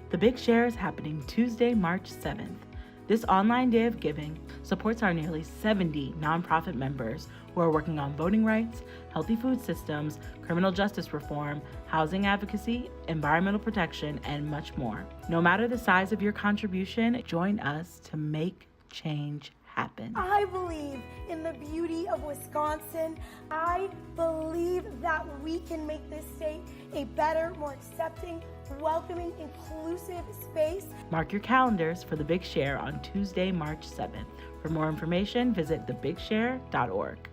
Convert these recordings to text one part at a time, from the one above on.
The Big Share is happening Tuesday, March 7th. This online day of giving supports our nearly 70 nonprofit members who are working on voting rights, healthy food systems, criminal justice reform, housing advocacy, environmental protection, and much more. No matter the size of your contribution, join us to make change happen. I believe in the beauty of Wisconsin. I believe that we can make this state a better, more accepting, welcoming, inclusive space. Mark your calendars for The Big Share on Tuesday, March 7th. For more information, visit thebigshare.org.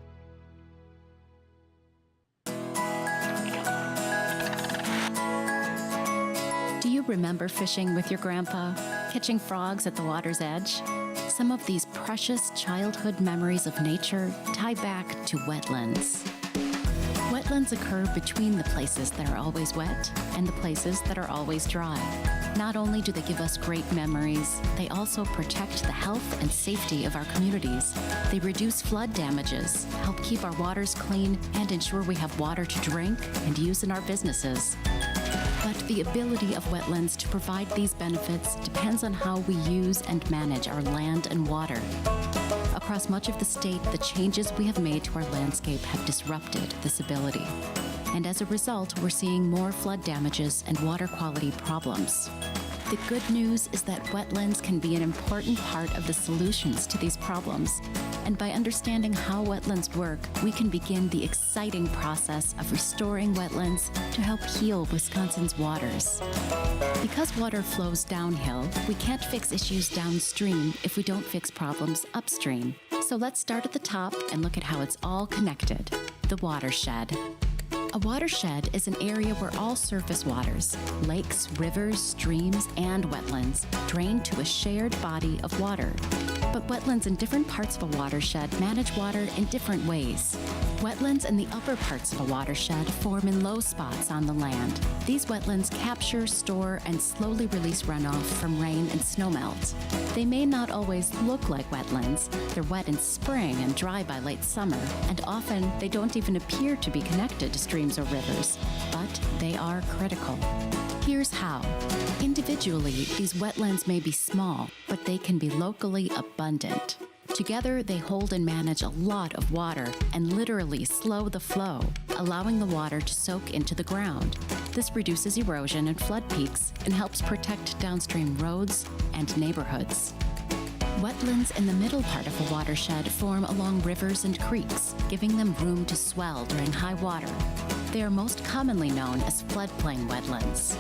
Do you remember fishing with your grandpa, catching frogs at the water's edge? Some of these precious childhood memories of nature tie back to wetlands. Wetlands occur between the places that are always wet and the places that are always dry. Not only do they give us great memories, they also protect the health and safety of our communities. They reduce flood damages, help keep our waters clean, and ensure we have water to drink and use in our businesses. But the ability of wetlands to provide these benefits depends on how we use and manage our land and water. Across much of the state, the changes we have made to our landscape have disrupted this ability. And as a result, we're seeing more flood damages and water quality problems. The good news is that wetlands can be an important part of the solutions to these problems. And by understanding how wetlands work, we can begin the exciting process of restoring wetlands to help heal Wisconsin's waters. Because water flows downhill, we can't fix issues downstream if we don't fix problems upstream. So let's start at the top and look at how it's all connected. The watershed. A watershed is an area where all surface waters, lakes, rivers, streams, and wetlands, drain to a shared body of water. But wetlands in different parts of a watershed manage water in different ways. Wetlands in the upper parts of a watershed form in low spots on the land. These wetlands capture, store, and slowly release runoff from rain and snowmelt. They may not always look like wetlands. They're wet in spring and dry by late summer, and often they don't even appear to be connected to streams or rivers, but they are critical. Here's how. Individually, these wetlands may be small, but they can be locally abundant. Together, they hold and manage a lot of water and literally slow the flow, allowing the water to soak into the ground. This reduces erosion and flood peaks and helps protect downstream roads and neighborhoods. Wetlands in the middle part of a watershed form along rivers and creeks, giving them room to swell during high water. They are most commonly known as floodplain wetlands.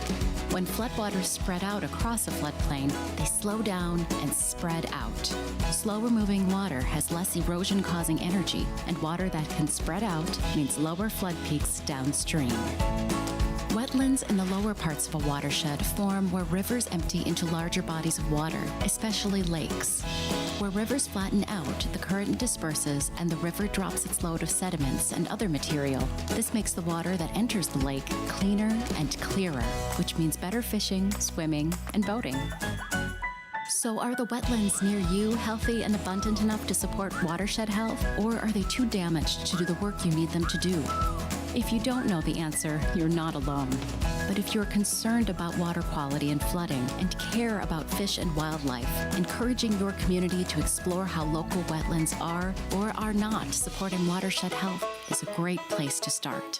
When floodwaters spread out across a floodplain, they slow down and spread out. Slower moving water has less erosion-causing energy, and water that can spread out means lower flood peaks downstream. Wetlands in the lower parts of a watershed form where rivers empty into larger bodies of water, especially lakes. Where rivers flatten out, the current disperses and the river drops its load of sediments and other material. This makes the water that enters the lake cleaner and clearer, which means better fishing, swimming, and boating. So are the wetlands near you healthy and abundant enough to support watershed health, or are they too damaged to do the work you need them to do? If you don't know the answer, you're not alone. But if you're concerned about water quality and flooding and care about fish and wildlife, encouraging your community to explore how local wetlands are or are not supporting watershed health is a great place to start.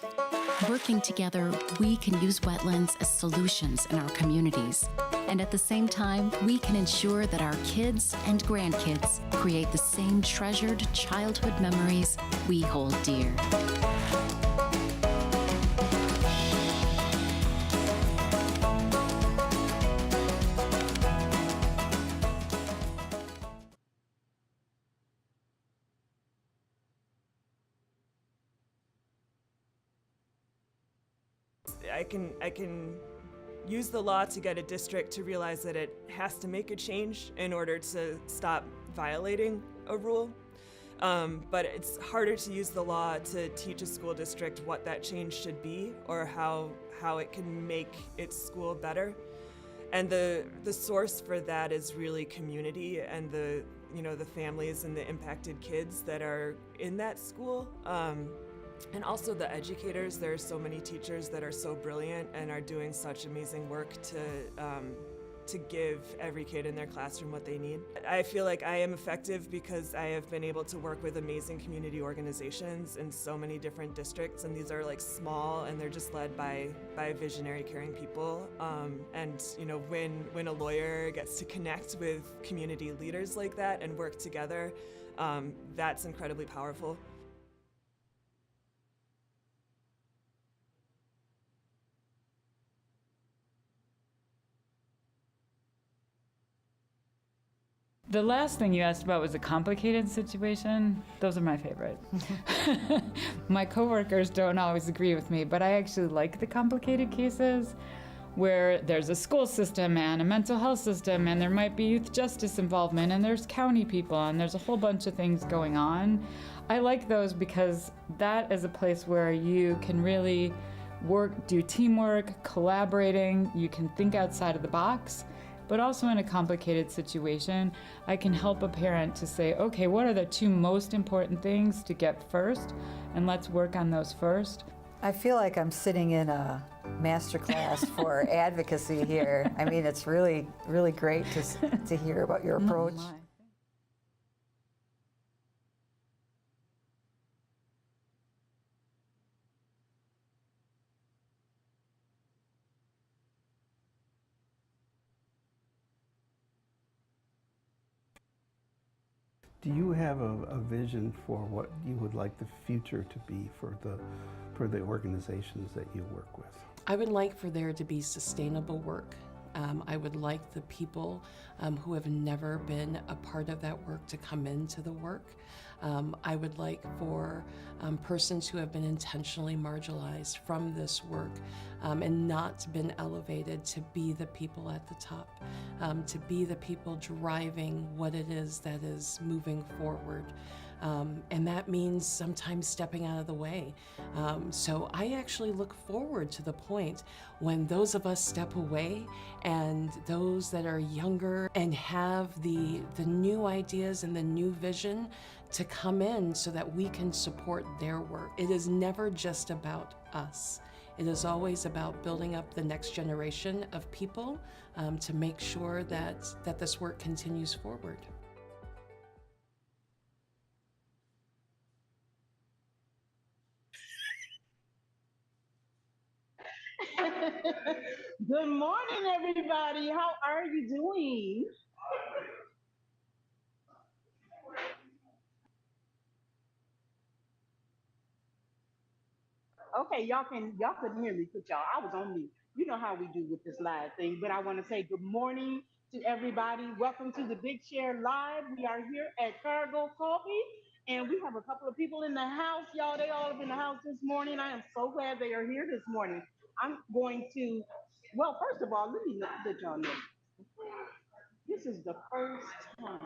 Working together, we can use wetlands as solutions in our communities. And at the same time, we can ensure that our kids and grandkids create the same treasured childhood memories we hold dear. I can use the law to get a district to realize that it has to make a change in order to stop violating a rule. But it's harder to use the law to teach a school district what that change should be or how it can make its school better. And the source for that is really community and the families and the impacted kids that are in that school. And also the educators. There are so many teachers that are so brilliant and are doing such amazing work to to give every kid in their classroom what they need. I feel like I am effective because I have been able to work with amazing community organizations in so many different districts, and these are like small and they're just led by visionary, caring people. And you know, when a lawyer gets to connect with community leaders like that and work together, that's incredibly powerful. The last thing you asked about was a complicated situation. Those are my favorite. My coworkers don't always agree with me, but I actually like the complicated cases where there's a school system and a mental health system and there might be youth justice involvement and there's county people and there's a whole bunch of things going on. I like those because that is a place where you can really do teamwork, collaborating, you can think outside of the box. But also in a complicated situation, I can help a parent to say, okay, what are the two most important things to get first? And let's work on those first. I feel like I'm sitting in a master class for advocacy here. I mean, it's really, really great to hear about your approach. Oh my. Do you have a vision for what you would like the future to be for the organizations that you work with? I would like for there to be sustainable work. I would like the people who have never been a part of that work to come into the work. I would like for persons who have been intentionally marginalized from this work and not been elevated to be the people at the top, to be the people driving what it is that is moving forward. And that means sometimes stepping out of the way. So I actually look forward to the point when those of us step away and those that are younger and have the new ideas and the new vision to come in so that we can support their work. It is never just about us. It is always about building up the next generation of people to make sure that this work continues forward. Good morning, everybody. How are you doing? Okay, y'all couldn't hear me, could y'all? I was on mute. You know how we do with this live thing, but I want to say good morning to everybody. Welcome to the Big Share Live. We are here at Cargo Coffee, and we have a couple of people in the house, y'all. They all up in the house this morning. I am so glad they are here this morning. I'm going to, well, first of all, let me let y'all know. This is the first time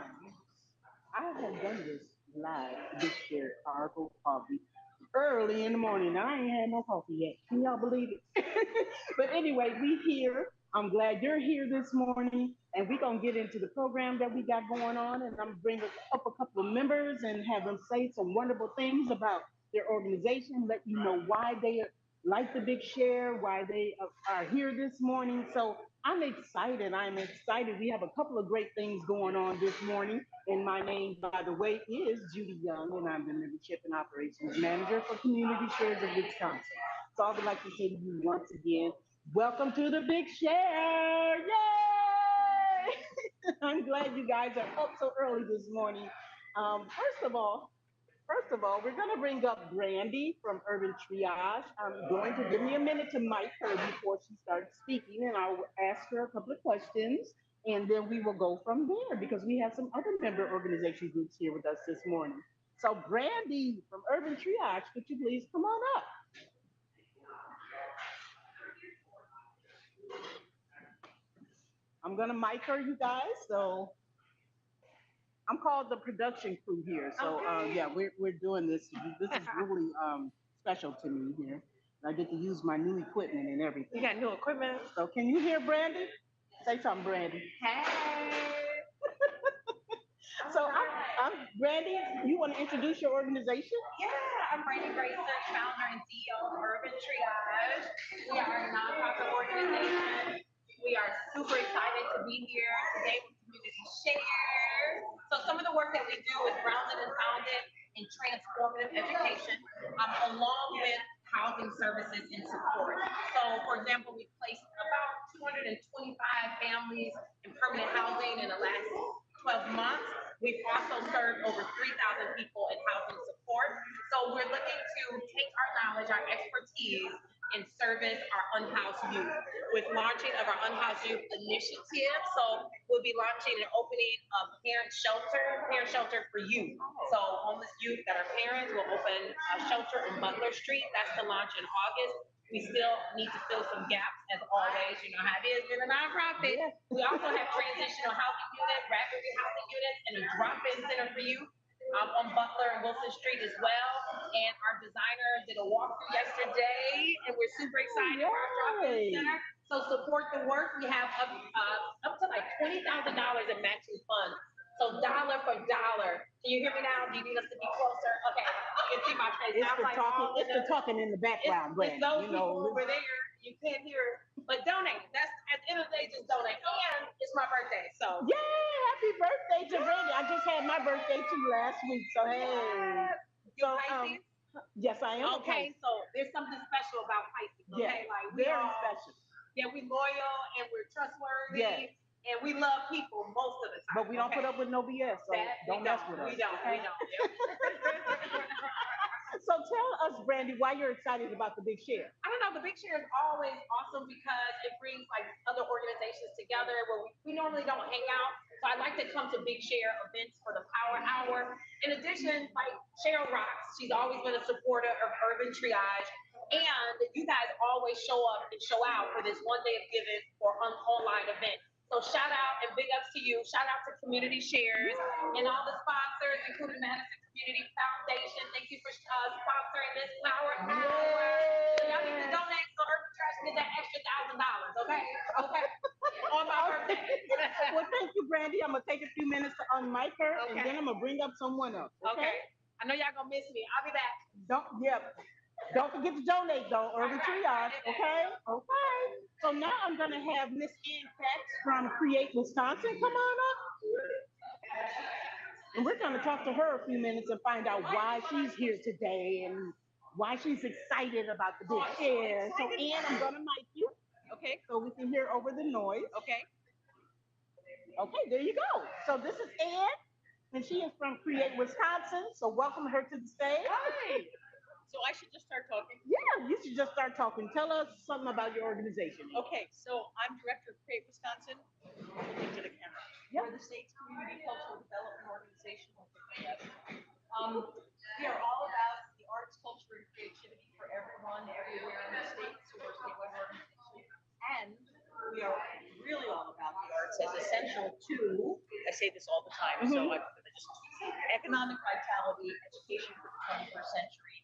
I have done this live, Big Share Cargo Coffee, early in the morning. I ain't had no coffee yet. Can y'all believe it? But anyway, we here. I'm glad you're here this morning, and we're going to get into the program that we got going on, and I'm bringing up a couple of members and have them say some wonderful things about their organization, let you know why they like the Big Share, why they are here this morning. So I'm excited. We have a couple of great things going on this morning. And my name, by the way, is Judy Young, and I'm the Membership and Operations Manager for Community Shares of Wisconsin. So I would like to say to you once again, welcome to the Big Share. Yay! I'm glad you guys are up so early this morning. First of all, we're going to bring up Brandy from Urban Triage. I'm going to give me a minute to mic her before she starts speaking, and I'll ask her a couple of questions, and then we will go from there because we have some other member organization groups here with us this morning. So Brandy from Urban Triage, could you please come on up? I'm going to mic her, you guys, so I'm called the production crew here. So yeah, we're doing this. This is really special to me here. I get to use my new equipment and everything. You got new equipment? So can you hear Brandy? Say something, Brandy. Hey. So I'm Brandy. You want to introduce your organization? Yeah, I'm Brandy Grayson, founder and CEO of Urban Triage. We are a nonprofit organization. We are are super excited to be here today with Community Share. So some of the work that we do is grounded and founded in transformative education, along with housing services and support. So for example, we placed about 225 families in permanent housing in the last 12 months. We've also served over 3,000 people in housing support. So we're looking to take our knowledge, our expertise, and service our unhoused youth with launching of our unhoused youth initiative. So we'll be launching and opening a parent shelter for youth. So homeless youth that are parents will open a shelter in Butler Street. That's the launch in August. We still need to fill some gaps, as always. You know how it is in a nonprofit. We also have transitional housing units, rapid housing units, and a drop-in center for youth on Butler and Wilson Street as well. And our designer did a walkthrough yesterday, and we're super excited for our drop-in center. So support the work. We have up to like $20,000 in matching funds. So dollar for dollar. Can you hear me now? Do you need us to be closer? Okay, you can see my face. It's the talking in the background, It's those people over there. You can't hear, but donate. That's at the end of the day, just donate. And it's my birthday, so. Yay! Happy birthday to Brandy. I just had my birthday too last week, so hey. You Pisces? Yes, I am. Okay, so there's something special about Pisces. Okay, Yeah, like we very all, special. Yeah, we loyal and we're trustworthy. Yes. And we love people most of the time. But we don't put up with no BS, so don't mess with us. We don't. So tell us, Brandy, why you're excited about the Big Share. I don't know, the Big Share is always awesome because it brings like other organizations together where we normally don't hang out. So I like to come to Big Share events for the Power Hour. In addition, like Cheryl rocks, she's always been a supporter of Urban Triage. And you guys always show up and show out for this one day of giving or online event. So shout out and big ups to you. Shout out to Community Shares and all the sponsors, including Madison Community Foundation. Thank you for sponsoring this Power Hour. Y'all need to donate so Urban Trash get that extra $1,000, okay? Okay. On my birthday. Well, thank you, Brandy. I'm gonna take a few minutes to unmic her, and then I'm gonna bring up someone else. Okay. I know y'all gonna miss me. I'll be back. Don't forget to donate though, Urban Triage, okay? Okay. So now I'm gonna have Miss Ann Katz from Create Wisconsin come on up. And we're gonna talk to her a few minutes and find out why she's here today and why she's excited about the Big Share. So Ann, I'm gonna mic you. Okay. So we can hear over the noise. Okay. Okay, there you go. So this is Ann, and she is from Create Wisconsin. So welcome her to the stage. Hi. So I should just start talking? Yeah, you should just start talking. Tell us something about your organization. Okay, so I'm director of Create Wisconsin. Into the camera. Yeah. We're the state's community cultural development organization. We are all about the arts, culture, and creativity for everyone, everywhere in the state. So we're a statewide organization. And we are really all about the arts as essential to, I say this all the time, so I'm gonna just economic vitality, education for the 21st century,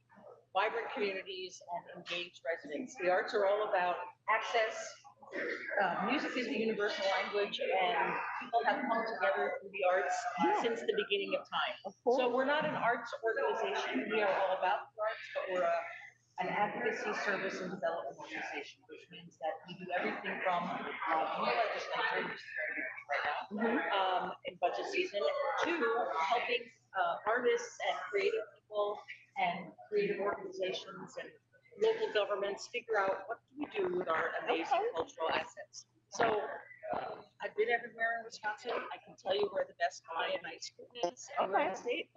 vibrant communities, and engaged residents. The arts are all about access. Music is the universal language, and people have come together through the arts since the beginning of time. So we're not an arts organization. We are all about the arts, but we're an advocacy, service, and development organization, which means that we do everything from new legislature, which is very busy right now, in budget season, to helping artists and creative people and creative organizations and local governments figure out what do we do with our amazing cultural assets. So I've been everywhere in Wisconsin. I can tell you where the best pie and ice cream is in the state.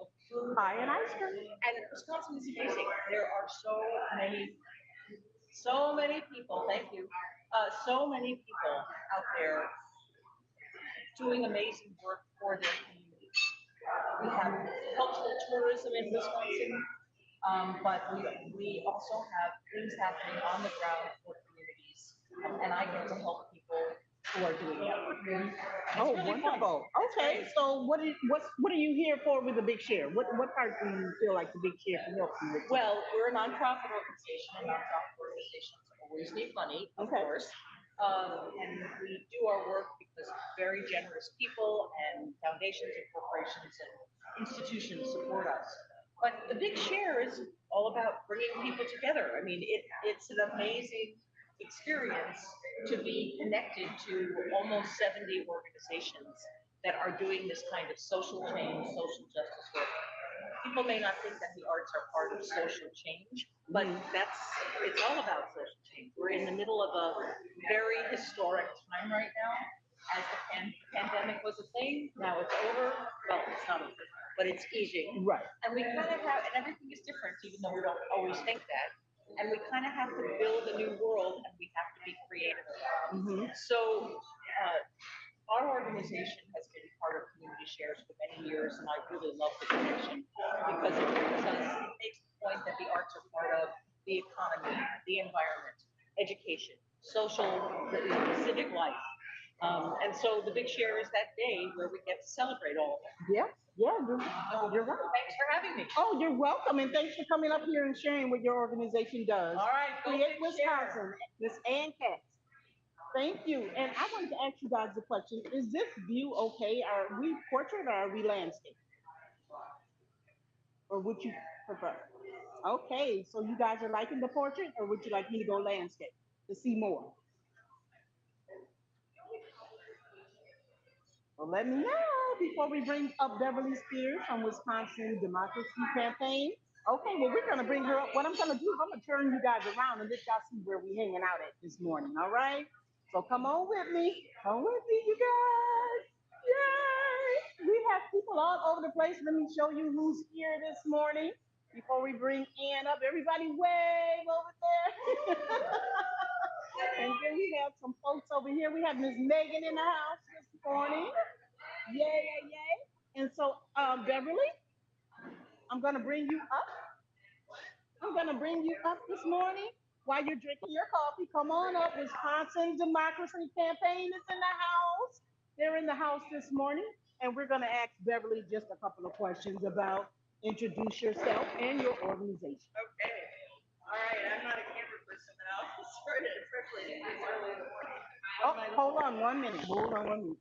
Pie and ice cream. And Wisconsin is amazing. There are so many people, thank you, so many people out there doing amazing work for their communities. We have cultural tourism in Wisconsin. But we also have things happening on the ground for communities, and I get to help people who are doing that. Oh, really wonderful. Fun. Okay, so what are you here for with the Big Share? What part do you feel like the Big Share can help you with? Well, we're a nonprofit organization, and nonprofit organizations always need money, of course. And we do our work because very generous people and foundations and corporations and institutions support us. But the Big Share is all about bringing people together. I mean, it's an amazing experience to be connected to almost 70 organizations that are doing this kind of social change, social justice work. People may not think that the arts are part of social change, but it's all about social change. We're in the middle of a very historic time right now. As the pandemic was a thing, now it's over. Well, it's not over, but it's easing. Right. And we kind of have, and everything is different, even though we don't always think that. And we kind of have to build a new world, and we have to be creative about it. So our organization has been part of Community Shares for many years, and I really love the connection because it makes the point that the arts are part of the economy, the environment, education, social, the civic life. And so the Big Share is that day where we get to celebrate all of that. Yeah, you're right. Thanks for having me. Oh, you're welcome, and thanks for coming up here and sharing what your organization does. All right, go Create Big Share. Wisconsin, Miss Ann Katz. Thank you. And I wanted to ask you guys a question. Is this view okay? Are we portrait or are we landscape? Or would you prefer? Okay, so you guys are liking the portrait, or would you like me to go landscape to see more? Well, let me know before we bring up Beverly Spears from Wisconsin Democracy Campaign. Okay, well, we're going to bring her up. What I'm going to do is I'm going to turn you guys around and let y'all see where we're hanging out at this morning, all right? So come on with me. Come with me, you guys. Yay! We have people all over the place. Let me show you who's here this morning before we bring Ann up. Everybody wave over there. And then we have some folks over here. We have Miss Megan in the house this morning. Yay, yay, yay. And so, Beverly, I'm going to bring you up. I'm going to bring you up this morning while you're drinking your coffee. Come on up. Wisconsin Democracy Campaign is in the house. They're in the house this morning. And we're going to ask Beverly just a couple of questions about introduce yourself and your organization. Okay. All right. I'm not a camera person, but I'll start it quickly. It's early in the morning. Oh, hold on 1 minute. Hold on 1 minute.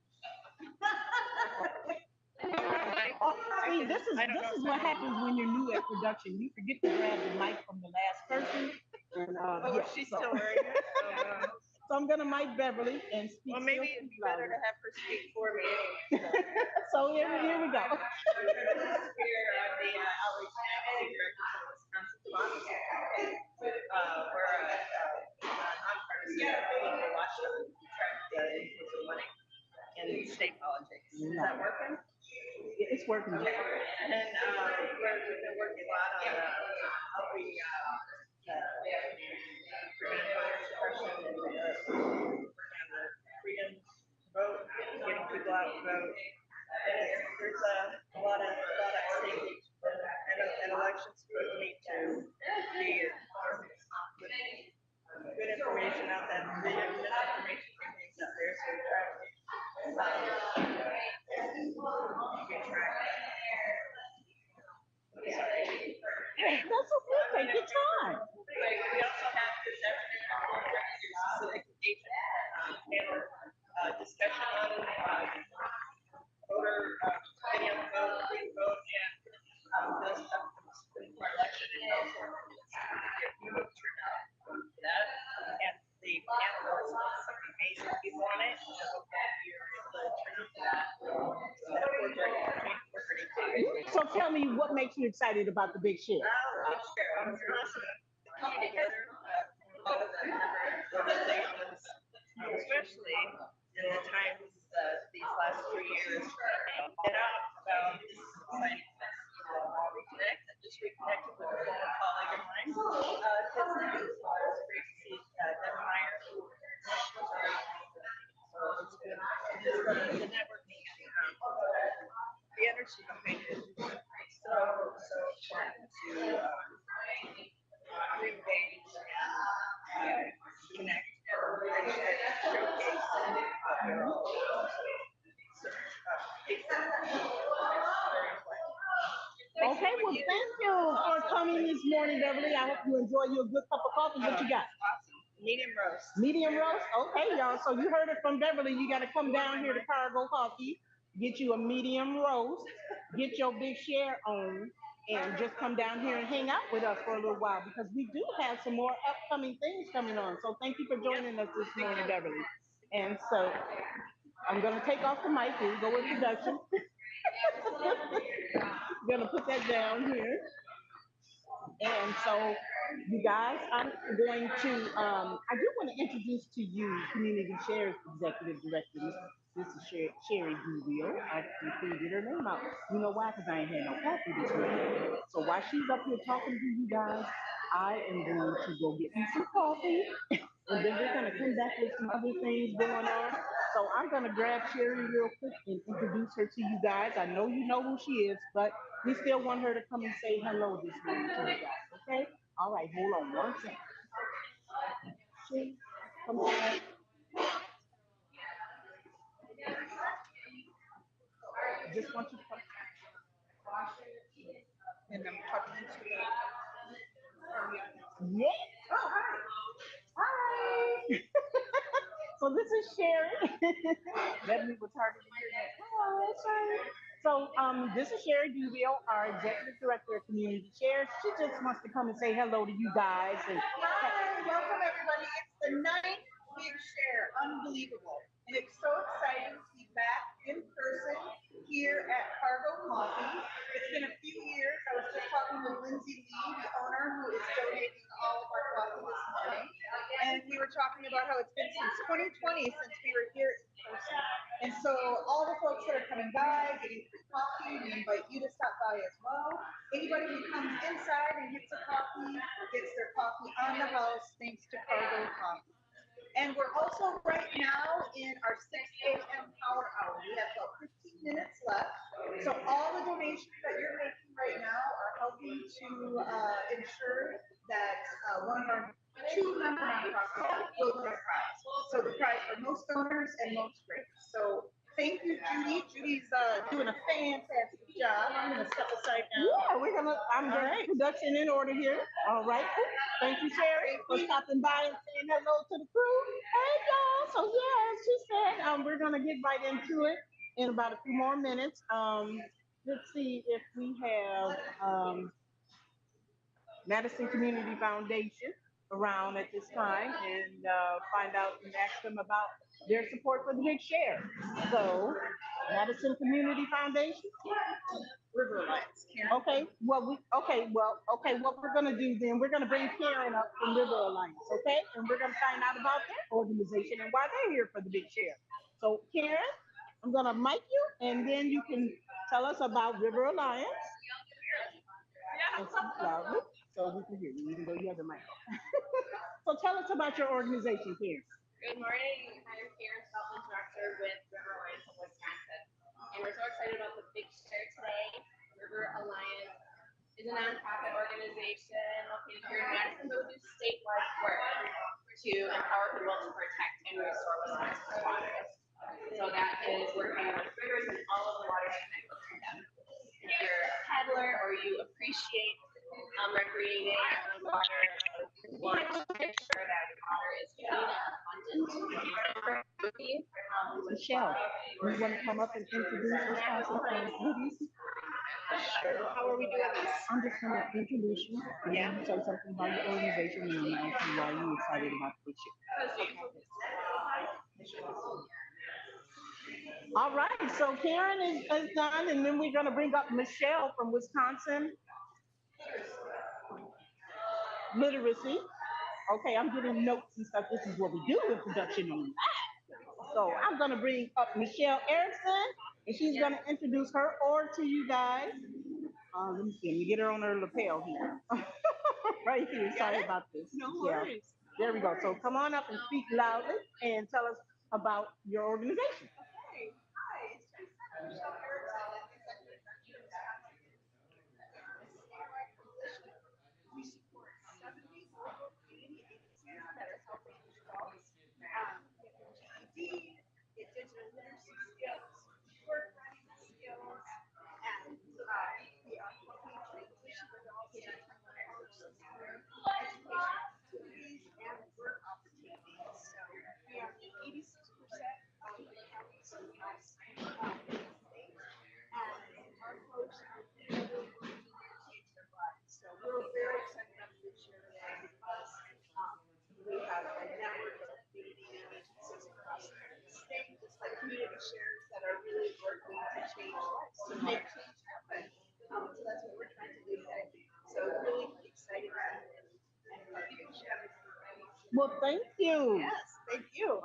See, this is what happens when you're new at production. You forget to grab the mic from the last person. And, She's still wearing it. So I'm gonna mic Beverly and speak. Well, maybe it'd be better to have her speak for me. So here we go. I'm the outreach and director for Wisconsin Democracy Campaign. We're a nonpartisan group to watch them track the influence of money in state politics. Is that working? It's working. Okay. And then we've been working a lot on helping prevent voter suppression and working on the freedom to vote, getting people out to vote. And there's a lot at stake, and elections people need to be with good information out there. The misinformation campaigns out there, so we try to That's okay. Take your time. We also have this afternoon civic engagement panel discussion on voter getting on the vote, free vote, and those stuff for election and also get vote turnout for that. And the panel is some amazing people on it. I hope that you're able to turn out for that. We're pretty big. So tell me what makes you excited about the Big Share. Coming together, a lot of the organizations, especially in the times these last 2 years, get out about this exciting reconnect. I just reconnected with a former colleague of mine. His name is great to see Devin Meyer. So it's good. Just the networking, the energy behind it is so important to re-engage and connect and showcase Okay, well, thank you for coming this morning, Beverly. I hope you enjoy your good cup of coffee. What you got? Awesome. Medium roast. Medium roast? Okay, y'all. So you heard it from Beverly. You got to come down here to Cargo Coffee, get you a medium roast, get your Big Share on, and just come down here and hang out with us for a little while because we do have some more upcoming things coming on. So thank you for joining us this morning, Beverly. And so I'm gonna take off the mic. Here we go with production. Gonna put that down here. And so, you guys, I'm going to, I do want to introduce to you Community Share's Executive Director, this is Sherry Duville. I included her name out. You know why? Because I ain't had no coffee this morning. So while she's up here talking to you guys, I am going to go get me some coffee. And then we're going to come back with some other things going on. So I'm going to grab Sherry real quick and introduce her to you guys. I know you know who she is, but we still want her to come and say hello this morning to you guys, okay? All right, hold on one second. Sherry, come on. Just want you to come. And I'm talking to the. Yeah. Oh, hi. Hi. So this is Sherry. Definitely was hard to hear that. Hello, Sherry. So this is Sherry Duville, our Executive Director of Community Share. She just wants to come and say hello to you guys. And hi, welcome everybody. It's the 9th Big Share. Unbelievable. And it's so exciting to be back in person here at Cargo Coffee. It's been a few years. I was just talking with Lindsay Lee, the owner, who is donating all of our coffee this morning. And we were talking about how it's been since 2020 since we were here in person. And so all the folks that are coming by, getting free coffee, we invite you to stop by as well. Anybody who comes inside and gets a coffee, gets their coffee on the house thanks to Cargo Coffee. And we're also right now in our 6 a.m. power hour. We have about 15 minutes left. So all the donations that you're making right now are helping to ensure that one of our 2 member nonprofits will win a prize. So the prize for most donors and most great. So thank you, Judy. Judy's doing a fantastic job. I'm going to step aside now. Yeah, I'm getting production in order here. All right. Thank you, Sherry, for stopping by and saying hello to the crew. Hey, y'all. So, yeah, as she said, we're going to get right into it in about a few more minutes. Let's see if we have Madison Community Foundation around at this time and find out and ask them about their support for the Big Share. So, Madison Community Foundation. River Alliance. Okay, what we're gonna do then, we're gonna bring Karen up from River Alliance, okay? And we're gonna find out about their organization and why they're here for the Big Share. So Karen, I'm gonna mic you and then you can tell us about River Alliance. And speak loudly so we can hear you, even though you have the mic. So tell us about your organization, Karen. Good morning. I'm Karen Feltman, Director with River Alliance of Wisconsin. And we're so excited about the Big Share today. River Alliance is a nonprofit organization located here in Madison that will do statewide work to empower people to protect and restore Wisconsin's waters. So that is working with rivers and all of the waters connected to them. If you're a paddler or you appreciate recreating on water, you want to make sure that your water is clean and abundant. Michelle, you want to come up and introduce Wisconsin Goodies? Sure. How are we doing this? I'm just going to introduce you. Yeah. Say something about your organization and I'm going to ask you why you're excited about the Big Share. All right, so Karen is done, and then we're going to bring up Michelle from Wisconsin Literacy. Okay, I'm getting notes and stuff. This is what we do in production on that. So I'm going to bring up Michelle Erickson, and she's going to introduce her org to you guys. Let me see. Let me get her on her lapel here. Right here. Sorry about this. No worries. There we go. So come on up and speak loudly and tell us about your organization. Okay. Hi, it's Michelle Erickson, Executive Director of Wisconsin. Statewide coalition. We support 70 local community agencies that are helping adults get GED, get digital literacy skills, work writing skills, and we are helping transition adults into education opportunities and work opportunities. So we are in 86% of the counties in the United States. And our folks are really working to Thank you. Yes, thank you.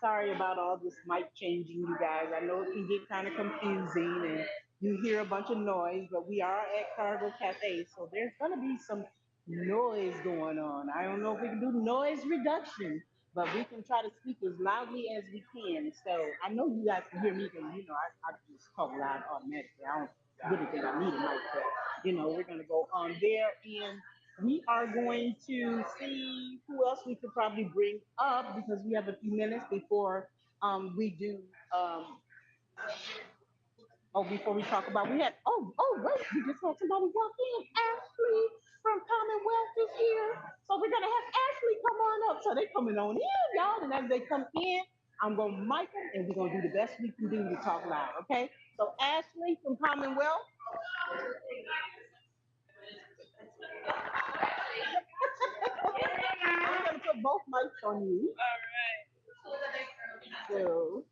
Sorry about all this mic changing, you guys. I know it can get kind of confusing and you hear a bunch of noise, but we are at Cargo Cafe, so there's going to be some noise going on. I don't know if we can do noise reduction, but we can try to speak as loudly as we can. So I know you guys can hear me because, I just talk loud automatically. I don't really think I need a mic, but, we're going to go on there and we are going to see who else we could probably bring up because we have a few minutes before we do before we talk about wait, we just had somebody walk in. Ashley from Commonwealth is here. So we're gonna have Ashley come on up. So they coming on in, y'all. And as they come in, I'm gonna mic them and we're gonna do the best we can do to talk loud, okay? So Ashley from Commonwealth. I'm gonna put both mics on you. All right. So,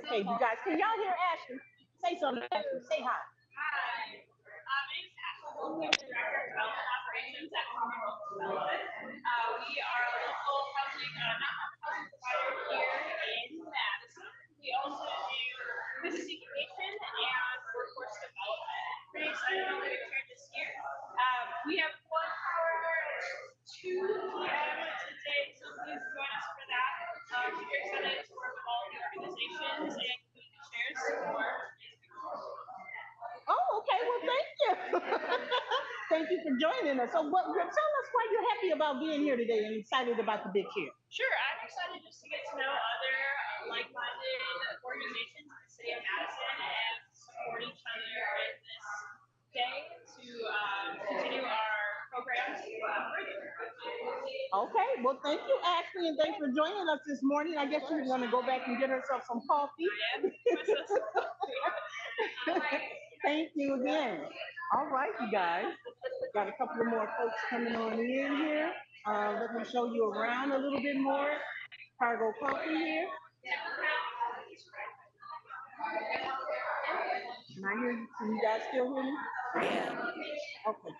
okay, you guys, can y'all hear Ashley? Say something, Ashley. Say hi. Hi. My name's Ashley. I'm the Director of Development Operations at Commonwealth Development. We are a local housing, not-for-profit provider here in Madison. We also do business incubation and workforce development. Pretty excited about being here this year. We have 1 hour, 2 p.m. today, so please join us for that. We're excited to work with all the organizations and community shares for. Oh, okay. Well, thank you. Thank you for joining us. So, tell us why you're happy about being here today and excited about the Big Share. Sure, I'm excited just to get to know other like-minded organizations in the city of Madison and support each other in this day to continue our programs further. Okay. Well, thank you, Ashley, and thanks for joining us this morning. I guess she's going to go back and get herself some coffee. Thank you again. All right, you guys. Got a couple of more folks coming on in here. Let me show you around a little bit more. Cargo Coffee here. Can I hear you? Can you guys still hear me? Yeah. Okay.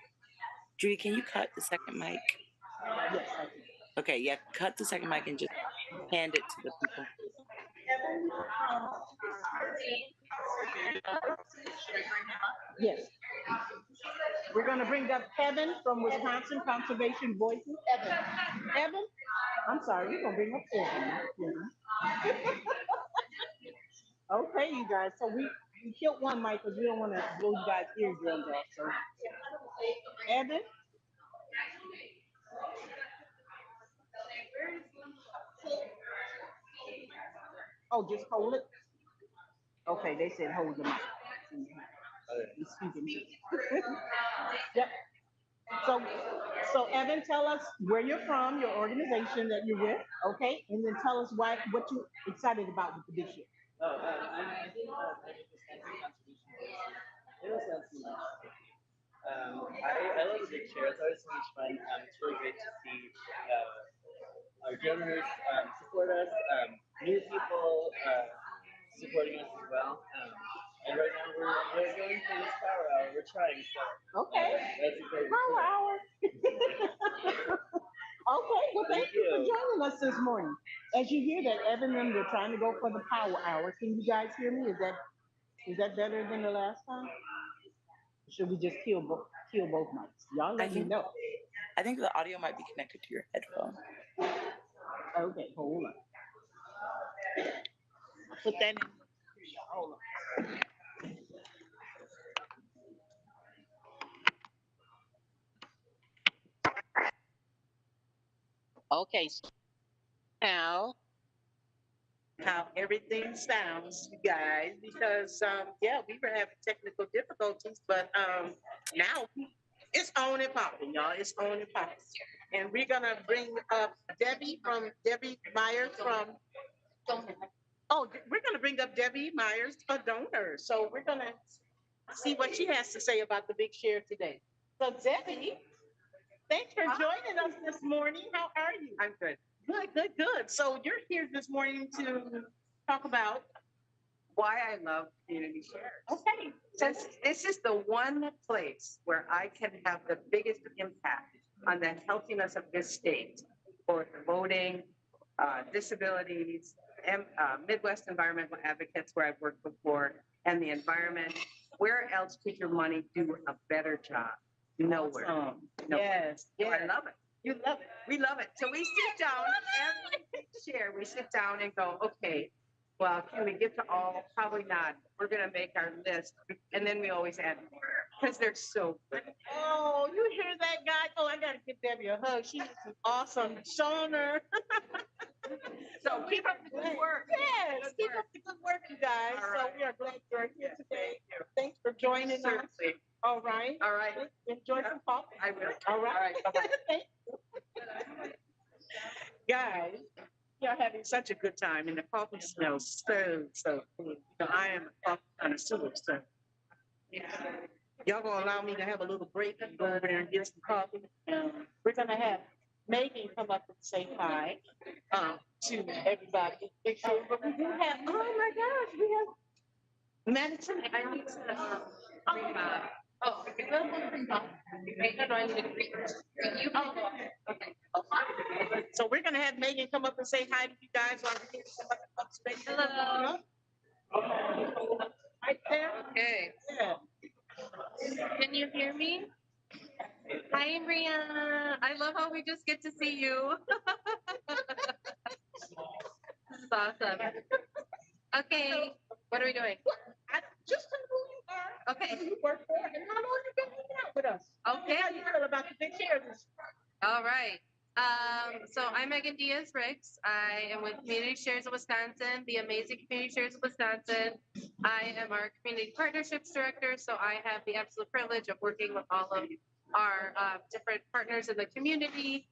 Judy, can you cut the second mic? Yes, I can. Okay, yeah, cut the second mic and just hand it to the people. Yes. We're going to bring up Evan from Wisconsin Conservation Voices. Evan? I'm sorry, we're going to bring up Evan. Okay, you guys. So we killed one mic because we don't want to blow you guys' eardrums off. So, Evan? Oh, just hold it. Okay, they said hold the mic. Yep. So Evan, tell us where you're from, your organization that you're with, okay, and then tell us what you're excited about with the Big Share. I'm Wisconsin Conservation Voices. It was not too much. I love the Big Share. It's always so much fun. It's really great to see our donors support us, new people supporting us as well. And right now we're going for this power hour. We're trying, so okay. That's exciting. Power hour. Okay, well thank you for joining us this morning. As you hear that Evan and they're trying to go for the power hour. Can you guys hear me? Is that better than the last time? Should we just kill both mics? Y'all let me know. I think the audio might be connected to your headphone. Okay, hold on. Put that in. Hold on. Okay, so now how everything sounds, you guys, because we were having technical difficulties, but now it's on and popping, y'all. It's on and popping. And we're gonna bring up Debbie Myers from. Oh, we're gonna bring up Debbie Myers, a donor. So we're gonna see what she has to say about the Big Share today. So Debbie, thanks for joining us this morning. How are you? I'm good. Good. So you're here this morning to talk about why I love community shares. Okay. This is the one place where I can have the biggest impact on the healthiness of this state for the voting, disabilities, and Midwest environmental advocates where I've worked before, and the environment. Where else could your money do a better job? Nowhere. Yes. So I love it. You love it. We love it. So we sit down every share. We sit down and go, okay, well, can we get to all? Probably not. We're going to make our list. And then we always add more because they're so good. Oh, you hear that guy? Oh, I got to give Debbie a hug. She's awesome. Showing her. So keep up the good work. Yes, keep up the good work, you guys. All So right. we are glad you're here today. Thanks for joining us. Certainly. All right. All right. Enjoy some coffee. I will. All right. All right. Bye-bye. Thank you. Guys, We are having such a good time, and the coffee smells so good. You know, I am a coffee connoisseur, so y'all gonna allow me to have a little break and go over there and get some coffee? We're gonna have Megan come up and say hi to everybody. Make sure, but we do have, oh my gosh, we have Madison. I need to bring oh, we will bring Bob. Wait, no, I need to greet you. Oh, okay. So we're gonna have Megan come up and say hi to you guys while we get some up space. Hello. Right there. Okay. Yeah. Can you hear me? Hi, Maria. I love how we just get to see you. This is awesome. Okay, what are we doing? I just know who you are. Okay. Who you work for, and how long you been hanging out with us. Okay. How you feel about the big shares? All right. So I'm Megan Diaz-Ricks. I am with Community Shares of Wisconsin, the amazing Community Shares of Wisconsin. I am our Community Partnerships Director, so I have the absolute privilege of working with all of our different partners in the community.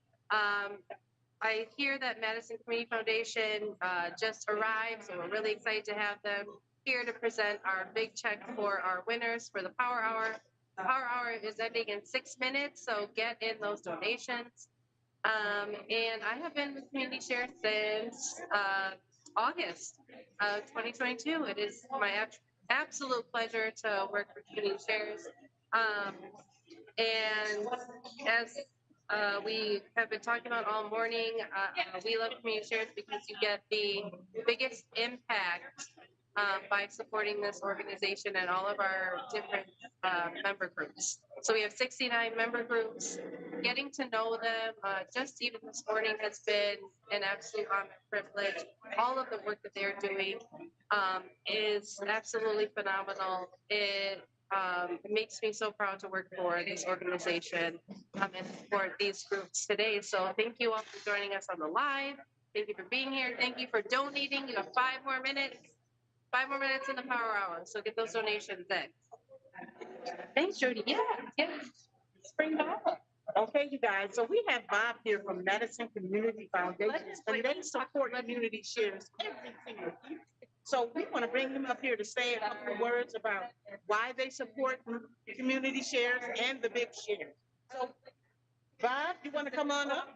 I hear that Madison Community Foundation just arrived, so we're really excited to have them here to present our big check for our winners for the Power Hour. The Power Hour is ending in 6 minutes, so get in those donations. And I have been with Community Share since August of 2022. It is my absolute pleasure to work for Community Shares. And as we have been talking about all morning, we love Community Shares because you get the biggest impact by supporting this organization and all of our different member groups. So we have 69 member groups. Getting to know them, just even this morning has been an absolute honor and privilege. All of the work that they're doing is absolutely phenomenal. It makes me so proud to work for this organization and support these groups today. So thank you all for joining us on the live. Thank you for being here. Thank you for donating. You have 5 more minutes. 5 more minutes in the Power Hour, so get those donations in. Thanks, Jody. Yeah. Spring Bob. Okay, you guys. So we have Bob here from Madison Community Foundation, and they support Community Shares every single year. So we want to bring him up here to say a couple of words about why they support Community Shares and the big shares. So, Bob, you want to come on up?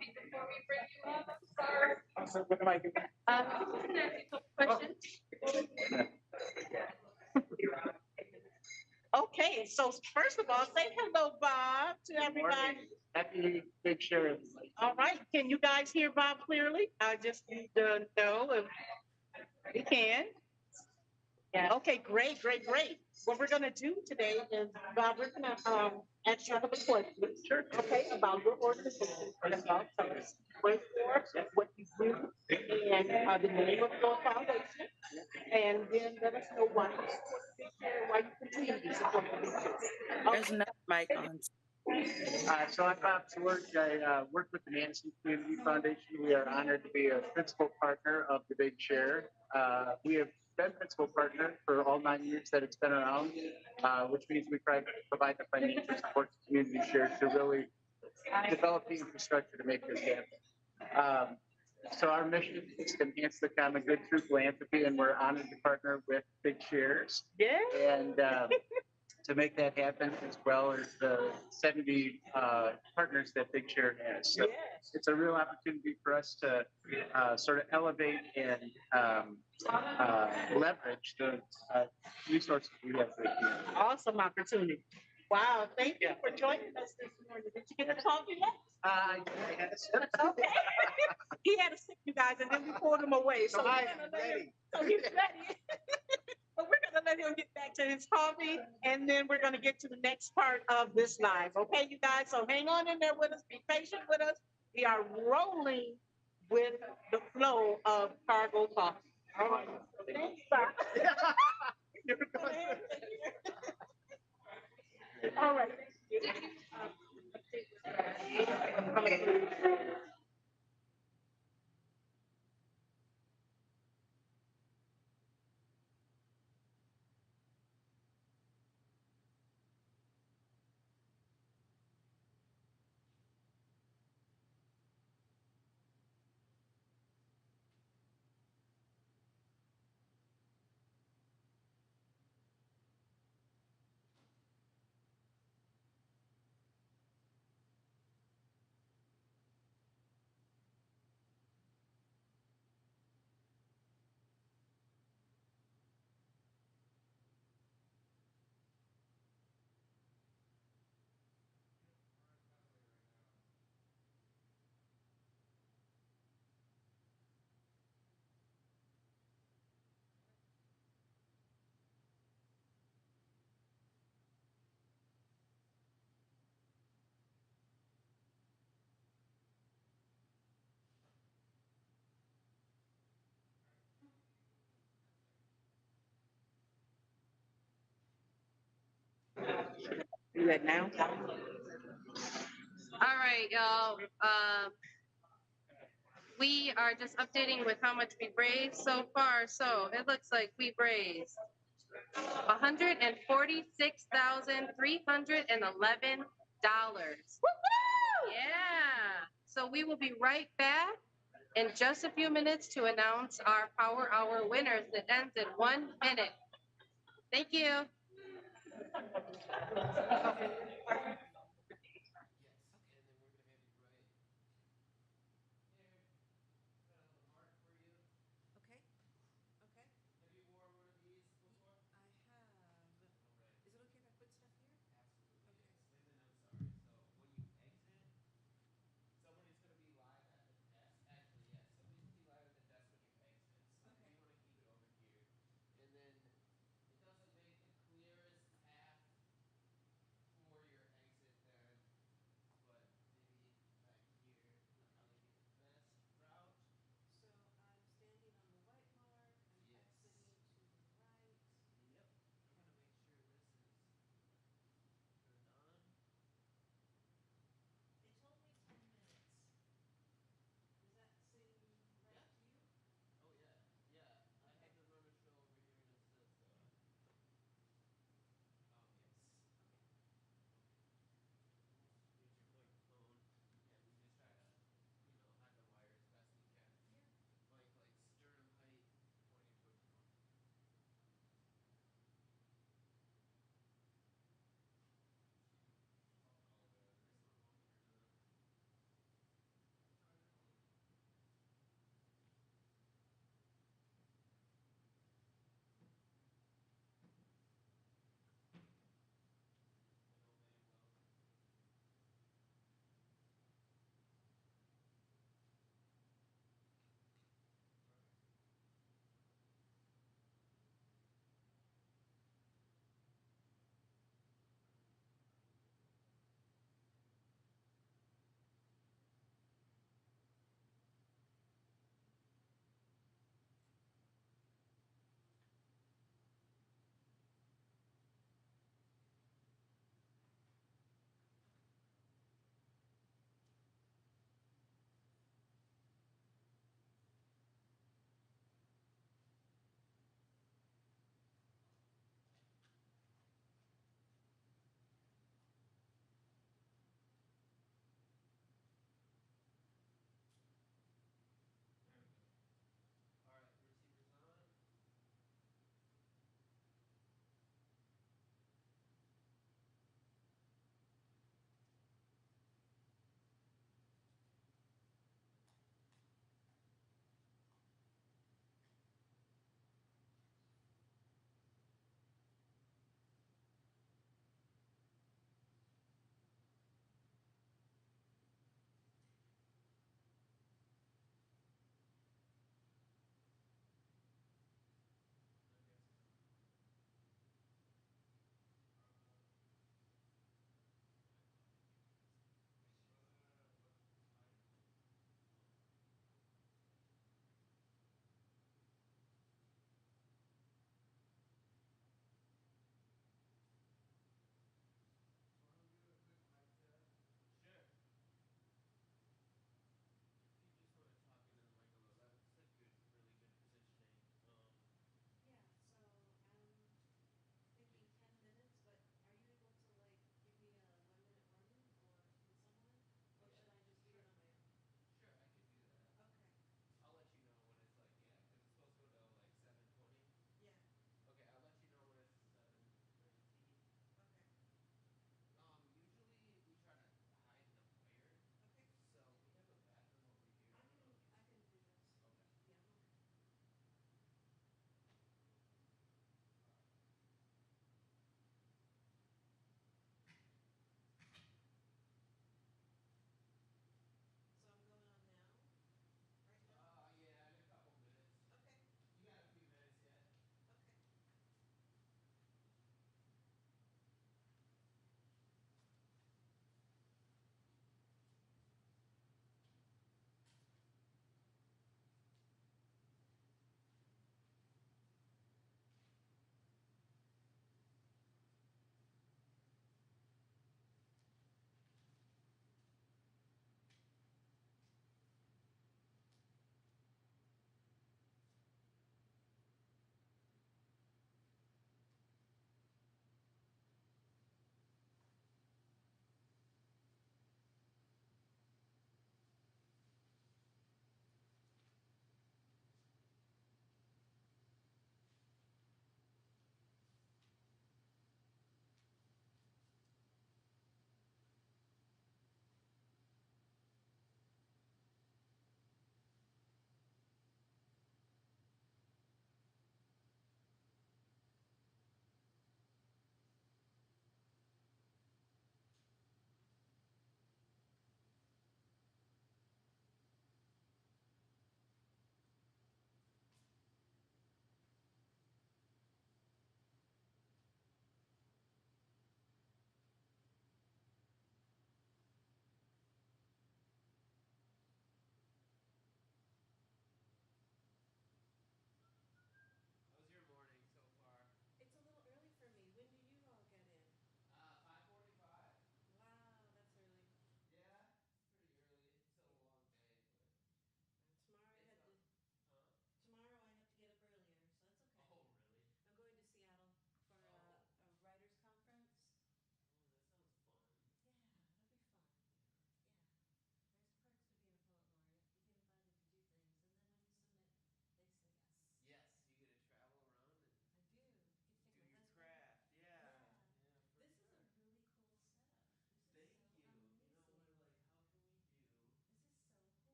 Questions? Okay, so first of all, say hello, Bob, to everybody. Happy big share. All right, can you guys hear Bob clearly? I just need to know if you can. Yeah. Okay, great. What we're gonna do today is, Bob, we're gonna ask you a couple of questions. Sure. Okay, about your organization, and about what you do, and the name of your foundation, and then let us know why you support the big share and why you continue to support the big share. There's no mic on. So I'm Bob George. I work with the Madison Community Foundation. We are honored to be a principal partner of the Big Share. We have been principal partner for all 9 years that it's been around, which means we try to provide the financial support to Community Share to really develop the infrastructure to make this happen. So our mission is to enhance the common good through philanthropy, and we're honored to partner with Big Shares. Yeah. And to make that happen, as well as the 70 partners that Big Share has. So it's a real opportunity for us to sort of elevate and leverage the resources we have right here. Awesome opportunity. Wow, thank you for joining us this morning. Did you get a coffee yet? I had a sip. Okay. He had a sip, you guys, and then we pulled him away. So, I we're am gonna let him, ready. so he's ready. But we're gonna let him get back to his coffee, and then we're gonna get to the next part of this live. Okay, you guys? So hang on in there with us. Be patient with us. We are rolling with the flow of Cargo Coffee. All right. Thanks, sir. All right. Do that now. All right, y'all. We are just updating with how much we raised so far. So it looks like we raised $146,311. Yeah. So we will be right back in just a few minutes to announce our Power Hour winners. That ends in 1 minute. Thank you.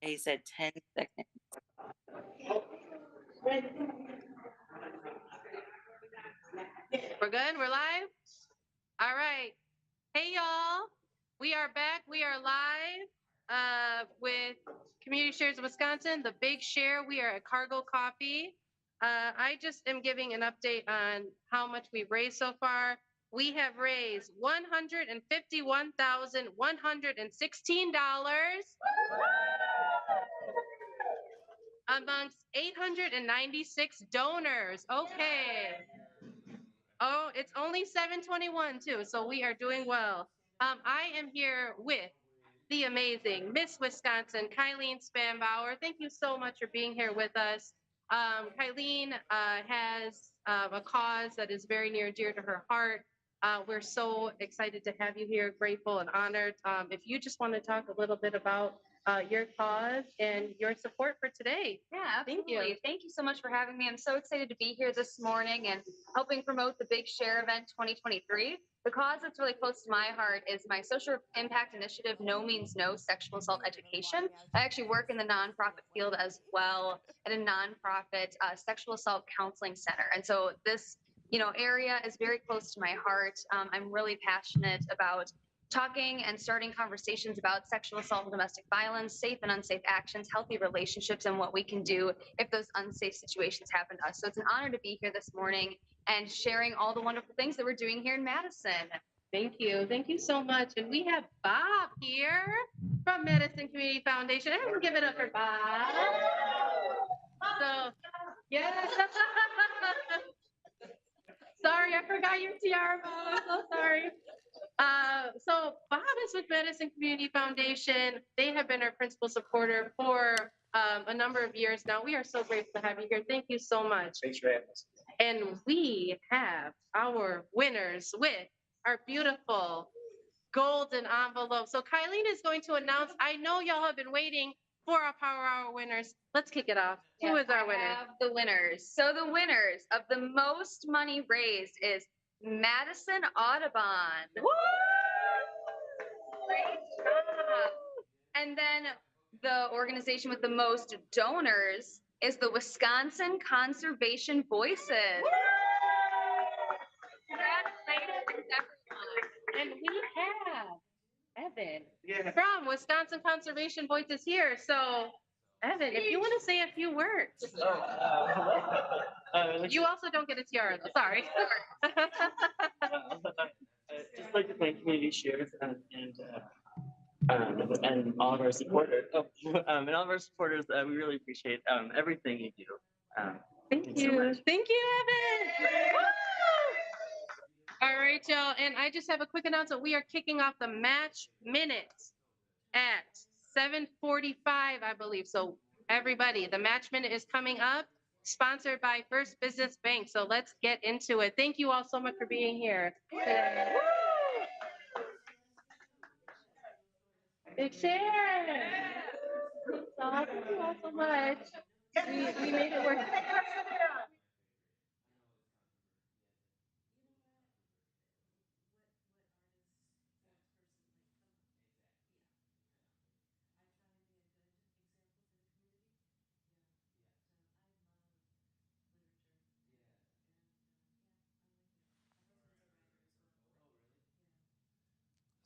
He said 10 seconds. We're good? We're live? All right. Hey, y'all. We are back. We are live with Community Shares of Wisconsin, the Big Share. We are at Cargo Coffee. I just am giving an update on how much we've raised so far. We have raised $151,116 amongst 896 donors. Okay. Oh, it's only 7:21 too, so we are doing well. I am here with the amazing Miss Wisconsin, Kylene Spanbauer. Thank you so much for being here with us. Kylene has a cause that is very near and dear to her heart. We're so excited to have you here, grateful and honored. If you just want to talk a little bit about your cause and your support for today. Yeah, absolutely. Thank you so much for having me. I'm so excited to be here this morning and helping promote the Big Share event 2023. The cause that's really close to my heart is my social impact initiative, No Means No Sexual Assault Education. I actually work in the nonprofit field as well at a nonprofit sexual assault counseling center. And so this area is very close to my heart. I'm really passionate about talking and starting conversations about sexual assault and domestic violence, safe and unsafe actions, healthy relationships, and what we can do if those unsafe situations happen to us. So it's an honor to be here this morning and sharing all the wonderful things that we're doing here in Madison. Thank you. Thank you so much. And we have Bob here from Madison Community Foundation. Everyone give it up for Bob. So, yes. Sorry, I forgot your tiara, Bob. I'm so sorry. So Bob is with Madison Community Foundation. They have been our principal supporter for a number of years now. We are so grateful to have you here. Thank you so much. Thanks for having us. And we have our winners with our beautiful golden envelope. So Kylene is going to announce, I know y'all have been waiting for our Power Hour winners. Let's kick it off. Who is our winner? I have the winners. So the winners of the most money raised is Madison Audubon. Woo! Great job. And then the organization with the most donors is the Wisconsin Conservation Voices. Congratulations, everyone. And we have Evan from Wisconsin Conservation Voices here. So Evan, if you want to say a few words. You also don't get a tiara though, sorry. Just like to thank Community Shares and all of our supporters. We really appreciate everything you do. Thank you. you. Thank you, Evan. All right, y'all. And I just have a quick announcement. We are kicking off the match minutes at 7:45, I believe. So everybody, the match minute is coming up, sponsored by First Business Bank. So let's get into it. Thank you all so much for being here today. Big share. Thank you all so much. We made it work.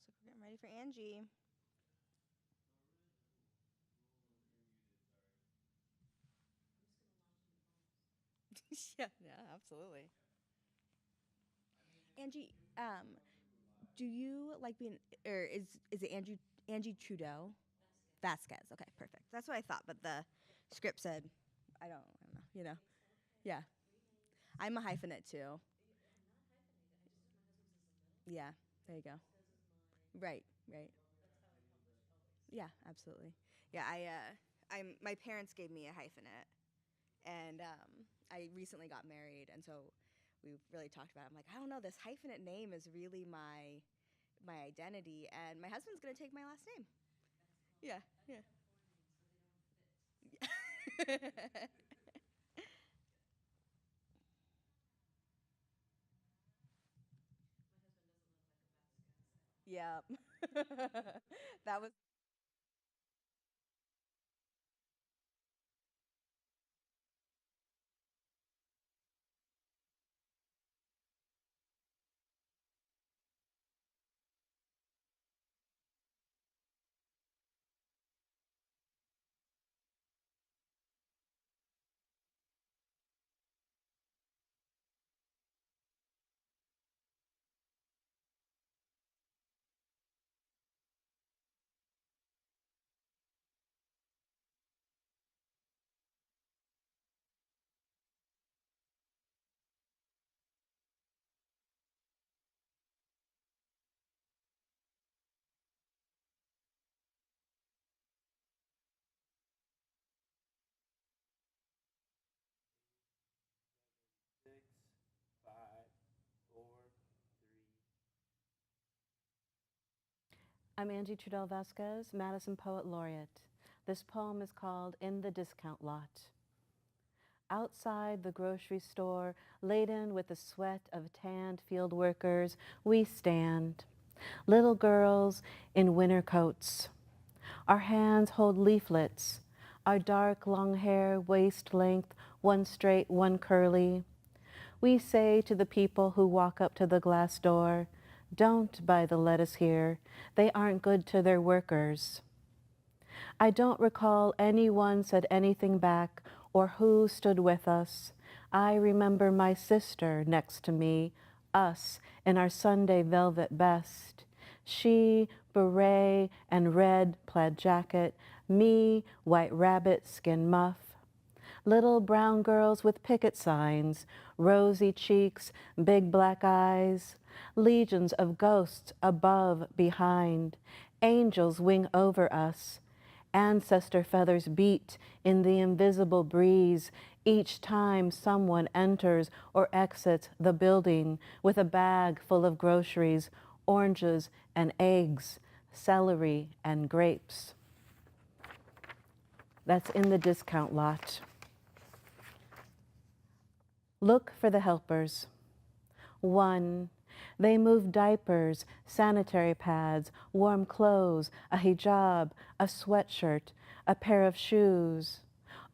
So we're getting ready for Angie. Yeah, absolutely. Angie, do you like being, or is it Angie Trudeau? Vasquez. Okay, perfect. That's what I thought, but the script said, I don't know, Yeah. I'm a hyphenate too. Yeah, there you go. Right. Yeah, absolutely. Yeah, my parents gave me a hyphenate, and I recently got married, and so we really talked about it. I'm like, I don't know, this hyphenate name is really my identity, and my husband's gonna take my last name. Yeah. Yep. That was I'm Angie Trudell Vasquez, Madison Poet Laureate. This poem is called In the Discount Lot. Outside the grocery store, laden with the sweat of tanned field workers, we stand, little girls in winter coats. Our hands hold leaflets, our dark long hair waist length, one straight, one curly. We say to the people who walk up to the glass door, don't buy the lettuce here, they aren't good to their workers. I don't recall anyone said anything back or who stood with us. I remember my sister next to me, us in our Sunday velvet best. She, beret and red plaid jacket, me, white rabbit skin muff. Little brown girls with picket signs, rosy cheeks, big black eyes, legions of ghosts above, behind, angels wing over us. Ancestor feathers beat in the invisible breeze each time someone enters or exits the building with a bag full of groceries, oranges and eggs, celery and grapes. That's In the Discount Lot. Look for the helpers. 1. They move diapers, sanitary pads, warm clothes, a hijab, a sweatshirt, a pair of shoes.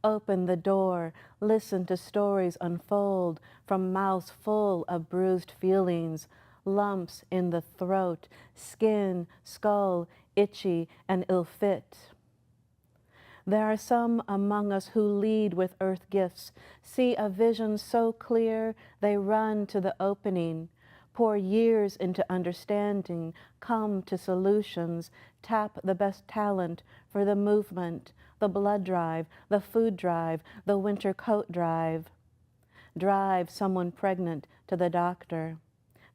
Open the door, listen to stories unfold from mouths full of bruised feelings, lumps in the throat, skin, skull, itchy and ill-fit. There are some among us who lead with earth gifts, see a vision so clear they run to the opening, pour years into understanding, come to solutions, tap the best talent for the movement, the blood drive, the food drive, the winter coat drive. Drive someone pregnant to the doctor,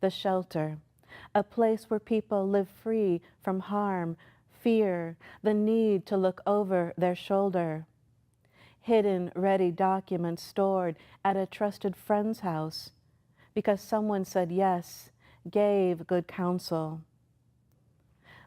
the shelter, a place where people live free from harm, fear, the need to look over their shoulder. Hidden, ready documents stored at a trusted friend's house because someone said yes, gave good counsel.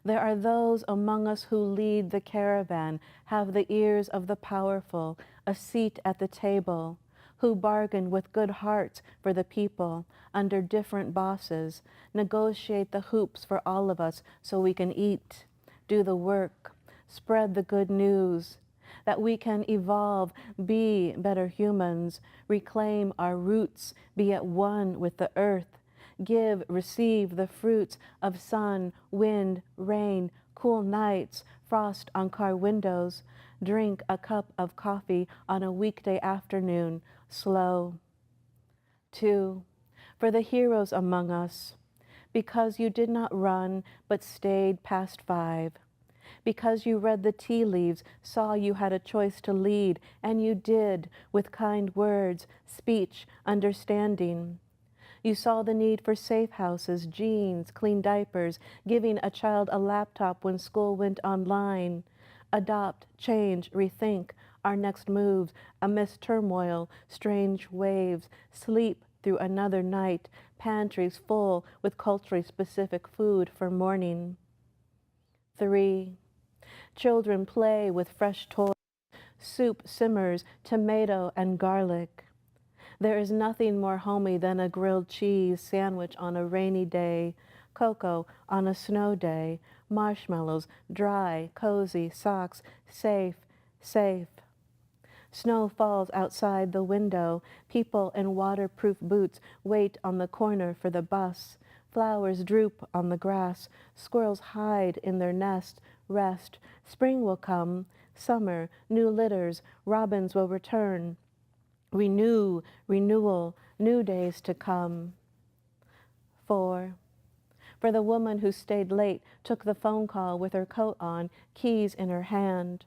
There are those among us who lead the caravan, have the ears of the powerful, a seat at the table, who bargain with good hearts for the people under different bosses, negotiate the hoops for all of us so we can eat, do the work, spread the good news, that we can evolve, be better humans, reclaim our roots, be at one with the earth, give, receive the fruits of sun, wind, rain, cool nights, frost on car windows, drink a cup of coffee on a weekday afternoon, slow. 2. For the heroes among us, because you did not run but stayed past 5. Because you read the tea leaves, saw you had a choice to lead, and you did, with kind words, speech, understanding. You saw the need for safe houses, jeans, clean diapers, giving a child a laptop when school went online. Adopt, change, rethink, our next moves, amidst turmoil, strange waves, sleep through another night, pantries full with culturally specific food for morning. 3. Children play with fresh toys, soup simmers, tomato and garlic. There is nothing more homey than a grilled cheese sandwich on a rainy day, cocoa on a snow day, marshmallows, dry, cozy, socks, safe, safe. Snow falls outside the window. People in waterproof boots wait on the corner for the bus. Flowers droop on the grass. Squirrels hide in their nest, rest. Spring will come, summer, new litters, robins will return. Renew, renewal, new days to come. 4. For the woman who stayed late, took the phone call with her coat on, keys in her hand.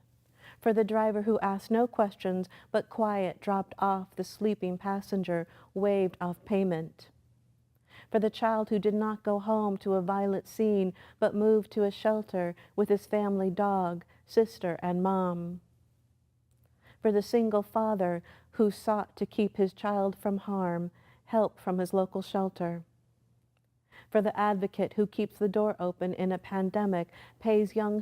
For the driver who asked no questions, but quiet dropped off the sleeping passenger, waved off payment. For the child who did not go home to a violent scene, but moved to a shelter with his family dog, sister, and mom. For the single father who sought to keep his child from harm, help from his local shelter. For the advocate who keeps the door open in a pandemic, pays young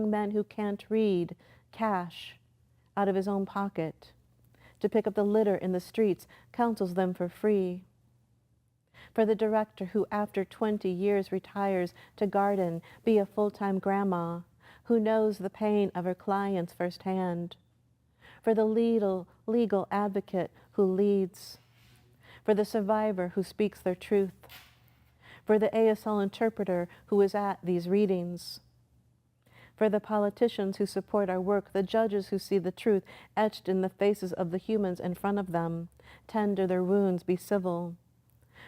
men who can't read cash out of his own pocket to pick up the litter in the streets, counsels them for free. For the director who after 20 years retires to garden, be a full-time grandma, who knows the pain of her clients firsthand. For the legal advocate who leads. For the survivor who speaks their truth. For the ASL interpreter who is at these readings. For the politicians who support our work, the judges who see the truth etched in the faces of the humans in front of them, tend to their wounds, be civil.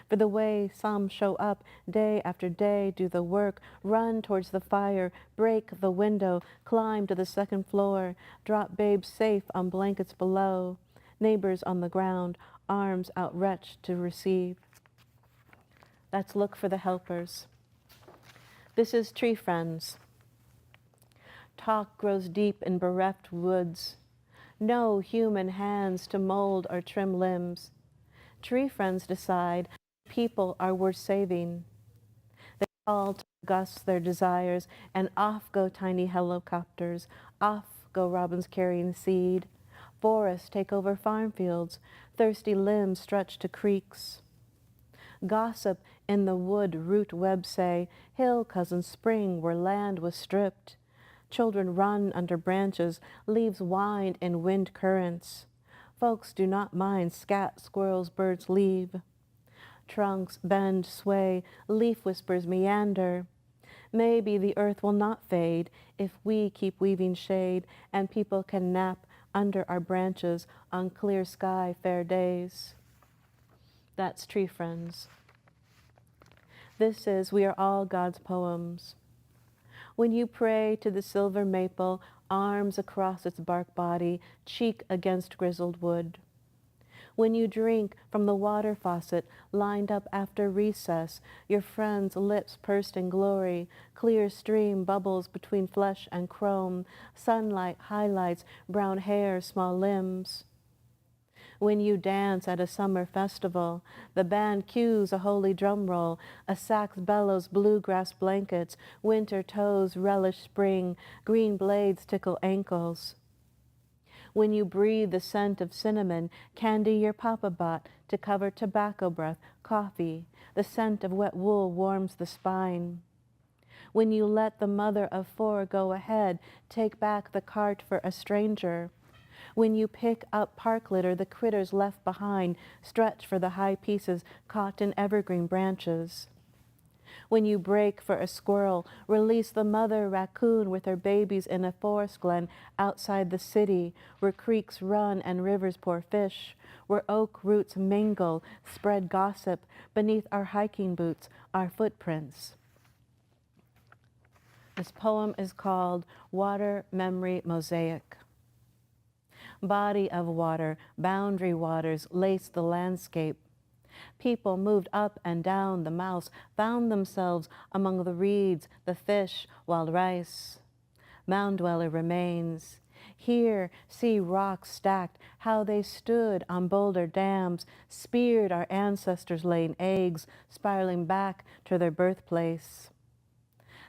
For the way some show up day after day, do the work, run towards the fire, break the window, climb to the second floor, drop babes safe on blankets below, neighbors on the ground, arms outstretched to receive. Let's look for the helpers. This is Tree Friends. Talk grows deep in bereft woods. No human hands to mold or trim limbs. Tree Friends decide people are worth saving. They call to gusts their desires, and off go tiny helicopters, off go robins carrying seed. Forests take over farm fields, thirsty limbs stretch to creeks. Gossip in the wood root web say, hill cousin spring where land was stripped. Children run under branches, leaves wind in wind currents. Folks do not mind scat squirrels birds leave. Trunks bend, sway, leaf whispers meander. Maybe the earth will not fade if we keep weaving shade and people can nap under our branches on clear sky fair days. That's Tree Friends. This is We Are All God's Poems. When you pray to the silver maple, arms across its bark body, cheek against grizzled wood. When you drink from the water faucet lined up after recess, your friend's lips pursed in glory, clear stream bubbles between flesh and chrome, sunlight highlights brown hair, small limbs. When you dance at a summer festival, the band cues a holy drum roll, a sax bellows bluegrass blankets, winter toes relish spring, green blades tickle ankles. When you breathe the scent of cinnamon, candy your papa bought to cover tobacco breath, coffee, the scent of wet wool warms the spine. When you let the mother of four go ahead, take back the cart for a stranger. When you pick up park litter the critters left behind, stretch for the high pieces caught in evergreen branches. When you break for a squirrel, release the mother raccoon with her babies in a forest glen outside the city, where creeks run and rivers pour fish, where oak roots mingle, spread gossip beneath our hiking boots, our footprints. This poem is called Water Memory Mosaic. Body of water, boundary waters lace the landscape. People moved up and down the mouse, found themselves among the reeds, the fish, wild rice. Mound dweller remains. Here, see rocks stacked, how they stood on boulder dams, speared our ancestors laying eggs, spiraling back to their birthplace.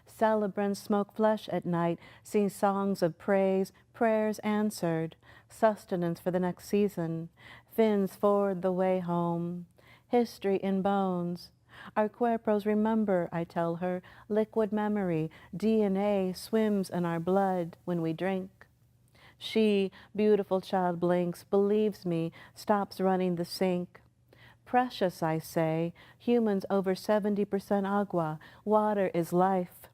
Celebrants smoke flesh at night, sing songs of praise, prayers answered, sustenance for the next season, fins forward the way home. History in bones. Our cuerpos remember, I tell her, liquid memory, DNA swims in our blood when we drink. She, beautiful child, blinks, believes me, stops running the sink. Precious, I say, humans over 70% agua, water is life.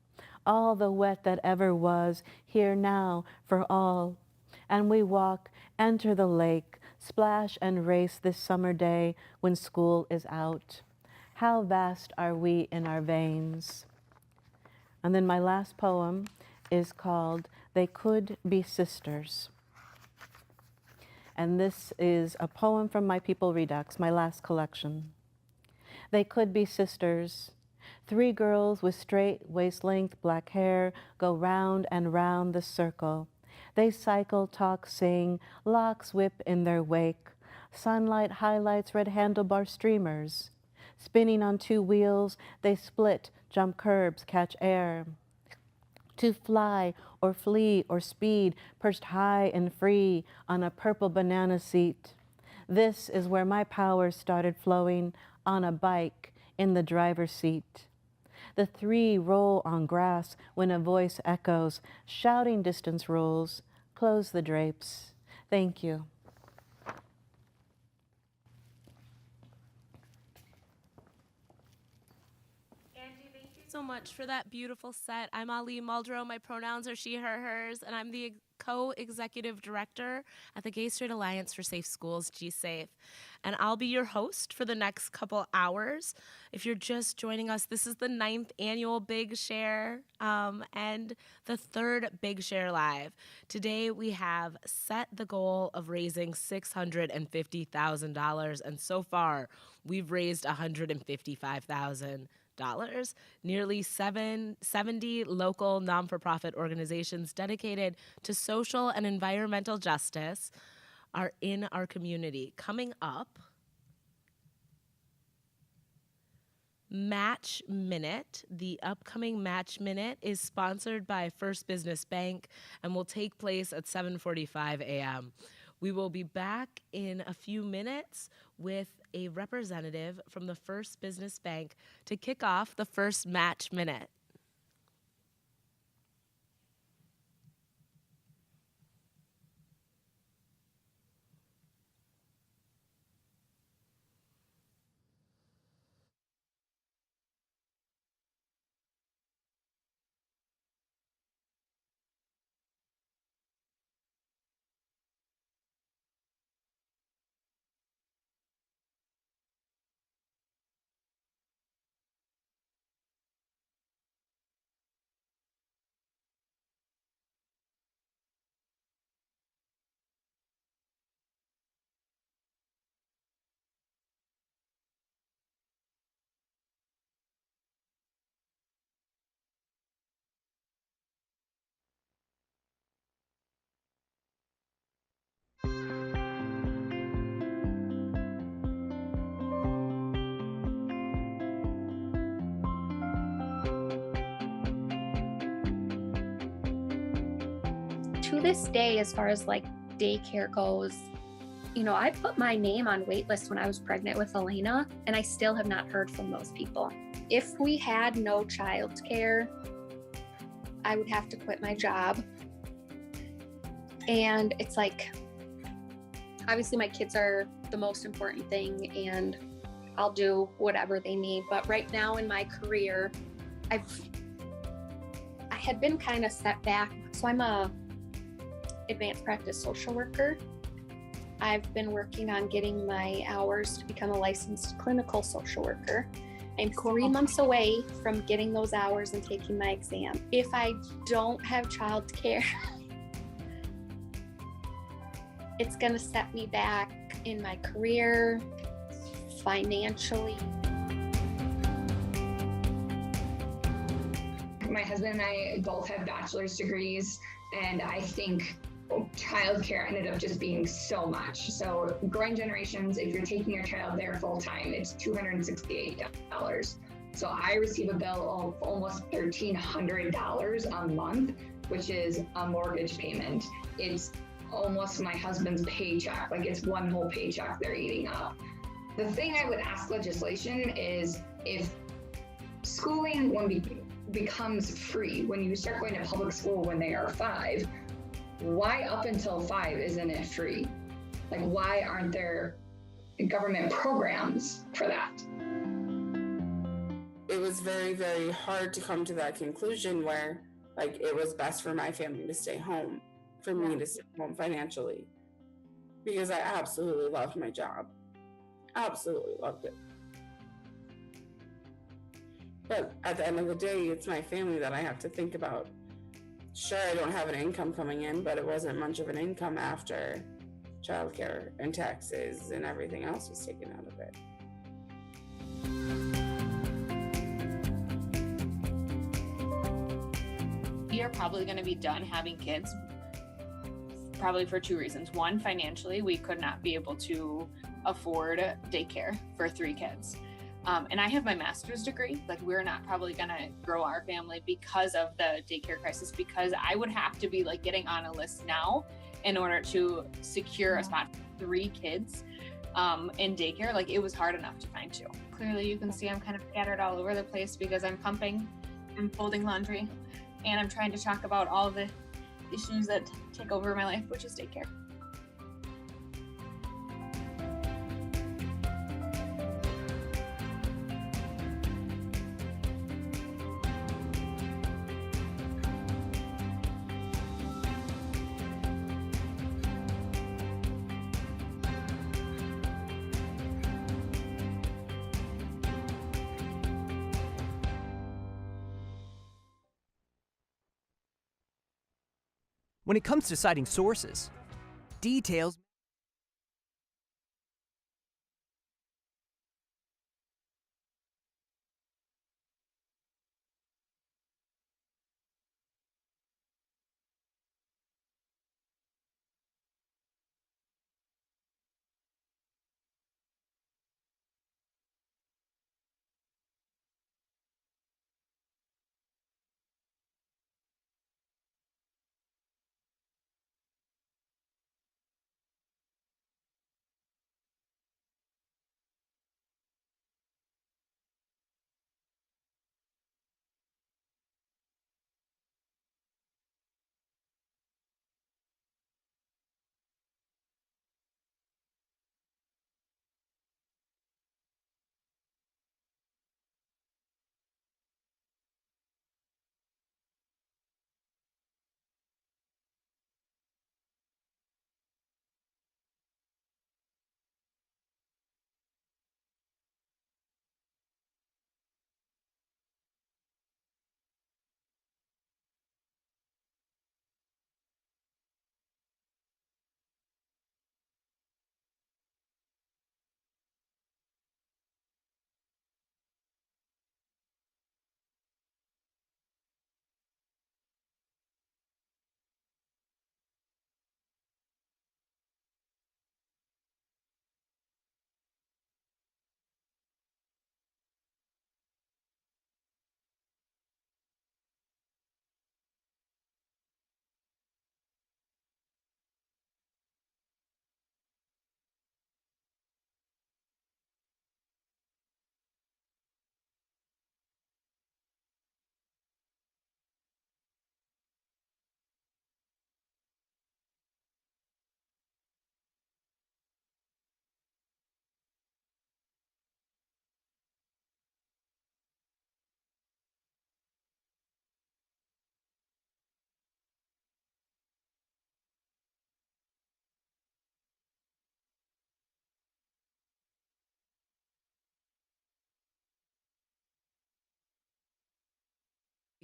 All the wet that ever was, here now for all. And we walk, enter the lake, splash and race this summer day when school is out. How vast are we in our veins? And then my last poem is called They Could Be Sisters. And this is a poem from My People Redux, my last collection. They could be sisters. 3 girls with straight waist-length black hair go round and round the circle. They cycle, talk, sing, locks whip in their wake. Sunlight highlights red handlebar streamers. Spinning on two wheels, they split, jump curbs, catch air. To fly or flee or speed, perched high and free on a purple banana seat. This is where my powers started flowing, on a bike in the driver's seat. The three roll on grass when a voice echoes, shouting distance rules, close the drapes. Thank you. So much for that beautiful set. I'm Ali Muldrow. My pronouns are she, her, hers, and I'm the co-executive director at the Gay Straight Alliance for Safe Schools, G-Safe. And I'll be your host for the next couple hours. If you're just joining us, this is the 9th annual Big Share and the 3rd Big Share Live. Today we have set the goal of raising $650,000, and so far we've raised $155,000. Nearly 70 local non-for-profit organizations dedicated to social and environmental justice are in our community. Coming up, Match Minute. The upcoming Match Minute is sponsored by First Business Bank and will take place at 7:45 a.m. We will be back in a few minutes with a representative from the First Business Bank to kick off the first Match Minute. To this day, as far as like daycare goes, you know, I put my name on wait list when I was pregnant with Elena, and I still have not heard from those people. If we had no childcare, I would have to quit my job. And it's like, obviously my kids are the most important thing and I'll do whatever they need. But right now in my career, I had been kind of set back. So I'm a advanced practice social worker. I've been working on getting my hours to become a licensed clinical social worker. I'm 3 months away from getting those hours and taking my exam. If I don't have childcare, it's gonna set me back in my career, financially. My husband and I both have bachelor's degrees, and I think childcare ended up just being so much. So Growing Generations, if you're taking your child there full time, it's $268. So I receive a bill of almost $1,300 a month, which is a mortgage payment. It's almost my husband's paycheck, like it's one whole paycheck they're eating up. The thing I would ask legislation is, if schooling becomes free, when you start going to public school when they are 5, why up until 5 isn't it free? Like, why aren't there government programs for that? It was very, very hard to come to that conclusion where, like, it was best for my family to stay home, for me to stay home financially, because I absolutely loved my job. Absolutely loved it. But at the end of the day, it's my family that I have to think about. Sure, I don't have an income coming in, but it wasn't much of an income after childcare and taxes and everything else was taken out of it. We are probably going to be done having kids, probably for 2 reasons. One, financially, we could not be able to afford daycare for 3 kids. And I have my master's degree. Like, we're not probably gonna grow our family because of the daycare crisis, because I would have to be like getting on a list now in order to secure a spot for 3 kids in daycare. Like, it was hard enough to find 2. Clearly you can see I'm kind of scattered all over the place because I'm pumping and folding laundry, and I'm trying to talk about all the issues that take over my life, which is daycare. When it comes to citing sources, details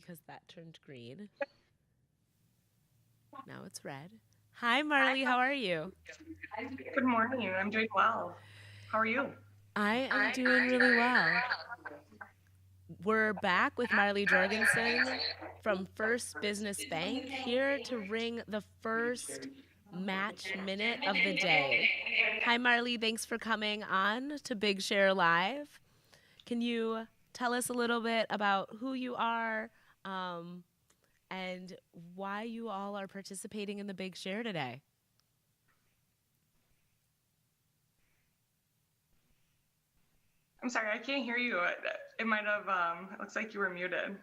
because that turned green. Now it's red. Hi, Marley. How are you? Good morning. I'm doing well. How are you? I am doing really well. We're back with Marley Jorgensen from First Business Bank, here to ring the first match minute of the day. Hi, Marley. Thanks for coming on to Big Share Live. Can you tell us a little bit about who you are and why you all are participating in the Big Share today? I'm sorry, I can't hear you. It might have, it looks like you were muted.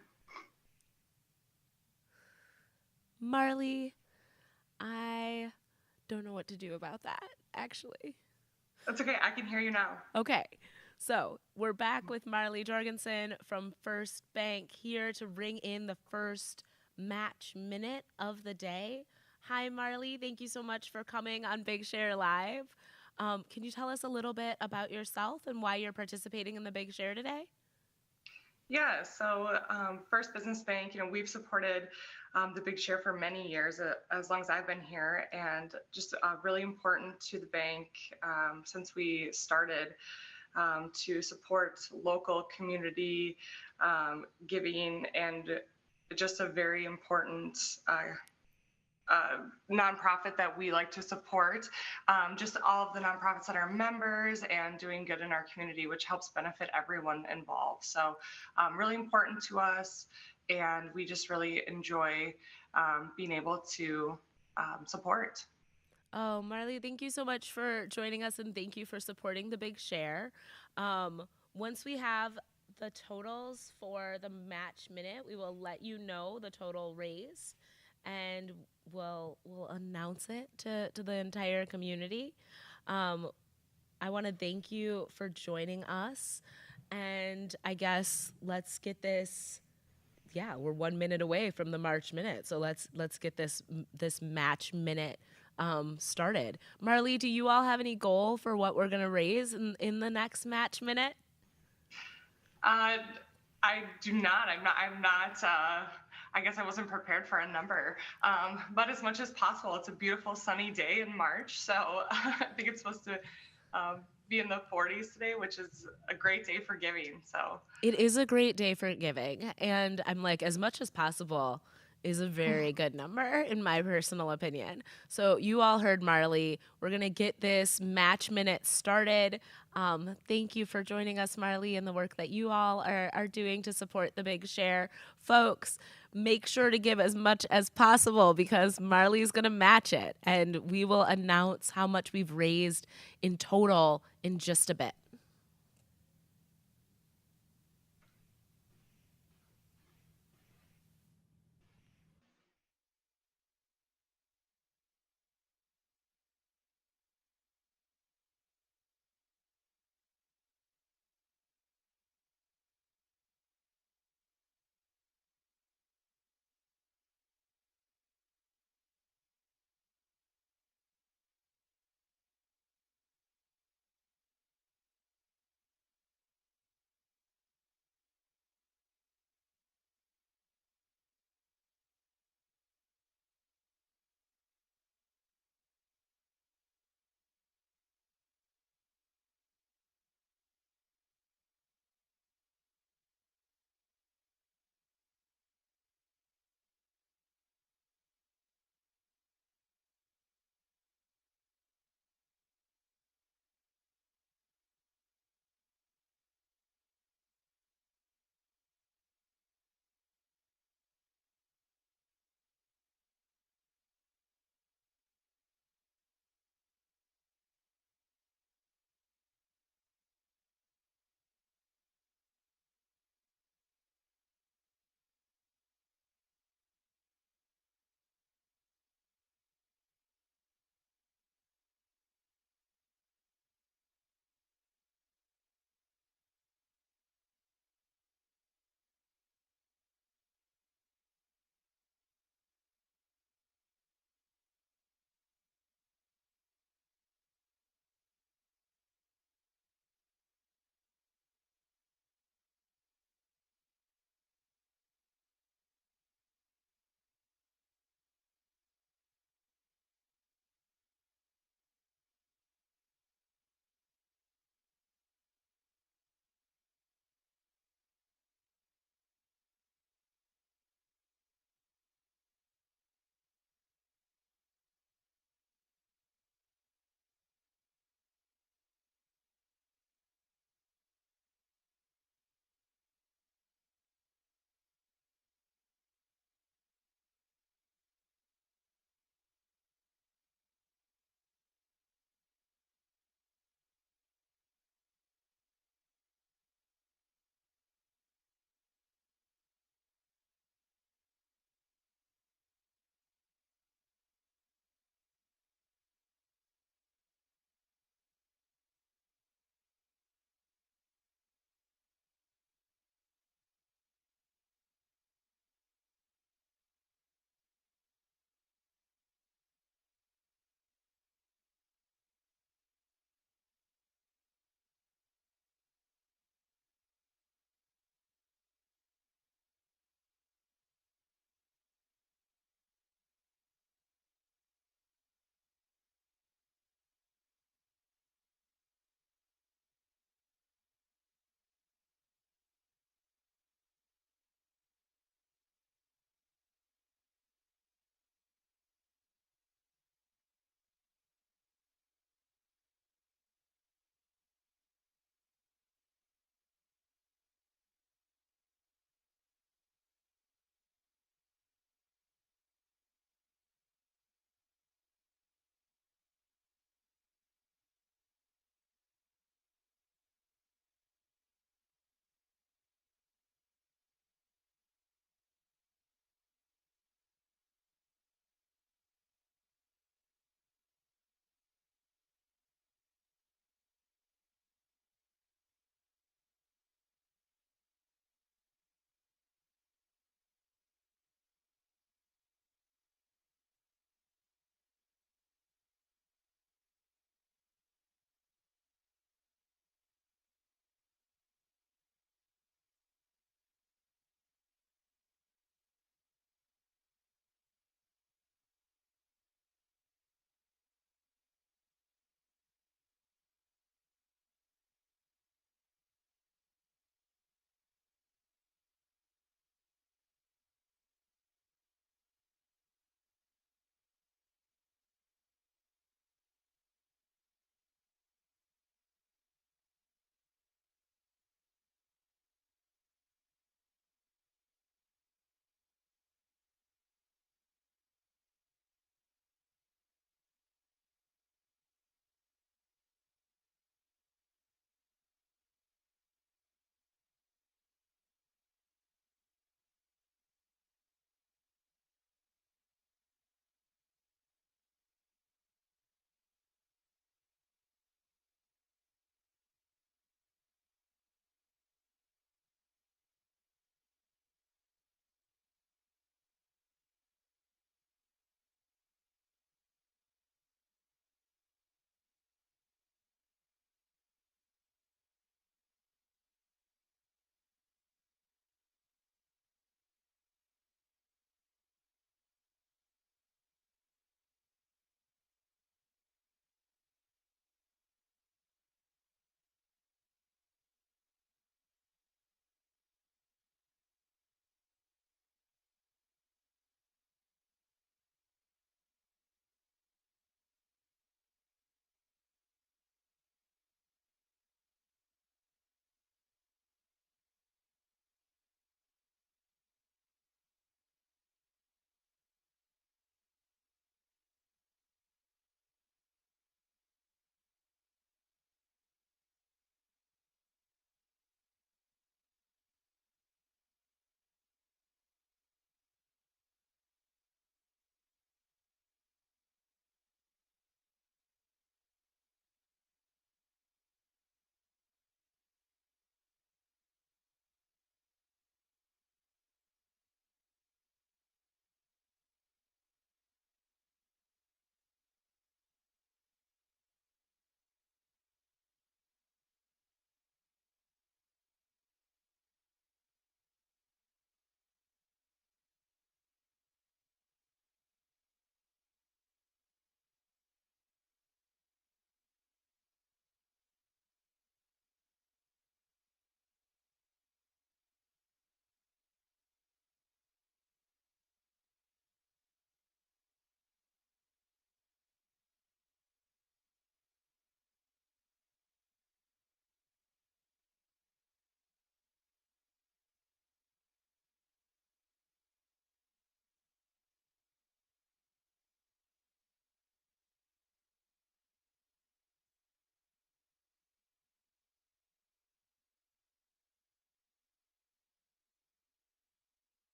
Marley, I don't know what to do about that, actually. That's okay. I can hear you now. Okay. So we're back with Marley Jorgensen from First Bank, here to ring in the first match minute of the day. Hi, Marley. Thank you so much for coming on Big Share Live. Can you tell us a little bit about yourself and why you're participating in the Big Share today? Yeah, so First Business Bank, we've supported the Big Share for many years, as long as I've been here, and just really important to the bank since we started to support local community giving, and just a very important nonprofit that we like to support. Just all of the nonprofits that are members and doing good in our community, which helps benefit everyone involved. So really important to us. And we just really enjoy being able to support. Oh, Marley, thank you so much for joining us and thank you for supporting the Big Share. Once we have the totals for the match minute, we will let you know the total raise and we'll announce it to the entire community. I want to thank you for joining us. And I guess let's get this. Yeah, we're 1 minute away from the March minute, so let's get this match minute started. Marley, do you all have any goal for what we're gonna raise in the next match minute? I do not. I'm not. I guess I wasn't prepared for a number. But as much as possible, it's a beautiful sunny day in March, so I think it's supposed to be in the 40s today, which is a great day for giving. So It is a great day for giving, and I'm like, as much as possible is a very good number in my personal opinion. So you all heard Marley. We're gonna get this match minute started. Thank you for joining us, Marley, and the work that you all are doing to support the Big Share. Folks, make sure to give as much as possible because Marley's gonna match it, and we will announce how much we've raised in total in just a bit.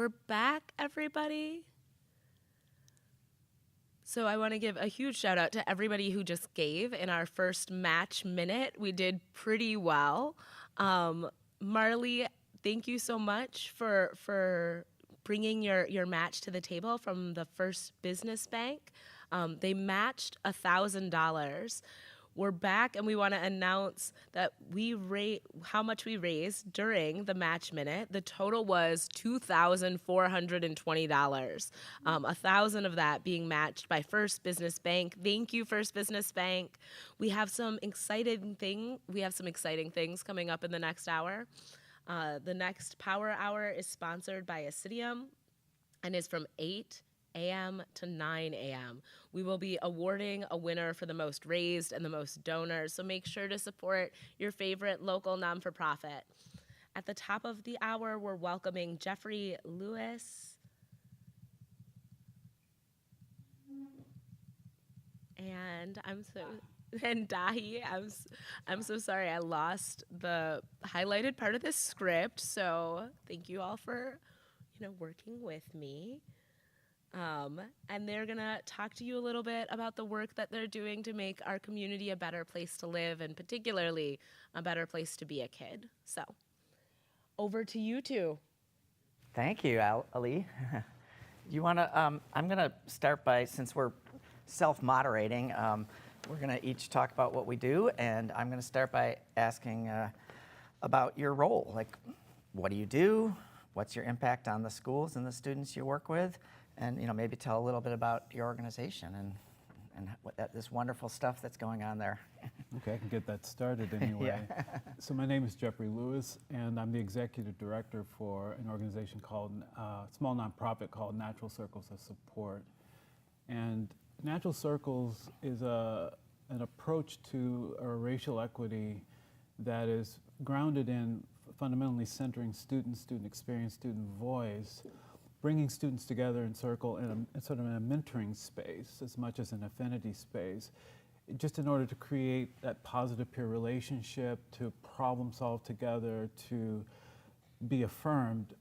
We're back, everybody. So I want to give a huge shout out to everybody who just gave in our first match minute. We did pretty well. Marley, thank you so much for bringing your match to the table from the First Business Bank. They matched $1,000. We're back, and we want to announce that how much we raised during the match minute. The total was $2,420. 1,000 of that being matched by First Business Bank. Thank you, First Business Bank. We have some exciting things coming up in the next hour. The next Power Hour is sponsored by Acidium and is from 8 a.m. to 9 a.m. We will be awarding a winner for the most raised and the most donors, so make sure to support your favorite local non-for-profit. At the top of the hour, we're welcoming Jeffrey Lewis and Dahi. I'm so sorry I lost the highlighted part of this script, so thank you all for working with me. And they're gonna talk to you a little bit about the work that they're doing to make our community a better place to live, and particularly a better place to be a kid. So, over to you two. Thank you, Ali. You wanna? I'm gonna start by, since we're self-moderating, we're gonna each talk about what we do, and I'm gonna start by asking about your role. Like, what do you do? What's your impact on the schools and the students you work with? And maybe tell a little bit about your organization and this wonderful stuff that's going on there. Okay, I can get that started anyway. Yeah. So my name is Jeffrey Lewis, and I'm the executive director for an organization called, small nonprofit called Natural Circles of Support. And Natural Circles is an approach to racial equity that is grounded in fundamentally centering student experience, student voice, bringing students together in circle in sort of in a mentoring space as much as an affinity space, just in order to create that positive peer relationship, to problem solve together, to be affirmed,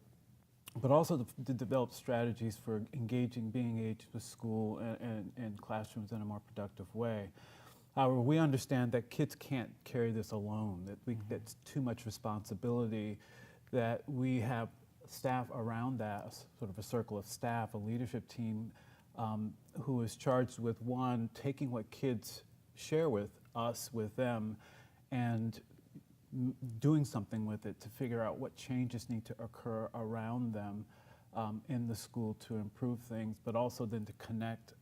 but also to develop strategies for being engaged with school and classrooms in a more productive way. However, we understand that kids can't carry this alone, that's too much responsibility, that we have staff around that, sort of a circle of staff, a leadership team who is charged with, one, taking what kids share with us, with them, and doing something with it to figure out what changes need to occur around them in the school to improve things, but also then to connect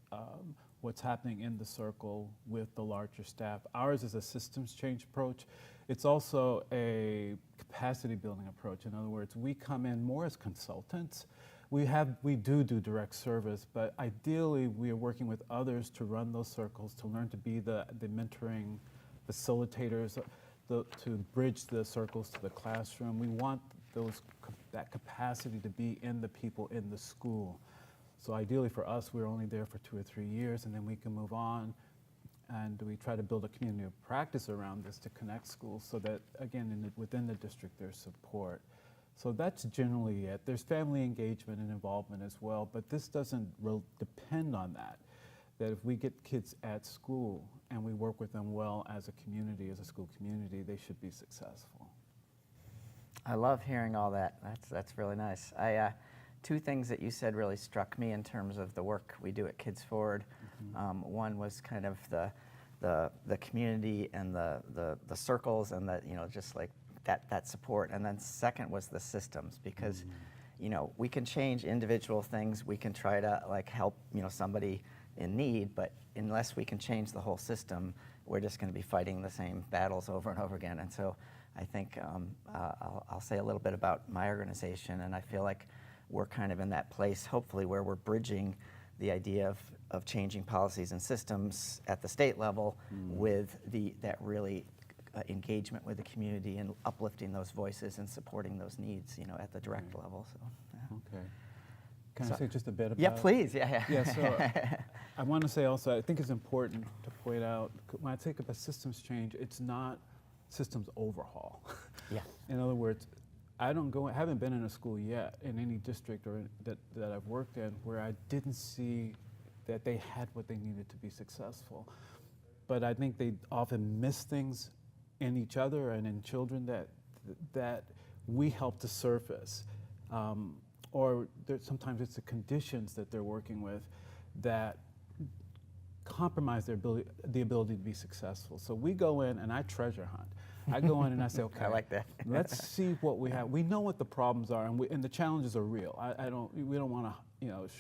what's happening in the circle with the larger staff. Ours is a systems change approach. It's also a capacity building approach. In other words, we come in more as consultants. We do direct service, but ideally we are working with others to run those circles, to learn to be the mentoring facilitators, to bridge the circles to the classroom. We want that capacity to be in the people in the school. So ideally for us, we're only there for 2 or 3 years, and then we can move on. And we try to build a community of practice around this to connect schools so that, again, within the district, there's support. So that's generally it. There's family engagement and involvement as well, but this doesn't depend on that. That if we get kids at school and we work with them well as a community, as a school community, they should be successful. I love hearing all that. That's really nice. Two things that you said really struck me in terms of the work we do at Kids Forward. One was kind of the community and the circles and just like that support. And then second was the systems, because we can change individual things. We can try to help somebody in need, but unless we can change the whole system, we're just going to be fighting the same battles over and over again. And so I think I'll say a little bit about my organization, and I feel like we're kind of in that place, hopefully, where we're bridging the idea of changing policies and systems at the state level with that really engagement with the community and uplifting those voices and supporting those needs, at the direct level. So, yeah. Okay. Can I say just a bit about? Yeah, please. Yeah. Yeah. So I want to say also, I think it's important to point out when I think about systems change, it's not systems overhaul. Yeah. In other words, I haven't been in a school yet in any district or that I've worked in where I didn't see that they had what they needed to be successful. But I think they often miss things in each other and in children that we help to surface. Or sometimes it's the conditions that they're working with that compromise the ability to be successul. So we go in and I treasure hunt. I go in and I say, okay, I like that. let's see what we have. We know what the problems are, and the challenges are real. We don't want to,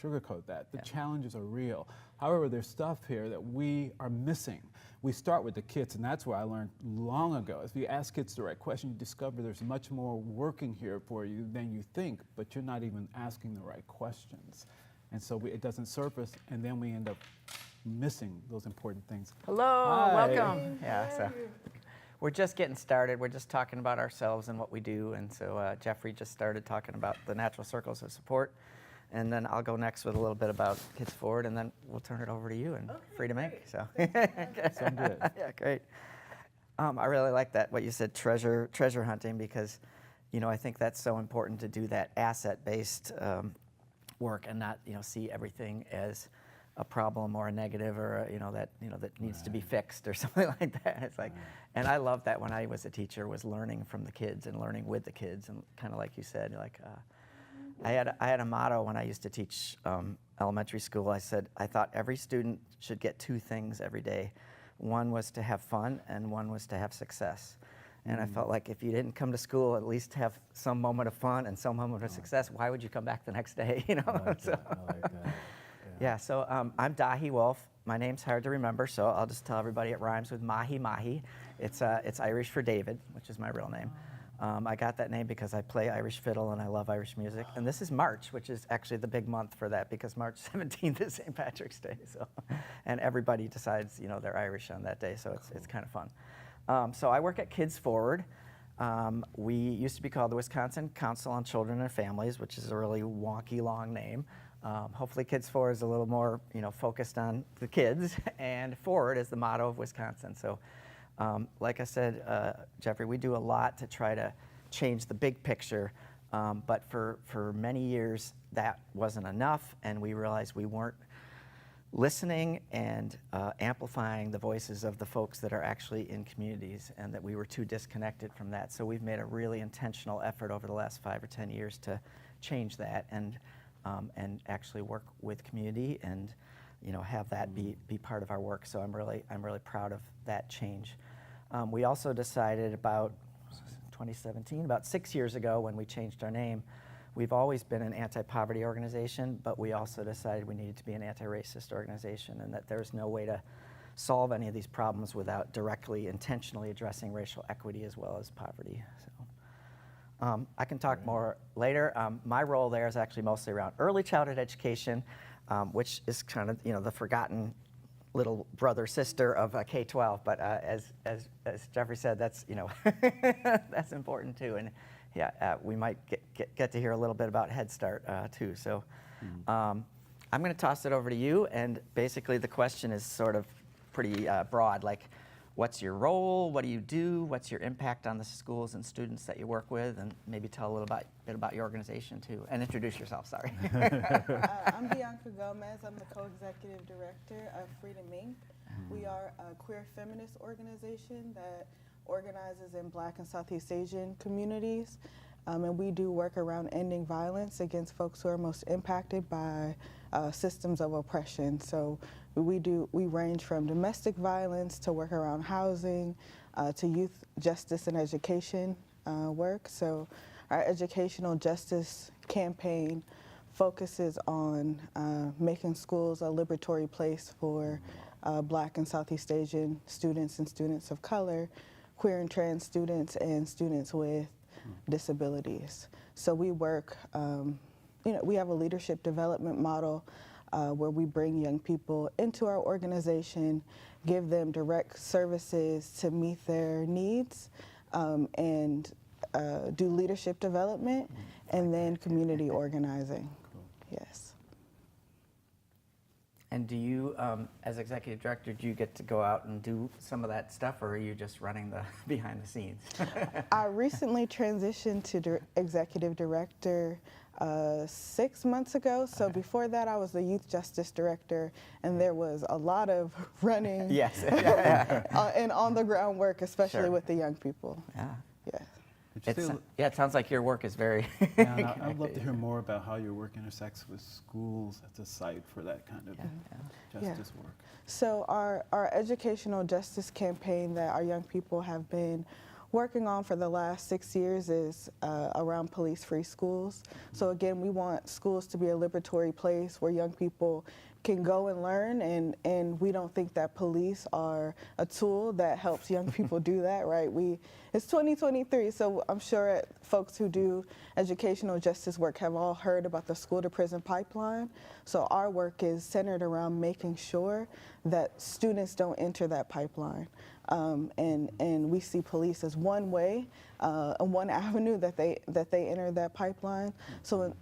sugarcoat that. The challenges are real. However, there's stuff here that we are missing. We start with the kids, and that's where I learned long ago. If you ask kids the right question, you discover there's much more working here for you than you think, but you're not even asking the right questions. And so it doesn't surface, and then we end up missing those important things. Hello, Hi. welcome. Yeah, so we're just getting started. We're just talking about ourselves and what we do. And so Jeffrey just started talking about the natural circles of support. And then I'll go next with a little bit about Kids Forward, and then we'll turn it over to you and free to make. So Sound good. Yeah, great. I really like that, what you said, treasure hunting, because, I think that's so important to do that asset-based work and not, see everything as a problem or a negative or that needs to be fixed or something like that. It's like, and I love that when I was a teacher, was learning from the kids and learning with the kids, and kind of like you said, I had a motto when I used to teach elementary school. I said I thought every student should get two things every day. One was to have fun, and one was to have success. And I felt like if you didn't come to school, at least have some moment of fun and some moment of success, why would you come back the next day? I like that. Yeah, so I'm Dahi Wolf. My name's hard to remember, so I'll just tell everybody it rhymes with Mahi Mahi. It's Irish for David, which is my real name. I got that name because I play Irish fiddle and I love Irish music. And this is March, which is actually the big month for that, because March 17th is St. Patrick's Day. So, and everybody decides, they're Irish on that day, so it's kind of fun. So I work at Kids Forward. We used to be called the Wisconsin Council on Children and Families, which is a really wonky, long name. Hopefully Kids Forward is a little more, focused on the kids, and forward is the motto of Wisconsin. So, like I said, Jeffrey, we do a lot to try to change the big picture, but for many years that wasn't enough, and we realized we weren't listening and amplifying the voices of the folks that are actually in communities, and that we were too disconnected from that. So we've made a really intentional effort over the last 5 or 10 years to change that and actually work with community and have that be part of our work. So I'm really proud of that change. We also decided about 2017, about 6 years ago when we changed our name, we've always been an anti-poverty organization, but we also decided we needed to be an anti-racist organization, and that there's no way to solve any of these problems without directly, intentionally addressing racial equity as well as poverty. So I can talk more later. My role there is actually mostly around early childhood education, which is kind of the forgotten little brother sister of K-12. But as Jeffrey said, that's that's important too. And yeah, we might get to hear a little bit about Head Start too. So I'm going to toss it over to you. And basically, the question is sort of pretty broad, like, what's your role? What do you do? What's your impact on the schools and students that you work with? And maybe tell a little bit about your organization too. And introduce yourself, sorry. I'm Bianca Gomez. I'm the co-executive director of Freedom Inc. We are a queer feminist organization that organizes in Black and Southeast Asian communities. And we do work around ending violence against folks who are most impacted by systems of oppression. So we range from domestic violence to work around housing, to youth justice and education work. So our educational justice campaign focuses on making schools a liberatory place for Black and Southeast Asian students and students of color, queer and trans students, and students with disabilities. So we work, we have a leadership development model where we bring young people into our organization, give them direct services to meet their needs, and do leadership development, and then community organizing. Yes. And do you, as executive director, do you get to go out and do some of that stuff, or are you just running the behind the scenes? I recently transitioned to executive director 6 months ago. So before that, I was the youth justice director, and there was a lot of running Yes. and on the ground work, especially Sure. with the young people. Yeah. Yeah. Yeah, it sounds like your work is very. Yeah, and I'd love to hear more about how your work intersects with schools as a site for that kind of justice work. So our educational justice campaign that our young people have been working on for the last 6 years is around police-free schools. So again, we want schools to be a liberatory place where young people can go and learn, and we don't think that police are a tool that helps young people do that, right? It's 2023, so I'm sure folks who do educational justice work have all heard about the school to prison pipeline. So our work is centered around making sure that students don't enter that pipeline. And we see police as one way, one avenue that they enter that pipeline. So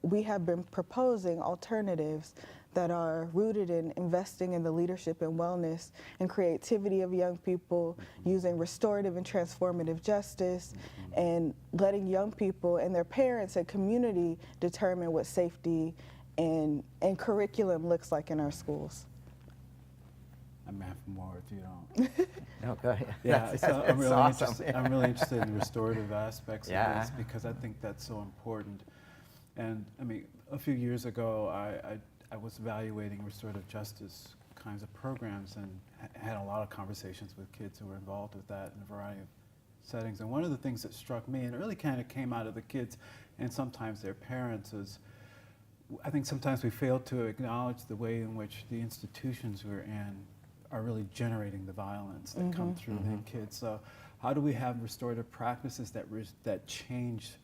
we have been proposing alternatives that are rooted in investing in the leadership and wellness and creativity of young people, using restorative and transformative justice, and letting young people and their parents and community determine what safety and curriculum looks like in our schools. I'm mad for more if you don't. No, go ahead. Yeah, so I'm really awesome. interested. I'm really interested in the restorative aspects of Yeah. this because I think that's so important. And I mean, a few years ago, I was evaluating restorative justice kinds of programs and had a lot of conversations with kids who were involved with that in a variety of settings. And one of the things that struck me, and it really kind of came out of the kids and sometimes their parents, is I think sometimes we fail to acknowledge the way in which the institutions we're in are really generating the violence that come through the kids. So how do we have restorative practices that change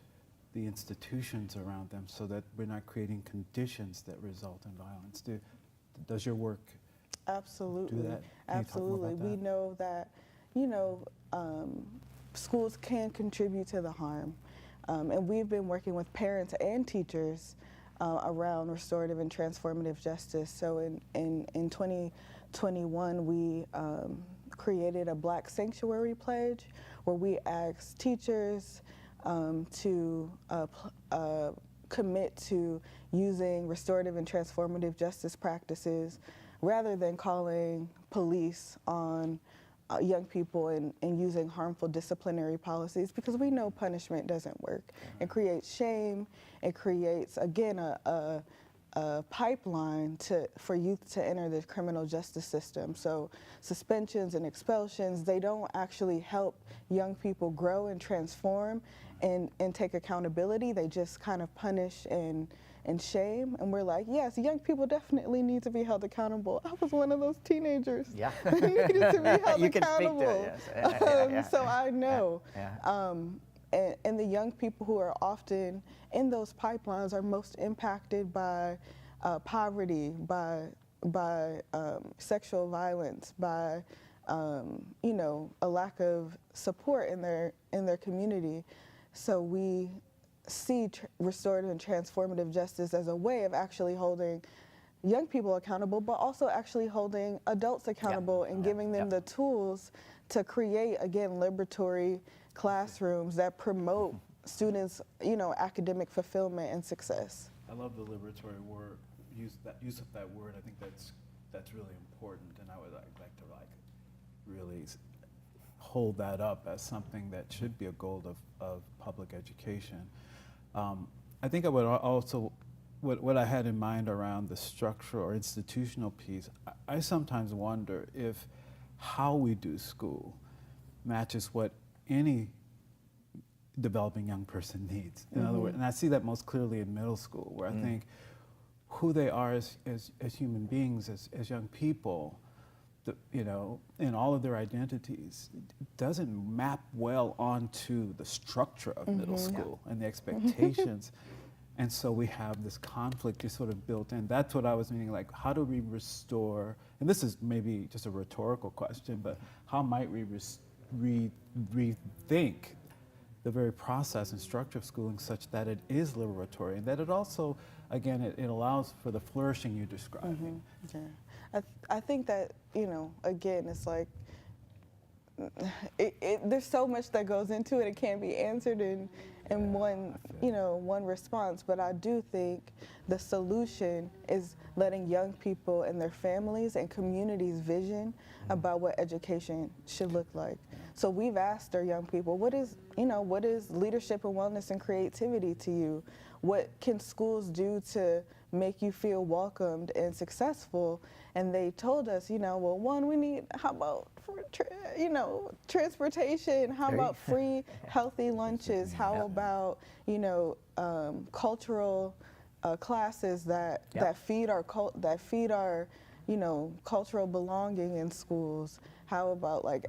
the institutions around them so that we're not creating conditions that result in violence? Does your work Absolutely. do that? Can you talk more Absolutely. about We that? know that, schools can contribute to the harm. And we've been working with parents and teachers around restorative and transformative justice. So in 2021, we created a Black Sanctuary Pledge where we asked teachers to commit to using restorative and transformative justice practices rather than calling police on young people and using harmful disciplinary policies, because we know punishment doesn't work. It creates shame. It creates, again, a pipeline for youth to enter the criminal justice system. So suspensions and expulsions, they don't actually help young people grow and transform and take accountability. They just kind of punish and shame. And we're like, yes, young people definitely need to be held accountable. I was one of those teenagers that needed to be held You can accountable. speak to it, yes. So I know. Yeah. And the young people who are often in those pipelines are most impacted by poverty, by sexual violence, by a lack of support in their community. So we see restorative and transformative justice as a way of actually holding young people accountable, but also actually holding adults accountable and giving them the tools to create, again, liberatory classrooms that promote students, academic fulfillment and success. I love the liberatory word, use of that word. I think that's really important, and I would like to really hold that up as something that should be a goal of public education. I think I would also, what I had in mind around the structural or institutional piece, I sometimes wonder if how we do school matches what any developing young person needs. In other words, and I see that most clearly in middle school, where I think who they are as human beings, as young people, in all of their identities, doesn't map well onto the structure of middle school and the expectations. And so we have this conflict just sort of built in. That's what I was meaning, like, how do we restore, and this is maybe just a rhetorical question, but how might we rethink the very process and structure of schooling such that it is liberatory, and that it also, again, it allows for the flourishing you described. Yeah. I think that, you know, again, it's like, there's so much that goes into it. It can't be answered in one, you know, one response. But I do think the solution is letting young people and their families and communities vision about what education should look like. So we've asked our young people, what is leadership and wellness and creativity to you? What can schools do to make you feel welcomed and successful? And they told us, you know, well, one, we need, how about, transportation? How about free, healthy lunches? How about, you know, cultural classes that feed our you know, cultural belonging in schools? How about like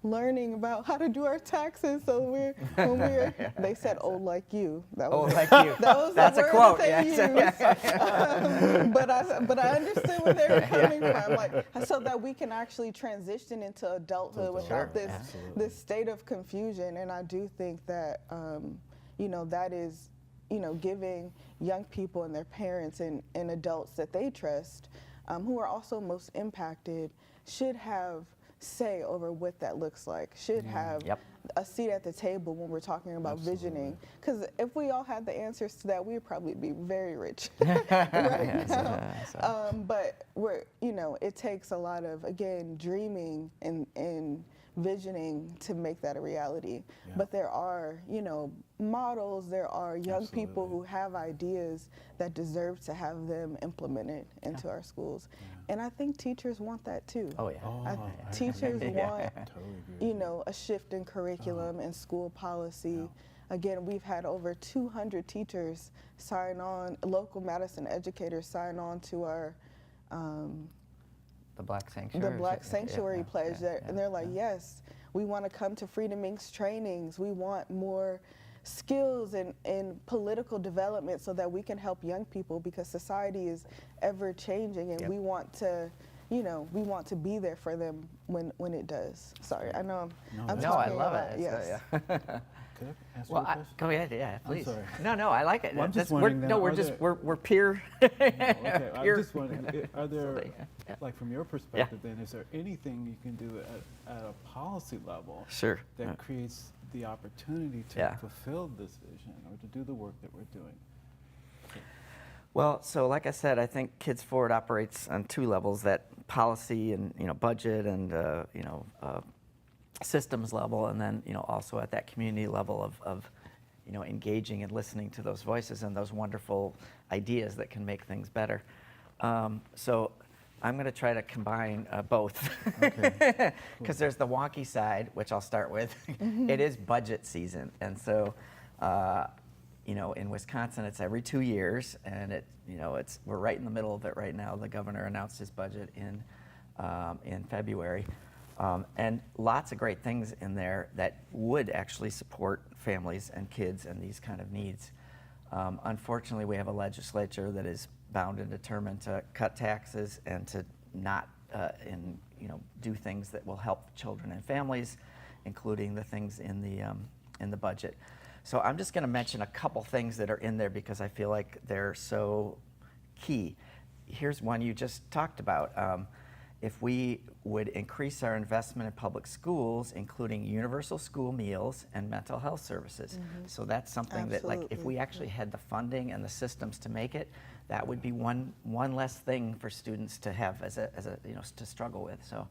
learning about how to do our taxes? So they said old like you. That was, old like you. That was That's the a word quote. that they used. But I understood where they were coming from. Like, so that we can actually transition into adulthood without this state of confusion. And I do think that you know, that is, you know, giving young people and their parents and adults that they trust, who are also most impacted, should have say over what that looks like, should have a seat at the table when we're talking about visioning. Because if we all had the answers to that, we'd probably be very rich right now. But you know, it takes a lot of, again, dreaming and visioning to make that a reality. But there are, you know, models, there are young people who have ideas that deserve to have them implemented into our schools. And I think teachers want that too. Oh yeah. Teachers want, you know, a shift in curriculum and school policy. Again, we've had over 200 teachers sign on, local Madison educators sign on to our the Black Sanctuary. The Black Sanctuary Pledge. And they're like, yes, we want to come to Freedom Inc.'s trainings. We want more skills and political development so that we can help young people, because society is ever changing, and we want to, you know, we want to be there for them when it does. Sorry, I know I'm talking I love about, it. yes. Could I ask Well, you a question? go ahead. Yeah, please. I'm sorry. No, I like it. Well, I'm just wondering then, we're peer. Okay, I'm peer. just wondering, are there, like from your perspective then, is there anything you can do at a policy level that creates the opportunity to fulfill this vision or to do the work that we're doing? Well, so like I said, I think Kids Forward operates on two levels: that policy and, you know, budget and you know, systems level, and then, you know, also at that community level of you know, engaging and listening to those voices and those wonderful ideas that can make things better. So I'm going to try to combine both, because there's the wonky side, which I'll start with. It is budget season, and so you know, in Wisconsin, it's every 2 years, and you know, we're right in the middle of it right now. The governor announced his budget in February. And lots of great things in there that would actually support families and kids and these kind of needs. Unfortunately, we have a legislature that is bound and determined to cut taxes and to not you know, do things that will help children and families, including the things in the budget. So I'm just going to mention a couple things that are in there because I feel like they're so key. Here's one you just talked about. If we would increase our investment in public schools, including universal school meals and mental health services. So that's something that, like, if we actually had the funding and the systems to make it, that would be one less thing for students to have as a you know, to struggle with. So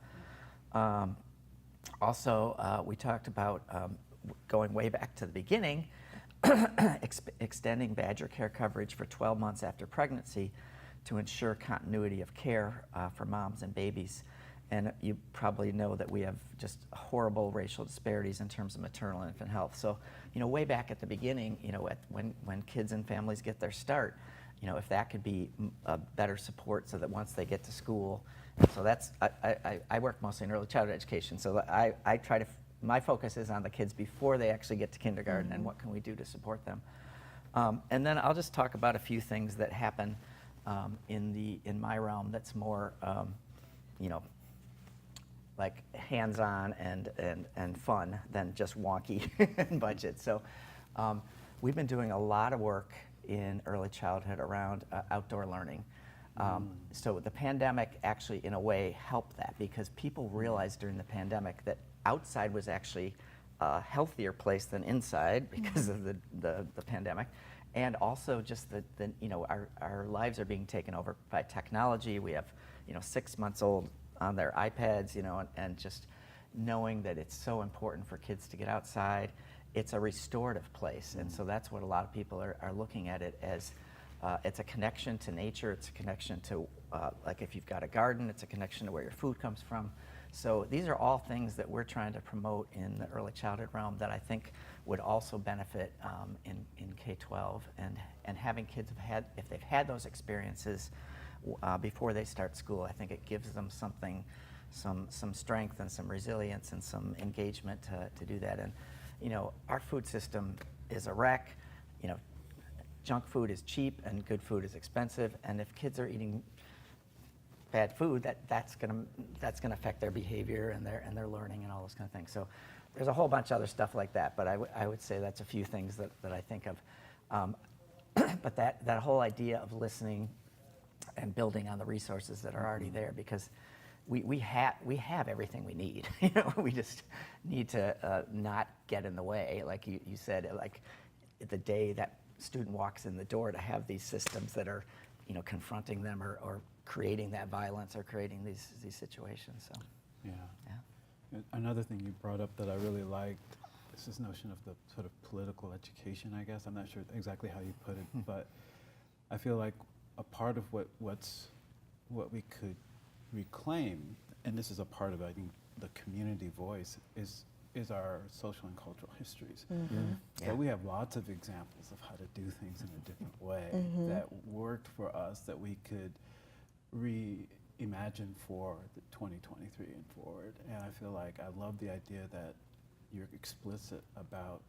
also we talked about going way back to the beginning, extending Badger Care coverage for 12 months after pregnancy to ensure continuity of care for moms and babies. And you probably know that we have just horrible racial disparities in terms of maternal and infant health. So, you know, way back at the beginning, you know, when kids and families get their start, you know, if that could be a better support so that once they get to school. So that's, I work mostly in early childhood education, so I try to, my focus is on the kids before they actually get to kindergarten and what can we do to support them. And then I'll just talk about a few things that happen in my realm that's more, you know, like hands-on and fun than just wonky budget. So we've been doing a lot of work in early childhood around outdoor learning. So the pandemic actually, in a way, helped that because people realized during the pandemic that outside was actually a healthier place than inside because of the pandemic. And also just our lives are being taken over by technology. We have 6 months old on their iPads, and just knowing that it's so important for kids to get outside. It's a restorative place, and so that's what a lot of people are looking at it as. It's a connection to nature. It's a connection to, like if you've got a garden, it's a connection to where your food comes from. So these are all things that we're trying to promote in the early childhood realm that I think would also benefit in K-12, and having kids if they've had those experiences before they start school, I think it gives them something, some strength and some resilience and some engagement to do that. And our food system is a wreck. Junk food is cheap and good food is expensive, and if kids are eating bad food, that's gonna affect their behavior and their learning and all those kind of things. So there's a whole bunch of other stuff like that, but I would say that's a few things that I think of. But that whole idea of listening and building on the resources that are already there, because we have everything we need. We just need to not get in the way, like you said, like the day that student walks in the door, to have these systems that are confronting them or creating that violence or creating these situations. So yeah. Another thing you brought up that I really liked is this notion of the sort of political education, I guess. I'm not sure exactly how you put it, but I feel like a part of what we could reclaim, and this is a part of, I think, the community voice, is our social and cultural histories. So we have lots of examples of how to do things in a different way that worked for us, that we could reimagine for the 2023 and forward. And I feel like I love the idea that you're explicit about,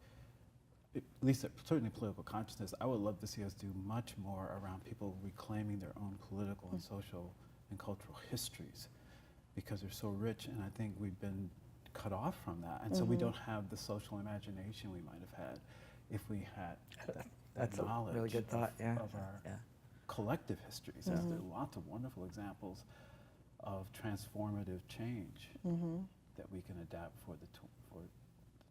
at least certainly political consciousness. I would love to see us do much more around people reclaiming their own political and social and cultural histories, because they're so rich, and I think we've been cut off from that, and so we don't have the social imagination we might have had if we had that knowledge. A really good thought, of our collective histories. There are lots of wonderful examples of transformative change that we can adapt for the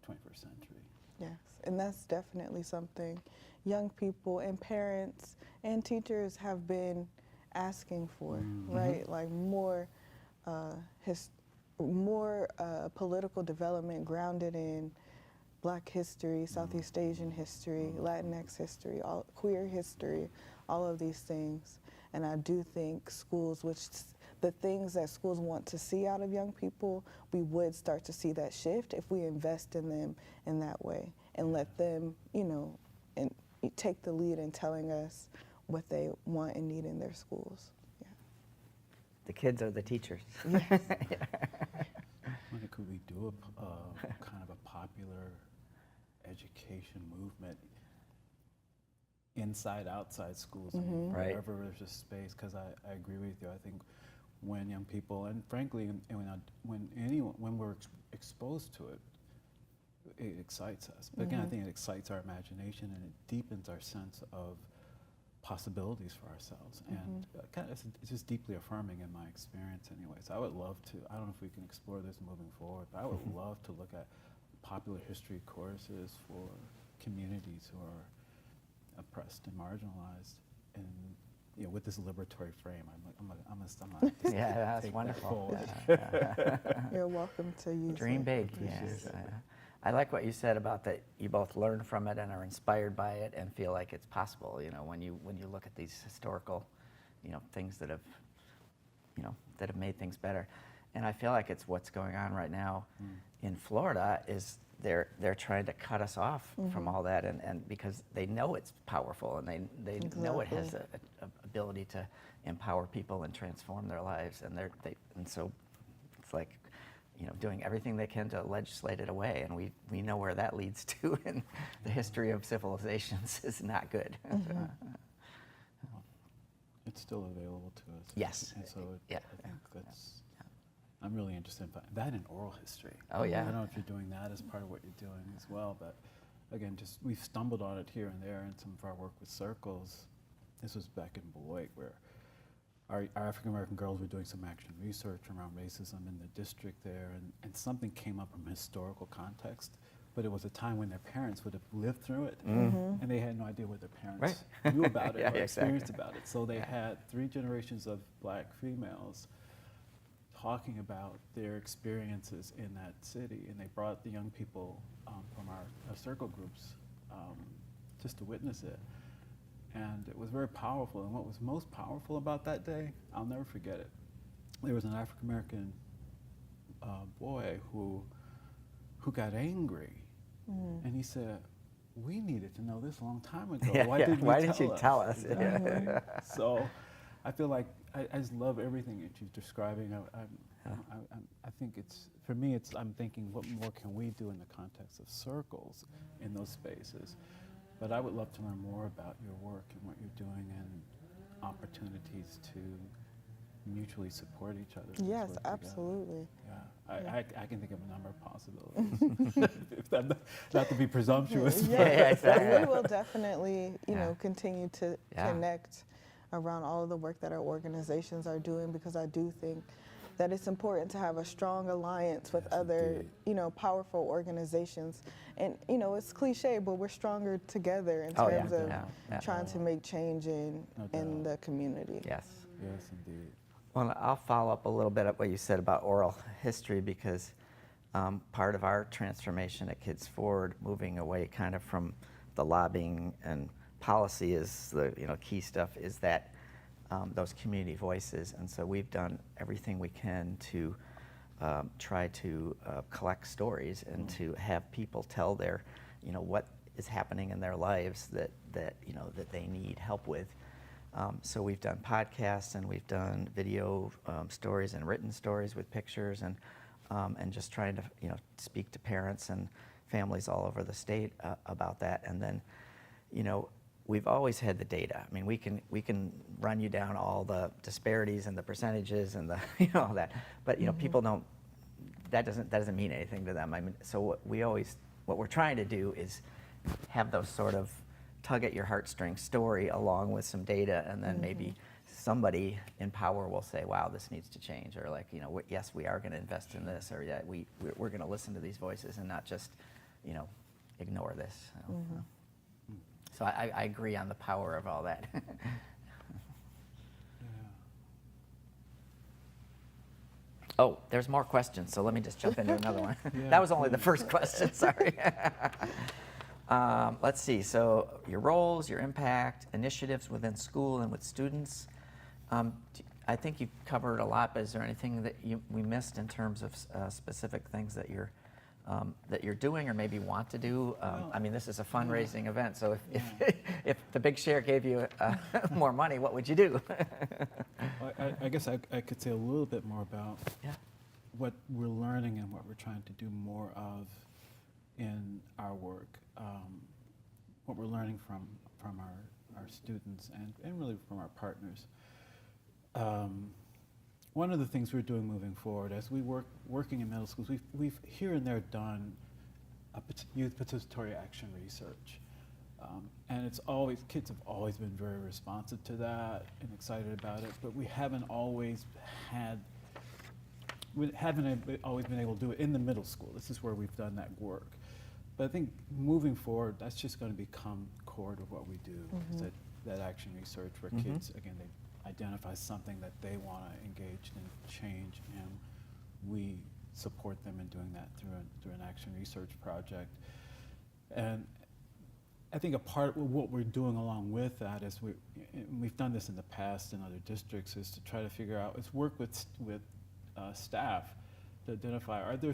21st century. Yes, and that's definitely something young people and parents and teachers have been asking for, right? Like more political development grounded in Black history, Southeast Asian history, Latinx history, queer history, all of these things. And I do think schools, the things that schools want to see out of young people, we would start to see that shift if we invest in them in that way and let them, and take the lead in telling us what they want and need in their schools. The kids are the teachers. Yes. Could we do a kind of a popular education movement inside, outside schools, wherever there's a space? Because I agree with you. I think when young people, and frankly, when we're exposed to it, it excites us. But again, I think it excites our imagination and it deepens our sense of possibilities for ourselves, and it's just deeply affirming in my experience anyway. So I would love to, I don't know if we can explore this moving forward, but I would love to look at popular history courses for communities who are oppressed and marginalized, and with this liberatory frame. Yeah, that's wonderful. You're welcome to use Dream big. Yes. I like what you said about that you both learn from it and are inspired by it and feel like it's possible, when you look at these historical, things that have made things better. And I feel like it's what's going on right now in Florida is they're trying to cut us off from all that, and because they know it's powerful and they know it has a ability to empower people and transform their lives, and and so it's like, doing everything they can to legislate it away, and we know where that leads to, and the history of civilizations is not good. It's still available to us. Yes. And so I think that's I'm really interested in that in oral history. Oh, yeah. I don't know if you're doing that as part of what you're doing as well, but again, just we've stumbled on it here and there in some of our work with circles. This was back in Beloit, where our African American girls were doing some action research around racism in the district there, and something came up from a historical context, but it was a time when their parents would have lived through it, and they had no idea what their parents knew about it Yeah, or experienced exactly. about it. So they had 3 generations of Black females talking about their experiences in that city, and they brought the young people from our circle groups just to witness it. And it was very powerful, and what was most powerful about that day, I'll never forget it. There was an African American boy who got angry, and he said, "We needed to know this a long time ago. Yeah, Why yeah. didn't Why you didn't you tell us?" Exactly. Yeah. So I feel like I just love everything that you're describing. I think it's, for me, I'm thinking, what more can we do in the context of circles in those spaces? But I would love to learn more about your work and what you're doing and opportunities to mutually support each other. and Yes, work together. absolutely. Yeah, I can think of a number of possibilities. Not to be presumptuous. Yeah, exactly. We will definitely, you know, continue to Yeah. connect around all of the work that our organizations are doing, because I do think that it's important to have a strong alliance with other, you know, powerful organizations. And, you know, it's cliche, but we're stronger together in Oh, yeah. terms of Yeah. trying to make change in the community. Yes. Yes, indeed. Well, I'll follow up a little bit at what you said about oral history, because part of our transformation at Kids Forward, moving away kind of from the lobbying and policy is the key stuff, is that those community voices. And so we've done everything we can to try to collect stories and to have people tell their, what is happening in their lives that they need help with. So we've done podcasts, and we've done video stories and written stories with pictures, and just trying to speak to parents and families all over the state about that. And then we've always had the data. I mean, we can run you down all the disparities and the percentages and the all that, but people don't. That doesn't mean anything to them. I mean, so what we're trying to do is have those sort of tug at your heartstrings story along with some data, and then maybe somebody in power will say, wow, this needs to change, or like, yes, we are going to invest in this, or yeah, we're going to listen to these voices and not just, ignore this. So I agree on the power of all that. Oh, there's more questions, so let me just jump into another one. That was only the first question, sorry. Let's see, so your roles, your impact, initiatives within school and with students. I think you've covered a lot, but is there anything that we missed in terms of specific things that you're doing or maybe want to do? I mean, this is a fundraising event, so if the Big Share gave you more money, what would you do? I guess I could say a little bit more about what we're learning and what we're trying to do more of in our work. What we're learning from our students and really from our partners. One of the things we're doing moving forward, as we working in middle schools, we've here and there done youth participatory action research. And kids have always been very responsive to that and excited about it, but we haven't always been able to do it in the middle school. This is where we've done that work. But I think moving forward, that's just going to become core to what we do, is that action research where kids, again, they identify something that they want to engage in, change, and we support them in doing that through an action research project. And I think a part of what we're doing along with that is we've done this in the past in other districts, is to try to figure out, is work with staff to identify, are there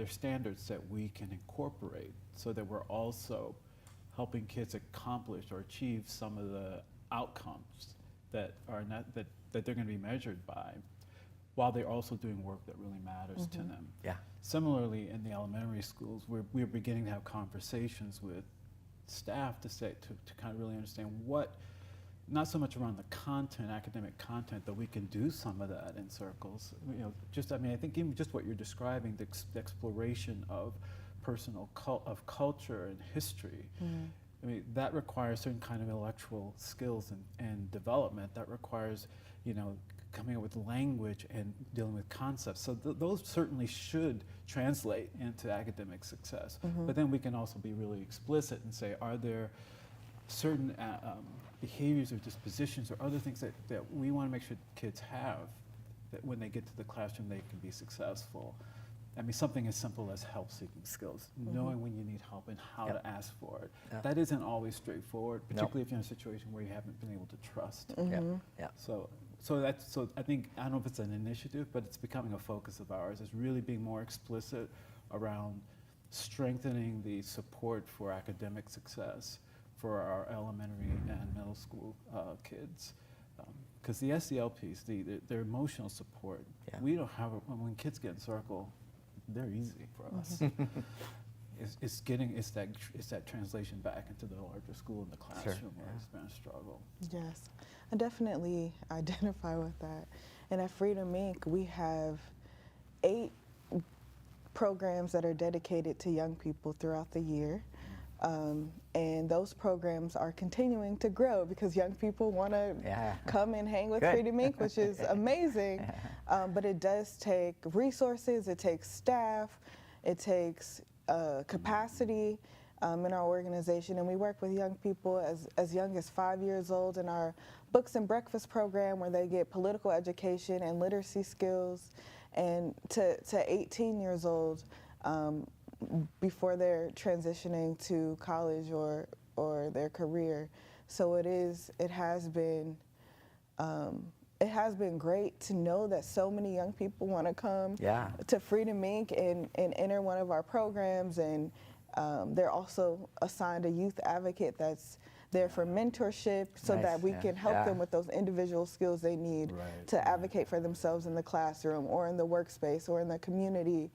standards that we can incorporate so that we're also helping kids accomplish or achieve some of the outcomes that they're going to be measured by, while they're also doing work that really matters to them. Yeah. Similarly, in the elementary schools, we're beginning to have conversations with staff to kind of really understand what not so much around the content, academic content, though we can do some of that in circles. You know, just, I mean, I think even just what you're describing, the exploration of personal of culture and history, I mean, that requires certain kind of intellectual skills and development. That requires, you know, coming up with language and dealing with concepts. So those certainly should translate into academic success. But then we can also be really explicit and say, are there certain behaviors or dispositions or other things that we want to make sure kids have, that when they get to the classroom they can be successful. I mean, something as simple as help-seeking skills, knowing when you need help and how to ask for it. That isn't always straightforward, particularly if you're in a situation where you haven't been able to trust. So I think, I don't know if it's an initiative, but it's becoming a focus of ours, is really being more explicit around strengthening the support for academic success for our elementary and middle school kids. Because the SEL piece, their emotional support, we don't have, when kids get in circle, they're easy for us. It's that translation back into the larger school and the classroom where it's been a struggle. Yes, I definitely identify with that. And at Freedom Inc., we have 8 programs that are dedicated to young people throughout the year. And those programs are continuing to grow because young people want to come and hang with Freedom Inc., which is amazing. But it does take resources, it takes staff, it takes capacity in our organization. And we work with young people as young as 5 years old in our Books and Breakfast program, where they get political education and literacy skills, and to 18 years old, before they're transitioning to college or their career. So it has been great to know that so many young people want to come to Freedom Inc. and enter one of our programs, and they're also assigned a youth advocate that's there for mentorship, so that we can help them with those individual skills they need to advocate for themselves in the classroom or in the workspace or in the community.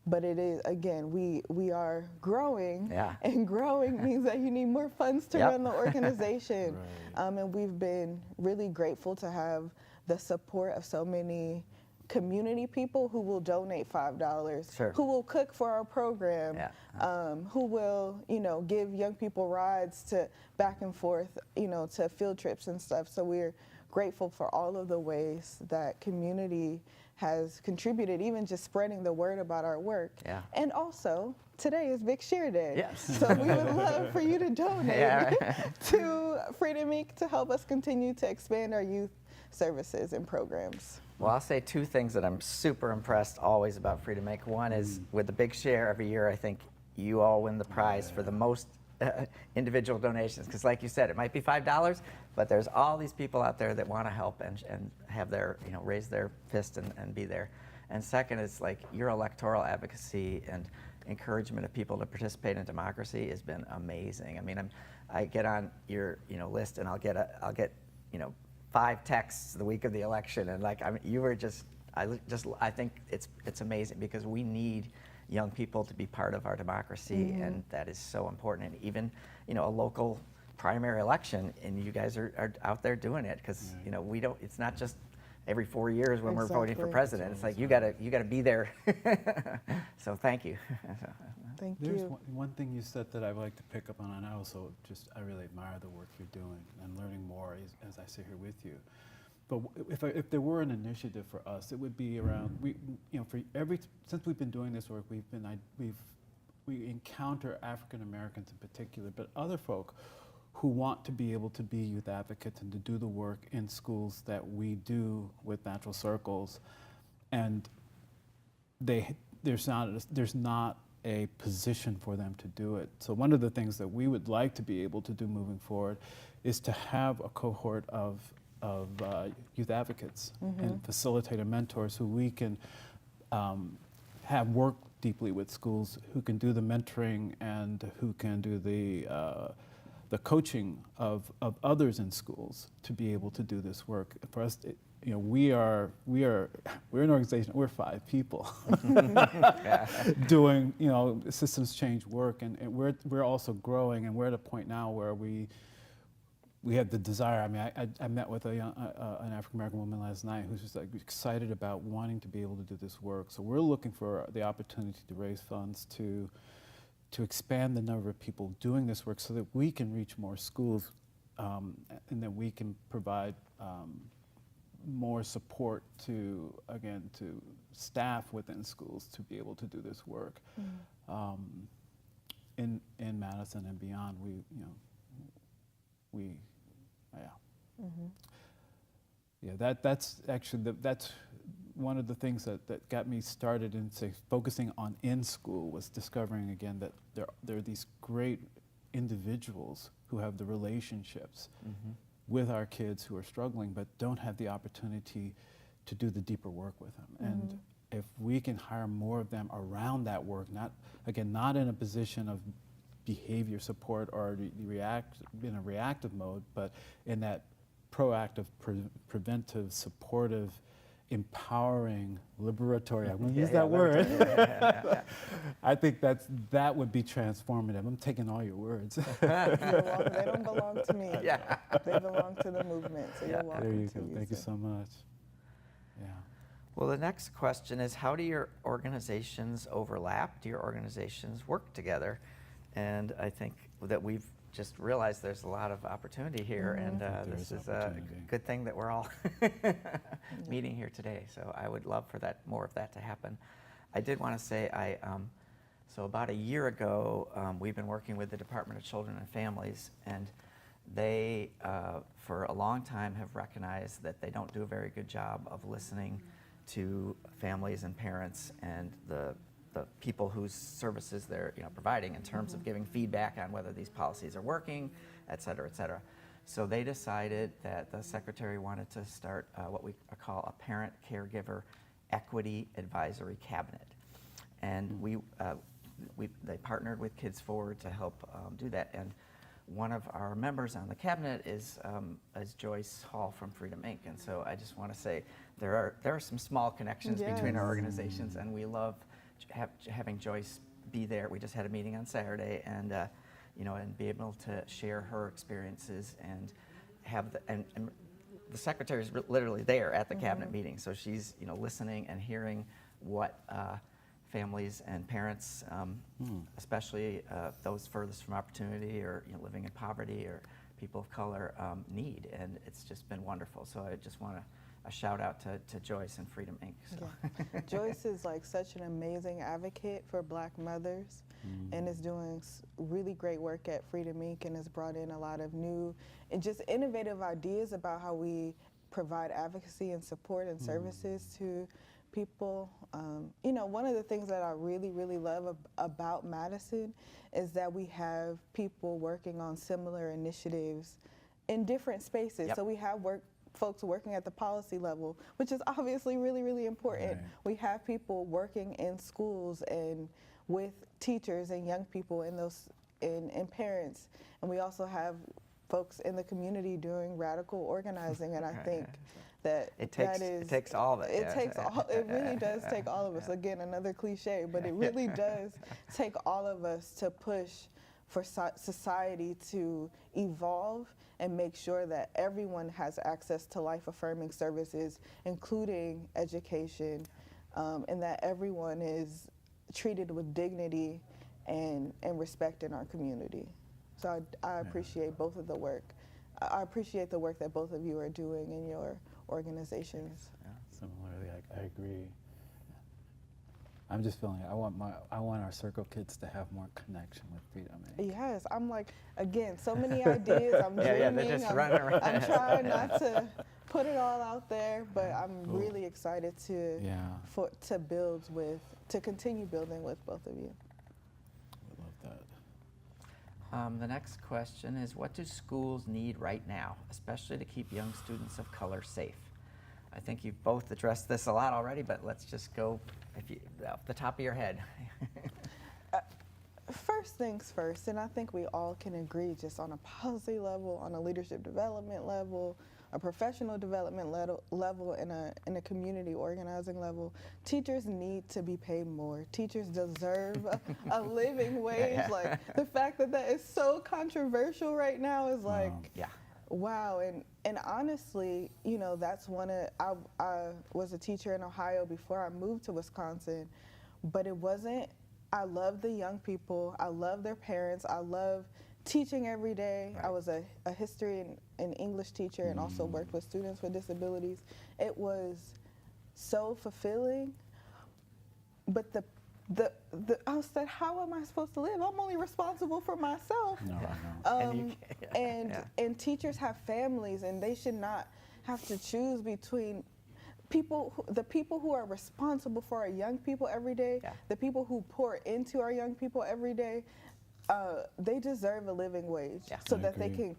But it is, again, we are growing, and growing means that you need more funds to run the organization. And we've been really grateful to have the support of so many community people who will donate $5, who will cook for our program, who will, you know, give young people rides to back and forth, you know, to field trips and stuff. So we're grateful for all of the ways that community has contributed, even just spreading the word about our work. And also, today is Big Share Day. So we would love for you to donate to Freedom Inc. to help us continue to expand our youth services and programs. Well, I'll say 2 things that I'm super impressed always about Freedom Inc. One is with the Big Share every year, I think you all win the prize for the most individual donations, because like you said, it might be $5, but there's all these people out there that want to help and have their, you know, raise their fist and be there. And second is like your electoral advocacy and encouragement of people to participate in democracy has been amazing. I mean, I get on your, you know, list, and I'll get you know, 5 texts the week of the election, and like, I mean, you were just, I think it's amazing, because we need young people to be part of our democracy, and that is so important. And even, you know, a local primary election, and you guys are out there doing it, because you know, we don't. It's not just every 4 years when we're voting for president. It's like you gotta be there. So thank you. There's one thing you said that I would like to pick up on, and I really admire the work you're doing and learning more as I sit here with you. But if there were an initiative for us, it would be around, since we've been doing this work, we encounter African Americans in particular, but other folk who want to be able to be youth advocates and to do the work in schools that we do with Natural Circles, and there's not a position for them to do it. So one of the things that we would like to be able to do moving forward is to have a cohort of youth advocates and facilitator mentors who we can have work deeply with schools, who can do the mentoring and who can do the coaching of others in schools to be able to do this work. For us, you know, we're an organization. We're 5 people doing, you know, systems change work, and we're also growing, and we're at a point now where we had the desire. I mean, I met with an African American woman last night who's just like excited about wanting to be able to do this work. So we're looking for the opportunity to raise funds to expand the number of people doing this work so that we can reach more schools and that we can provide more support to staff within schools to be able to do this work. In Madison and beyond, that's actually that's one of the things that got me started in focusing on in school, was discovering again that there are these great individuals who have the relationships with our kids who are struggling but don't have the opportunity to do the deeper work with them. And if we can hire more of them around that work, not in a position of behavior support or in a reactive mode, but in that proactive, preventive, supportive, empowering, liberatory, I'm going to use that word. I think that would be transformative. I'm taking all your words. You're welcome. They don't belong to me. Yeah. They belong to the movement, so you're welcome. There you to go. use Thank you them. so much. Yeah. Well, the next question is, how do your organizations overlap? Do your organizations work together? And I think that we've just realized there's a lot of opportunity here, and this is a good thing that we're all meeting here today. So I would love for more of that to happen. I did want to say, so about a year ago, we've been working with the Department of Children and Families, and they, for a long time, have recognized that they don't do a very good job of listening to families and parents and the people whose services they're providing in terms of giving feedback on whether these policies are working, et cetera, et cetera. So they decided that the Secretary wanted to start what we call a Parent Caregiver Equity Advisory Cabinet. And they partnered with Kids Forward to help do that. And one of our members on the cabinet is Joyce Hall from Freedom Inc. And so I just want to say there are some small connections between our organizations, and we love having Joyce be there. We just had a meeting on Saturday, and and be able to share her experiences and have and the secretary is literally there at the cabinet meeting, so she's listening and hearing what families and parents, especially those furthest from opportunity or living in poverty or people of color, need, and it's just been wonderful. So I just want a shout out to Joyce and Freedom Inc. So. Yeah. Joyce is like such an amazing advocate for Black mothers and is doing really great work at Freedom Inc. and has brought in a lot of new and just innovative ideas about how we provide advocacy and support and services to people. One of the things that I really, really love about Madison is that we have people working on similar initiatives in different spaces. Yep. So we have folks working at the policy level, which is obviously really, really important. Right. We have people working in schools and with teachers and young people and parents. And we also have folks in the community doing radical organizing, and I think that it takes all of it. It really does take all of us. Again, another cliche, but it really does take all of us to push for society to evolve and make sure that everyone has access to life-affirming services, including education, and that everyone is treated with dignity and respect in our community. So I appreciate both of the work. I appreciate the work that both of you are doing in your organizations. Yeah, similarly, I agree. I'm just feeling I want our Circle kids to have more connection with Freedom Inc. Yes, I'm like, again, so many ideas. I'm dreaming. They're just running around. I'm trying not to put it all out there, but I'm really excited to continue building with both of you. I love that. The next question is, what do schools need right now, especially to keep young students of color safe? I think you've both addressed this a lot already, but let's just go off the top of your head. First things first, and I think we all can agree just on a policy level, on a leadership development level, a professional development level, and a community organizing level, teachers need to be paid more. Teachers deserve a living wage. Like, the fact that is so controversial right now is like, Wow, and honestly, you know, that's one of I was a teacher in Ohio before I moved to Wisconsin, but it wasn't. I love the young people. I love their parents. I love teaching every day. Right. I was a history and English teacher and also worked with students with disabilities. It was so fulfilling, but I said, how am I supposed to live? I'm only responsible for myself. No, I know. And teachers have families, and they should not have to choose between the people who are responsible for our young people every day, the people who pour into our young people every day. They deserve a living wage so that they can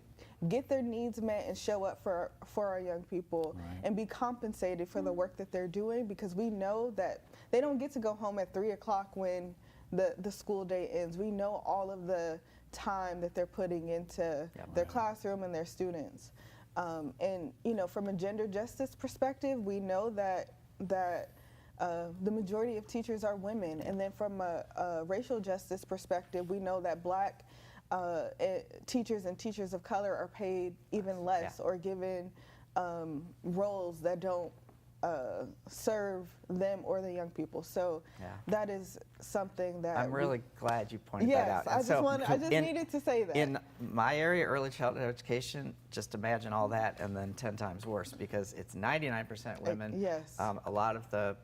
get their needs met and show up for our young people and be compensated for the work that they're doing, because we know that they don't get to go home at 3 o'clock when the school day ends. We know all of the time that they're putting into their classroom and their students. And you know, from a gender justice perspective, we know that the majority of teachers are women. And then from a racial justice perspective, we know that Black teachers and teachers of color are paid even less or given roles that don't serve them or the young people. So that is something that I'm really glad you pointed that out. Yes, I just needed to say that. In my area, early childhood education, just imagine all that and then 10 times worse, because it's 99% women. Yes. A lot of the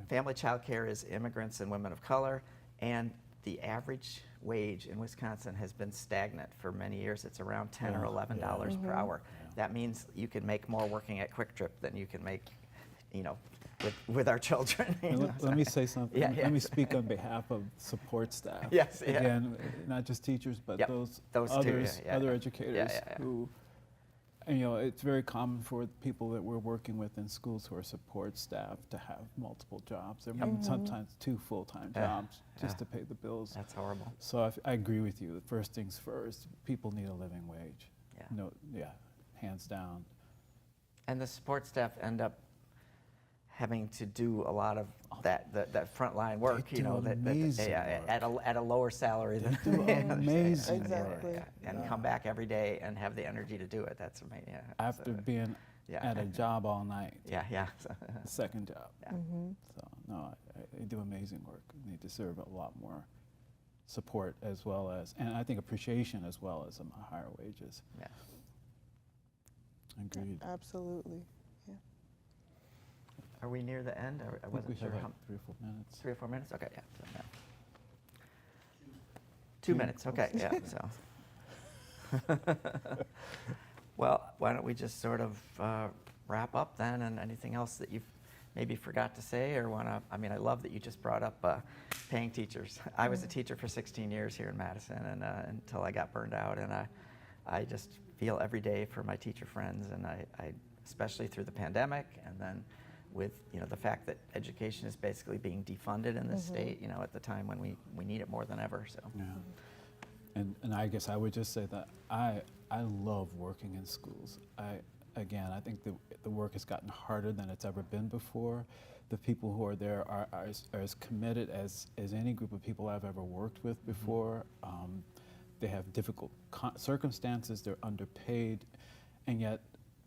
family child care is immigrants and women of color, and the average wage in Wisconsin has been stagnant for many years. It's around $10 or $11 per hour. That means you can make more working at Quick Trip than you can make, you know, with our children. Let me say something. Yeah. Let me speak on behalf of support staff. Yes, Again, not just teachers, but those others, other educators who, and, you know, it's very common for people that we're working with in schools who are support staff to have multiple jobs. They're sometimes 2 full-time jobs just to pay the bills. That's horrible. So I agree with you. First things first, people need a living wage. Hands down. And the support staff end up having to do a lot of that frontline work, you know, at a lower salary than amazing work. And come back every day and have the energy to do it. That's amazing. After being at a job all night. Second job. So no, they do amazing work. They deserve a lot more support as well as, and I think appreciation as well as higher wages. Agreed. Absolutely. Are we near the end? I wasn't sure. 3 or 4 minutes. 3 or 4 minutes? Okay, So, 2 minutes, okay, so. Well, why don't we just sort of wrap up then, and anything else that you've maybe forgot to say or want to, I mean, I love that you just brought up paying teachers. I was a teacher for 16 years here in Madison, and until I got burned out, and I just feel every day for my teacher friends, and I especially through the pandemic, and then with, you know, the fact that education is basically being defunded in this state, you know, at the time when we need it more than ever. So. And I guess I would just say that I love working in schools. I think the work has gotten harder than it's ever been before. The people who are there are as committed as any group of people I've ever worked with before. They have difficult circumstances, they're underpaid, and yet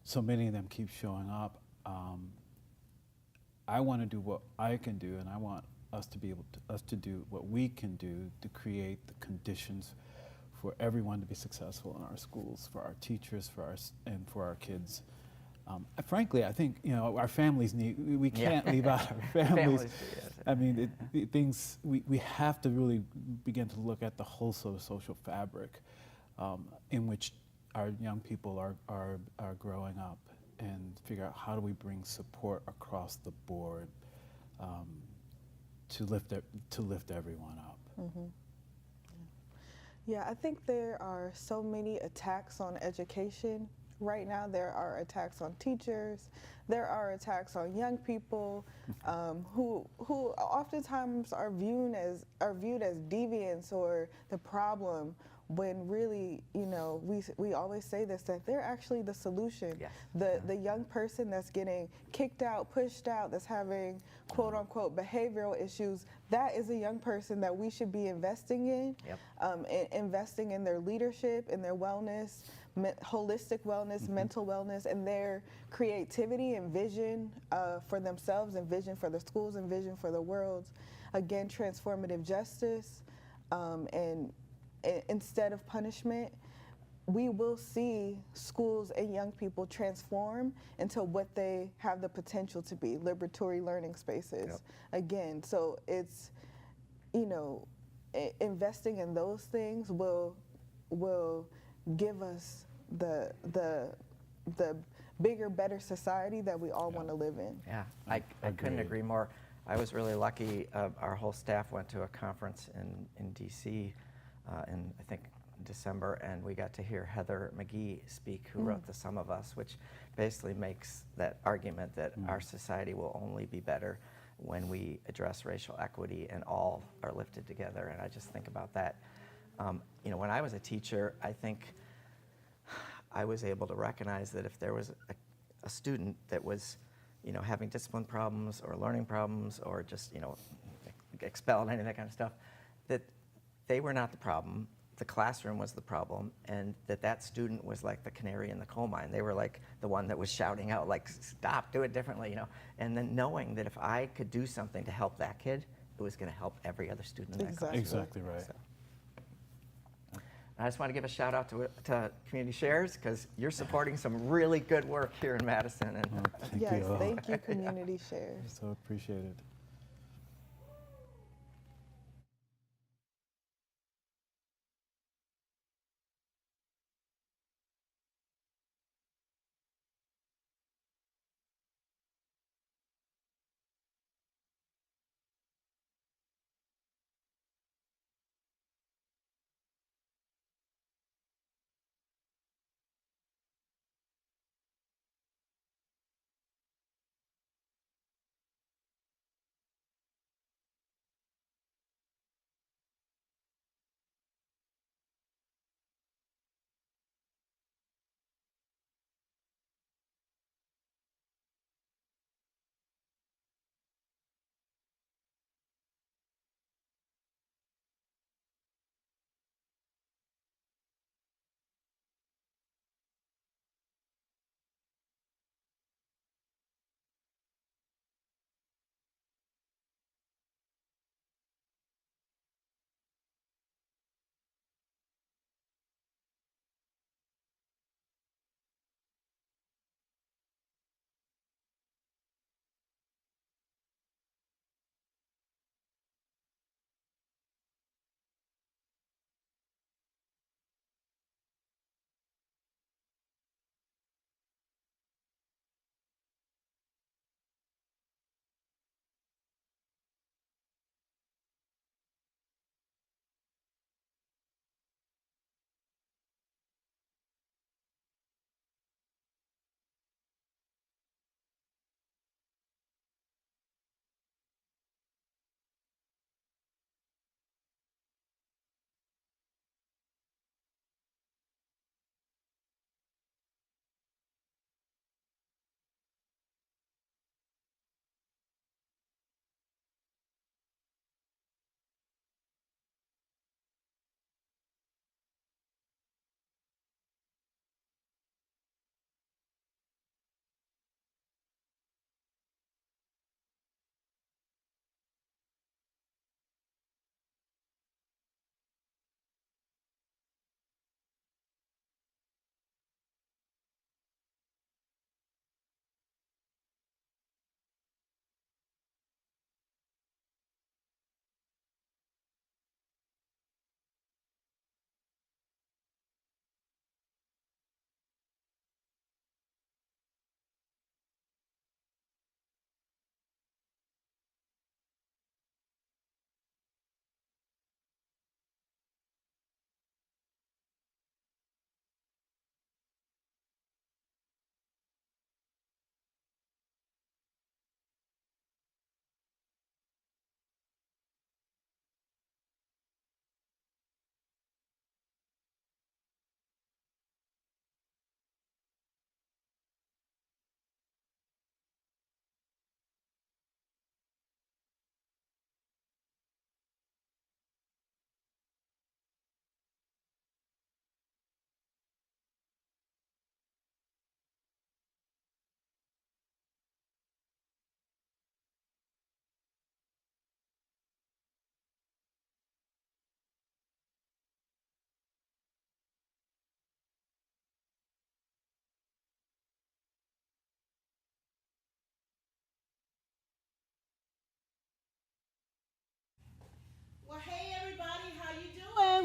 so many of them keep showing up. I want to do what I can do, and I want us to be able to do what we can do to create the conditions for everyone to be successful in our schools, for our teachers, and for our kids. Frankly, I think, you know, our families we can't leave out our families. I mean, we have to really begin to look at the whole sort of social fabric in which our young people are growing up, and figure out how do we bring support across the board to lift everyone up. Yeah, I think there are so many attacks on education right now. There are attacks on teachers. There are attacks on young people who oftentimes are viewed as deviants or the problem, when really, you know, we always say this, that they're actually the solution. Yes. The young person that's getting kicked out, pushed out, that's having quote unquote behavioral issues, that is a young person that we should be investing in, investing in their leadership, in their wellness, holistic wellness, mental wellness, and their creativity and vision for themselves, and vision for the schools, and vision for the world. Again, transformative justice, and instead of punishment, we will see schools and young people transform into what they have the potential to be, liberatory learning spaces. Again, so it's, you know, investing in those things will give us the bigger, better society that we all want to live in. Yeah, I couldn't agree more. I was really lucky. Our whole staff went to a conference in DC in, I think, December, and we got to hear Heather McGee speak, who wrote The Sum of Us, which basically makes that argument that our society will only be better when we address racial equity and all are lifted together. And I just think about that. You know, when I was a teacher, I think I was able to recognize that if there was a student that was, you know, having discipline problems or learning problems or just, you know, expelled, any of that kind of stuff, that they were not the problem. The classroom was the problem, and that student was like the canary in the coal mine. They were like the one that was shouting out, like, stop, do it differently, you know. And then knowing that if I could do something to help that kid, it was going to help every other student in that classroom. Exactly right. So. I just want to give a shout out to Community Shares, because you're supporting some really good work here in Madison. And Yes, thank you, Community Shares. So appreciated.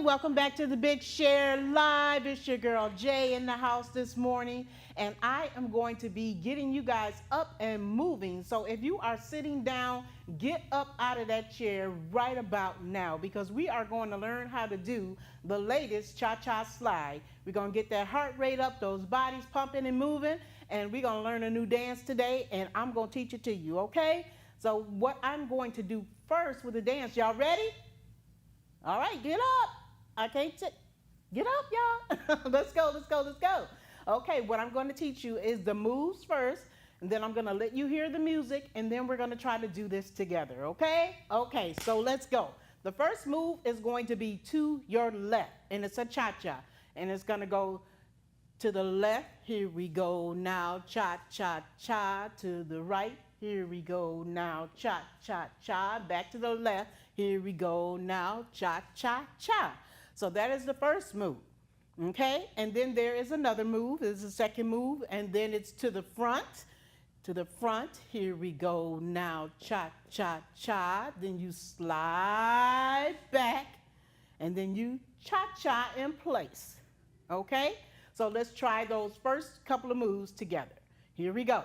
everyone. Welcome back to the Big Share Live. It's your girl Jay in the house this morning, and I am going to be getting you guys up and moving. So if you are sitting down, get up out of that chair right about now, because we are going to learn how to do the latest cha-cha slide. We're going to get that heart rate up, those bodies pumping and moving, and we're going to learn a new dance today, and I'm going to teach it to you, okay? So what I'm going to do first with the dance, y'all ready? All right, get up. I can't get up, y'all. Let's go, let's go, let's go. Okay, what I'm going to teach you is the moves first, and then I'm going to let you hear the music, and then we're going to try to do this together, okay? Okay, so let's go. The first move is going to be to your left, and it's a cha-cha, and it's going to go to the left. Here we go now, cha-cha-cha. To the right. Here we go now, cha-cha-cha. Back to the left. Here we go now, cha-cha-cha. So that is the first move, okay? And then there is another move. This is the second move, and then it's to the front. To the front. Here we go now, cha-cha-cha. Then you slide back, and then you cha-cha in place, okay? So let's try those first couple of moves together. Here we go.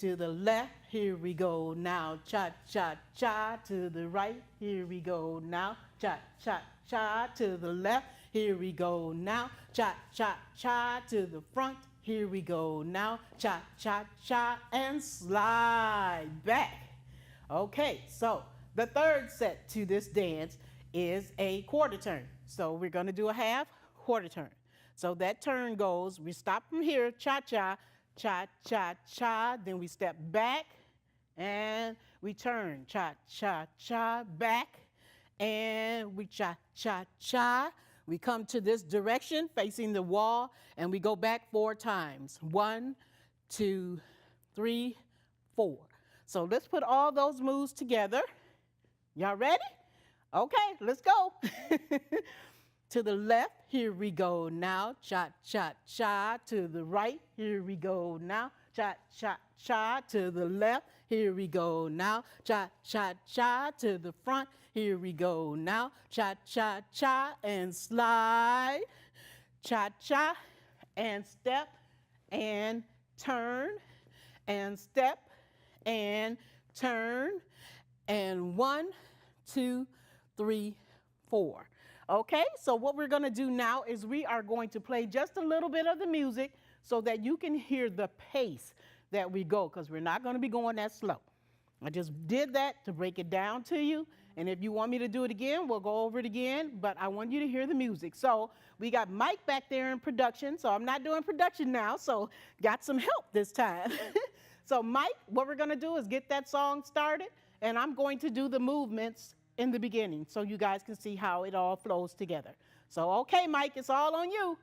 To the left, here we go now, cha-cha-cha. To the right, here we go now, cha-cha-cha. To the left, here we go now, cha-cha-cha. To the front, here we go now, cha-cha-cha, and slide back. Okay, so the third set to this dance is a quarter turn. So we're gonna do a half quarter turn. So that turn goes, we stop from here, cha-cha, cha-cha-cha, then we step back and we turn, cha-cha-cha, back, and we cha-cha-cha. We come to this direction facing the wall, and we go back 4 times. 1, 2, 3, 4. So let's put all those moves together. Y'all ready? Okay, let's go. To the left, here we go now, cha-cha-cha. To the right, here we go now, cha-cha-cha. To the left, here we go now, cha-cha-cha. To the front, here we go now, cha-cha-cha, and slide, cha-cha, and step, and turn, and step, and turn, and 1, 2, 3, 4. Okay, so what we're gonna do now is we are going to play just a little bit of the music so that you can hear the pace that we go, because we're not gonna be going that slow. I just did that to break it down to you, and if you want me to do it again, we'll go over it again, but I want you to hear the music. So we got Mike back there in production, so I'm not doing production now, so got some help this time. So Mike, what we're gonna do is get that song started, and I'm going to do the movements in the beginning so you guys can see how it all flows together. So, okay, Mike, it's all on you.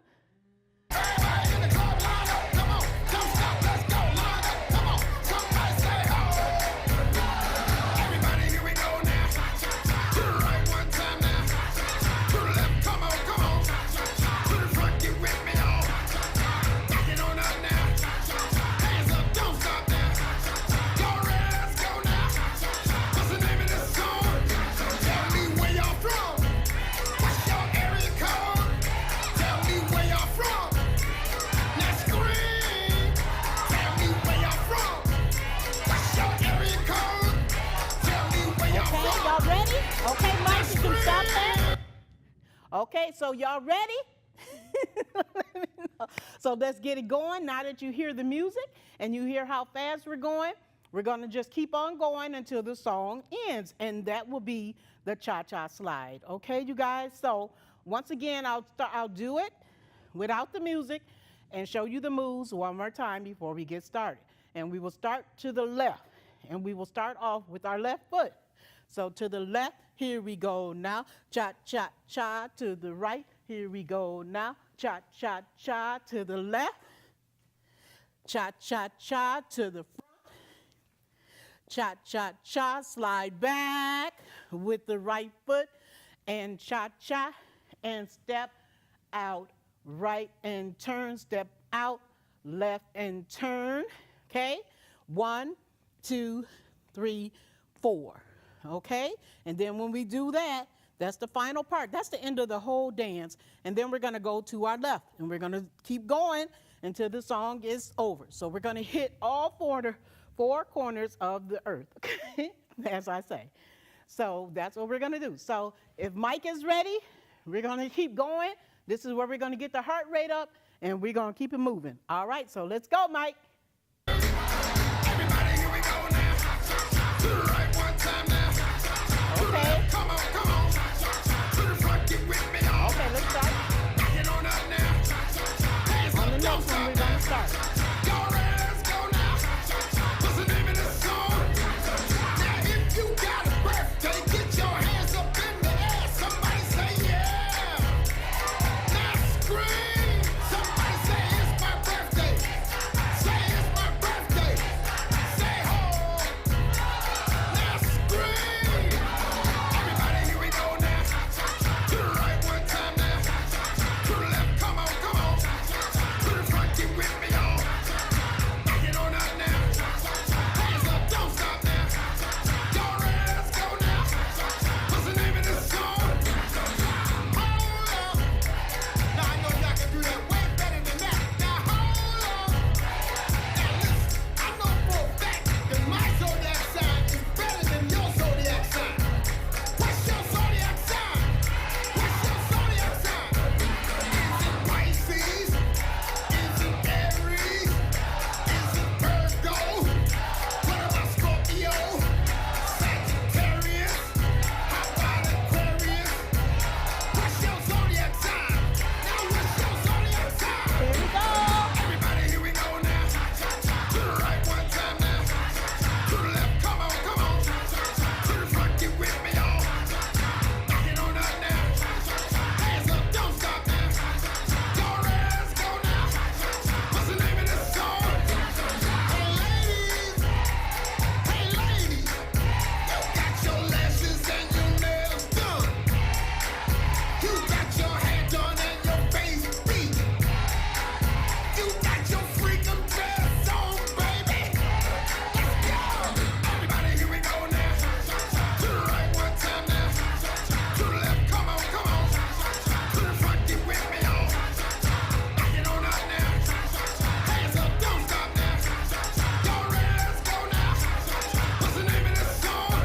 Okay, Mike, you can stop that. Okay, so y'all ready? So let's get it going. Now that you hear the music and you hear how fast we're going to just keep on going until the song ends, and that will be the cha-cha slide. Okay, you guys? So once again, I'll do it without the music and show you the moves one more time before we get started. And we will start to the left, and we will start off with our left foot. So to the left, here we go now, cha-cha-cha. To the right, here we go now, cha-cha-cha. To the left, cha-cha-cha. To the front, cha-cha-cha. Slide back with the right foot, and cha-cha, and step out, right and turn, step out, left and turn, okay? 1, 2, 3, 4. Okay, and then when we do that, That's the final part. That's the end of the whole dance. And then we're going to go to our left, and we're going to keep going until the song is over. So we're going to hit all four corners of the earth, okay? As I say. So that's what we're going to do. So if Mike is ready, we're going to keep going. This is where we're going to get the heart rate up, and we're going to keep it moving. All right, so let's go, Mike. Everybody, here we go now. To the right one time now. To the left, come on, come on. To the front, get with me on. Okay, let's start. Back it on up now. Hands On the up, don't next one, stop we're now. going to start. Go, let's go now. What's the name of this song? Now, if you got a birthday, get your hands up in the air. Somebody say yeah. Now scream. Somebody say it's my birthday. Say it's my birthday. Say ho. Now scream. Everybody, here we go now. To the right one time now. To the left, come on, come on. To the front, get with me on. Back it on up now. Hands up, don't stop now. Go, let's go now. What's the name of this song? Hold up. Now I know y'all can do that way better than that. Now hold up. Now listen, I know for a fact that my zodiac sign is better than your zodiac sign. What's your zodiac sign? What's your zodiac sign? Is it Pisces? Is it Aries? Is it Virgo? What about Scorpio? Sagittarius? How about Aquarius? What's your zodiac sign? Now what's your zodiac sign? Here we go. Everybody, here we go now. To the right one time now. To the left, come on, come on. To the front, get with me on. Back it on up now. Hands up, don't stop now. Go, let's go now. What's the name of this song? Hey ladies, you got your lashes and your nails done. You got your hair done and your face beat. You got your freakum dress on, baby. Let's go. Everybody, here we go now. To the right one time now. To the left, come on, come on. To the front, get with me on. Back it on up now. Hands up, don't stop now. Go, let's go now. What's the name of this song?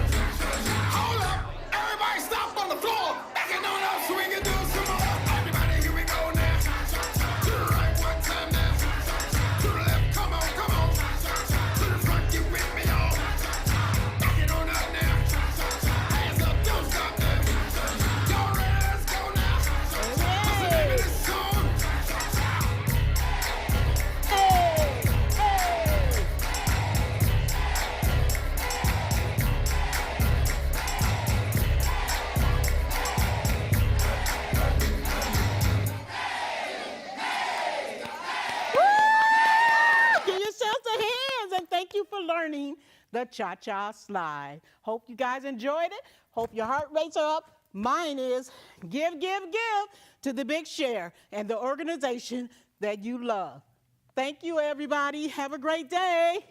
Hold up. Everybody stop on the floor. Back it on up so we can do some more. Everybody, here we go now. To the right one time now. To the left, come on, come on. To the front, get with me on. Back it on up now. Hands up, don't stop now. Go, let's go now. What's the name of this song? Give yourselves a hands, and thank you for learning the cha-cha slide. Hope you guys enjoyed it. Hope your heart rates are up. Mine is give, give, give to the Big Share and the organization that you love. Thank you, everybody. Have a great day.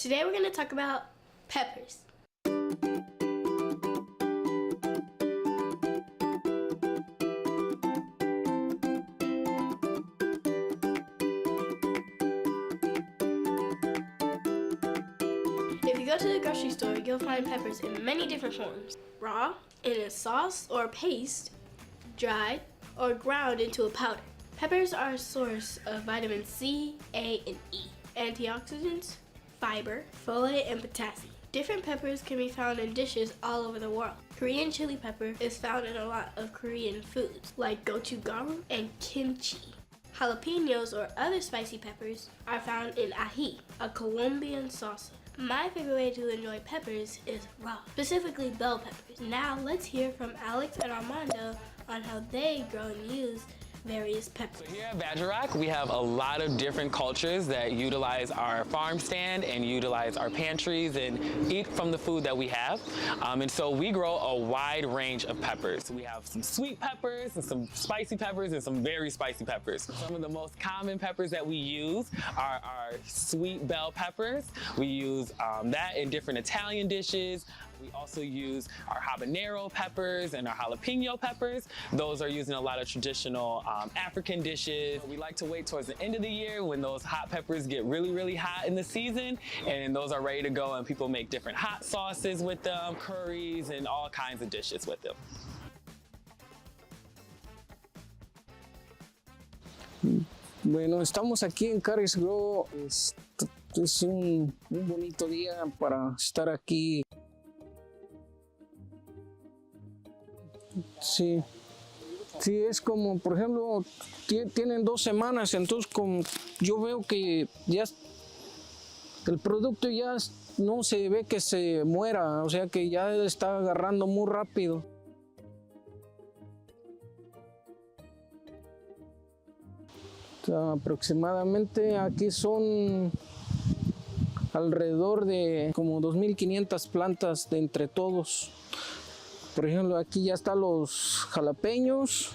Today we're going to talk about peppers. If you go to the grocery store, you'll find peppers in many different forms. Raw, in a sauce or paste, dried, or ground into a powder. Peppers are a source of vitamin C, A, and E, antioxidants, fiber, folate, and potassium. Different peppers can be found in dishes all over the world. Korean chili pepper is found in a lot of Korean foods, like gochugaru and kimchi. Jalapenos or other spicy peppers are found in ají, a Colombian salsa. My favorite way to enjoy peppers is raw, specifically bell peppers. Now let's hear from Alex and Armando on how they grow and use various peppers. Here at Badger Rock, we have a lot of different cultures that utilize our farm stand and utilize our pantries and eat from the food that we have. And so we grow a wide range of peppers. We have some sweet peppers and some spicy peppers and some very spicy peppers. Some of the most common peppers that we use are our sweet bell peppers. We use that in different Italian dishes. We also use our habanero peppers and our jalapeno peppers. Those are used in a lot of traditional African dishes. We like to wait towards the end of the year when those hot peppers get really, really hot in the season, and those are ready to go, and people make different hot sauces with them, curries, and all kinds of dishes with them. Bueno, estamos aquí en Carries Grow. Es un bonito día para estar aquí. Sí, sí, es como, por ejemplo, tienen 2 semanas, entonces como yo veo que ya el producto ya no se ve que se muera, o sea que ya está agarrando muy rápido. Aproximadamente aquí son alrededor de como 2.500 plantas de entre todos. Por ejemplo, aquí ya están los jalapeños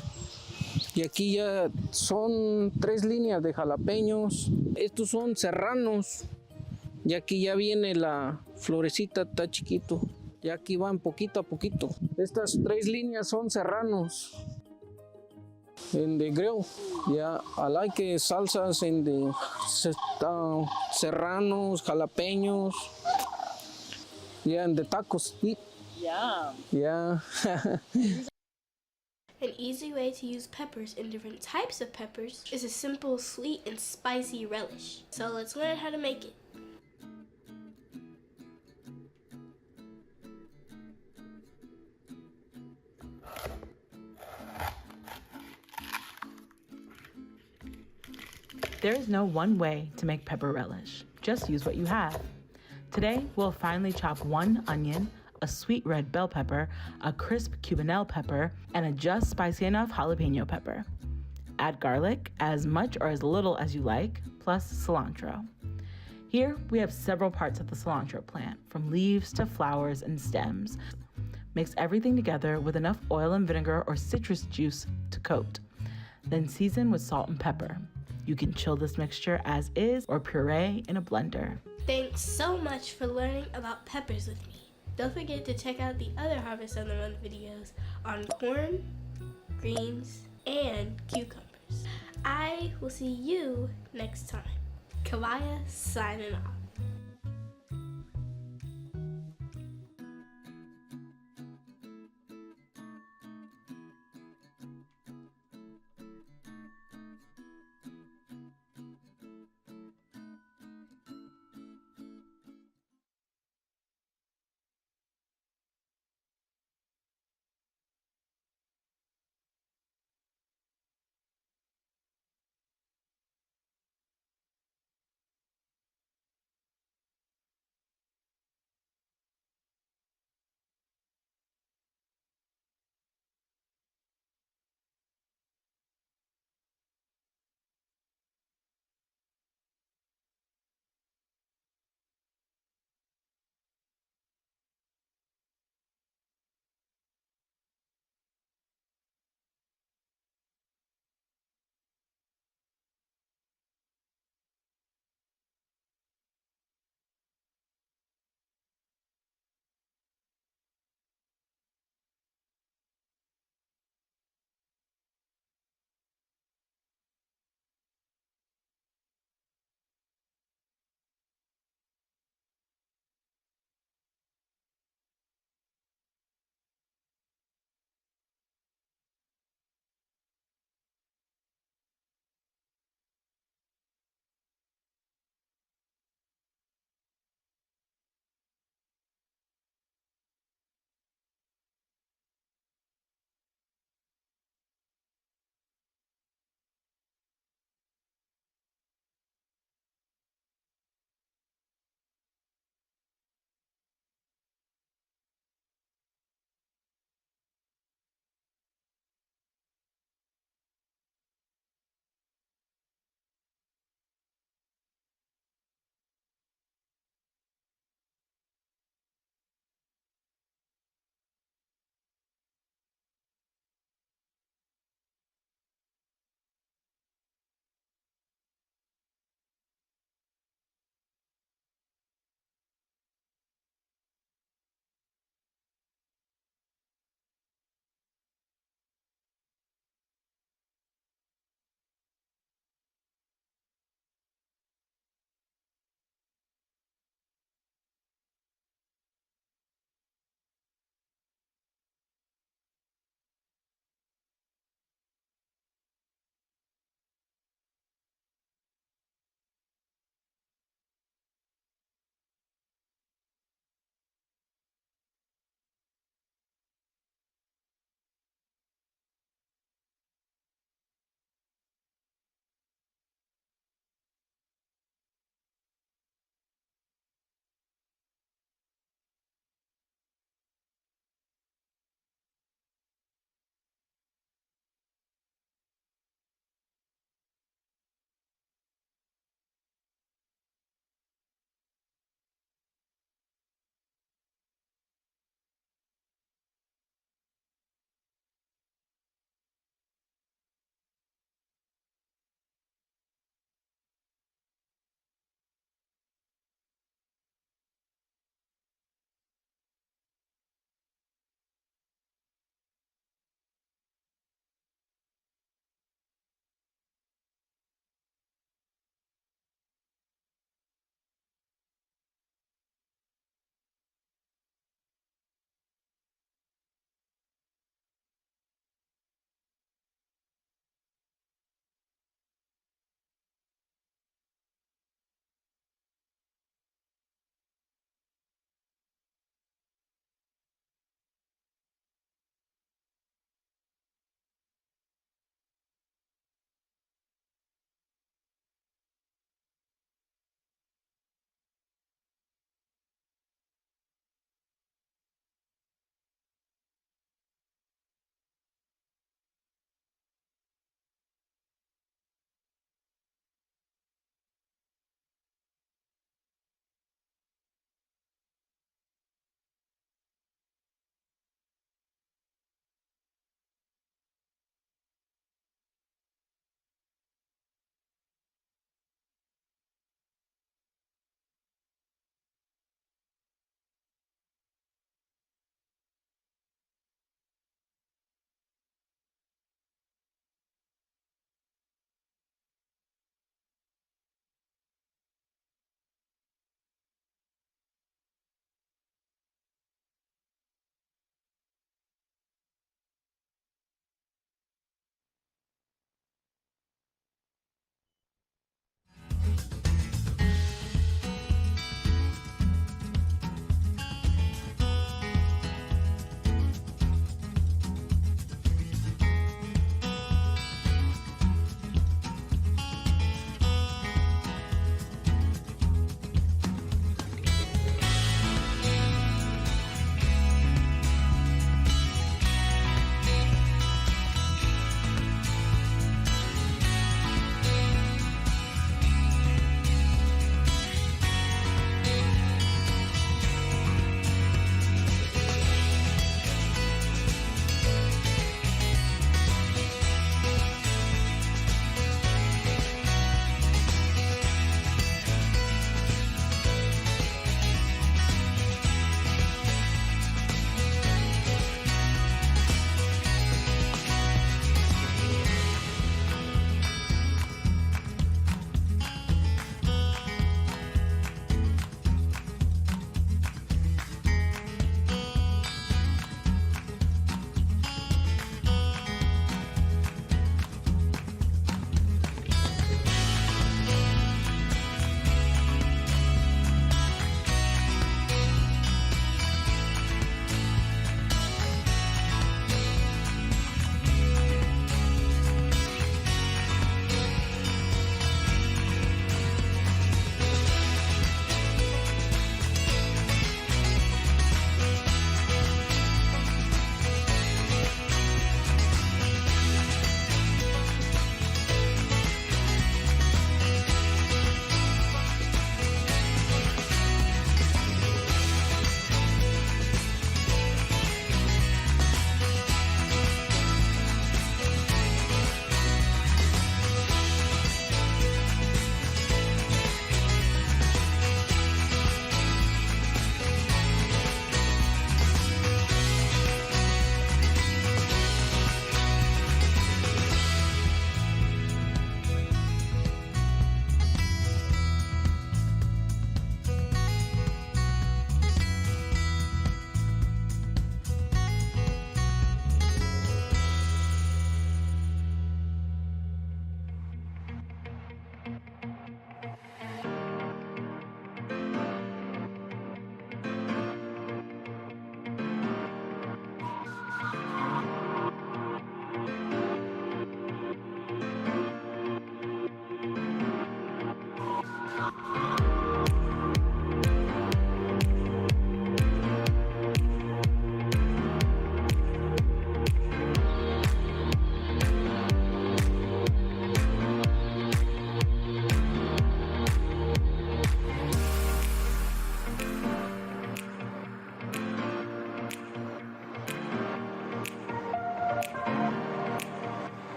y aquí ya son 3 líneas de jalapeños. Estos son serranos y aquí ya viene la florecita, está chiquito. Y aquí van poquito a poquito. Estas 3 líneas son serranos. En the grill, yeah, I like salsas in the serranos, jalapeños, yeah, and the tacos. Yeah. Yeah. An easy way to use peppers and different types of peppers is a simple sweet and spicy relish. So let's learn how to make it. There is no one way to make pepper relish. Just use what you have. Today, we'll finely chop 1 onion, a sweet red bell pepper, a crisp cubanelle pepper, and a just spicy enough jalapeno pepper. Add garlic, as much or as little as you like, plus cilantro. Here, we have several parts of the cilantro plant, from leaves to flowers and stems. Mix everything together with enough oil and vinegar or citrus juice to coat. Then season with salt and pepper. You can chill this mixture as is or puree in a blender. Thanks so much for learning about peppers with me. Don't forget to check out the other Harvest on the Run videos on corn, greens, and cucumbers. I will see you next time. Kawaya signing off.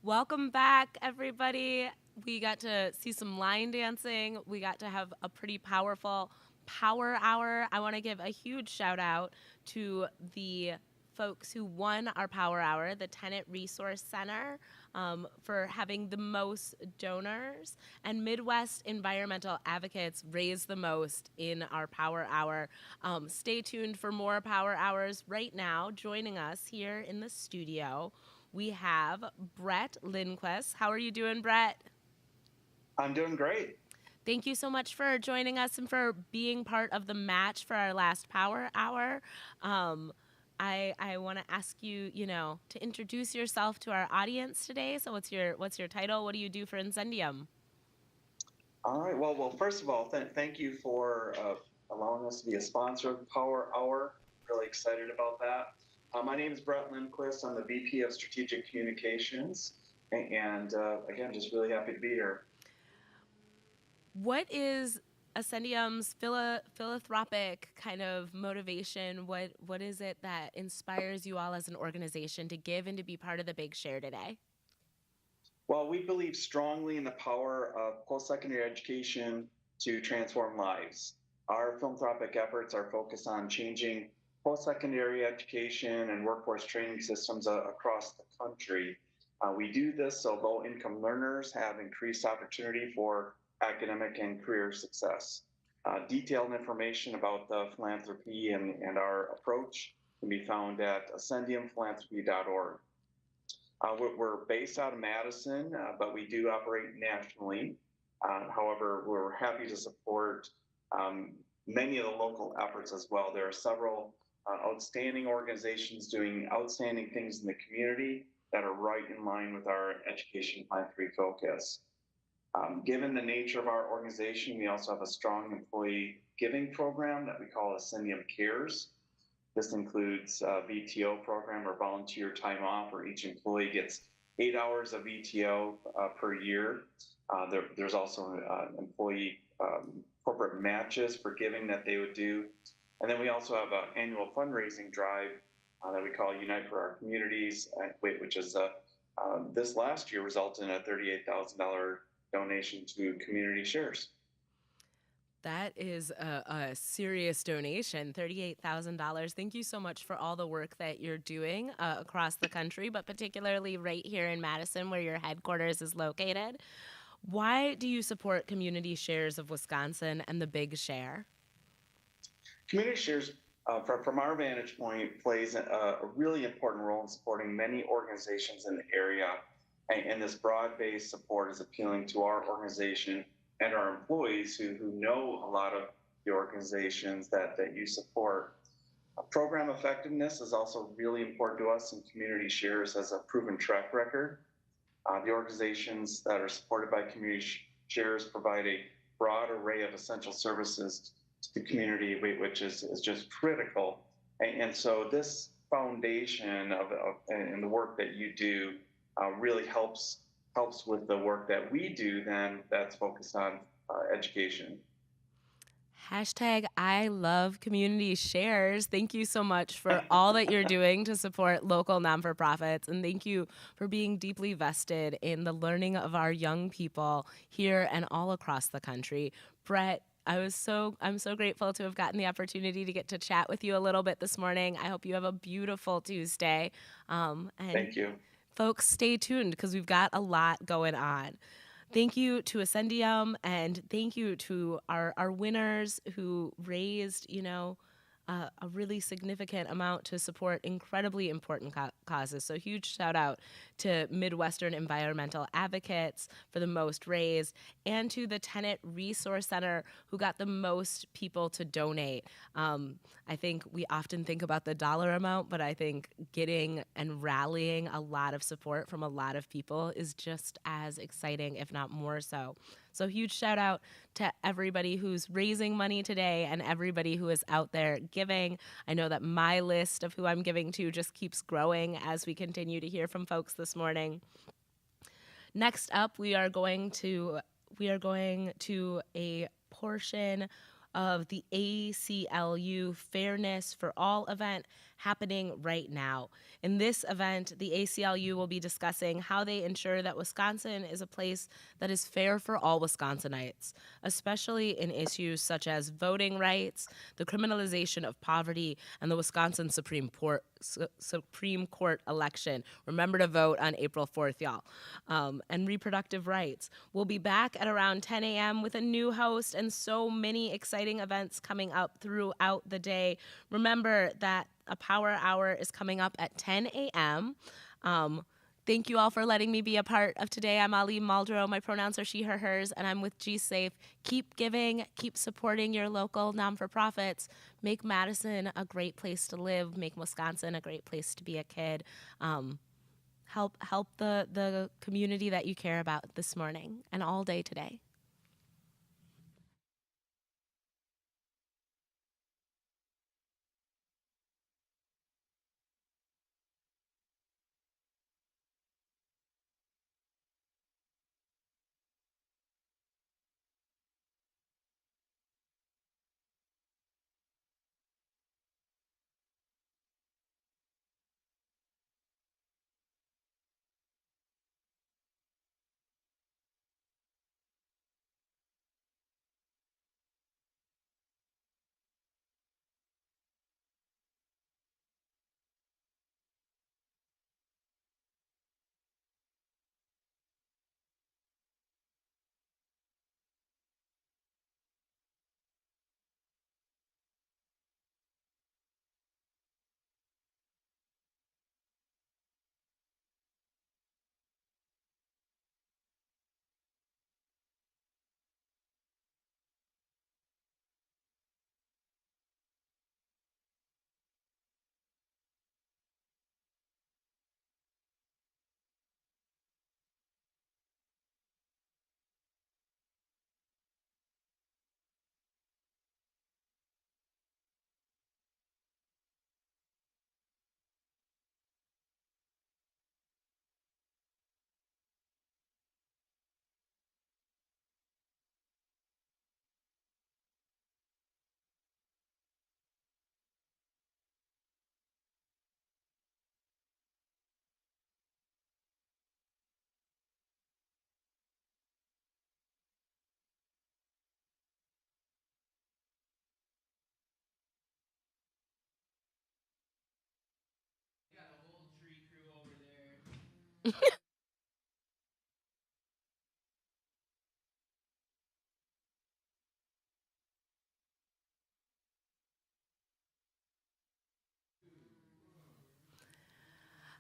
Welcome back, everybody. We got to see some line dancing. We got to have a pretty powerful power hour. I want to give a huge shout out to the folks who won our power hour, the Tenant Resource Center, for having the most donors, and Midwest Environmental Advocates raised the most in our power hour. Stay tuned for more power hours. Right now, joining us here in the studio, we have Brett Lindquist. How are you doing, Brett? I'm doing great. Thank you so much for joining us and for being part of the match for our last power hour. I want to ask you, to introduce yourself to our audience today. So what's your title? What do you do for Incendium? All right. Well, first of all, thank you for allowing us to be a sponsor of the Power Hour. Really excited about that. My name is Brett Lindquist. I'm the VP of Strategic Communications. And again, just really happy to be here. What is Ascendium's philanthropic kind of motivation? What is it that inspires you all as an organization to give and to be part of the Big Share today? Well, we believe strongly in the power of post-secondary education to transform lives. Our philanthropic efforts are focused on changing post-secondary education and workforce training systems across the country. We do this so low-income learners have increased opportunity for academic and career success. Detailed information about the philanthropy and our approach can be found at ascendiumphilanthropy.org. We're based out of Madison, but we do operate nationally. However, we're happy to support many of the local efforts as well. There are several outstanding organizations doing outstanding things in the community that are right in line with our education philanthropy focus. Given the nature of our organization, we also have a strong employee giving program that we call Ascendium Cares. This includes a VTO program or volunteer time off, where each employee gets 8 hours of VTO per year. There's also employee corporate matches for giving that they would do. And then we also have an annual fundraising drive that we call Unite for Our Communities, which is this last year resulted in a $38,000 donation to Community Shares. That is a serious donation, $38,000. Thank you so much for all the work that you're doing across the country, but particularly right here in Madison, where your headquarters is located. Why do you support Community Shares of Wisconsin and the Big Share? Community Shares, from our vantage point, plays a really important role in supporting many organizations in the area. And this broad-based support is appealing to our organization and our employees who know a lot of the organizations that you support. Program effectiveness is also really important to us, and Community Shares has a proven track record. The organizations that are supported by Community Shares provide a broad array of essential services to the community, which is just critical. And so this foundation and the work that you do really helps with the work that we do then that's focused on education. Hashtag I love Community Shares. Thank you so much for all that you're doing to support local non-for-profits, and thank you for being deeply vested in the learning of our young people here and all across the country. Brett, I'm so grateful to have gotten the opportunity to get to chat with you a little bit this morning. I hope you have a beautiful Tuesday. And thank you. Folks, stay tuned because we've got a lot going on. Thank you to Ascendium, and thank you to our winners who raised, a really significant amount to support incredibly important causes. So huge shout out to Midwestern Environmental Advocates for the most raised, and to the Tenant Resource Center who got the most people to donate. I think we often think about the dollar amount, but I think getting and rallying a lot of support from a lot of people is just as exciting, if not more so. So huge shout out to everybody who's raising money today and everybody who is out there giving. I know that my list of who I'm giving to just keeps growing as we continue to hear from folks this morning. Next up, we are going to a portion of the ACLU Fairness for All event happening right now. In this event, the ACLU will be discussing how they ensure that Wisconsin is a place that is fair for all Wisconsinites, especially in issues such as voting rights, the criminalization of poverty, and the Wisconsin Supreme Court election. Remember to vote on April 4th, y'all. And reproductive rights. We'll be back at around 10 a.m. with a new host and so many exciting events coming up throughout the day. Remember that a power hour is coming up at 10 a.m. Thank you all for letting me be a part of today. I'm Ali Muldrow. My pronouns are she, her, hers, and I'm with GSafe. Keep giving, keep supporting your local non-for-profits. Make Madison a great place to live. Make Wisconsin a great place to be a kid. Help the community that you care about this morning and all day today.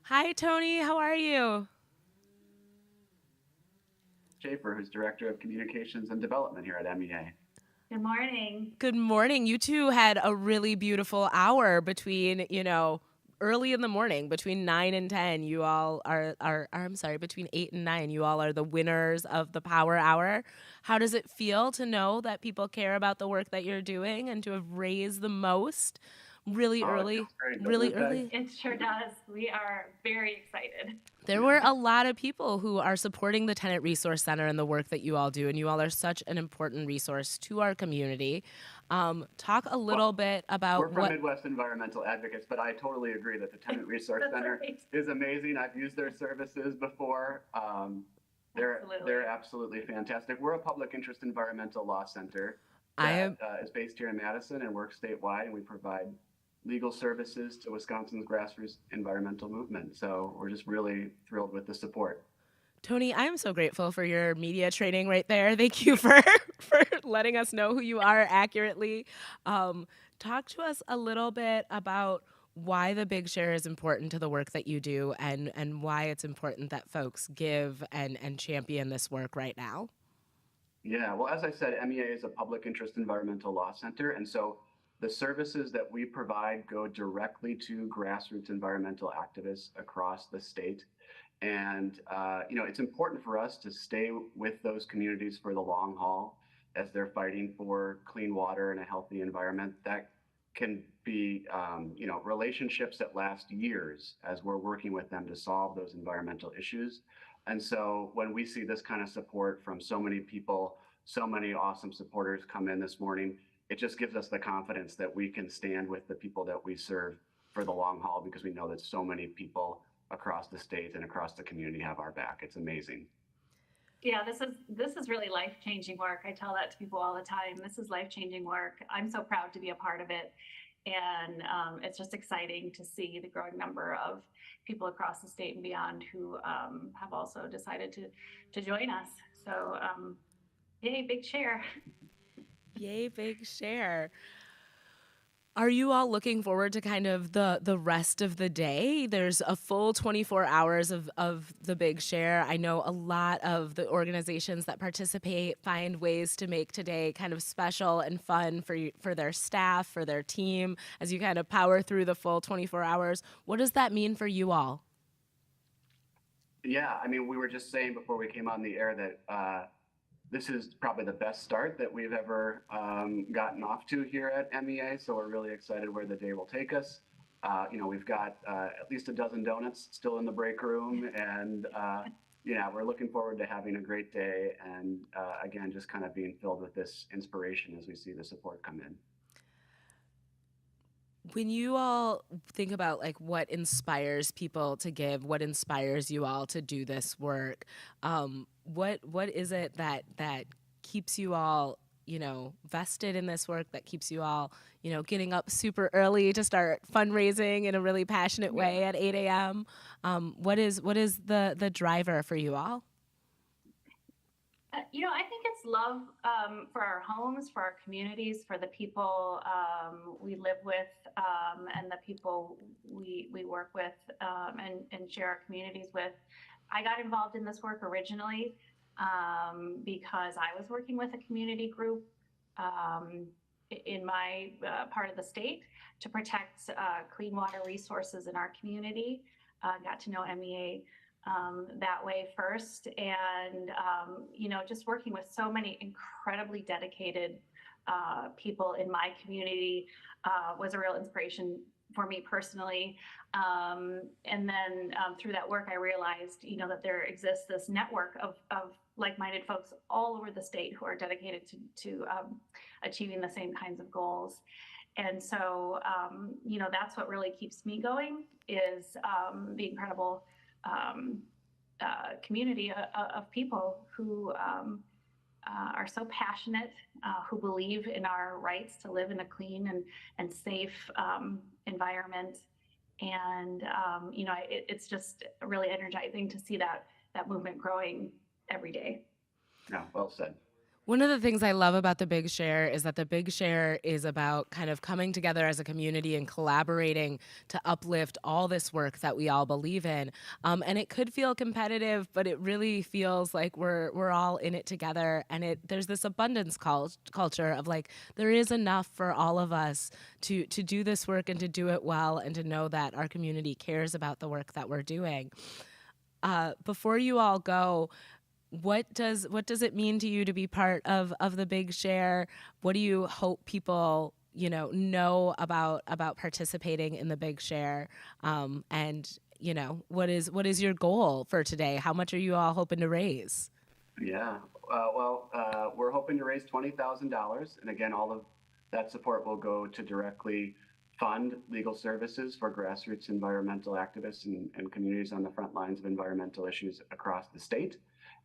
Hi, Tony. How are you? Schaefer, who's Director of Communications and Development here at MEA. Good morning. Good morning. You two had a really beautiful hour between, early in the morning, between 9 and 10. You all between 8 and 9, you all are the winners of the Power Hour. How does it feel to know that people care about the work that you're doing and to have raised the most really early? It sure does. We are very excited. There were a lot of people who are supporting the Tenant Resource Center and the work that you all do, and you all are such an important resource to our community. Talk a little bit about We're from Midwest Environmental Advocates, but I totally agree that the Tenant Resource Center is amazing. I've used their services before. They're absolutely fantastic. We're a public interest environmental law center that is based here in Madison and works statewide, and we provide legal services to Wisconsin's grassroots environmental movement. So we're just really thrilled with the support. Tony, I am so grateful for your media training right there. Thank you for letting us know who you are accurately. Talk to us a little bit about why the Big Share is important to the work that you do and why it's important that folks give and champion this work right now. Yeah, well, as I said, MEA is a public interest environmental law center. And so the services that we provide go directly to grassroots environmental activists across the state. And, it's important for us to stay with those communities for the long haul as they're fighting for clean water and a healthy environment. That can be, relationships that last years as we're working with them to solve those environmental issues. And so when we see this kind of support from so many people, so many awesome supporters come in this morning, it just gives us the confidence that we can stand with the people that we serve for the long haul because we know that so many people across the state and across the community have our back. It's amazing. Yeah, this is really life-changing work. I tell that to people all the time. This is life-changing work. I'm so proud to be a part of it. And it's just exciting to see the growing number of people across the state and beyond who have also decided to join us. So yay, Big Share. Yay, Big Share. Are you all looking forward to kind of the rest of the day? There's a full 24 hours of the Big Share. I know a lot of the organizations that participate find ways to make today kind of special and fun for their staff, for their team, as you kind of power through the full 24 hours. What does that mean for you all? Yeah, I mean, we were just saying before we came on the air that this is probably the best start that we've ever gotten off to here at MEA. So we're really excited where the day will take us. We've got at least a dozen donuts still in the break room. And yeah, we're looking forward to having a great day. And again, just kind of being filled with this inspiration as we see the support come in. When you all think about like what inspires people to give, what inspires you all to do this work, what is it that keeps you all, vested in this work, that keeps you all, getting up super early to start fundraising in a really passionate way at 8 a.m.? What is the driver for you all? I think it's love for our homes, for our communities, for the people we live with, and the people we work with and share our communities with. I got involved in this work originally because I was working with a community group in my part of the state to protect clean water resources in our community. Got to know MEA that way first, and just working with so many incredibly dedicated people in my community was a real inspiration for me personally. And then through that work, I realized, that there exists this network of like-minded folks all over the state who are dedicated to achieving the same kinds of goals. And so, that's what really keeps me going is the incredible community of people who are so passionate, who believe in our rights to live in a clean and safe environment. And, it's just really energizing to see that movement growing every day. Yeah, well said. One of the things I love about the Big Share is that the Big Share is about kind of coming together as a community and collaborating to uplift all this work that we all believe in. And it could feel competitive, but it really feels like we're all in it together. And there's this abundance culture of like, there is enough for all of us to do this work and to do it well and to know that our community cares about the work that we're doing. Before you all go, what does it mean to you to be part of the Big Share? What do you hope people know about participating in the Big Share? And what is your goal for today? How much are you all hoping to raise? Yeah, we're hoping to raise $20,000, and again, all of that support will go to directly fund legal services for grassroots environmental activists and communities on the front lines of environmental issues across the state.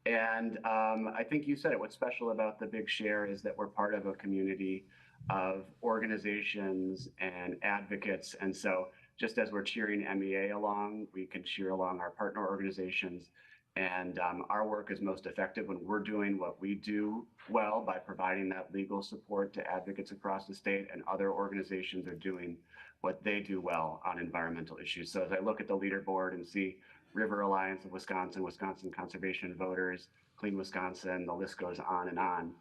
And I think you said it, what's special about the Big Share is that we're part of a community of organizations and advocates. And so just as we're cheering MEA along, we can cheer along our partner organizations. And our work is most effective when we're doing what we do well by providing that legal support to advocates across the state, and other organizations are doing what they do well on environmental issues. So as I look at the leaderboard and see River Alliance of Wisconsin, Wisconsin Conservation Voters, Clean Wisconsin, the list goes on and on.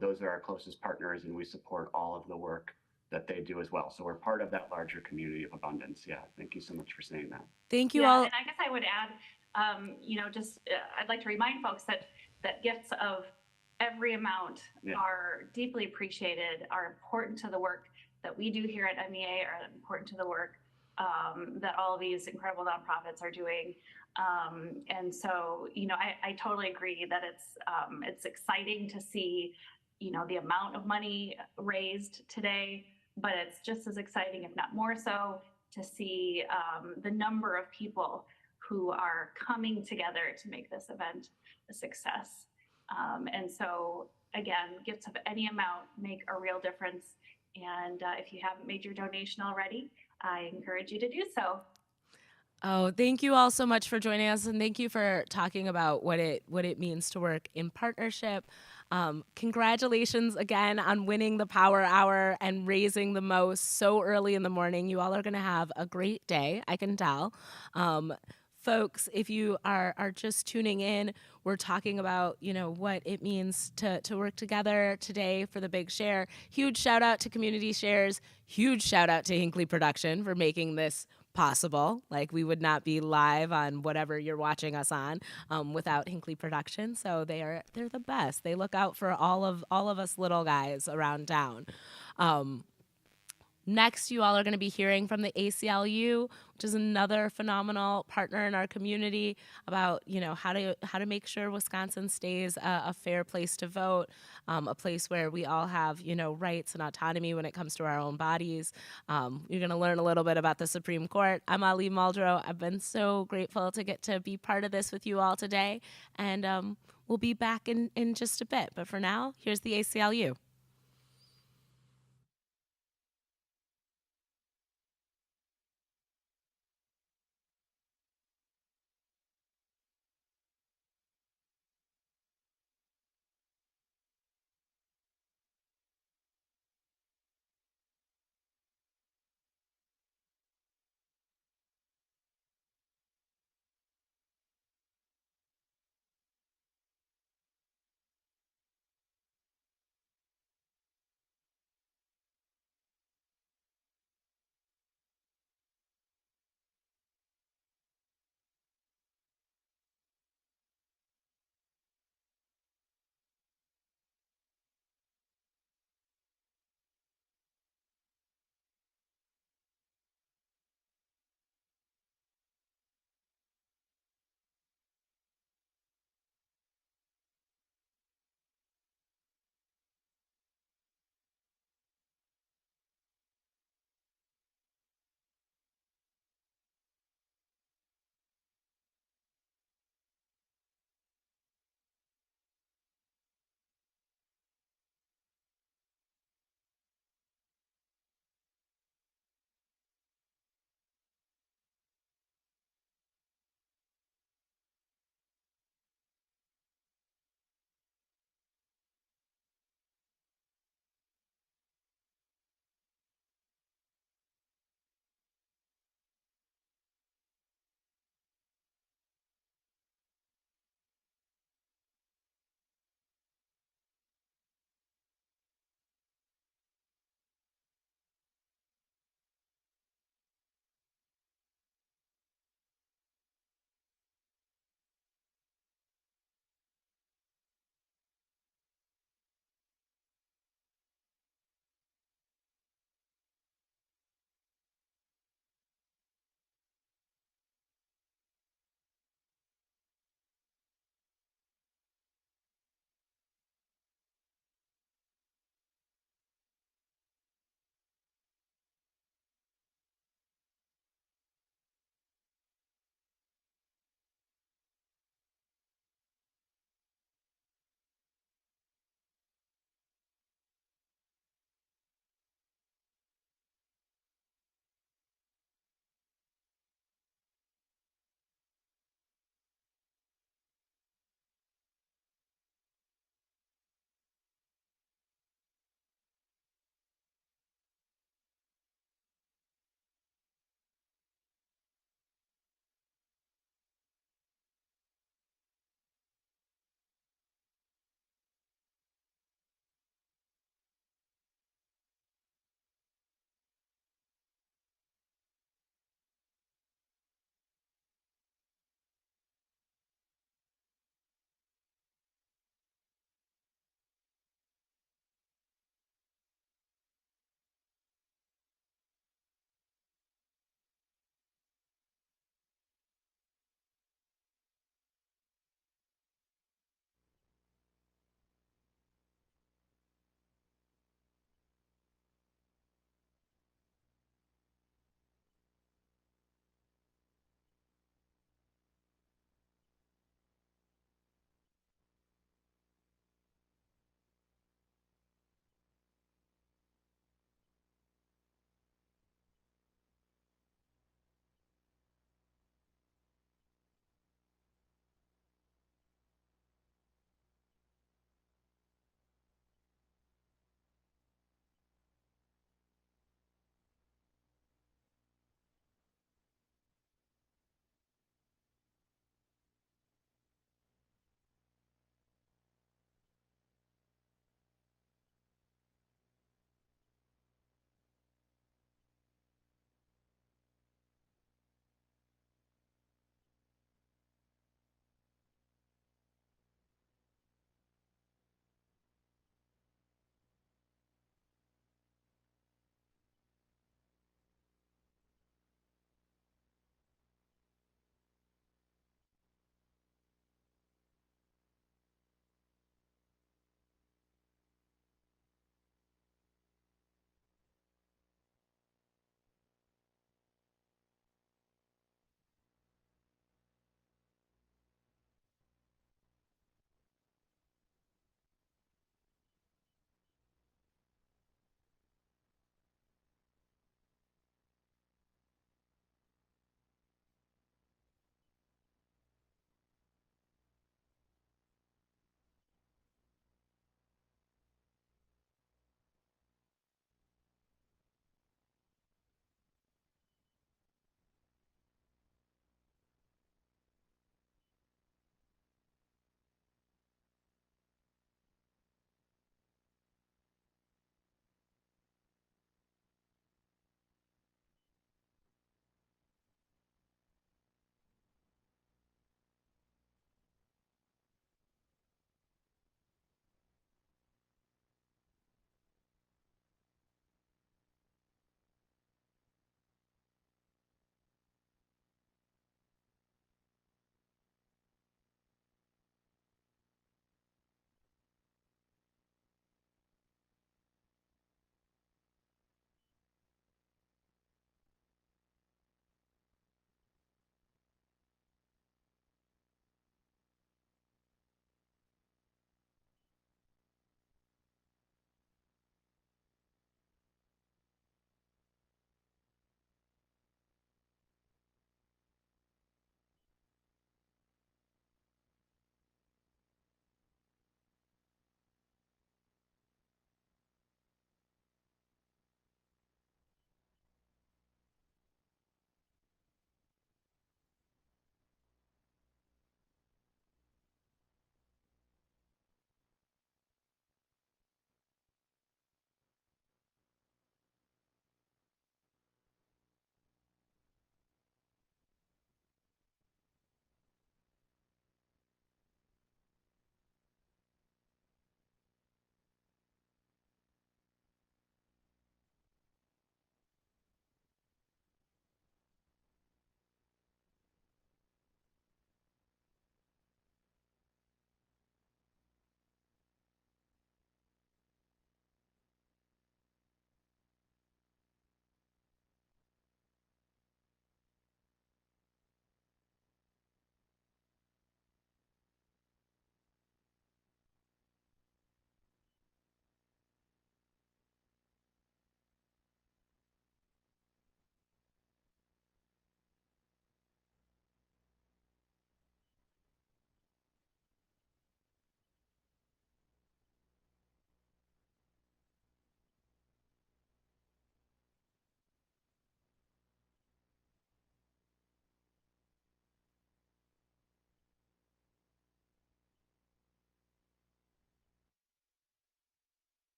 Those are our closest partners, and we support all of the work that they do as well. So we're part of that larger community of abundance. Yeah, thank you so much for saying that. Thank you all. And I guess I would add, I'd like to remind folks that gifts of every amount are deeply appreciated, are important to the work that we do here at MEA, are important to the work that all of these incredible nonprofits are doing. And so, I totally agree that it's exciting to see, the amount of money raised today, but it's just as exciting, if not more so, to see the number of people who are coming together to make this event a success. And so again, gifts of any amount make a real difference. And if you haven't made your donation already, I encourage you to do so. Oh, thank you all so much for joining us, and thank you for talking about what it means to work in partnership. Congratulations again on winning the Power Hour and raising the most so early in the morning. You all are going to have a great day, I can tell. Folks, if you are just tuning in, we're talking about, what it means to work together today for the Big Share. Huge shout out to Community Shares. Huge shout out to Hinckley Production for making this possible. Like, we would not be live on whatever you're watching us on without Hinckley Production. So they're the best. They look out for all of us little guys around town. Next, you all are going to be hearing from the ACLU, which is another phenomenal partner in our community, about how to make sure Wisconsin stays a fair place to vote, a place where we all have rights and autonomy when it comes to our own bodies. You're going to learn a little bit about the Supreme Court. I'm Ali Muldrow. I've been so grateful to get to be part of this with you all today, and we'll be back in just a bit. But for now, here's the ACLU.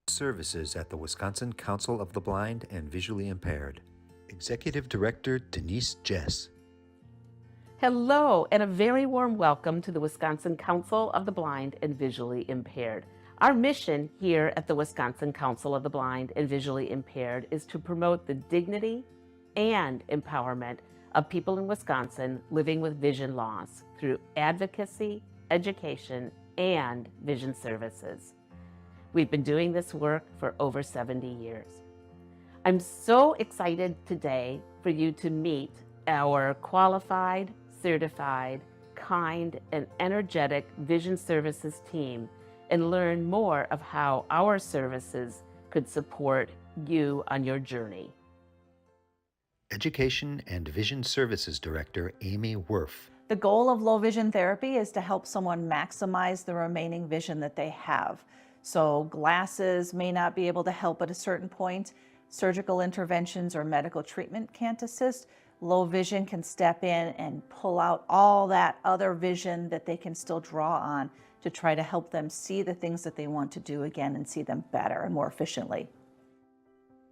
Services at the Wisconsin Council of the Blind and Visually Impaired. Executive Director Denise Jess. Hello, and a very warm welcome to the Wisconsin Council of the Blind and Visually Impaired. Our mission here at the Wisconsin Council of the Blind and Visually Impaired is to promote the dignity and empowerment of people in Wisconsin living with vision loss through advocacy, education, and vision services. We've been doing this work for over 70 years. I'm so excited today for you to meet our qualified, certified, kind, and energetic vision services team and learn more of how our services could support you on your journey. Education and Vision Services Director Amy Werf. The goal of low vision therapy is to help someone maximize the remaining vision that they have. So glasses may not be able to help at a certain point. Surgical interventions or medical treatment can't assist. Low vision can step in and pull out all that other vision that they can still draw on to try to help them see the things that they want to do again and see them better and more efficiently.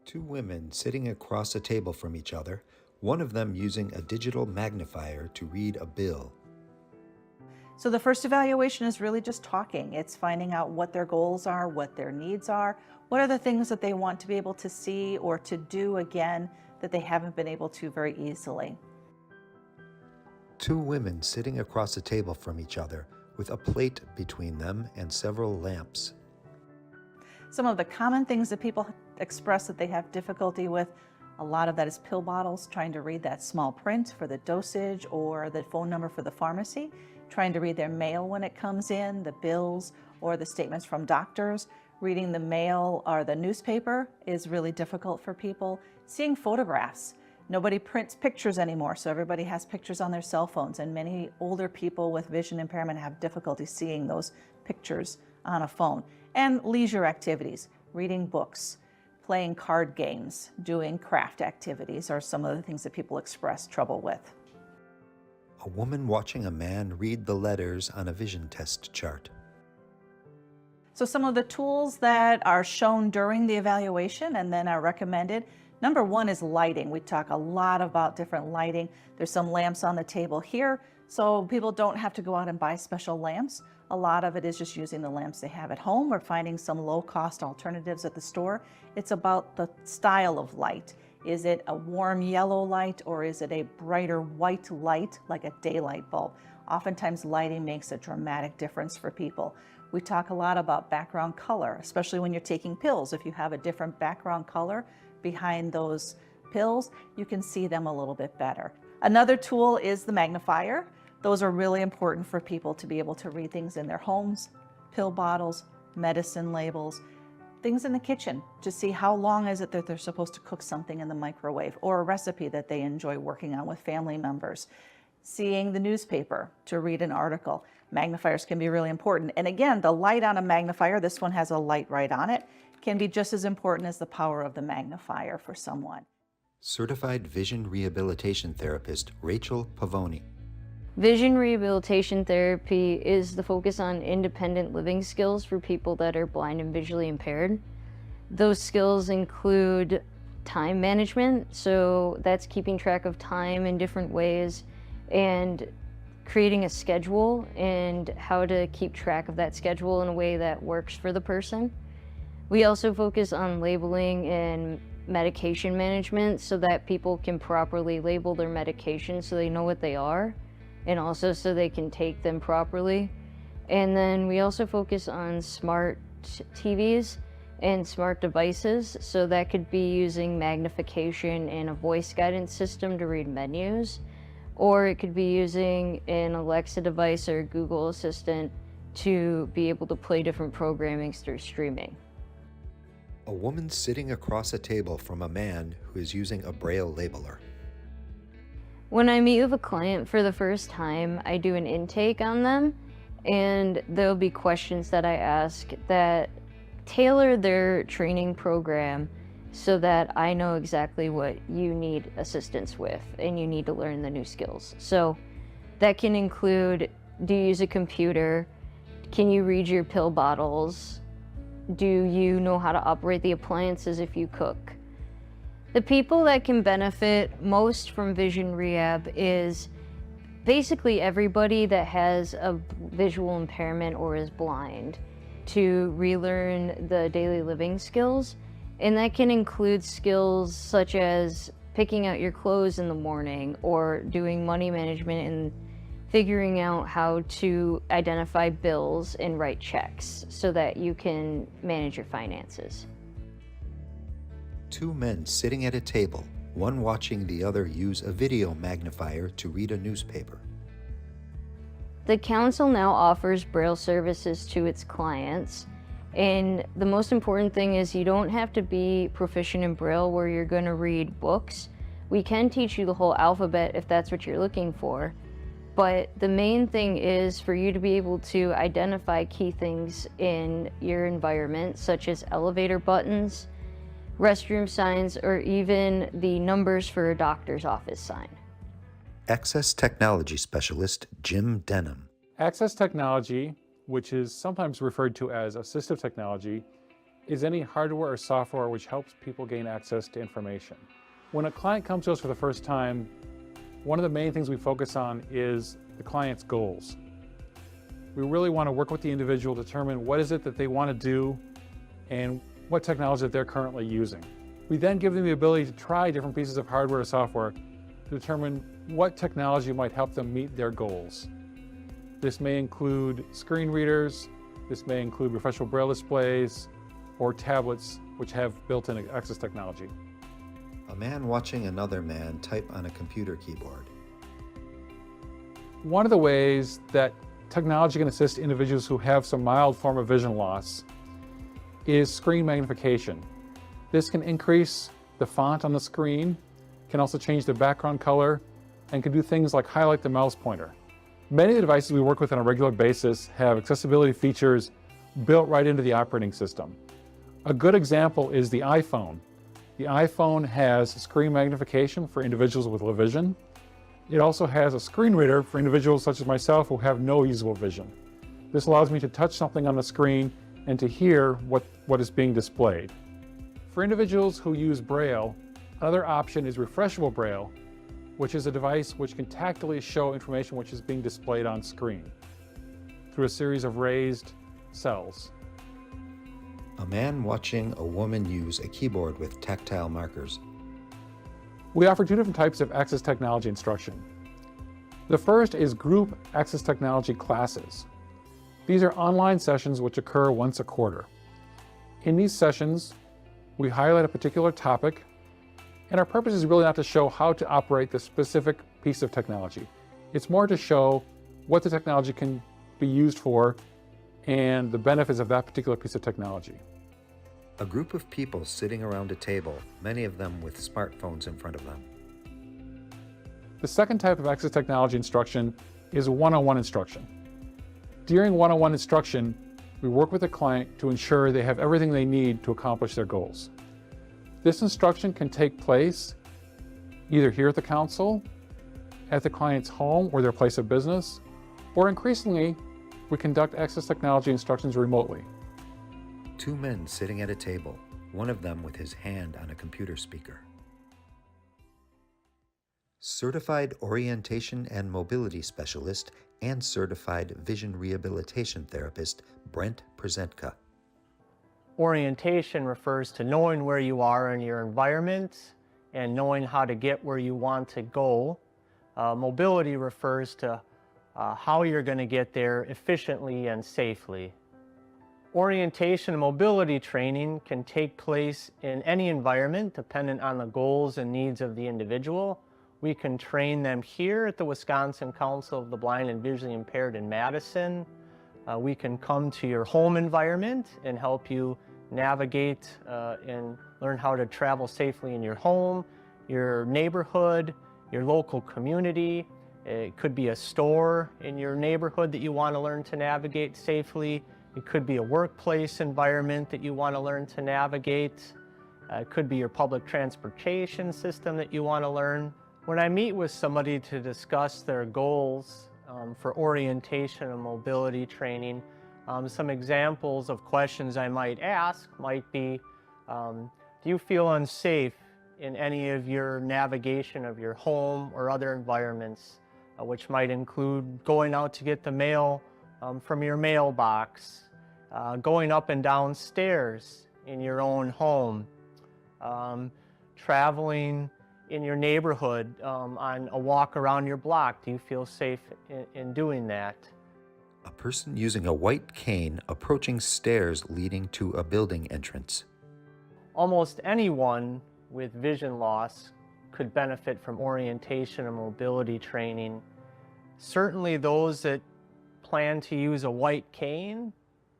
Two women sitting across a table from each other, one of them using a digital magnifier to read a bill. So the first evaluation is really just talking. It's finding out what their goals are, what their needs are, what are the things that they want to be able to see or to do again that they haven't been able to very easily. Two women sitting across a table from each other with a plate between them and several lamps. Some of the common things that people express that they have difficulty with, a lot of that is pill bottles, trying to read that small print for the dosage or the phone number for the pharmacy, trying to read their mail when it comes in, the bills or the statements from doctors. Reading the mail or the newspaper is really difficult for people. Seeing photographs. Nobody prints pictures anymore, so everybody has pictures on their cell phones, and many older people with vision impairment have difficulty seeing those pictures on a phone. And leisure activities, reading books, playing card games, doing craft activities are some of the things that people express trouble with. A woman watching a man read the letters on a vision test chart. So some of the tools that are shown during the evaluation and then are recommended, number one is lighting. We talk a lot about different lighting. There's some lamps on the table here, so people don't have to go out and buy special lamps. A lot of it is just using the lamps they have at home or finding some low-cost alternatives at the store. It's about the style of light. Is it a warm yellow light or is it a brighter white light like a daylight bulb? Oftentimes lighting makes a dramatic difference for people. We talk a lot about background color, especially when you're taking pills. If you have a different background color behind those pills, you can see them a little bit better. Another tool is the magnifier. Those are really important for people to be able to read things in their homes, pill bottles, medicine labels, things in the kitchen to see how long is it that they're supposed to cook something in the microwave or a recipe that they enjoy working on with family members. Seeing the newspaper to read an article. Magnifiers can be really important. And again, the light on a magnifier, this one has a light right on it, can be just as important as the power of the magnifier for someone. Certified Vision Rehabilitation Therapist Rachel Pavoni. Vision rehabilitation therapy is the focus on independent living skills for people that are blind and visually impaired. Those skills include time management, so that's keeping track of time in different ways, and creating a schedule and how to keep track of that schedule in a way that works for the person. We also focus on labeling and medication management so that people can properly label their medications so they know what they are, and also so they can take them properly. And then we also focus on smart TVs and smart devices, so that could be using magnification and a voice guidance system to read menus, or it could be using an Alexa device or a Google Assistant to be able to play different programmings through streaming. A woman sitting across a table from a man who is using a Braille labeler. When I meet with a client for the first time, I do an intake on them, and there'll be questions that I ask that tailor their training program so that I know exactly what you need assistance with and you need to learn the new skills. So that can include, do you use a computer? Can you read your pill bottles? Do you know how to operate the appliances if you cook? The people that can benefit most from vision rehab is basically everybody that has a visual impairment or is blind, to relearn the daily living skills. And that can include skills such as picking out your clothes in the morning or doing money management and figuring out how to identify bills and write checks so that you can manage your finances. Two men sitting at a table, one watching the other use a video magnifier to read a newspaper. The council now offers Braille services to its clients, and the most important thing is you don't have to be proficient in Braille where you're going to read books. We can teach you the whole alphabet if that's what you're looking for, but the main thing is for you to be able to identify key things in your environment, such as elevator buttons, restroom signs, or even the numbers for a doctor's office sign. Access Technology Specialist Jim Denham. Access technology, which is sometimes referred to as assistive technology, is any hardware or software which helps people gain access to information. When a client comes to us for the first time, one of the main things we focus on is the client's goals. We really want to work with the individual to determine what is it that they want to do and what technology that they're currently using. We then give them the ability to try different pieces of hardware or software to determine what technology might help them meet their goals. This may include screen readers, this may include refreshable Braille displays, or tablets which have built-in access technology. A man watching another man type on a computer keyboard. One of the ways that technology can assist individuals who have some mild form of vision loss is screen magnification. This can increase the font on the screen, can also change the background color, and can do things like highlight the mouse pointer. Many of the devices we work with on a regular basis have accessibility features built right into the operating system. A good example is the iPhone. The iPhone has screen magnification for individuals with low vision. It also has a screen reader for individuals such as myself who have no usable vision. This allows me to touch something on the screen and to hear what is being displayed. For individuals who use Braille, another option is refreshable Braille, which is a device which can tactily show information which is being displayed on screen through a series of raised cells. A man watching a woman use a keyboard with tactile markers. We offer two different types of access technology instruction. The first is group access technology classes. These are online sessions which occur once a quarter. In these sessions, we highlight a particular topic, and our purpose is really not to show how to operate the specific piece of technology. It's more to show what the technology can be used for and the benefits of that particular piece of technology. A group of people sitting around a table, many of them with smartphones in front of them. The second type of access technology instruction is one-on-one instruction. During one-on-one instruction, we work with the client to ensure they have everything they need to accomplish their goals. This instruction can take place either here at the council, at the client's home or their place of business, or increasingly, we conduct access technology instructions remotely. Two men sitting at a table, one of them with his hand on a computer speaker. Certified Orientation and Mobility Specialist and Certified Vision Rehabilitation Therapist, Brent Prezentka. Orientation refers to knowing where you are in your environment and knowing how to get where you want to go. Mobility refers to how you're going to get there efficiently and safely. Orientation and mobility training can take place in any environment dependent on the goals and needs of the individual. We can train them here at the Wisconsin Council of the Blind and Visually Impaired in Madison. We can come to your home environment and help you navigate and learn how to travel safely in your home, your neighborhood, your local community. It could be a store in your neighborhood that you want to learn to navigate safely. It could be a workplace environment that you want to learn to navigate. It could be your public transportation system that you want to learn. When I meet with somebody to discuss their goals for orientation and mobility training, Some examples of questions I might ask might be, do you feel unsafe in any of your navigation of your home or other environments, which might include going out to get the mail from your mailbox, going up and down stairs in your own home, traveling in your neighborhood on a walk around your block. Do you feel safe in doing that? A person using a white cane approaching stairs leading to a building entrance. Almost anyone with vision loss could benefit from orientation and mobility training. Certainly those that plan to use a white cane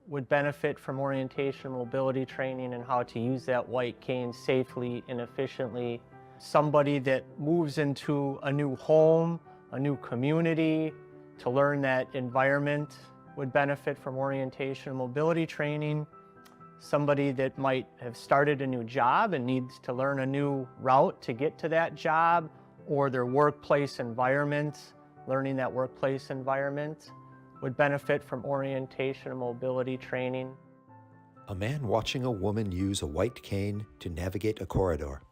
would benefit from orientation and mobility training and how to use that white cane safely and efficiently. Somebody that moves into a new home, a new community, to learn that environment would benefit from orientation and mobility training. Somebody that might have started a new job and needs to learn a new route to get to that job, or their workplace environment, learning that workplace environment would benefit from orientation and mobility training. A man watching a woman use a white cane to navigate a corridor.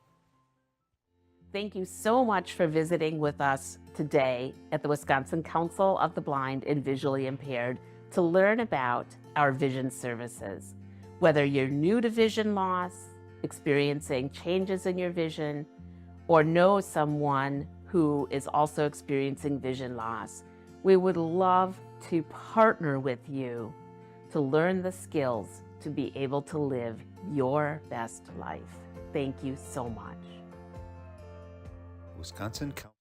Thank you so much for visiting with us today at the Wisconsin Council of the Blind and Visually Impaired to learn about our vision services. Whether you're new to vision loss, experiencing changes in your vision, or know someone who is also experiencing vision loss, we would love to partner with you to learn the skills to be able to live your best life. Thank you so much. Wisconsin Council.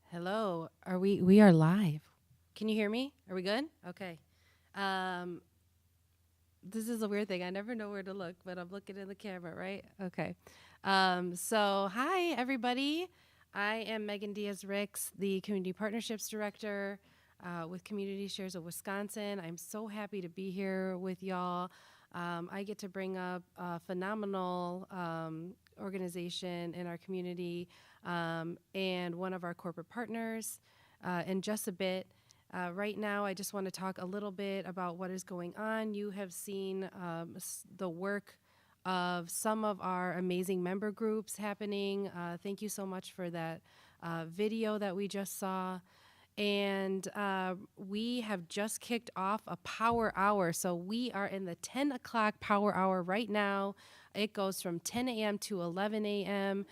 Hello, we are live. Can you hear me? Are we good? Okay. This is a weird thing. I never know where to look, but I'm looking in the camera, right? Okay. So hi everybody. I am Megan Diaz-Ricks, the Community Partnerships Director with Community Shares of Wisconsin. I'm so happy to be here with y'all. I get to bring up a phenomenal organization in our community and one of our corporate partners in just a bit. Right now, I just want to talk a little bit about what is going on. You have seen the work of some of our amazing member groups happening. Thank you so much for that video that we just saw. And we have just kicked off a power hour. So we are in the 10 o'clock power hour right now. It goes from 10 a.m. to 11 a.m.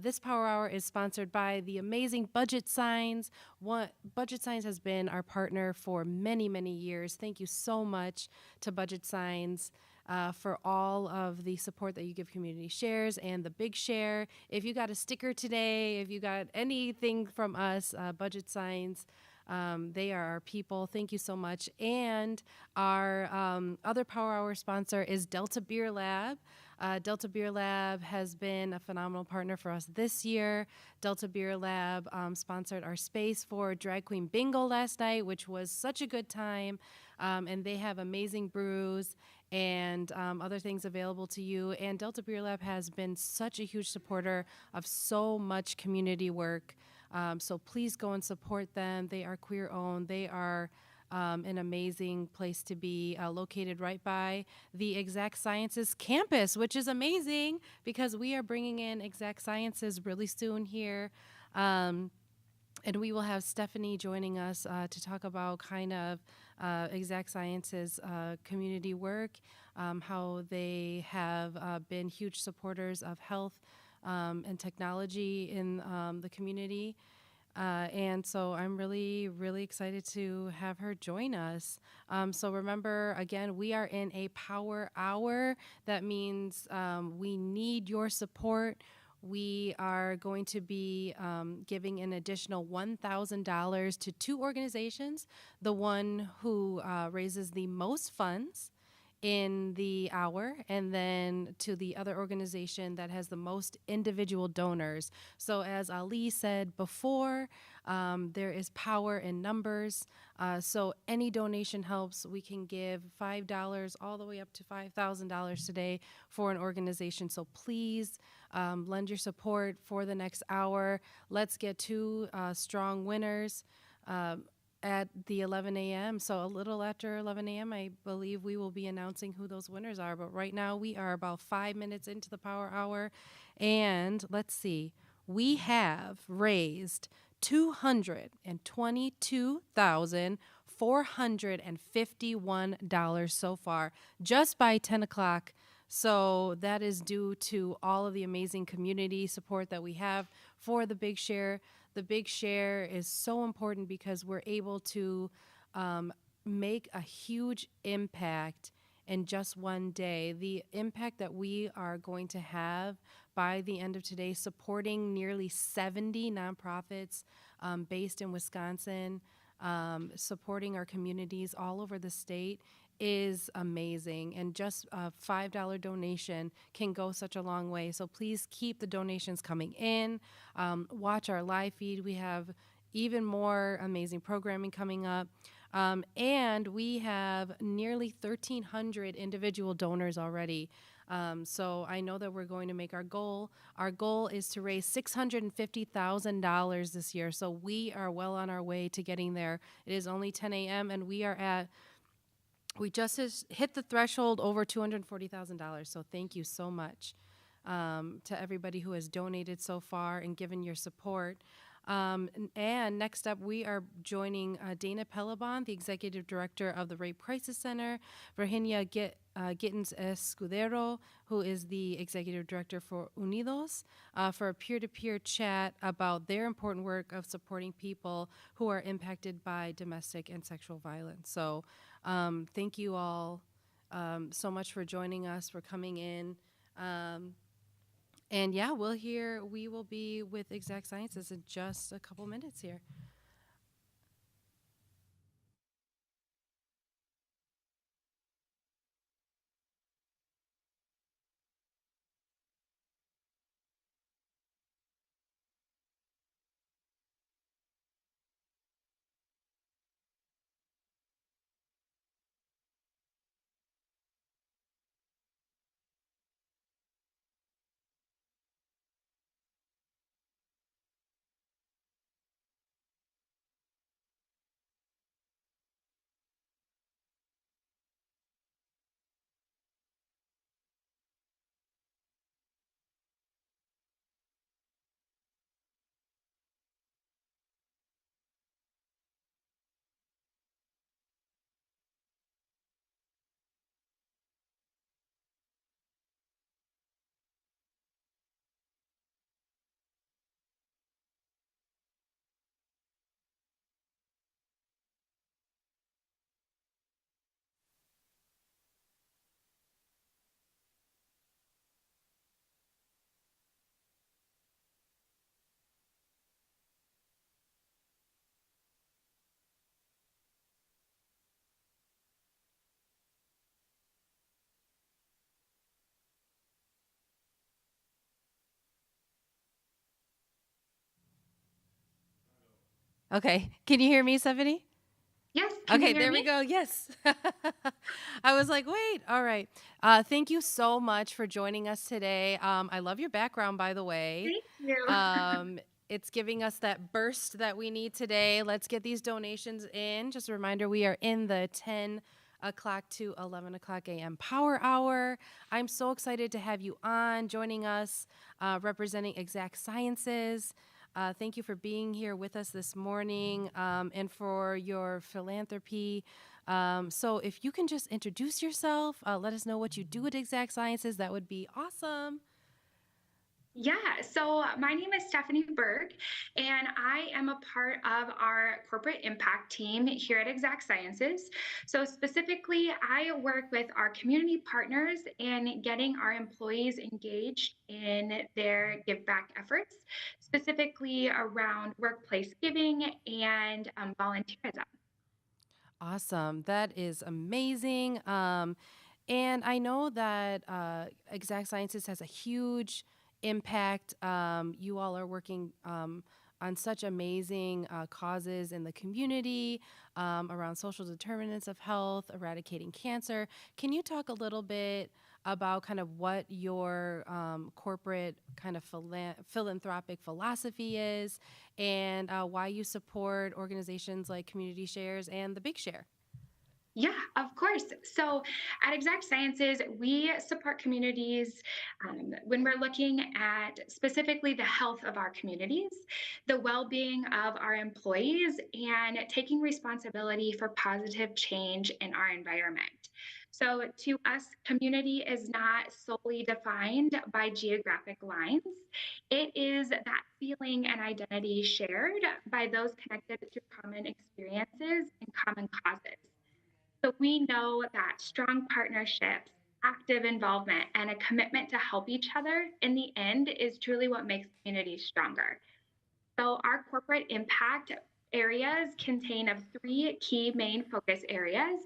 This power hour is sponsored by the amazing Budget Signs. Budget Signs has been our partner for many, many years. Thank you so much to Budget Signs for all of the support that you give Community Shares and the Big Share. If you got a sticker today, if you got anything from us, Budget Signs, they are our people. Thank you so much. And our other Power Hour sponsor is Delta Beer Lab. Delta Beer Lab has been a phenomenal partner for us this year. Delta Beer Lab sponsored our space for Drag Queen Bingo last night, which was such a good time. And they have amazing brews and other things available to you. And Delta Beer Lab has been such a huge supporter of so much community work. So please go and support them. They are queer owned. They are an amazing place to be, located right by the Exact Sciences campus, which is amazing because we are bringing in Exact Sciences really soon here. And we will have Stephanie joining us to talk about kind of Exact Sciences community work, how they have been huge supporters of health and technology in the community. And so I'm really, really excited to have her join us. So remember, again, we are in a power hour. That means we need your support. We are going to be giving an additional $1,000 to 2 organizations. The one who raises the most funds in the hour, and then to the other organization that has the most individual donors. So as Ali said before, there is power in numbers. So any donation helps. We can give $5 all the way up to $5,000 today for an organization. So please lend your support for the next hour. Let's get 2 strong winners. At the 11 a.m. So a little after 11 a.m., I believe we will be announcing who those winners are. But right now we are about 5 minutes into the power hour. And let's see, we have raised $222,451 so far just by 10 o'clock. So that is due to all of the amazing community support that we have for the Big Share. The Big Share is so important because we're able to make a huge impact in just one day. The impact that we are going to have by the end of today, supporting nearly 70 nonprofits based in Wisconsin, supporting our communities all over the state, is amazing. And just a $5 donation can go such a long way. So please keep the donations coming in. Watch our live feed. We have even more amazing programming coming up. And we have nearly 1,300 individual donors already. So I know that we're going to make our goal. Our goal is to raise $650,000 this year. So we are well on our way to getting there. It is only 10 a.m. and we just hit the threshold over $240,000. So thank you so much to everybody who has donated so far and given your support. And next up, we are joining Dana Pelabon, the Executive Director of the Rape Crisis Center, Virginia Gittins Escudero, who is the Executive Director for Unidos, for a peer-to-peer chat about their important work of supporting people who are impacted by domestic and sexual violence. So thank you all so much for joining us, for coming in. And yeah, we will be with Exact Sciences in just a couple minutes here. Okay, can you hear me, Stephanie? Yes. Can you Okay, hear there me? we go. Yes. I was like, wait, all right. Thank you so much for joining us today. I love your background, by the way. Thank you. It's giving us that burst that we need today. Let's get these donations in. Just a reminder, we are in the 10 o'clock to 11 o'clock a.m. Power Hour. I'm so excited to have you on, joining us, representing Exact Sciences. Thank you for being here with us this morning and for your philanthropy. So if you can just introduce yourself, let us know what you do at Exact Sciences, that would be awesome. Yeah, so my name is Stephanie Berg, and I am a part of our corporate impact team here at Exact Sciences. So, specifically, I work with our community partners in getting our employees engaged in their give back efforts, specifically around workplace giving and volunteerism. Awesome. That is amazing. And I know that Exact Sciences has a huge impact. You all are working on such amazing causes in the community around social determinants of health, eradicating cancer. Can you talk a little bit about kind of what your corporate kind of philanthropic philosophy is and why you support organizations like Community Shares and the Big Share? Yeah, of course. So at Exact Sciences, we support communities when we're looking at specifically the health of our communities, the well being of our employees, and taking responsibility for positive change in our environment. So, to us, community is not solely defined by geographic lines. It is that feeling and identity shared by those connected to common experiences and common causes. So we know that strong partnerships, active involvement, and a commitment to help each other in the end is truly what makes communities stronger. So our corporate impact areas contain of three key main focus areas.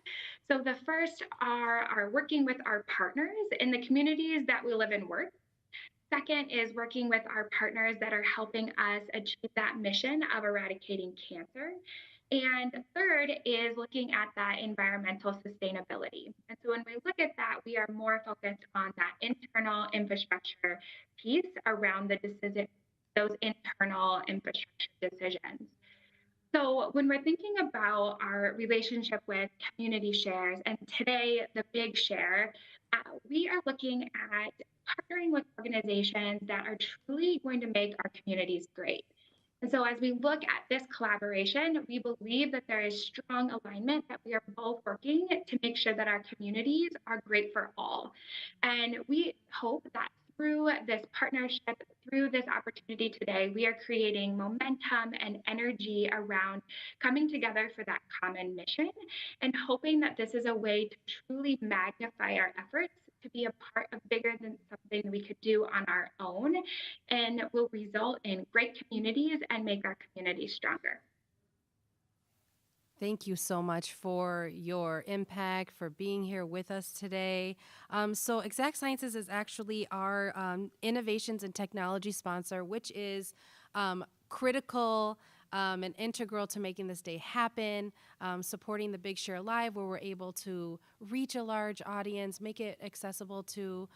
So the first are working with our partners in the communities that we live and work. Second is working with our partners that are helping us achieve that mission of eradicating cancer. And third is looking at that environmental sustainability. And so when we look at that, we are more focused on that internal infrastructure piece around the decision, those internal infrastructure decisions. So when we're thinking about our relationship with community shares and today the big share, we are looking at partnering with organizations that are truly going to make our communities great. And so as we look at this collaboration, we believe that there is strong alignment that we are both working to make sure that our communities are great for all. And we hope that through this partnership, through this opportunity today, we are creating momentum and energy around coming together for that common mission and hoping that this is a way to truly magnify our efforts to be a part of bigger than something we could do on our own and will result in great communities and make our communities stronger. Thank you so much for your impact, for being here with us today. So, Exact Sciences is actually our innovations and technology sponsor, which is critical and integral to making this day happen, supporting the Big Share Live, where we're able to reach a large audience, make it accessible to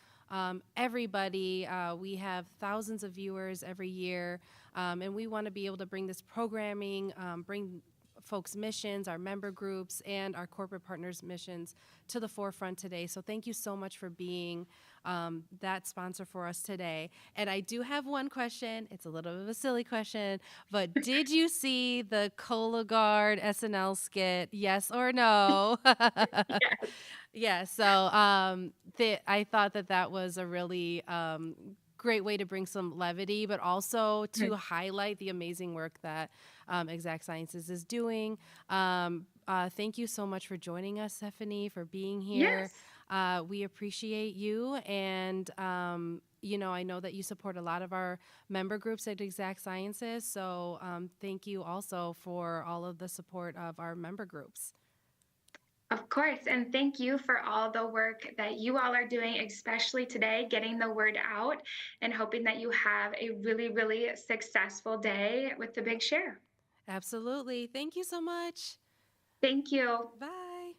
everybody. We have thousands of viewers every year, and we want to be able to bring this programming, bring folks' missions, our member groups, and our corporate partners' missions to the forefront today. So thank you so much for being that sponsor for us today. And I do have one question. It's a little bit of a silly question, but did you see the Cologuard SNL skit? Yes or no? Yeah. So I thought that was a really great way to bring some levity, but also to highlight the amazing work that Exact Sciences is doing. Thank you so much for joining us, Stephanie, for being here. We appreciate you. And, I know that you support a lot of our member groups at Exact Sciences. So thank you also for all of the support of our member groups. Of course, and thank you for all the work that you all are doing, especially today, getting the word out and hoping that you have a really, really successful day with the Big Share. Absolutely. Thank you so much. Thank you. Bye.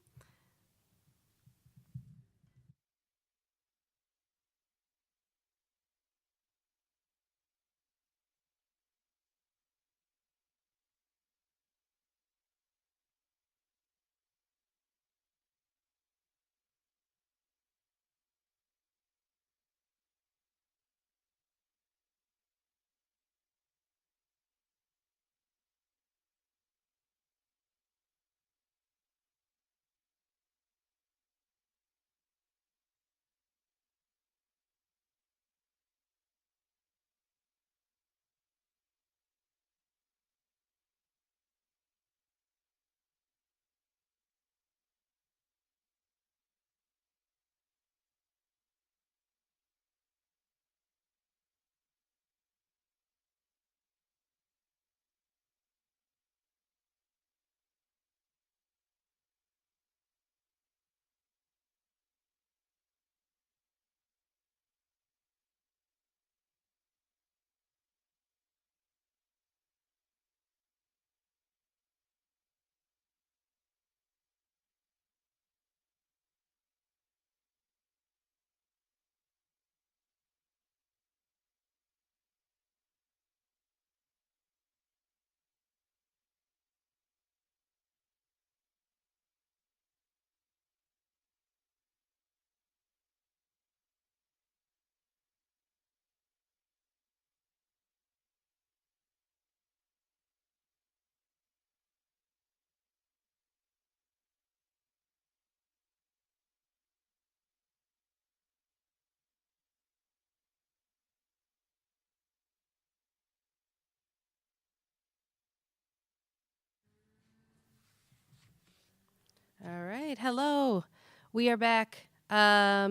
right. Hello. We are back. I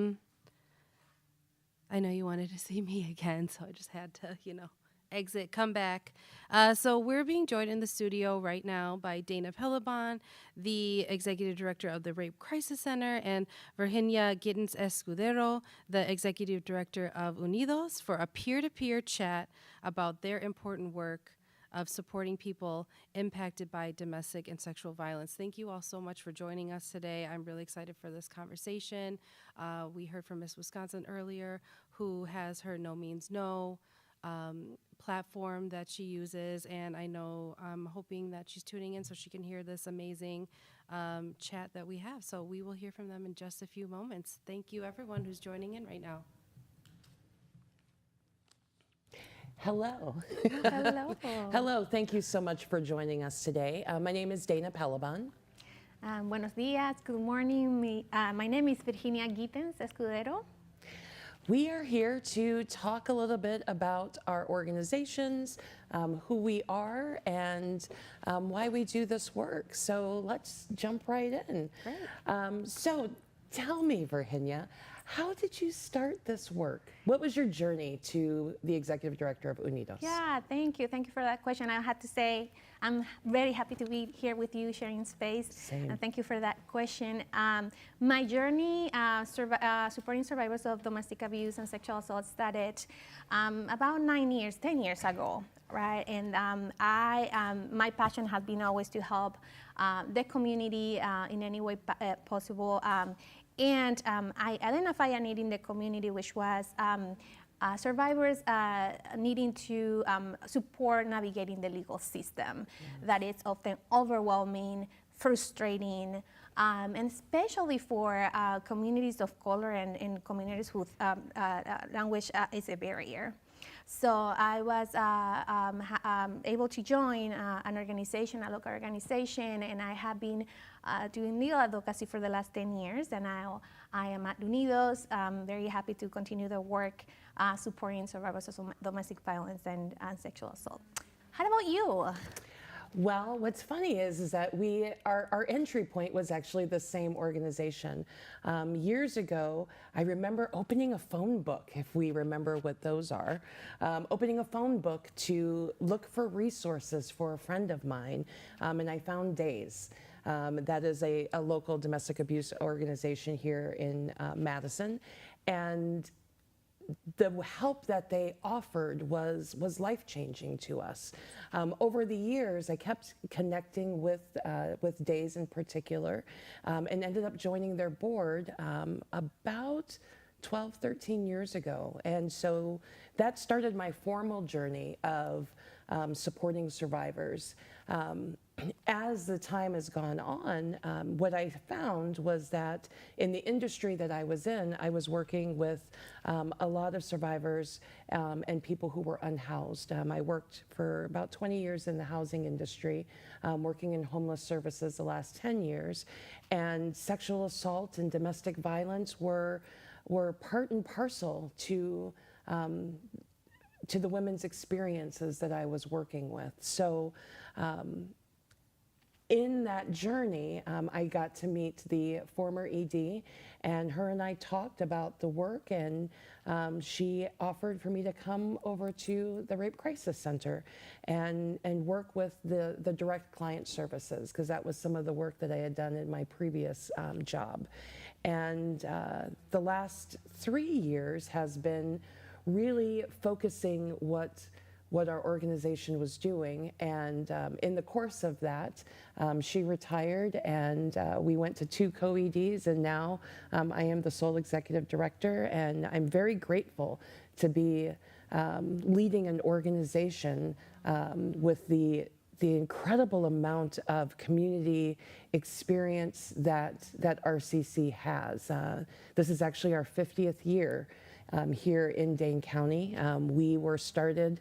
know you wanted to see me again, so I just had to, exit, come back. So we're being joined in the studio right now by Dana Pelabon, the Executive Director of the Rape Crisis Center, and Virginia Gittens Escudero, the Executive Director of Unidos, for a peer-to-peer chat about their important work of supporting people impacted by domestic and sexual violence. Thank you all so much for joining us today. I'm really excited for this conversation. We heard from Miss Wisconsin earlier, who has her No Means No platform that she uses, and I know I'm hoping that she's tuning in so she can hear this amazing chat that we have. So we will hear from them in just a few moments. Thank you, everyone who's joining in right now. Hello. Hello. Hello. Thank you so much for joining us today. My name is Dana Pelabon. Buenos días. Good morning. My name is Virginia Gittens Escudero. We are here to talk a little bit about our organizations, who we are, and why we do this work. So let's jump right in. Great. So tell me, Virginia, how did you start this work? What was your journey to the Executive Director of Unidos? Yeah, thank you. Thank you for that question. I had to say, I'm very happy to be here with you sharing space. Same. And thank you for that question. My journey supporting survivors of domestic abuse and sexual assault started about 10 years ago, right? And my passion has been always to help the community in any way possible. And I identified a need in the community, which was survivors needing to support navigating the legal system. That is often overwhelming, frustrating, and especially for communities of color and communities whose language is a barrier. So I was able to join an organization, a local organization, and I have been doing legal advocacy for the last 10 years, and now I am at Unidos. I'm very happy to continue the work supporting survivors of domestic violence and sexual assault. How about you? Well, what's funny is that our entry point was actually the same organization. Years ago, I remember opening a phone book, if we remember what those are, opening a phone book to look for resources for a friend of mine, and I found DAYS. That is a local domestic abuse organization here in Madison, and the help that they offered was life-changing to us. Over the years, I kept connecting with DAYS in particular, and ended up joining their board about 12, 13 years ago. And so that started my formal journey of supporting survivors. As the time has gone on, what I found was that in the industry that I was in, I was working with a lot of survivors and people who were unhoused. I worked for about 20 years in the housing industry, working in homeless services the last 10 years, and sexual assault and domestic violence were part and parcel to the women's experiences that I was working with. So in that journey, I got to meet the former ED, and her and I talked about the work, and she offered for me to come over to the Rape Crisis Center and work with the direct client services, because that was some of the work that I had done in my previous job. And the last 3 years has been really focusing what our organization was doing, and in the course of that, she retired, and we went to 2 co-EDs, and now I am the sole executive director, and I'm very grateful to be leading an organization with the incredible amount of community experience that RCC has. This is actually our 50th year here in Dane County. We were started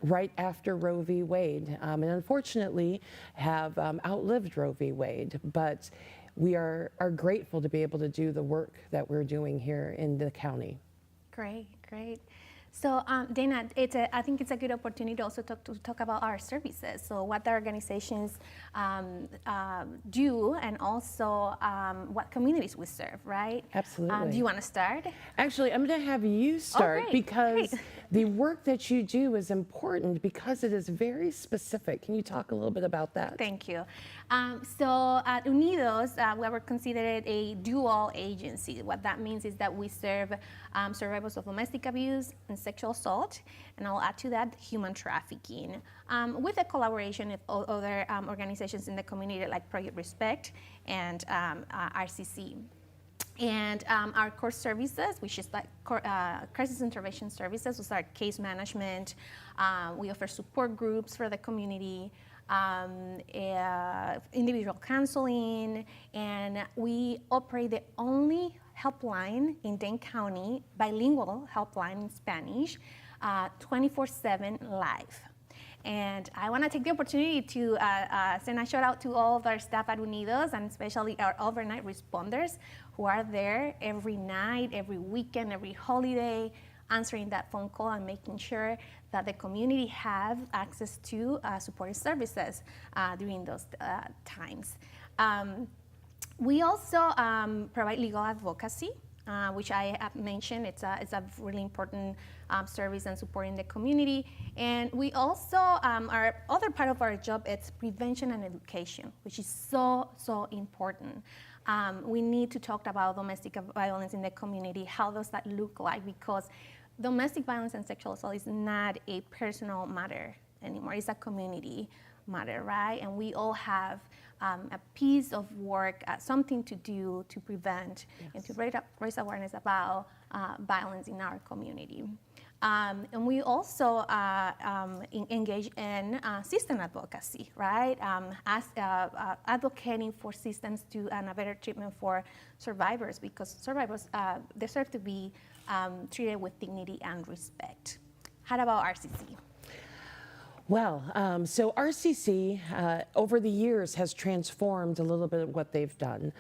right after Roe v. Wade, and unfortunately have outlived Roe v. Wade, but we are grateful to be able to do the work that we're doing here in the county. Great, great. So Dana, I think it's a good opportunity also to talk about our services. So what the organizations do, and also what communities we serve, right? Absolutely. Do you want to start? Actually, I'm going to have you start great, because great. the work that you do is important because it is very specific. Can you talk a little bit about that? Thank you. So at Unidos, we are considered a dual agency. What that means is that we serve survivors of domestic abuse and sexual assault, and I'll add to that human trafficking, with the collaboration of other organizations in the community like Project Respect and RCC. And our core services, which is like crisis intervention services, those are case management. We offer support groups for the community, individual counseling, and we operate the only helpline in Dane County, bilingual helpline in Spanish, 24/7 live. And I want to take the opportunity to send a shout out to all of our staff at Unidos, and especially our overnight responders who are there every night, every weekend, every holiday, answering that phone call and making sure that the community have access to supportive services during those times. We also provide legal advocacy, which I have mentioned. It's a really important service and supporting the community. And we also, our other part of our job is prevention and education, which is so important. We need to talk about domestic violence in the community. How does that look like? Because domestic violence and sexual assault is not a personal matter anymore. It's a community matter, right? And we all have a piece of work, something to do to prevent and to raise awareness about violence in our community. And we also engage in system advocacy, right? Advocating for systems and a better treatment for survivors, because survivors deserve to be treated with dignity and respect. How about RCC? Well, so RCC over the years has transformed a little bit of what they've done.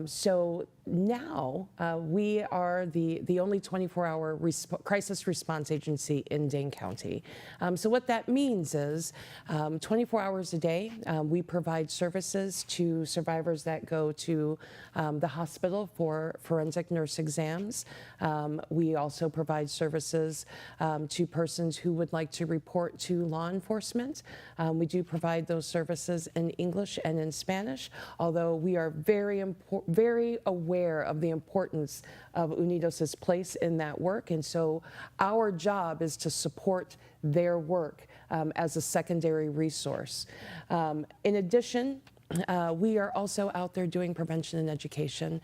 So now we are the only 24-hour crisis response agency in Dane County. So what that means is 24 hours a day, we provide services to survivors that go to the hospital for forensic nurse exams. We also provide services to persons who would like to report to law enforcement. We do provide those services in English and in Spanish, although we are very aware of the importance of Unidos' place in that work. And so our job is to support their work as a secondary resource. In addition, we are also out there doing prevention and education.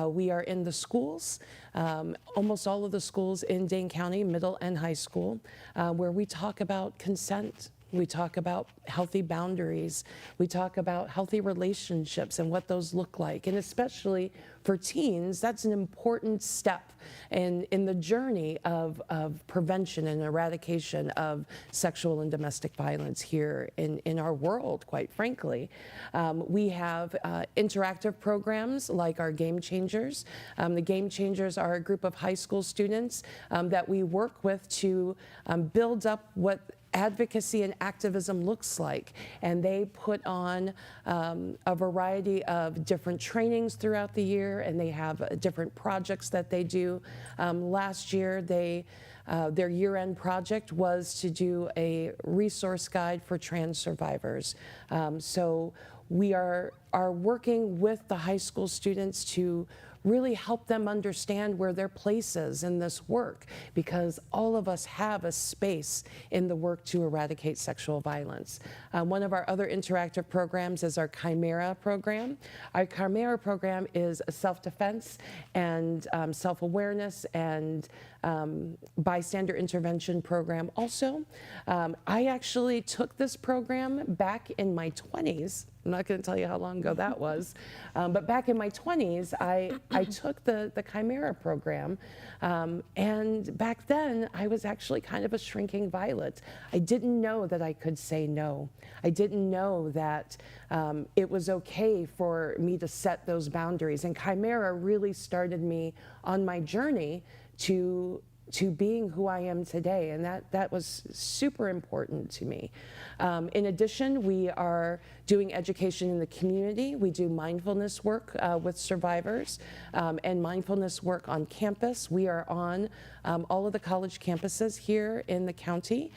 We are in the schools, almost all of the schools in Dane County, middle and high school, where we talk about consent. We talk about healthy boundaries. We talk about healthy relationships and what those look like. And especially for teens, that's an important step in the journey of prevention and eradication of sexual and domestic violence here in our world, quite frankly. We have interactive programs like our Game Changers. The Game Changers are a group of high school students that we work with to build up what advocacy and activism looks like, and they put on a variety of different trainings throughout the year, and they have different projects that they do. Last year, their year-end project was to do a resource guide for trans survivors. So we are working with the high school students to really help them understand where their place is in this work, because all of us have a space in the work to eradicate sexual violence. One of our other interactive programs is our Chimera program. Our Chimera program is a self-defense and self-awareness and bystander intervention program also. I actually took this program back in my 20s. I'm not going to tell you how long ago that was, but back in my 20s, I took the Chimera program, and back then I was actually kind of a shrinking violet. I didn't know that I could say no. I didn't know that it was okay for me to set those boundaries, and Chimera really started me on my journey to being who I am today, and that was super important to me. In addition, we are doing education in the community. We do mindfulness work with survivors and mindfulness work on campus. We are on all of the college campuses here in the county.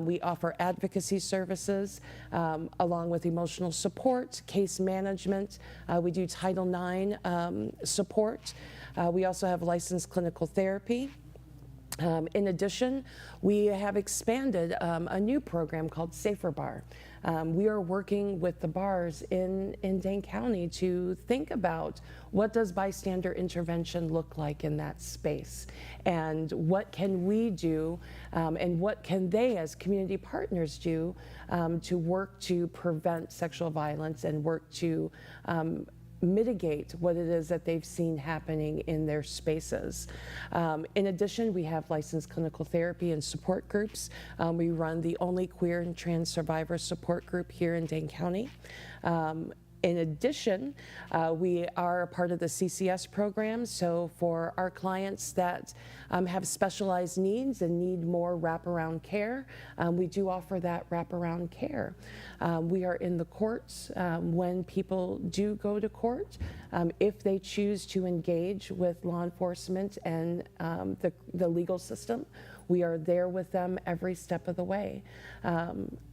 We offer advocacy services along with emotional support, case management. We do Title IX support. We also have licensed clinical therapy. In addition, we have expanded a new program called Safer Bar. We are working with the bars in Dane County to think about what does bystander intervention look like in that space, and what can we do, and what can they as community partners do to work to prevent sexual violence and work to mitigate what it is that they've seen happening in their spaces. In addition, we have licensed clinical therapy and support groups. We run the only queer and trans survivor support group here in Dane County. In addition, we are a part of the CCS program, so for our clients that have specialized needs and need more wraparound care, we do offer that wraparound care. We are in the courts when people do go to court. If they choose to engage with law enforcement and the legal system, we are there with them every step of the way.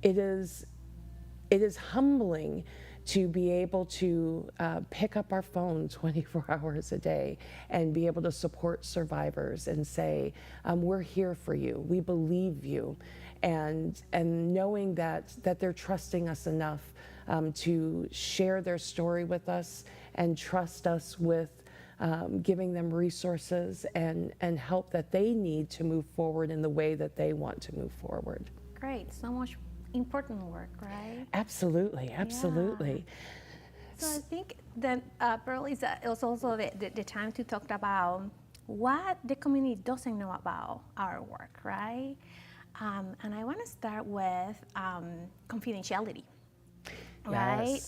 It is humbling to be able to pick up our phone 24 hours a day and be able to support survivors and say, we're here for you, we believe you, and knowing that they're trusting us enough to share their story with us and trust us with giving them resources and help that they need to move forward in the way that they want to move forward. Great, so much important work, right? Absolutely, absolutely. Yeah. So I think that Pearl is also the time to talk about what the community doesn't know about our work, right? And I want to start with confidentiality, right?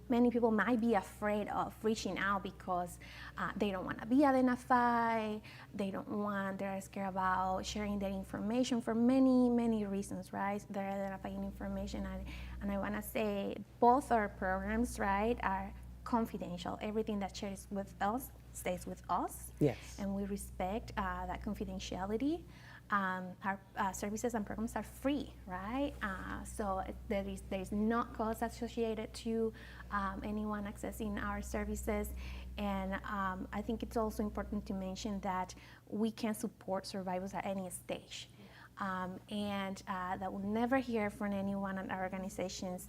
Many people might be afraid of reaching out because they don't want to be identified, they're scared about sharing their information for many, many reasons, right? They're identifying information, and I want to say both our programs, right, are confidential. Everything that shares with us stays with us. Yes. And we respect that confidentiality. Our services and programs are free, right? So there is no cost associated to anyone accessing our services. And I think it's also important to mention that we can support survivors at any stage. And that will never hear from anyone at our organizations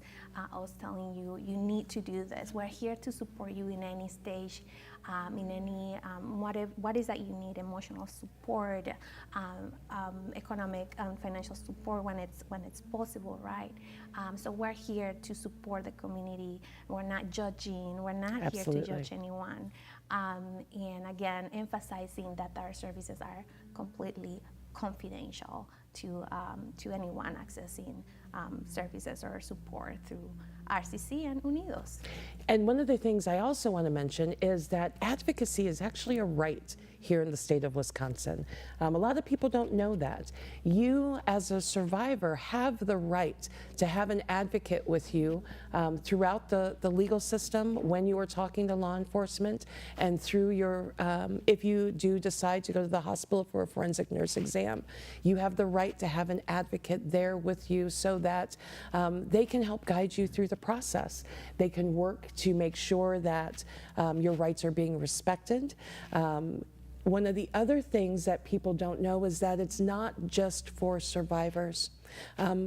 us telling you, you need to do this. We're here to support you in any stage, in any, what is that you need, emotional support, economic and financial support when it's possible, right? So we're here to support the community. We're not judging, we're not Absolutely. here to judge anyone. And again, emphasizing that our services are completely confidential to anyone accessing services or support through RCC and Unidos. And one of the things I also want to mention is that advocacy is actually a right here in the state of Wisconsin. A lot of people don't know that. You, as a survivor, have the right to have an advocate with you throughout the legal system when you are talking to law enforcement, and through your, if you do decide to go to the hospital for a forensic nurse exam, you have the right to have an advocate there with you so that they can help guide you through the process. They can work to make sure that your rights are being respected. One of the other things that people don't know is that it's not just for survivors.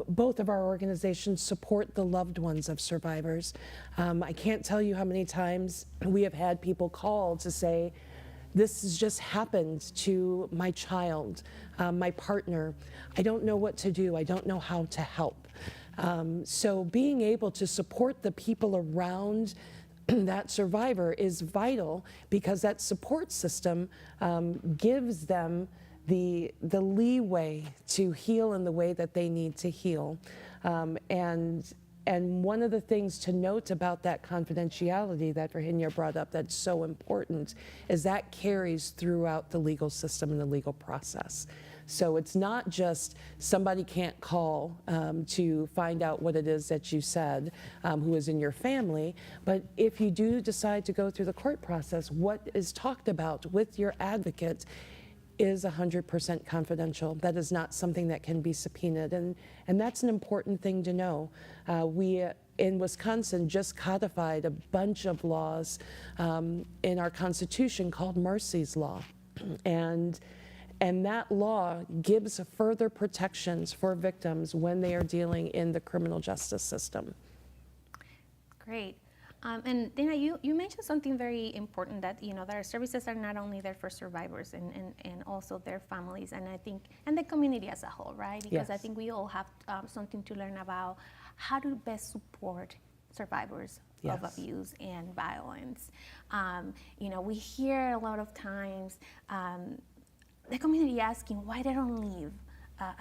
Both of our organizations support the loved ones of survivors. I can't tell you how many times we have had people call to say, this has just happened to my child, my partner. I don't know what to do. I don't know how to help. So being able to support the people around that survivor is vital, because that support system gives them the leeway to heal in the way that they need to heal. And And one of the things to note about that confidentiality that Virginia brought up that's so important is that carries throughout the legal system and the legal process. So it's not just somebody can't call to find out what it is that you said, who is in your family, but if you do decide to go through the court process, what is talked about with your advocate is 100% confidential. That is not something that can be subpoenaed, and that's an important thing to know. We in Wisconsin just codified a bunch of laws in our Constitution called Marsy's Law, and that law gives further protections for victims when they are dealing in the criminal justice system. Great. And Dana, you mentioned something very important, that that our services are not only there for survivors and also their families, and I think and the community as a whole, right? Because I Yes. think we all have something to learn about how to best support survivors of Yes. abuse and violence. We hear a lot of times the community asking why they don't leave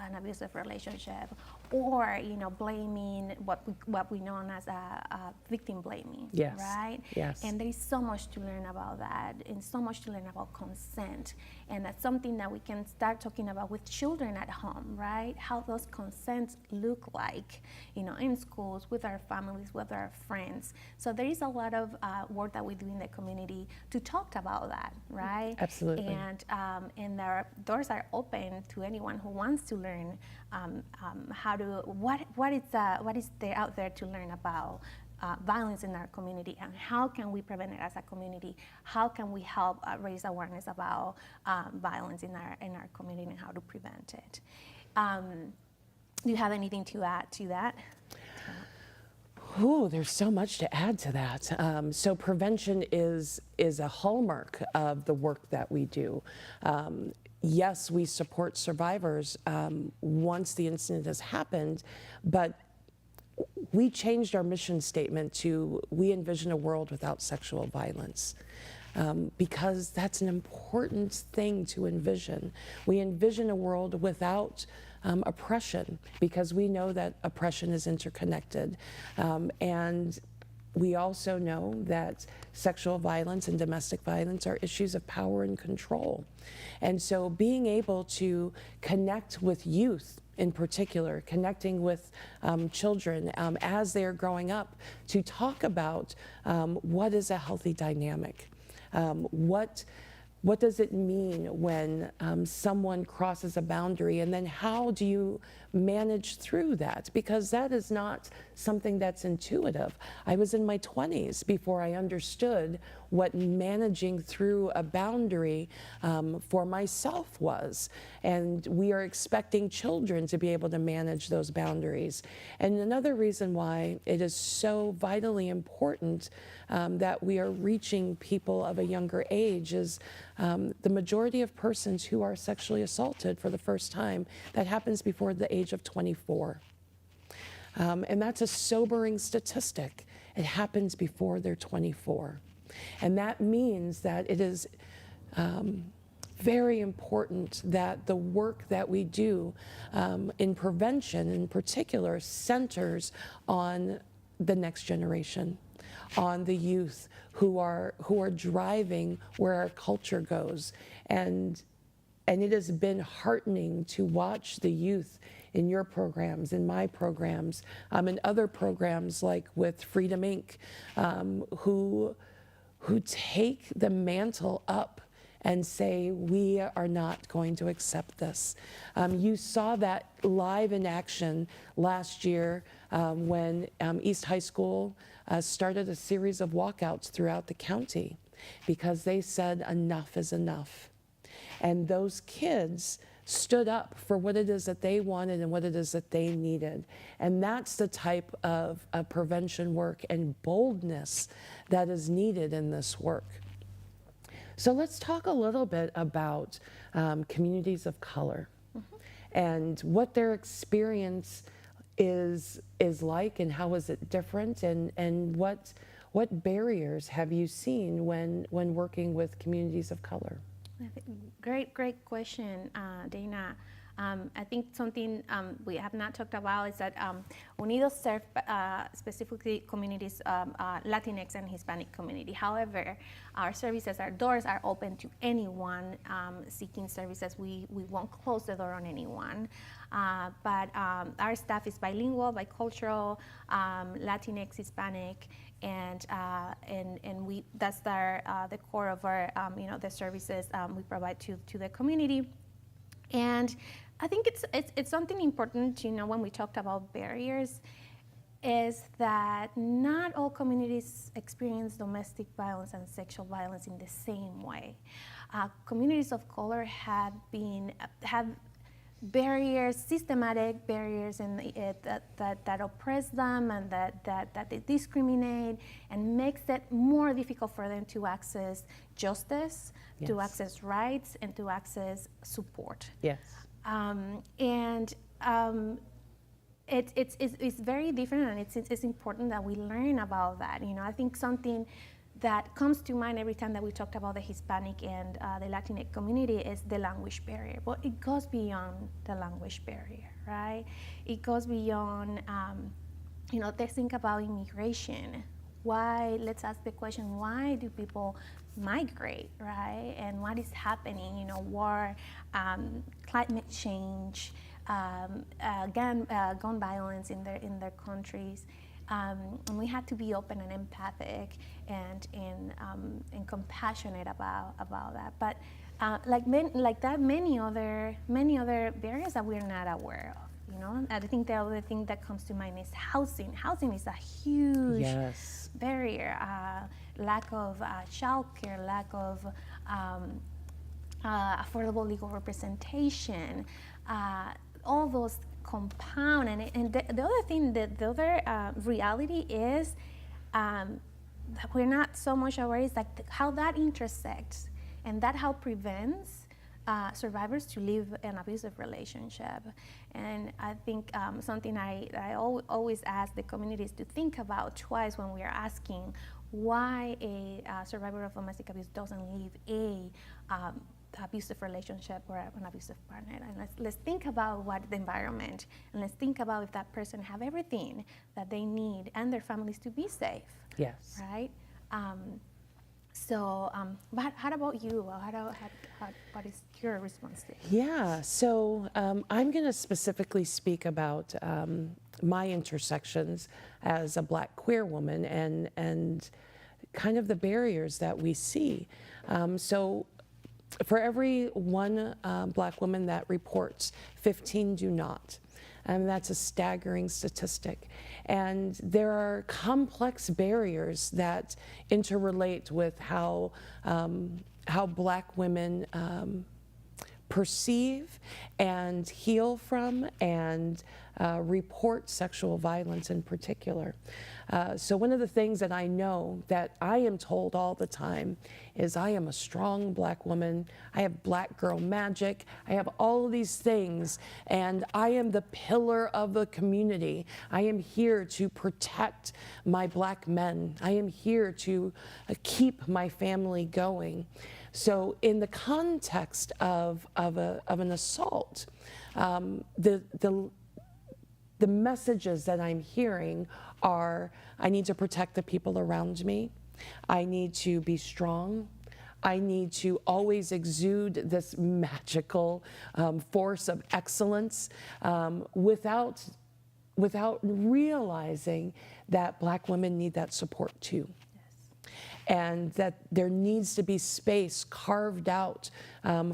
an abusive relationship, or blaming what we know as a victim blaming, Yes. right? Yes. And there is so much to learn about that, and so much to learn about consent, and that's something that we can start talking about with children at home, right? How those consents look like, in schools, with our families, with our friends. So there is a lot of work that we do in the community to talk about that, right? Absolutely. And our doors are open to anyone who wants to learn how to what is there out there to learn about violence in our community, and how can we prevent it as a community? How can we help raise awareness about violence in our community and how to prevent it? Do you have anything to add to that? Oh, there's so much to add to that. So prevention is a hallmark of the work that we do. Yes, we support survivors once the incident has happened, but we changed our mission statement to we envision a world without sexual violence. Because that's an important thing to envision. We envision a world without oppression, because we know that oppression is interconnected. And we also know that sexual violence and domestic violence are issues of power and control. And so being able to connect with youth in particular, connecting with children as they're growing up, to talk about what is a healthy dynamic. What does it mean when someone crosses a boundary, and then how do you manage through that? Because that is not something that's intuitive. I was in my 20s before I understood what managing through a boundary for myself was. And we are expecting children to be able to manage those boundaries. And another reason why it is so vitally important that we are reaching people of a younger age is the majority of persons who are sexually assaulted for the first time, that happens before the age of 24. And that's a sobering statistic. It happens before they're 24. And that means that it is very important that the work that we do in prevention in particular centers on the next generation, on the youth who are driving where our culture goes. And it has been heartening to watch the youth in your programs, in my programs, in other programs like with Freedom Inc., who take the mantle up and say, we are not going to accept this. You saw that live in action last year when East High School started a series of walkouts throughout the county because they said enough is enough. And those kids stood up for what it is that they wanted and what it is that they needed. And that's the type of prevention work and boldness that is needed in this work. So let's talk a little bit about communities of color and what their experience is like, and how is it different, and what barriers have you seen when working with communities of color? Great question, Dana. I think something we have not talked about is that Unidos serve specifically communities, Latinx and Hispanic community. However, our services, our doors are open to anyone seeking services. We won't close the door on anyone. But our staff is bilingual, bicultural, Latinx, Hispanic, and we that's the core of our the services we provide to the community. And I think it's something important, when we talked about barriers, is that not all communities experience domestic violence and sexual violence in the same way. Communities of color have barriers, systematic barriers that oppress them and that they discriminate and makes it more difficult for them to access justice, to access rights, and to access support. Yes. It's very different, and it's important that we learn about that. I think something that comes to mind every time that we talked about the Hispanic and the Latinx community is the language barrier. But it goes beyond the language barrier, right? It goes beyond, let's think about immigration. Let's ask the question, why do people migrate, right? And what is happening, war, climate change, gun violence in their countries. And we had to be open and empathic and compassionate about that. But many other barriers that we're not aware of. I think the other thing that comes to mind is housing. Housing is a huge barrier. Lack of childcare, lack of affordable legal representation. All those compound, and the other thing, the other reality is that we're not so much aware is how that intersects, and that how prevents survivors to live an abusive relationship. And I think something I always ask the communities to think about twice when we are asking why a survivor of domestic abuse doesn't leave a abusive relationship or an abusive partner. And let's think about what the environment, and let's think about if that person have everything that they need and their families to be safe. Yes. Right? But how about you? What is your response to it? Yeah, so I'm going to specifically speak about my intersections as a Black queer woman and kind of the barriers that we see. So for every one Black woman that reports, 15 do not. And that's a staggering statistic. And there are complex barriers that interrelate with how Black women perceive and heal from and report sexual violence in particular. So one of the things that I know that I am told all the time is I am a strong Black woman, I have Black girl magic, I have all of these things, and I am the pillar of the community. I am here to protect my Black men. I am here to keep my family going. So in the context of an assault, the messages that I'm hearing are, I need to protect the people around me. I need to be strong. I need to always exude this magical force of excellence without realizing that Black women need that support too. And that there needs to be space carved out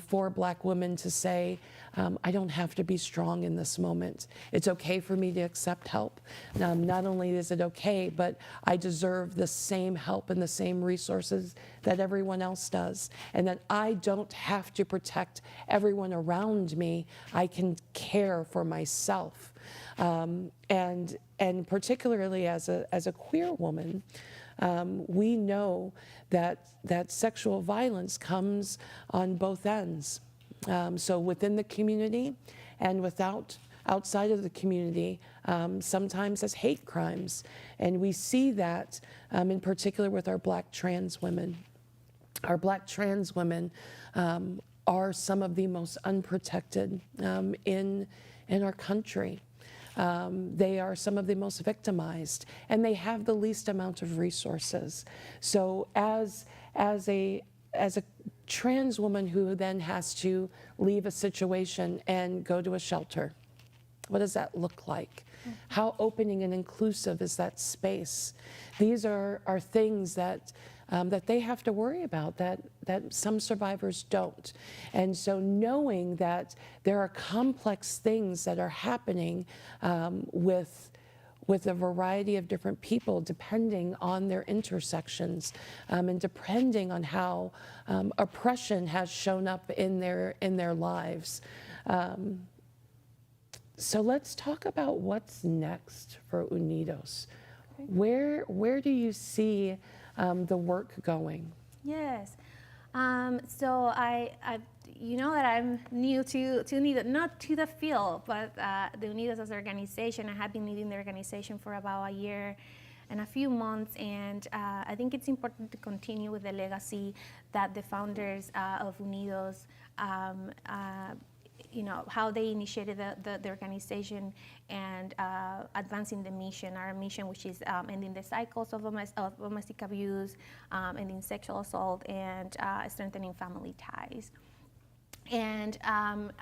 for Black women to say, I don't have to be strong in this moment. It's okay for me to accept help. Not only is it okay, but I deserve the same help and the same resources that everyone else does. And that I don't have to protect everyone around me. I can care for myself. And particularly as a queer woman, we know that sexual violence comes on both ends. So within the community and outside of the community, sometimes as hate crimes. And we see that in particular with our Black trans women. Our Black trans women are some of the most unprotected in our country. They are some of the most victimized, and they have the least amount of resources. So as a trans woman who then has to leave a situation and go to a shelter, what does that look like? How opening and inclusive is that space? These are things that they have to worry about that some survivors don't. And so knowing that there are complex things that are happening with a variety of different people depending on their intersections and depending on how oppression has shown up in their lives. So let's talk about what's next for Unidos. Where do you see the work going? Yes. So I you know that I'm new to Unidos, not to the field, but the Unidos as an organization. I have been leading the organization for about a year and a few months, and I think it's important to continue with the legacy that the founders of Unidos, you know, how they initiated the organization and advancing the mission, our mission, which is ending the cycles of domestic abuse, ending sexual assault, and strengthening family ties. And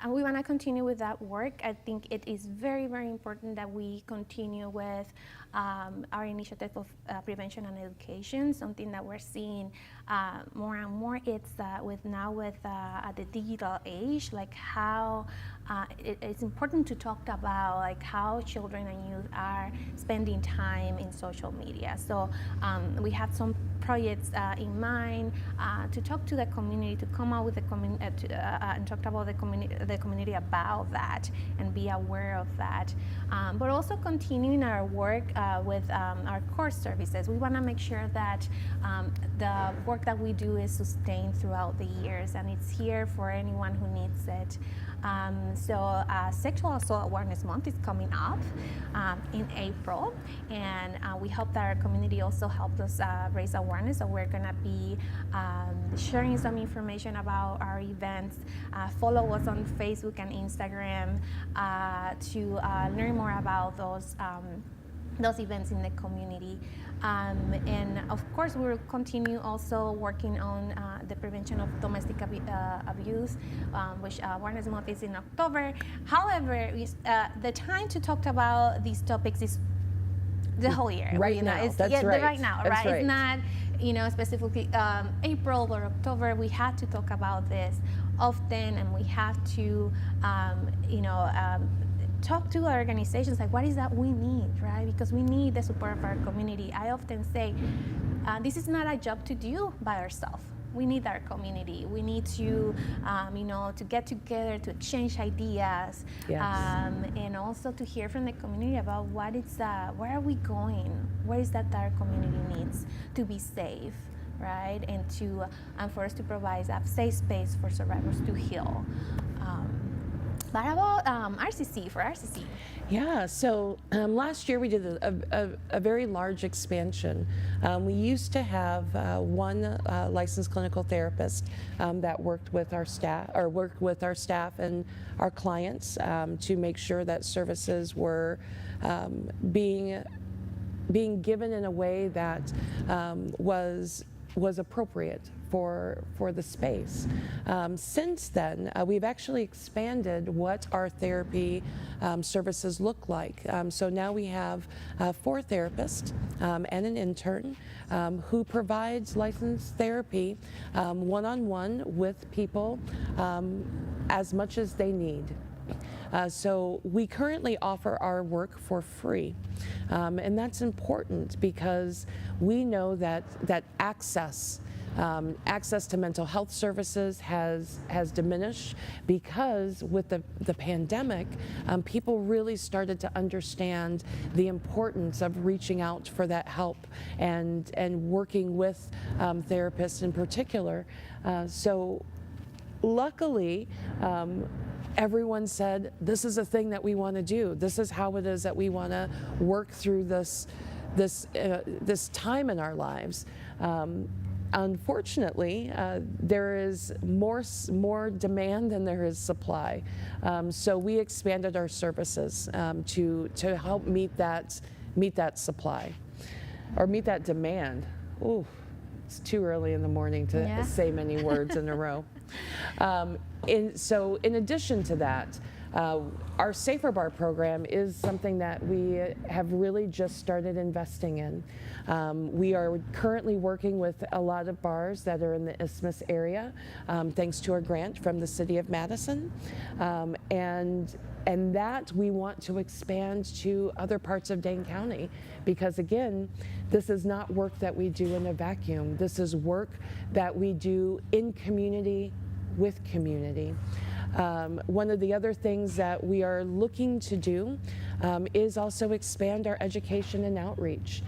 we want to continue with that work. I think it is very, very important that we continue with our initiative of prevention and education, something that we're seeing more and more. It's with the digital age, like how it's important to talk about like how children and youth are spending time in social media. So we have some projects in mind to talk to the community, to come out with the community and talk about the community about that and be aware of that. But also continuing our work with our core services. We want to make sure that the work that we do is sustained throughout the years and it's here for anyone who needs it. So Sexual Assault Awareness Month is coming up in April, and we hope that our community also helps us raise awareness. So we're gonna be sharing some information about our events. Follow us on Facebook and Instagram to learn more about those events in the community. And of course, we'll continue also working on the prevention of domestic abuse, which Awareness Month is in October. However, the time to talk about these topics is the whole year. Right now, that's right. Right now, that's right? right? It's not, you know, specifically April or October. We have to talk about this often, and we have to, talk to our organizations, like what is that we need, right? Because we need the support of our community. I often say, this is not a job to do by ourselves. We need our community. We need to, to get together, to exchange ideas, Yes. and also to hear from the community about where are we going? What is that our community needs to be safe, right? And for us to provide a safe space for survivors to heal. But about RCC, for RCC? Yeah, so last year we did a very large expansion. We used to have one licensed clinical therapist that worked with our staff and our clients to make sure that services were being given in a way that was appropriate for the space. Since then, we've actually expanded what our therapy services look like. So now we have 4 therapists and an intern who provides licensed therapy one-on-one with people as much as they need. So we currently offer our work for free, and that's important because we know that access to mental health services has diminished because with the pandemic, people really started to understand the importance of reaching out for that help and working with therapists in particular. So luckily, everyone said, this is a thing that we want to do. This is how it is that we want to work through this time in our lives. unfortunately, there is more demand than there is supply. So we expanded our services to help meet that supply, or meet that demand. Ooh, it's too early in the morning to say many words in a row. So in addition to that, our Safer Bar program is something that we have really just started investing in. We are currently working with a lot of bars that are in the Isthmus area, thanks to a grant from the City of Madison. And that we want to expand to other parts of Dane County, because again, this is not work that we do in a vacuum. This is work that we do in community with community. One of the other things that we are looking to do is also expand our education and outreach.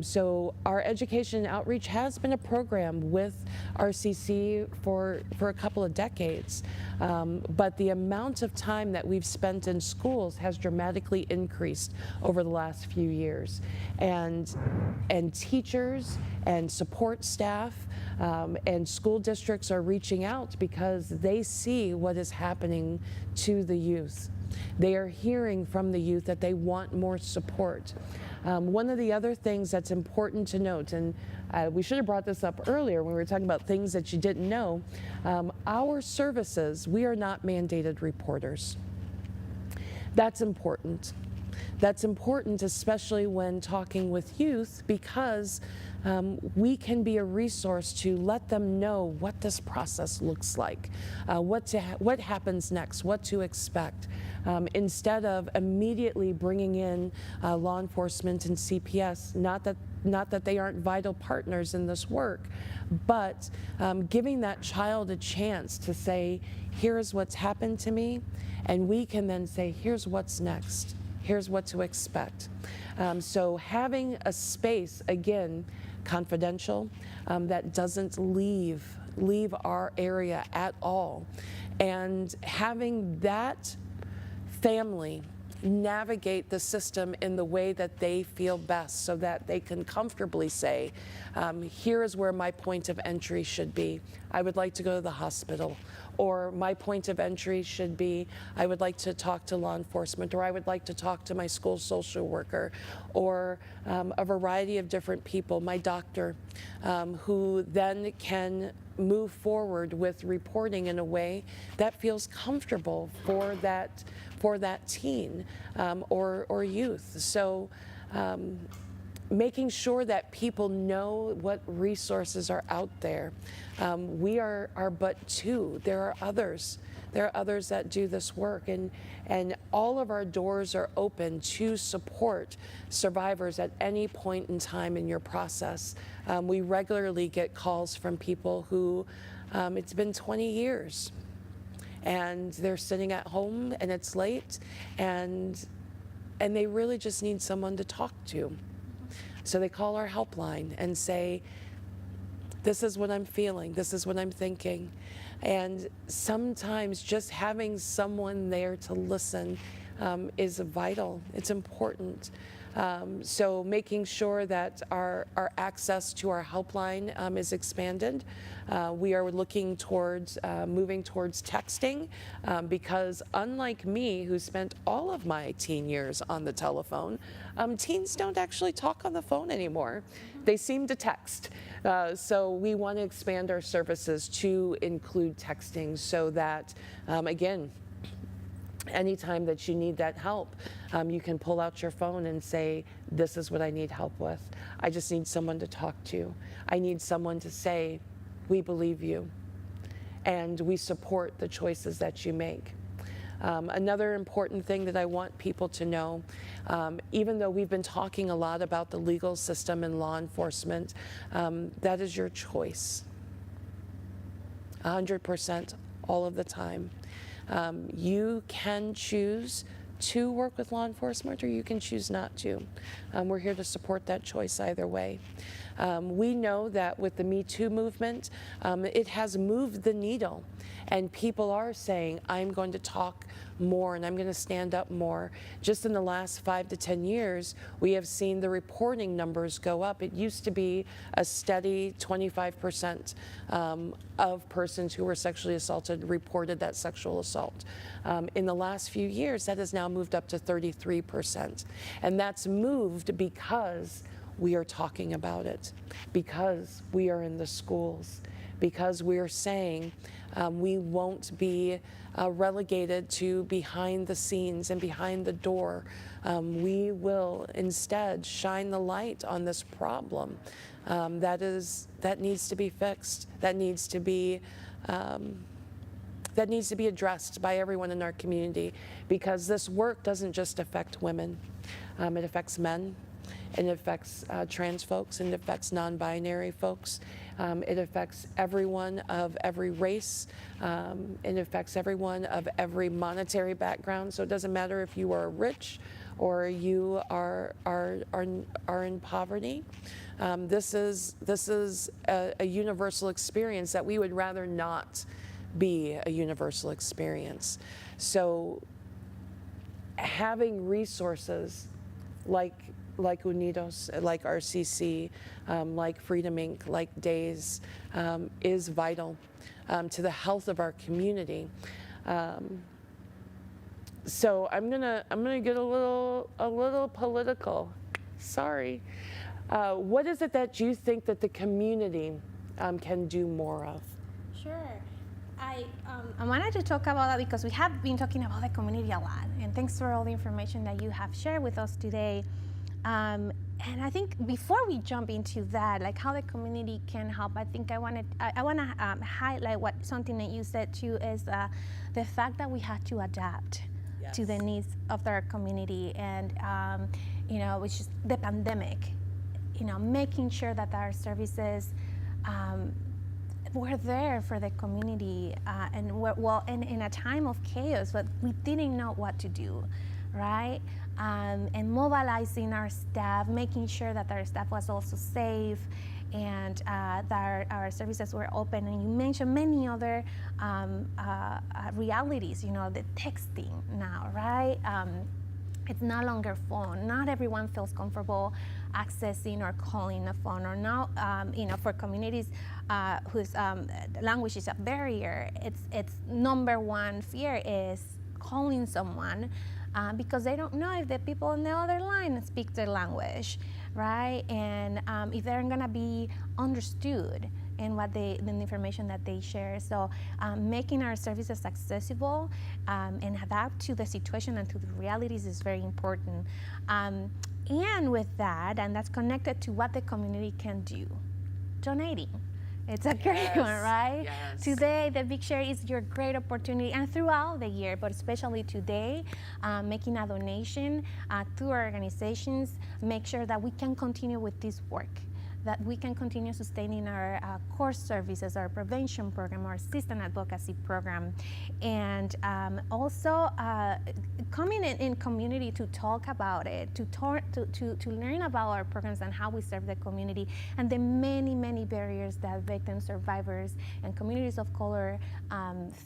So our education and outreach has been a program with RCC for a couple of decades, but the amount of time that we've spent in schools has dramatically increased over the last few years. And teachers and support staff and school districts are reaching out because they see what is happening to the youth. They are hearing from the youth that they want more support. One of the other things that's important to note, and we should have brought this up earlier when we were talking about things that you didn't know, our services, we are not mandated reporters. That's important. That's important, especially when talking with youth, because we can be a resource to let them know what this process looks like, what happens next, what to expect, instead of immediately bringing in law enforcement and CPS. Not that they aren't vital partners in this work, but giving that child a chance to say, here's what's happened to me, and we can then say, here's what's next. Here's what to expect. So having a space, again, confidential, that doesn't leave our area at all, and having that family navigate the system in the way that they feel best, so that they can comfortably say, here is where my point of entry should be. I would like to go to the hospital. Or my point of entry should be, I would like to talk to law enforcement, or I would like to talk to my school social worker, or a variety of different people, my doctor, who then can move forward with reporting in a way that feels comfortable for that teen or youth. So making sure that people know what resources are out there. We are but two. There are others. There are others that do this work, and all of our doors are open to support survivors at any point in time in your process. We regularly get calls from people who it's been 20 years and they're sitting at home and it's late, and they really just need someone to talk to. So they call our helpline and say, this is what I'm feeling, this is what I'm thinking. And sometimes just having someone there to listen is vital, it's important. So making sure that our access to our helpline is expanded. We are looking towards moving towards texting, because unlike me, who spent all of my teen years on the telephone, teens don't actually talk on the phone anymore. They seem to text. So we want to expand our services to include texting, so that, again, anytime that you need that help, you can pull out your phone and say, this is what I need help with. I just need someone to talk to. I need someone to say, we believe you, and we support the choices that you make. Another important thing that I want people to know, even though we've been talking a lot about the legal system and law enforcement, that is your choice, 100% all of the time. You can choose to work with law enforcement, or you can choose not to. We're here to support that choice either way. We know that with the Me Too movement, it has moved the needle, And people are saying, I'm going to talk more and I'm going to stand up more. Just in the last 5 to 10 years, we have seen the reporting numbers go up. It used to be a steady 25% of persons who were sexually assaulted reported that sexual assault. In the last few years, that has now moved up to 33%. And that's moved because we are talking about it, because we are in the schools, because we are saying we won't be relegated to behind the scenes and behind the door. We will instead shine the light on this problem that needs to be fixed, that needs to be addressed by everyone in our community, because this work doesn't just affect women, it affects men. It affects trans folks, and it affects non-binary folks. It affects everyone of every race. It affects everyone of every monetary background. So it doesn't matter if you are rich or you are in poverty. This is a universal experience that we would rather not be a universal experience. So having resources like Unidos, like RCC, like Freedom Inc., like DAYS, is vital to the health of our community. So I'm gonna get a little political. Sorry. What is it that you think that the community can do more of? Sure. I wanted to talk about that because we have been talking about the community a lot, and thanks for all the information that you have shared with us today. And I think before we jump into that, like how the community can help, I think I want to highlight something that you said too, is the fact that we had to adapt to the needs of our community, and which is the pandemic. Making sure that our services were there for the community, and in a time of chaos, but we didn't know what to do, right? And mobilizing our staff, making sure that our staff was also safe, and that our services were open. And you mentioned many other realities, the texting now, right? It's no longer phone. Not everyone feels comfortable accessing or calling a phone, or now, for communities whose language is a barrier, its number one fear is calling someone, because they don't know if the people on the other line speak their language, right? And if they're gonna be understood in the information that they share. So making our services accessible and adapt to the situation and to the realities is very important. And with that, and that's connected to what the community can do, donating. It's a great one, right? Yes. Today, the Big Share is your great opportunity, and throughout the year, but especially today, making a donation to our organizations, make sure that we can continue with this work, that we can continue sustaining our core services, our prevention program, our assistant advocacy program, and also coming in community to talk about it, to learn about our programs and how we serve the community, and the many barriers that victims, survivors, and communities of color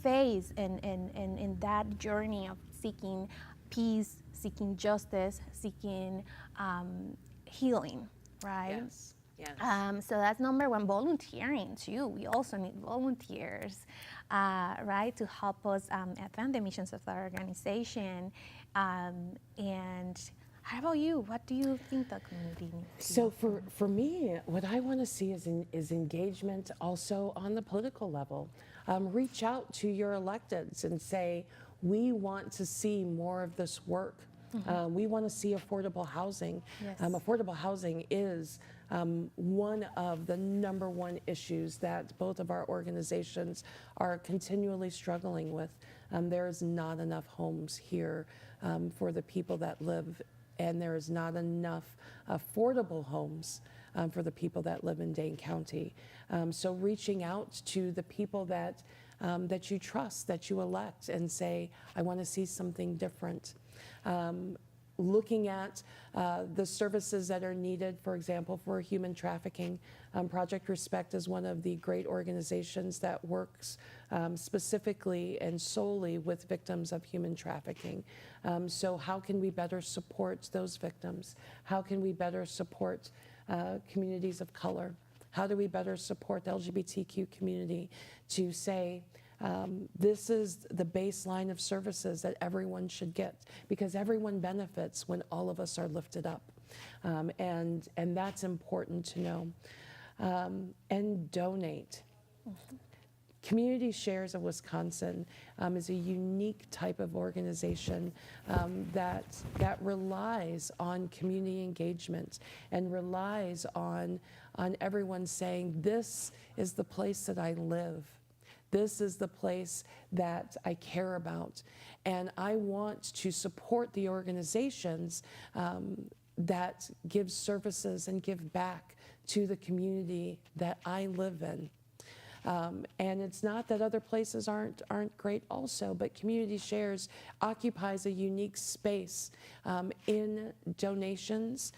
face in that journey of seeking peace, seeking justice, seeking healing, right? Yes. Yes. So that's number one. Volunteering too. We also need volunteers, right, to help us advance the missions of our organization. And how about you? What do you think the community needs? So for me, what I want to see is engagement also on the political level. Reach out to your electeds and say, we want to see more of this work. Mm-hmm. We want to see affordable housing. Yes. Affordable housing is one of the number one issues that both of our organizations are continually struggling with. There's not enough homes here for the people that live, and there is not enough affordable homes for the people that live in Dane County. So reaching out to the people that you trust, that you elect, and say, I want to see something different. looking at the services that are needed, for example, for human trafficking. Project Respect is one of the great organizations that works specifically and solely with victims of human trafficking. So how can we better support those victims? How can we better support communities of color? How do we better support the LGBTQ community to say, this is the baseline of services that everyone should get, because everyone benefits when all of us are lifted up. And that's important to know. And donate. Community Shares of Wisconsin is a unique type of organization that relies on community engagement and relies on everyone saying, this is the place that I live. This is the place that I care about. And I want to support the organizations that give services and give back to the community that I live in. And it's not that other places aren't great also, but Community Shares occupies a unique space in donations,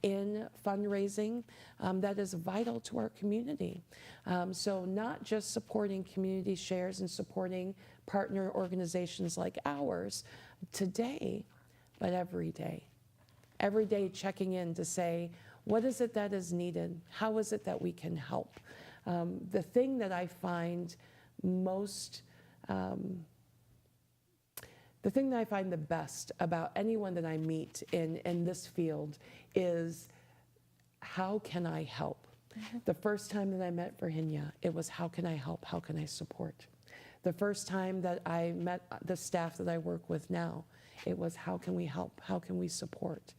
in fundraising that is vital to our community. So not just supporting Community Shares and supporting partner organizations like ours today, but every day. Every day checking in to say, what is it that is needed? How is it that we can help? The thing that I find most, the thing that I find the best about anyone that I meet in this field is, how can I help? The first time that I met Virginia, it was, how can I help? How can I support? The first time that I met the staff that I work with now, it was, how can we help? How can we support?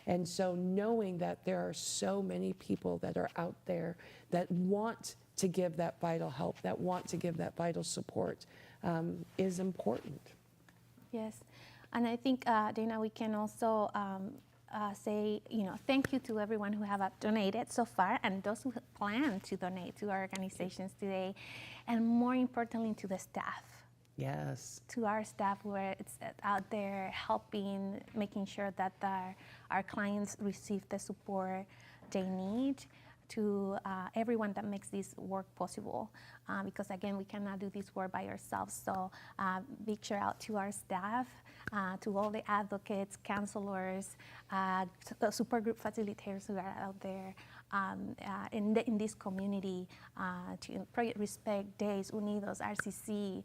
And so knowing that there are so many people that are out there that want to give that vital help, that want to give that vital support, is important. Yes, and I think, Dana, we can also say, thank you to everyone who have donated so far and those who plan to donate to our organizations today, and more importantly to the staff. Yes. To our staff who are out there helping, making sure that our clients receive the support they need, to everyone that makes this work possible. Because again, we cannot do this work by ourselves. So big shout out to our staff, to all the advocates, counselors, the supergroup facilitators who are out there in this community, to Project Respect, Days Unidos, RCC,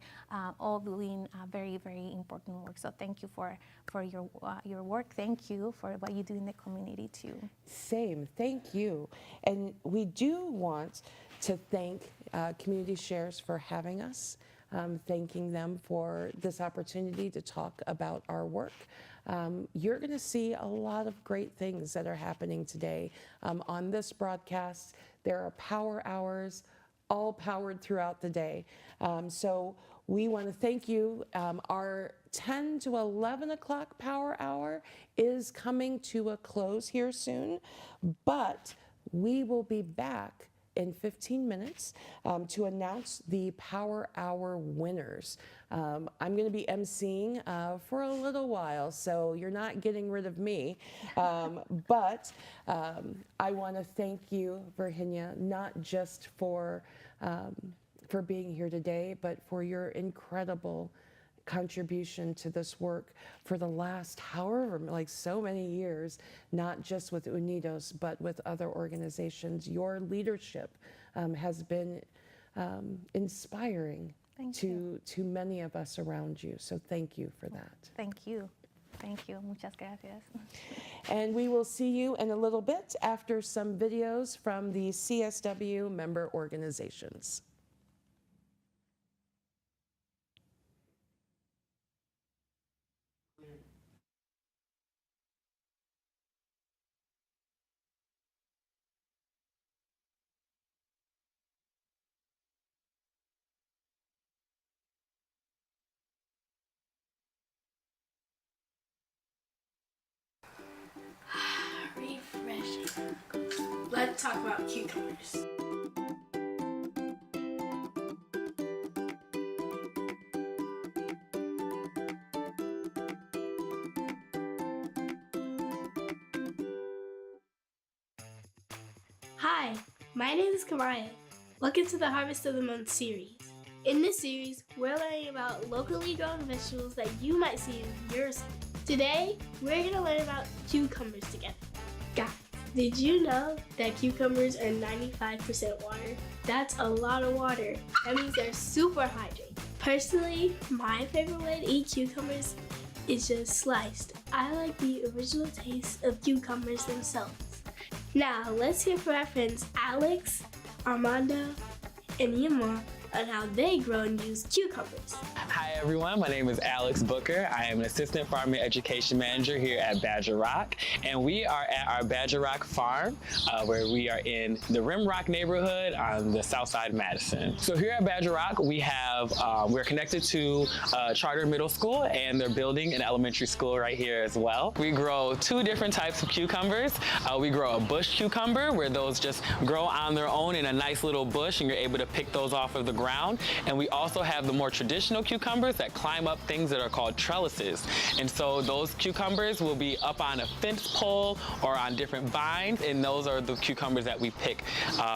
all doing very, very important work. So thank you for your work. Thank you for what you do in the community too. Same, thank you. And we do want to thank Community Shares for having us, thanking them for this opportunity to talk about our work. You're going to see a lot of great things that are happening today on this broadcast. There are power hours, all powered throughout the day. So we want to thank you. Our 10 to 11 o'clock power hour is coming to a close here soon, but we will be back in 15 minutes to announce the Power Hour winners. I'm going to be emceeing for a little while, so you're not getting rid of me. But I want to thank you, Virginia, not just for being here today, but for your incredible contribution to this work for the last however, like so many years, not just with Unidos, but with other organizations. Your leadership has been inspiring to many of us around you. So thank you for that. Thank you. Thank you. Muchas gracias. And we will see you in a little bit after some videos from the CSW member organizations. Refreshing. Let's talk about cucumbers. Hi, my name is Kamaya. Welcome to the Harvest of the Month series. In this series, we're learning about locally grown vegetables that you might see in your school. Today, we're going to learn about cucumbers together. Guys, did you know that cucumbers are 95% water? That's a lot of water. That means they're super hydrated. Personally, my favorite way to eat cucumbers is just sliced. I like the original taste of cucumbers themselves. Now, let's hear from our friends Alex, Armando, and Yama on how they grow and use cucumbers. Hi everyone, my name is Alex Booker. I am an Assistant Farming Education Manager here at Badger Rock, and we are at our Badger Rock farm where we are in the Rimrock neighborhood on the south side of Madison. So here at Badger Rock, we have, we're connected to Charter Middle School, and they're building an elementary school right here as well. We grow 2 different types of cucumbers. We grow a bush cucumber where those just grow on their own in a nice little bush, and you're able to pick those off of the ground. And we also have the more traditional cucumbers that climb up things that are called trellises. And so those cucumbers will be up on a fence pole or on different vines, and those are the cucumbers that we pick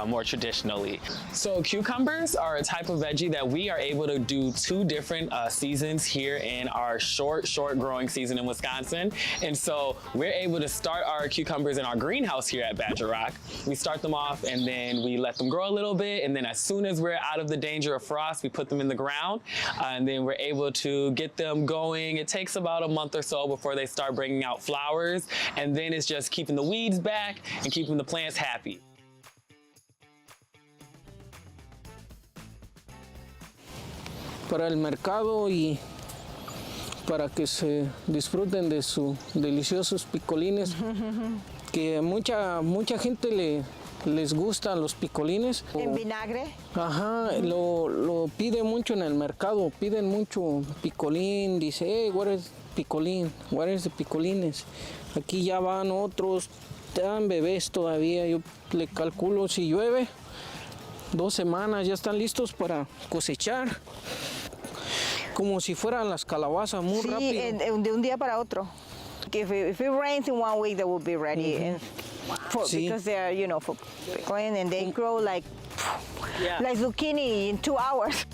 more traditionally. So cucumbers are a type of veggie that we are able to do 2 different seasons here in our short growing season in Wisconsin. And so we're able to start our cucumbers in our greenhouse here at Badger Rock. We start them off and then we let them grow a little bit, and then as soon as we're out of the danger of frost, we put them in the ground, and then we're able to get them going. It takes about a month or so before they start bringing out flowers, and then it's just keeping the weeds back and keeping the plants happy. Para el mercado y para que se disfruten de sus deliciosos picolines, que mucha gente les gustan los picolines. ¿En vinagre? Ajá, lo piden mucho en el mercado, piden mucho picolín, dice, hey, what is picolín? What is the picolines? Aquí ya van otros, están bebés todavía, yo le calculo si llueve, 2 semanas ya están listos para cosechar, como si fueran las calabazas, muy rápido. Sí, de un día para otro. If it rains in 1 week, they will be ready. Because they're, you know, for pickling, and they grow like zucchini in 2 hours.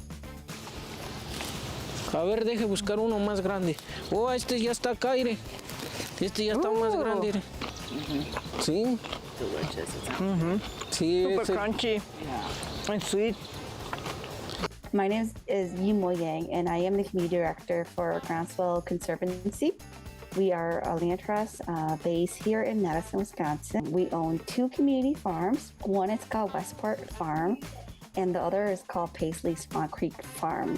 A ver, deje buscar uno más grande. Oh, este ya está acá, mire. Este ya está más grande, mire. Sí. Sí, super crunchy and sweet. My name is Yu Mo Yang, and I am the Community Director for Groundswell Conservancy. We are a land trust based here in Madison, Wisconsin. We own 2 community farms. One is called Westport Farm, and the other is called Paisley Swan Creek Farm.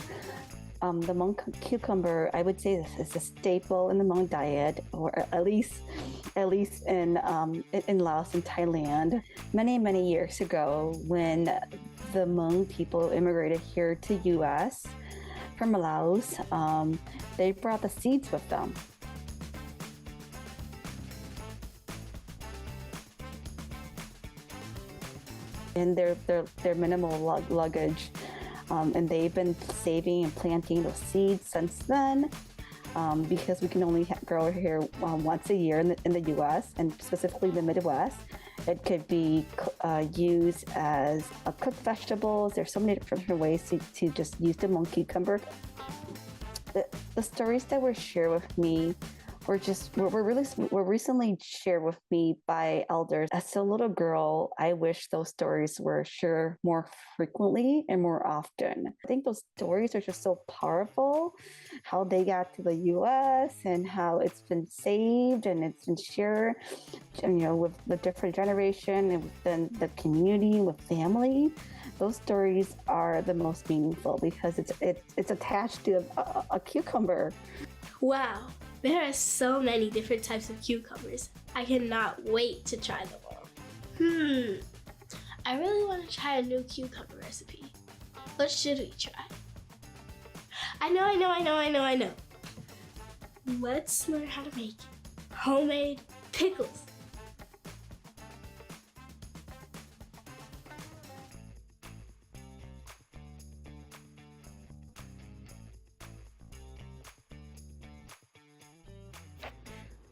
The Hmong cucumber, I would say, this is a staple in the Hmong diet, or at least in Laos and Thailand. Many years ago, when the Hmong people immigrated here to U.S. from Laos, they brought the seeds with them. And their minimal luggage, and they've been saving and planting those seeds since then, because we can only grow here once a year in the U.S. and specifically the Midwest. It could be used as a cooked vegetables. There's so many different ways to just use the Hmong cucumber. The stories that were shared with me were recently shared with me by elders. As a little girl, I wish those stories were shared more frequently and more often. I think those stories are just so powerful, how they got to the U.S. and how it's been saved and it's been shared, with the different generation and within the community, with family. Those stories are the most meaningful because it's attached to a cucumber. Wow, there are so many different types of cucumbers. I cannot wait to try them all. I really want to try a new cucumber recipe. What should we try? I know. Let's learn how to make homemade pickles.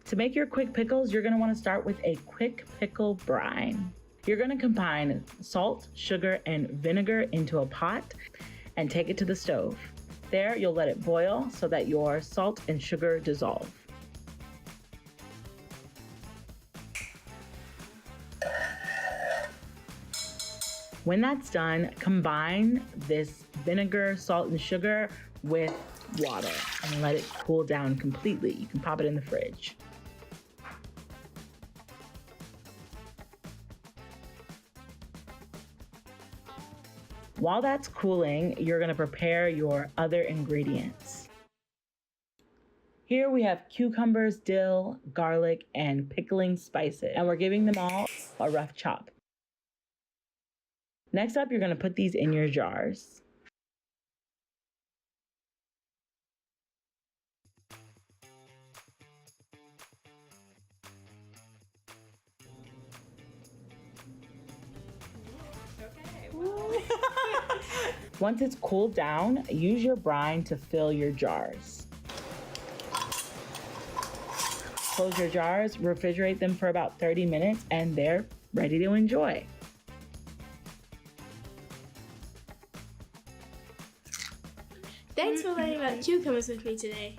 To make your quick pickles, you're going to want to start with a quick pickle brine. You're going to combine salt, sugar, and vinegar into a pot and take it to the stove. There, you'll let it boil so that your salt and sugar dissolve. When that's done, combine this vinegar, salt, and sugar with water and let it cool down completely. You can pop it in the fridge. While that's cooling, you're going to prepare your other ingredients. Here we have cucumbers, dill, garlic, and pickling spices, and we're giving them all a rough chop. Next up, you're going to put these in your jars. Once it's cooled down, use your brine to fill your jars. Close your jars, refrigerate them for about 30 minutes, and they're ready to enjoy. Thanks for learning about cucumbers with me today.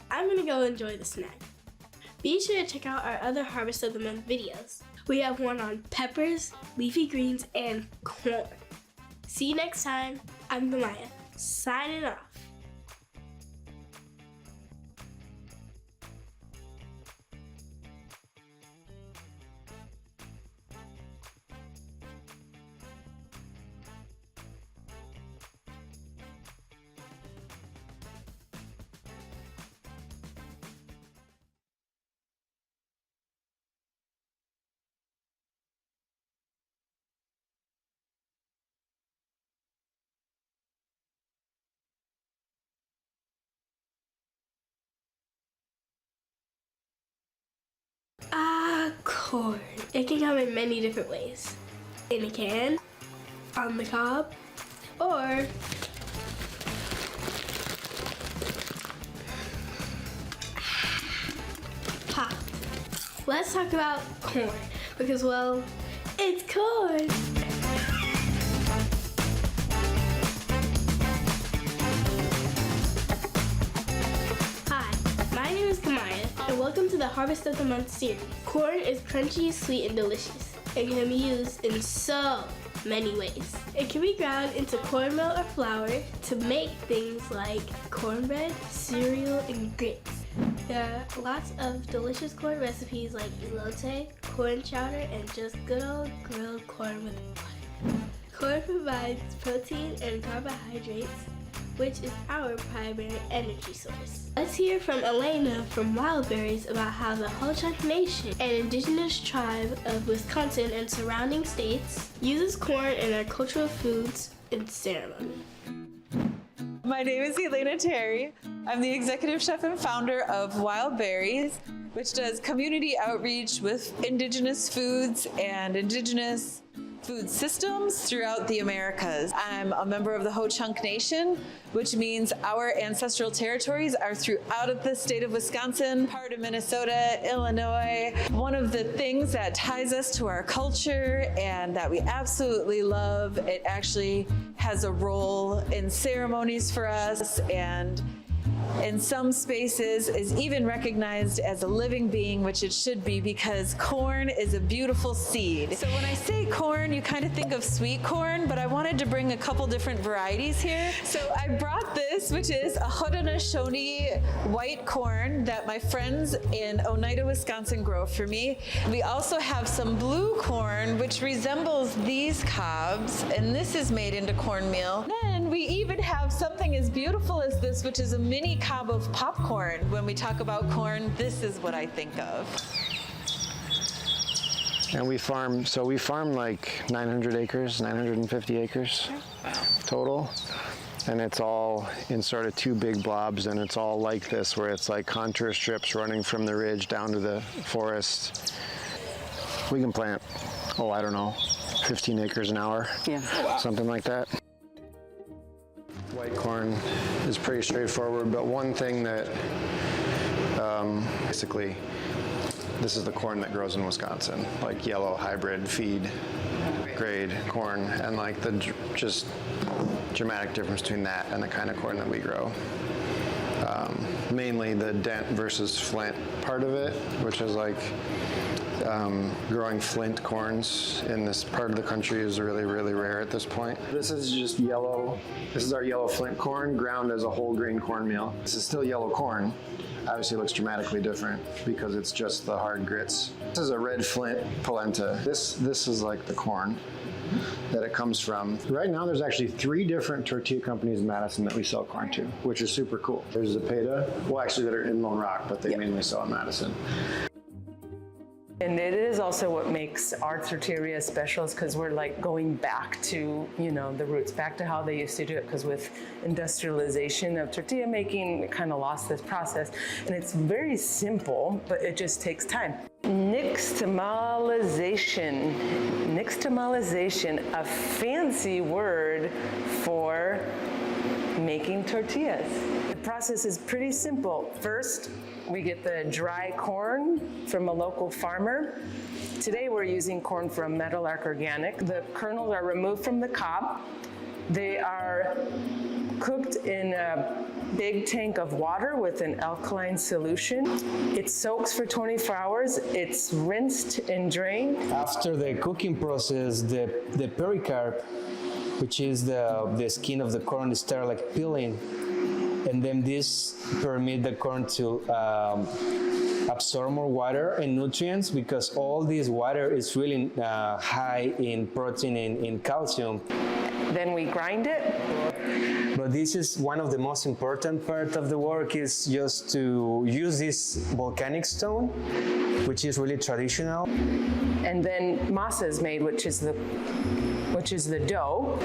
I'm gonna go enjoy the snack. Be sure to check out our other Harvest of the Month videos. We have one on peppers, leafy greens, and corn. See you next time. I'm Gamaya, signing off. Corn. It can come in many different ways. In a can, on the cob, or popped. Let's talk about corn, because, well, it's corn. My name is Kamaya, and welcome to the Harvest of the Month series. Corn is crunchy, sweet, and delicious, and can be used in so many ways. It can be ground into cornmeal or flour to make things like cornbread, cereal, and grits. There are lots of delicious corn recipes like elote, corn chowder, and just good old grilled corn with butter. Corn provides protein and carbohydrates, which is our primary energy source. Let's hear from Elena from Wildberries about how the Ho-Chunk Nation, an indigenous tribe of Wisconsin and surrounding states, uses corn in our cultural foods and ceremony. My name is Elena Terry. I'm the executive chef and founder of Wildberries, which does community outreach with indigenous foods and indigenous food systems throughout the Americas. I'm a member of the Ho-Chunk Nation, which means our ancestral territories are throughout the state of Wisconsin, part of Minnesota, Illinois. One of the things that ties us to our culture and that we absolutely love, it actually has a role in ceremonies for us, and in some spaces is even recognized as a living being, which it should be, because corn is a beautiful seed. So when I say corn, you kind of think of sweet corn, but I wanted to bring a couple different varieties here. So I brought this, which is a Haudenosaunee white corn that my friends in Oneida, Wisconsin grow for me. We also have some blue corn, which resembles these cobs, and this is made into cornmeal. Then we even have something as beautiful as this, which is a mini cob of popcorn. When we talk about corn, this is what I think of. And we farm like 900 acres, 950 acres total. And it's all in sort of two big blobs, and it's all like this, where it's like contour strips running from the ridge down to the forest. We can plant, I don't know, 15 acres an hour, something like that. White corn is pretty straightforward, but one thing that basically, this is the corn that grows in Wisconsin, like yellow hybrid feed grade corn, and like the just dramatic difference between that and the kind of corn that we grow. Mainly the dent versus flint part of it, which is like growing flint corns in this part of the country is really, really rare at this point. This is just yellow. This is our yellow flint corn ground as a whole grain cornmeal. This is still yellow corn. Obviously it looks dramatically different because it's just the hard grits. This is a red flint polenta. This is like the corn that it comes from. Right now there's actually 3 different tortilla companies in Madison that we sell corn to, which is super cool. There's Zepeda, well actually that are in Lone Rock, but they mainly sell in Madison. And it is also what makes our tortilla special, is because we're like going back to, you know, the roots, back to how they used to do it, because with industrialization of tortilla making, it kind of lost this process. And it's very simple, but it just takes time. Nixtamalization. Nixtamalization, a fancy word for making tortillas. The process is pretty simple. First, we get the dry corn from a local farmer. Today we're using corn from Meadowlark Organic. The kernels are removed from the cob. They are cooked in a big tank of water with an alkaline solution. It soaks for 24 hours. It's rinsed and drained. After the cooking process, the pericarp, which is the skin of the corn, start like peeling. And then this permits the corn to absorb more water and nutrients, because all this water is really high in protein and in calcium. Then we grind it. But this is one of the most important part of the work, is just to use this volcanic stone, which is really traditional. And then masa is made, which is the dough.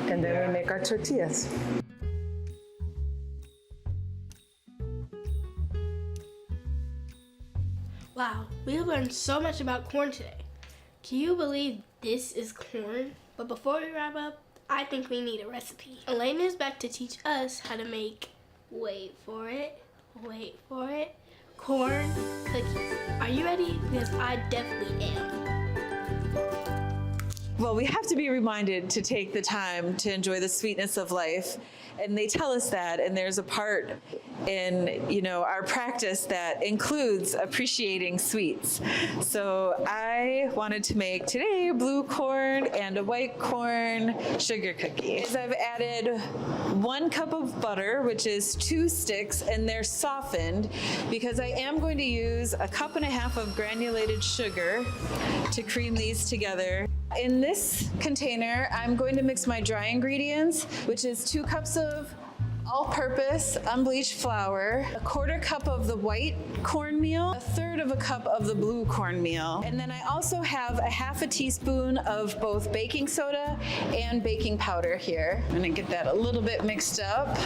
And then we make our tortillas. Wow, we have learned so much about corn today. Can you believe this is corn? But before we wrap up, I think we need a recipe. Elena is back to teach us how to make, wait for it, corn cookies. Are you ready? Because I definitely am. Well, we have to be reminded to take the time to enjoy the sweetness of life. And they tell us that, and there's a part in, you know, our practice that includes appreciating sweets. So I wanted to make today a blue corn and a white corn sugar cookie. I've added 1 cup of butter, which is 2 sticks, and they're softened because I am going to use 1.5 cups of granulated sugar to cream these together. In this container, I'm going to mix my dry ingredients, which is 2 cups of all-purpose unbleached flour, 1/4 cup of the white cornmeal, 1/3 cup of the blue cornmeal. And then I also have 1/2 teaspoon of both baking soda and baking powder here. I'm gonna get that a little bit mixed up.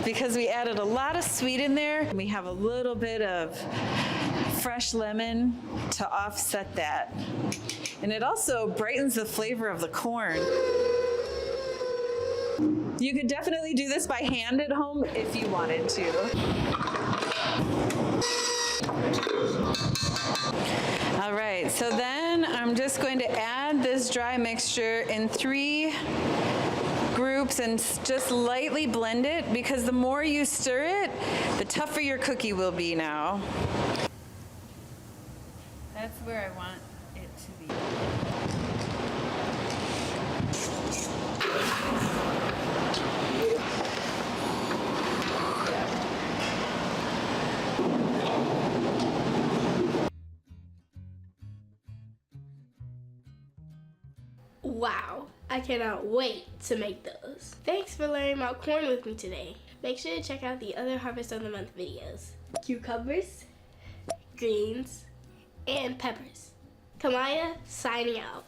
Because we added a lot of sweet in there, we have a little bit of fresh lemon to offset that. And it also brightens the flavor of the corn. You could definitely do this by hand at home if you wanted to. All right, so then I'm just going to add this dry mixture in 3 groups and just lightly blend it, because the more you stir it, the tougher your cookie will be now. That's where I want it to be. Wow, I cannot wait to make those. Thanks for learning about corn with me today. Make sure to check out the other Harvest of the Month videos. Cucumbers, greens, and peppers. Kamaya signing out.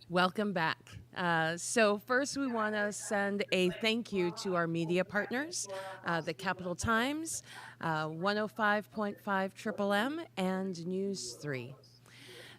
Welcome back. So first we want to send a thank you to our media partners, the Capital Times, 105.5 Triple M, and News 3.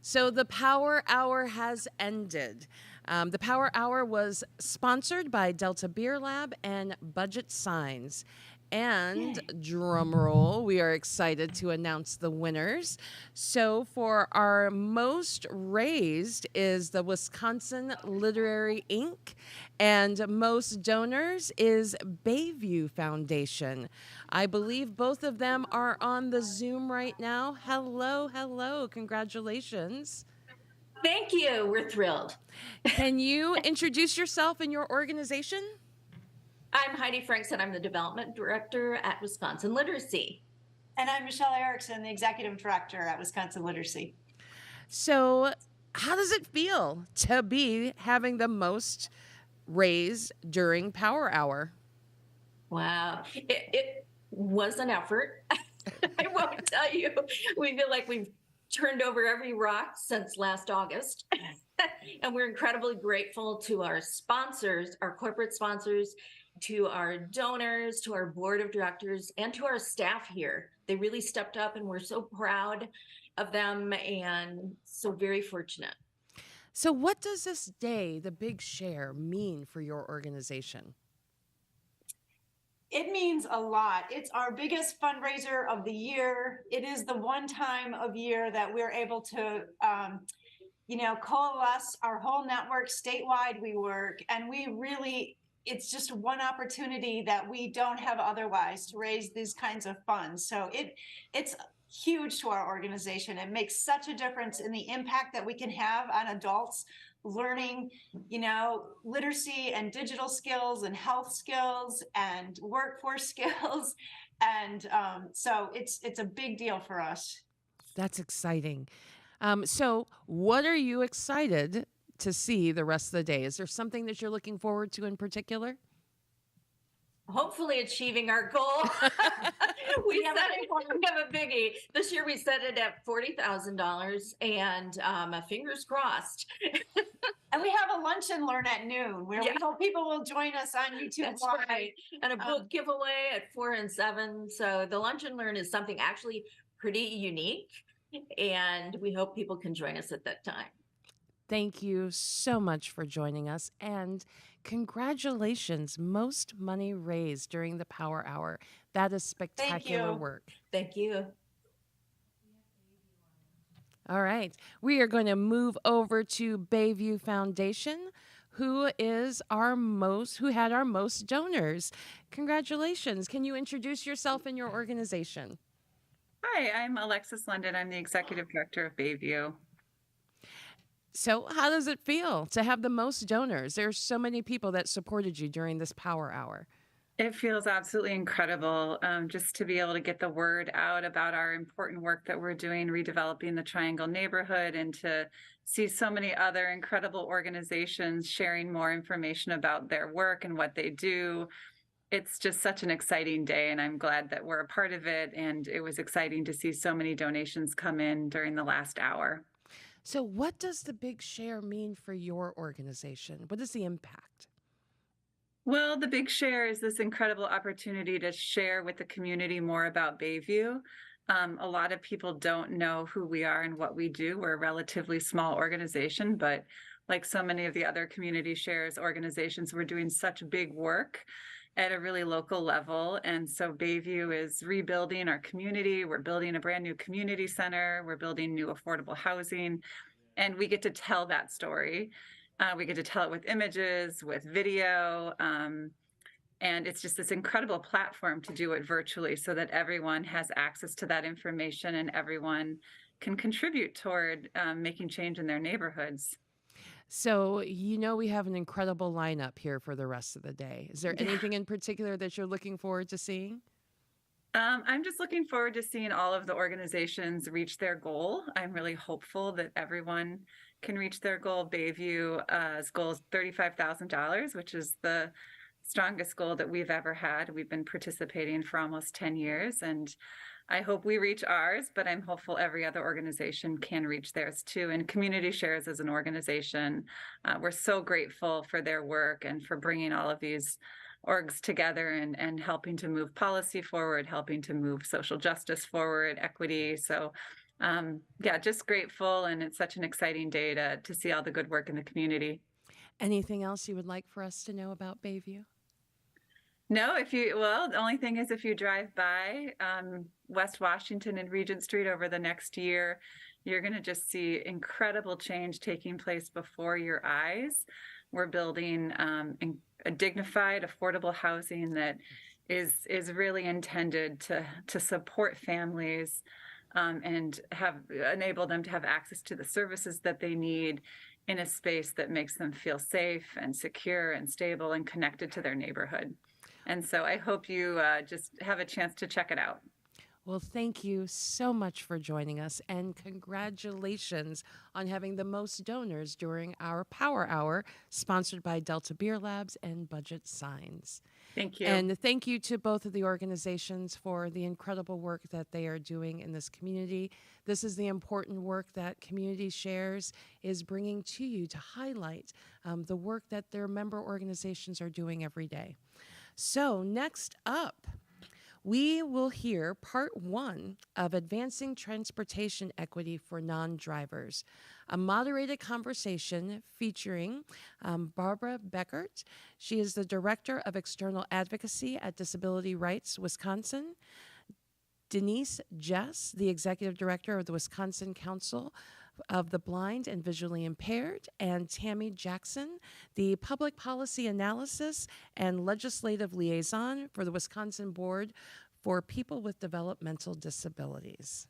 So the Power Hour has ended. The Power Hour was sponsored by Delta Beer Lab and Budget Signs. And drum roll, we are excited to announce the winners. So for our most raised is the Wisconsin Literary Inc. and most donors is Bayview Foundation. I believe both of them are on the Zoom right now. Hello, hello, congratulations. Thank you, we're thrilled. Can you introduce yourself and your organization? I'm Heidi Frankson. I'm the Development Director at Wisconsin Literacy. And I'm Michelle Erickson, the Executive Director at Wisconsin Literacy. So how does it feel to be having the most raised during Power Hour? Wow, it was an effort. I won't tell you. We feel like we've turned over every rock since last August. And we're incredibly grateful to our sponsors, our corporate sponsors, to our donors, to our board of directors, and to our staff here. They really stepped up and we're so proud of them and so very fortunate. So what does this day, the Big Share, mean for your organization? It means a lot. It's our biggest fundraiser of the year. It is the one time of year that we're able to coalesce our whole network statewide. We work and it's just one opportunity that we don't have otherwise to raise these kinds of funds. So it's huge to our organization. It makes such a difference in the impact that we can have on adults learning, literacy and digital skills and health skills and workforce skills. And so it's a big deal for us. That's exciting. So what are you excited to see the rest of the day? Is there something that you're looking forward to in particular? Hopefully achieving our goal. we have a biggie. This year we set it at $40,000 and fingers crossed. And we have a lunch and learn at noon where we hope people will join us on YouTube. That's right. And a book giveaway at 4 and 7. So the lunch and learn is something actually pretty unique. And we hope people can join us at that time. Thank you so much for joining us, and congratulations, most money raised during the Power Hour. That is spectacular work. Thank you. All right, we are going to move over to Bayview Foundation, who had our most donors. Congratulations. Can you introduce yourself and your organization? Hi, I'm Alexis London. I'm the Executive Director of Bayview. So how does it feel to have the most donors? There's so many people that supported you during this Power Hour. It feels absolutely incredible just to be able to get the word out about our important work that we're doing, redeveloping the Triangle neighborhood, and to see so many other incredible organizations sharing more information about their work and what they do. It's just such an exciting day, and I'm glad that we're a part of it. And it was exciting to see so many donations come in during the last hour. So what does the Big Share mean for your organization? What is the impact? Well, the Big Share is this incredible opportunity to share with the community more about Bayview. A lot of people don't know who we are and what we do. We're a relatively small organization, but like so many of the other community shares organizations, we're doing such big work at a really local level. And so Bayview is rebuilding our community. We're building a brand new community center. We're building new affordable housing. And we get to tell that story. We get to tell it with images, with video. And it's just this incredible platform to do it virtually so that everyone has access to that information and everyone can contribute toward making change in their neighborhoods. So, we have an incredible lineup here for the rest of the day. Is there anything in particular that you're looking forward to seeing? I'm just looking forward to seeing all of the organizations reach their goal. I'm really hopeful that everyone can reach their goal. Bayview's goal is $35,000, which is the strongest goal that we've ever had. We've been participating for almost 10 years, and I hope we reach ours, but I'm hopeful every other organization can reach theirs too. And Community Shares as an organization, we're so grateful for their work and for bringing all of these orgs together and helping to move policy forward, helping to move social justice forward, equity. So yeah, just grateful. And it's such an exciting day to see all the good work in the community. Anything else you would like for us to know about Bayview? No, the only thing is if you drive by West Washington and Regent Street over the next year, you're going to just see incredible change taking place before your eyes. We're building a dignified, affordable housing that is really intended to support families and enable them to have access to the services that they need in a space that makes them feel safe and secure and stable and connected to their neighborhood. And so I hope you just have a chance to check it out. Well, thank you so much for joining us, and congratulations on having the most donors during our Power Hour, sponsored by Delta Beer Labs and Budget Signs. Thank you. And thank you to both of the organizations for the incredible work that they are doing in this community. This is the important work that Community Shares is bringing to you to highlight the work that their member organizations are doing every day. So next up, we will hear part 1 of Advancing Transportation Equity for Non-Drivers, a moderated conversation featuring Barbara Beckert. She is the Director of External Advocacy at Disability Rights Wisconsin, Denise Jess, the Executive Director of the Wisconsin Council of the Blind and Visually Impaired, and Tammy Jackson, the Public Policy Analysis and Legislative Liaison for the Wisconsin Board for People with Developmental Disabilities.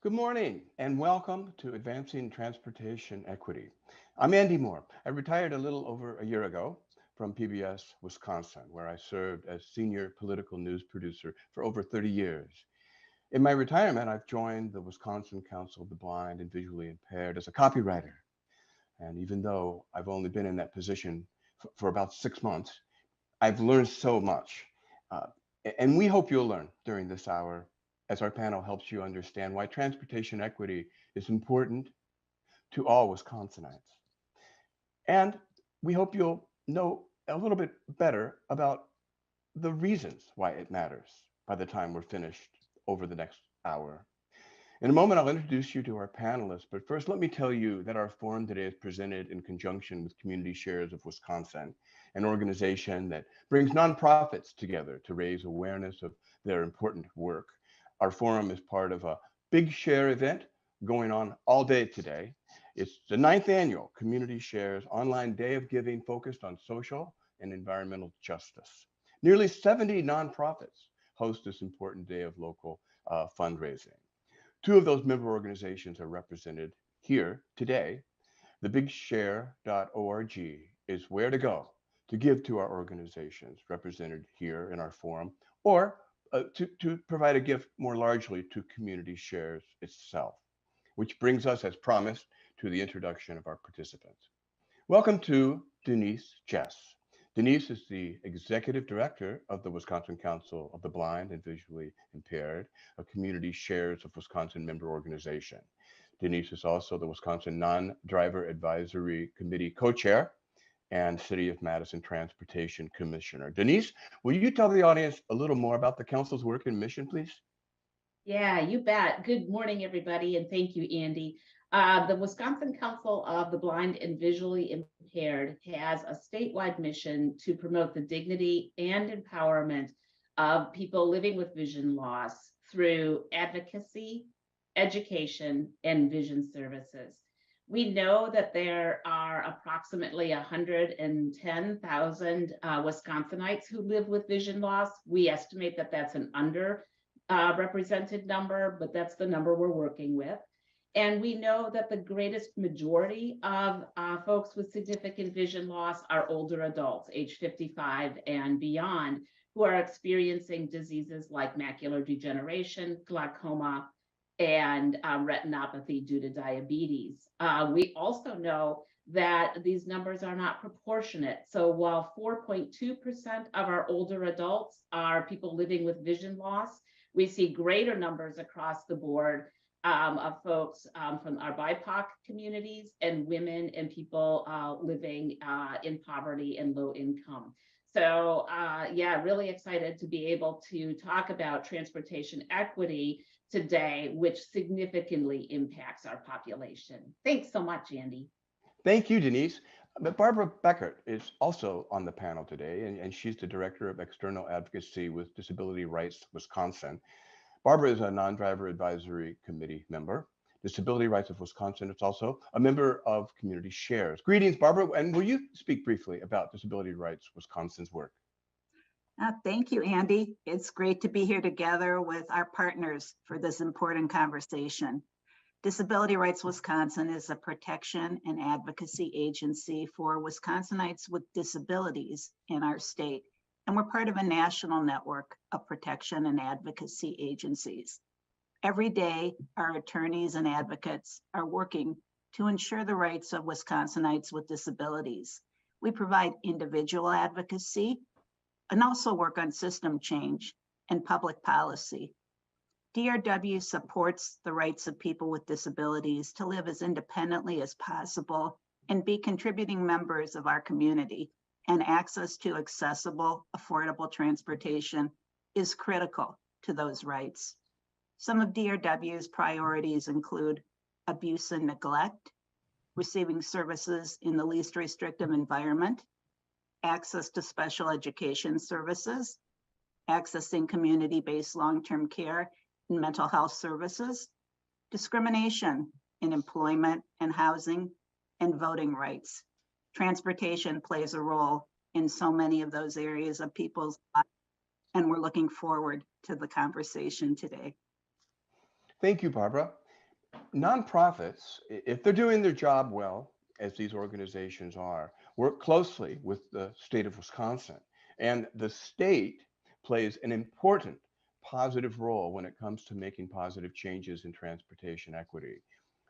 Good morning and welcome to Advancing Transportation Equity. I'm Andy Moore. I retired a little over a year ago from PBS Wisconsin, where I served as senior political news producer for over 30 years. In my retirement, I've joined the Wisconsin Council of the Blind and Visually Impaired as a copywriter. And even though I've only been in that position for about 6 months, I've learned so much. And we hope you'll learn during this hour as our panel helps you understand why transportation equity is important to all Wisconsinites. And we hope you'll know a little bit better about the reasons why it matters by the time we're finished over the next hour. In a moment, I'll introduce you to our panelists, but first let me tell you that our forum today is presented in conjunction with Community Shares of Wisconsin, an organization that brings nonprofits together to raise awareness of their important work. Our forum is part of a Big Share event going on all day today. It's the 9th annual Community Shares online day of giving focused on social and environmental justice. Nearly 70 nonprofits host this important day of local fundraising. 2 of those member organizations are represented here today. The bigshare.org is where to go to give to our organizations represented here in our forum, or to provide a gift more largely to Community Shares itself, which brings us, as promised, to the introduction of our participants. Welcome to Denise Jess. Denise is the Executive Director of the Wisconsin Council of the Blind and Visually Impaired, a Community Shares of Wisconsin member organization. Denise is also the Wisconsin Non-Driver Advisory Committee Co-Chair and City of Madison Transportation Commissioner. Denise, will you tell the audience a little more about the council's work and mission, please? Yeah, you bet. Good morning, everybody, and thank you, Andy. The Wisconsin Council of the Blind and Visually Impaired has a statewide mission to promote the dignity and empowerment of people living with vision loss through advocacy, education, and vision services. We know that there are approximately 110,000 Wisconsinites who live with vision loss. We estimate that that's an underrepresented number, but that's the number we're working with. And we know that the greatest majority of folks with significant vision loss are older adults, age 55 and beyond, who are experiencing diseases like macular degeneration, glaucoma, and retinopathy due to diabetes. We also know that these numbers are not proportionate. So while 4.2% of our older adults are people living with vision loss, we see greater numbers across the board of folks from our BIPOC communities and women and people living in poverty and low income. So yeah, really excited to be able to talk about transportation equity today, which significantly impacts our population. Thanks so much, Andy. Thank you, Denise. But Barbara Beckert is also on the panel today, and she's the Director of External Advocacy with Disability Rights Wisconsin. Barbara is a Non-Driver Advisory Committee member. Disability Rights of Wisconsin is also a member of Community Shares. Greetings, Barbara, and will you speak briefly about Disability Rights Wisconsin's work? Thank you, Andy. It's great to be here together with our partners for this important conversation. Disability Rights Wisconsin is a protection and advocacy agency for Wisconsinites with disabilities in our state, and we're part of a national network of protection and advocacy agencies. Every day, our attorneys and advocates are working to ensure the rights of Wisconsinites with disabilities. We provide individual advocacy and also work on system change and public policy. DRW supports the rights of people with disabilities to live as independently as possible and be contributing members of our community, and access to accessible, affordable transportation is critical to those rights. Some of DRW's priorities include abuse and neglect, receiving services in the least restrictive environment, access to special education services, accessing community-based long-term care and mental health services, discrimination in employment and housing, and voting rights. Transportation plays a role in so many of those areas of people's lives, and we're looking forward to the conversation today. Thank you, Barbara. Nonprofits, if they're doing their job well, as these organizations are, work closely with the state of Wisconsin. And the state plays an important positive role when it comes to making positive changes in transportation equity.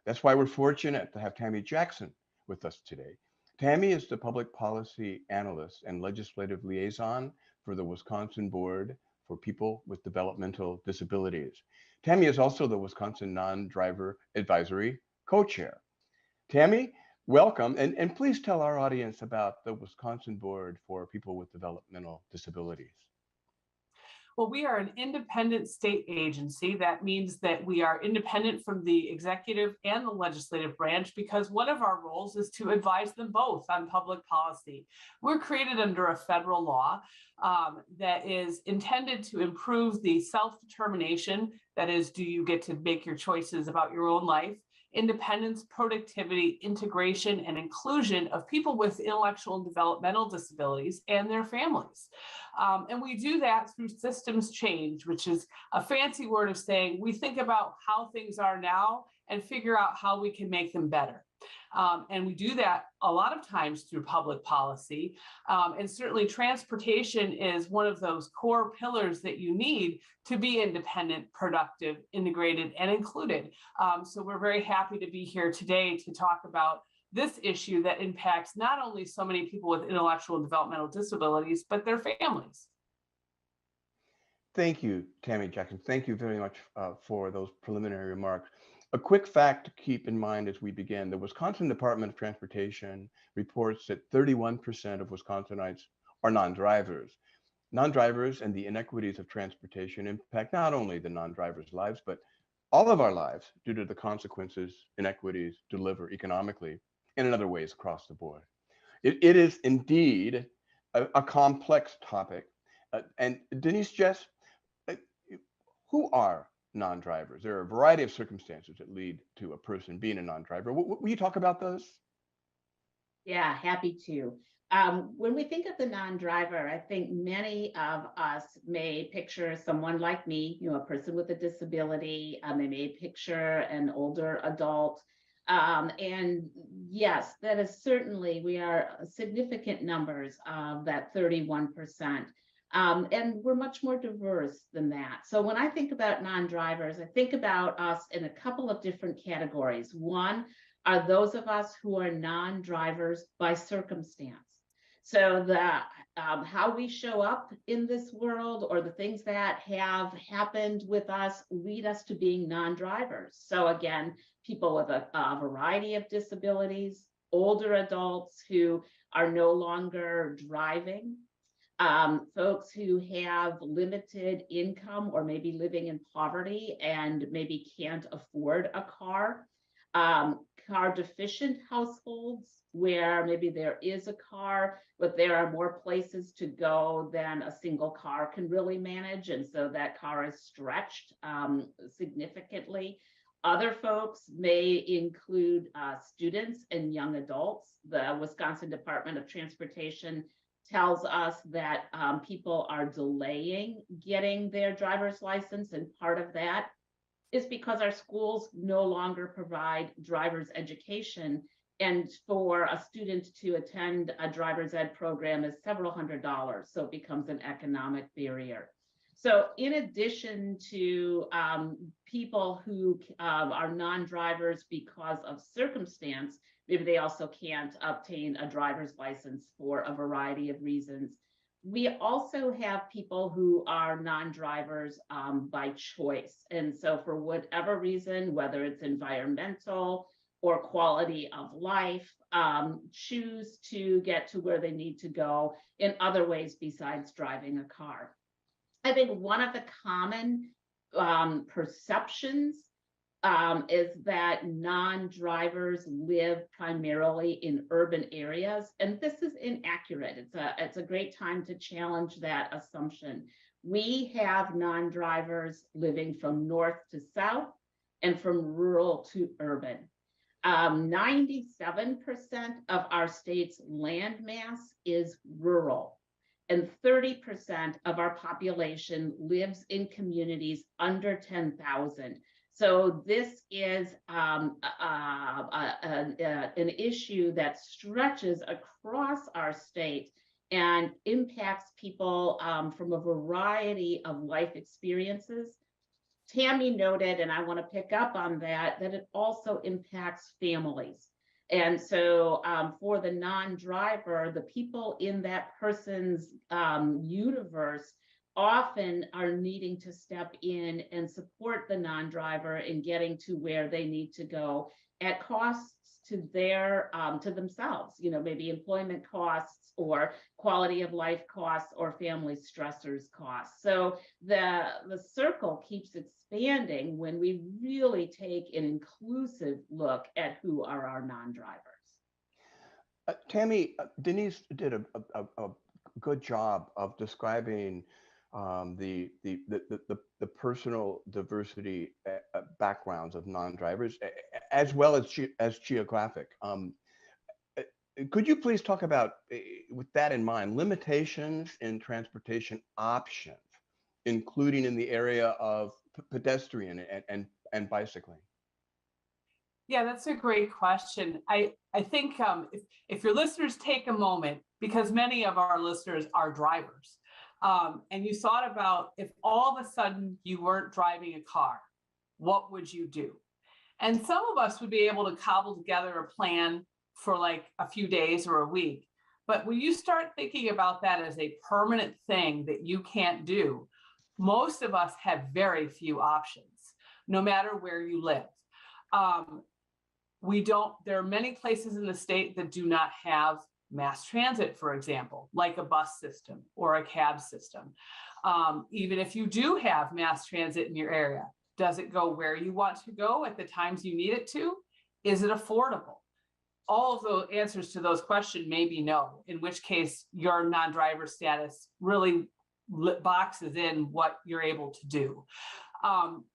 That's why we're fortunate to have Tammy Jackson with us today. Tammy is the public policy analyst and legislative liaison for the Wisconsin Board for People with Developmental Disabilities. Tammy is also the Wisconsin Non-Driver Advisory Co-Chair. Tammy, welcome, and please tell our audience about the Wisconsin Board for People with Developmental Disabilities. Well, we are an independent state agency. That means that we are independent from the executive and the legislative branch because one of our roles is to advise them both on public policy. We're created under a federal law that is intended to improve the self-determination. That is, do you get to make your choices about your own life? Independence, productivity, integration, and inclusion of people with intellectual and developmental disabilities and their families. And we do that through systems change, which is a fancy word of saying we think about how things are now and figure out how we can make them better. And we do that a lot of times through public policy. And certainly transportation is one of those core pillars that you need to be independent, productive, integrated, and included. So we're very happy to be here today to talk about this issue that impacts not only so many people with intellectual and developmental disabilities, but their families. Thank you, Tammy Jackson. Thank you very much for those preliminary remarks. A quick fact to keep in mind as we begin, the Wisconsin Department of Transportation reports that 31% of Wisconsinites are non-drivers. Non-drivers and the inequities of transportation impact not only the non-drivers' lives, but all of our lives due to the consequences inequities deliver economically and in other ways across the board. It is indeed a complex topic. And Denise, Jess, who are non-drivers? There are a variety of circumstances that lead to a person being a non-driver. Will you talk about those? Yeah, happy to. When we think of the non-driver, I think many of us may picture someone like me, a person with a disability. They may picture an older adult. And yes, that is certainly, we are significant numbers of that 31%. And we're much more diverse than that. So when I think about non-drivers, I think about us in a couple of different categories. One are those of us who are non-drivers by circumstance. So how we show up in this world or the things that have happened with us lead us to being non-drivers. So again, people with a variety of disabilities, older adults who are no longer driving, folks who have limited income or maybe living in poverty and maybe can't afford a car, car deficient households where maybe there is a car, but there are more places to go than a single car can really manage. And so that car is stretched significantly. Other folks may include students and young adults. The Wisconsin Department of Transportation tells us that people are delaying getting their driver's license, and part of that is because our schools no longer provide driver's education, and for a student to attend a driver's ed program is several $100s, so it becomes an economic barrier. So in addition to people who are non-drivers because of circumstance, maybe they also can't obtain a driver's license for a variety of reasons. We also have people who are non-drivers by choice. And so for whatever reason, whether it's environmental or quality of life, choose to get to where they need to go in other ways besides driving a car. I think one of the common perceptions is that non-drivers live primarily in urban areas, and this is inaccurate. It's a great time to challenge that assumption. We have non-drivers living from north to south and from rural to urban. 97% of our state's land mass is rural, and 30% of our population lives in communities under 10,000. So this is an issue that stretches across our state and impacts people from a variety of life experiences. Tammy noted, and I want to pick up on that, that it also impacts families. And so for the non-driver, the people in that person's universe often are needing to step in and support the non-driver in getting to where they need to go at costs to their to themselves, you know, maybe employment costs or quality of life costs or family stressors costs. So the circle keeps expanding when we really take an inclusive look at who are our non-drivers. Tammy, Denise did a good job of describing the personal diversity backgrounds of non-drivers, as well as geographic. Could you please talk about, with that in mind, limitations in transportation options, including in the area of pedestrian and bicycling? Yeah, that's a great question. I think if your listeners take a moment, because many of our listeners are drivers, and you thought about if all of a sudden you weren't driving a car, what would you do? And some of us would be able to cobble together a plan for like a few days or a week. But when you start thinking about that as a permanent thing that you can't do, most of us have very few options, no matter where you live. There are many places in the state that do not have mass transit, for example, like a bus system or a cab system. Even if you do have mass transit in your area, does it go where you want to go at the times you need it to? Is it affordable? All of the answers to those questions may be no, in which case your non-driver status really boxes in what you're able to do.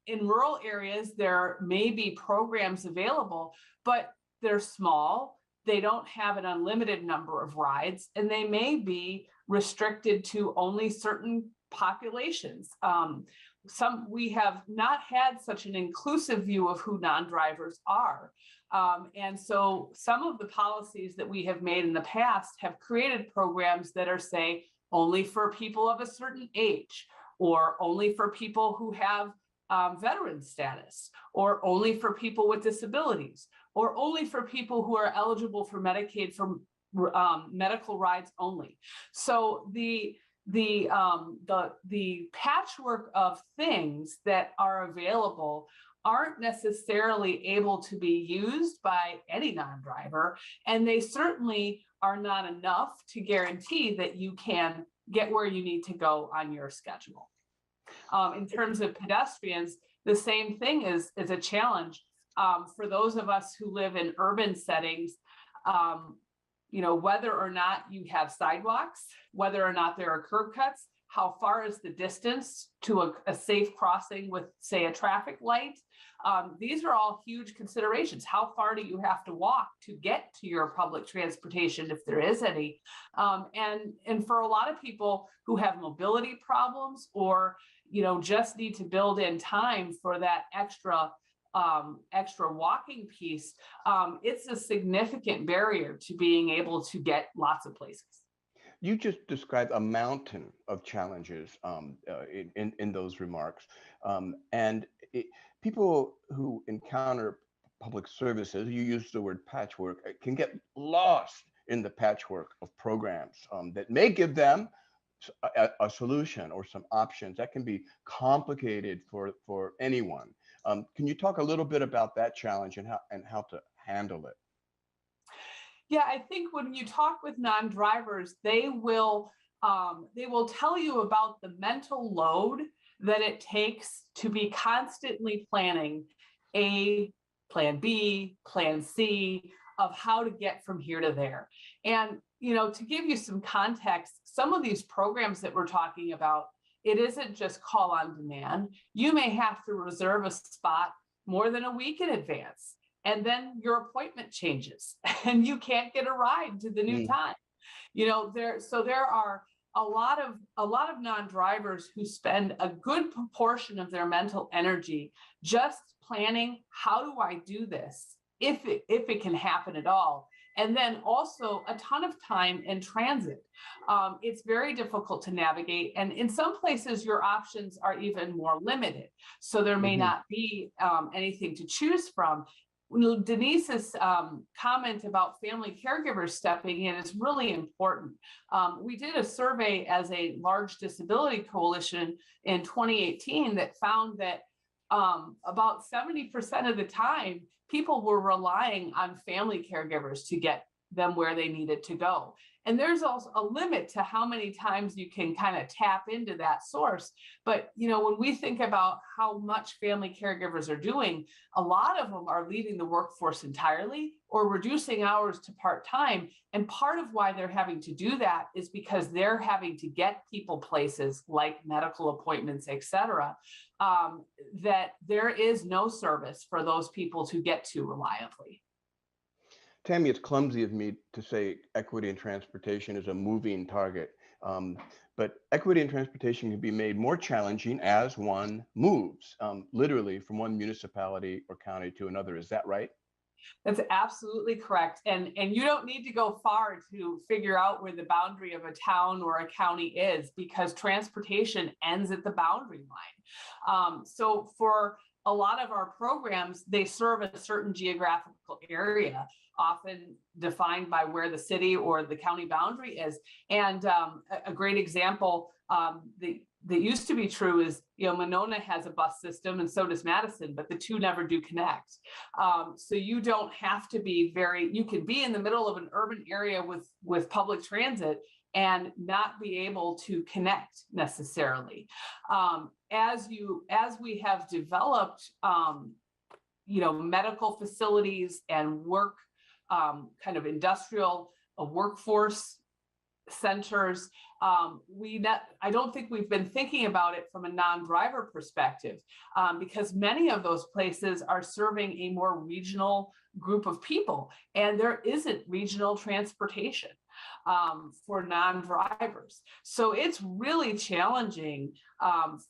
In rural areas, there may be programs available, but they're small. They don't have an unlimited number of rides, and they may be restricted to only certain populations. We have not had such an inclusive view of who non-drivers are. And so some of the policies that we have made in the past have created programs that are, say, only for people of a certain age, or only for people who have veteran status, or only for people with disabilities, or only for people who are eligible for Medicaid for medical rides only. So the patchwork of things that are available aren't necessarily able to be used by any non-driver, and they certainly are not enough to guarantee that you can get where you need to go on your schedule. In terms of pedestrians, the same thing is a challenge. For those of us who live in urban settings, you know, whether or not you have sidewalks, whether or not there are curb cuts, how far is the distance to a safe crossing with, say, a traffic light? These are all huge considerations. How far do you have to walk to get to your public transportation, if there is any? And for a lot of people who have mobility problems, or, you know, just need to build in time for that extra walking piece, it's a significant barrier to being able to get lots of places. You just described a mountain of challenges in those remarks. People who encounter public services, you use the word patchwork, can get lost in the patchwork of programs that may give them a solution or some options. That can be complicated for anyone. Can you talk a little bit about that challenge and how to handle it? Yeah, I think when you talk with non-drivers, they will tell you about the mental load that it takes to be constantly planning A, plan B, plan C, of how to get from here to there. And, you know, to give you some context, some of these programs that we're talking about, it isn't just call on demand. You may have to reserve a spot more than a week in advance, and then your appointment changes and you can't get a ride to the new time. You know, there are a lot of non-drivers who spend a good proportion of their mental energy just planning, how do I do this if it can happen at all? And then also a ton of time in transit. It's very difficult to navigate. And in some places, your options are even more limited. So there may not be anything to choose from. Denise's comment about family caregivers stepping in is really important. We did a survey as a large disability coalition in 2018 that found that about 70% of the time, people were relying on family caregivers to get them where they needed to go. And there's also a limit to how many times you can kind of tap into that source. But, you know, when we think about how much family caregivers are doing, a lot of them are leaving the workforce entirely or reducing hours to part-time. And part of why they're having to do that is because they're having to get people places like medical appointments, et cetera, that there is no service for those people to get to reliably. Tammy, it's clumsy of me to say equity in transportation is a moving target, but equity in transportation can be made more challenging as one moves, literally from one municipality or county to another. Is that right? That's absolutely correct. And you don't need to go far to figure out where the boundary of a town or a county is, because transportation ends at the boundary line. So for a lot of our programs, they serve a certain geographical area, often defined by where the city or the county boundary is. And a great example that used to be true is, you know, Monona has a bus system and so does Madison, but the two never do connect. So you don't have to be you can be in the middle of an urban area with public transit and not be able to connect necessarily. As we have developed, you know, medical facilities and work, kind of industrial workforce centers, I don't think we've been thinking about it from a non-driver perspective, because many of those places are serving a more regional group of people, and there isn't regional transportation for non-drivers. So it's really challenging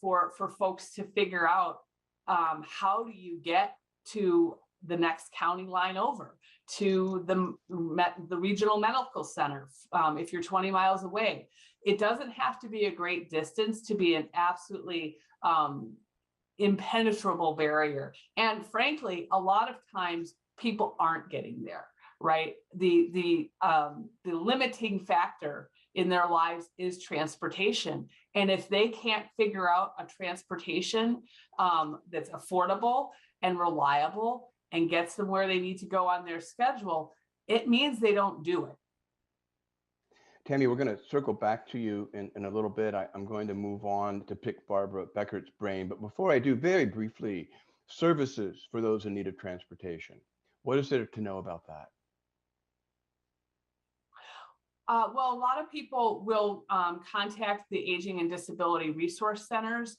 for folks to figure out how do you get to the next county line over, to the regional medical center if you're 20 miles away. It doesn't have to be a great distance to be an absolutely impenetrable barrier. And frankly, a lot of times people aren't getting there, right? The limiting factor in their lives is transportation. And if they can't figure out a transportation that's affordable and reliable and gets them where they need to go on their schedule, it means they don't do it. Tammy, we're going to circle back to you in a little bit. I'm going to move on to pick Barbara Beckert's brain. But before I do, very briefly, services for those in need of transportation. What is there to know about that? Well, a lot of people will contact the Aging and Disability Resource Centers.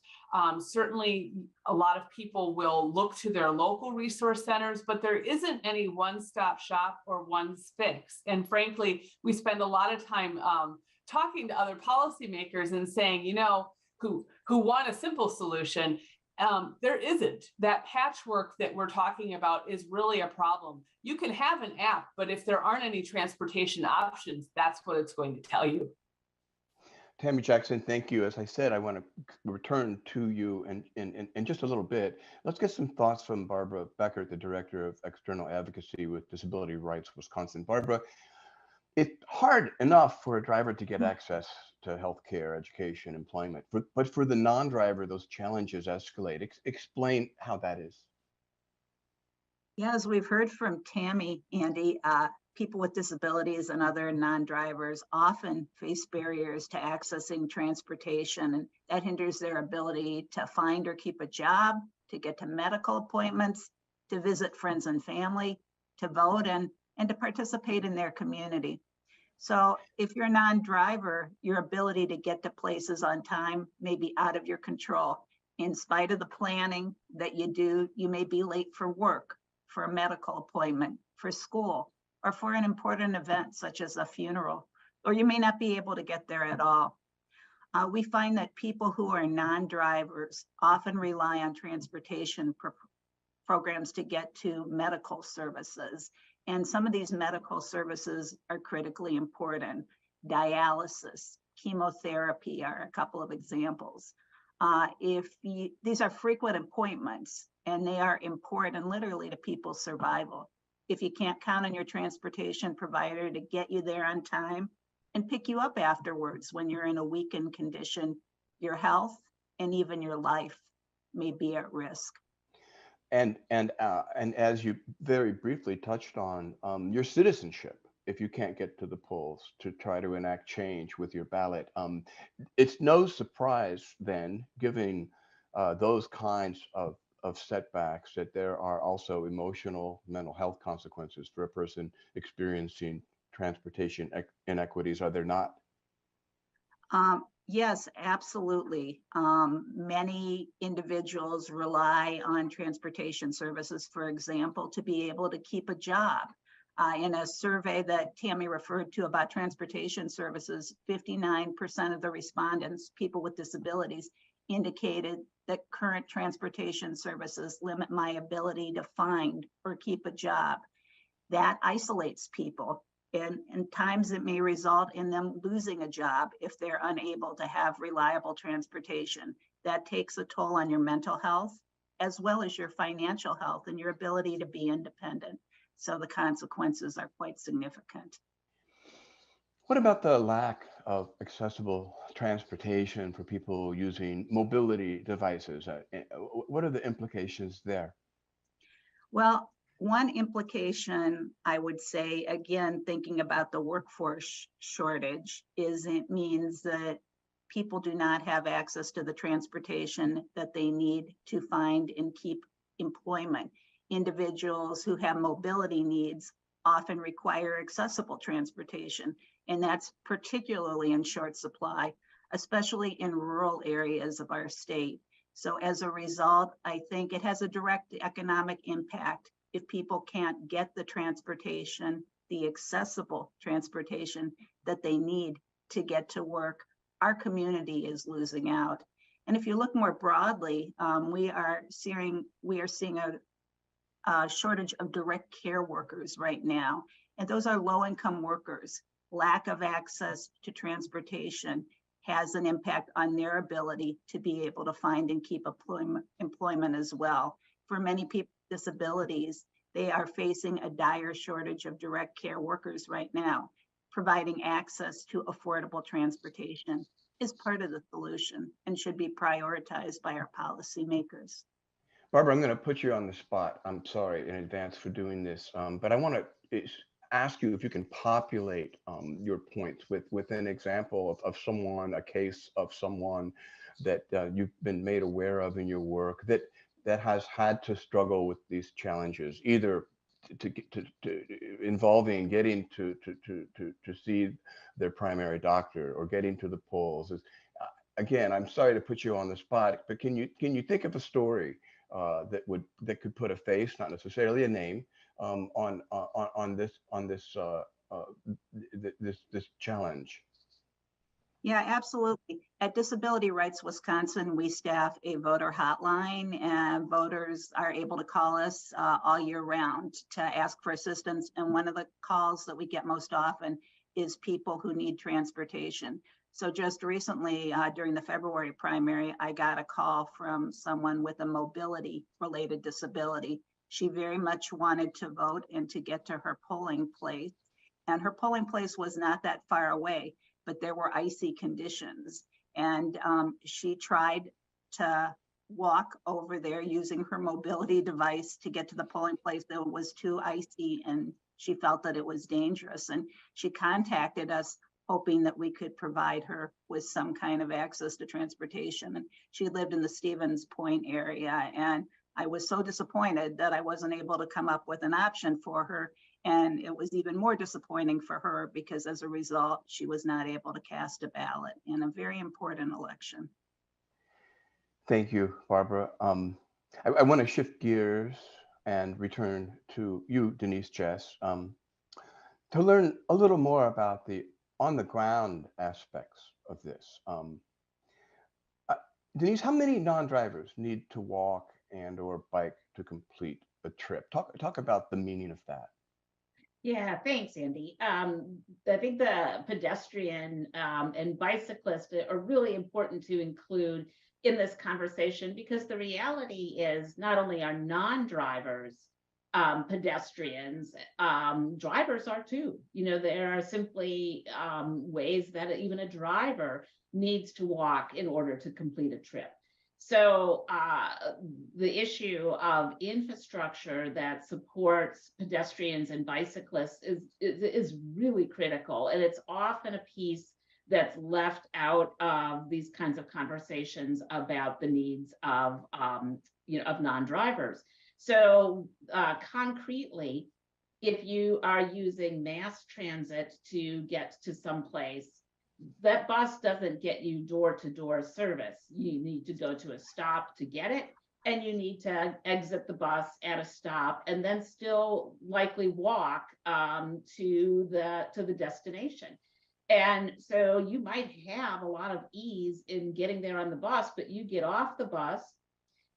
Certainly, a lot of people will look to their local resource centers, but there isn't any one-stop shop or one fix. And frankly, we spend a lot of time talking to other policymakers and saying, you know, who want a simple solution. There isn't. That patchwork that we're talking about is really a problem. You can have an app, but if there aren't any transportation options, that's what it's going to tell you. Tammy Jackson, thank you. As I said, I want to return to you in just a little bit. Let's get some thoughts from Barbara Beckert, the Director of External Advocacy with Disability Rights Wisconsin. Barbara, it's hard enough for a driver to get access to healthcare, education, employment, but for the non-driver, those challenges escalate. Explain how that is. Yeah, as we've heard from Tammy, Andy, people with disabilities and other non-drivers often face barriers to accessing transportation, and that hinders their ability to find or keep a job, to get to medical appointments, to visit friends and family, to vote, and to participate in their community. So if you're a non-driver, your ability to get to places on time may be out of your control. In spite of the planning that you do, you may be late for work, for a medical appointment, for school, or for an important event such as a funeral, or you may not be able to get there at all. We find that people who are non-drivers often rely on transportation programs to get to medical services. And some of these medical services are critically important. Dialysis, chemotherapy are a couple of examples. These are frequent appointments, and they are important literally to people's survival. If you can't count on your transportation provider to get you there on time and pick you up afterwards when you're in a weakened condition, your health and even your life may be at risk. And as you very briefly touched on, your citizenship, if you can't get to the polls to try to enact change with your ballot, it's no surprise then, given those kinds of setbacks, that there are also emotional, mental health consequences for a person experiencing transportation inequities, are there not? Yes, absolutely. Many individuals rely on transportation services, for example, to be able to keep a job. In a survey that Tammy referred to about transportation services, 59% of the respondents, people with disabilities, indicated that current transportation services limit my ability to find or keep a job. That isolates people. And in times it may result in them losing a job if they're unable to have reliable transportation. That takes a toll on your mental health, as well as your financial health and your ability to be independent. So the consequences are quite significant. What about the lack of accessible transportation for people using mobility devices? What are the implications there? Well, one implication, I would say, again, thinking about the workforce shortage, is it means that people do not have access to the transportation that they need to find and keep employment. Individuals who have mobility needs often require accessible transportation, and that's particularly in short supply, especially in rural areas of our state. So as a result, I think it has a direct economic impact if people can't get the transportation, the accessible transportation that they need to get to work. Our community is losing out. And if you look more broadly, we are seeing a shortage of direct care workers right now. And those are low-income workers. Lack of access to transportation has an impact on their ability to be able to find and keep employment as well. For many people with disabilities, they are facing a dire shortage of direct care workers right now. Providing access to affordable transportation is part of the solution and should be prioritized by our policymakers. Barbara, I'm going to put you on the spot. I'm sorry in advance for doing this, but I want to ask you if you can populate your points with an example of someone, a case of someone that you've been made aware of in your work that has had to struggle with these challenges, either to involving getting to see their primary doctor or getting to the polls. Again, I'm sorry to put you on the spot, but can you think of a story that could put a face, not necessarily a name, on this challenge? Yeah, absolutely. At Disability Rights Wisconsin, we staff a voter hotline, and voters are able to call us all year round to ask for assistance. And one of the calls that we get most often is people who need transportation. So just recently, during the February primary, I got a call from someone with a mobility-related disability. She very much wanted to vote and to get to her polling place. And her polling place was not that far away, but there were icy conditions. And she tried to walk over there using her mobility device to get to the polling place that was too icy, and she felt that it was dangerous. And she contacted us hoping that we could provide her with some kind of access to transportation. And she lived in the Stevens Point area. And I was so disappointed that I wasn't able to come up with an option for her. And it was even more disappointing for her because as a result, she was not able to cast a ballot in a very important election. Thank you, Barbara. I want to shift gears and return to you, Denise Chess, to learn a little more about the on-the-ground aspects of this. Denise, how many non-drivers need to walk and or bike to complete a trip? Talk about the meaning of that. Yeah, thanks, Andy. I think the pedestrian and bicyclist are really important to include in this conversation because the reality is not only are non-drivers pedestrians, drivers are too. You know, there are simply ways that even a driver needs to walk in order to complete a trip. So the issue of infrastructure that supports pedestrians and bicyclists is really critical, and it's often a piece that's left out of these kinds of conversations about the needs of of non-drivers. So concretely, if you are using mass transit to get to some place, that bus doesn't get you door-to-door service. You need to go to a stop to get it, and you need to exit the bus at a stop and then still likely walk to the destination. And so you might have a lot of ease in getting there on the bus, but you get off the bus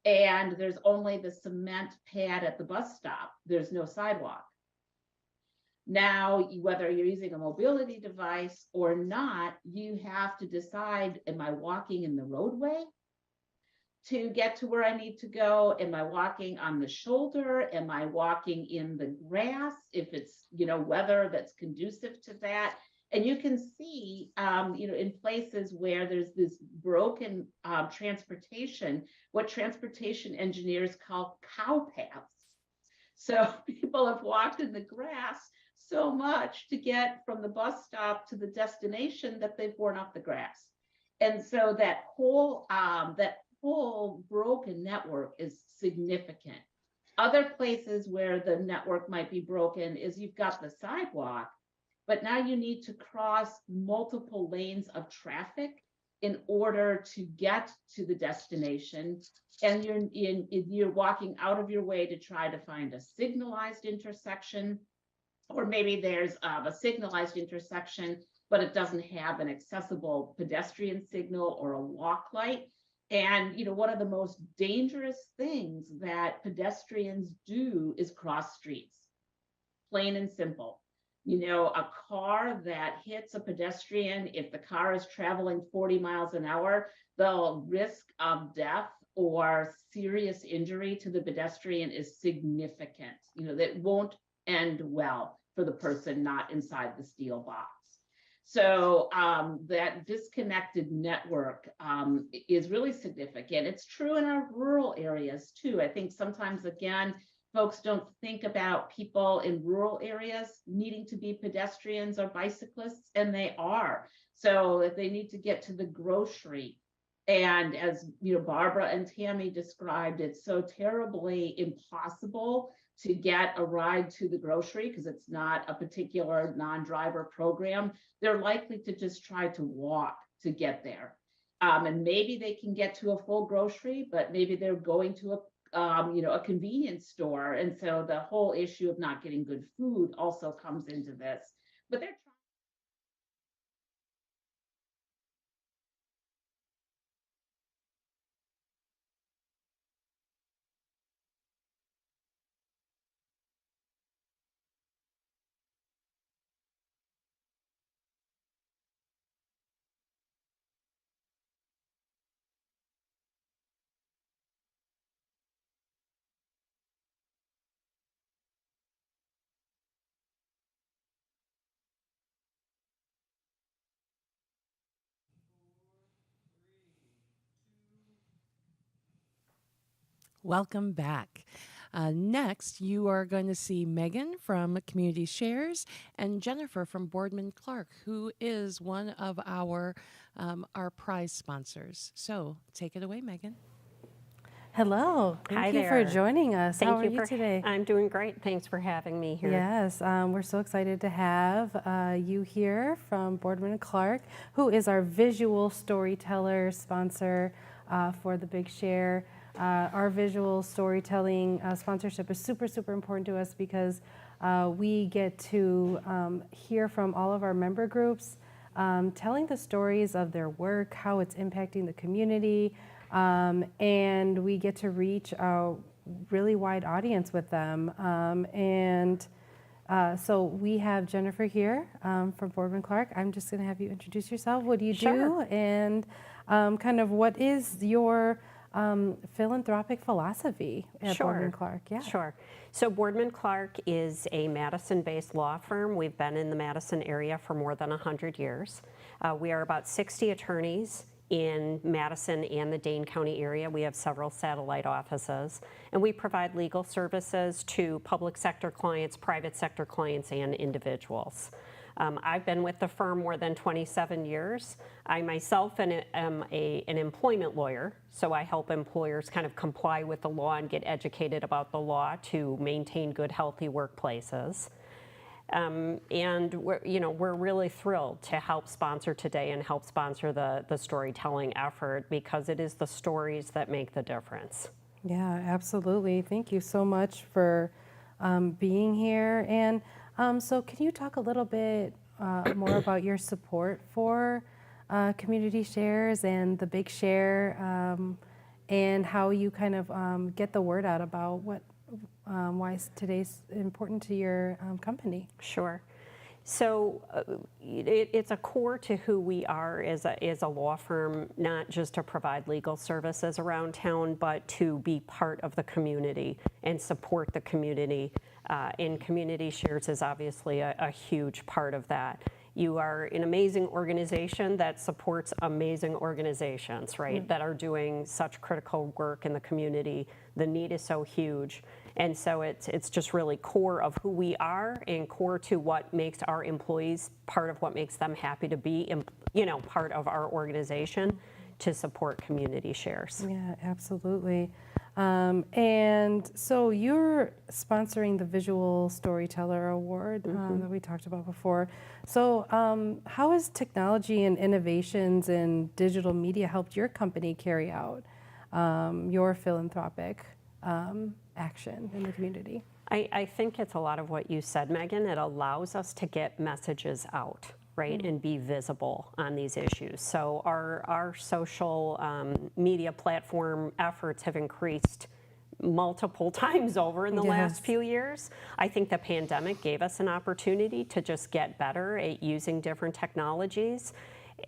and there's only the cement pad at the bus stop. There's no sidewalk. Now, whether you're using a mobility device or not, you have to decide, am I walking in the roadway to get to where I need to go? Am I walking on the shoulder? Am I walking in the grass? If it's, weather that's conducive to that. And you can see, in places where there's this broken transportation, what transportation engineers call cow paths. So people have walked in the grass so much to get from the bus stop to the destination that they've worn off the grass. And so that whole broken network is significant. Other places where the network might be broken is you've got the sidewalk, but now you need to cross multiple lanes of traffic in order to get to the destination. And you're walking out of your way to try to find a signalized intersection, or maybe there's a signalized intersection, but it doesn't have an accessible pedestrian signal or a walk light. And one of the most dangerous things that pedestrians do is cross streets, plain and simple. A car that hits a pedestrian, if the car is traveling 40 miles an hour, the risk of death or serious injury to the pedestrian is significant. That won't end well for the person not inside the steel box. So that disconnected network is really significant. It's true in our rural areas too. I think sometimes, again, folks don't think about people in rural areas needing to be pedestrians or bicyclists, and they are. So if they need to get to the grocery, and as Barbara and Tammy described, it's so terribly impossible to get a ride to the grocery because it's not a particular non-driver program, they're likely to just try to walk to get there. And maybe they can get to a full grocery, but maybe they're going to a convenience store. And so the whole issue of not getting good food also comes into this. But they're Welcome back. Next, you are going to see Megan from Community Shares and Jennifer from Boardman Clark, who is one of our prize sponsors. So take it away, Megan. Hello. Thank you for joining us. How are you today? I'm doing great. Thanks for having me here. Yes, we're so excited to have you here from Boardman Clark, who is our visual storyteller sponsor for the Big Share. Our visual storytelling sponsorship is super, super important to us because we get to hear from all of our member groups telling the stories of their work, how it's impacting the community, and we get to reach a really wide audience with them. So we have Jennifer here from Boardman Clark. I'm just going to have you introduce yourself. What do you do? And kind of what is your philanthropic philosophy at Boardman Clark? Yeah. Sure. So Boardman Clark is a Madison-based law firm. We've been in the Madison area for more than 100 years. We are about 60 attorneys in Madison and the Dane County area. We have several satellite offices, and we provide legal services to public sector clients, private sector clients, and individuals. I've been with the firm more than 27 years. I myself am an employment lawyer, so I help employers kind of comply with the law and get educated about the law to maintain good, healthy workplaces. And we're really thrilled to help sponsor today and help sponsor the storytelling effort, because it is the stories that make the difference. Yeah, absolutely. Thank you so much for being here. And so can you talk a little bit more about your support for Community Shares and the Big Share, and how you kind of get the word out about why today's important to your company? Sure. So it's a core to who we are as a law firm, not just to provide legal services around town, but to be part of the community and support the community. And Community Shares is obviously a huge part of that. You are an amazing organization that supports amazing organizations, right, that are doing such critical work in the community. The need is so huge. And so it's just really core of who we are and core to what makes our employees, part of what makes them happy to be, part of our organization to support Community Shares. Yeah, absolutely. And so you're sponsoring the Visual Storyteller Award that we talked about before. So how has technology and innovations in digital media helped your company carry out your philanthropic action in the community? I think it's a lot of what you said, Megan. It allows us to get messages out, right, and be visible on these issues. So our social media platform efforts have increased multiple times over in the last few years. I think the pandemic gave us an opportunity to just get better at using different technologies.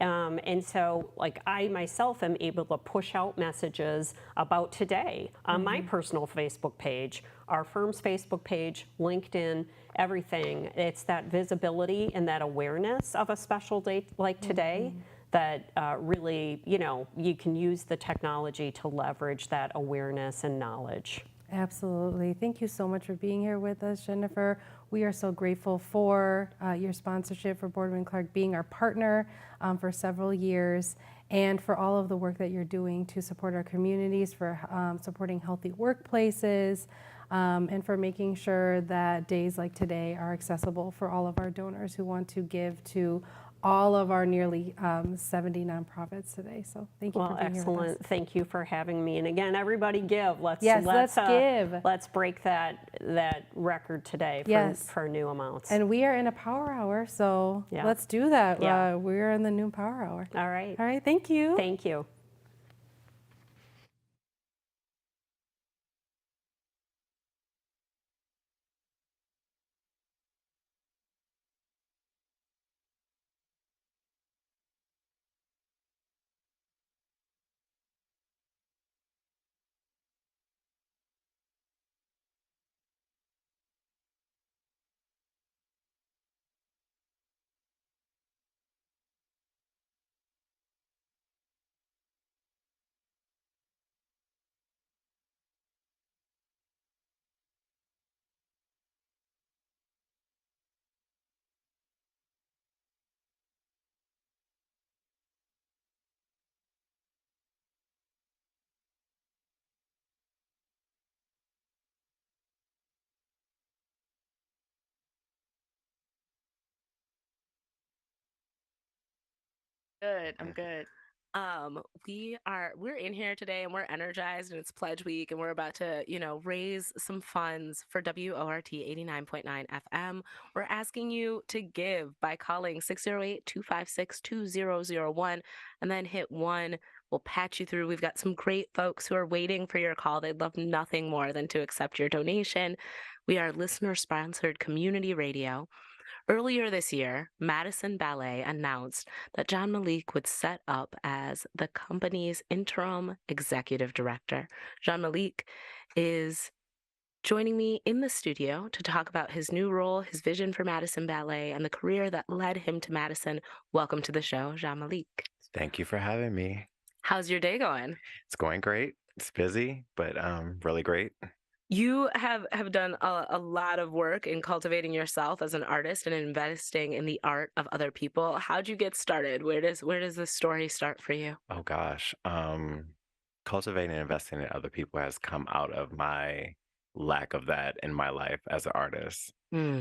And so, I myself am able to push out messages about today on my personal Facebook page, our firm's Facebook page, LinkedIn, everything. It's that visibility and that awareness of a special date like today that really, you can use the technology to leverage that awareness and knowledge. Absolutely. Thank you so much for being here with us, Jennifer. We are so grateful for your sponsorship, for Boardman Clark being our partner for several years, and for all of the work that you're doing to support our communities, for supporting healthy workplaces, and for making sure that days like today are accessible for all of our donors who want to give to all of our nearly 70 nonprofits today. So thank you for being here with us. Excellent. Thank you for having me. And again, everybody give. Let's give. Let's break that record today for new amounts. And we are in a power hour, so let's do that. Yeah. We're in the new power hour. All right. All right. Thank you. Thank you. Good. I'm good. We're in here today and we're energized, and it's Pledge Week, and we're about to, raise some funds for WORT 89.9 FM. We're asking you to give by calling 608-256-2001 and then hit 1 We'll patch you through. We've got some great folks who are waiting for your call. They'd love nothing more than to accept your donation. We are listener-sponsored community radio. Earlier this year, Madison Ballet announced that John Malik would set up as the company's interim executive director. John Malik is joining me in the studio to talk about his new role, his vision for Madison Ballet, and the career that led him to Madison. Welcome to the show, John Malik. Thank you for having me. How's your day going? It's going great. It's busy, but really great. You have done a lot of work in cultivating yourself as an artist and investing in the art of other people. How'd you get started? Where does the story start for you? Oh gosh. Cultivating and investing in other people has come out of my lack of that in my life as an artist.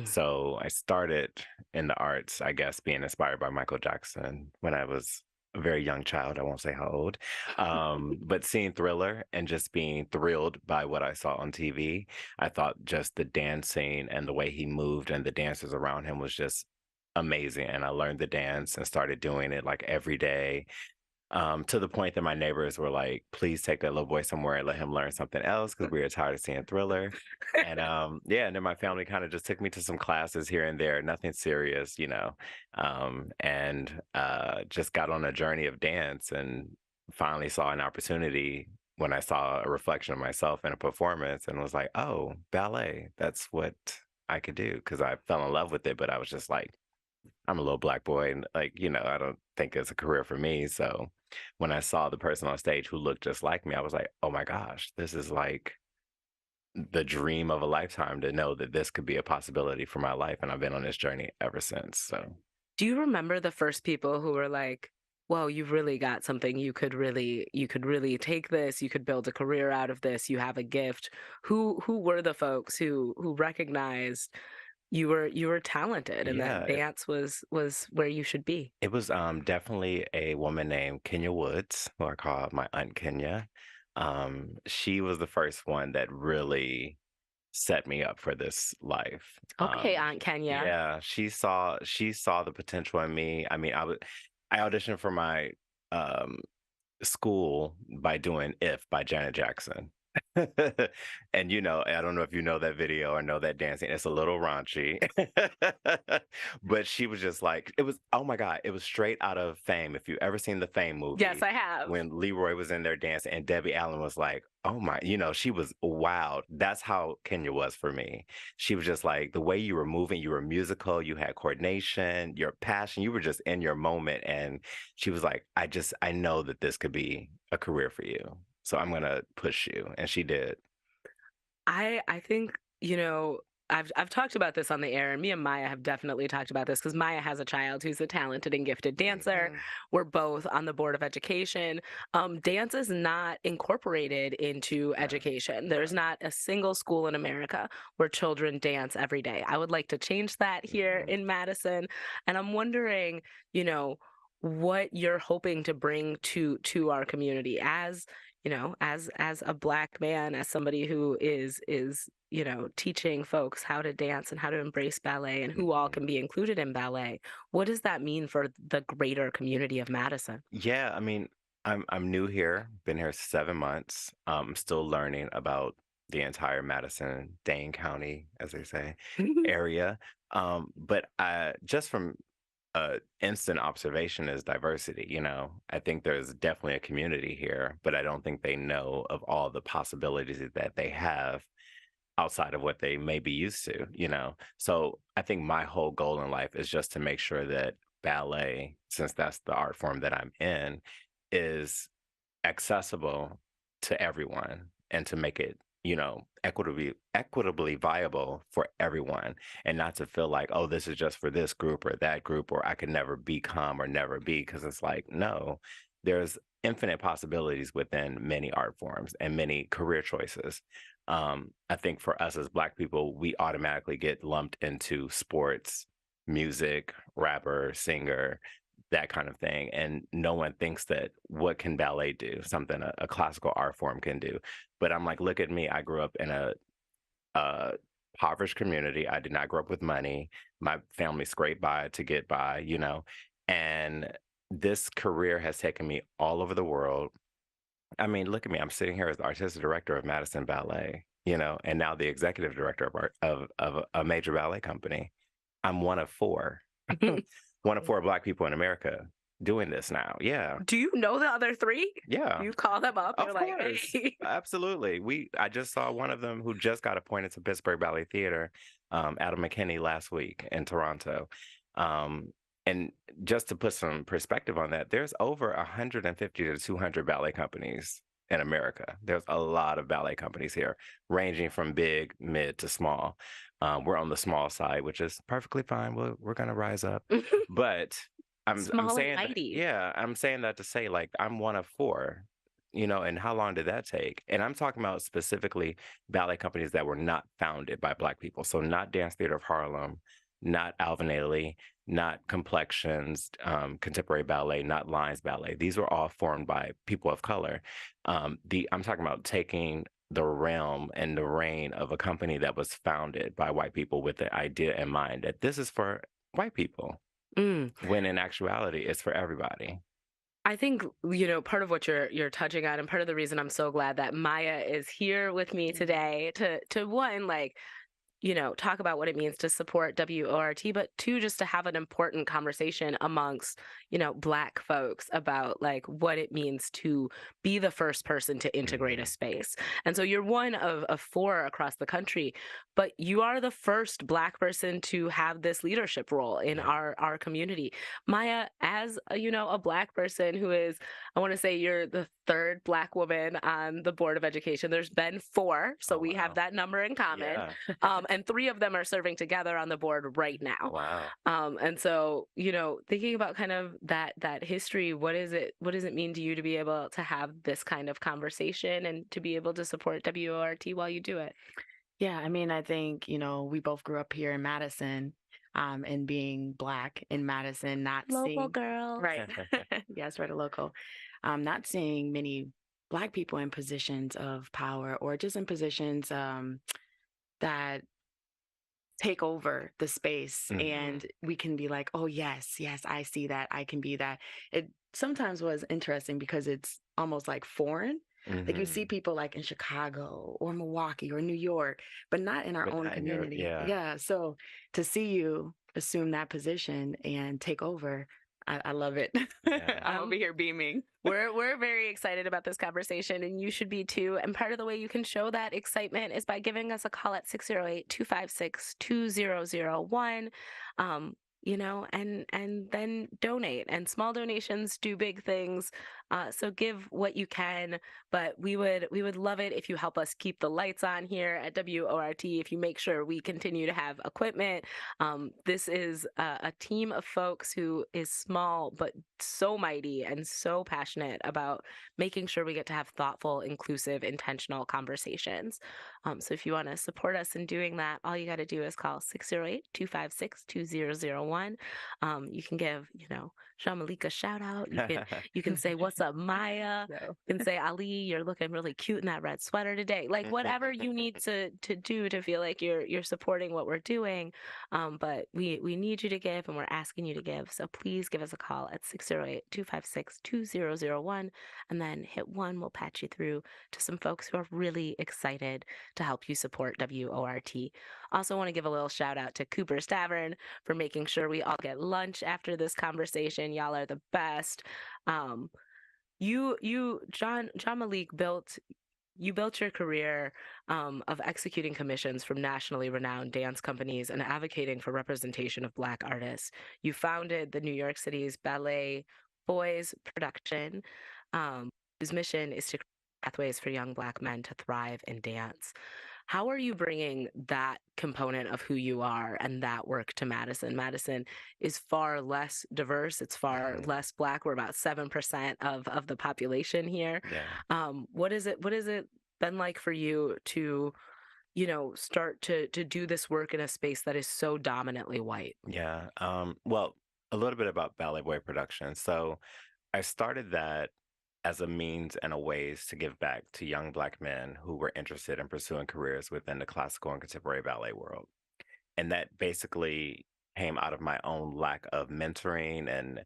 So I started in the arts, I guess, being inspired by Michael Jackson when I was a very young child. I won't say how old, but seeing Thriller and just being thrilled by what I saw on TV. I thought just the dancing and the way he moved and the dancers around him was just amazing. And I learned the dance and started doing it like every day. To the point that my neighbors were like, please take that little boy somewhere and let him learn something else because we were tired of seeing Thriller. And and then my family kind of just took me to some classes here and there, nothing serious, and just got on a journey of dance and finally saw an opportunity when I saw a reflection of myself in a performance and was like, oh, ballet, that's what I could do, because I fell in love with it, but I was just like, I'm a little Black boy and I don't think it's a career for me. So when I saw the person on stage who looked just like me, I was like, oh my gosh, this is like the dream of a lifetime to know that this could be a possibility for my life. And I've been on this journey ever since. So do you remember the first people who were like, whoa, you've really got something, you could really take this, you could build a career out of this, you have a gift? Who were the folks who recognized you were talented and that dance was where you should be? It was definitely a woman named Kenya Woods, who I call my Aunt Kenya. She was the first one that really set me up for this life. Okay, Aunt Kenya. Yeah, she saw the potential in me. I mean, I auditioned for my school by doing "If" by Janet Jackson. And I don't know if you know that video or know that dancing. It's a little raunchy, but she was just like, it was, oh my God, it was straight out of Fame. If you ever seen the Fame movie. Yes, I have. When Leroy was in there dancing and Debbie Allen was like, oh my, she was wild. That's how Kenya was for me. She was just like, the way you were moving, you were musical, you had coordination, your passion, you were just in your moment. And she was like, I know that this could be a career for you. So I'm going to push you. And she did. I think, I've talked about this on the air, and me and Maya have definitely talked about this because Maya has a child who's a talented and gifted dancer. We're both on the Board of Education. Dance is not incorporated into education. There's not a single school in America where children dance every day. I would like to change that here in Madison. And I'm wondering, what you're hoping to bring to our community as a Black man, as somebody who is teaching folks how to dance and how to embrace ballet and who all can be included in ballet. What does that mean for the greater community of Madison? Yeah, I mean, I'm new here, been here 7 months. I'm still learning about the entire Madison, Dane County, as they say, area. But just from instant observation is diversity. I think there's definitely a community here, but I don't think they know of all the possibilities that they have outside of what they may be used to, So I think my whole goal in life is just to make sure that ballet, since that's the art form that I'm in, is accessible to everyone and to make it equitably viable for everyone, and not to feel like, oh, this is just for this group or that group, or I could never become or never be, because it's like, no, there's infinite possibilities within many art forms and many career choices. I think for us as Black people, we automatically get lumped into sports, music, rapper, singer, that kind of thing. And no one thinks that what can ballet do, something a classical art form can do. But I'm like, look at me. I grew up in a impoverished community. I did not grow up with money. My family scraped by to get by, and this career has taken me all over the world. I mean, look at me. I'm sitting here as the artistic director of Madison Ballet, and now the executive director of of a major ballet company. I'm one of four, one of four Black people in America doing this now. Yeah. Do you know the other three? Yeah. You call them up. Of You're like, course. hey. Absolutely. I just saw one of them who just got appointed to Pittsburgh Ballet Theater, Adam McKinney, last week in Toronto. And just to put some perspective on that, there's over 150 to 200 ballet companies in America. There's a lot of ballet companies here, ranging from big, mid to small. We're on the small side, which is perfectly fine. We're going to rise up. But I'm Small saying and that, mighty. yeah, I'm saying that to say, like, I'm one of four, and how long did that take? And I'm talking about specifically ballet companies that were not founded by Black people. So not Dance Theater of Harlem, not Alvin Ailey, not Complexions, Contemporary Ballet, not Lines Ballet. These were all formed by people of color. I'm talking about taking the realm and the reign of a company that was founded by white people with the idea in mind that this is for white people, when in actuality, it's for everybody. I think, part of what you're touching on, and part of the reason I'm so glad that Maya is here with me today to one, like, talk about what it means to support WORT, but two, just to have an important conversation amongst, Black folks about like what it means to be the first person to integrate a space. And so you're one of four across the country, but you are the first Black person to have this leadership role in our community. Maya, as a Black person who is, I want to say you're the third Black woman on the Board of Education. There's been four, so we have that number in common. Yeah. And three of them are serving together on the board right now. Wow. And so, thinking about kind of that history, what does it mean to you to be able to have this kind of conversation and to be able to support WORT while you do it? Yeah, I mean, I think, we both grew up here in Madison, and being Black in Madison, not Local seeing, girl. right. Yes, right, a local. Not seeing many Black people in positions of power or just in positions that take over the space, and we can be like, oh yes, I see that, I can be that. It sometimes was interesting because it's almost like foreign. Like you see people like in Chicago or Milwaukee or New York, but not in our own community. Yeah. So to see you assume that position and take over, I love it. I'm over here beaming. We're very excited about this conversation, and you should be too. And part of the way you can show that excitement is by giving us a call at 608-256-2001. And then donate. And small donations do big things. So give what you can, but we would love it if you help us keep the lights on here at WORT, if you make sure we continue to have equipment. This is a team of folks who is small, but so mighty and so passionate about making sure we get to have thoughtful, inclusive, intentional conversations. So if you want to support us in doing that, all you got to do is call 608-256-2001. You can give, Shamalika a shout out. You can say, what's up, Maya? You can say, Ali, you're looking really cute in that red sweater today. Like whatever you need to do to feel like you're supporting what we're doing. But we need you to give, and we're asking you to give. So please give us a call at 608-256-2001, and then hit 1. We'll patch you through to some folks who are really excited to help you support WORT. Also want to give a little shout out to Cooper's Tavern for making sure we all get lunch after this conversation. Y'all are the best. John Malik built your career of executing commissions from nationally renowned dance companies and advocating for representation of Black artists. You founded the New York City's Ballet Boys production, whose mission is to create pathways for young Black men to thrive in dance. How are you bringing that component of who you are and that work to Madison? Madison is far less diverse. It's far less Black. We're about 7% of the population here. Yeah. What is it been like for you to, start to do this work in a space that is so dominantly white? Yeah. Well, a little bit about Ballet Boy production. So I started that as a means and a ways to give back to young Black men who were interested in pursuing careers within the classical and contemporary ballet world. And that basically came out of my own lack of mentoring and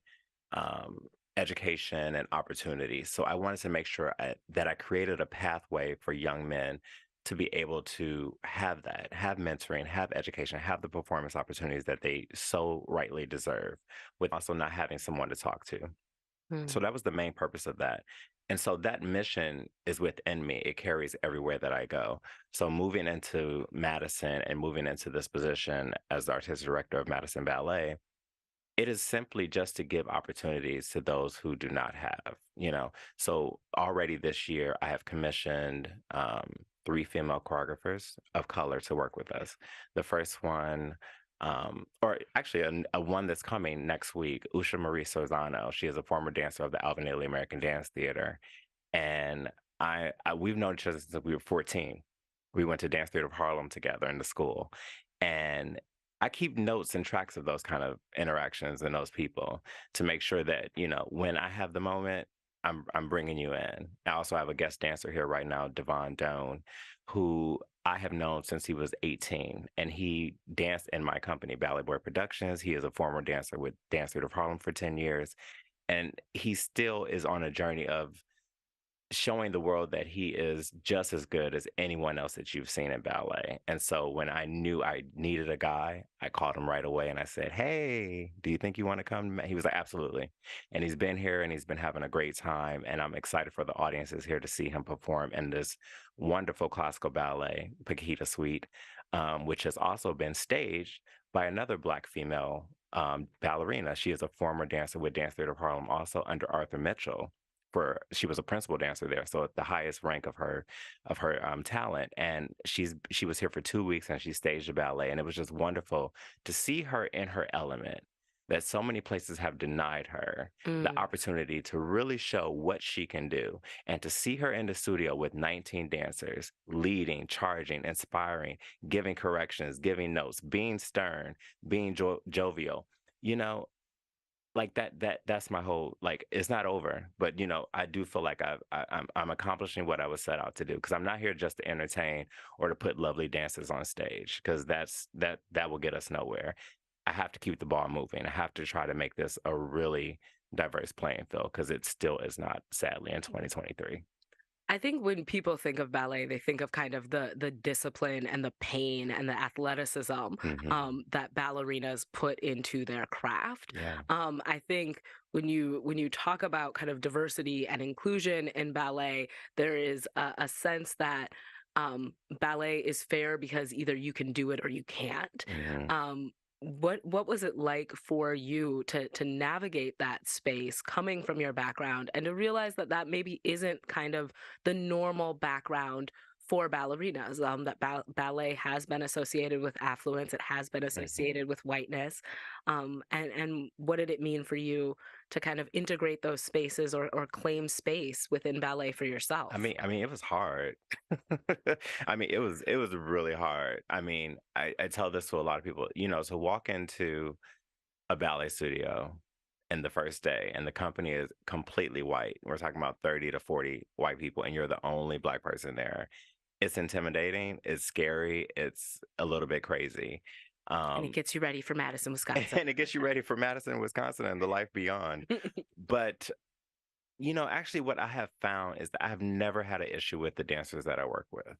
education and opportunity. So I wanted to make sure that I created a pathway for young men to be able to have that, have mentoring, have education, have the performance opportunities that they so rightly deserve, with also not having someone to talk to. So that was the main purpose of that. And so that mission is within me. It carries everywhere that I go. So moving into Madison and moving into this position as the artistic director of Madison Ballet, it is simply just to give opportunities to those who do not have, you know. So already this year, I have commissioned 3 female choreographers of color to work with us. The first one, or actually a one that's coming next week, Usha Marie Sorzano. She is a former dancer of the Alvin Ailey American Dance Theater. And we've known each other since we were 14. We went to Dance Theater of Harlem together in the school. And I keep notes and tracks of those kind of interactions and those people to make sure that, you know, when I have the moment, I'm bringing you in. I also have a guest dancer here right now, Devon Doan, who I have known since he was 18, and he danced in my company, Ballet Boy Productions. He is a former dancer with Dance Theater of Harlem for 10 years, and he still is on a journey of showing the world that he is just as good as anyone else that you've seen in ballet. And so when I knew I needed a guy, I called him right away and I said, "Hey, do you think you want to come?" He was like, "Absolutely." And he's been here and he's been having a great time. And I'm excited for the audiences here to see him perform in this wonderful classical ballet, Paquita Suite, which has also been staged by another Black female ballerina. She is a former dancer with Dance Theater of Harlem, also under Arthur Mitchell. She was a principal dancer there, so at the highest rank of her talent. And she was here for 2 weeks and she staged a ballet, and it was just wonderful to see her in her element that so many places have denied her the opportunity to really show what she can do, and to see her in the studio with 19 dancers leading, charging, inspiring, giving corrections, giving notes, being stern, being jovial, you know. Like that's my whole, like, it's not over, but you know, I do feel like I'm accomplishing what I was set out to do, because I'm not here just to entertain or to put lovely dancers on stage, because that will get us nowhere. I have to keep the ball moving. I have to try to make this a really diverse playing field, because it still is not, sadly, in 2023. I think when people think of ballet, they think of kind of the discipline and the pain and the athleticism that ballerinas put into their craft. Yeah. I think when you talk about kind of diversity and inclusion in ballet, there is a sense that ballet is fair because either you can do it or you can't. What was it like for you to navigate that space coming from your background, and to realize that maybe isn't kind of the normal background for ballerinas, that ballet has been associated with affluence, it has been associated with whiteness, and what did it mean for you to kind of integrate those spaces or claim space within ballet for yourself? I mean, it was hard. I mean, it was really hard. I mean, I tell this to a lot of people, you know, to walk into a ballet studio in the first day and the company is completely white. We're talking about 30 to 40 white people, and you're the only Black person there. It's intimidating. It's scary. It's a little bit crazy. And it gets you ready for Madison, Wisconsin. And it gets you ready for Madison, Wisconsin, and the life beyond. But, you know, actually what I have found is that I have never had an issue with the dancers that I work with.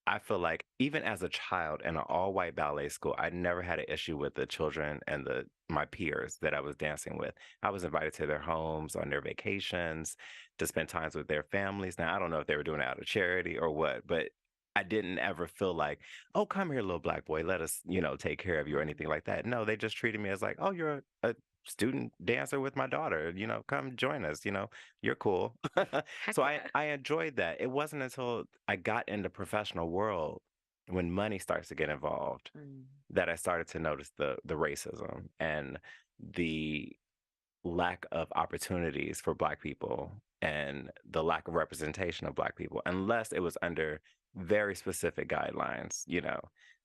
I feel like even as a child in an all-white ballet school, I never had an issue with the children and my peers that I was dancing with. I was invited to their homes on their vacations to spend times with their families. Now, I don't know if they were doing it out of charity or what, but I didn't ever feel like, "Oh, come here, little Black boy, let us, you know, take care of you," or anything like that. No, they just treated me as like, "Oh, you're a student dancer with my daughter, you know, come join us, you know, you're cool." So I enjoyed that. It wasn't until I got in the professional world, when money starts to get involved, that I started to notice the racism and the lack of opportunities for Black people and the lack of representation of Black people, unless it was under very specific guidelines. You know,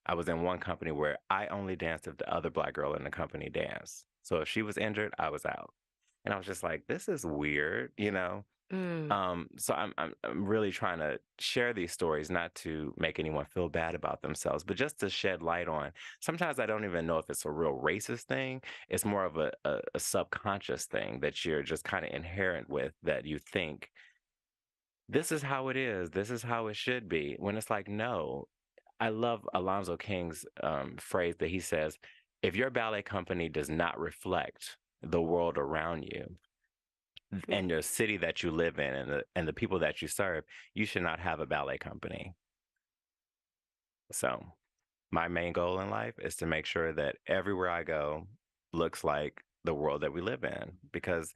I was in one company where I only danced if the other Black girl in the company danced. So if she was injured, I was out. And I was just like, this is weird, you know? So I'm really trying to share these stories, not to make anyone feel bad about themselves, but just to shed light on. Sometimes I don't even know if it's a real racist thing. It's more of a subconscious thing that you're just kind of inherent with, that you think this is how it is, this is how it should be. When it's like, no. I love Alonzo King's phrase that he says, if your ballet company does not reflect the world around you and the city that you live in and the people that you serve, you should not have a ballet company. So my main goal in life is to make sure that everywhere I go looks like the world that we live in, because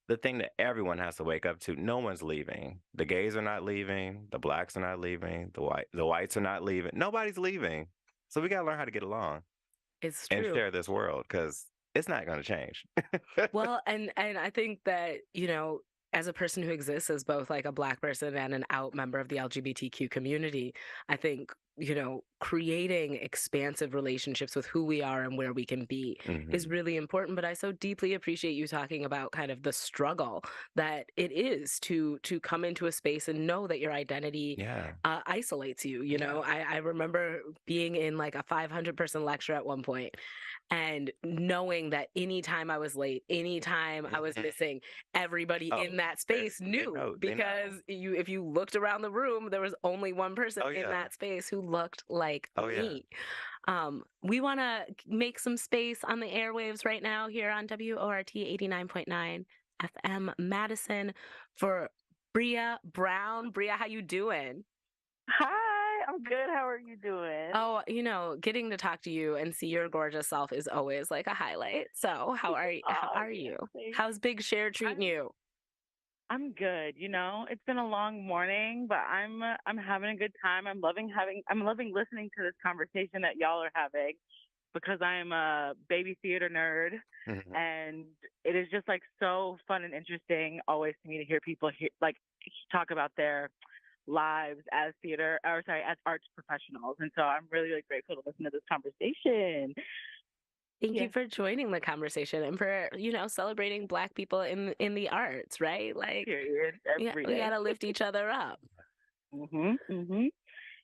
the thing that everyone has to wake up to, no one's leaving. The gays are not leaving. The blacks are not leaving. The whites are not leaving. Nobody's leaving. So we got to learn how to get along. It's and true. share this world, because it's not going to change. Well, and I think that, as a person who exists as both like a Black person and an out member of the LGBTQ community, I think, creating expansive relationships with who we are and where we can be is really important. But I so deeply appreciate you talking about kind of the struggle that it is to come into a space and know that your identity isolates you. I remember being in like a 500-person lecture at one point, and knowing that anytime I was late, anytime I was missing, everybody in that space knew, because if you looked around the room, there was only one person in that space who looked like me. We want to make some space on the airwaves right now here on WORT 89.9 FM Madison for Bria Brown. Bria, how you doing? Hi, I'm good. How are you doing? Oh, getting to talk to you and see your gorgeous self is always like a highlight. So how are you? How's Big Share treating you? I'm good. It's been a long morning, but I'm having a good time. I'm loving listening to this conversation that y'all are having, because I'm a baby theater nerd, and it is just like so fun and interesting always to me to hear people talk about their lives as as arts professionals. And so I'm really, really grateful to listen to this conversation. Thank you for joining the conversation and for, celebrating Black people in the arts, right? Like, period. We gotta lift each other up.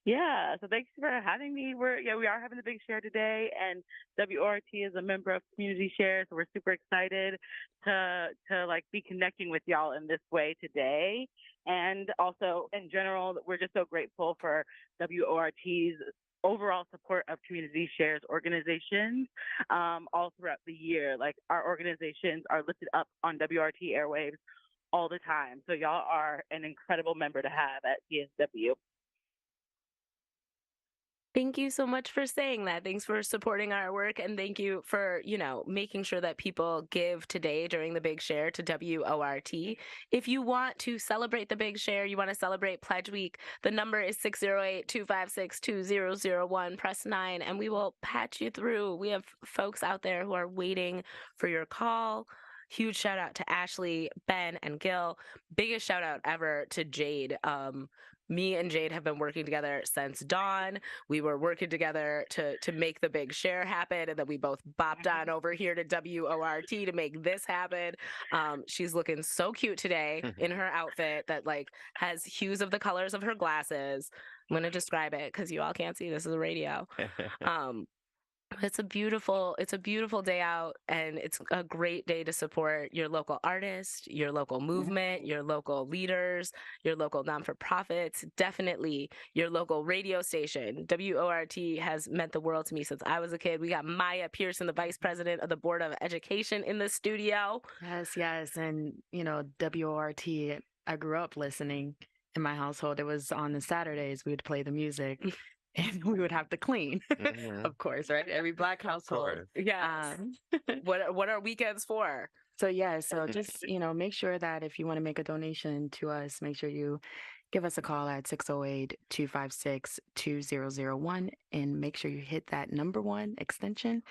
Yeah, so thanks for having me. We are having the Big Share today, and WORT is a member of Community Share, so we're super excited to be connecting with y'all in this way today. And also, in general, we're just so grateful for WORT's overall support of Community Share's organizations all throughout the year. Like, our organizations are lifted up on WORT airwaves all the time. So y'all are an incredible member to have at CSW. Thank you so much for saying that. Thanks for supporting our work. And thank you for, making sure that people give today during the Big Share to WORT. If you want to celebrate the Big Share, you want to celebrate Pledge Week, the number is 608-256-2001. Press 9, and we will patch you through. We have folks out there who are waiting for your call. Huge shout out to Ashley, Ben, and Gil. Biggest shout out ever to Jade. Me and Jade have been working together since dawn. We were working together to make the Big Share happen, and then we both bopped on over here to WORT to make this happen. She's looking so cute today in her outfit that has hues of the colors of her glasses. I'm gonna describe it because you all can't see. This is a radio. It's a beautiful day out, and it's a great day to support your local artist, your local movement, your local leaders, your local non-for-profits, definitely your local radio station. WORT has meant the world to me since I was a kid. We got Maya Pearson, the Vice President of the Board of Education, in the studio. Yes. And, WORT, I grew up listening in my household. It was on the Saturdays we would play the music. And we would have to clean, of course, right? Every Black household. Yes. What are weekends for? So just, make sure that if you want to make a donation to us, make sure you give us a call at 608-256-2001, and make sure you hit that number 1 extension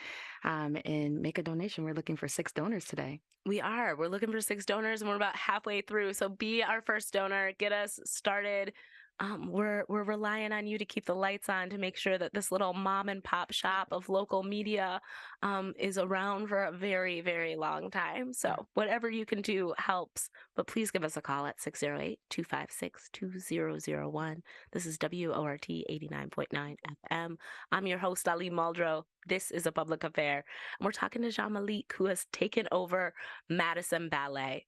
and make a donation. We're looking for 6 donors today. We're looking for 6 donors, and we're about halfway through. So be our first donor, get us started. we're relying on you to keep the lights on to make sure that this little mom and pop shop of local media is around for a very, very long time. So whatever you can do helps. But please give us a call at 608-256-2001. This is WORT 89.9 FM. I'm your host, Ali Muldrow. This is A Public Affair. And we're talking to Jean Malik, who has taken over Madison Ballet.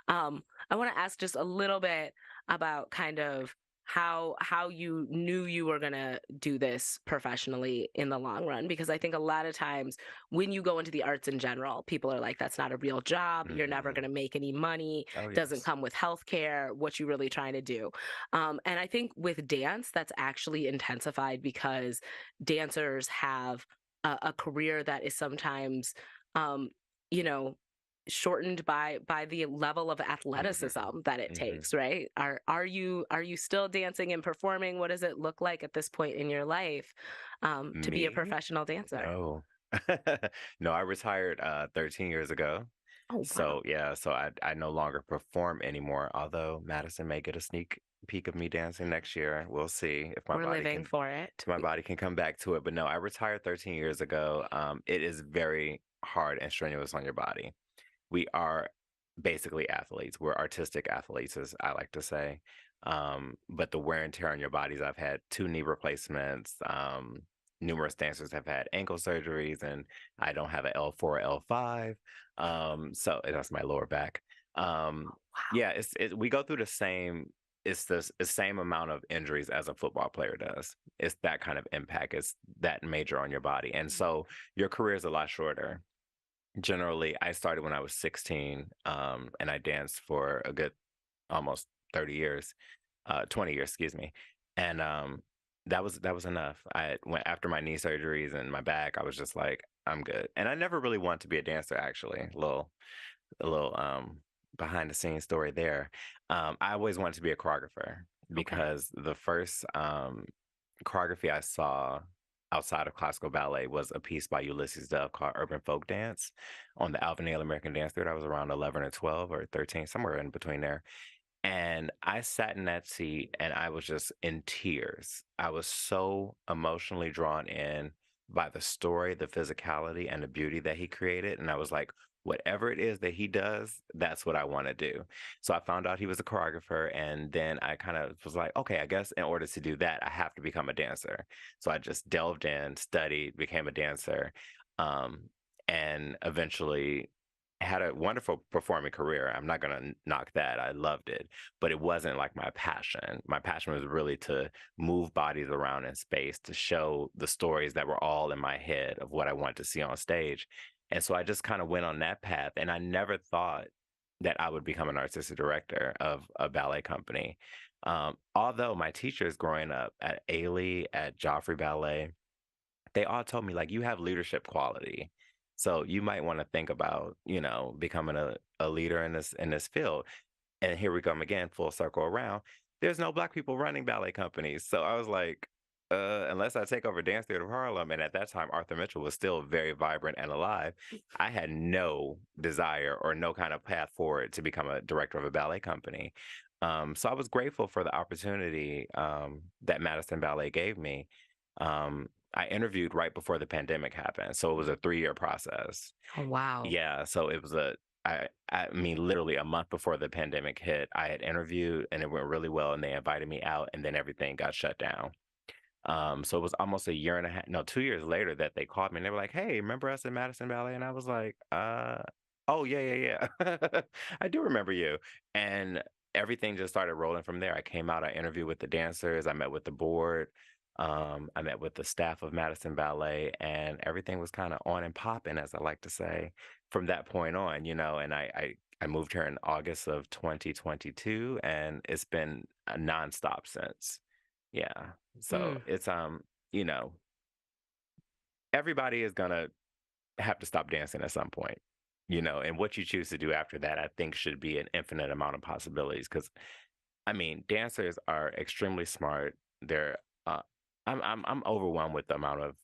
I want to ask just a little bit about kind of how you knew you were going to do this professionally in the long run, because I think a lot of times when you go into the arts in general, people are like, that's not a real job. You're never going to make any money. Doesn't come with healthcare. What you really trying to do? And I think with dance, that's actually intensified because dancers have a career that is sometimes, shortened by the level of athleticism that it takes, right? Are you still dancing and performing? What does it look like at this point in your life to be a professional dancer? No. No, I retired 13 years ago. Oh, wow. So yeah, so I no longer perform anymore, although Madison may get a sneak peek of me dancing next year. We'll see if We're living for it. my body can come back to it. But no, I retired 13 years ago. It is very hard and strenuous on your body. We are basically athletes. We're artistic athletes, as I like to say. But the wear and tear on your bodies, I've had 2 knee replacements. Numerous dancers have had ankle surgeries, and I don't have an L4 or L5. So that's my lower back. Yeah, we go through the same. It's the same amount of injuries as a football player does. It's that kind of impact. It's that major on your body, and so your career is a lot shorter. Generally, I started when I was 16, and I danced for a good almost 30 years, 20 years, excuse me. And that was enough. I went after my knee surgeries and my back. I was just like, I'm good. And I never really wanted to be a dancer, actually. A little behind the scenes story there. I always wanted to be a choreographer because the first choreography I saw outside of classical ballet was a piece by Ulysses Dove called Urban Folk Dance on the Alvin Ailey American Dance Theater. I was around 11 or 12 or 13, somewhere in between there. And I sat in that seat and I was just in tears. I was so emotionally drawn in by the story, the physicality, and the beauty that he created. And I was like, whatever it is that he does, that's what I want to do. So I found out he was a choreographer, and then I kind of was like, okay, I guess in order to do that, I have to become a dancer. So I just delved in, studied, became a dancer, and eventually had a wonderful performing career. I'm not going to knock that. I loved it, but it wasn't like my passion. My passion was really to move bodies around in space, to show the stories that were all in my head of what I wanted to see on stage. And so I just kind of went on that path, and I never thought that I would become an artistic director of a ballet company. Although my teachers growing up at Ailey, at Joffrey Ballet, they all told me, like, you have leadership quality. So you might want to think about, becoming a leader in this field. And here we come again, full circle around. There's no Black people running ballet companies. So I was like, unless I take over Dance Theater of Harlem, and at that time, Arthur Mitchell was still very vibrant and alive, I had no desire or no kind of path forward to become a director of a ballet company. So I was grateful for the opportunity that Madison Ballet gave me. I interviewed right before the pandemic happened. So it was a 3-year process. Oh, wow. Yeah. So it was I mean, literally a month before the pandemic hit, I had interviewed and it went really well, and they invited me out, and then everything got shut down. So it was almost a year and a half, no, 2 years later that they called me, and they were like, hey, remember us in Madison Ballet? And I was like, oh, yeah. I do remember you. And everything just started rolling from there. I came out, I interviewed with the dancers, I met with the board, I met with the staff of Madison Ballet, and everything was kind of on and popping, as I like to say, from that point on, and I moved here in August of 2022, and it's been a nonstop since. Yeah. So it's, everybody is going to have to stop dancing at some point, and what you choose to do after that, I think, should be an infinite amount of possibilities. Because, I mean, dancers are extremely smart. They're, I'm overwhelmed with the amount of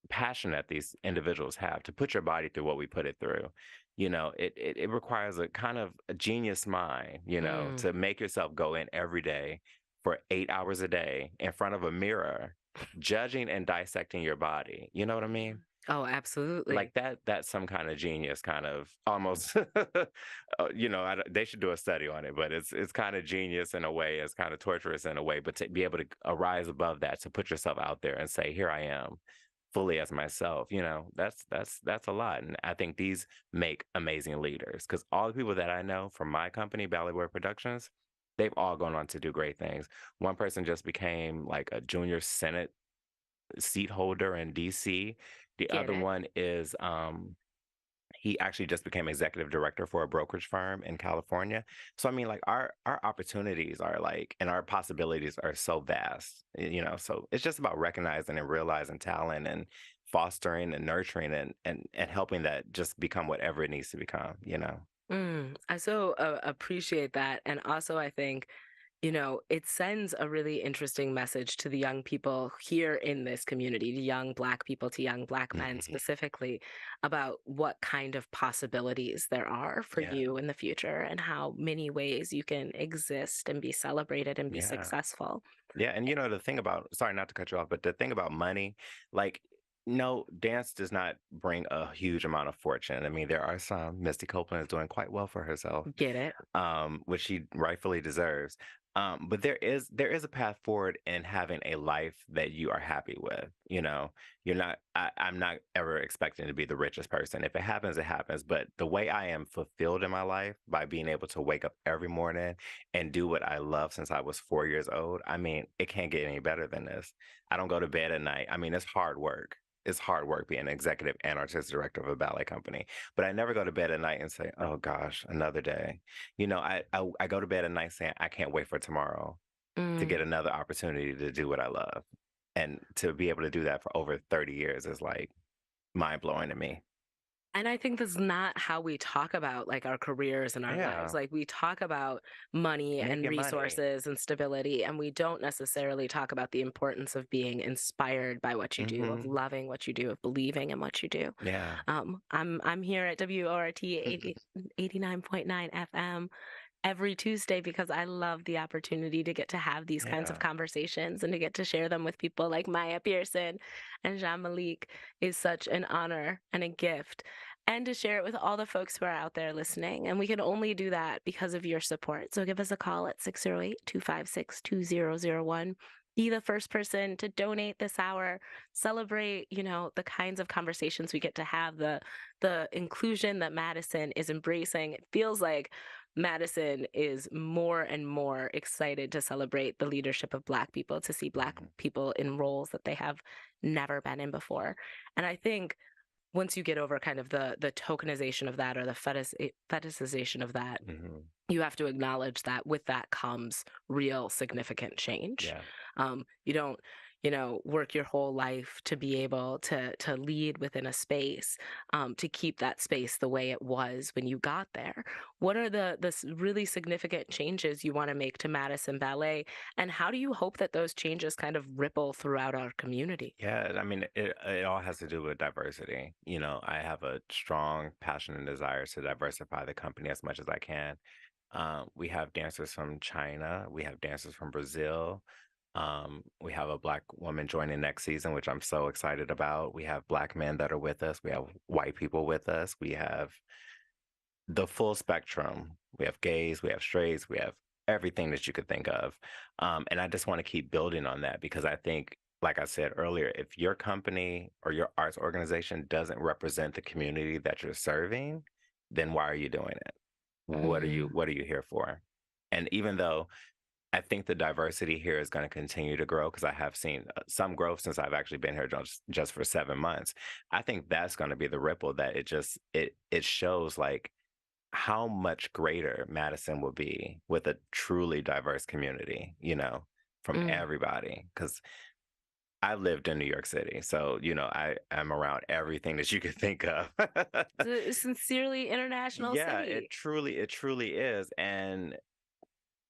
passion that these individuals have to put your body through what we put it through. You know, it requires a kind of a genius mind, you know, to make yourself go in every day for 8 hours a day in front of a mirror, judging and dissecting your body. You know what I mean? Oh, absolutely. Like that's some kind of genius, kind of almost, you know, they should do a study on it, but it's kind of genius in a way, it's kind of torturous in a way, but to be able to arise above that, to put yourself out there and say, here I am fully as myself, you know, that's a lot. And I think these make amazing leaders, because all the people that I know from my company, Ballet Boy Productions, they've all gone on to do great things. One person just became like a junior Senate seat holder in DC. The Get other it. one is he actually just became executive director for a brokerage firm in California. So I mean, like our opportunities are like, and our possibilities are so vast, you know. So it's just about recognizing and realizing talent and fostering and nurturing and helping that just become whatever it needs to become, you know. I so appreciate that. And also, I think, you know, it sends a really interesting message to the young people here in this community, to young Black people, to young Black men specifically, about what kind of possibilities there are for Yeah. you in the future and how many ways you can exist and be celebrated and be Yeah. successful. Yeah, and you know the thing about, sorry not to cut you off, but the thing about money, like, no, dance does not bring a huge amount of fortune. I mean, there are some. Misty Copeland is doing quite well for herself, Get it? which she rightfully deserves. But there is a path forward in having a life that you are happy with. You know, I'm not ever expecting to be the richest person. If it happens, it happens. But the way I am fulfilled in my life by being able to wake up every morning and do what I love since I was 4 years old, I mean, it can't get any better than this. I don't go to bed at night. I mean, it's hard work. It's hard work being an executive and artistic director of a ballet company. But I never go to bed at night and say, "Oh gosh, another day." You know, I go to bed at night saying, "I can't wait for tomorrow to get another opportunity to do what I love." And to be able to do that for over 30 years is like mind blowing to me. And I think that's not how we talk about like our careers and our lives. Yeah. Like we talk about money and Making money. resources and stability, and we don't necessarily talk about the importance of being inspired by what you do, of loving what you do, of believing in what you do. Yeah. I'm here at WORT 89.9 FM every Tuesday because I love the opportunity to get to have these kinds of Yeah. conversations and to get to share them with people like Maya Pearson and Jean Malik is such an honor and a gift. And to share it with all the folks who are out there listening. And we can only do that because of your support. So give us a call at 608-256-2001. Be the first person to donate this hour. Celebrate, you know, the kinds of conversations we get to have, the inclusion that Madison is embracing. It feels like Madison is more and more excited to celebrate the leadership of Black people, to see Black people in roles that they have never been in before. And I think once you get over kind of the tokenization of that or the fetishization of that, you have to acknowledge that with that comes real significant change. Yeah. You don't, you know, work your whole life to be able to lead within a space, to keep that space the way it was when you got there. What are the really significant changes you want to make to Madison Ballet, and how do you hope that those changes kind of ripple throughout our community? Yeah, I mean, it all has to do with diversity. You know, I have a strong passion and desire to diversify the company as much as I can. We have dancers from China, we have dancers from Brazil. We have a Black woman joining next season, which I'm so excited about. We have Black men that are with us. We have white people with us. We have the full spectrum. We have gays, we have straights, we have everything that you could think of. And I just want to keep building on that because I think, like I said earlier, if your company or your arts organization doesn't represent the community that you're serving, then why are you doing it? What are you here for? And even though I think the diversity here is going to continue to grow because I have seen some growth since I've actually been here just for 7 months. I think that's going to be the ripple that it shows like how much greater Madison will be with a truly diverse community, you know, from everybody. Because I lived in New York City, so you know I am around everything that you could think of. It's a sincerely international Yeah, city. it truly is, and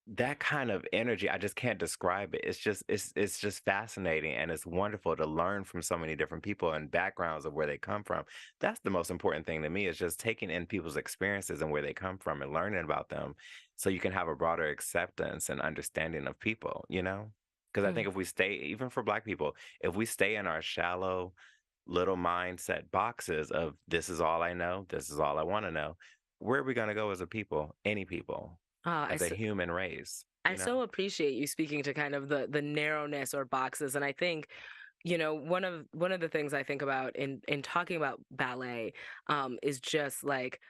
that kind of energy, I just can't describe it. It's just fascinating, and it's wonderful to learn from so many different people and backgrounds of where they come from. That's the most important thing to me, is just taking in people's experiences and where they come from and learning about them so you can have a broader acceptance and understanding of people, you know? Because I think if we stay, even for Black people, if we stay in our shallow little mindset boxes of this is all I know, this is all I want to know, where are we going to go as a people, any people, I as a human race? I so appreciate you speaking to kind of the narrowness or boxes, and I think, you know, one of the things I think about in talking about ballet is just like,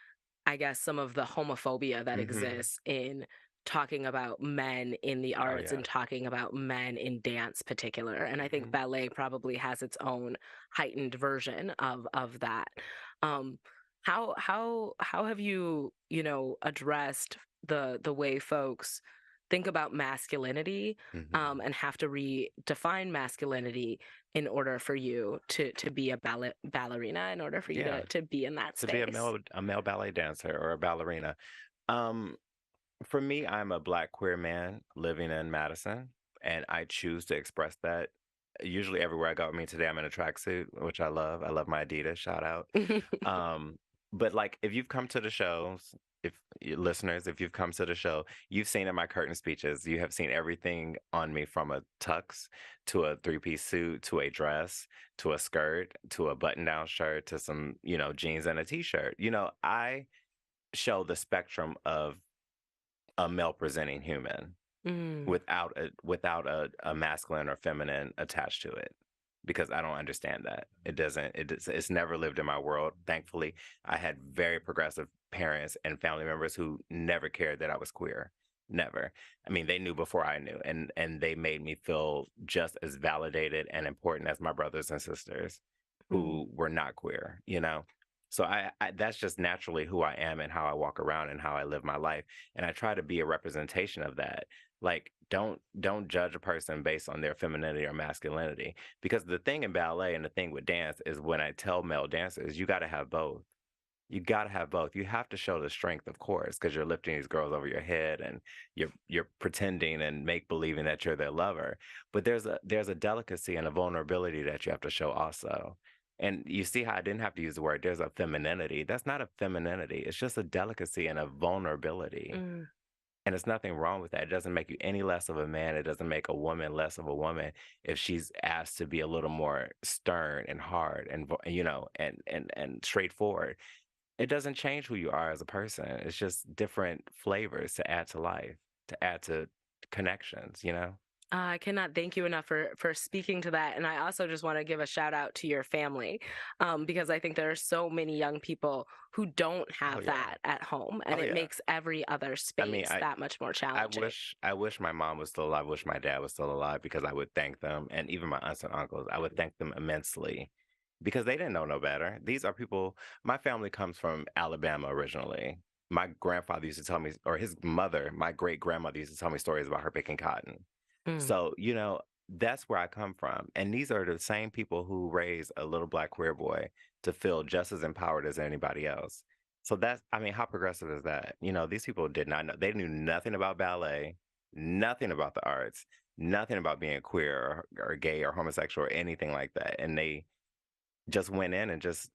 I guess, some of the homophobia that exists in talking about men in the arts and talking about men in dance particular. And I think ballet probably has its own heightened version of that. How have you, you know, addressed the way folks think about masculinity and have to redefine masculinity in order for you to be a ballerina, in order for you to be in that To space? be a male ballet dancer or a ballerina. For me, I'm a Black queer man living in Madison, and I choose to express that usually everywhere I go. I mean, today I'm in a tracksuit, which I love. I love my Adidas, shout out. But like, if you've come to the shows, if listeners, if you've come to the show, you've seen in my curtain speeches, you have seen everything on me, from a tux to a three-piece suit to a dress to a skirt to a button-down shirt to some, you know, jeans and a t-shirt. You know, I show the spectrum of a male presenting human without a masculine or feminine attached to it, because I don't understand that. It's never lived in my world. Thankfully, I had very progressive parents and family members who never cared that I was queer. Never. I mean, they knew before I knew, and they made me feel just as validated and important as my brothers and sisters who were not queer, you know? So I that's just naturally who I am and how I walk around and how I live my life. And I try to be a representation of that. Like, don't judge a person based on their femininity or masculinity. Because the thing in ballet and the thing with dance is, when I tell male dancers, you got to have both. You got to have both. You have to show the strength, of course, because you're lifting these girls over your head and you're pretending and make believing that you're their lover. But there's a delicacy and a vulnerability that you have to show also. And you see how I didn't have to use the word, there's a femininity. That's not a femininity. It's just a delicacy and a vulnerability. And there's nothing wrong with that. It doesn't make you any less of a man. It doesn't make a woman less of a woman if she's asked to be a little more stern and hard and, you know, and straightforward. It doesn't change who you are as a person. It's just different flavors to add to life, to add to connections, you know? I cannot thank you enough for speaking to that. And I also just want to give a shout out to your family, because I think there are so many young people who don't have that at home, and it makes every other space that much more challenging. I wish my mom was still alive. I wish my dad was still alive, because I would thank them, and even my aunts and uncles, I would thank them immensely, because they didn't know no better. These are people. My family comes from Alabama originally. My grandfather used to tell me, or his mother, my great grandmother used to tell me stories about her picking cotton. So, you know, that's where I come from. And these are the same people who raised a little Black queer boy to feel just as empowered as anybody else. So that's, I mean, how progressive is that? You know, these people did not know, they knew nothing about ballet, nothing about the arts, nothing about being queer or gay or homosexual or anything like that. And they just went in and just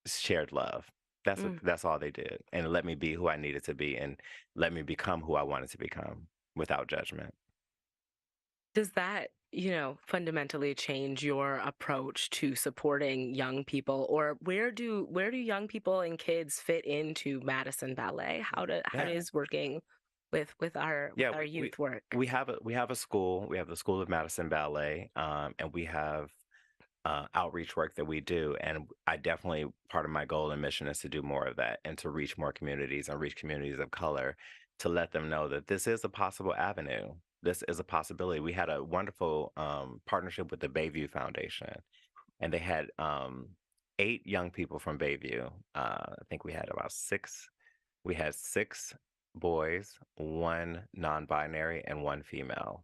shared love. That's all they did. And let me be who I needed to be, and let me become who I wanted to become without judgment. Does that, you know, fundamentally change your approach to supporting young people, or where do young people and kids fit into Madison Ballet? How does working with our youth work? We have a school. We have the School of Madison Ballet, and we have outreach work that we do. And I definitely, part of my goal and mission is to do more of that, and to reach more communities and reach communities of color, to let them know that this is a possible avenue. This is a possibility. We had a wonderful partnership with the Bayview Foundation, and they had 8 young people from Bayview. I think we had about 6. We had 6 boys, 1 non-binary, and 1 female.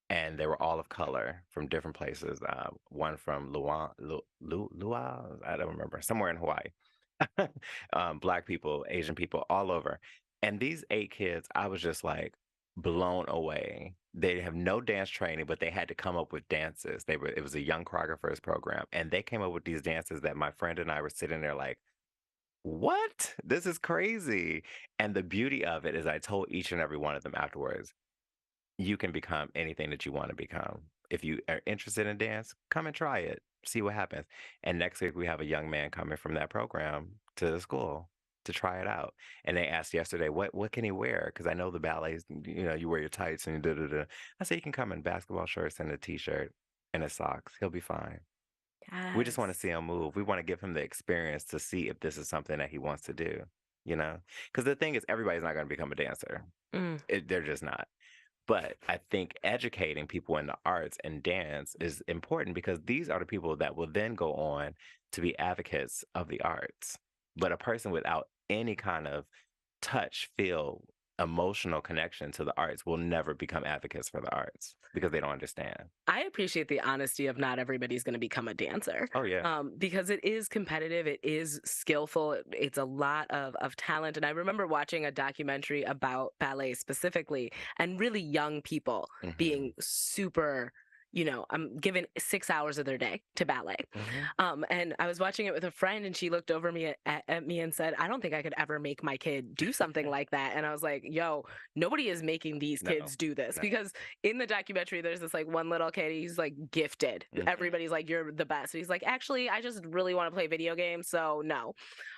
And they were all of color from different places. One from Lua, I don't remember, somewhere in Hawaii. Black people, Asian people, all over. And these 8 kids, I was just like, blown away. They have no dance training, but they had to come up with dances. It was a young choreographers program, and they came up with these dances that my friend and I were sitting there like, what? This is crazy. And the beauty of it is I told each and every one of them afterwards, you can become anything that you want to become. If you are interested in dance, come and try it. See what happens. And next week we have a young man coming from that program to the school to try it out. And they asked yesterday, what can he wear? Because I know the ballets, you wear your tights and you da. I said, he can come in basketball shorts and a t-shirt and his socks. He'll be fine. We just want to see him move. We want to give him the experience to see if this is something that he wants to do, Because the thing is, everybody's not going to become a dancer. They're just not. But I think educating people in the arts and dance is important because these are the people that will then go on to be advocates of the arts. But a person without any kind of touch, feel, emotional connection to the arts will never become advocates for the arts because they don't understand. I appreciate the honesty of not everybody's going to become a dancer. Oh, yeah. Because it is competitive. It is skillful. It's a lot of talent. And I remember watching a documentary about ballet specifically and really young people being super, I'm given 6 hours of their day to ballet. And I was watching it with a friend and she looked over me at me and said, I don't think I could ever make my kid do something like that. And I was like, yo, nobody is making these kids do this because in the documentary, there's this like one little kid, he's like gifted. Everybody's like, you're the best. And he's like, actually, I just really want to play video games. So no.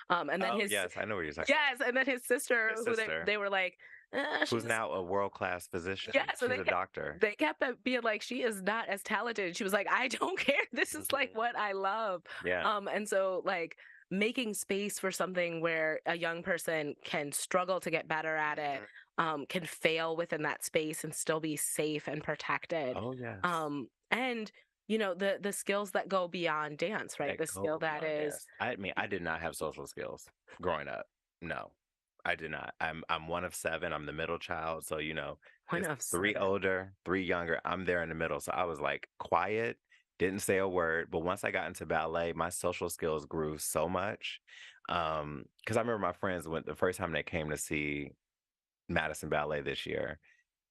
And then yes, I know what you're talking about. Yes. And then his sister, they were like, who's now a world-class physician. Yeah, so she's a doctor. They kept being like, she is not as talented. She was like, I don't care. This is like what I love. Yeah. And so like making space for something where a young person can struggle to get better at it, can fail within that space and still be safe and protected. Oh, yes. And the skills that go beyond dance, right? The skill that is. I mean, I did not have social skills growing up. No. I did not. I'm one of 7. I'm the middle child. So, One of 3 7. older, 3 younger. I'm there in the middle. So I was like quiet, didn't say a word. But once I got into ballet, my social skills grew so much. Because I remember my friends went the first time they came to see Madison Ballet this year.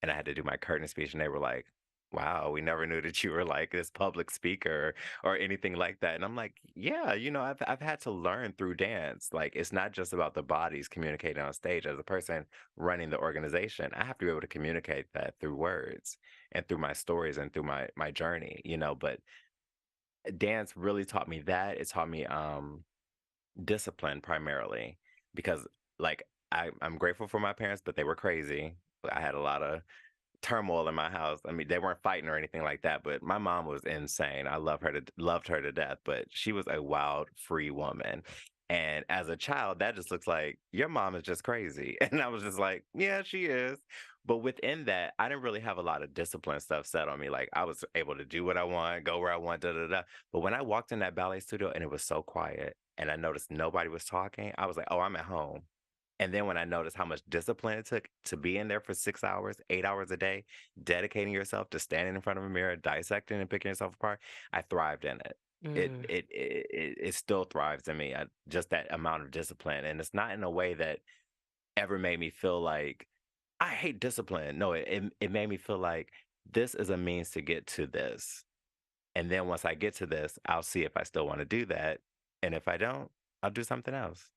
And I had to do my curtain speech. And they were like, wow, we never knew that you were like this public speaker or anything like that. And I'm like, yeah, I've had to learn through dance. Like, it's not just about the bodies communicating on stage. As a person running the organization, I have to be able to communicate that through words and through my stories and through my journey, but dance really taught me that. It taught me discipline primarily because like I'm grateful for my parents, but they were crazy. I had a lot of turmoil in my house. I mean, they weren't fighting or anything like that, but my mom was insane. I loved her to death, but she was a wild, free woman. And as a child, that just looks like your mom is just crazy. And I was just like, yeah, she is. But within that, I didn't really have a lot of discipline stuff set on me. Like I was able to do what I want, go where I want, da. But when I walked in that ballet studio and it was so quiet and I noticed nobody was talking, I was like, oh, I'm at home. And then when I noticed how much discipline it took to be in there for 6 hours, 8 hours a day, dedicating yourself to standing in front of a mirror, dissecting and picking yourself apart, I thrived in it. It still thrives in me. Just that amount of discipline. And it's not in a way that ever made me feel like I hate discipline. No, it made me feel like this is a means to get to this. And then once I get to this, I'll see if I still want to do that. And if I don't, I'll do something else.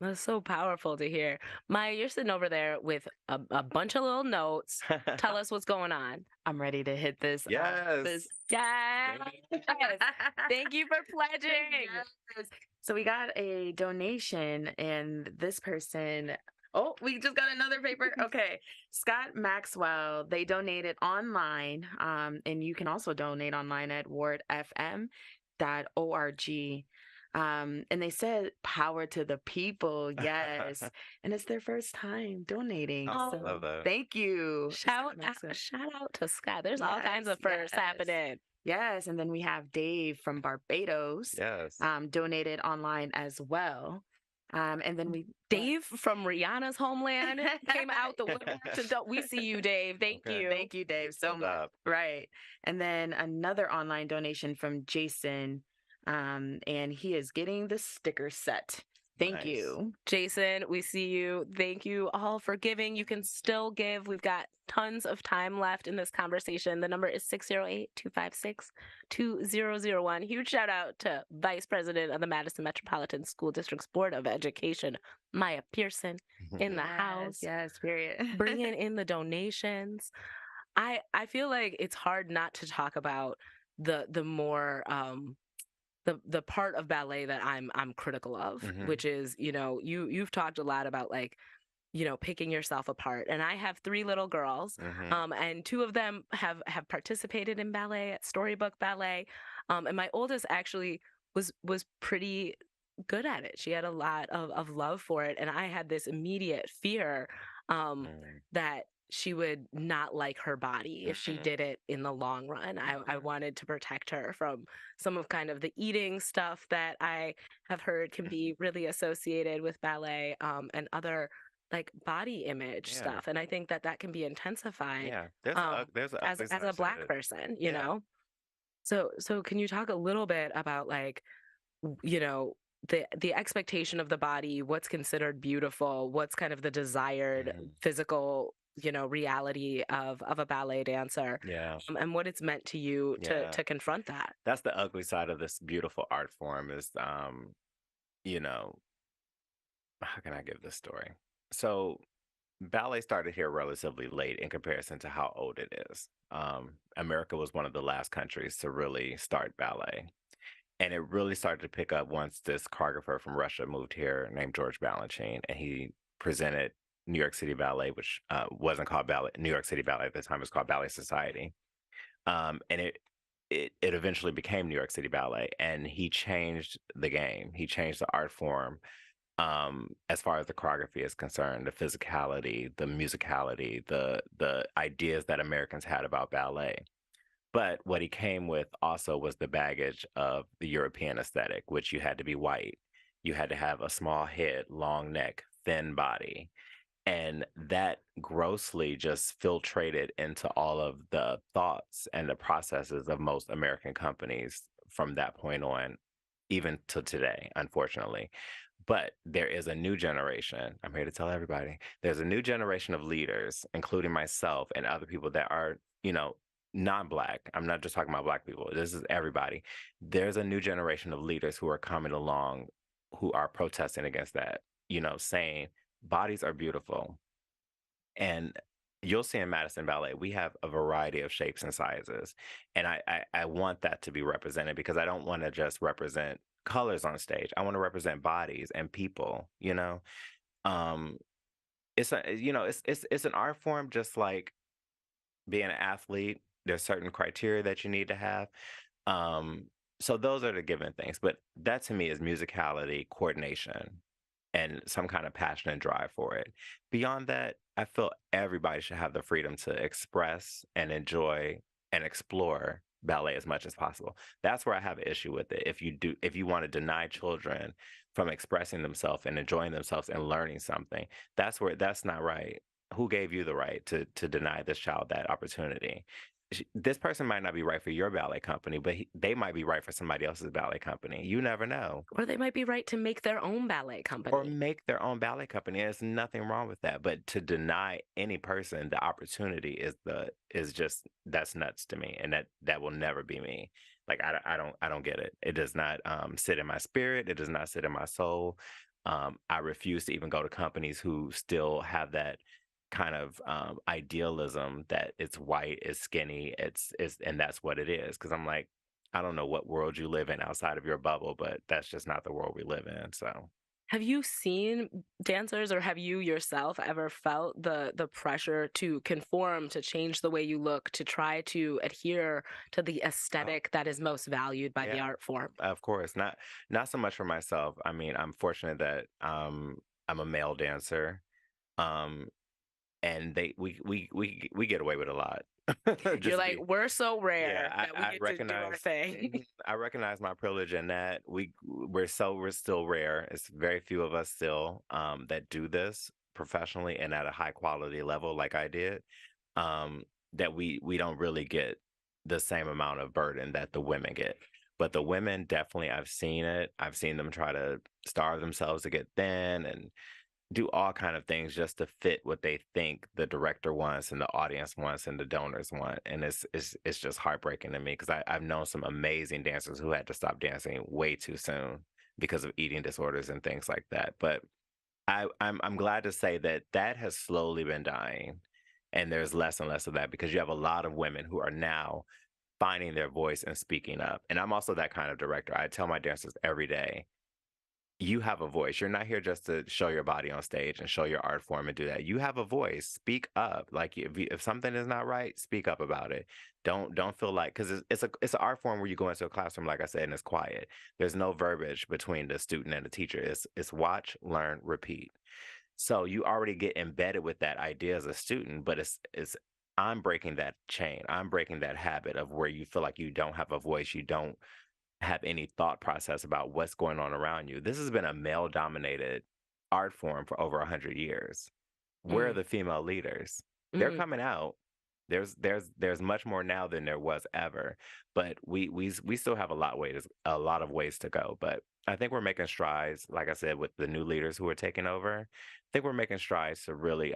That's so powerful to hear. Maya, you're sitting over there with a bunch of little notes. Tell us what's going on. I'm ready to hit this. Yes. Yes. Thank you for pledging. Yes. So we got a donation, and this person. Oh, we just got another paper. Okay. Scott Maxwell, they donated online, and you can also donate online at wardfm.org. And they said power to the people. Yes. And it's their first time donating. Oh, so love that. thank you. Shout out to Scott. There's all kinds of firsts happening. Yes. And then we have Dave from Barbados. Yes. Donated online as well. And then Dave from Rihanna's homeland came out the woodwork. We see you, Dave. Thank you. Thank you, Dave, so much. Right. And then another online donation from Jason. And he is getting the sticker set. Thank you. Jason, we see you. Thank you all for giving. You can still give. We've got tons of time left in this conversation. The number is 608-256-2001. Huge shout out to Vice President of the Madison Metropolitan School District's Board of Education, Maya Pearson, in the house. Yes, period. Bringing in the donations. I feel like it's hard not to talk about the more the part of ballet that I'm critical of, which is, you know, you've talked a lot about, like, you know, picking yourself apart. And I have 3 little girls, and 2 of them have participated in ballet at Storybook Ballet, and my oldest actually was pretty good at it. She had a lot of love for it, and I had this immediate fear that she would not like her body if she did it in the long run. I wanted to protect her from some of kind of the eating stuff that I have heard can be really associated with ballet, and other like body image stuff. And I think that can be intensified There's a as a Black person, you know? So can you talk a little bit about, like, you know, the expectation of the body, what's considered beautiful, what's kind of the desired physical, you know, reality of a ballet dancer, and what it's meant to you to confront that. That's the ugly side of this beautiful art form is, you know, how can I give this story? So ballet started here relatively late in comparison to how old it is. America was one of the last countries to really start ballet. And it really started to pick up once this choreographer from Russia moved here named George Balanchine, and he presented New York City Ballet, which wasn't called Ballet. New York City Ballet at the time was called Ballet Society, and it eventually became New York City Ballet. And he changed the game. He changed the art form as far as the choreography is concerned, the physicality, the musicality, the ideas that Americans had about ballet. But what he came with also was the baggage of the European aesthetic, which you had to be white, you had to have a small head, long neck, thin body. And that grossly just filtrated into all of the thoughts and the processes of most American companies from that point on, even to today, unfortunately. But there is a new generation. I'm here to tell everybody. There's a new generation of leaders, including myself and other people that are, you know, non-Black. I'm not just talking about Black people. This is everybody. There's a new generation of leaders who are coming along, who are protesting against that, you know, saying bodies are beautiful. And you'll see in Madison Ballet, we have a variety of shapes and sizes. And I want that to be represented, because I don't want to just represent colors on stage. I want to represent bodies and people, you know. It's a, you know, it's an art form, just like being an athlete. There's certain criteria that you need to have. So those are the given things. But that to me is musicality, coordination, and some kind of passion and drive for it. Beyond that, I feel everybody should have the freedom to express and enjoy and explore ballet as much as possible. That's where I have an issue with it. If you want to deny children from expressing themselves and enjoying themselves and learning something, that's not right. Who gave you the right to deny this child that opportunity? This person might not be right for your ballet company, but they might be right for somebody else's ballet company. You never know. Or they might be right to make their own ballet company. Or make their own ballet company. There's nothing wrong with that. But to deny any person the opportunity is just, that's nuts to me. And that will never be me. Like, I don't get it. It does not sit in my spirit. It does not sit in my soul. I refuse to even go to companies who still have that kind of idealism that it's white, it's skinny, it's and that's what it is. Because I'm like, I don't know what world you live in outside of your bubble, but that's just not the world we live in. So have you seen dancers, or have you yourself ever felt the pressure to conform, to change the way you look, to try to adhere to the aesthetic that is most valued by the art form? Of course, not so much for myself. I mean, I'm fortunate that I'm a male dancer. And we get away with a lot. You're like, we're so rare Yeah, that we get to do our thing. I recognize my privilege in that we're still rare. It's very few of us still that do this professionally and at a high quality level like I did. That we don't really get the same amount of burden that the women get. But the women, definitely, I've seen it. I've seen them try to starve themselves to get thin and do all kind of things just to fit what they think the director wants and the audience wants and the donors want. And it's just heartbreaking to me because I've known some amazing dancers who had to stop dancing way too soon because of eating disorders and things like that. But I'm glad to say that that has slowly been dying, and there's less and less of that because you have a lot of women who are now finding their voice and speaking up. And I'm also that kind of director. I tell my dancers every day, you have a voice. You're not here just to show your body on stage and show your art form and do that. You have a voice. Speak up. Like if something is not right, speak up about it. Don't feel like, because it's an art form where you go into a classroom, like I said, and it's quiet. There's no verbiage between the student and the teacher. It's watch, learn, repeat. So you already get embedded with that idea as a student, but it's I'm breaking that chain. I'm breaking that habit of where you feel like you don't have a voice. You don't have any thought process about what's going on around you. This has been a male-dominated art form for over 100 years. Where are the female leaders? They're coming out. There's much more now than there was ever, but we still have a lot of ways to go. But I think we're making strides. Like I said, with the new leaders who are taking over, I think we're making strides to really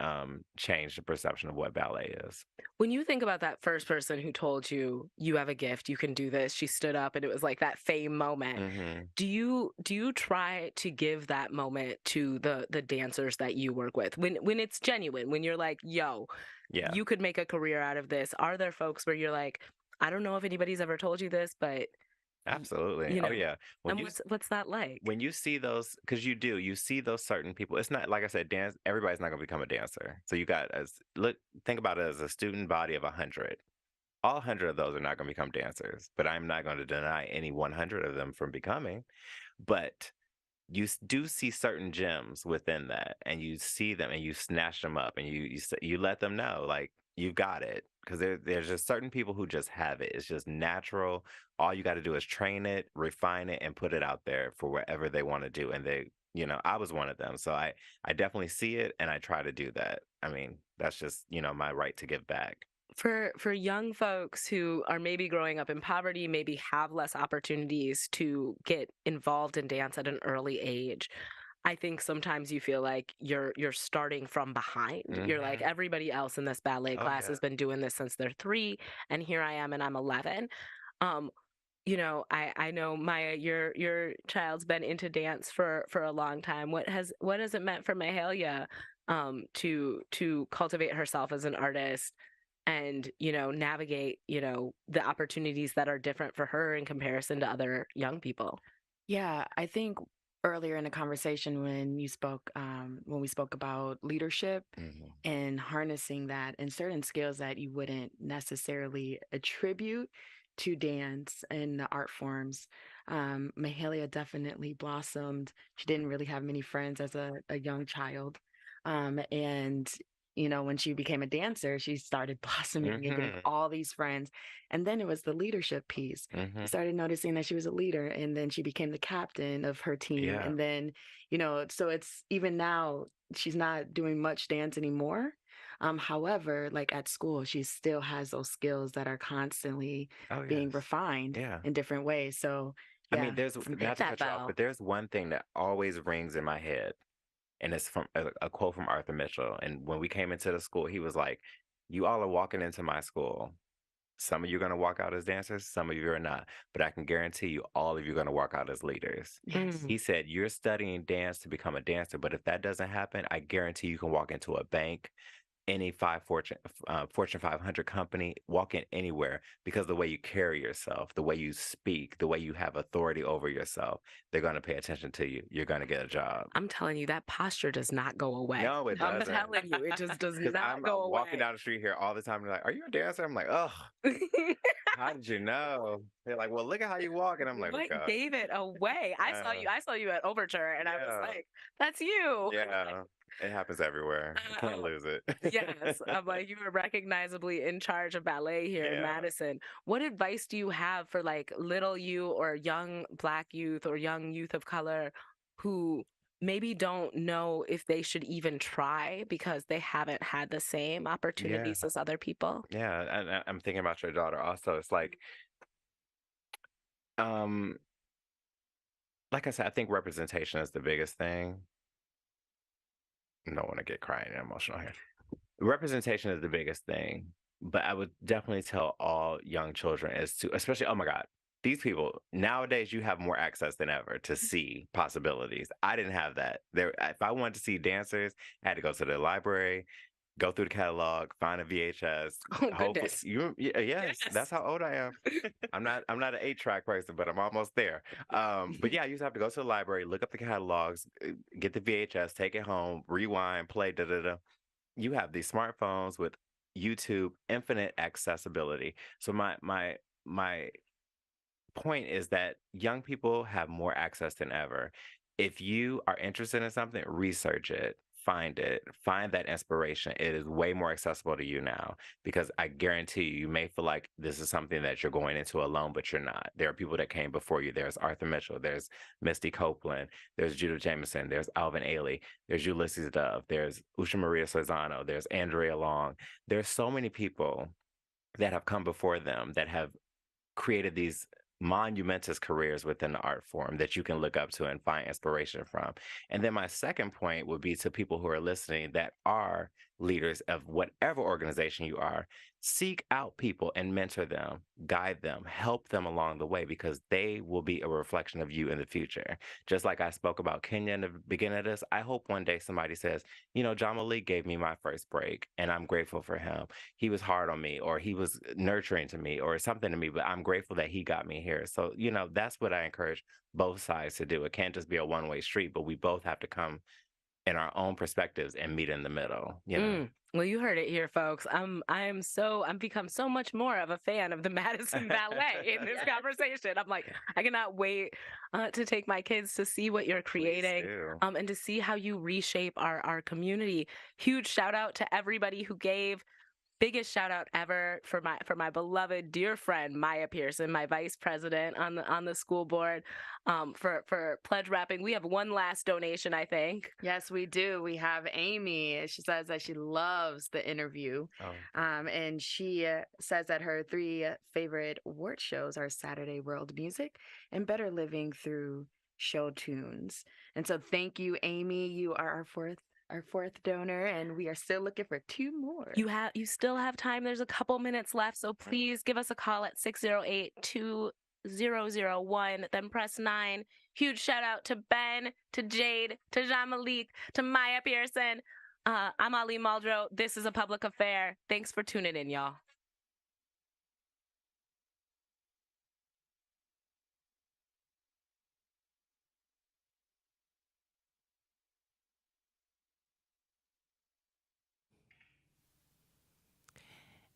change the perception of what ballet is. When you think about that first person who told you, you have a gift, you can do this, she stood up and it was like that fame moment. Mm-hmm. Do you try to give that moment to the dancers that you work with when it's genuine, when you're like, yo, Yeah. you could make a career out of this? Are there folks where you're like, I don't know if anybody's ever told you this, but Absolutely. you know, Oh yeah. When and you what's that like? when you see those, because you see those certain people. It's not like I said, dance. Everybody's not going to become a dancer. So you got think about it as a student body of 100. All 100 of those are not going to become dancers, but I'm not going to deny any 100 of them from becoming. But you do see certain gems within that, and you see them and you snatch them up and you let them know, like, you got it. Because there's just certain people who just have it. It's just natural. All you got to do is train it, refine it, and put it out there for whatever they want to do. And I was one of them. So I definitely see it, and I try to do that. I mean, that's just, my right to give back. For young folks who are maybe growing up in poverty, maybe have less opportunities to get involved in dance at an early age, I think sometimes you feel like you're starting from behind. You're like, everybody else in this ballet class has been doing this since they're 3, and here I am, and I'm 11. I know, Maya, your child's been into dance for a long time. What has it meant for Mahalia to cultivate herself as an artist and navigate the opportunities that are different for her in comparison to other young people? Yeah, I think earlier in the conversation when we spoke about leadership and harnessing that and certain skills that you wouldn't necessarily attribute to dance and the art forms, Mahalia definitely blossomed. She didn't really have many friends as a young child, and when she became a dancer, she started blossoming and getting all these friends. And then it was the leadership piece. I started noticing that she was a leader, and then she became the captain of her team. Yeah. And then, so it's even now she's not doing much dance anymore. However, like at school, she still has those skills that are constantly being refined in different ways. So I mean, there's not to cut you off, but there's one thing that always rings in my head. And it's from a quote from Arthur Mitchell. And when we came into the school, he was like, you all are walking into my school. Some of you are going to walk out as dancers, some of you are not. But I can guarantee you, all of you are going to walk out as leaders. Yes. He said, you're studying dance to become a dancer. But if that doesn't happen, I guarantee you can walk into a bank, any Fortune 500 company, walk in anywhere, because the way you carry yourself, the way you speak, the way you have authority over yourself, they're going to pay attention to you. You're going to get a job. I'm telling you, that posture does not go away. No, it I'm doesn't. telling you, it just does 'Cause not I'm go away. walking down the street here all the time. They're like, are you a dancer? I'm like, oh, how did you know? They're like, well, look at how you walk. And I'm like, What oh, God. gave it away? I saw you at Overture, and I was like, that's you. Yeah, it happens everywhere. You can't lose it. Yes, I'm like, you are recognizably in charge of ballet here in Yeah. Madison. What advice do you have for like little you or young Black youth or young youth of color who maybe don't know if they should even try because they haven't had the same opportunities as other people? Yeah, and I'm thinking about your daughter also. It's like, Um, like I said, I think representation is the biggest thing. I don't want to get crying and emotional here. Representation is the biggest thing, but I would definitely tell all young children as to, especially, oh my God, these people nowadays, you have more access than ever to see possibilities. I didn't have that. There, if I wanted to see dancers, I had to go to the library, go through the catalog, find a VHS. Oh, Hopefully, goodness. yes, that's how old I am. I'm not an 8-track person, but I'm almost there. But yeah, I used to have to go to the library, look up the catalogs, get the VHS, take it home, rewind, play, da da da. You have these smartphones with YouTube, infinite accessibility. So my point is that young people have more access than ever. If you are interested in something, research it, find that inspiration. It is way more accessible to you now because I guarantee you may feel like this is something that you're going into alone, but you're not. There are people that came before you. There's Arthur Mitchell, there's Misty Copeland, there's Judith Jameson, there's Alvin Ailey, there's Ulysses Dove, there's Usha Maria Sorzano, there's Andrea Long. There's so many people that have come before them that have created these monumentous careers within the art form that you can look up to and find inspiration from. And then my second point would be to people who are listening that are leaders of whatever organization you are, seek out people and mentor them, guide them, help them along the way because they will be a reflection of you in the future. Just like I spoke about Kenya in the beginning of this, I hope one day somebody says, John Malik gave me my first break and I'm grateful for him. He was hard on me or he was nurturing to me or something to me, but I'm grateful that he got me here. So, that's what I encourage both sides to do. It can't just be a one-way street, but we both have to come in our own perspectives and meet in the middle. Well, you heard it here, folks. I've become so much more of a fan of the Madison Ballet in this conversation. I'm like, I cannot wait to take my kids to see what you're creating, and to see how you reshape our community. Huge shout out to everybody who gave. Biggest shout out ever for my beloved dear friend Maya Pearson, my vice president on the school board, for pledge wrapping. We have one last donation, I think. Yes, we do. We have Amy. She says that she loves the interview. And she says that her 3 favorite award shows are Saturday World Music and Better Living Through Show Tunes. And so thank you, Amy. You are our fourth donor, and we are still looking for 2 more. You still have time. There's a couple minutes left, so please give us a call at 608-2001, then press 9. Huge shout out to Ben, to Jade, to Jean Malik, to Maya Pearson. I'm Ali Muldrow. This is A Public Affair. Thanks for tuning in, y'all.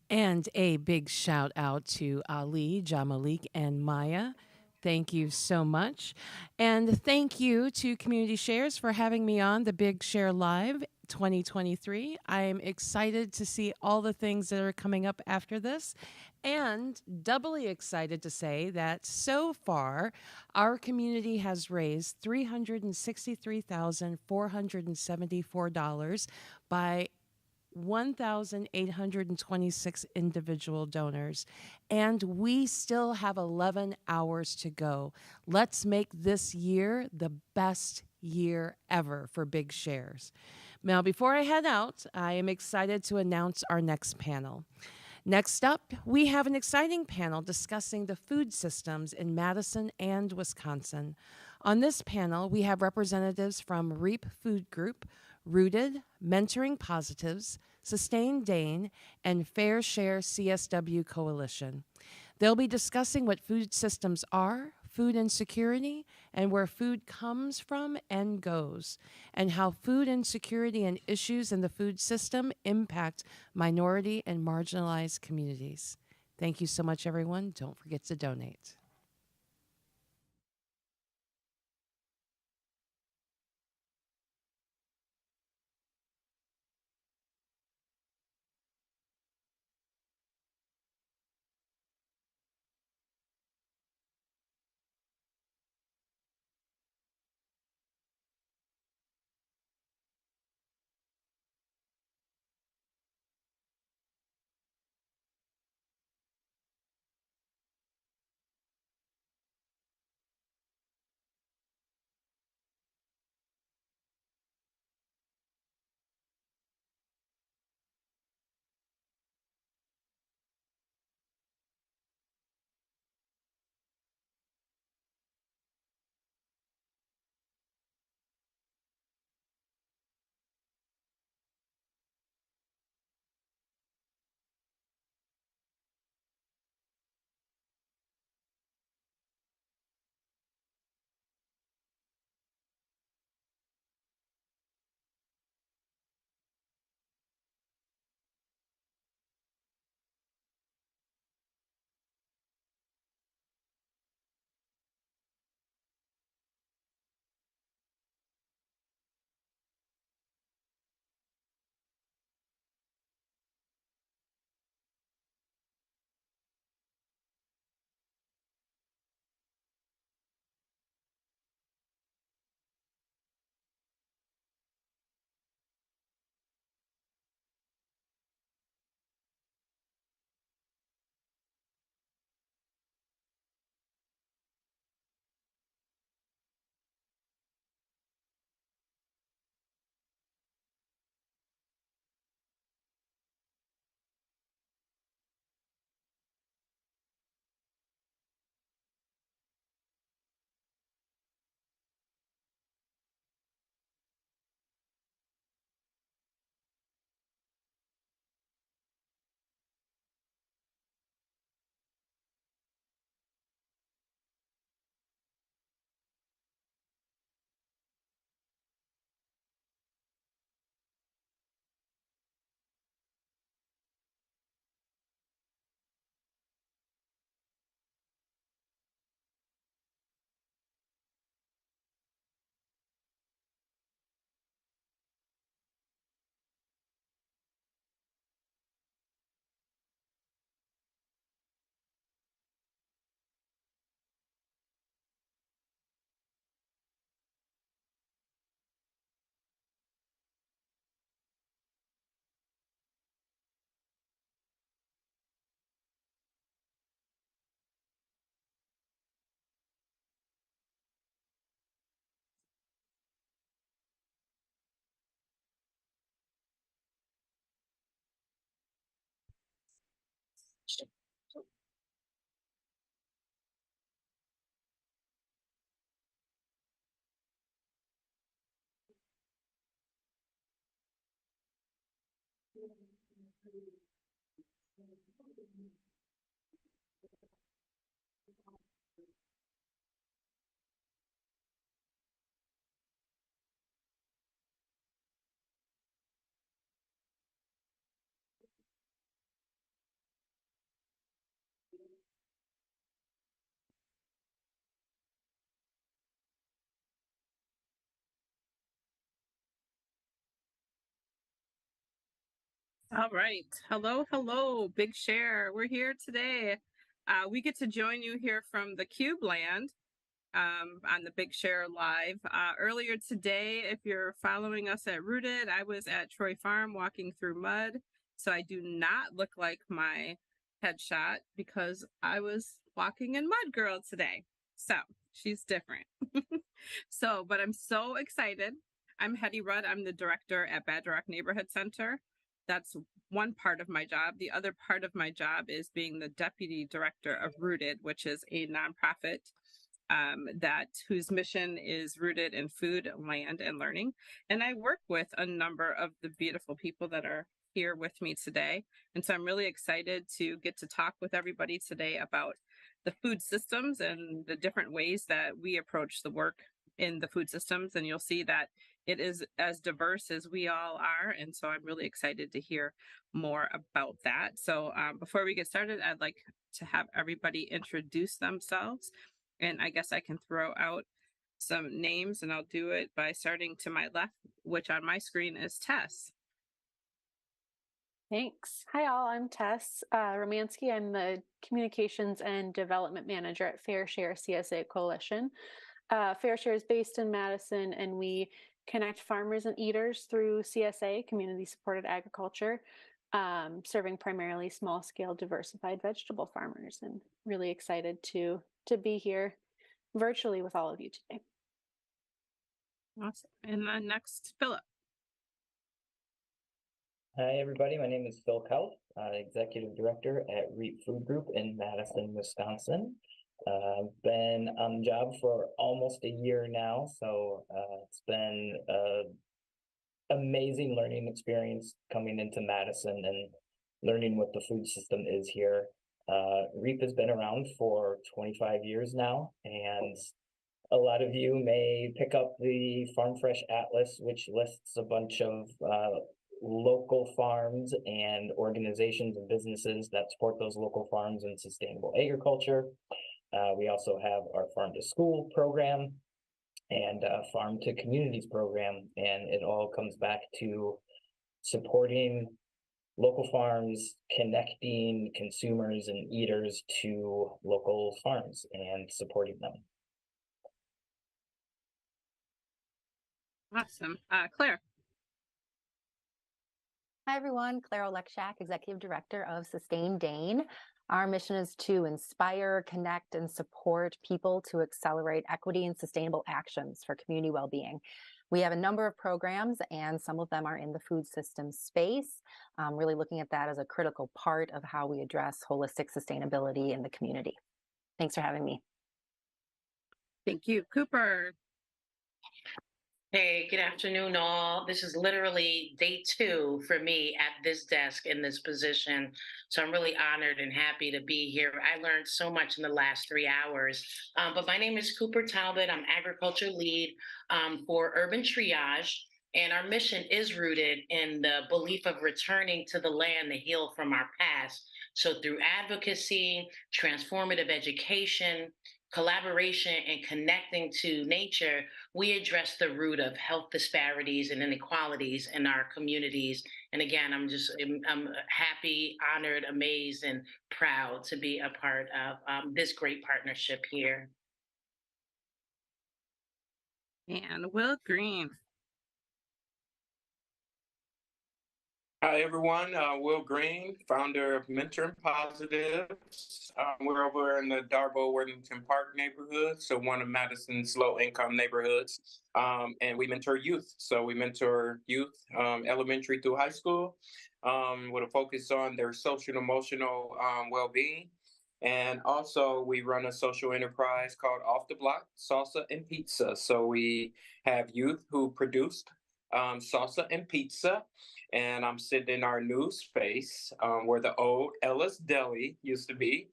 And a big shout out to Ali, Jamalik, and Maya. Thank you so much. And thank you to Community Shares for having me on the Big Share Live 2023. I'm excited to see all the things that are coming up after this, and doubly excited to say that so far our community has raised $363,474 by 1,826 individual donors, and we still have 11 hours to go. Let's make this year the best year ever for Big Shares. Now, before I head out, I am excited to announce our next panel. Next up, we have an exciting panel discussing the food systems in Madison and Wisconsin. On this panel, we have representatives from REAP Food Group, Rooted, Mentoring Positives, Sustain Dane, and Fair Share CSW Coalition. They'll be discussing what food systems are, food insecurity, and where food comes from and goes, and how food insecurity and issues in the food system impact minority and marginalized communities. Thank you so much, everyone. Don't forget to donate. All right. Hello, Big Share. We're here today. We get to join you here from the Cube Land on the Big Share Live. Earlier today, if you're following us at Rooted, I was at Troy Farm walking through mud. So I do not look like my headshot because I was walking in Mud Girl today. So she's different. But I'm so excited. I'm Hetty Rudd. I'm the director at Badger Rock Neighborhood Center. That's one part of my job. The other part of my job is being the deputy director of Rooted, which is a nonprofit whose mission is rooted in food, land, and learning. And I work with a number of the beautiful people that are here with me today. And so I'm really excited to get to talk with everybody today about the food systems and the different ways that we approach the work in the food systems. And you'll see that it is as diverse as we all are. And so I'm really excited to hear more about that. So before we get started, I'd like to have everybody introduce themselves. And I guess I can throw out some names, and I'll do it by starting to my left, which on my screen is Tess. Thanks. Hi, all. I'm Tess Romansky. I'm the Communications and Development Manager at Fair Share CSA Coalition. Fair Share is based in Madison, and we connect farmers and eaters through CSA, community-supported agriculture, serving primarily small-scale diversified vegetable farmers, and really excited to be here virtually with all of you today. Awesome. And then next, Philip. Hi, everybody. My name is Phil Kaut, Executive Director at REAP Food Group in Madison, Wisconsin. I've been on the job for almost a year now, so it's been an amazing learning experience coming into Madison and learning what the food system is here. REAP has been around for 25 years now, and a lot of you may pick up the Farm Fresh Atlas, which lists a bunch of local farms and organizations and businesses that support those local farms and sustainable agriculture. We also have our Farm to School program and Farm to Communities program, and it all comes back to supporting local farms, connecting consumers and eaters to local farms and supporting them. Awesome. Claire. Hi, everyone. Claire Olekshak, Executive Director of Sustain Dane. Our mission is to inspire, connect, and support people to accelerate equity and sustainable actions for community well-being. We have a number of programs, and some of them are in the food system space, really looking at that as a critical part of how we address holistic sustainability in the community. Thanks for having me. Thank you. Cooper. Hey, good afternoon, all. This is literally day 2 for me at this desk in this position. So I'm really honored and happy to be here. I learned so much in the last 3 hours. But my name is Cooper Talbot. I'm agriculture lead for Urban Triage. And our mission is rooted in the belief of returning to the land to heal from our past. So through advocacy, transformative education, collaboration, and connecting to nature, we address the root of health disparities and inequalities in our communities. And again, I'm happy, honored, amazed, and proud to be a part of this great partnership here. And Will Green. Hi, everyone. Will Green, founder of Mentoring Positives. We're over in the Darbo-Worthington Park neighborhood, so one of Madison's low-income neighborhoods. And we mentor youth. So we mentor youth, elementary through high school, with a focus on their social and emotional well-being. And also we run a social enterprise called Off the Block Salsa and Pizza. So we have youth who produce Salsa and Pizza. And I'm sitting in our new space where the old Ella's Deli used to be.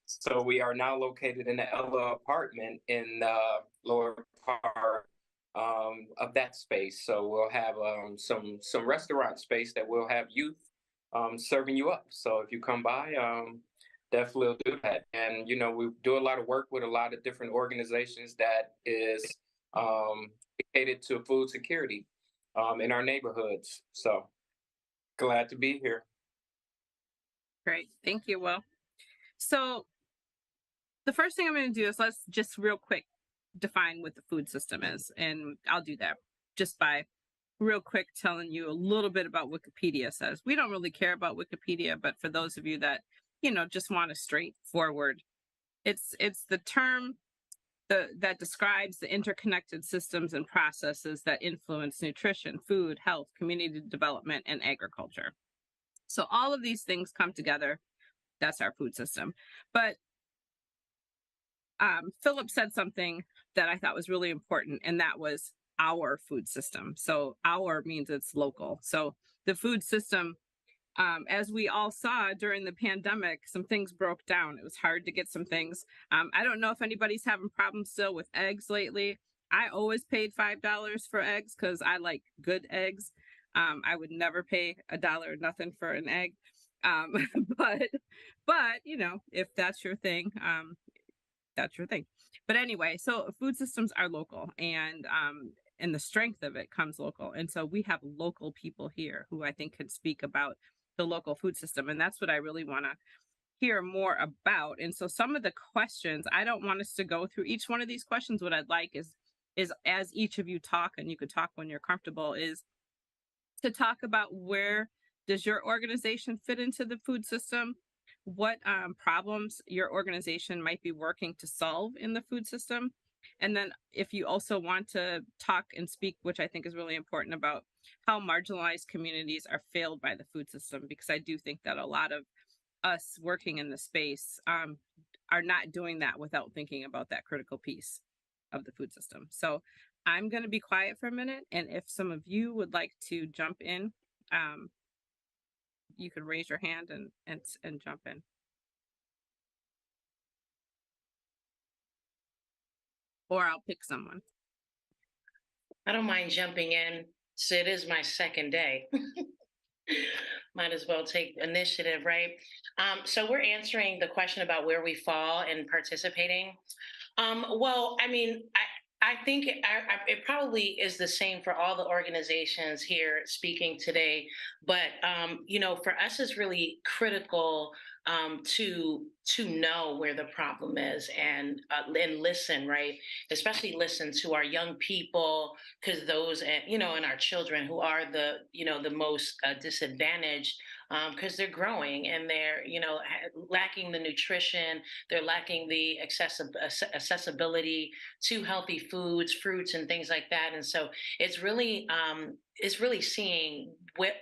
So we are now located in the Ella apartment in the lower part of that space. So we'll have some restaurant space that we'll have youth serving you up. So if you come by, definitely do that. And you know, we do a lot of work with a lot of different organizations that is dedicated to food security in our neighborhoods. So glad to be here. Great. Thank you, Will. So the first thing I'm going to do is let's just real quick define what the food system is. And I'll do that just by real quick telling you a little bit about Wikipedia says. We don't really care about Wikipedia, but for those of you that, you know, just want a straightforward, it's the term that describes the interconnected systems and processes that influence nutrition, food, health, community development, and agriculture. So all of these things come together. That's our food system. But Philip said something that I thought was really important, and that was our food system. So our means it's local. So the food system, as we all saw during the pandemic, some things broke down. It was hard to get some things. I don't know if anybody's having problems still with eggs lately. I always paid $5 for eggs because I like good eggs. I would never pay $1 or nothing for an egg. But you know, if that's your thing, that's your thing. But anyway, so food systems are local, and the strength of it comes local. And so we have local people here who I think can speak about the local food system. And that's what I really want to hear more about. And so some of the questions, I don't want us to go through each one of these questions. What I'd like is as each of you talk, and you could talk when you're comfortable, is to talk about where does your organization fit into the food system? What problems your organization might be working to solve in the food system? And then if you also want to talk and speak, which I think is really important, about how marginalized communities are failed by the food system, because I do think that a lot of us working in the space are not doing that without thinking about that critical piece of the food system. So I'm going to be quiet for a minute. And if some of you would like to jump in, you can raise your hand and jump in. Or I'll pick someone. I don't mind jumping in. So it is my second day. Might as well take initiative, right? So we're answering the question about where we fall in participating. Well, I mean, I think it probably is the same for all the organizations here speaking today. But, you know, for us, it's really critical to know where the problem is and listen, right? Especially listen to our young people, because those, you know, and our children who are the, you know, the most disadvantaged, because they're growing and they're, you know, lacking the nutrition, they're lacking the accessibility to healthy foods, fruits, and things like that. And so it's really seeing what,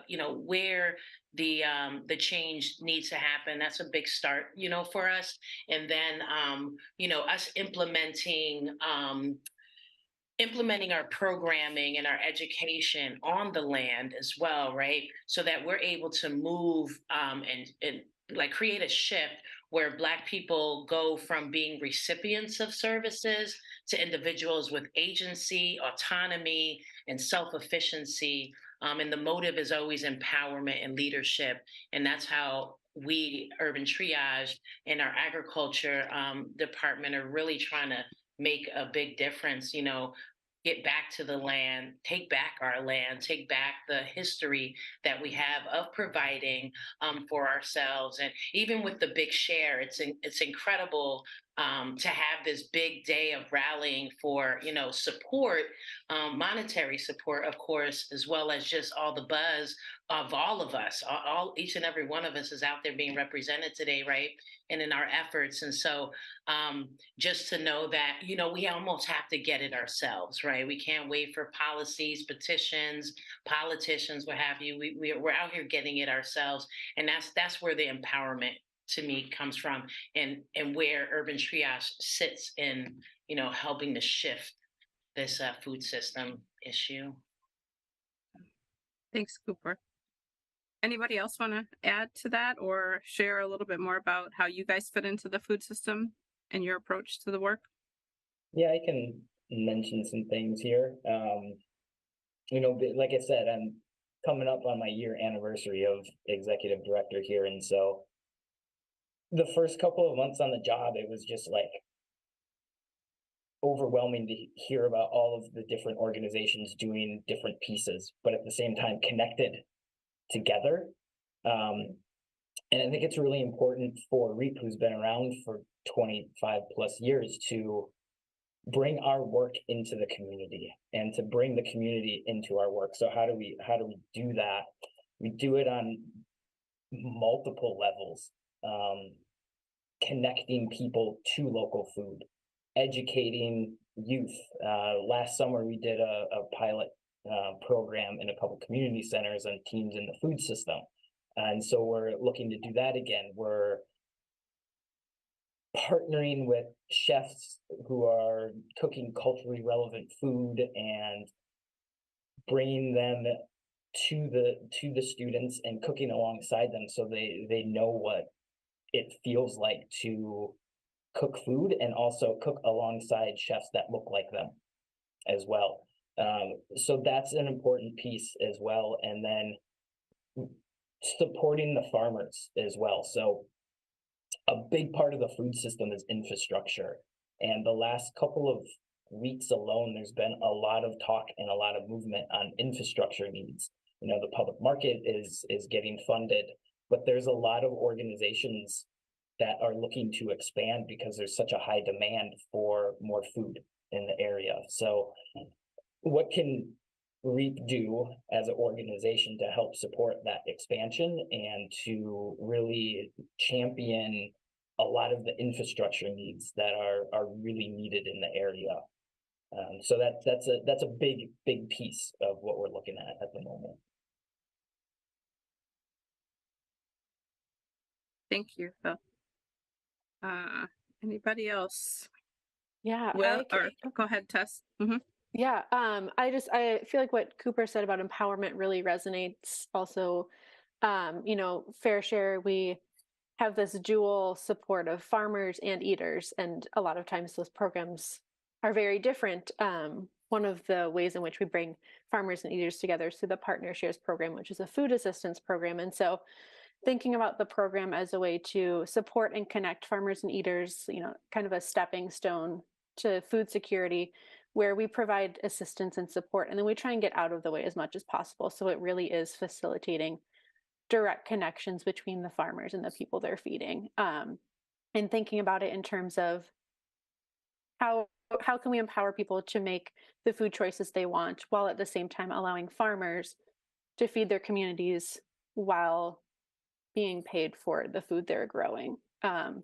you know, where the change needs to happen. That's a big start, you know, for us. And then, you know, us implementing our programming and our education on the land as well, right? So that we're able to move and like create a shift where Black people go from being recipients of services to individuals with agency, autonomy, and self-efficiency. And the motive is always empowerment and leadership. And that's how we, Urban Triage, and our agriculture department are really trying to make a big difference, you know, get back to the land, take back our land, take back the history that we have of providing for ourselves. And even with the Big Share, it's incredible to have this big day of rallying for, you know, support, monetary support, of course, as well as just all the buzz of all of us. Each and every one of us is out there being represented today, right? And in our efforts. And so just to know that, you know, we almost have to get it ourselves, right? We can't wait for policies, petitions, politicians, what have you. We're out here getting it ourselves. And that's where the empowerment to me comes from, and where Urban Triage sits in, you know, helping to shift this food system issue. Thanks, Cooper. Anybody else want to add to that or share a little bit more about how you guys fit into the food system and your approach to the work? Yeah, I can mention some things here. Like I said, I'm coming up on my year anniversary of executive director here. And so the first couple of months on the job, it was just like overwhelming to hear about all of the different organizations doing different pieces, but at the same time connected together. And I think it's really important for REAP, who's been around for 25 plus years, to bring our work into the community and to bring the community into our work. So how do we do that? We do it on multiple levels, connecting people to local food, educating youth. Last summer, we did a pilot program in a couple community centers on teens in the food system. And so we're looking to do that again. We're partnering with chefs who are cooking culturally relevant food and bringing them to the students and cooking alongside them, so they know what it feels like to cook food and also cook alongside chefs that look like them as well. So that's an important piece as well. And then supporting the farmers as well. So a big part of the food system is infrastructure. And the last couple of weeks alone, there's been a lot of talk and a lot of movement on infrastructure needs. The public market is getting funded, but there's a lot of organizations that are looking to expand because there's such a high demand for more food in the area. So what can REAP do as an organization to help support that expansion and to really champion a lot of the infrastructure needs that are really needed in the area? So that's a big piece of what we're looking at the moment. Thank you, Phil. Anybody else? Yeah, Go ahead, Tess. Mm-hmm. Yeah, I feel like what Cooper said about empowerment really resonates. Also, Fair Share, we have this dual support of farmers and eaters, and a lot of times those programs are very different. One of the ways in which we bring farmers and eaters together is through the Partner Shares program, which is a food assistance program. And so thinking about the program as a way to support and connect farmers and eaters, kind of a stepping stone to food security, where we provide assistance and support, and then we try and get out of the way as much as possible. So it really is facilitating direct connections between the farmers and the people they're feeding. And thinking about it in terms of how can we empower people to make the food choices they want, while at the same time allowing farmers to feed their communities while being paid for the food they're growing.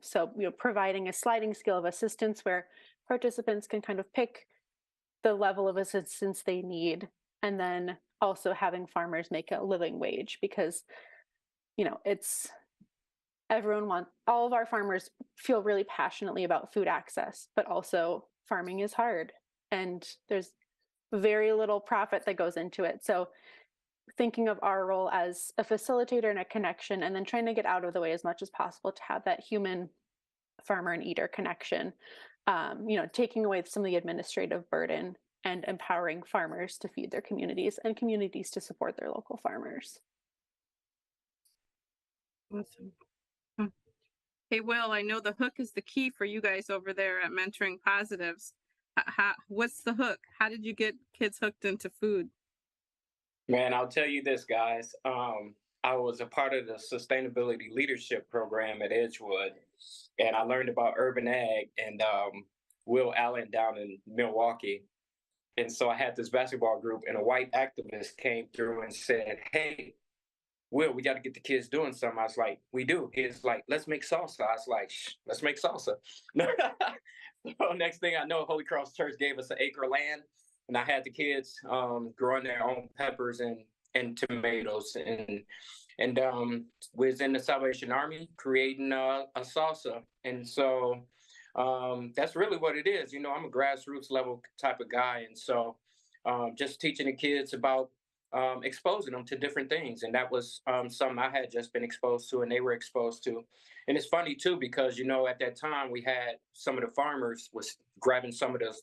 So providing a sliding scale of assistance where participants can kind of pick the level of assistance they need, and then also having farmers make a living wage, because all of our farmers feel really passionately about food access, but also farming is hard and there's very little profit that goes into it. So thinking of our role as a facilitator and a connection, and then trying to get out of the way as much as possible to have that human farmer and eater connection, taking away some of the administrative burden and empowering farmers to feed their communities and communities to support their local farmers. Awesome. Hey, Will, I know the hook is the key for you guys over there at Mentoring Positives. What's the hook? How did you get kids hooked into food? Man, I'll tell you this, guys. I was a part of the Sustainability Leadership Program at Edgewood, and I learned about urban ag and Will Allen down in Milwaukee. And so I had this basketball group, and a white activist came through and said, "Hey, Will, we got to get the kids doing something." I was like, "We do." He's like, "Let's make salsa." I was like, "Let's make salsa." So next thing I know, Holy Cross Church gave us an acre of land, and I had the kids growing their own peppers and tomatoes, and was in the Salvation Army creating a salsa. And so that's really what it is. I'm a grassroots level type of guy. And so just teaching the kids about exposing them to different things. And that was something I had just been exposed to and they were exposed to. And it's funny too, because, you know, at that time we had some of the farmers was grabbing some of those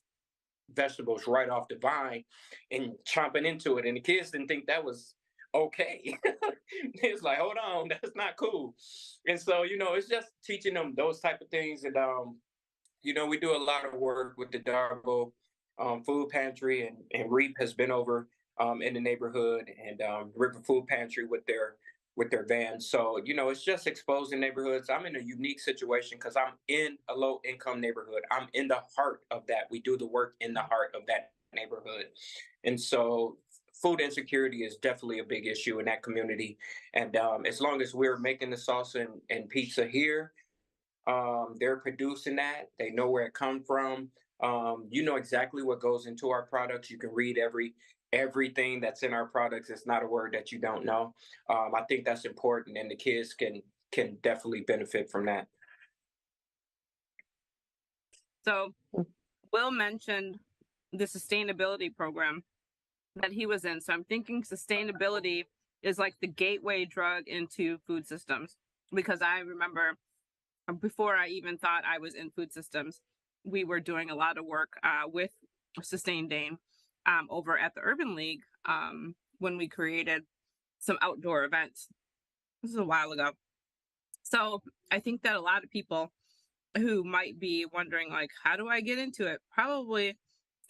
vegetables right off the vine and chomping into it. And the kids didn't think that was okay. It's like, hold on, that's not cool. And so, you know, it's just teaching them those type of things. And, you know, we do a lot of work with the Darbo Food Pantry, and REAP has been over in the neighborhood, and River Food Pantry with their vans. So, you know, it's just exposing neighborhoods. I'm in a unique situation because I'm in a low income neighborhood. I'm in the heart of that. We do the work in the heart of that neighborhood. And so food insecurity is definitely a big issue in that community. And as long as we're making the salsa and pizza here, they're producing that. They know where it comes from. You know exactly what goes into our products. You can read everything that's in our products. It's not a word that you don't know. I think that's important, and the kids can definitely benefit from that. So Will mentioned the sustainability program that he was in. So I'm thinking sustainability is like the gateway drug into food systems, because I remember before I even thought I was in food systems, we were doing a lot of work with Sustain Dane over at the Urban League when we created some outdoor events. This is a while ago. So I think that a lot of people who might be wondering, like, how do I get into it, probably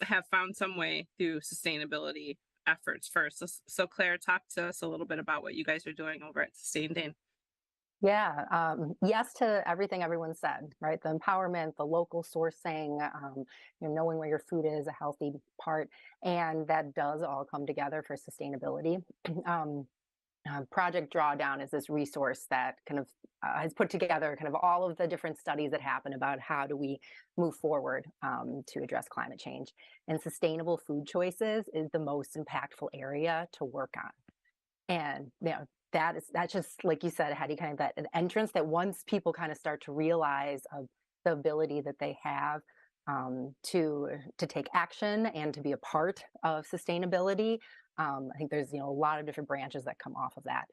have found some way through sustainability efforts first. So Claire, talk to us a little bit about what you guys are doing over at Sustain Dane. Yeah, yes to everything everyone said, right? The empowerment, the local sourcing, you know, knowing where your food is, a healthy part, and that does all come together for sustainability. Project Drawdown is this resource that kind of has put together kind of all of the different studies that happen about how do we move forward to address climate change. And sustainable food choices is the most impactful area to work on. And you know, that's just like you said, Hattie, kind of that an entrance that once people kind of start to realize of the ability that they have to take action and to be a part of sustainability. I think there's, you know, a lot of different branches that come off of that.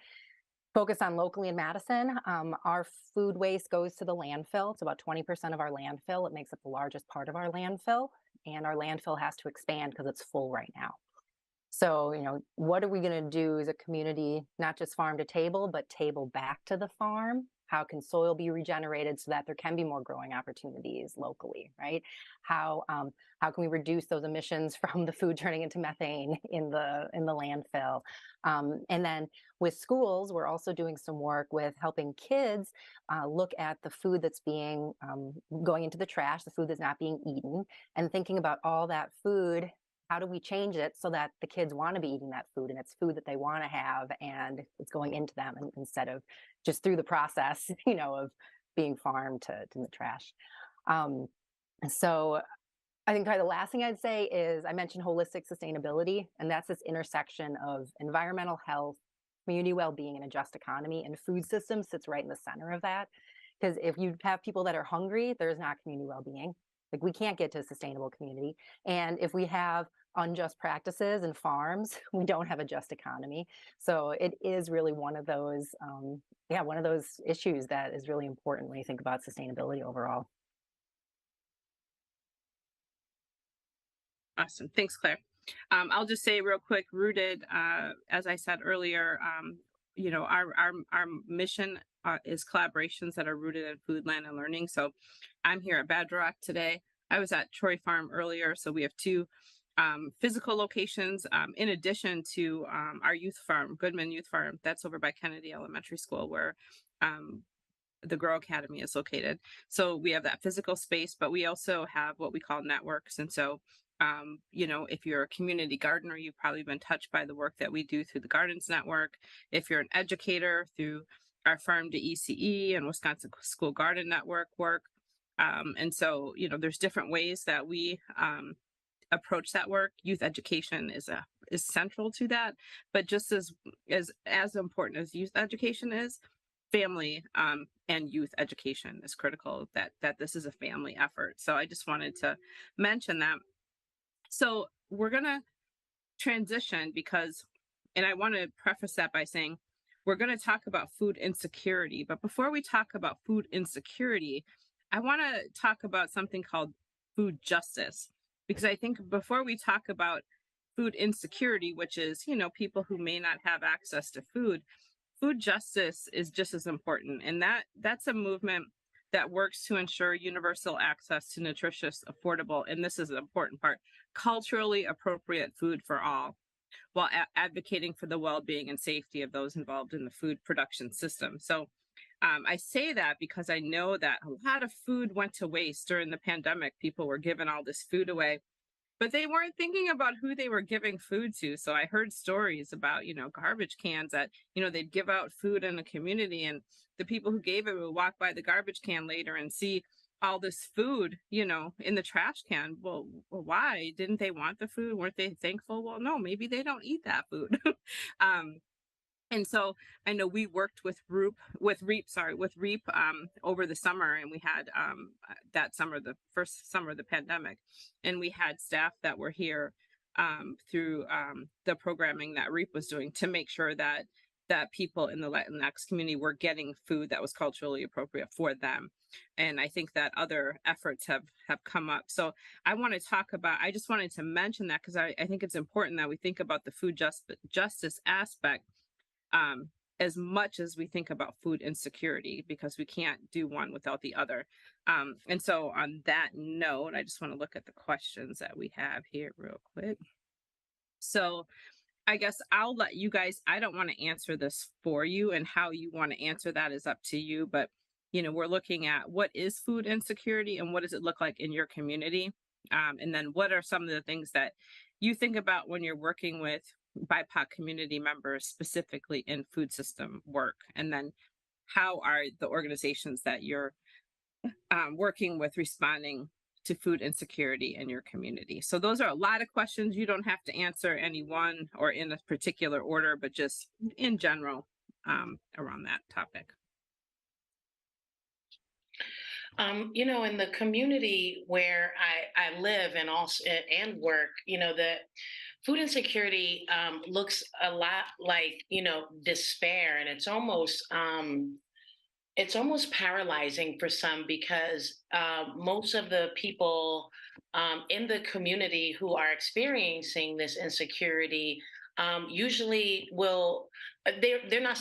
Focus on locally in Madison. Our food waste goes to the landfill. It's about 20% of our landfill. It makes up the largest part of our landfill, and our landfill has to expand because it's full right now. So, you know, what are we going to do as a community, not just farm to table, but table back to the farm? How can soil be regenerated so that there can be more growing opportunities locally, right? How can we reduce those emissions from the food turning into methane in the landfill? And then with schools, we're also doing some work with helping kids look at the food that's being going into the trash, the food that's not being eaten, and thinking about all that food. How do we change it so that the kids want to be eating that food and it's food that they want to have and it's going into them instead of just through the process, you know, of being farmed to the trash. So I think probably the last thing I'd say is I mentioned holistic sustainability, and that's this intersection of environmental health, community well-being, and a just economy, and food systems sits right in the center of that. Because if you have people that are hungry, there's not community well-being. Like we can't get to a sustainable community. And if we have unjust practices in farms, we don't have a just economy. So it is really one of those, one of those issues that is really important when you think about sustainability overall. Awesome. Thanks, Claire. I'll just say real quick, Rooted, as I said earlier, you know, our mission is collaborations that are rooted in food, land, and learning. So I'm here at Bedrock today. I was at Troy Farm earlier. So we have two physical locations in addition to our youth farm, Goodman Youth Farm. That's over by Kennedy Elementary School, where the Grow Academy is located. So we have that physical space, but we also have what we call networks. And so you know, if you're a community gardener, you've probably been touched by the work that we do through the Gardens Network. If you're an educator, through our Farm to ECE and Wisconsin School Garden Network work. And so, you know, there's different ways that we approach that work. Youth education is central to that, but just as important as youth education is, family and youth education is critical. That this is a family effort. So I just wanted to mention that. So we're gonna transition because And I want to preface that by saying we're going to talk about food insecurity. But before we talk about food insecurity, I want to talk about something called food justice. Because I think before we talk about food insecurity, which is, people who may not have access to food, food justice is just as important. And that's a movement that works to ensure universal access to nutritious, affordable, and this is an important part, culturally appropriate food for all, while advocating for the well-being and safety of those involved in the food production system. So I say that because I know that a lot of food went to waste during the pandemic. People were giving all this food away, but they weren't thinking about who they were giving food to. So I heard stories about, garbage cans that, they'd give out food in a community, and the people who gave it would walk by the garbage can later and see all this food, in the trash can. Well, why? Didn't they want the food? Weren't they thankful? Well, no, maybe they don't eat that food. And so I know we worked with REAP over the summer, and we had that summer, the first summer of the pandemic, and we had staff that were here through the programming that REAP was doing to make sure that people in the Latinx community were getting food that was culturally appropriate for them. And I think that other efforts have come up. So I just wanted to mention that because I think it's important that we think about the food justice aspect as much as we think about food insecurity, because we can't do one without the other. And so on that note, I just want to look at the questions that we have here real quick. So I guess I'll let you guys, I don't want to answer this for you, and how you want to answer that is up to you. But, we're looking at what is food insecurity and what does it look like in your community? And then what are some of the things that you think about when you're working with BIPOC community members, specifically in food system work? And then how are the organizations that you're working with responding to food insecurity in your community? So those are a lot of questions. You don't have to answer any one or in a particular order, but just in general around that topic. In the community where I live and also and work, the food insecurity looks a lot like, despair, and it's almost paralyzing for some, because most of the people in the community who are experiencing this insecurity usually will they're not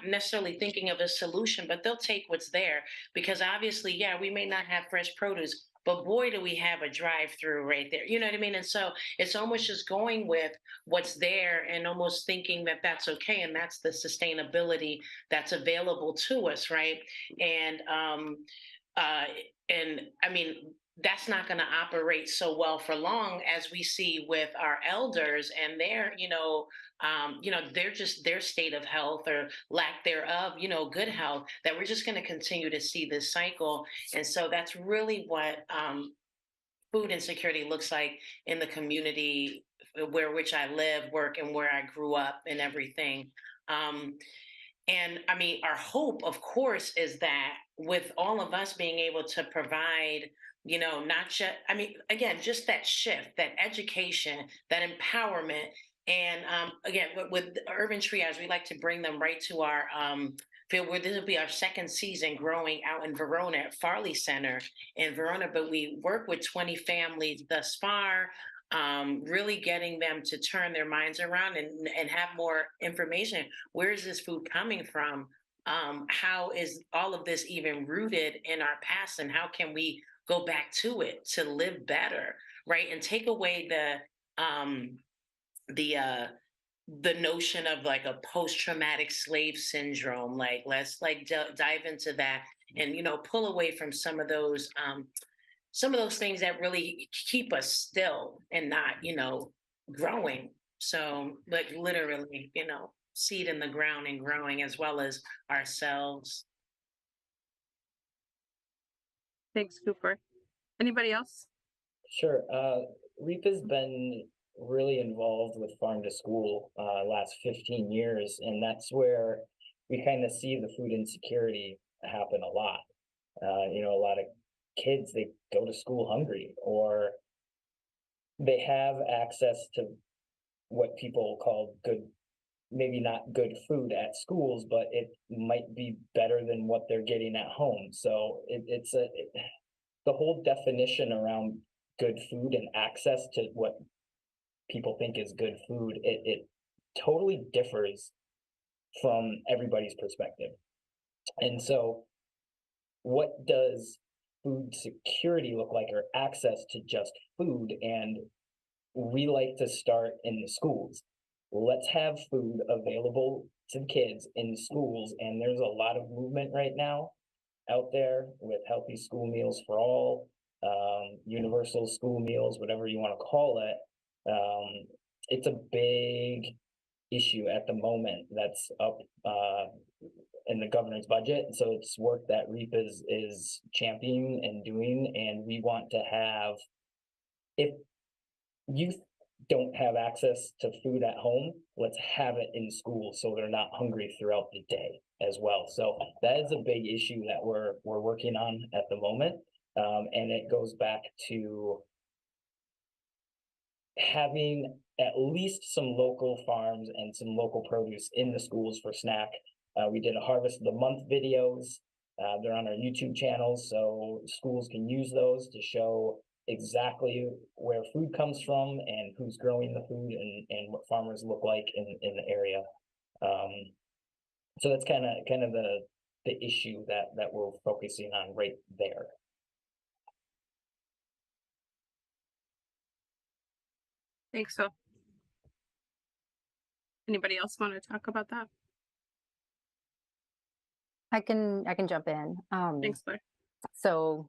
necessarily thinking of a solution, but they'll take what's there, because obviously, yeah, we may not have fresh produce, but boy, do we have a drive-through right there. You know what I mean? And so it's almost just going with what's there and almost thinking that that's okay, and that's the sustainability that's available to us, right? And I mean, that's not going to operate so well for long, as we see with our elders and their, they're just their state of health or lack thereof, good health, that we're just going to continue to see this cycle. And so that's really what food insecurity looks like in the community which I live, work, and where I grew up and everything. And I mean, our hope, of course, is that with all of us being able to provide, not just, I mean, again, just that shift, that education, that empowerment. And again, with Urban Triage, we like to bring them right to our field, where this will be our second season growing out in Verona at Farley Center in Verona. But we work with 20 families thus far, really getting them to turn their minds around and have more information. Where is this food coming from? How is all of this even rooted in our past, and how can we go back to it to live better, right? And take away the notion of like a post-traumatic slave syndrome. Like, let's dive into that and, pull away from some of those things that really keep us still and not, growing. So, like, literally, seed in the ground and growing, as well as ourselves. Thanks, Cooper. Anybody else? Sure. REAP has been really involved with Farm to School last 15 years, and that's where we kind of see the food insecurity happen a lot. A lot of kids, they go to school hungry, or they have access to what people call good, maybe not good food at schools, but it might be better than what they're getting at home. So the whole definition around good food and access to what people think is good food, it totally differs from everybody's perspective. And so what does food security look like, or access to just food? And we like to start in the schools. Let's have food available to kids in schools. And there's a lot of movement right now out there with healthy school meals for all, universal school meals, whatever you want to call it. It's a big issue at the moment that's up in the governor's budget. So it's work that REAP is championing and doing. And we want to have, if youth don't have access to food at home, let's have it in school so they're not hungry throughout the day as well. So that is a big issue that we're working on at the moment. And it goes back to having at least some local farms and some local produce in the schools for snack. We did a Harvest of the Month videos. They're on our YouTube channels, so schools can use those to show exactly where food comes from and who's growing the food and what farmers look like in the area. So that's kind of the issue that we're focusing on right there. Thanks, Phil. Anybody else want to talk about that? I can jump in. Thanks, Blair. So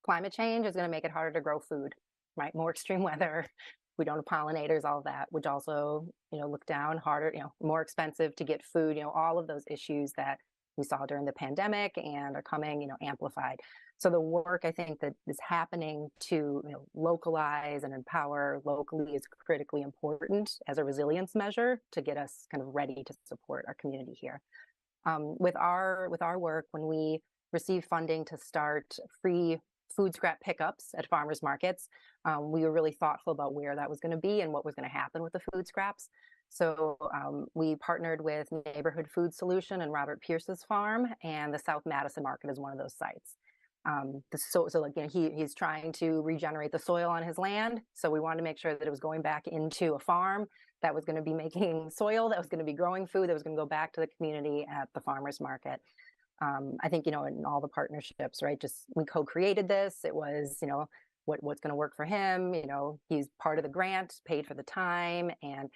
climate change is going to make it harder to grow food, right? More extreme weather. We don't have pollinators, all that, which also, look down harder, more expensive to get food, all of those issues that we saw during the pandemic and are coming, amplified. So the work I think that is happening to localize and empower locally is critically important as a resilience measure to get us kind of ready to support our community here. With our work, when we received funding to start free food scrap pickups at farmers markets, we were really thoughtful about where that was going to be and what was going to happen with the food scraps. So we partnered with Neighborhood Food Solution and Robert Pierce's farm, and the South Madison Market is one of those sites. He's trying to regenerate the soil on his land. So we wanted to make sure that it was going back into a farm that was going to be making soil, that was going to be growing food, that was going to go back to the community at the farmers market. I think, in all the partnerships, right, just we co-created this. It was, what's going to work for him. He's part of the grant, paid for the time, and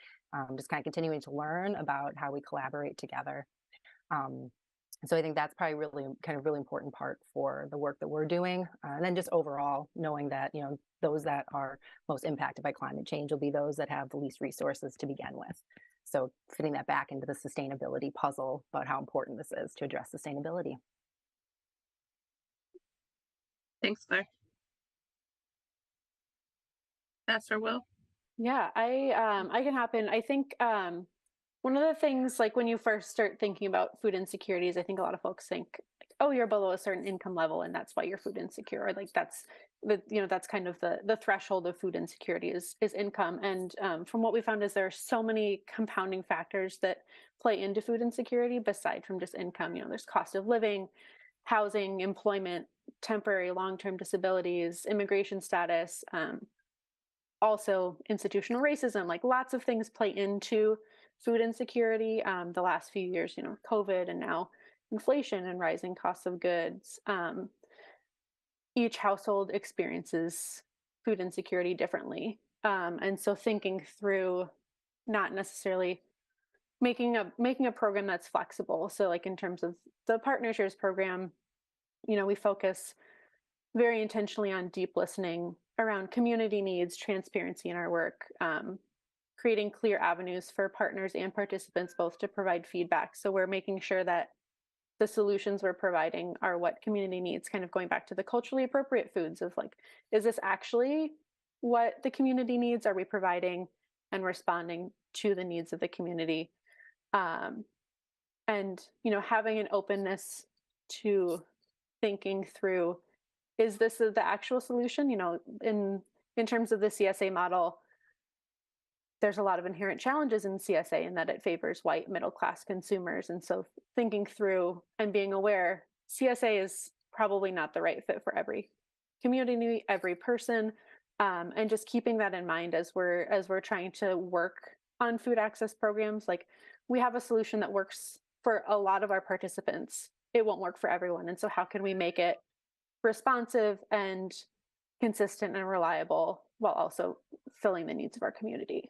just kind of continuing to learn about how we collaborate together. So I think that's probably really important part for the work that we're doing. And then just overall knowing that, those that are most impacted by climate change will be those that have the least resources to begin with. So fitting that back into the sustainability puzzle about how important this is to address sustainability. Thanks, Claire. Pastor Will? Yeah, I can hop in. I think one of the things, like when you first start thinking about food insecurities, I think a lot of folks think, oh, you're below a certain income level and that's why you're food insecure. Or like that's kind of the threshold of food insecurity is income. And from what we found is there are so many compounding factors that play into food insecurity beside from just income. There's cost of living, housing, employment, temporary long-term disabilities, immigration status, also institutional racism, like lots of things play into food insecurity. The last few years, COVID and now inflation and rising costs of goods. Each household experiences food insecurity differently. And so thinking through not necessarily making a program that's flexible. So like in terms of the Partnershares program, we focus very intentionally on deep listening around community needs, transparency in our work, creating clear avenues for partners and participants both to provide feedback. So we're making sure that the solutions we're providing are what community needs, kind of going back to the culturally appropriate foods of like, is this actually what the community needs? Are we providing and responding to the needs of the community? And, having an openness to thinking through, is this the actual solution? In terms of the CSA model, there's a lot of inherent challenges in CSA in that it favors white middle class consumers. And so thinking through and being aware, CSA is probably not the right fit for every community, every person, and just keeping that in mind as we're trying to work on food access programs. Like, we have a solution that works for a lot of our participants. It won't work for everyone. And so how can we make it responsive and consistent and reliable while also filling the needs of our community?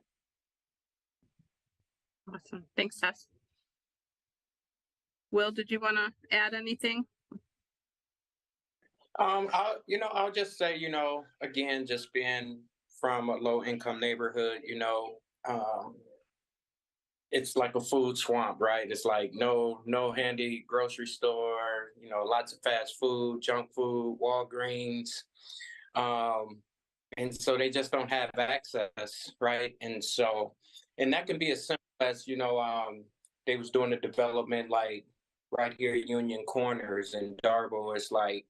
Awesome. Thanks, Tess. Will, did you want to add anything? I'll just say, again, just being from a low income neighborhood, it's like a food swamp, right? It's like no handy grocery store, lots of fast food, junk food, Walgreens. And so they just don't have access, right? And that can be as simple as, they was doing the development like right here at Union Corners in Darbo. It's like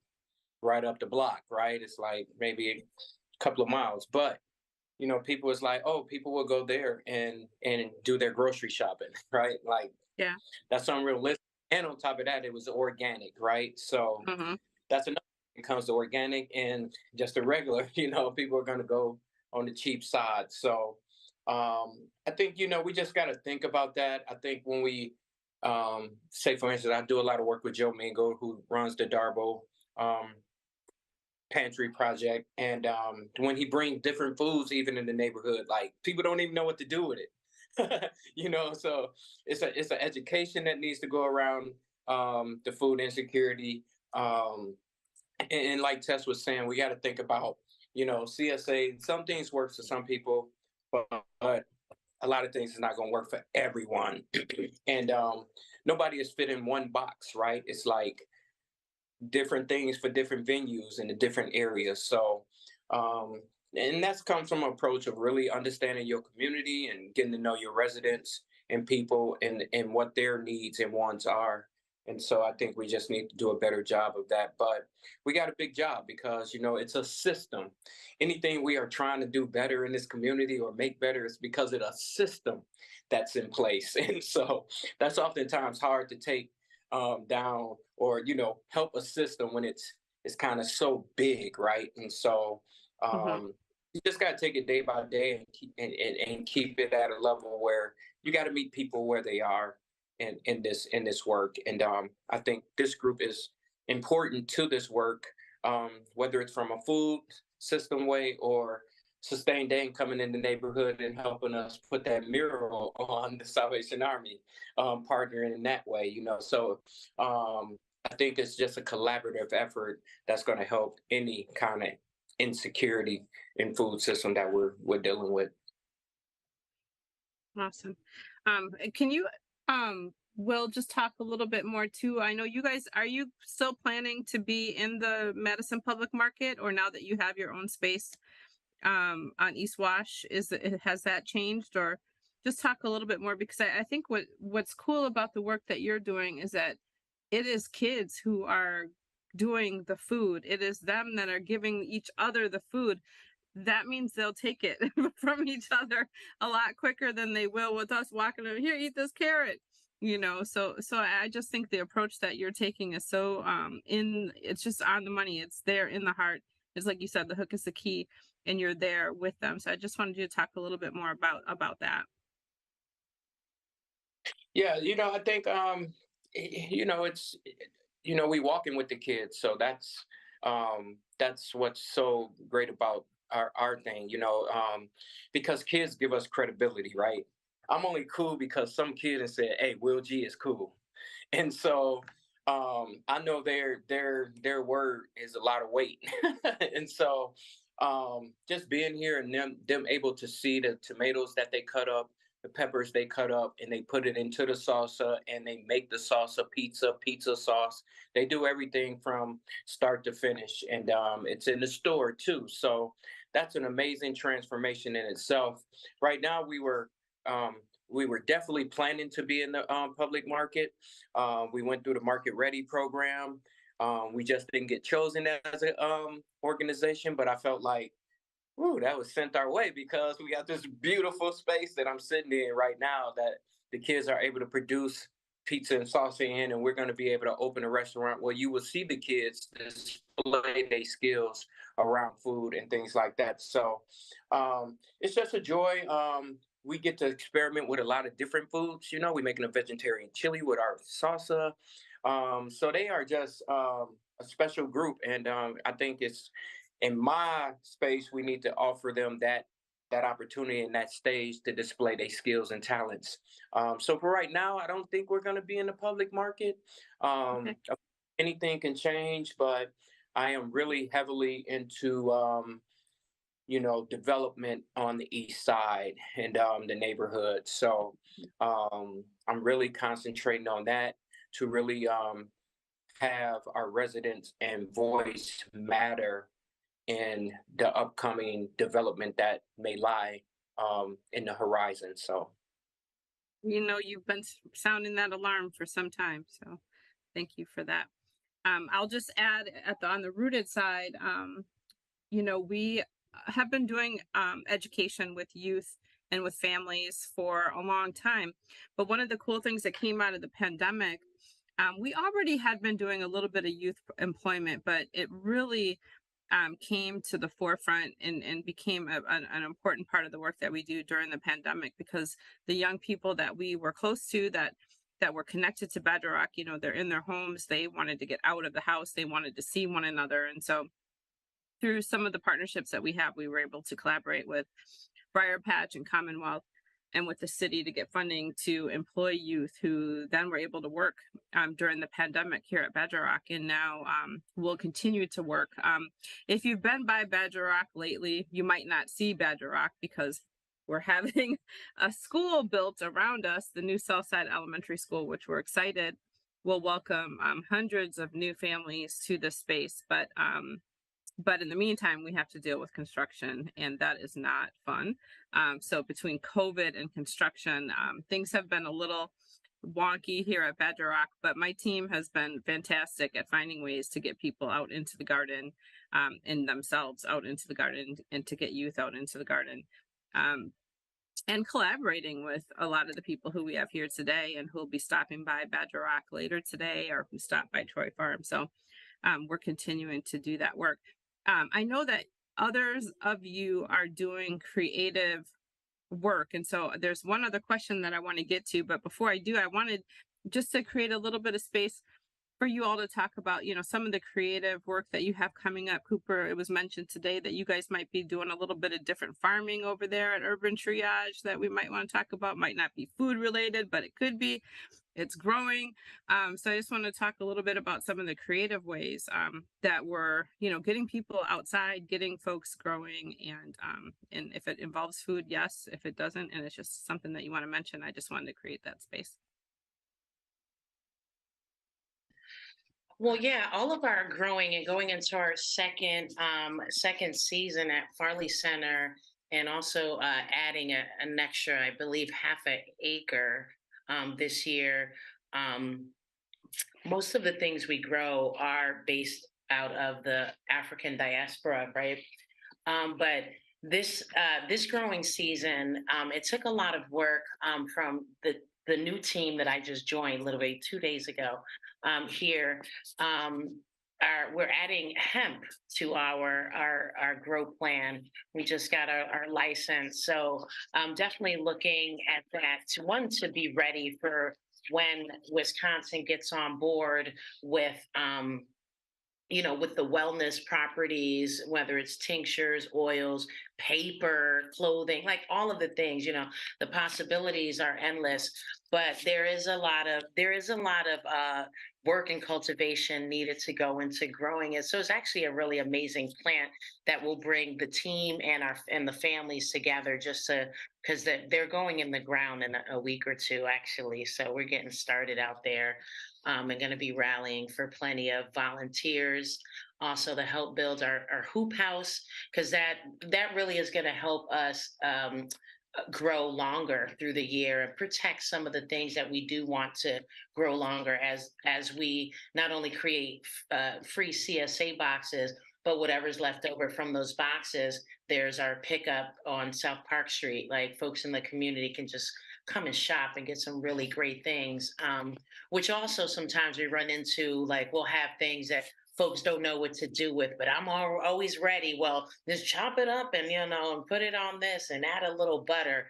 right up the block, right? It's like maybe a couple of miles, but people was like, oh, people will go there and do their grocery shopping, right? Like, yeah, that's unrealistic. And on top of that, it was organic, right? So that's another when it comes to organic and just the regular, people are going to go on the cheap side. So I think, we just got to think about that. I think when we say, for instance, I do a lot of work with Joe Mingo, who runs the Darbo Pantry Project. And when he brings different foods, even in the neighborhood, like people don't even know what to do with it. So it's an education that needs to go around the food insecurity. And like Tess was saying, we got to think about, CSA, some things works for some people, but a lot of things is not going to work for everyone. And nobody is fit in one box, right? It's like different things for different venues in the different areas. So, and that's comes from an approach of really understanding your community and getting to know your residents and people and what their needs and wants are. And so I think we just need to do a better job of that. But we got a big job because, it's a system. Anything we are trying to do better in this community or make better is because of a system that's in place. And so that's oftentimes hard to take down or, help a system when it's kind of so big, right? And so you just got to take it day by day and keep it at a level where you got to meet people where they are in this work. And I think this group is important to this work, whether it's from a food system way or Sustain Dane coming in the neighborhood and helping us put that mural on the Salvation Army, partnering in that way, So I think it's just a collaborative effort that's going to help any kind of insecurity in food system that we're dealing with. Awesome. Can you, Will, just talk a little bit more too? I know you guys, are you still planning to be in the Madison Public Market, or now that you have your own space on East Wash, has that changed? Or just talk a little bit more, because I think what's cool about the work that you're doing is that it is kids who are doing the food. It is them that are giving each other the food. That means they'll take it from each other a lot quicker than they will with us walking over here, eat this carrot, so I just think the approach that you're taking is so it's just on the money. It's there in the heart. It's like you said, the hook is the key, and you're there with them. So I just wanted you to talk a little bit more about that. Yeah, I think it's we walking with the kids, so that's what's so great about our thing, because kids give us credibility, right? I'm only cool because some kid has said, hey, Will G is cool. And so I know their word is a lot of weight. And so just being here and them able to see the tomatoes that they cut up, the peppers they cut up, and they put it into the salsa, and they make the salsa pizza sauce. They do everything from start to finish, and it's in the store too. So that's an amazing transformation in itself. Right now, we were definitely planning to be in the public market. We went through the Market Ready program. We just didn't get chosen as an organization, but I felt like that was sent our way because we got this beautiful space that I'm sitting in right now that the kids are able to produce pizza and salsa in, and we're going to be able to open a restaurant where you will see the kids display their skills around food and things like that. So it's just a joy. We get to experiment with a lot of different foods. You know, we're making a vegetarian chili with our salsa. So they are just a special group, and I think it's in my space we need to offer them that opportunity and that stage to display their skills and talents. So for right now, I don't think we're going to be in the public market. Okay. Anything can change, but I am really heavily into development on the east side and the neighborhood. So I'm really concentrating on that to really have our residents and voice matter in the upcoming development that may lie in the horizon. So, You've been sounding that alarm for some time, so thank you for that. I'll just add on the Rooted side, we have been doing education with youth and with families for a long time. But one of the cool things that came out of the pandemic, we already had been doing a little bit of youth employment, but it really came to the forefront and became an important part of the work that we do during the pandemic, because the young people that we were close to that were connected to Bedrock, they're in their homes, they wanted to get out of the house, they wanted to see one another. And so through some of the partnerships that we have, we were able to collaborate with Briar Patch and Commonwealth and with the city to get funding to employ youth who then were able to work during the pandemic here at Bedrock, and now will continue to work. If you've been by Bedrock lately, you might not see Bedrock because we're having a school built around us, the new Southside Elementary School, which we're excited will welcome hundreds of new families to this space. But in the meantime, we have to deal with construction, and that is not fun. So between COVID and construction, things have been a little wonky here at Bedrock, but my team has been fantastic at finding ways to get people out into the garden and themselves out into the garden, and to get youth out into the garden. And collaborating with a lot of the people who we have here today and who will be stopping by Bedrock later today, or who stopped by Troy Farm. So we're continuing to do that work. I know that others of you are doing creative work. And so there's one other question that I want to get to. But before I do, I wanted just to create a little bit of space for you all to talk about, some of the creative work that you have coming up. Cooper, it was mentioned today that you guys might be doing a little bit of different farming over there at Urban Triage that we might want to talk about. Might not be food related, but it could be. It's growing. So I just want to talk a little bit about some of the creative ways that we're, getting people outside, getting folks growing, and if it involves food, yes. If it doesn't, and it's just something that you want to mention, I just wanted to create that space. Well, yeah, all of our growing and going into our second season at Farley Center, and also adding an extra, I believe, half an acre this year. Most of the things we grow are based out of the African diaspora, right? But this growing season, it took a lot of work from the new team that I just joined literally 2 days ago here. We're adding hemp to our grow plan. We just got our license. So definitely looking at that to be ready for when Wisconsin gets on board with with the wellness properties, whether it's tinctures, oils, paper, clothing, like all of the things, the possibilities are endless. But there is a lot of work and cultivation needed to go into growing it. So it's actually a really amazing plant that will bring the team and the families together, because they're going in the ground in a week or two, actually. So we're getting started out there. And going to be rallying for plenty of volunteers, also to help build our hoop house, because that really is going to help us grow longer through the year and protect some of the things that we do want to grow longer as we not only create free CSA boxes, but whatever's left over from those boxes, there's our pickup on South Park Street. Like folks in the community can just come and shop and get some really great things. Which also sometimes we run into, like we'll have things that folks don't know what to do with, but I'm always ready. Well, just chop it up and, and put it on this and add a little butter.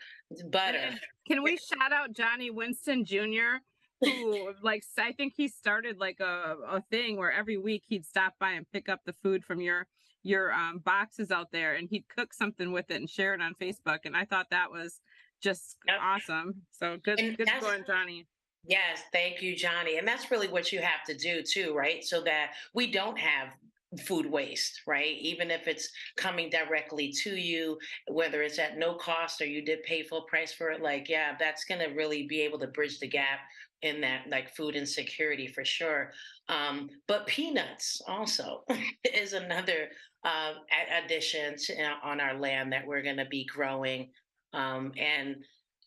Can we shout out Johnny Winston Jr., who I think he started like a thing where every week he'd stop by and pick up the food from your boxes out there, and he'd cook something with it and share it on Facebook. And I thought that was just awesome. So good going, Johnny. Yes, thank you, Johnny. And that's really what you have to do too, right? So that we don't have food waste, right? Even if it's coming directly to you, whether it's at no cost or you did pay full price for it, that's going to really be able to bridge the gap in that food insecurity for sure. But peanuts also is another addition on our land that we're going to be growing. And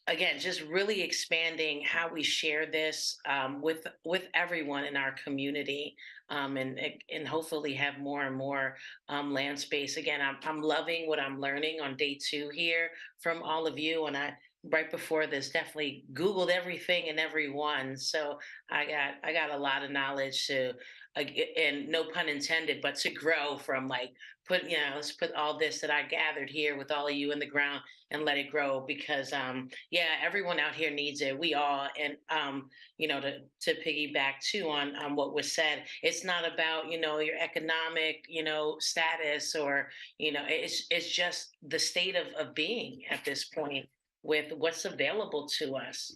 again, just really expanding how we share this with everyone in our community, and hopefully have more and more land space. Again, I'm loving what I'm learning on day 2 here from all of you, and I right before this definitely Googled everything and everyone. So I got a lot of knowledge to, and no pun intended, but to grow from let's put all this that I gathered here with all of you in the ground and let it grow, because everyone out here needs it. We all, and to piggyback too on what was said, it's not about your economic status, or it's just the state of being at this point with what's available to us.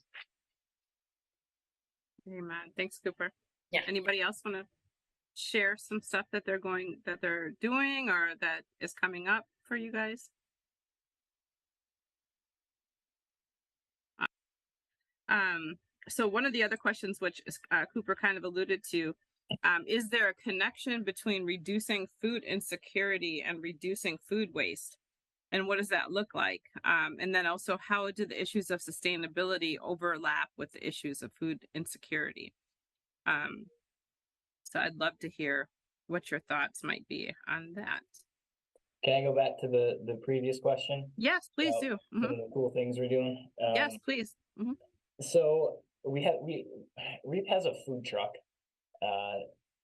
Amen. Thanks, Cooper. Yeah. Anybody else want to share some stuff that they're doing or that is coming up for you guys? So one of the other questions, which Cooper kind of alluded to, is there a connection between reducing food insecurity and reducing food waste? And what does that look like? And then also, how do the issues of sustainability overlap with the issues of food insecurity? So I'd love to hear what your thoughts might be on that. Can I go back to the previous question? Yes, please do. Some of the cool things we're doing. Yes, please. So REAP has a food truck,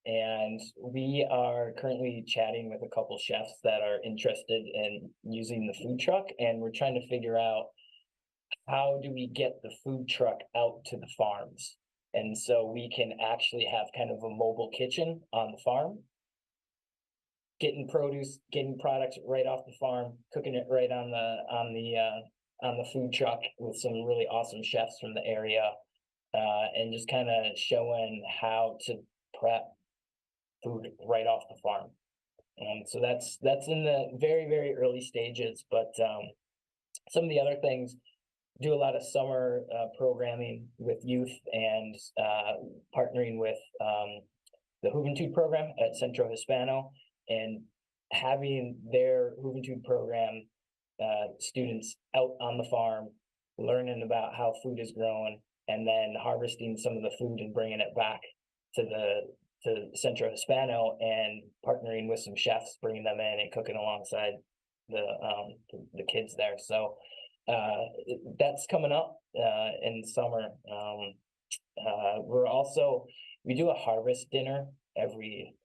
and we are currently chatting with a couple chefs that are interested in using the food truck, and we're trying to figure out how do we get the food truck out to the farms. And so we can actually have kind of a mobile kitchen on the farm, getting produce, getting products right off the farm, cooking it right on the food truck with some really awesome chefs from the area, and just kind of showing how to prep food right off the farm. And so that's in the very, very early stages. But some of the other things, do a lot of summer programming with youth, and partnering with the Juventud program at Centro Hispano, and having their Juventud program students out on the farm, learning about how food is grown, and then harvesting some of the food and bringing it back to Centro Hispano, and partnering with some chefs, bringing them in and cooking alongside the kids there. So that's coming up in summer. We do a harvest dinner every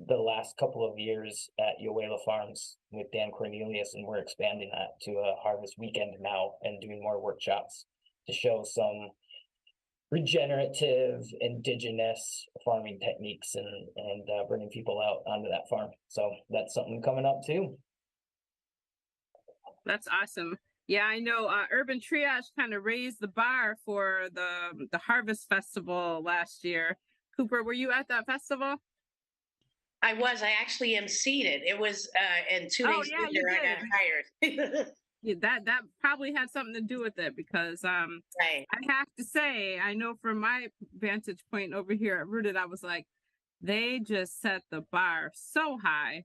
the last couple of years at Yoela Farms with Dan Cornelius, and we're expanding that to a harvest weekend now, and doing more workshops to show some regenerative indigenous farming techniques, and bringing people out onto that farm. So that's something coming up too. That's awesome. Yeah, I know Urban Triage kind of raised the bar for the Harvest Festival last year. Cooper, were you at that festival? I was. I actually emceed it. It was, and 2 days later I got hired. Yeah, that probably had something to do with it, because I have to say, I know from my vantage point over here at Rooted, I was like, they just set the bar so high.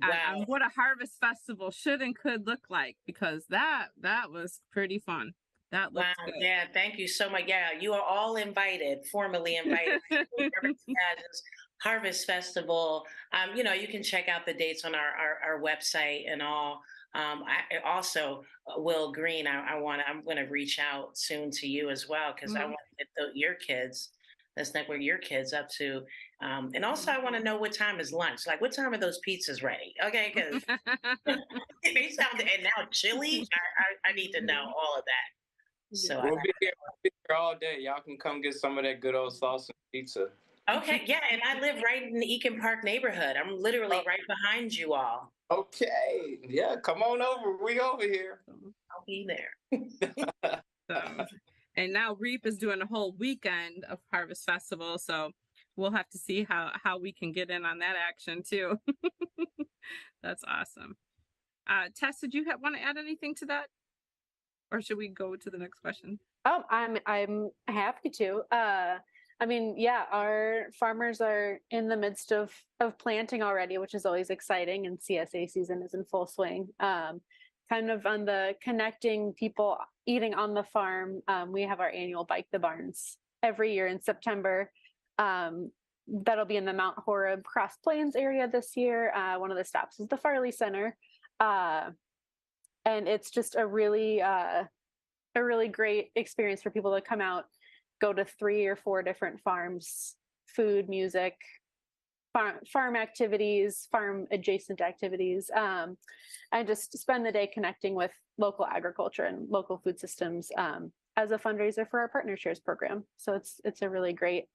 On what a harvest festival should and could look like, because that was pretty fun. That looks good. Yeah, thank you so much. Yeah, you are all invited, formally invited. Harvest Festival, you can check out the dates on our website and all. I also, Will Green, I'm going to reach out soon to you as well, because I want to get your kids. That's not where your kids up to. And also, I want to know what time is lunch. Like, what time are those pizzas ready? Okay, because they sound, and now chili. I need to know all of that. So we'll be here all day. Y'all can come get some of that good old salsa pizza. Okay, yeah, and I live right in the Eakin Park neighborhood. I'm literally right behind you all. Okay, yeah, come on over. We over here. I'll be there. And now REAP is doing a whole weekend of Harvest Festival, so we'll have to see how we can get in on that action too. That's awesome. Tess, did you want to add anything to that, or should we go to the next question? Oh, I'm happy to. I mean, yeah, our farmers are in the midst of planting already, which is always exciting, and CSA season is in full swing. Kind of on the connecting people eating on the farm, we have our annual Bike the Barns every year in September. That'll be in the Mount Horeb Cross Plains area this year. One of the stops is the Farley Center. And it's just a really great experience for people to come out, go to 3 or 4 different farms, food, music, farm activities, farm adjacent activities, and just spend the day connecting with local agriculture and local food systems as a fundraiser for our Partner Shares program. So it's a really great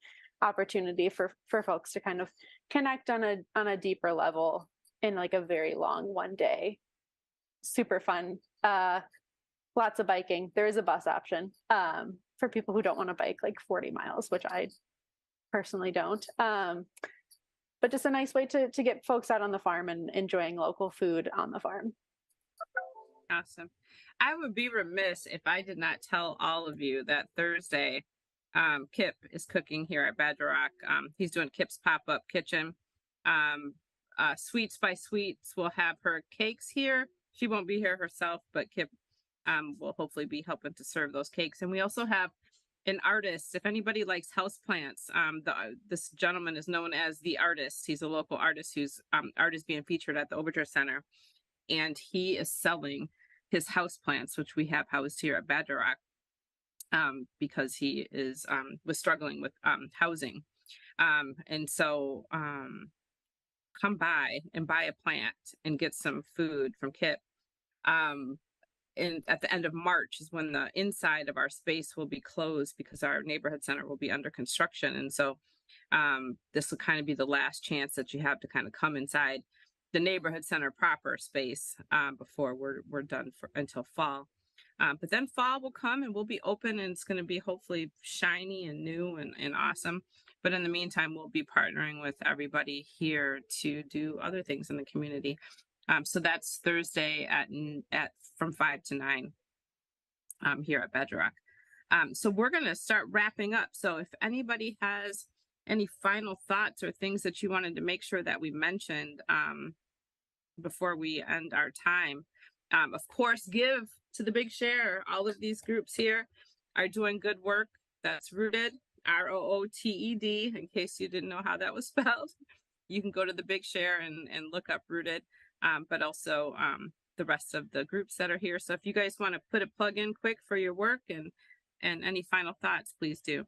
opportunity for folks to kind of connect on a deeper level in like a very long one day. Super fun. Lots of biking. There is a bus option for people who don't want to bike like 40 miles, which I personally don't. But just a nice way to get folks out on the farm and enjoying local food on the farm. Awesome. I would be remiss if I did not tell all of you that Thursday, Kip is cooking here at Badger Rock. He's doing Kip's Pop-Up Kitchen. Sweets by Sweets will have her cakes here. She won't be here herself, but Kip will hopefully be helping to serve those cakes. And we also have an artist. If anybody likes houseplants, this gentleman is known as The Artist. He's a local artist whose art is being featured at the Oberger Center. And he is selling his houseplants, which we have housed here at Badger Rock, because he was struggling with housing. And so come by and buy a plant and get some food from Kip. And at the end of March is when the inside of our space will be closed because our neighborhood center will be under construction. And so this will kind of be the last chance that you have to kind of come inside the neighborhood center proper space before we're done until fall. But then fall will come and we'll be open, and it's going to be hopefully shiny and new and awesome. But in the meantime, we'll be partnering with everybody here to do other things in the community. So that's Thursday from 5 to 9 here at Badger Rock. So we're going to start wrapping up. So if anybody has any final thoughts or things that you wanted to make sure that we mentioned before we end our time, of course, give to the Big Share. All of these groups here are doing good work. That's Rooted, ROOTED, in case you didn't know how that was spelled. You can go to the Big Share and look up Rooted. But also the rest of the groups that are here. So if you guys want to put a plug in quick for your work and any final thoughts, please do.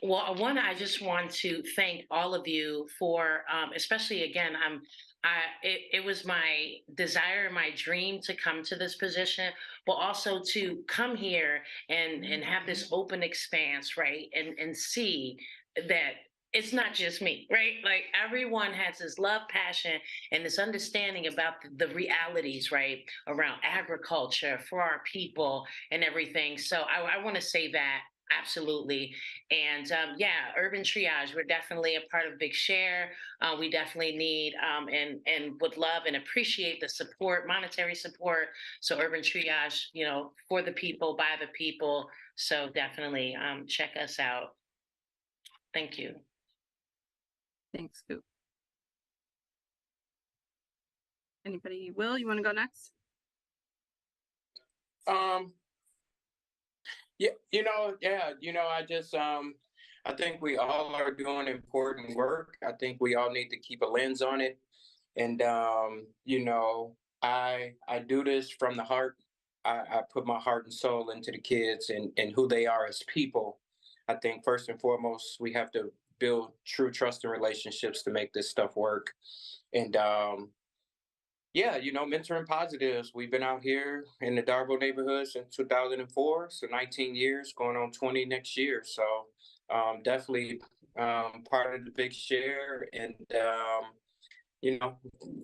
Well, I just want to thank all of you for, especially again, it was my desire, my dream to come to this position, but also to come here and have this open expanse, right? And see that it's not just me, right? Like everyone has this love, passion, and this understanding about the realities, right, around agriculture for our people and everything. So I want to say that. Absolutely. And yeah, Urban Triage, we're definitely a part of Big Share. We definitely need and would love and appreciate the support, monetary support. So Urban Triage, for the people, by the people. So definitely check us out. Thank you. Thanks, Scoop. Anybody? Will, you want to go next? Yeah, I just I think we all are doing important work. I think we all need to keep a lens on it. And I do this from the heart. I put my heart and soul into the kids and who they are as people. I think first and foremost, we have to build true trust and relationships to make this stuff work. And mentoring positives. We've been out here in the Darbo neighborhood since 2004, so 19 years, going on 20 next year. So definitely part of the Big Share, and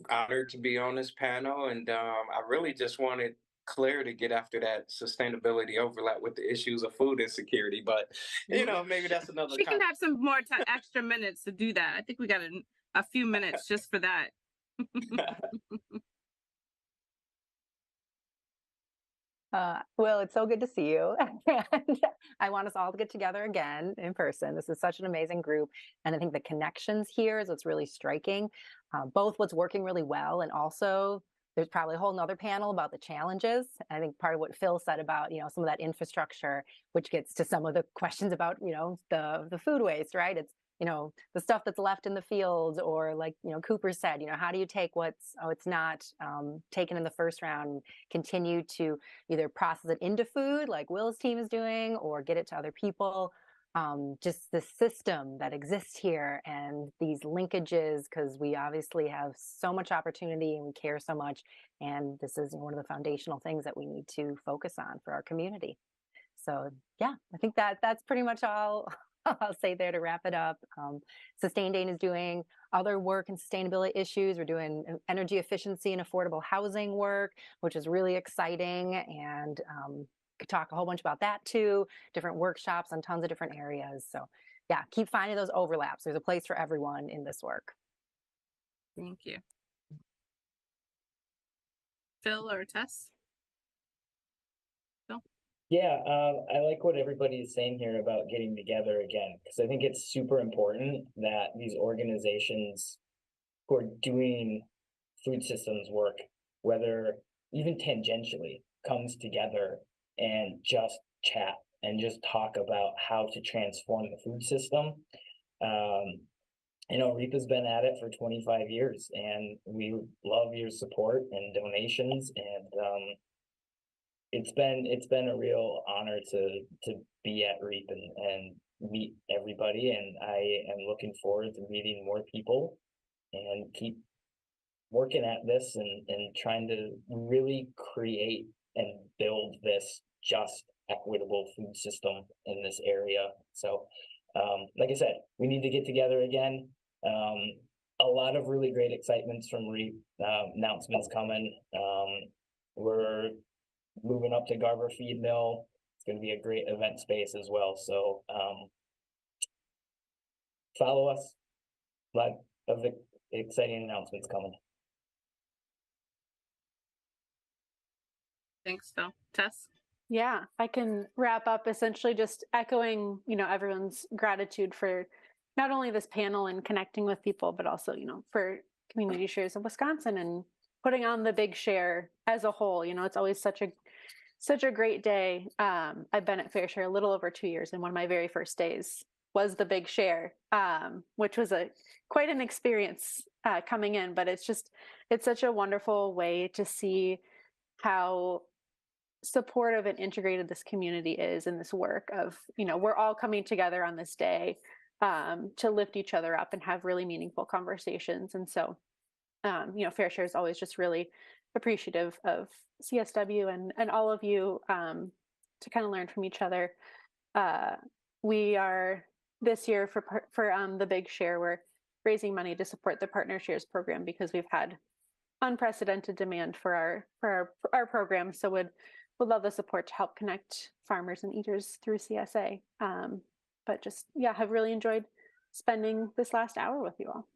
honored to be on this panel. And I really just wanted Claire to get after that sustainability overlap with the issues of food insecurity, but maybe that's another. She can have some more extra minutes to do that. I think we got a few minutes just for that. Well, it's so good to see you. And I want us all to get together again in person. This is such an amazing group. And I think the connections here is what's really striking, both what's working really well, and also there's probably a whole nother panel about the challenges. I think part of what Phil said about, some of that infrastructure, which gets to some of the questions about, the food waste, right? It's, the stuff that's left in the fields, or like, Cooper said, how do you take it's not taken in the first round, continue to either process it into food like Will's team is doing, or get it to other people. Just the system that exists here and these linkages, because we obviously have so much opportunity and we care so much. And this is one of the foundational things that we need to focus on for our community. So yeah, I think that's pretty much all I'll say there to wrap it up. Sustain Dane is doing other work in sustainability issues. We're doing energy efficiency and affordable housing work, which is really exciting. And could talk a whole bunch about that too, different workshops on tons of different areas. So yeah, keep finding those overlaps. There's a place for everyone in this work. Thank you. Phil or Tess? Phil? Yeah, I like what everybody is saying here about getting together again, because I think it's super important that these organizations who are doing food systems work, whether even tangentially, comes together and just chat and just talk about how to transform the food system. REAP has been at it for 25 years, and we love your support and donations. And it's been a real honor to be at REAP and meet everybody. And I am looking forward to meeting more people and keep working at this and trying to really create and build this just, equitable food system in this area. So like I said, we need to get together again. A lot of really great excitements from REAP, announcements coming. We're moving up to Garver Feed Mill. It's going to be a great event space as well. So follow us. A lot of exciting announcements coming. Thanks, Phil. Tess? Yeah, I can wrap up essentially just echoing, everyone's gratitude for not only this panel and connecting with people, but also, for Community Shares of Wisconsin and putting on the Big Share as a whole. It's always such a great day. I've been at Fair Share a little over 2 years, and one of my very first days was the Big Share, which was quite an experience coming in. But it's such a wonderful way to see how supportive and integrated this community is in this work of, we're all coming together on this day to lift each other up and have really meaningful conversations. And so, Fair Share is always just really appreciative of CSW and all of you to kind of learn from each other. We are this year for the Big Share, we're raising money to support the Partner Shares program because we've had unprecedented demand for our program. So would love the support to help connect farmers and eaters through CSA. But just, have really enjoyed spending this last hour with you all.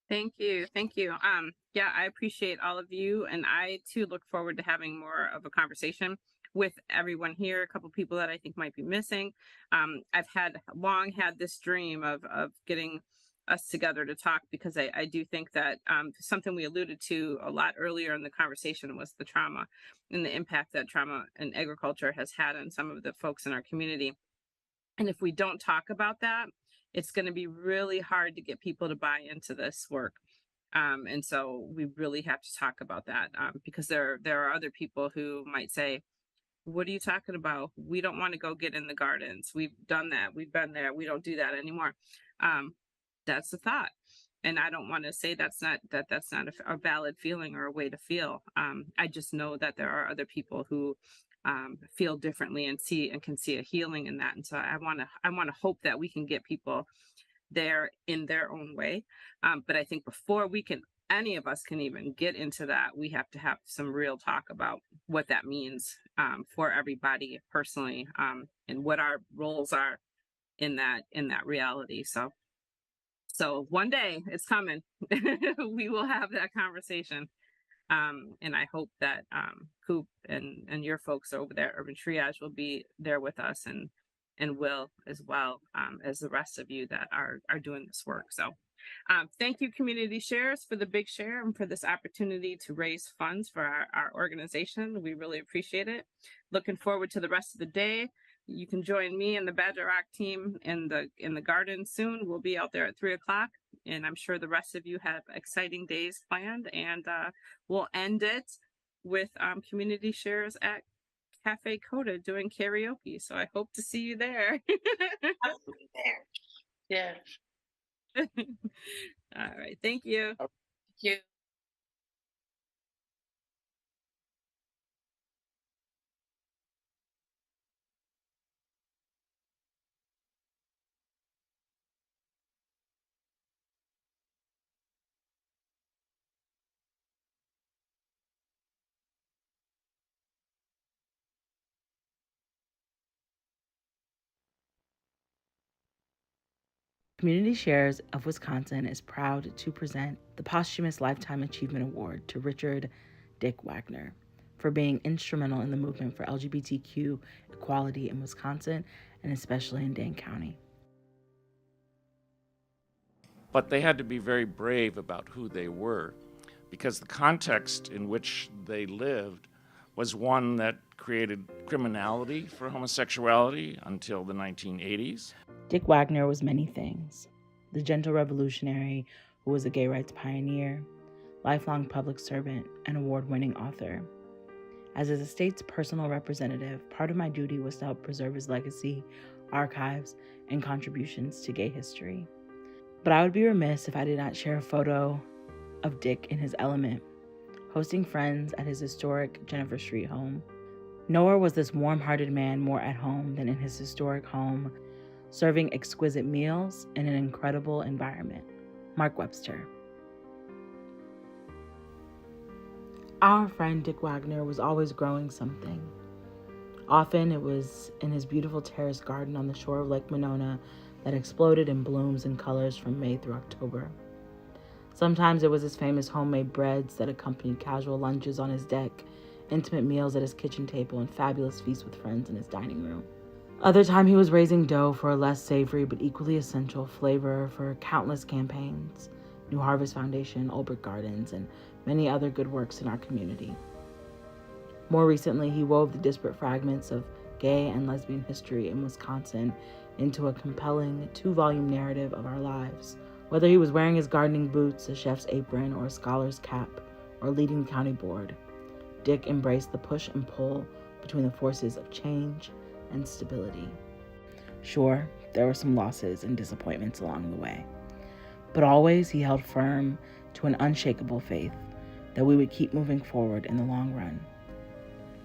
Thank you. Thank you. I appreciate all of you. And I too look forward to having more of a conversation with everyone here, a couple people that I think might be missing. I've long had this dream of getting us together to talk, because I do think that something we alluded to a lot earlier in the conversation was the trauma and the impact that trauma in agriculture has had on some of the folks in our community. And if we don't talk about that, it's going to be really hard to get people to buy into this work. And so we really have to talk about that, because there are other people who might say, what are you talking about? We don't want to go get in the gardens. We've done that. We've been there. We don't do that anymore. That's the thought. And I don't want to say that's not a valid feeling or a way to feel. I just know that there are other people who feel differently and can see a healing in that. And so I want to hope that we can get people there in their own way. But I think before any of us can even get into that, we have to have some real talk about what that means for everybody personally, and what our roles are in that reality. So one day it's coming. We will have that conversation. And I hope that Coop and your folks over there, Urban Triage, will be there with us, and will as well, as the rest of you that are doing this work. So thank you, Community Shares, for the big share and for this opportunity to raise funds for our organization. We really appreciate it. Looking forward to the rest of the day. You can join me and the Badger Rock team in the garden soon. We'll be out there at 3:00, and I'm sure the rest of you have exciting days planned. And we'll end it with Community Shares at Cafe Coda doing karaoke. So I hope to see you there. I'll be there. Yeah. All right. Thank you. Thank you. Community Shares of Wisconsin is proud to present the posthumous Lifetime Achievement Award to Richard Dick Wagner for being instrumental in the movement for LGBTQ equality in Wisconsin, and especially in Dane County. But they had to be very brave about who they were, because the context in which they lived was one that created criminality for homosexuality until the 1980s. Dick Wagner was many things: the gentle revolutionary who was a gay rights pioneer, lifelong public servant, and award-winning author. As his estate's personal representative, part of my duty was to help preserve his legacy, archives, and contributions to gay history. But I would be remiss if I did not share a photo of Dick in his element, hosting friends at his historic Jennifer Street home. Nowhere was this warm-hearted man more at home than in his historic home, serving exquisite meals in an incredible environment. Mark Webster. Our friend Dick Wagner was always growing something. Often it was in his beautiful terraced garden on the shore of Lake Monona that exploded in blooms and colors from May through October. Sometimes it was his famous homemade breads that accompanied casual lunches on his deck, intimate meals at his kitchen table, and fabulous feasts with friends in his dining room. Other time he was raising dough for a less savory but equally essential flavor for countless campaigns, New Harvest Foundation, Olbrich Gardens, and many other good works in our community. More recently, he wove the disparate fragments of gay and lesbian history in Wisconsin into a compelling 2-volume narrative of our lives. Whether he was wearing his gardening boots, a chef's apron, or a scholar's cap, or leading the county board, Dick embraced the push and pull between the forces of change and stability. Sure, there were some losses and disappointments along the way, but always he held firm to an unshakable faith that we would keep moving forward in the long run.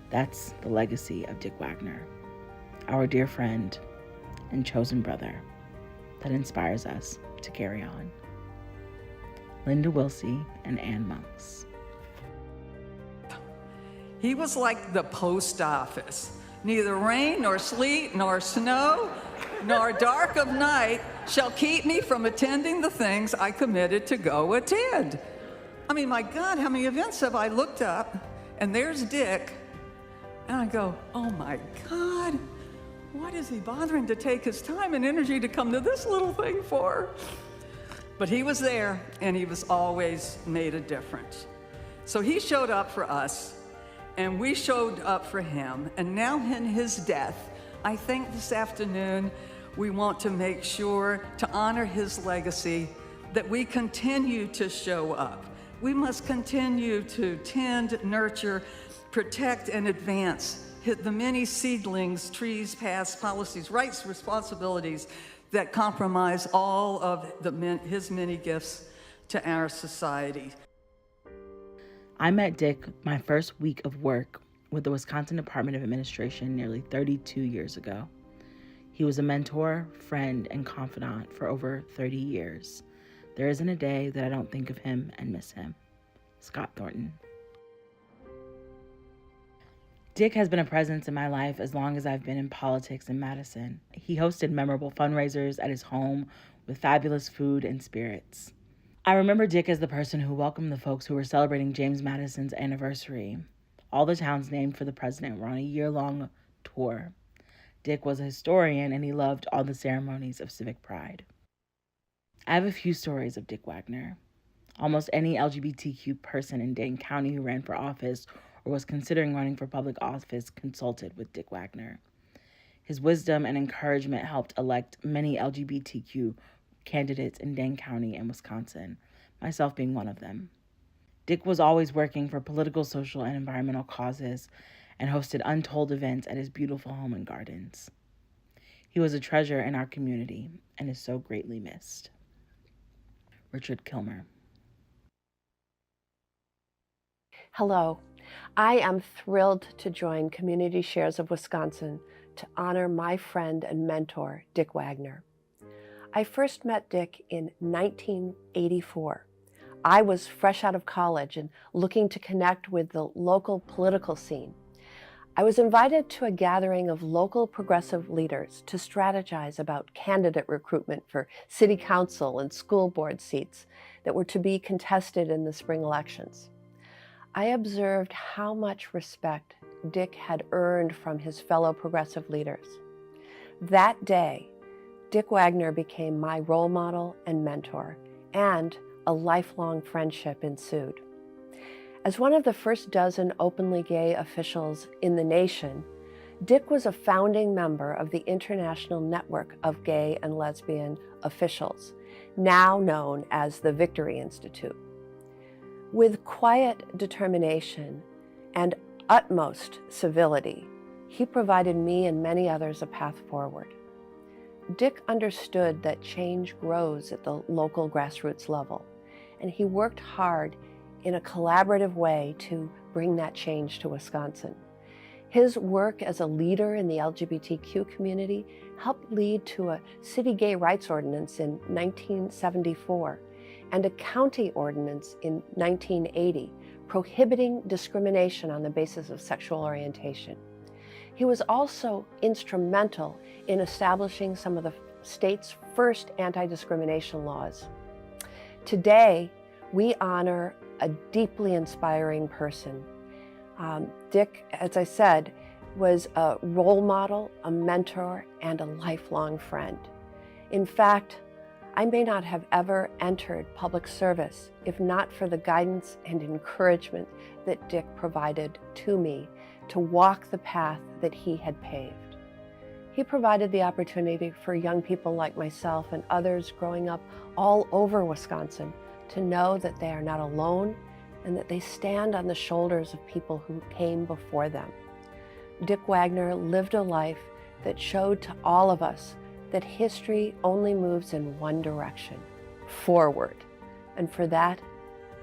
That's the legacy of Dick Wagner, our dear friend and chosen brother that inspires us to carry on. Linda Wilsey and Ann Monks. He was like the post office. Neither rain nor sleet nor snow nor dark of night shall keep me from attending the things I committed to go attend. I mean, my God, how many events have I looked up? And there's Dick. And I go, oh my God, what is he bothering to take his time and energy to come to this little thing for? But he was there, and he was always made a difference. So he showed up for us, and we showed up for him. And now in his death, I think this afternoon, we want to make sure to honor his legacy that we continue to show up. We must continue to tend, nurture, protect, and advance the many seedlings, trees, paths, policies, rights, responsibilities that compromise all of his many gifts to our society. I met Dick my first week of work with the Wisconsin Department of Administration nearly 32 years ago. He was a mentor, friend, and confidant for over 30 years. There isn't a day that I don't think of him and miss him. Scott Thornton. Dick has been a presence in my life as long as I've been in politics in Madison. He hosted memorable fundraisers at his home with fabulous food and spirits. I remember Dick as the person who welcomed the folks who were celebrating James Madison's anniversary. All the towns named for the president were on a year-long tour. Dick was a historian and he loved all the ceremonies of civic pride. I have a few stories of Dick Wagner. Almost any LGBTQ person in Dane County who ran for office or was considering running for public office consulted with Dick Wagner. His wisdom and encouragement helped elect many LGBTQ candidates in Dane County and Wisconsin, myself being one of them. Dick was always working for political, social, and environmental causes and hosted untold events at his beautiful home and gardens. He was a treasure in our community and is so greatly missed. Richard Kilmer. Hello. I am thrilled to join Community Shares of Wisconsin to honor my friend and mentor, Dick Wagner. I first met Dick in 1984. I was fresh out of college and looking to connect with the local political scene. I was invited to a gathering of local progressive leaders to strategize about candidate recruitment for city council and school board seats that were to be contested in the spring elections. I observed how much respect Dick had earned from his fellow progressive leaders. That day, Dick Wagner became my role model and mentor, and a lifelong friendship ensued. As one of the first dozen openly gay officials in the nation, Dick was a founding member of the International Network of Gay and Lesbian Officials, now known as the Victory Institute. With quiet determination and utmost civility, he provided me and many others a path forward. Dick understood that change grows at the local grassroots level, and he worked hard in a collaborative way to bring that change to Wisconsin. His work as a leader in the LGBTQ community helped lead to a city gay rights ordinance in 1974 and a county ordinance in 1980 prohibiting discrimination on the basis of sexual orientation. He was also instrumental in establishing some of the state's first anti-discrimination laws. Today, we honor a deeply inspiring person. Dick, as I said, was a role model, a mentor, and a lifelong friend. In fact, I may not have ever entered public service if not for the guidance and encouragement that Dick provided to me to walk the path that he had paved. He provided the opportunity for young people like myself and others growing up all over Wisconsin to know that they are not alone and that they stand on the shoulders of people who came before them. Dick Wagner lived a life that showed to all of us that history only moves in one direction, forward. And for that,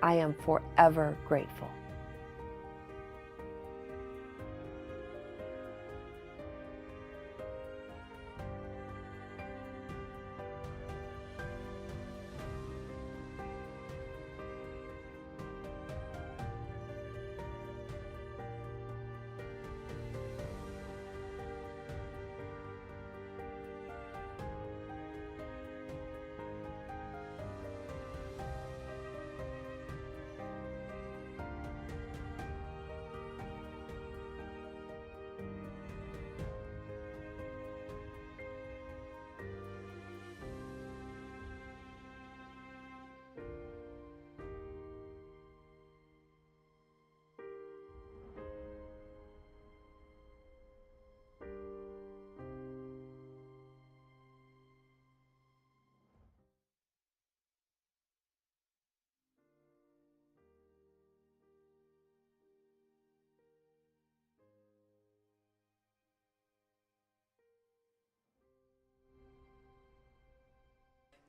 I am forever grateful.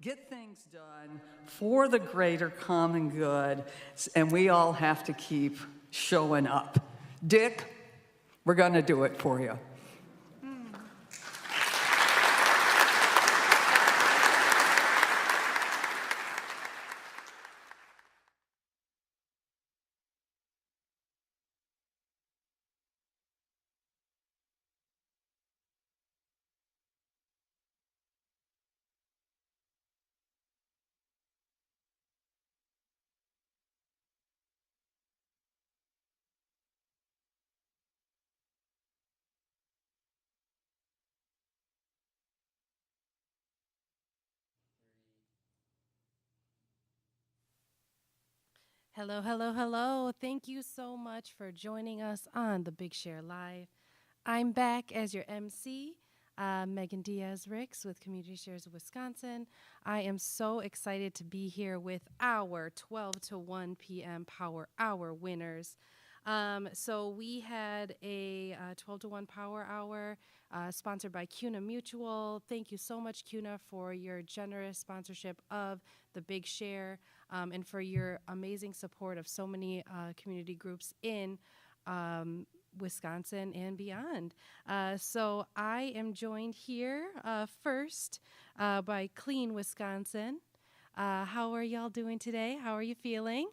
get things done for the greater common good, and we all have to keep showing up. Dick, we're going to do it for you. Hello, hello, hello. Thank you so much for joining us on the Big Share Live. I'm back as your MC, Megan Diaz-Ricks with Community Shares of Wisconsin. I am so excited to be here with our 12 to 1 p.m. Power Hour winners. So we had a 12 to 1 Power Hour sponsored by CUNA Mutual. Thank you so much, CUNA, for your generous sponsorship of the Big Share and for your amazing support of so many community groups in Wisconsin and beyond. So I am joined here first by Clean Wisconsin. How are y'all doing today? How are you feeling?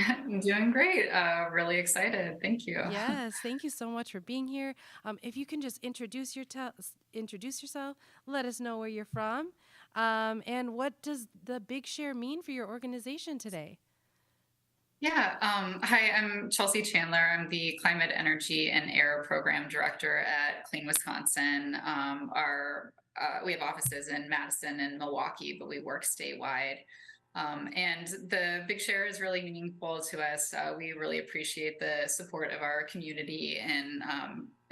I'm doing great. Really excited. Thank you. Yes, thank you so much for being here. If you can just introduce yourself, let us know where you're from, and what does the Big Share mean for your organization today? Yeah. Hi, I'm Chelsea Chandler. I'm the Climate, Energy, and Air Program Director at Clean Wisconsin. We have offices in Madison and Milwaukee, but we work statewide. And the Big Share is really meaningful to us. We really appreciate the support of our community in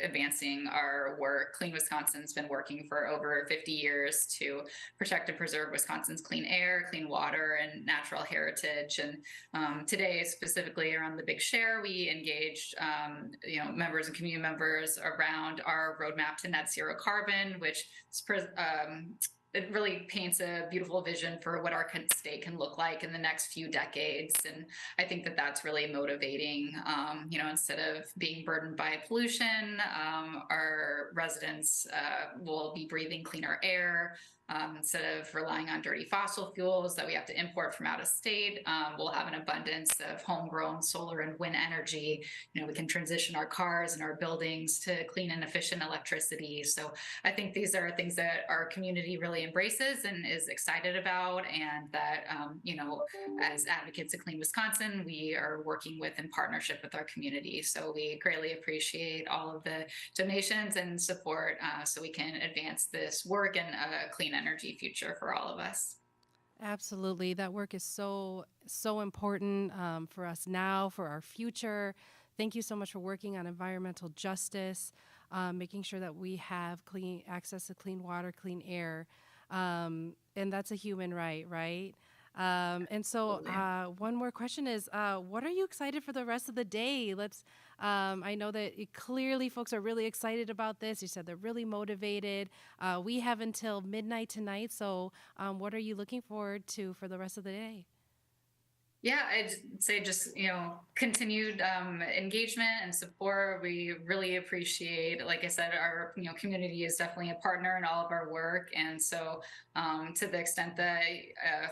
advancing our work. Clean Wisconsin's been working for over 50 years to protect and preserve Wisconsin's clean air, clean water, and natural heritage. And today, specifically around the Big Share, we engaged members and community members around our roadmap to net zero carbon, which is it really paints a beautiful vision for what our state can look like in the next few decades. And I think that that's really motivating. Instead of being burdened by pollution, our residents will be breathing cleaner air. Instead of relying on dirty fossil fuels that we have to import from out of state, we'll have an abundance of homegrown solar and wind energy. We can transition our cars and our buildings to clean and efficient electricity. So I think these are things that our community really embraces and is excited about, and that, as advocates of Clean Wisconsin, we are working with in partnership with our community. So we greatly appreciate all of the donations and support so we can advance this work and a clean energy future for all of us. Absolutely. That work is so important for us now, for our future. Thank you so much for working on environmental justice, making sure that we have clean access to clean water, clean air. And that's a human right? And so one more question is, what are you excited for the rest of the day? I know that clearly folks are really excited about this. You said they're really motivated. We have until midnight tonight. So what are you looking forward to for the rest of the day? Yeah, I'd say just, continued engagement and support. We really appreciate, like I said, our, community is definitely a partner in all of our work. And so to the extent that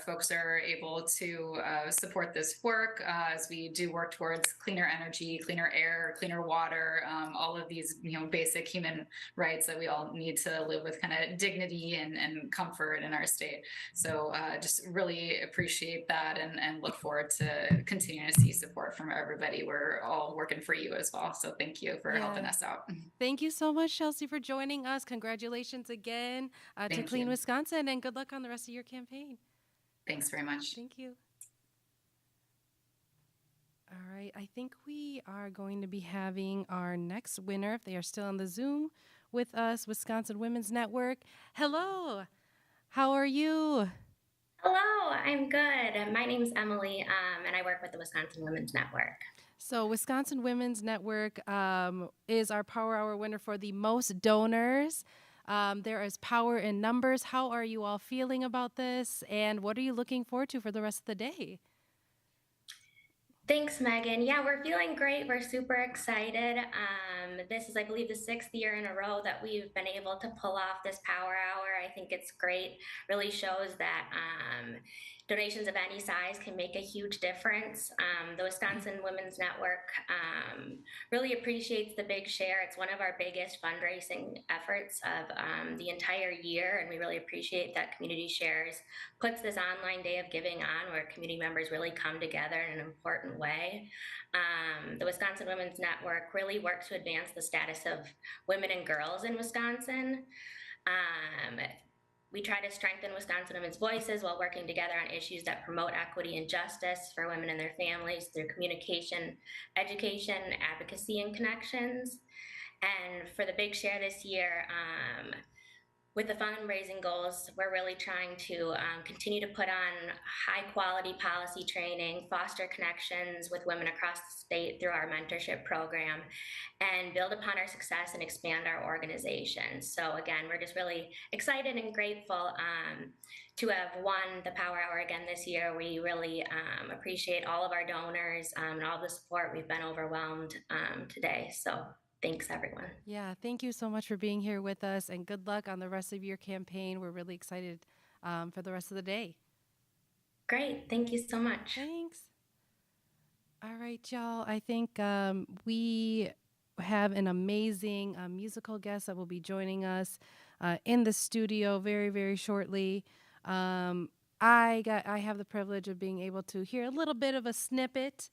folks are able to support this work as we do work towards cleaner energy, cleaner air, cleaner water, all of these, basic human rights that we all need to live with kind of dignity and comfort in our state. So just really appreciate that and look forward to continuing to see support from everybody. We're all working for you as well. So thank you for helping us out. Thank you so much, Chelsea, for joining us. Congratulations again to Clean Wisconsin, and good luck on the rest of your campaign. Thanks very much. Thank you. All right, I think we are going to be having our next winner, if they are still on the Zoom with us, Wisconsin Women's Network. Hello, how are you? Hello, I'm good. My name's Emily, and I work with the Wisconsin Women's Network. So Wisconsin Women's Network is our Power Hour winner for the most donors There is power in numbers. How are you all feeling about this? And what are you looking forward to for the rest of the day? Thanks, Megan. Yeah, we're feeling great. We're super excited. This is, I believe, the 6th year in a row that we've been able to pull off this Power Hour. I think it's great. Really shows that donations of any size can make a huge difference. The Wisconsin Women's Network really appreciates the Big Share. It's one of our biggest fundraising efforts of the entire year, and we really appreciate that Community Shares puts this online day of giving on where community members really come together in an important way. The Wisconsin Women's Network really works to advance the status of women and girls in Wisconsin. We try to strengthen Wisconsin women's voices while working together on issues that promote equity and justice for women and their families through communication, education, advocacy, and connections. And for the Big Share this year, with the fundraising goals, we're really trying to continue to put on high quality policy training, foster connections with women across the state through our mentorship program, and build upon our success and expand our organization. So again, we're just really excited and grateful to have won the Power Hour again this year. We really appreciate all of our donors and all the support. We've been overwhelmed today. So thanks, everyone. Yeah, thank you so much for being here with us, and good luck on the rest of your campaign. We're really excited for the rest of the day. Great. Thank you so much. Thanks. All right, y'all. I think we have an amazing musical guest that will be joining us in the studio very, very shortly. I have the privilege of being able to hear a little bit of a snippet,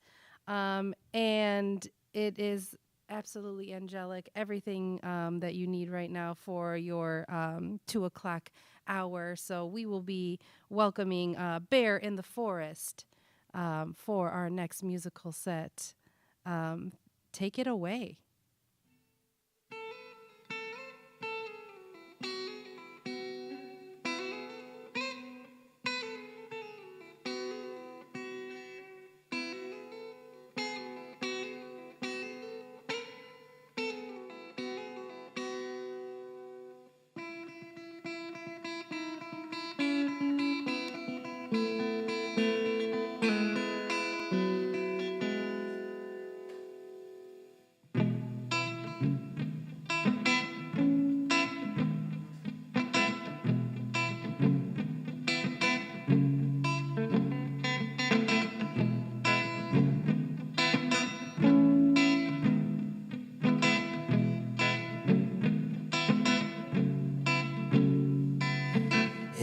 and it is absolutely angelic. Everything that you need right now for your 2 o'clock hour. So we will be welcoming Bear in the Forest for our next musical set. Take it away.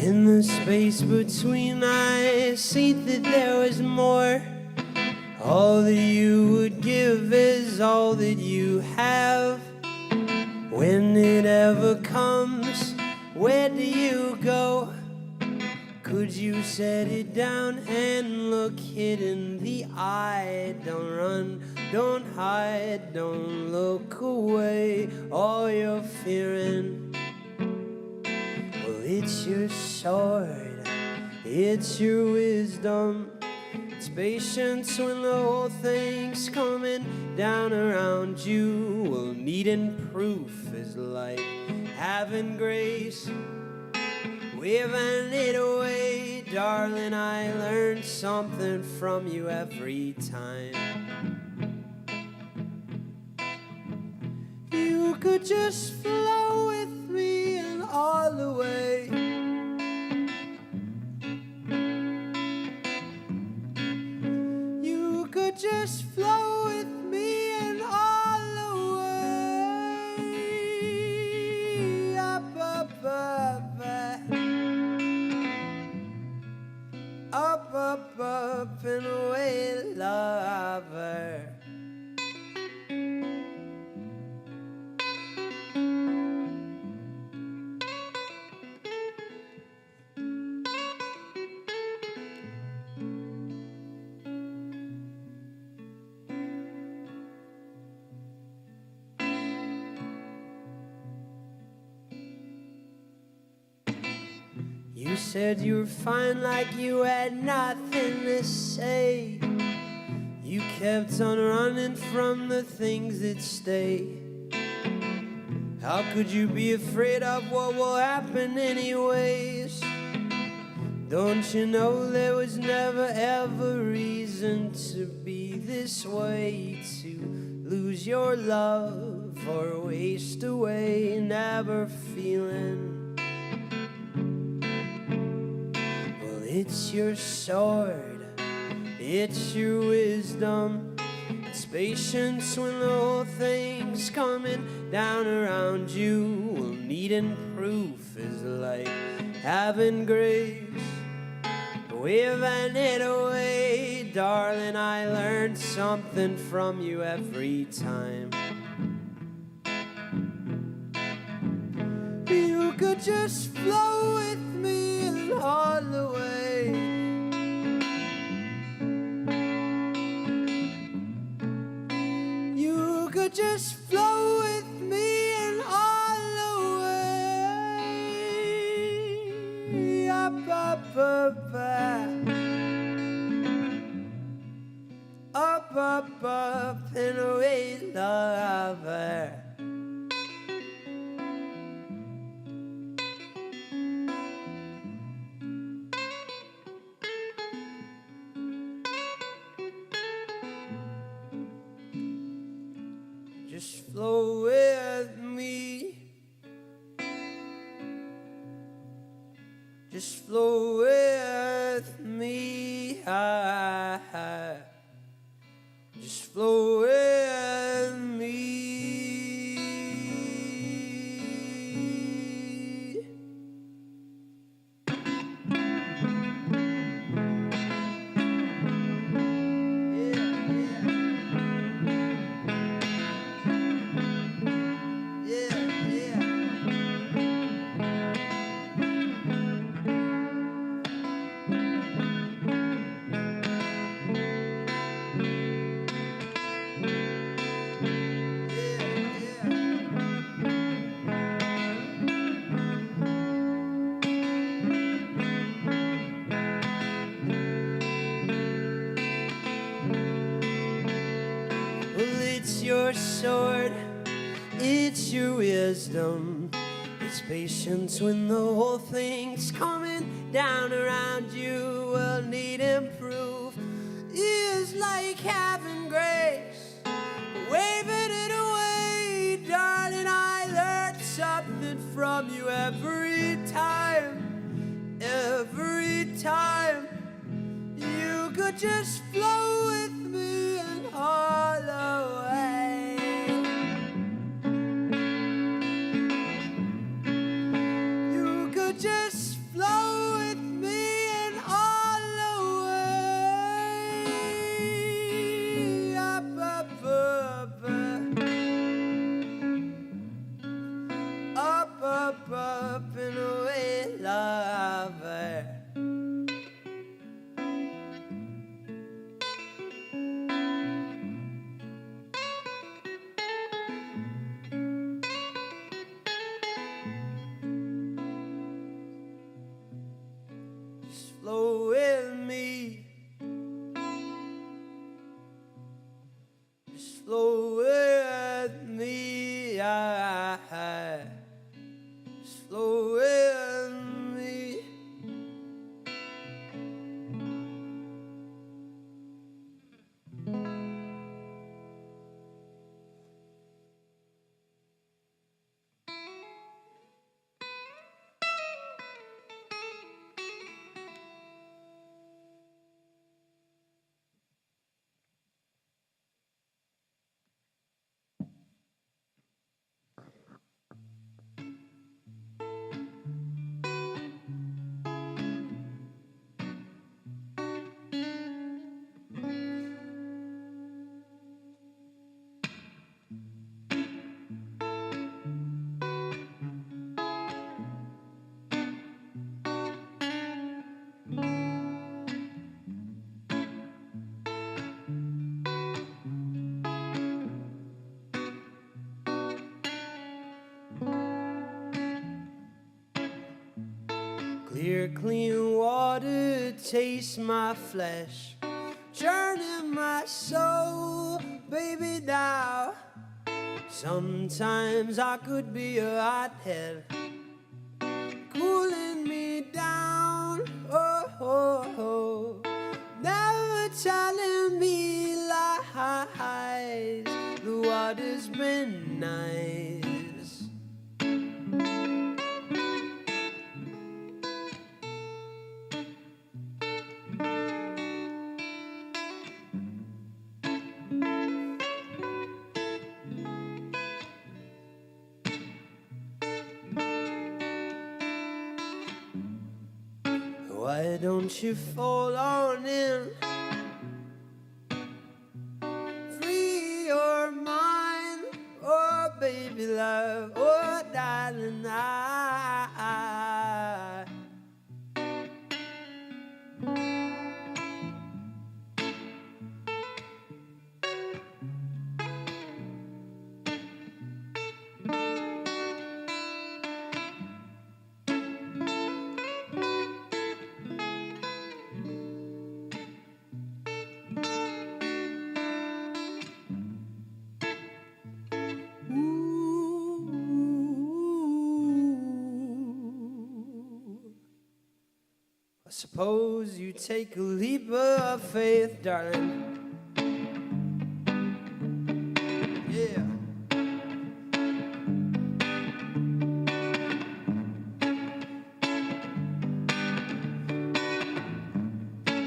In the space between, I see that there was more. All that you would give is all that you have. When it ever comes, where do you go? Could you set it down and look it in the eye? Don't run, don't hide, don't look away. All you're fearing, well, it's your sword, it's your wisdom, it's patience when the whole thing's coming down around you. Well, needing proof is like having grace, waving it away. Darling, I learned something from you every time. You could just flow with me and all the way. You could just flow with me and all the way. Up, up, up, up, up, up and away, lover. You said you were fine like you had nothing to say. You kept on running from the things that stay. How could you be afraid of what will happen anyways? Don't you know there was never ever reason to be this way, to lose your love or waste away, never feeling. Well, it's your sword, it's your wisdom, it's patience when the whole thing's coming down around you. Well, needing proof is like having grace, waving it away. Darling, I learned something from you every time. You could just flow with me and all the way. You could just flow with me and all the way. Up, up, up, up, up, up and away, lover. Just flow with me. Just flow with me. Just flow with me. Your sword, it's your wisdom, it's patience when the whole thing's coming down around you. Well, needing proof is like having grace, waving it away. Darling, I learned something from you every time, every time. You could just flow with me and all the way. Just flow with me and all the way. Up, up, up, up, up, up and away, lover. Flow with me. Just flow with me. Just flow with me. Clear, clean water tastes my flesh, churning my soul, baby, now. Sometimes I could be a hothead, cooling me down. Oh, oh, oh. Never telling me lies. The water's been nice. Why don't you fall on in? Free your mind, oh baby love, oh darling, I. Suppose you take a leap of faith, darling. Yeah.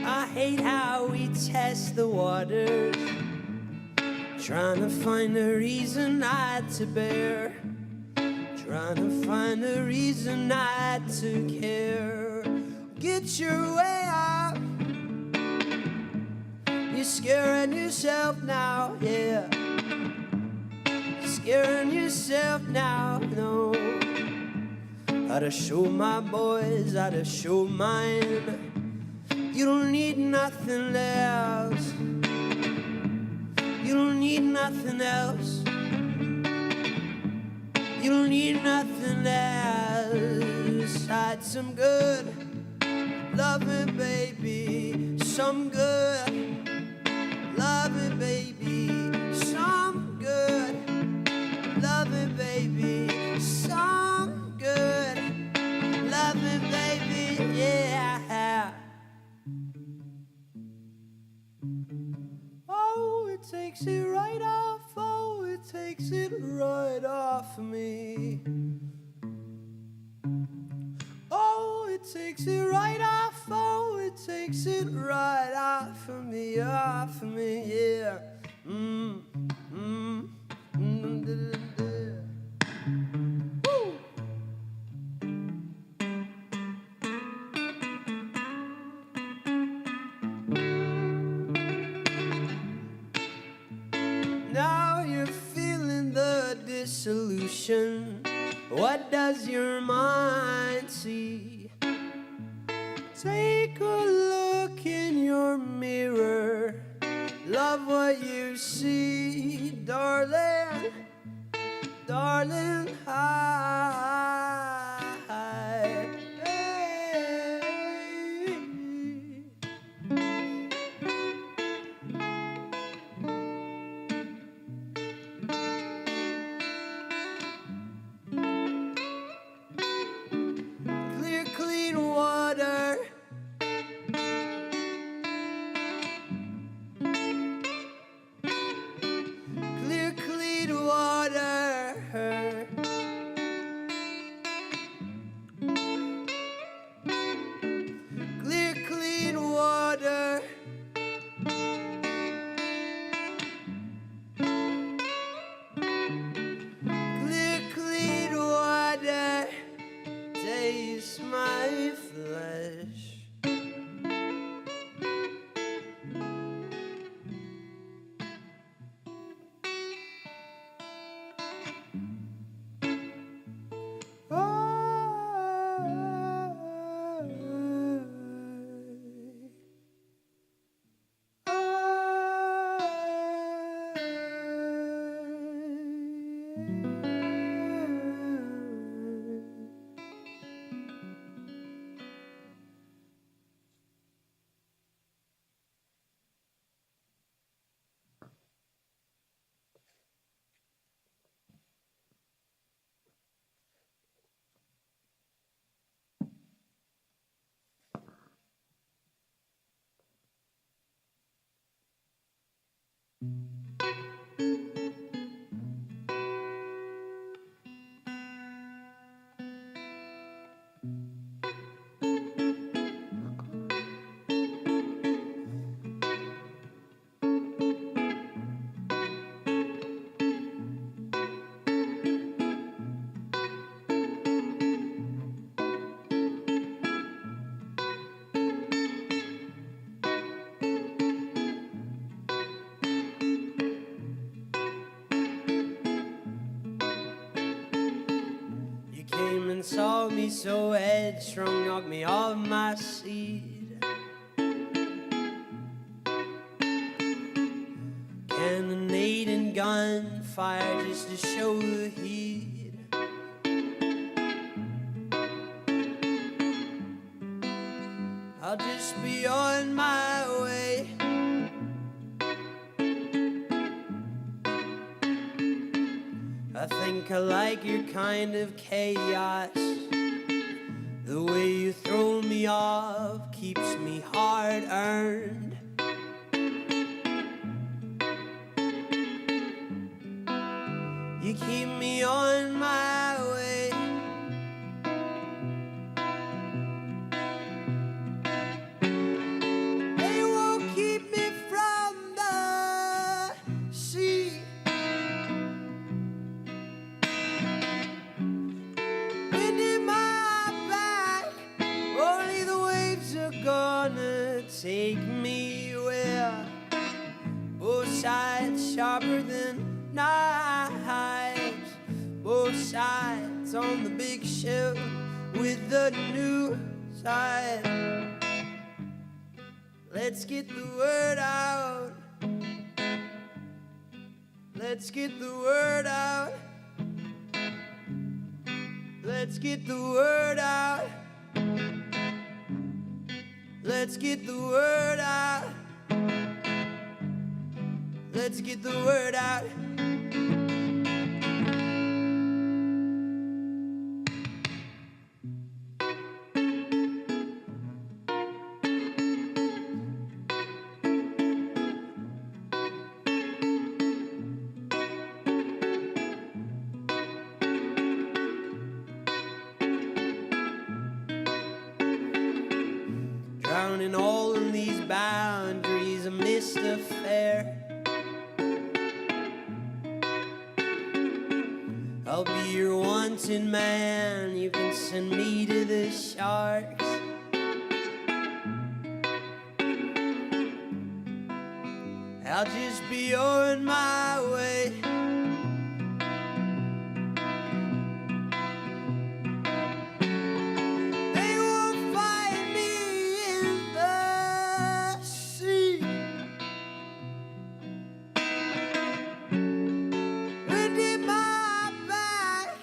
I hate how we test the waters, trying to find a reason not to bear, trying to find a reason not to care. Get your way up. You're scaring yourself now, yeah. You're scaring yourself now, no. How to show my boys, how to show mine. You don't need nothing else. You don't need nothing else. You don't need nothing else. Had some good loving, baby, some good loving, baby, some good loving, baby, some good loving, baby, yeah. Oh, it takes it right off, oh, it takes it right off of me. Oh, it takes it right off, oh, it takes it right off of me, yeah. Woo! Now you're feeling the dissolution. What does your mind see? Take a look in your mirror. Love what you see, darling, darling, hi. Hey. Clear, clean water. Clear, clean water. saw me so headstrong, knocked me off my seat. Cannonading gunfire just to show the heat. I'll just be on my way. I think I like your kind of chaos. The way you throw me off keeps me hard-earned. You keep me on my way. They won't keep me from the sea. Wind in my back, only the waves are gonna take me where both sides sharper than knives, both sides on the big ship with the new side. Let's get the word out. Let's get the word out. Let's get the word out. Let's get the word out. Let's get the word out. Drowning all in these boundaries, a mist affair. I'll be your wanted man, you can send me to the sharks. I'll just be on my way. They won't find me in the sea. Wind in my back,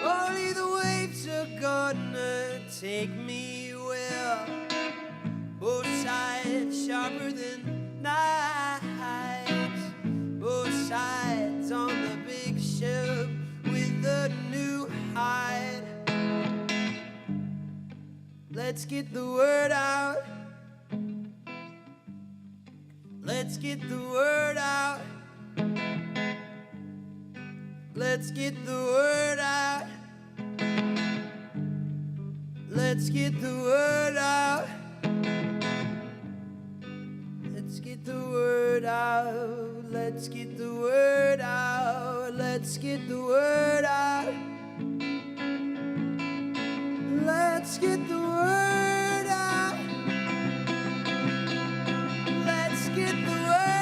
only the waves are gonna take me where both sides sharper than knives, both sides on the big ship with the new hide. Let's get the word out. Let's get the word out. Let's get the word out. Let's get the word out. Let's get the word out. Let's get the word out. Let's get the word out. Let's get the word out. Let's get the word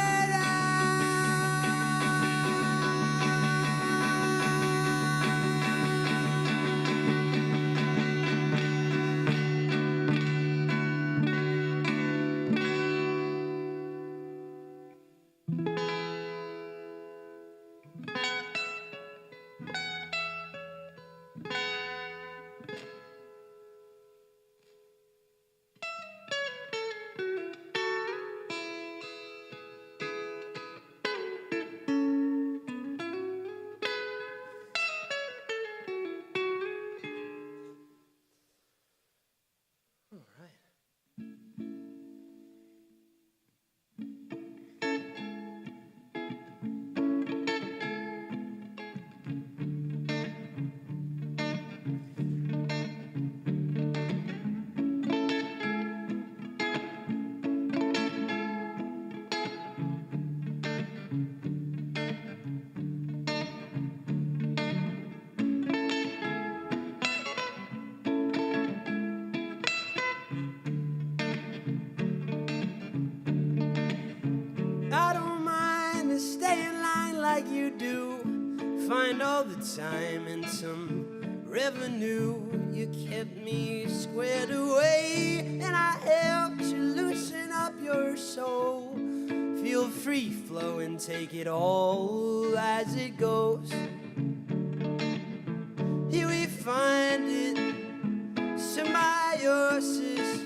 I don't mind to stay in line like you do. Find all the time and some revenue. You kept me squared away, and I helped you loosen up your soul. Feel free flow and take it all as it goes. Here we find it, symbiosis.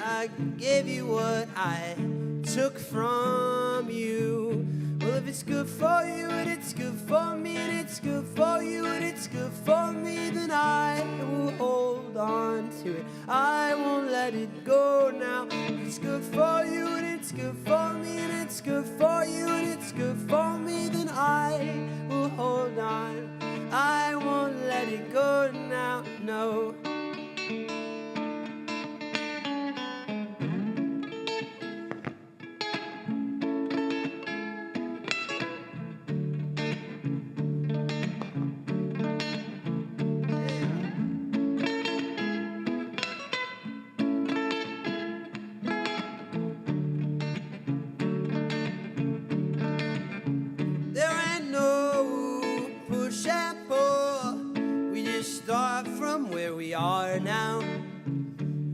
I gave you what I took from you. Well, if it's good for you and it's good for me and it's good for you and it's good for me, then I will hold on to it. I won't let it go now. If it's good for you and it's good for me and it's good for you and it's good for me, then I will hold on. I won't let it go now, no. Now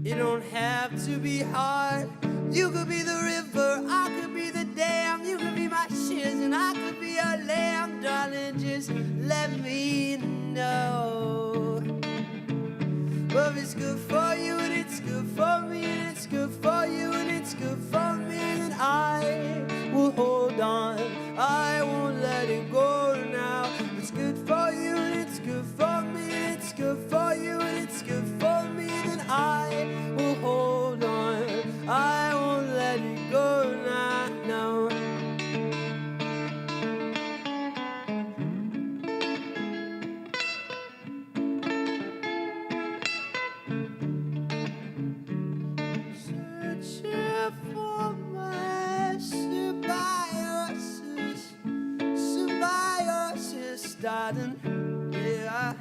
it don't have to be hard. You could be the river, I could be the dam. You could be my shears and I could be your lamb. Darling, just let me know. Well, if it's good for you and it's good for me and it's good for you and it's good for me, then I will hold on. I won't let it go now. If it's good for you and it's good for me and it's good for you and it's good for me, then I will hold on. I won't let it go now, no. Searching for my symbiosis, starting, yeah, yeah.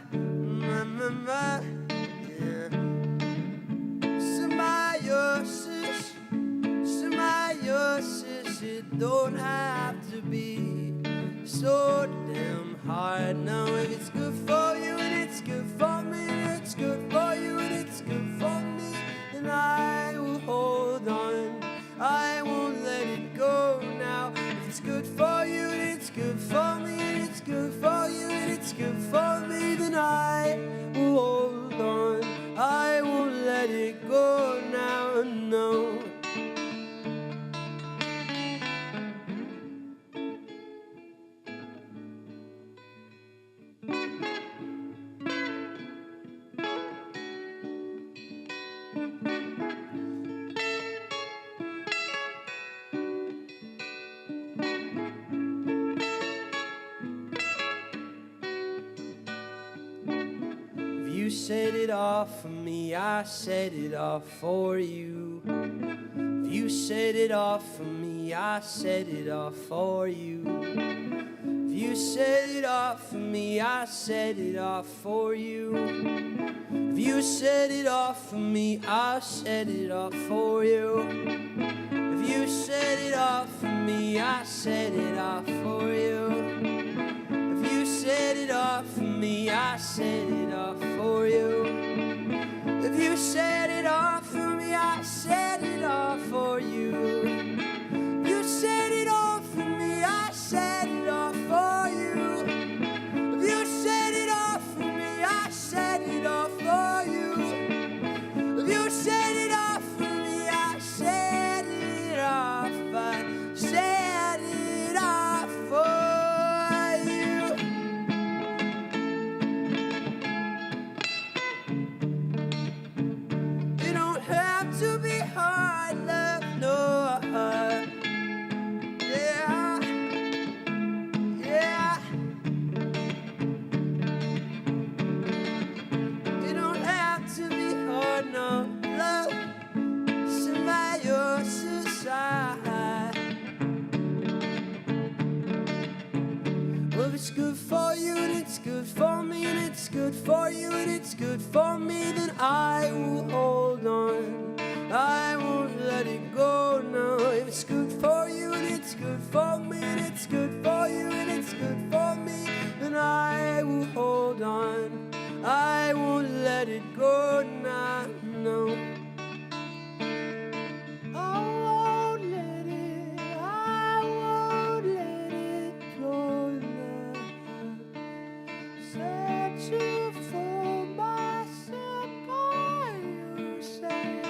Symbiosis, it don't have to be so damn hard. Now if it's good for you and it's good for me and it's good for you and it's good for me, then I will hold on. I won't let it go now. If it's good for you and it's good for me and it's good for you and it's good for me, then I will hold on. I won't let it go now, no. You set it off for me, I set it off for you. If you set it off for me, I set it off for you. If you set it off for me, I set it off for you. If you set it off for me, I set it off for you. If you set it off for me, I set it off for you. If you set it off for me, I set it off for you. If you set it off for me, I set it off for you. You set it off for me, I set it off for you. If you set it off for me, I set it off for you. If you set it off for me, I set it off. I set it off for you. It don't have to be hard, love, no. Yeah, yeah. It don't have to be hard, no, love. Symbiosis, well, if it's good for you and it's good for me and it's good for you and it's good for me, then I will hold on. I won't let it go now. If it's good for you and it's good for me and it's good for you and it's good for me, then I will hold on. I won't let let it go now, no. I won't let it go now. Searching for myself by your side.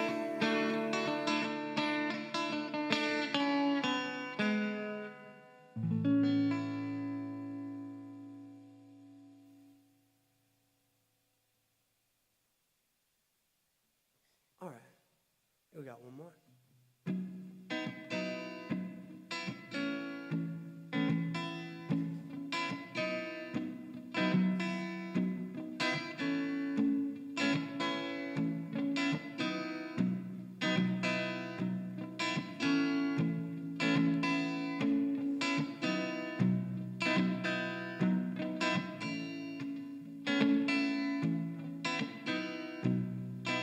All right, we got one more.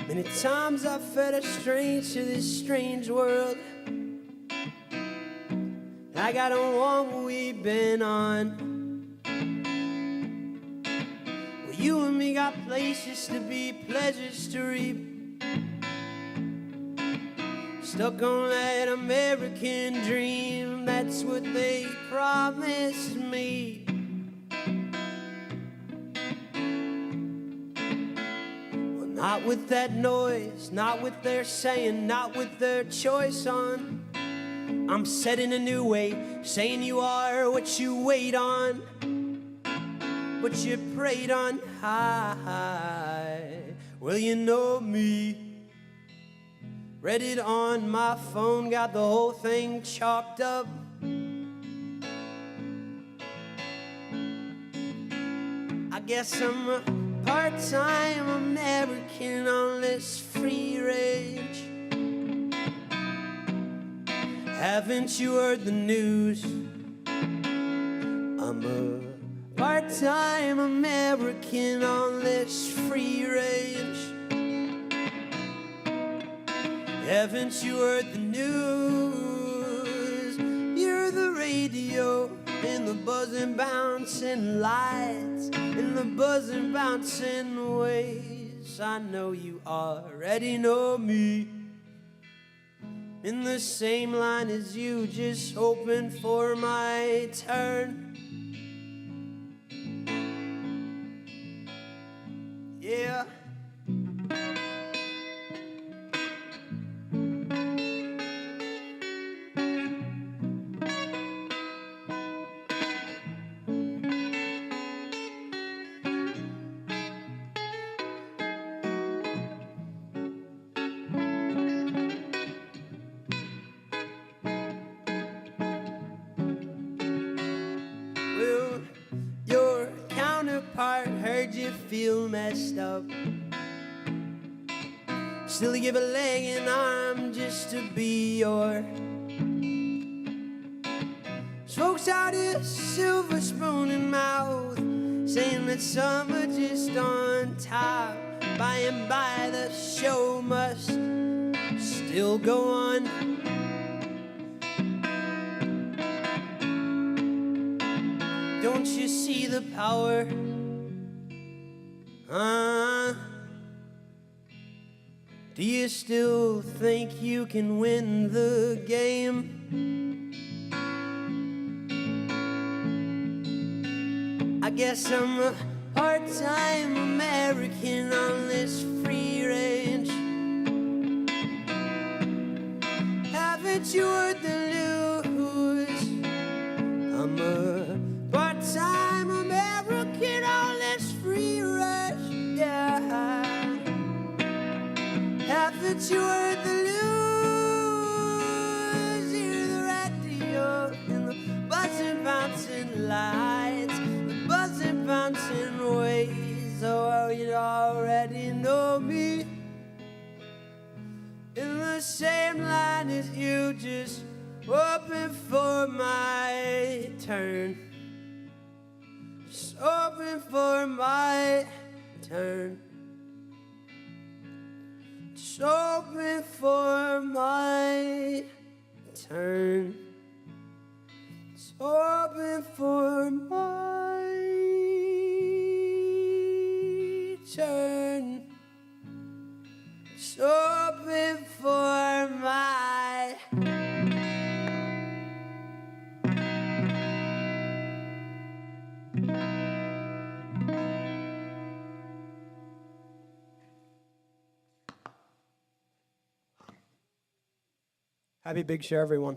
Many times I've felt estranged to this strange world, like I don't want what we've been on. Well, you and me got places to be, pleasures to reap, stuck on that American dream, that's what they promised me. Not with that noise, not with their saying, not with their choice on. I'm setting a new way, saying you are what you wait on, what you prayed on high. Well, you know me, read it on my phone, got the whole thing chalked up. I guess I'm a part-time American on this free range. Haven't you heard the news? I'm a part-time American on this free range. Haven't you heard the news? You're the radio in the buzzing, bouncing lights, in the buzzing, bouncing waves. I know you already know me. In the same line as you, just hoping for my turn. Yeah. Heard you feel messed up. Still give a leg and arm just to be your. Folks out here, silver spoon in mouth, saying that summer just on top. By and by the show must still go on. Don't you see the power? Do you still think you can win the game? I guess I'm a part-time American on this free range. Haven't you heard the news? I'm a part-time American on this free range. Yeah. Haven't you heard the news? Hear the radio and the buzzing, bouncing lights, the buzzing, bouncing waves. Oh, you already know me. In the same line as you, just hoping for my turn. Just hoping for my turn. Just hoping for my turn. Just hoping for my turn. Happy Big Share, everyone.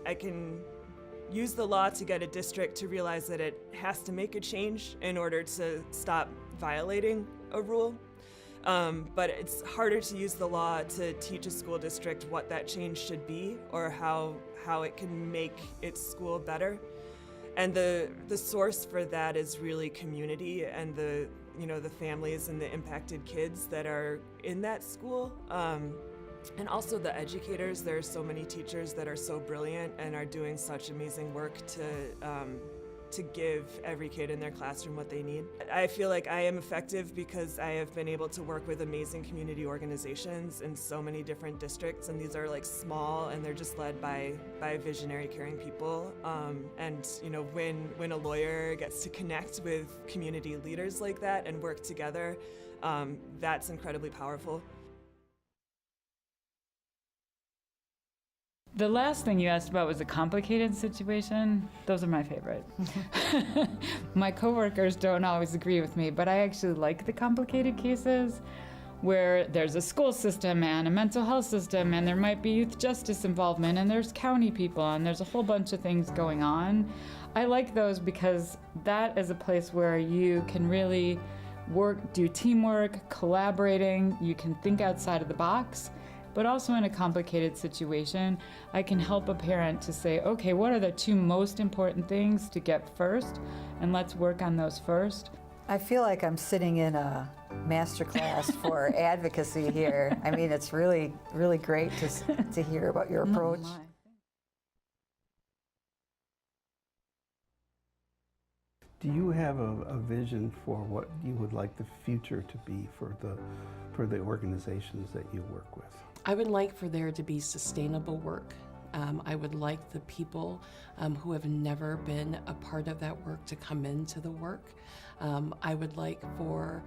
I can use the law to get a district to realize that it has to make a change in order to stop violating a rule. But it's harder to use the law to teach a school district what that change should be or how it can make its school better. And the source for that is really community and the families and the impacted kids that are in that school. And also the educators. There are so many teachers that are so brilliant and are doing such amazing work to give every kid in their classroom what they need. I feel like I am effective because I have been able to work with amazing community organizations in so many different districts, and these are like small and they're just led by visionary, caring people. And when a lawyer gets to connect with community leaders like that and work together, that's incredibly powerful. The last thing you asked about was a complicated situation. Those are my favorite. My coworkers don't always agree with me, but I actually like the complicated cases where there's a school system and a mental health system and there might be youth justice involvement and there's county people and there's a whole bunch of things going on. I like those because that is a place where you can really do teamwork, collaborating, you can think outside of the box. But also in a complicated situation, I can help a parent to say, okay, what are the two most important things to get first? And let's work on those first. I feel like I'm sitting in a masterclass for advocacy here. I mean, it's really, really great to hear about your approach. Do you have a vision for what you would like the future to be for the organizations that you work with? I would like for there to be sustainable work. I would like the people who have never been a part of that work to come into the work. I would like for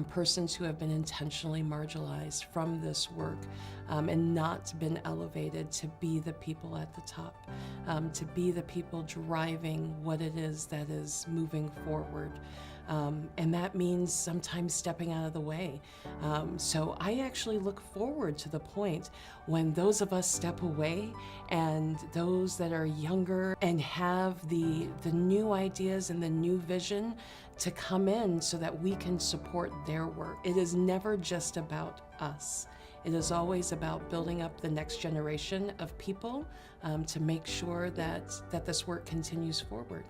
persons who have been intentionally marginalized from this work and not been elevated to be the people at the top, to be the people driving what it is that is moving forward. And that means sometimes stepping out of the way. So I actually look forward to the point when those of us step away and those that are younger and have the new ideas and the new vision to come in so that we can support their work. It is never just about us. It is always about building up the next generation of people to make sure that this work continues forward.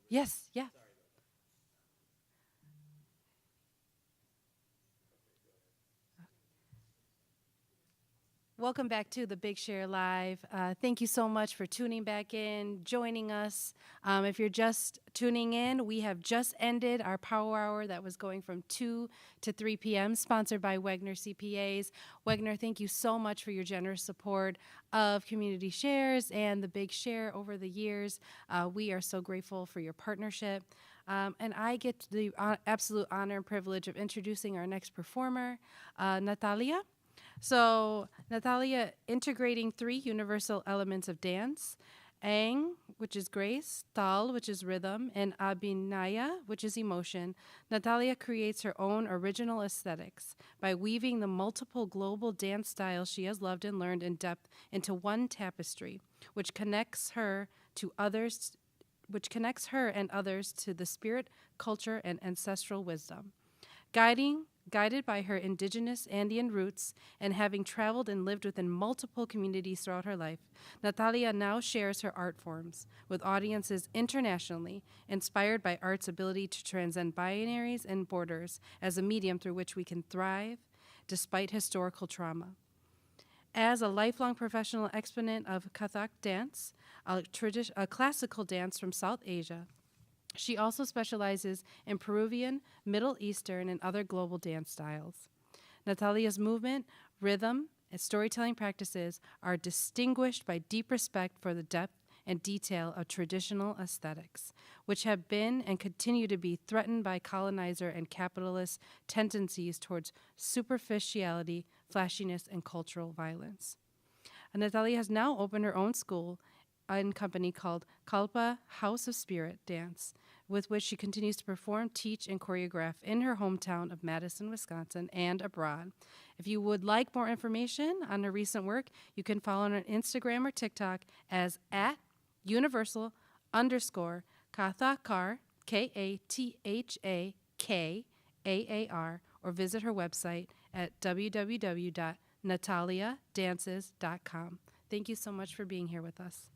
Yes, yeah. Welcome back to the Big Share Live. Thank you so much for tuning back in, joining us. If you're just tuning in, we have just ended our power hour that was going from 2 to 3 p.m., sponsored by Wegner CPAs. Wegner, thank you so much for your generous support of Community Shares and the Big Share over the years. We are so grateful for your partnership. And I get the absolute honor and privilege of introducing our next performer, Natalia. So Natalia integrating 3 universal elements of dance, Ang, which is grace, Tal, which is rhythm, and Abhinaya, which is emotion. Natalia creates her own original aesthetics by weaving the multiple global dance styles she has loved and learned in depth into one tapestry, which connects her and others to the spirit, culture, and ancestral wisdom. Guided by her indigenous Andean roots and having traveled and lived within multiple communities throughout her life, Natalia now shares her art forms with audiences internationally, inspired by art's ability to transcend binaries and borders as a medium through which we can thrive despite historical trauma. As a lifelong professional exponent of Kathak dance, a classical dance from South Asia, she also specializes in Peruvian, Middle Eastern, and other global dance styles. Natalia's movement, rhythm, and storytelling practices are distinguished by deep respect for the depth and detail of traditional aesthetics, which have been and continue to be threatened by colonizer and capitalist tendencies towards superficiality, flashiness, and cultural violence. Natalia has now opened her own school and company called Kalpa House of Spirit Dance, with which she continues to perform, teach, and choreograph in her hometown of Madison, Wisconsin, and abroad. If you would like more information on her recent work, you can follow her on Instagram or TikTok as @universal_Kathakar, KATHAKAAR, or visit her website at www.nataliadances.com. Thank you so much for being here with us.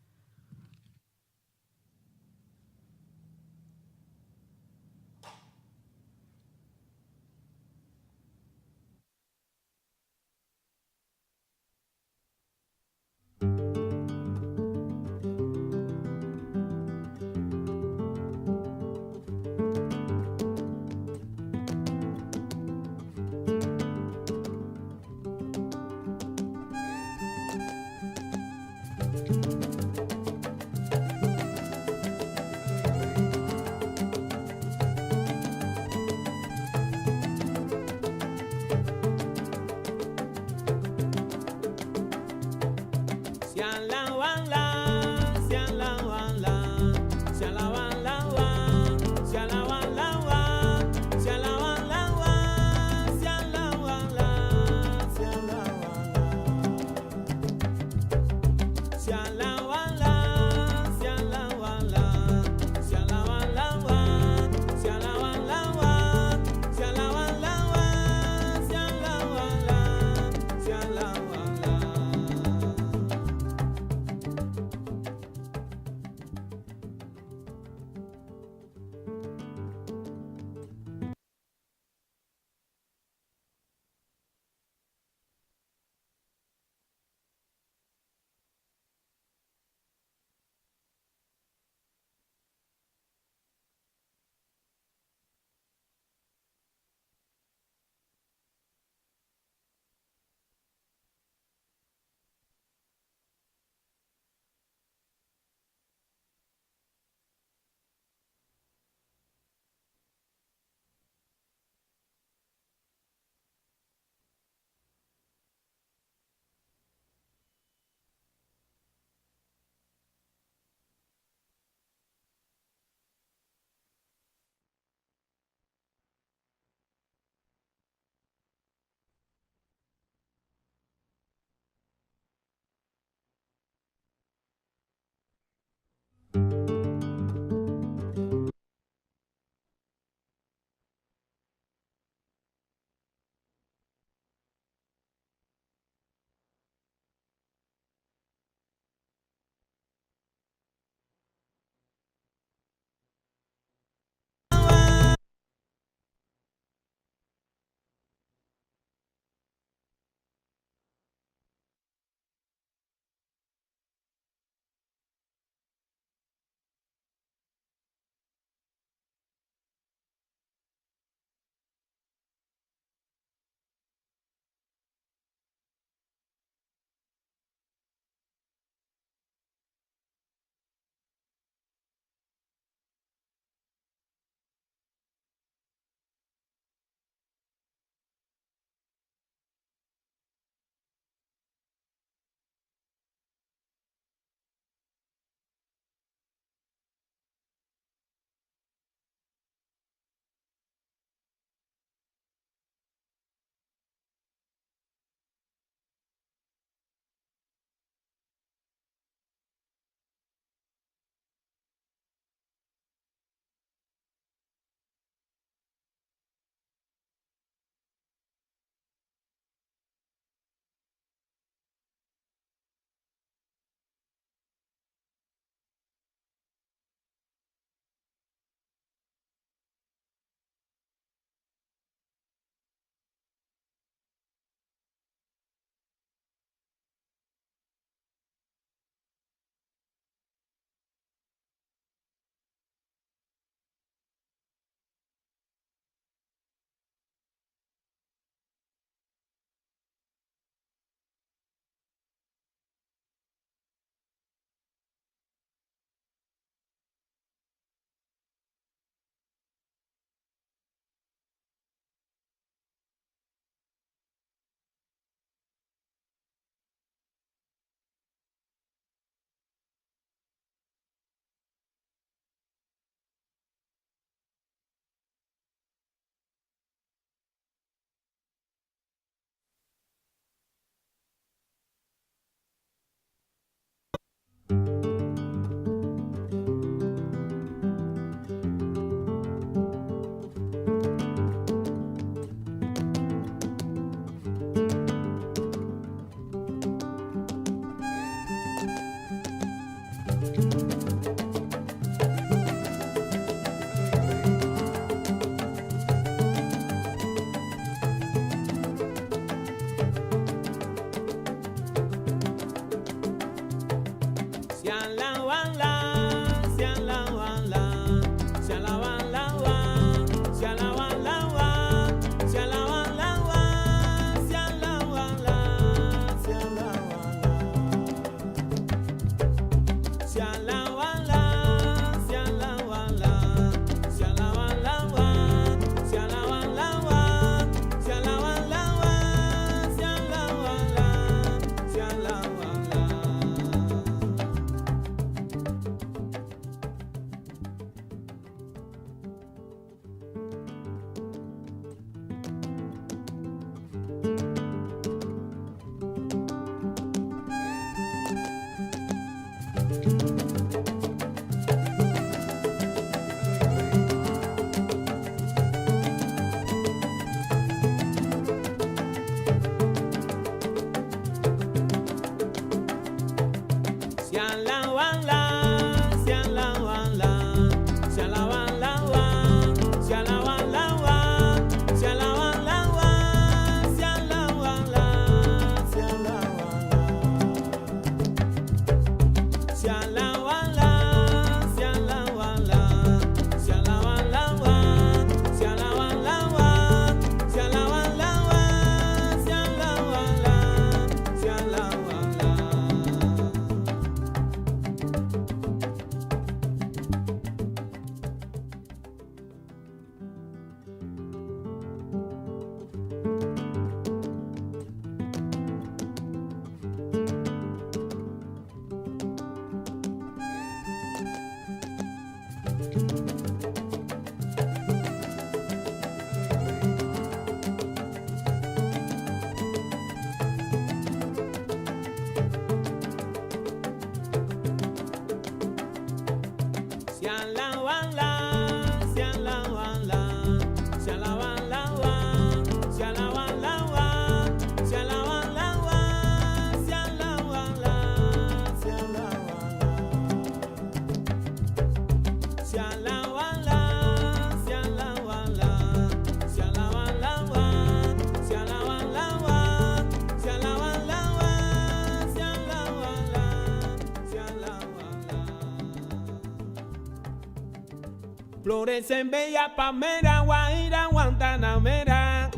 Florece en Bella Palmera, Guajira, Guantanamera.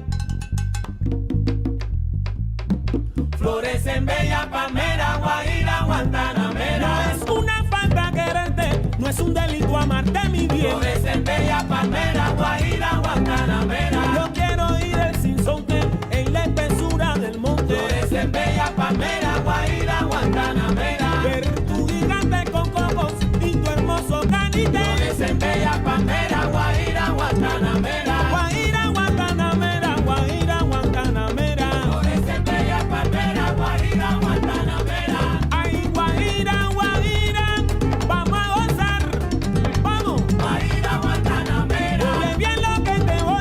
Florece en Bella Palmera, Guajira, Guantanamera. No es una falta quererte, no es un delito amarte, mi bien. Florece en Bella Palmera, Guajira, Guantanamera. Yo quiero ir el sinsonte en la espesura del monte. Florece en Bella Palmera, Guajira, Guantanamera. Ver tu gigante con cocos y tu hermoso canite. Florece en Bella Palmera, Guajira, Guantanamera. Guajira, Guantanamera, Guajira, Guantanamera. Florece en Bella Palmera, Guajira, Guantanamera. Ay, Guajira, Guajira, vamos a gozar, vamos. Guajira, Guantanamera. Oye bien lo que te voy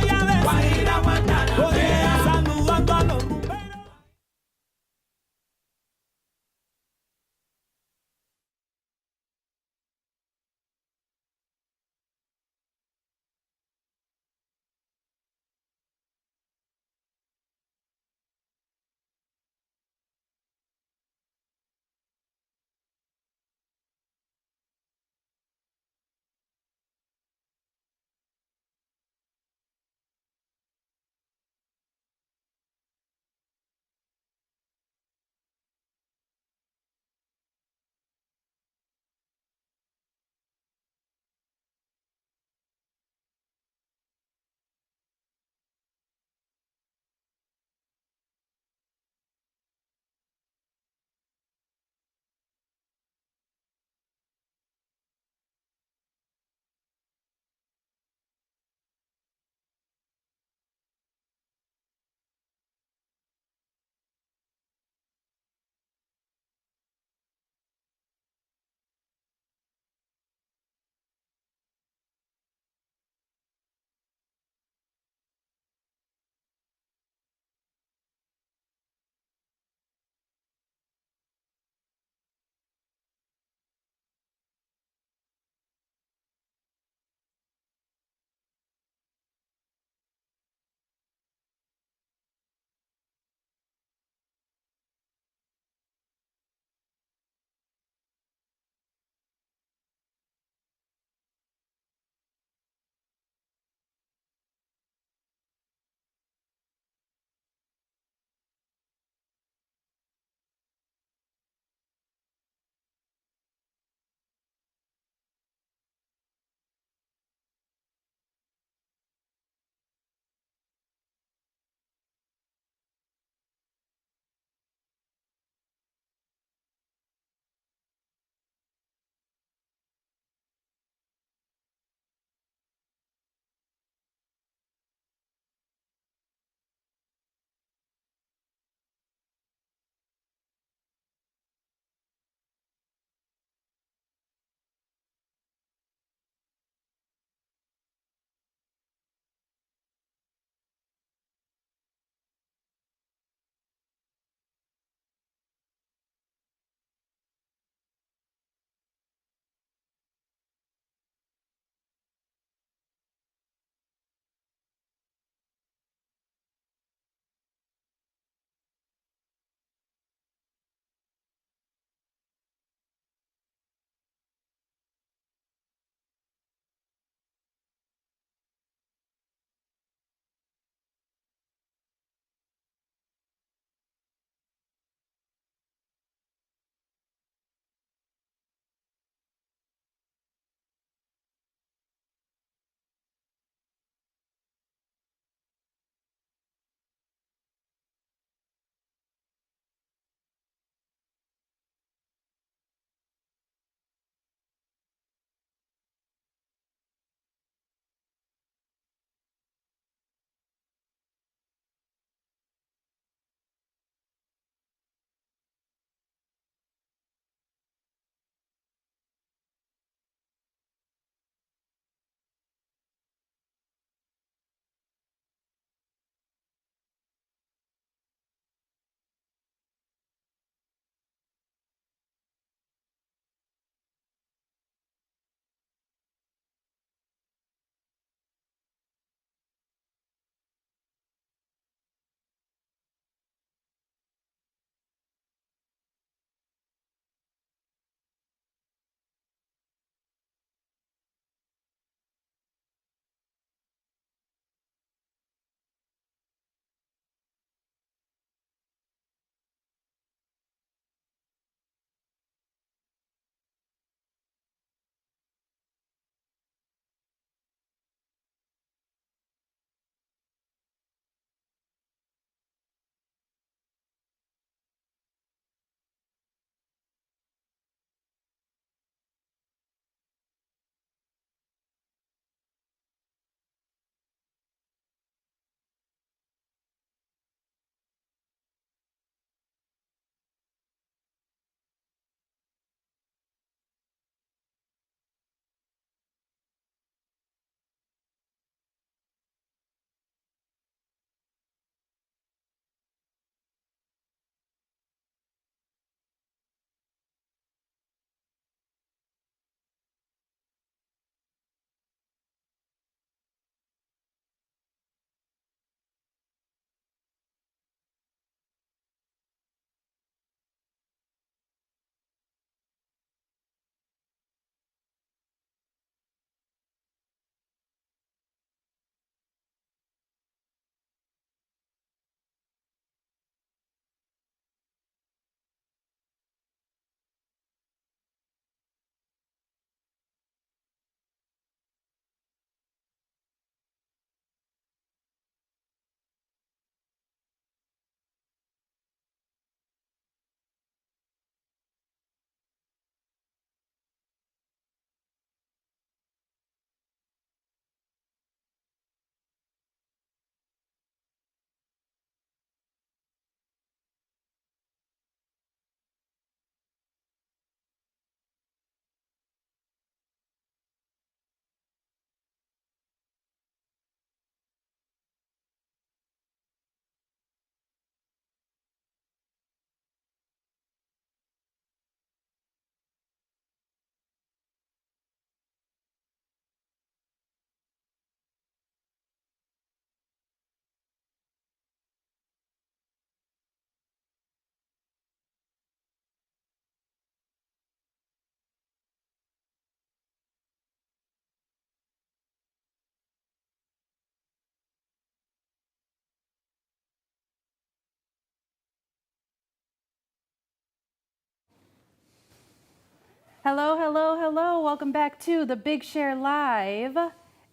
Hello, hello, hello. Welcome back to the Big Share Live.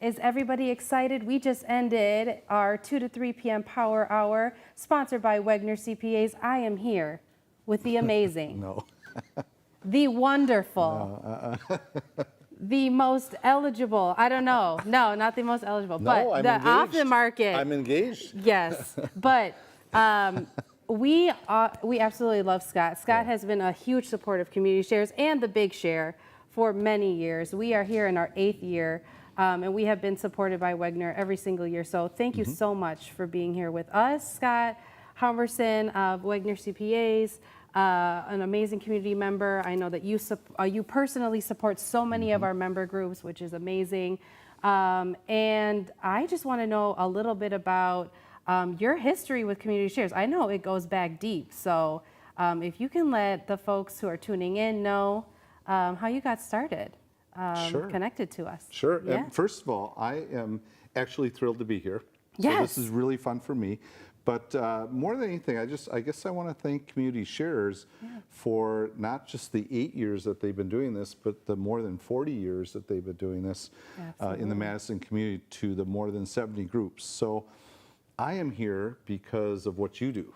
Is everybody excited? We just ended our 2 to 3 p.m. Power Hour, sponsored by Wegner CPAs. I am here with the amazing, No. the wonderful, the most eligible. I don't know. No, not the most eligible, No, but I'm the engaged. off the market. I'm engaged. Yes, but we absolutely love Scott. Scott has been a huge supporter of Community Shares and the Big Share for many years. We are here in our 8th year, and we have been supported by Wegner every single year. So thank you so much for being here with us, Scott Humberson of Wegner CPAs, an amazing community member. I know that you personally support so many of our member groups, which is amazing. And I just want to know a little bit about your history with Community Shares. I know it goes back deep, so if you can let the folks who are tuning in know how you got started, Sure. connected to us. Sure. Yeah. First of all, I am actually thrilled to be here. Yes. So this is really fun for me. But more than anything, I guess I want to thank Community Shares for not just the 8 years that they've been doing this, but the more than 40 years that they've been doing this in the Absolutely. Madison community to the more than 70 groups. So I am here because of what you do.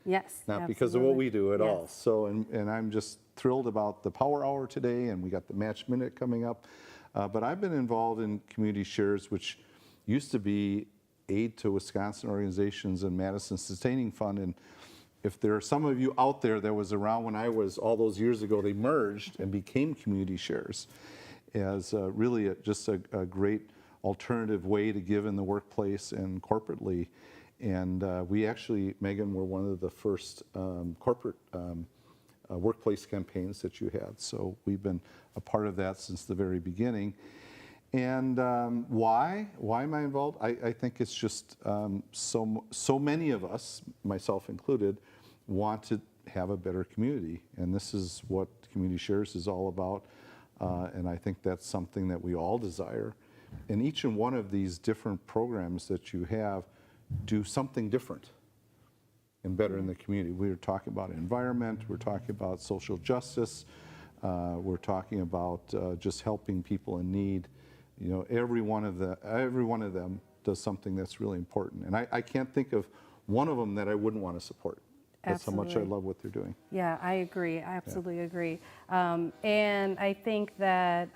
Yes. Not because of what we do at Yes. all. So, and I'm just thrilled about the Power Hour today, and we got the Match Minute coming up. But I've been involved in Community Shares, which used to be Aid to Wisconsin Organizations and Madison Sustaining Fund. And if there are some of you out there that was around when I was, all those years ago, they merged and became Community Shares as really just a great alternative way to give in the workplace and corporately. And we actually, Megan, were one of the first corporate workplace campaigns that you had. So we've been a part of that since the very beginning. And why am I involved? I think it's just so many of us, myself included, want to have a better community. And this is what Community Shares is all about. And I think that's something that we all desire. And each and one of these different programs that you have do something different and better in the community. We're talking about environment, we're talking about social justice, we're talking about just helping people in need. You know, every one of them does something that's really important. And I can't think of one of them that I wouldn't want to support. That's how much I Absolutely. love what they're doing. Yeah, I agree. I absolutely agree. And I think that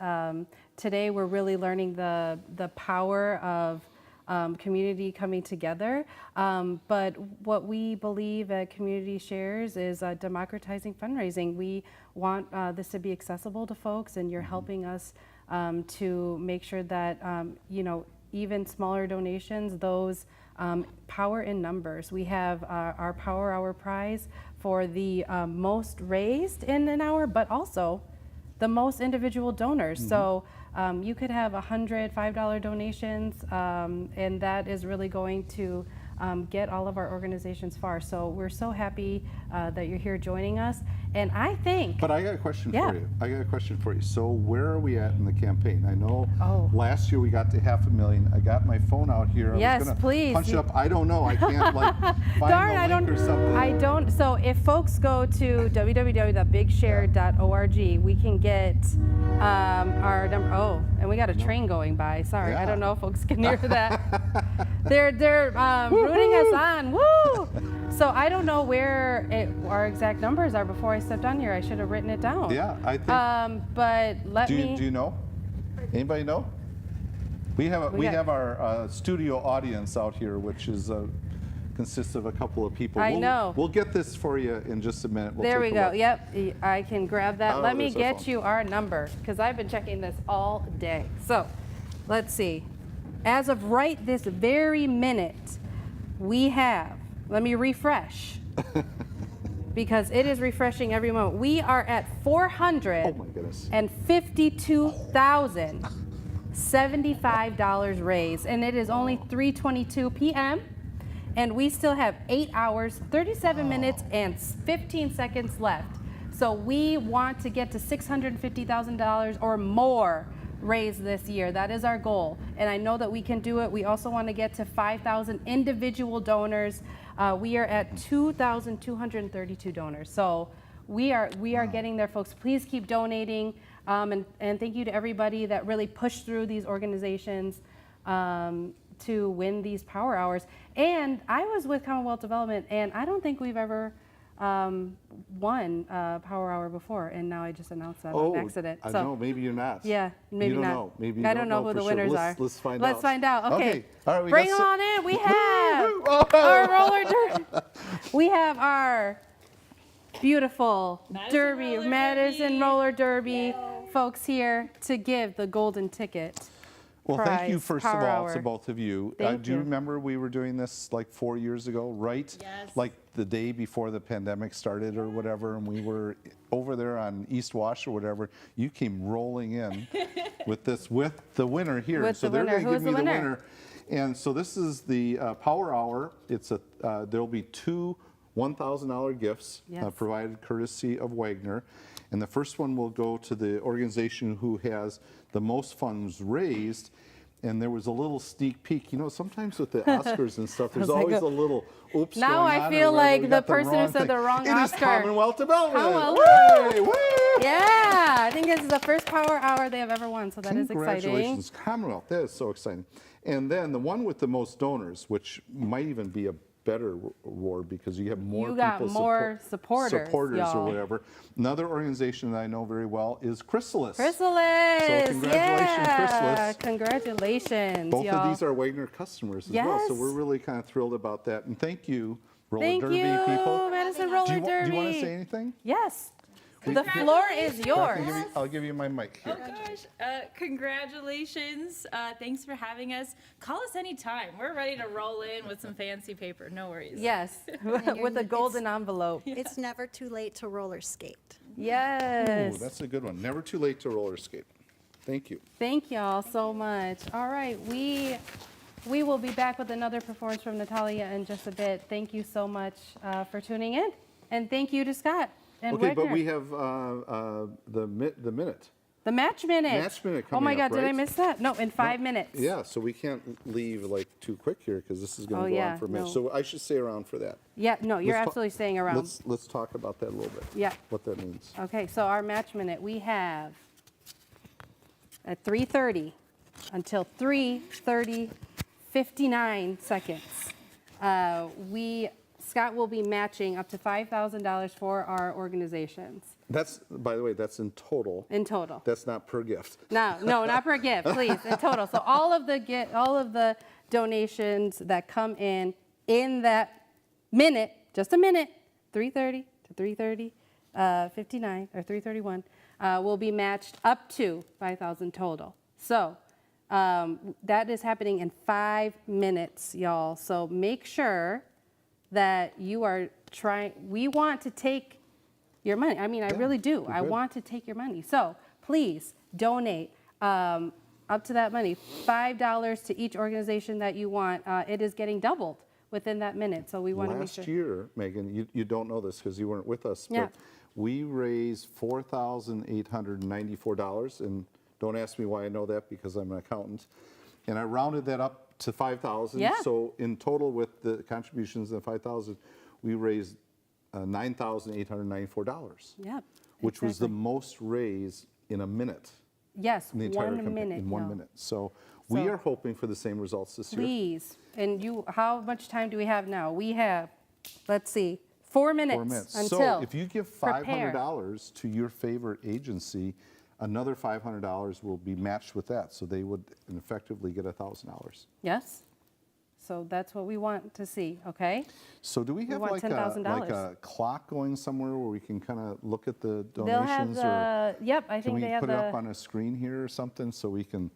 today we're really learning the power of community coming together. But what we believe at Community Shares is democratizing fundraising. We want this to be accessible to folks, and you're helping us to make sure that, you know, even smaller donations, those power in numbers. We have our Power Hour prize for the most raised in an hour, but also the most individual donors. So you could have $105 donations, and that is really going to get all of our organizations far. So we're so happy that you're here joining us. And I think. But I got a question for you. So where are we at in the campaign? I know last year we got to 500,000. I got my phone out here. I Yes, was gonna please. punch it up. I don't know. I can't like find Darn, the link or something. I don't. So if folks go to www.bigshare.org, we can get our number. Oh, and we got a train going by. Sorry, I don't know if folks can hear that. They're rooting us on. Woo! So I don't know where our exact numbers are. Before I stepped on here, I should have written it down. Yeah, I think. But let me. Do you know? Anybody know? We have our studio audience out here, which is consists of a couple of people. I know. We'll get this for you in just a minute. There we go. Yep, I can grab that. Oh, Let me there's our get phone. you our number, because I've been checking this all day. So let's see. As of right this very minute, we have, let me refresh, because it is refreshing every moment. We are at $452,075 raised, and it is only 3:22 p.m. And we still have 8 hours, 37 minutes, and 15 seconds left. So we want to get to $650,000 or more raised this year. That is our goal. And I know that we can do it. We also want to get to 5,000 individual donors. We are at 2,232 donors. So we are getting there, folks. Please keep donating. And thank you to everybody that really pushed through these organizations to win these power hours. And I was with Commonwealth Development, and I don't think we've ever won a power hour before, and now I just announced that on accident. I know, maybe you're not. Yeah, maybe you don't not. Know. Maybe you I don't know who for the sure. winners are. Let's find out. Let's find out. Okay. All right, we bring got on in. We have our roller derby. We have our beautiful Madison Roller Derby folks here to give the golden ticket. Well, thank you prize, first of Power all Hour. to both of you. Thank do you you. remember we were doing this like 4 years ago, right? Yes. Like the day before the pandemic started or whatever, and we were over there on East Wash or whatever. You came rolling in with the winner here. With so the they're winner. going to Who give is me the the winner? winner. And so this is the Power Hour. It's there'll be two $1,000 gifts Yes. provided courtesy of Wagner. And the first one will go to the organization who has the most funds raised. And there was a little sneak peek. You know, sometimes with the Oscars and stuff, there's was like, always a little oops Now going I on feel or whatever. like We the got person who wrong said thing. the wrong It is Oscar. Commonwealth Development. Commonwealth. Woo! Woo! Yeah, I think this is the first Power Hour they have ever won, so that is exciting. Congratulations, Commonwealth. That is so exciting. And then the one with the most donors, which might even be a better award because you have more You got people more supporters, or y'all. whatever. Another organization that I know very well is Chrysalis. Chrysalis. So congratulations, yeah. Chrysalis. Congratulations, Both y'all. of these are Wagner customers as well, so Yes. we're really kind of thrilled about that. And thank you, Roller Thank Derby you, people. Madison Roller do you Derby. want to say anything? Yes. The floor is yours. I'll give you my mic here. Oh gosh, congratulations. Thanks for having us. Call us anytime. We're ready to roll in with some fancy paper. No worries. Yes, with a golden envelope. It's never too late to roller skate. Yes. Ooh, that's a good one. Never too late to roller skate. Thank you. Thank y'all so much. All right, we will be back with another performance from Natalia in just a bit. Thank you so much for tuning in, and thank you to Scott and Okay, but Wagner. we have the minute. The match minute. Match minute Oh my coming up, God, did I right? miss that? No, in 5 minutes. Yeah, so we can't leave like too quick here because this is going to Oh, go yeah, on for a minute. no. So I should stay around for that. Yeah, no, you're Let's ta- absolutely staying around. Let's talk about that a little bit. Yeah. What that means. Okay, so our match minute we have at 3:30 until 3:30, 59 seconds. Scott will be matching up to $5,000 for our organizations That's, by the way, that's in total. in total. That's not per gift. No, not per gift, please, in total. So all of the donations that come in that minute, just a minute, 3:30 to 3:30, 59 or 3:31, will be matched up to 5,000 total. So that is happening in 5 minutes, y'all. So make sure that you are trying. We want to take your money. I mean, I really do. I want to take your money. So please donate up to that money, $5 to each organization that you want. It is getting doubled within that minute. So we want to make sure. Last year, Megan, you don't know this because you weren't with us, Yeah. but we raised $4,894. And don't ask me why I know that because I'm an accountant. And I rounded that up to 5,000. Yeah. So in total with the contributions and 5,000, we raised $9,894. Yep. Which was the most raised in a minute. Yes, In the entire 1 campaign, minute. in 1 y'all. minute. So we So- are hoping for the same results this year. Please. And how much time do we have now? We have, let's see, 4 minutes, 4 minutes. until. So if you give prepare. $500 to your favorite agency, another $500 will be matched with that. So they would effectively get $1,000. Yes. So that's what we want to see, okay? So do we have want like $10,000. a clock going somewhere where we can kind of look at the They'll have donations? yep, I Can think we they have put it up the, on a screen here or something so we can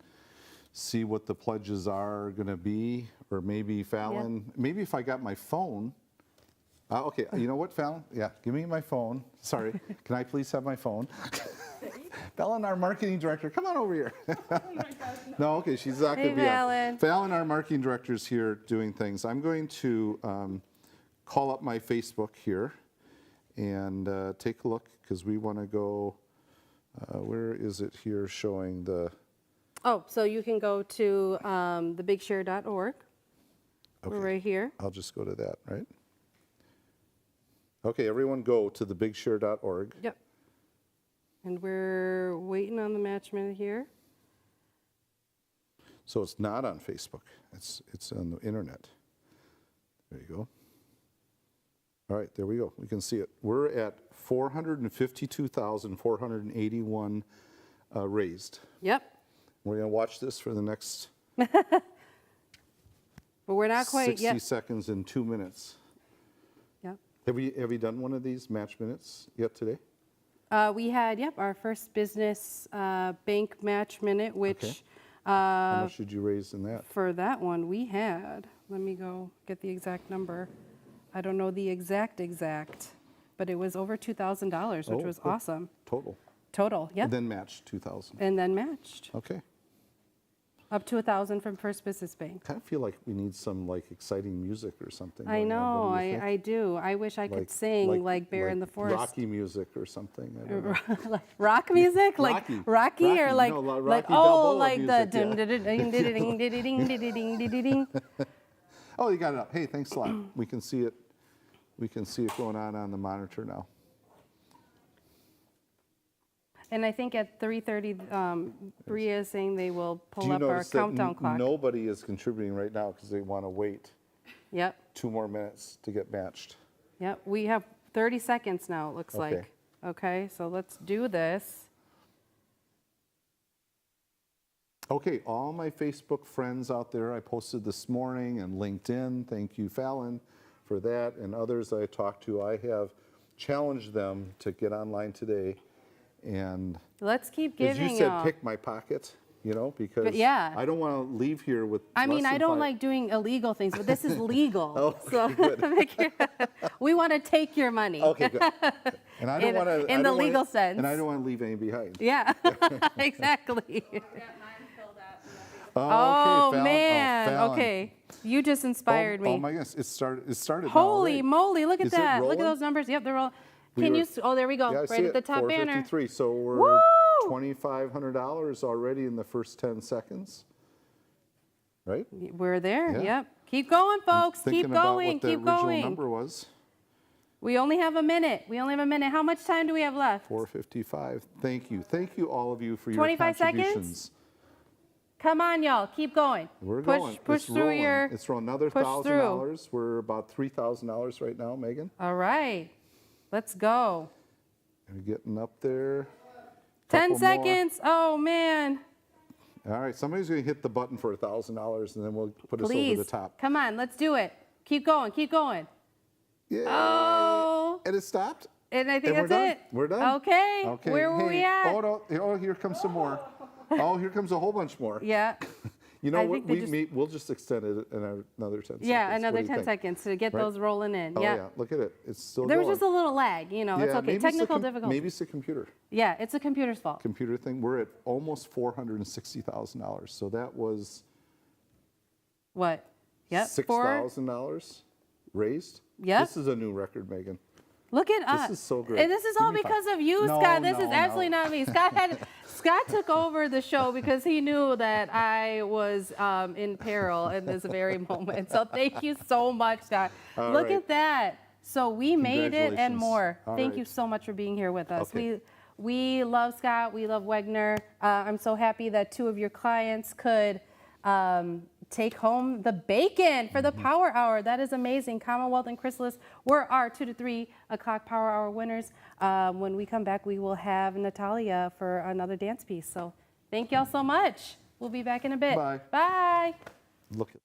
see what the pledges are going to be? Or maybe Fallon, maybe if I got my phone. Okay, you know what, Fallon? Yeah, give me my phone. Sorry, can I please have my phone? Fallon, our marketing director, come on over here. No, okay, she's not going to be Fallon. on. Fallon, our marketing director, is here doing things. I'm going to call up my Facebook here and take a look because we want to go, where is it here showing the... oh, so you can go to thebigshare.org. We're right here. I'll just go to that, right? Okay, everyone go to thebigshare.org. Yep. And we're waiting on the match minute here. So it's not on Facebook. It's on the internet. There you go. All right, there we go. We can see it. We're at 452,481 raised. Yep. We're going to watch this for the next But we're not quite 60 yet. seconds and 2 minutes. Yep. Have you done one of these match minutes yet today? We had, our first business bank match minute, which Okay. How much did you raise in that? for that one we had, let me go get the exact number. I don't know the exact, but it was over $2,000, which Oh, was cool. awesome. Total, yep. And then matched 2,000. And then matched. Okay. Up to 1,000 from First Business Bank. Kind of feel like we need some exciting music or something. I going on. know, What do you think? I do. I wish I could sing like Bear in the Forest. Rocky music or something. I don't know. Like rock music, like Rocky, or like no, like Rocky oh, Balboa like music, the yeah. ding ding ding ding ding ding ding ding. Oh, you got it up. Hey, thanks a lot. We can see it. We can see it going on the monitor now. And I think at 3:30, Bria is saying they will Do pull you up our notice that countdown clock. nobody is contributing right now because they want to wait Yep, 2 more minutes to get matched? yep. We have 30 seconds now. It looks Okay. like. Okay, so let's do this. Okay, all my Facebook friends out there, I posted this morning, and LinkedIn, thank you, Fallon, for that, and others I talked to. I have challenged them to get online today, and Let's keep as giving you said, y'all. pick my pocket, because yeah. I don't want to leave here with I mean, less I than don't 5 like doing illegal things, but this is legal. Oh, so make we want to take your money. Okay, good. And I don't want to in the legal sense. And I don't want to leave any behind. Yeah, exactly. Oh, Oh, okay, Fallon. man. Fallon. Okay. You just inspired me. Oh my goodness, it started now Holy already. moly, look at Is it that. Look at rolling? those numbers. Yep, they're all. We Can were- you oh, there we go. Yeah, I right see at the it, top banner. 453. So we're Woo! $2,500 already in the first 10 seconds. Right? We're there. Yeah. Yep. Keep going, folks. Thinking Keep about going. what the Keep original going. number was. We only have a minute. How much time do we have left? 455. Thank you. Thank you, all of you, for your 25 seconds? contributions. Come on, y'all. Keep going. We're push, going. Push It's through rolling. your. It's for another push through. $1,000. We're about $3,000 right now, Megan. All right. Let's go. We're getting up there. 10 Couple more. seconds. Oh, man. All right, somebody's going to hit the button for $1,000, and then we'll put us Please. over the top. Come on. Let's do it. Keep going. Keep going. Yay. Oh. And it stopped. And I think And that's it. We're done. Okay. Okay. Where were we at? Oh, no. Oh, here comes some more. Oh, here comes a whole bunch more. Yeah. You know I what? think they We'll just extend it another 10 seconds. Yeah, What another do you 10 think? seconds to get Right? those rolling in. Oh, yeah. yeah. Look at it. It's still There was going. just a little lag, it's Yeah, okay. maybe it's the Technical difficulty. Maybe it's the computer. Yeah, it's a computer's fault. Computer thing. We're at almost $460,000. So that was What? Yep. $6,000 raised. Yep. This is a new record, Megan. Look at us. This is so great. And this is Give all me five. because of you, No, Scott. This no, is absolutely no. not me. Scott took over the show because he knew that I was in peril in this very moment. So thank you so much, Scott. All Look right. at that. So we made it and Congratulations. more. All Thank right. you so much for being here with us. Okay. We love Scott. We love Wegner. I'm so happy that 2 of your clients could take home the bacon for the Power Hour. That is amazing. Commonwealth and Chrysalis were our 2 to 3 o'clock Power Hour winners. When we come back, we will have Natalia for another dance piece. So thank y'all so much. We'll be back in a bit. Bye. Bye. Look at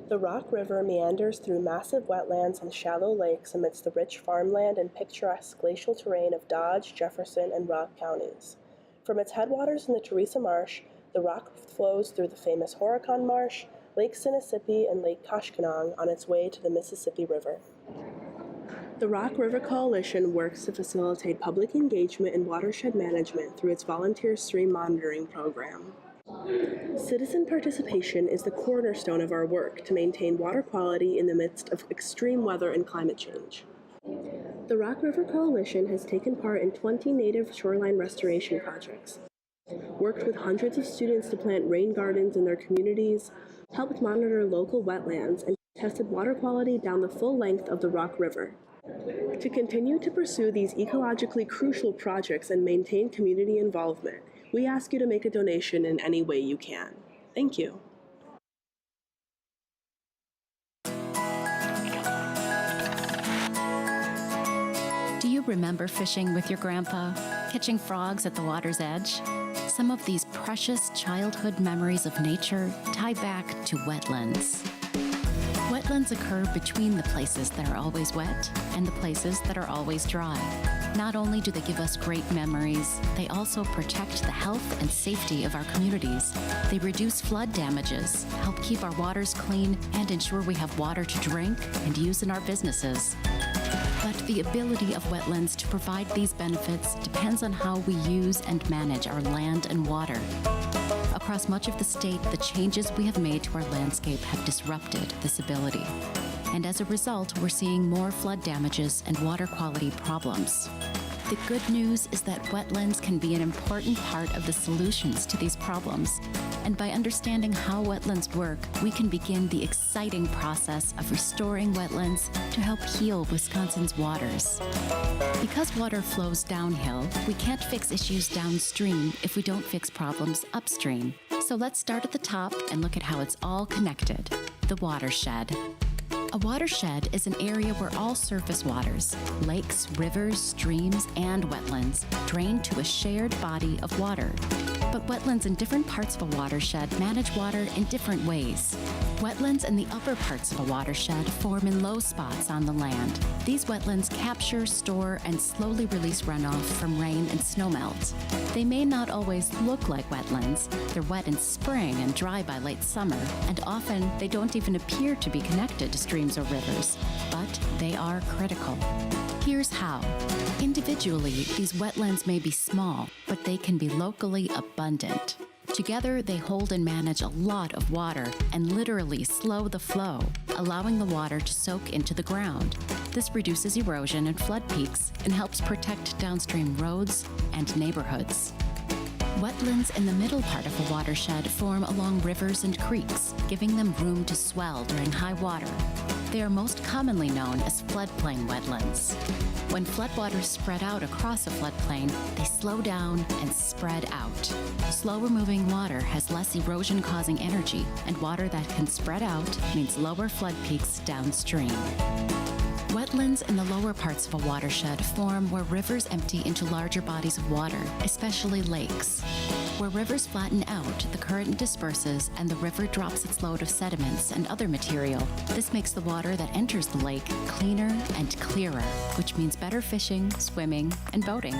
The Rock River meanders through massive wetlands and shallow lakes amidst the rich farmland and picturesque glacial terrain of Dodge, Jefferson, and Rock counties. From its headwaters in the Teresa Marsh, the Rock flows through the famous Horicon Marsh, Lake Sinisippi, and Lake Koshkonong on its way to the Mississippi River. The Rock River Coalition works to facilitate public engagement in watershed management through its volunteer stream monitoring program. Citizen participation is the cornerstone of our work to maintain water quality in the midst of extreme weather and climate change. The Rock River Coalition has taken part in 20 native shoreline restoration projects, worked with hundreds of students to plant rain gardens in their communities, helped monitor local wetlands, and tested water quality down the full length of the Rock River. To continue to pursue these ecologically crucial projects and maintain community involvement, we ask you to make a donation in any way you can. Thank you. Do you remember fishing with your grandpa, catching frogs at the water's edge? Some of these precious childhood memories of nature tie back to wetlands. Wetlands occur between the places that are always wet and the places that are always dry. Not only do they give us great memories, they also protect the health and safety of our communities. They reduce flood damages, help keep our waters clean, and ensure we have water to drink and use in our businesses. But the ability of wetlands to provide these benefits depends on how we use and manage our land and water. Across much of the state, the changes we have made to our landscape have disrupted this ability. And as a result, we're seeing more flood damages and water quality problems. The good news is that wetlands can be an important part of the solutions to these problems. And by understanding how wetlands work, we can begin the exciting process of restoring wetlands to help heal Wisconsin's waters. Because water flows downhill, we can't fix issues downstream if we don't fix problems upstream. So let's start at the top and look at how it's all connected. The watershed. A watershed is an area where all surface waters, lakes, rivers, streams, and wetlands, drain to a shared body of water. But wetlands in different parts of a watershed manage water in different ways. Wetlands in the upper parts of a watershed form in low spots on the land. These wetlands capture, store, and slowly release runoff from rain and snowmelt. They may not always look like wetlands. They're wet in spring and dry by late summer, and often they don't even appear to be connected to streams or rivers, but they are critical. Here's how. Individually, these wetlands may be small, but they can be locally abundant. Together, they hold and manage a lot of water and literally slow the flow, allowing the water to soak into the ground. This reduces erosion and flood peaks and helps protect downstream roads and neighborhoods. Wetlands in the middle part of a watershed form along rivers and creeks, giving them room to swell during high water. They are most commonly known as floodplain wetlands. When floodwaters spread out across a floodplain, they slow down and spread out. Slower moving water has less erosion-causing energy, and water that can spread out means lower flood peaks downstream. Wetlands in the lower parts of a watershed form where rivers empty into larger bodies of water, especially lakes. Where rivers flatten out, the current disperses and the river drops its load of sediments and other material. This makes the water that enters the lake cleaner and clearer, which means better fishing, swimming, and boating.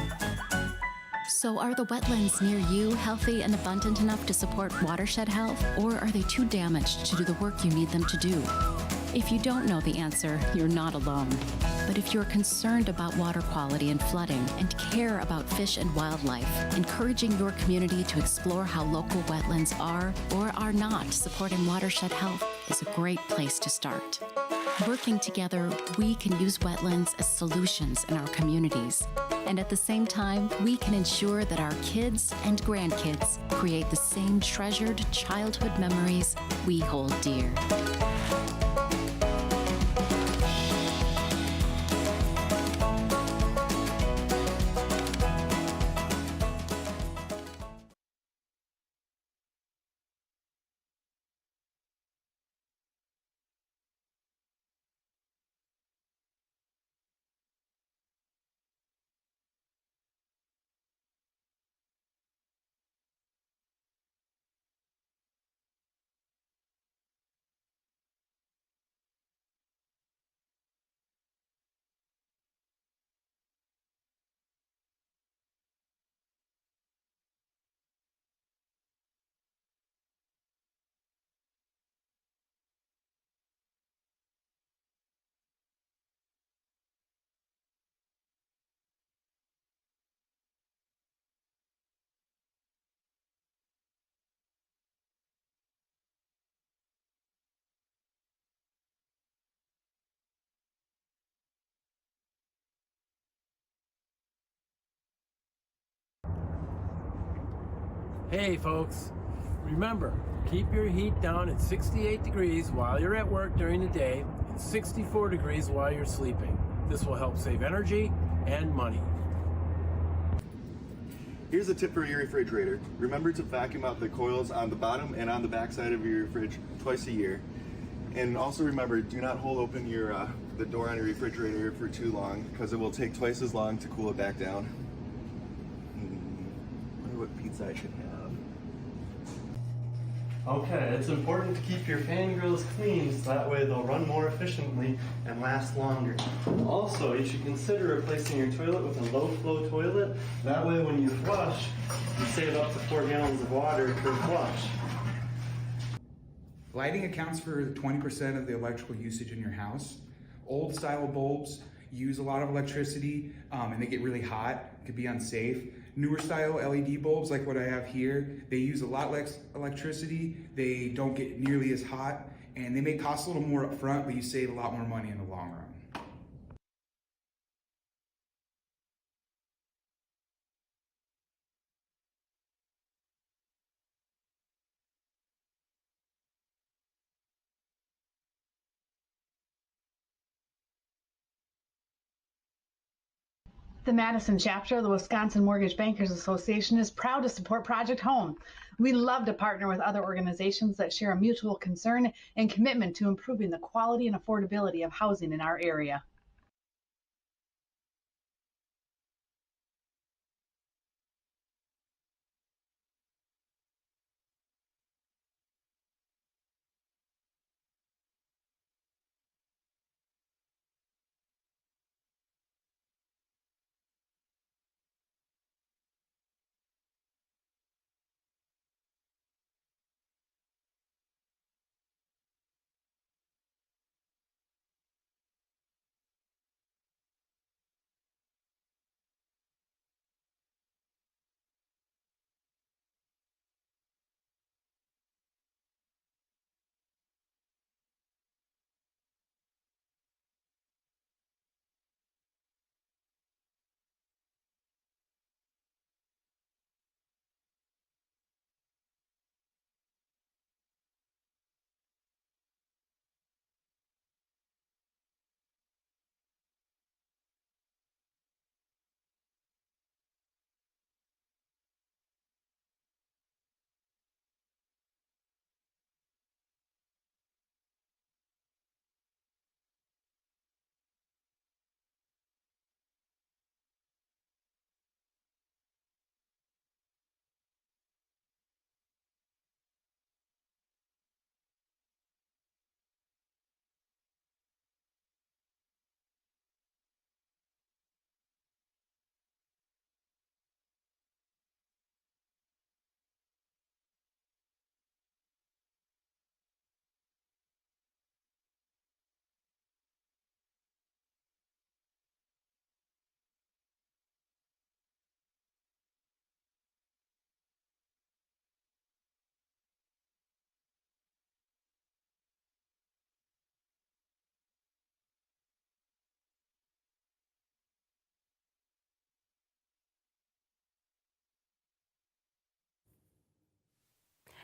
So are the wetlands near you healthy and abundant enough to support watershed health, or are they too damaged to do the work you need them to do? If you don't know the answer, you're not alone. But if you're concerned about water quality and flooding and care about fish and wildlife, encouraging your community to explore how local wetlands are or are not supporting watershed health is a great place to start. Working together, we can use wetlands as solutions in our communities. And at the same time, we can ensure that our kids and grandkids create the same treasured childhood memories we hold dear. Hey folks, remember, keep your heat down at 68 degrees while you're at work during the day and 64 degrees while you're sleeping. This will help save energy and money. Here's a tip for your refrigerator. Remember to vacuum out the coils on the bottom and on the back side of your fridge twice a year. And also remember, do not hold open your the door on your refrigerator for too long, because it will take twice as long to cool it back down. Wonder what pizza I should have. Okay, it's important to keep your fan grills clean so that way they'll run more efficiently and last longer. Also, you should consider replacing your toilet with a low flow toilet. That way when you flush, you save up to 4 gallons of water per flush. Lighting accounts for 20% of the electrical usage in your house. Old style bulbs use a lot of electricity and they get really hot. It could be unsafe. Newer style LED bulbs, like what I have here, they use a lot less electricity. They don't get nearly as hot, and they may cost a little more up front, but you save a lot more money in the long run. The Madison chapter of the Wisconsin Mortgage Bankers Association is proud to support Project Home. We love to partner with other organizations that share a mutual concern and commitment to improving the quality and affordability of housing in our area.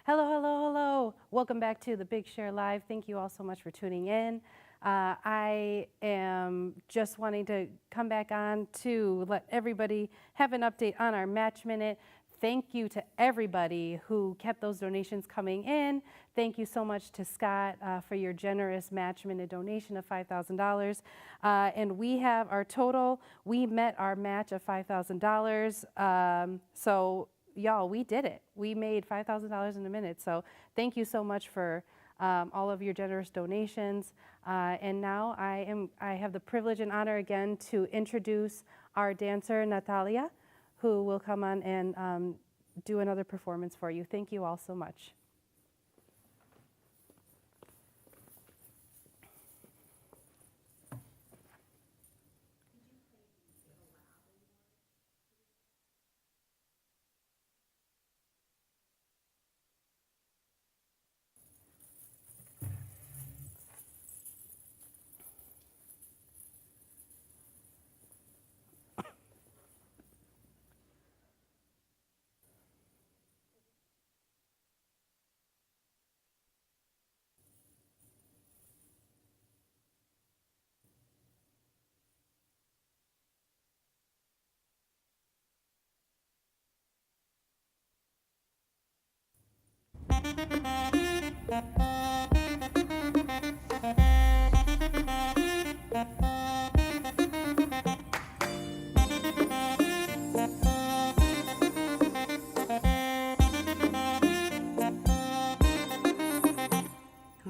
Hello, hello, hello. Welcome back to the Big Share Live. Thank you all so much for tuning in. I am just wanting to come back on to let everybody have an update on our Match Minute. Thank you to everybody who kept those donations coming in. Thank you so much to Scott for your generous Match Minute donation of $5,000. And we have our total. We met our match of $5,000. So y'all, we did it. We made $5,000 in a minute. So thank you so much for all of your generous donations. And now I have the privilege and honor again to introduce our dancer, Natalia, who will come on and do another performance for you. Thank you all so much.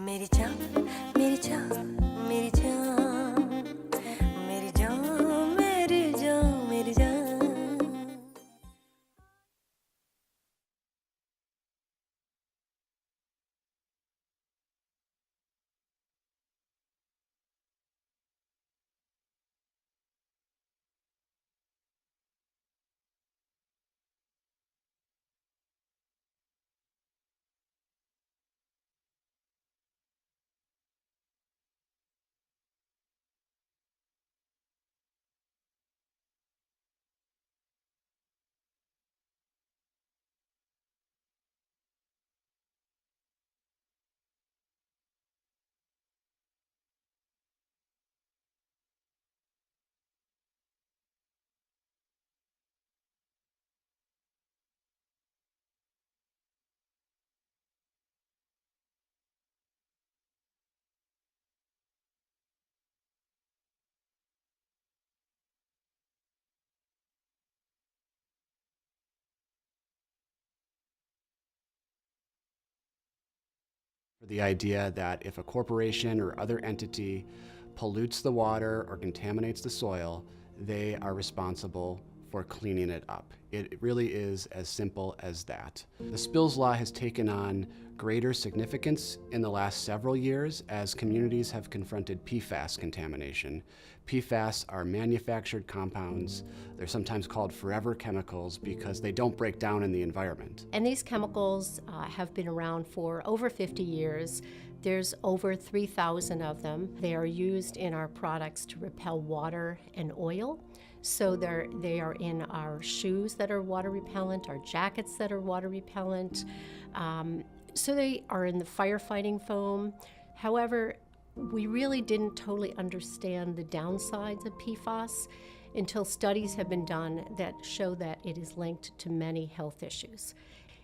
मेरी जान मेरी जान मेरी जान मेरी जान मेरी जान मेरी जान The idea that if a corporation or other entity pollutes the water or contaminates the soil, they are responsible for cleaning it up. It really is as simple as that. The spills law has taken on greater significance in the last several years as communities have confronted PFAS contamination. PFAS are manufactured compounds. They're sometimes called forever chemicals because they don't break down in the environment. And these chemicals have been around for over 50 years. There's over 3,000 of them. They are used in our products to repel water and oil. So they are in our shoes that are water repellent, our jackets that are water repellent. So they are in the firefighting foam. However, we really didn't totally understand the downsides of PFAS until studies have been done that show that it is linked to many health issues.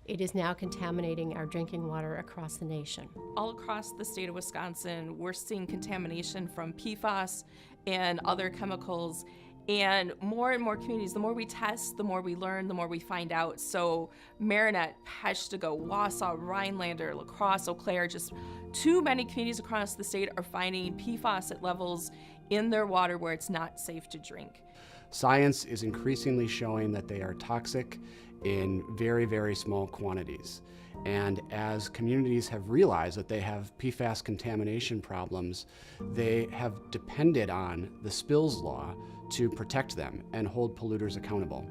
It is now contaminating our drinking water across the nation. All across the state of Wisconsin, we're seeing contamination from PFAS and other chemicals. And more communities, the more we test, the more we learn, the more we find out. So Marinette, Peshtigo, Wausau, Rhinelander, La Crosse, Eau Claire, just too many communities across the state are finding PFAS at levels in their water where it's not safe to drink. Science is increasingly showing that they are toxic in very, very small quantities. And as communities have realized that they have PFAS contamination problems, they have depended on the spills law to protect them and hold polluters accountable.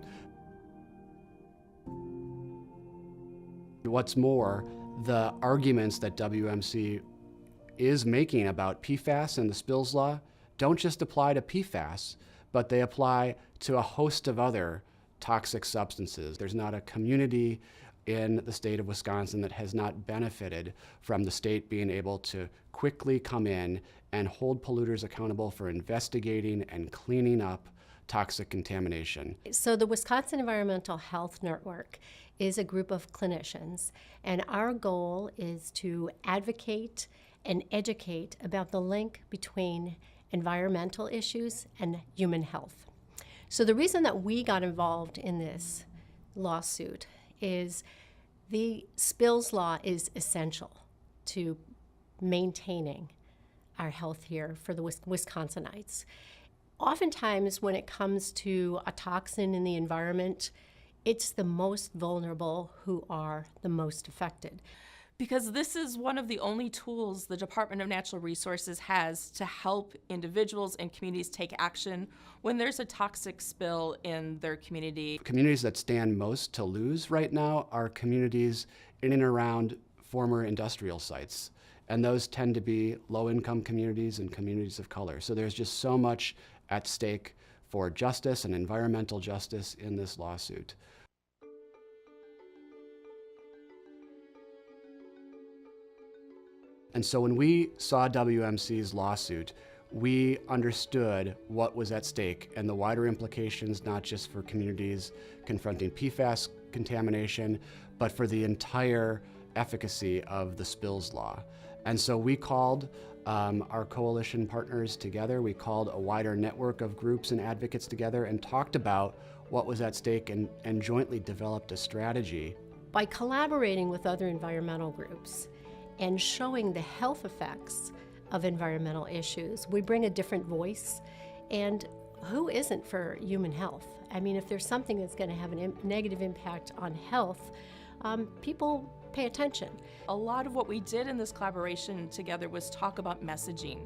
What's more, the arguments that WMC is making about PFAS and the spills law don't just apply to PFAS, but they apply to a host of other toxic substances. There's not a community in the state of Wisconsin that has not benefited from the state being able to quickly come in and hold polluters accountable for investigating and cleaning up toxic contamination. So the Wisconsin Environmental Health Network is a group of clinicians, and our goal is to advocate and educate about the link between environmental issues and human health. So the reason that we got involved in this lawsuit is the spills law is essential to maintaining our health here for the Wisconsinites. Oftentimes when it comes to a toxin in the environment, it's the most vulnerable who are the most affected. Because this is one of the only tools the Department of Natural Resources has to help individuals and communities take action when there's a toxic spill in their community. Communities that stand most to lose right now are communities in and around former industrial sites. And those tend to be low-income communities and communities of color. So there's just so much at stake for justice and environmental justice in this lawsuit. And so when we saw WMC's lawsuit, we understood what was at stake and the wider implications, not just for communities confronting PFAS contamination, but for the entire efficacy of the spills law. And so we called our coalition partners together. We called a wider network of groups and advocates together and talked about what was at stake and jointly developed a strategy. By collaborating with other environmental groups and showing the health effects of environmental issues, we bring a different voice. And who isn't for human health? I mean, if there's something that's going to have a negative impact on health, people pay attention. A lot of what we did in this collaboration together was talk about messaging.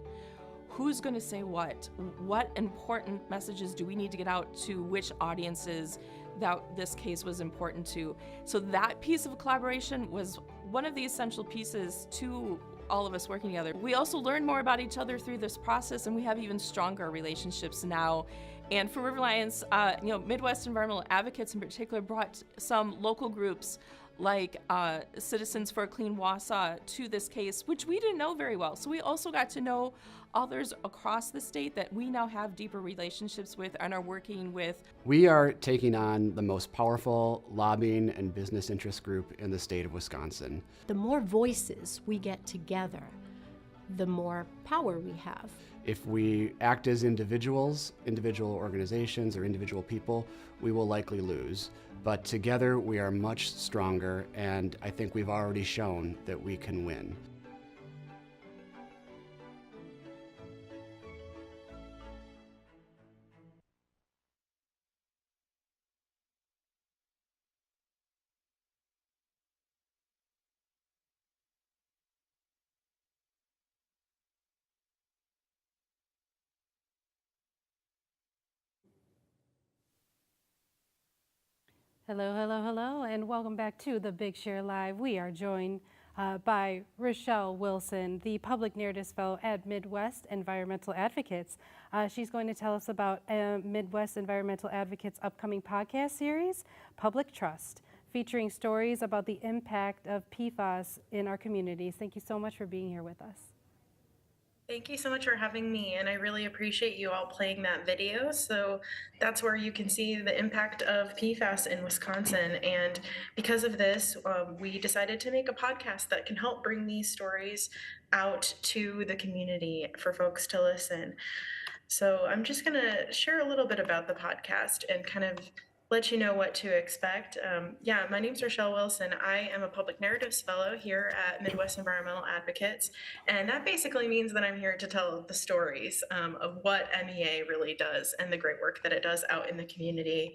Who's going to say what? What important messages do we need to get out to which audiences that this case was important to? So that piece of collaboration was one of the essential pieces to all of us working together. We also learned more about each other through this process, and we have even stronger relationships now. And for River Alliance, Midwest Environmental Advocates in particular brought some local groups like Citizens for a Clean Wausau to this case, which we didn't know very well. So we also got to know others across the state that we now have deeper relationships with and are working with. We are taking on the most powerful lobbying and business interest group in the state of Wisconsin. The more voices we get together, the more power we have. If we act as individuals, individual organizations, or individual people, we will likely lose. But together we are much stronger, and I think we've already shown that we can win. Hello, hello, hello, and welcome back to the Big Share Live. We are joined by Rochelle Wilson, the Public Narratives Fellow at Midwest Environmental Advocates. She's going to tell us about Midwest Environmental Advocates' upcoming podcast series, Public Trust, featuring stories about the impact of PFAS in our communities. Thank you so much for being here with us. Thank you so much for having me, and I really appreciate you all playing that video. So that's where you can see the impact of PFAS in Wisconsin. And because of this, we decided to make a podcast that can help bring these stories out to the community for folks to listen. So I'm just going to share a little bit about the podcast and kind of let you know what to expect. My name's Rochelle Wilson. I am a Public Narratives Fellow here at Midwest Environmental Advocates, and that basically means that I'm here to tell the stories of what MEA really does and the great work that it does out in the community.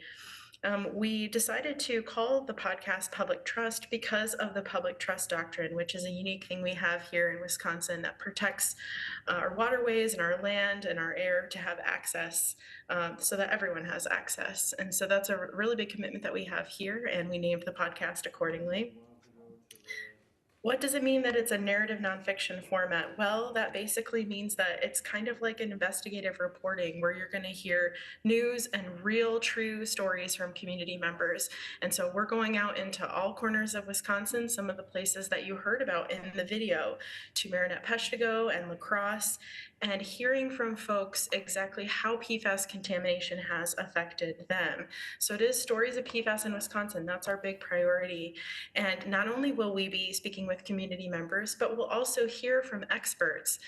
We decided to call the podcast Public Trust because of the public trust doctrine, which is a unique thing we have here in Wisconsin that protects our waterways and our land and our air to have access so that everyone has access. And so that's a really big commitment that we have here, and we named the podcast accordingly. What does it mean that it's a narrative nonfiction format? Well, that basically means that it's kind of like an investigative reporting where you're going to hear news and real, true stories from community members. And so we're going out into all corners of Wisconsin, some of the places that you heard about in the video, to Marinette Peshtigo and La Crosse, and hearing from folks exactly how PFAS contamination has affected them. So it is stories of PFAS in Wisconsin. That's our big priority. And not only will we be speaking with community members, but we'll also hear from experts,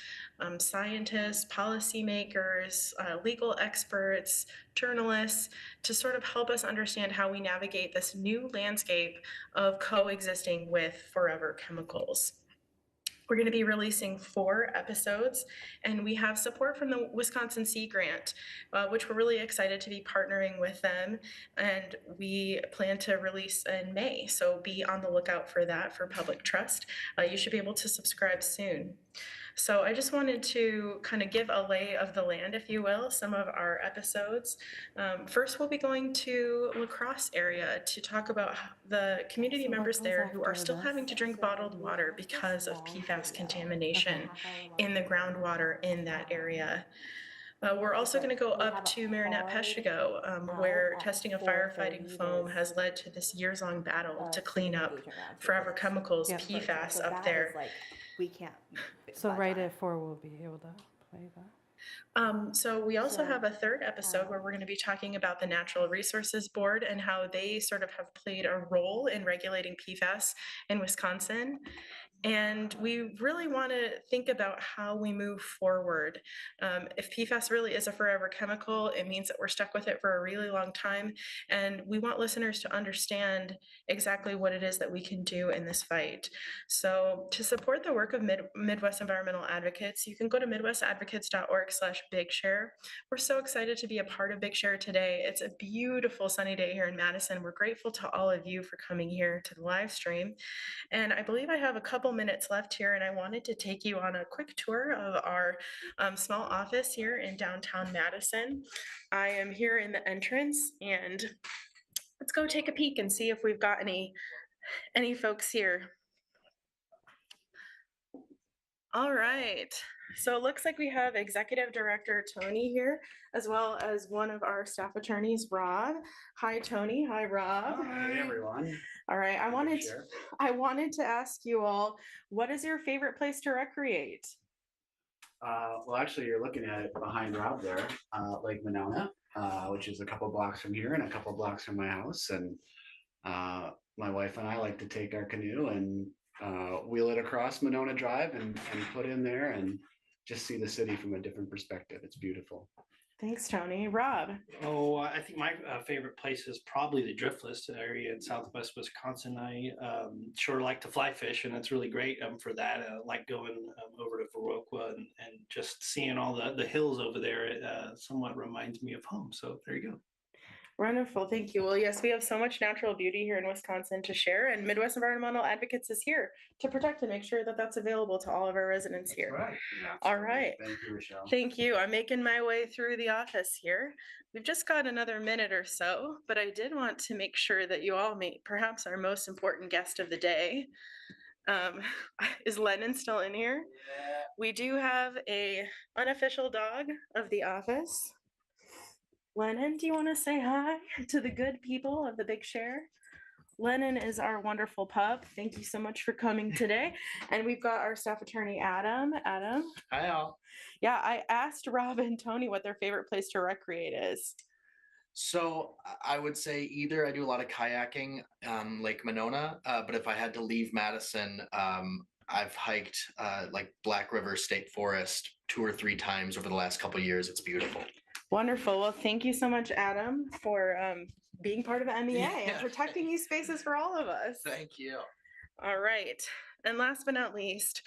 scientists, policymakers, legal experts, journalists, to sort of help us understand how we navigate this new landscape of coexisting with forever chemicals. We're going to be releasing 4 episodes, and we have support from the Wisconsin Sea Grant, which we're really excited to be partnering with them, and we plan to release in May, so be on the lookout for that for Public Trust. You should be able to subscribe soon. So I just wanted to kind of give a lay of the land, if you will, some of our episodes. First, we'll be going to La Crosse area to talk about the community members there who are still having to drink bottled water because of PFAS contamination in the groundwater in that area. We're also going to go up to Marinette Peshtigo, where testing of firefighting foam has led to this years-long battle to clean up forever chemicals, PFAS, up there. We can't. So right at 4 we'll be able to play that. So we also have a third episode where we're going to be talking about the Natural Resources Board and how they sort of have played a role in regulating PFAS in Wisconsin. And we really want to think about how we move forward. If PFAS really is a forever chemical, it means that we're stuck with it for a really long time. And we want listeners to understand exactly what it is that we can do in this fight. So to support the work of Midwest Environmental Advocates, you can go to midwestadvocates.org/BigShare. We're so excited to be a part of Big Share today. It's a beautiful sunny day here in Madison. We're grateful to all of you for coming here to the live stream. And I believe I have a couple minutes left here, and I wanted to take you on a quick tour of our small office here in downtown Madison. I am here in the entrance, and let's go take a peek and see if we've got any folks here. All right. So it looks like we have Executive Director Tony here, as well as one of our staff attorneys, Rob. Hi, Tony. Hi, Rob. Hi, everyone. All right. I wanted to ask you all, what is your favorite place to recreate? Well, actually, you're looking at it behind Rob there, Lake Monona, which is a couple blocks from here and a couple blocks from my house. And my wife and I like to take our canoe and wheel it across Monona Drive and put in there and just see the city from a different perspective. It's beautiful. Thanks, Tony. Rob? Oh, I think my favorite place is probably the Driftless area in southwest Wisconsin. I sure like to fly fish, and it's really great for that. I like going over to Viroqua and just seeing all the hills over there. It somewhat reminds me of home. So there you go. Wonderful. Thank you. Well, yes, we have so much natural beauty here in Wisconsin to share, and Midwest Environmental Advocates is here to protect and make sure that that's available to all of our residents here. Right. All right. Thank you, Rochelle. Thank you. I'm making my way through the office here. We've just got another minute or so, but I did want to make sure that you all meet perhaps our most important guest of the day. Is Lennon still in here? Yeah. We do have a unofficial dog of the office. Lennon, do you want to say hi to the good people of the Big Share? Lennon is our wonderful pup. Thank you so much for coming today. And we've got our staff attorney, Adam. Adam. Hi, all. Yeah, I asked Rob and Tony what their favorite place to recreate is. So I would say either I do a lot of kayaking on Lake Monona, but if I had to leave Madison, I've hiked like Black River State Forest 2 or 3 times over the last couple of years. It's beautiful. Wonderful. Well, thank you so much, Adam, for being part of MEA and protecting these spaces for all of us. Thank you. All right. And last but not least,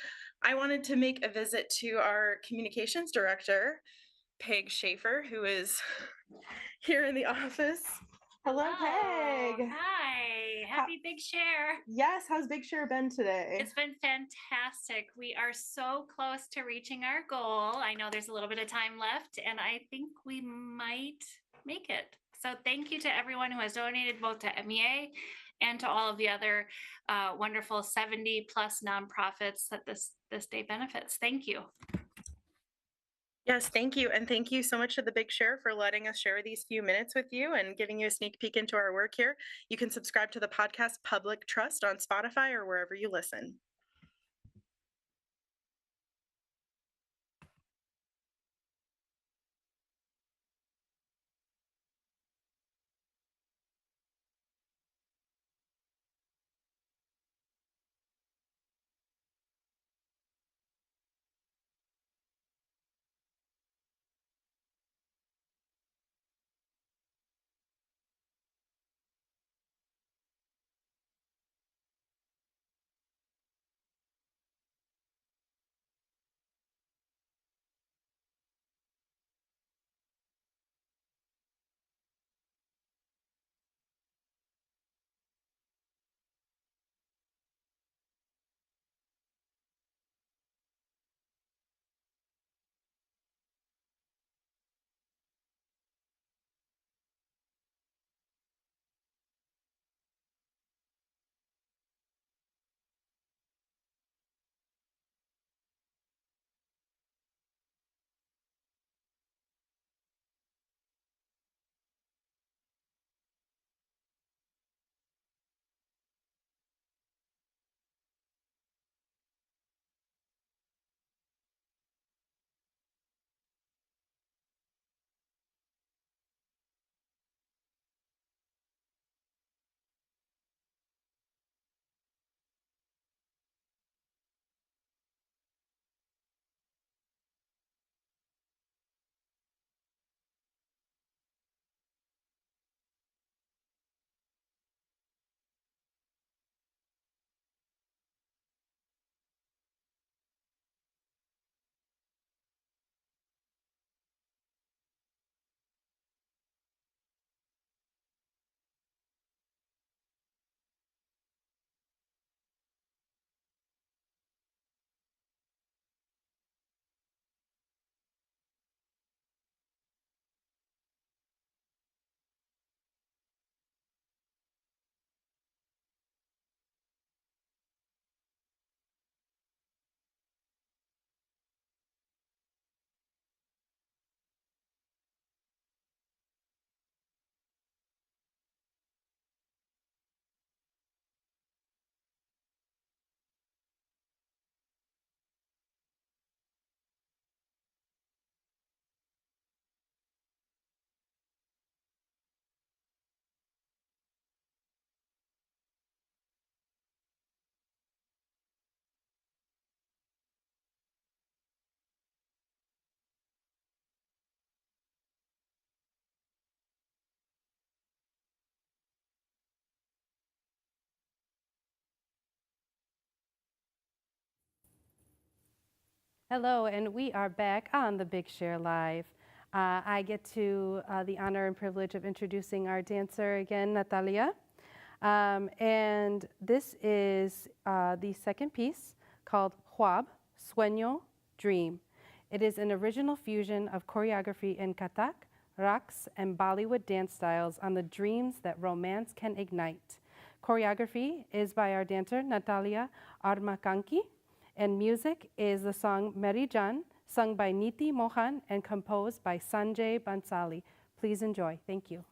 I wanted to make a visit to our communications director, Peg Schaefer, who is here in the office. Hello, Peg. Hi. Happy Big Share. Yes. How's Big Share been today? It's been fantastic. We are so close to reaching our goal. I know there's a little bit of time left, and I think we might make it. So thank you to everyone who has donated both to MEA and to all of the other wonderful 70 plus nonprofits that this day benefits. Thank you. Yes, thank you. And thank you so much to the Big Share for letting us share these few minutes with you and giving you a sneak peek into our work here. You can subscribe to the podcast Public Trust on Spotify or wherever you listen. Hello, and we are back on the Big Share Live. I get to the honor and privilege of introducing our dancer again, Natalia. And this is the second piece called Huab, Sueño, Dream. It is an original fusion of choreography in Kathak, Raqs, and Bollywood dance styles on the dreams that romance can ignite. Choreography is by our dancer, Natalia Armakanki, and music is the song Meri Jaan, sung by Niti Mohan and composed by Sanjay Bansali. Please enjoy. Thank you.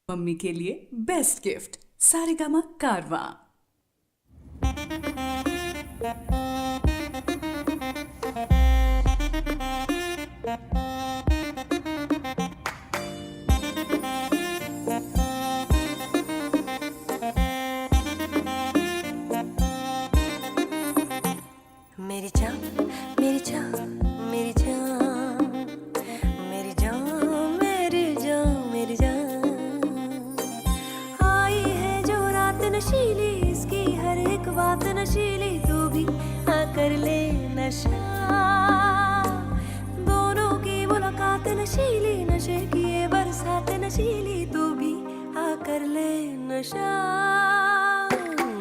Mummy के लिए best gift Saregama कारवां। मेरी जान मेरी जान मेरी जान मेरी जान मेरी जान मेरी जान आई है जो रात नशीली इसकी हर एक बात नशीली तू भी आकर ले नशा दोनों की मुलाकात नशीली नशे की ये बरसात नशीली तू भी आकर ले नशा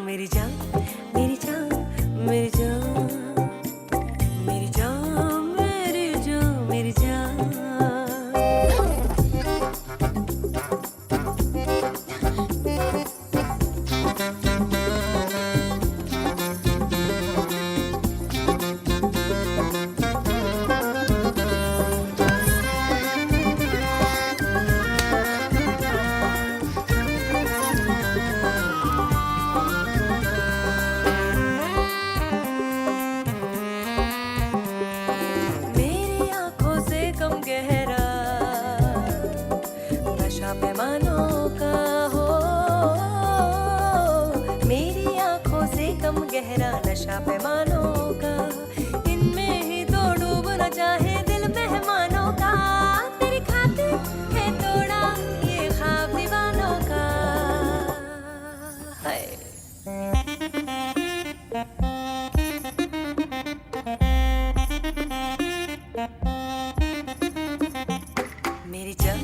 मेरी जान मेरी जान मेरी जान मेरी जान मेरी जान मेरी जान मेरी आंखों से कम गहरा नशा पैमानों का हो मेरी आंखों से कम गहरा नशा पैमानों का इनमें ही तो डूबना चाहे दिल मेहमानों का तेरी खातिर है तोड़ा ये ख्वाब दीवानों का मेरी जान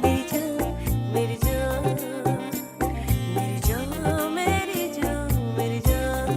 मेरी जान मेरी जान मेरी जान मेरी जान मेरी जान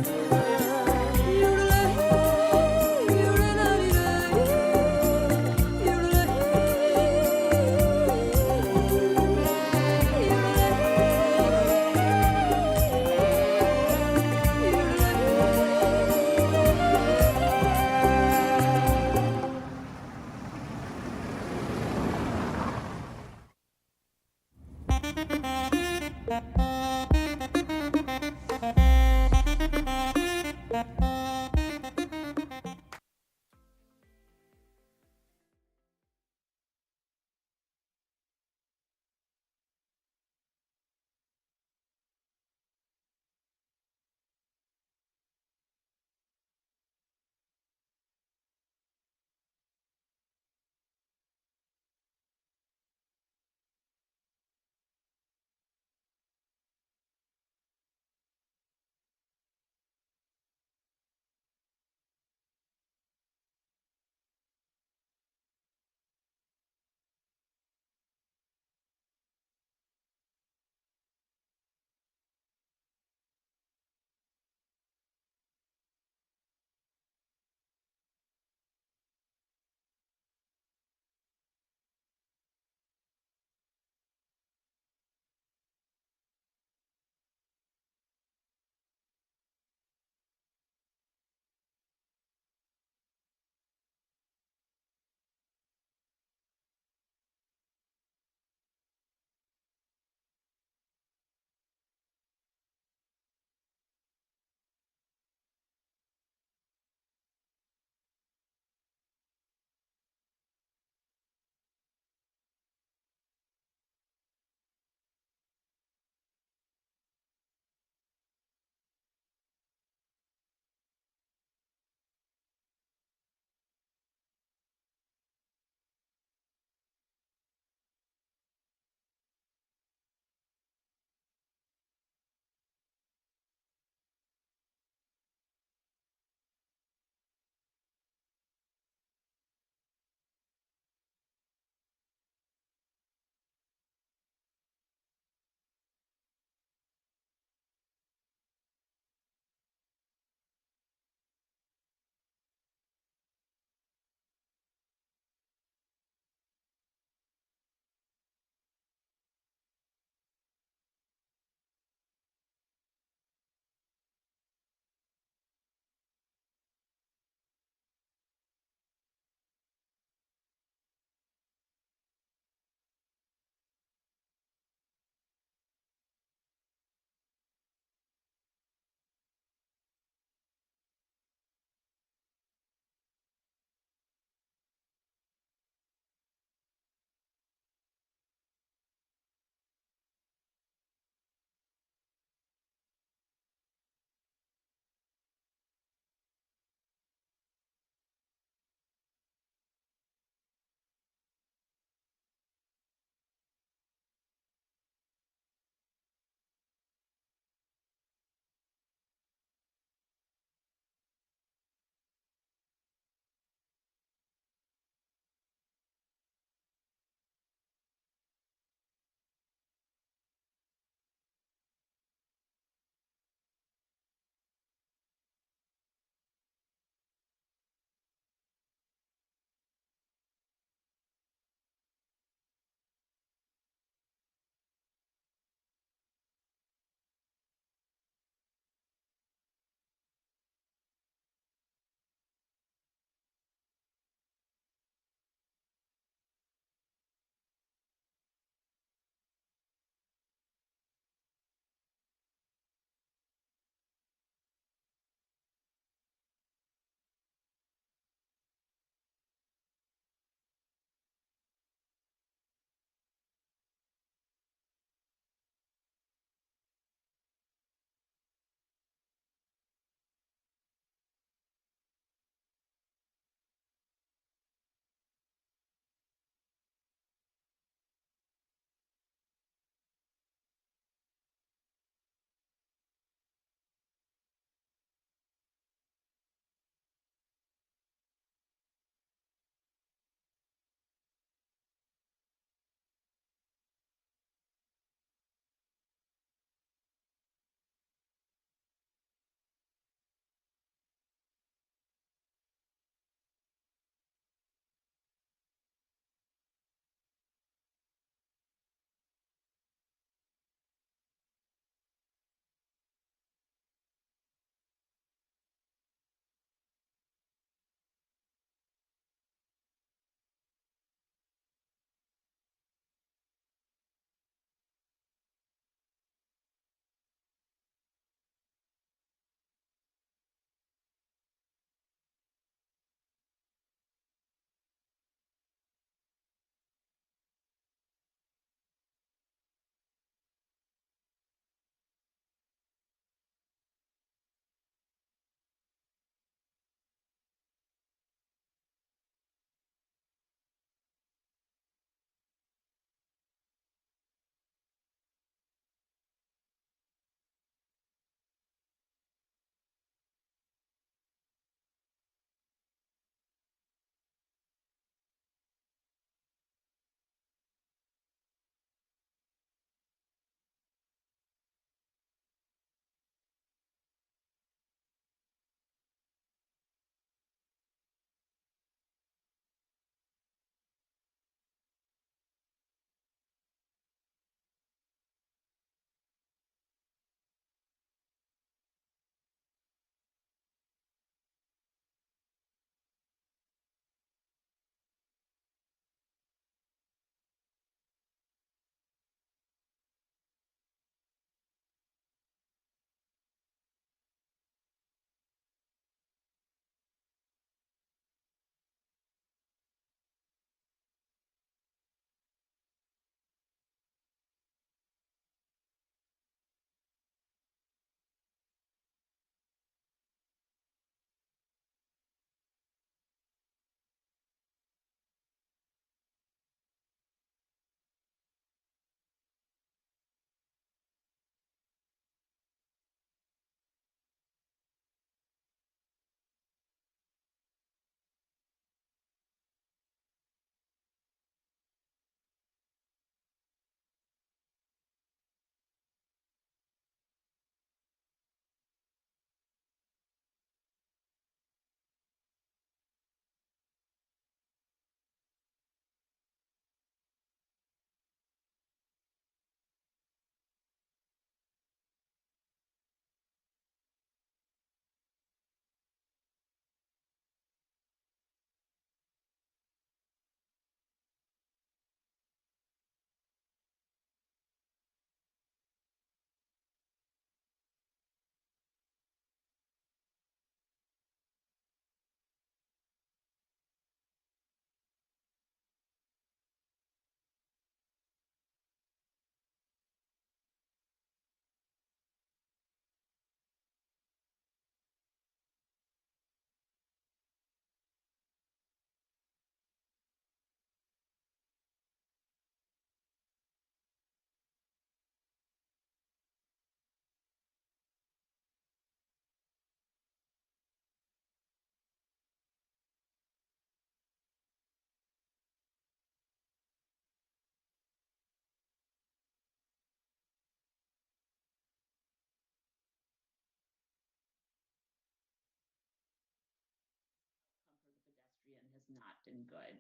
not been good.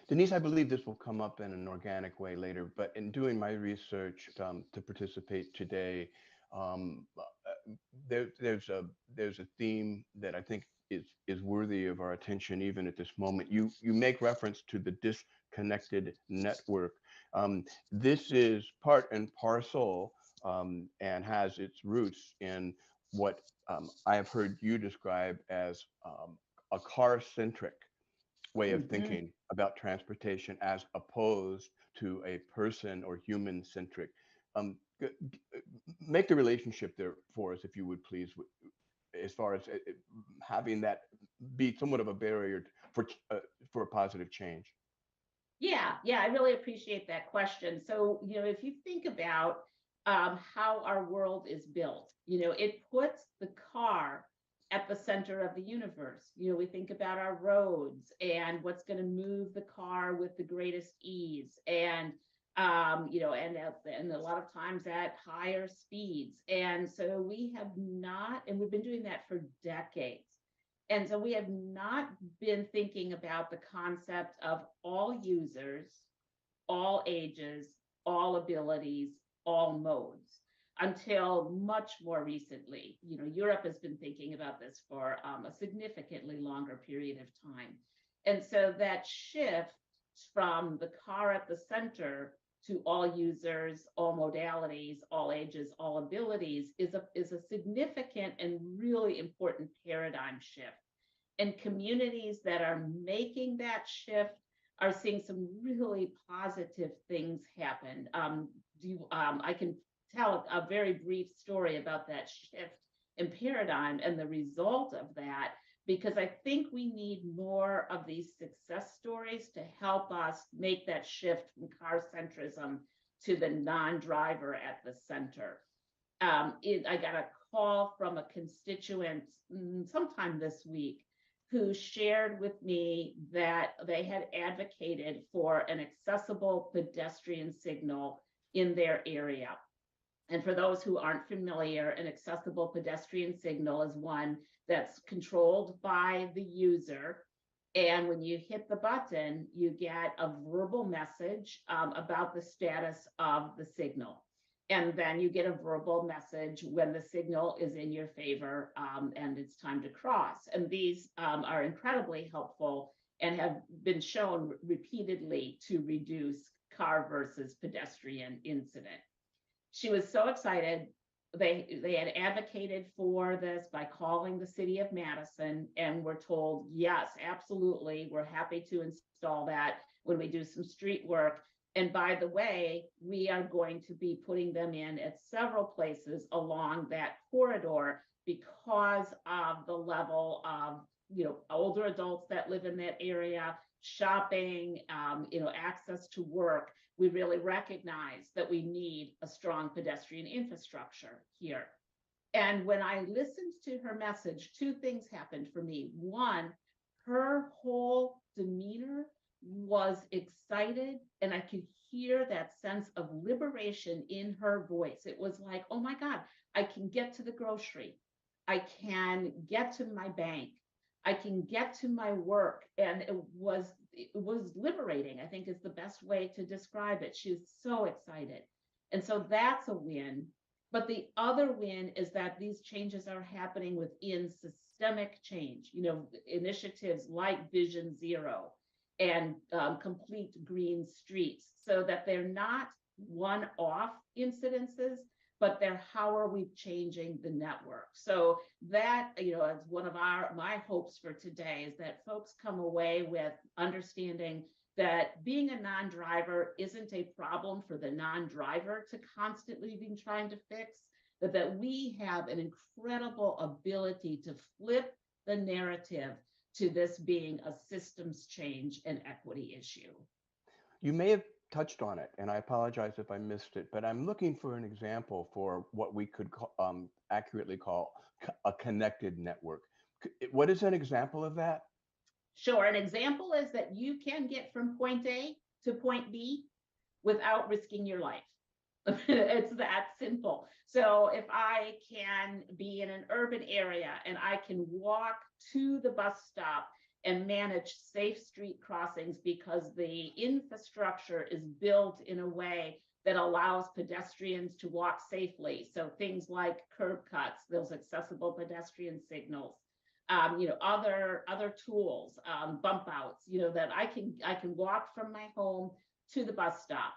Denise, I believe this will come up in an organic way later, but in doing my research to participate today, there's a theme that I think is worthy of our attention even at this moment. You make reference to the disconnected network. This is part and parcel and has its roots in what I have heard you describe as a car-centric way of thinking about transportation as opposed to a person or human centric. Make the relationship there for us, if you would please, as far as having that be somewhat of a barrier for a positive change. Yeah, I really appreciate that question. So, if you think about how our world is built, it puts the car at the center of the universe. We think about our roads and what's going to move the car with the greatest ease, and and a lot of times at higher speeds. And so we've been doing that for decades. And so we have not been thinking about the concept of all users, all ages, all abilities, all modes, until much more recently. Europe has been thinking about this for a significantly longer period of time. And so that shift from the car at the center to all users, all modalities, all ages, all abilities is a significant and really important paradigm shift. And communities that are making that shift are seeing some really positive things happen. I can tell a very brief story about that shift in paradigm and the result of that, because I think we need more of these success stories to help us make that shift from car centrism to the non-driver at the center. I got a call from a constituent sometime this week who shared with me that they had advocated for an accessible pedestrian signal in their area. And for those who aren't familiar, an accessible pedestrian signal is one that's controlled by the user. And when you hit the button, you get a verbal message about the status of the signal. And then you get a verbal message when the signal is in your favor and it's time to cross. And these are incredibly helpful and have been shown repeatedly to reduce car versus pedestrian incident. She was so excited. They had advocated for this by calling the city of Madison and were told, yes, absolutely, we're happy to install that when we do some street work. And by the way, we are going to be putting them in at several places along that corridor because of the level of, older adults that live in that area, shopping, access to work. We really recognize that we need a strong pedestrian infrastructure here. And when I listened to her message, two things happened for me. One, her whole demeanor was excited, and I could hear that sense of liberation in her voice. It was like, oh my God, I can get to the grocery. I can get to my bank. I can get to my work. And it was liberating, I think is the best way to describe it. She was so excited. And so that's a win. But the other win is that these changes are happening within systemic change, initiatives like Vision Zero and Complete Green Streets, so that they're not one-off incidences, but they're how are we changing the network. So that, is one of my hopes for today, is that folks come away with understanding that being a non-driver isn't a problem for the non-driver to constantly be trying to fix, but that we have an incredible ability to flip the narrative to this being a systems change and equity issue. You may have touched on it, and I apologize if I missed it, but I'm looking for an example for what we could accurately call a connected network. What is an example of that? Sure. An example is that you can get from point A to point B without risking your life. It's that simple. So if I can be in an urban area and I can walk to the bus stop and manage safe street crossings because the infrastructure is built in a way that allows pedestrians to walk safely. So things like curb cuts, those accessible pedestrian signals, other tools, bump outs, that I can walk from my home to the bus stop.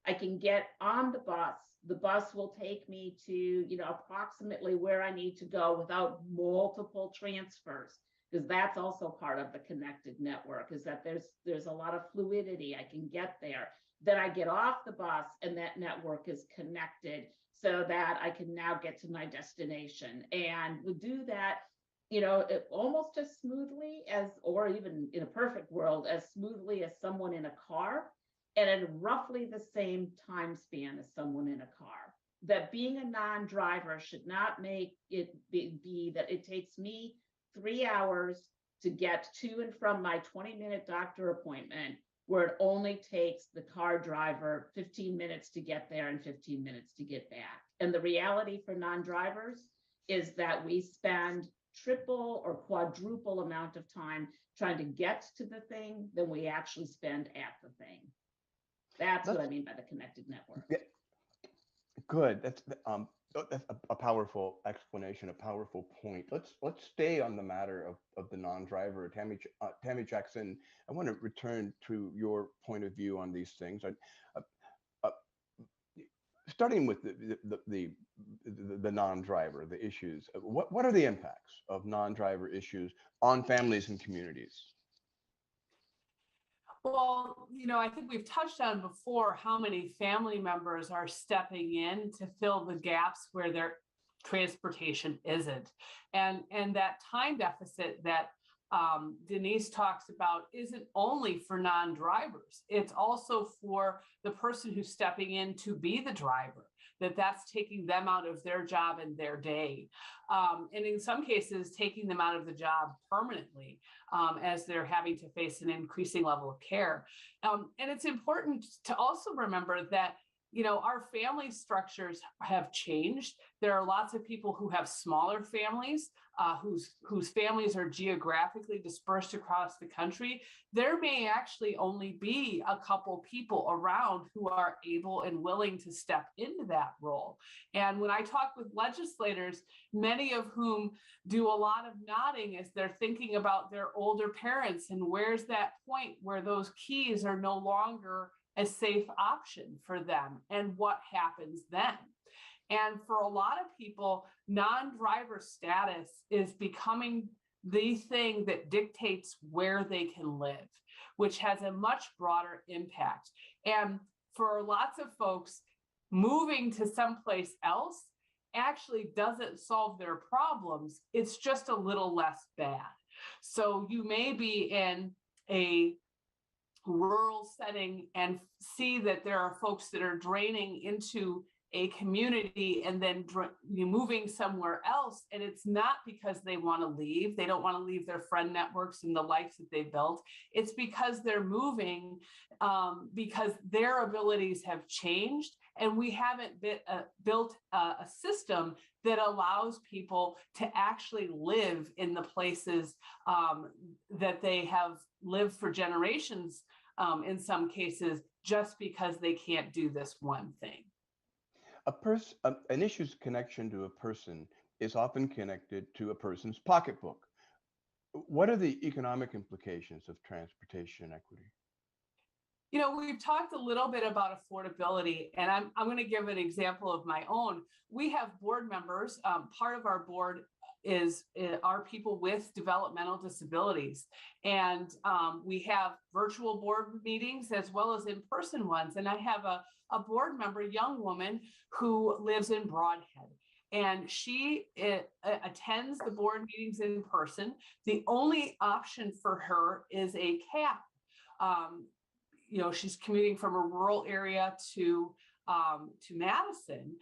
I can get on the bus. The bus will take me to, approximately where I need to go without multiple transfers, because that's also part of the connected network, is that there's a lot of fluidity. I can get there. Then I get off the bus and that network is connected so that I can now get to my destination. And we do that, almost as smoothly as, or even in a perfect world, as smoothly as someone in a car, and at roughly the same time span as someone in a car. That being a non-driver should not make it be that it takes me 3 hours to get to and from my 20-minute doctor appointment, where it only takes the car driver 15 minutes to get there and 15 minutes to get back. And the reality for non-drivers is that we spend triple or quadruple amount of time trying to get to the thing than we actually spend at the thing. That's what I mean by the connected network. Yeah, good. That's a powerful explanation, a powerful point. Let's stay on the matter of the non-driver. Tammy Jackson, I want to return to your point of view on these things. Starting with the non-driver, the issues. What are the impacts of non-driver issues on families and communities? Well, I think we've touched on before how many family members are stepping in to fill the gaps where their transportation isn't. And that time deficit that Denise talks about isn't only for non-drivers. It's also for the person who's stepping in to be the driver, that's taking them out of their job and their day. And in some cases, taking them out of the job permanently as they're having to face an increasing level of care. And it's important to also remember that our family structures have changed. There are lots of people who have smaller families, whose families are geographically dispersed across the country. There may actually only be a couple people around who are able and willing to step into that role. And when I talk with legislators, many of whom do a lot of nodding as they're thinking about their older parents and where's that point where those keys are no longer a safe option for them and what happens then. And for a lot of people, non-driver status is becoming the thing that dictates where they can live, which has a much broader impact. And for lots of folks, moving to someplace else actually doesn't solve their problems. It's just a little less bad. So you may be in a rural setting and see that there are folks that are draining into a community and then moving somewhere else. And it's not because they want to leave. They don't want to leave their friend networks and the life that they built. It's because they're moving because their abilities have changed. And we haven't built a system that allows people to actually live in the places that they have lived for generations, in some cases, just because they can't do this one thing. An issue's connection to a person is often connected to a person's pocketbook. What are the economic implications of transportation equity? We've talked a little bit about affordability, and I'm going to give an example of my own. We have board members. Part of our board are people with developmental disabilities. And we have virtual board meetings as well as in-person ones. And I have a board member, a young woman who lives in Broadhead. And she attends the board meetings in person. The only option for her is a cab. She's commuting from a rural area to Madison.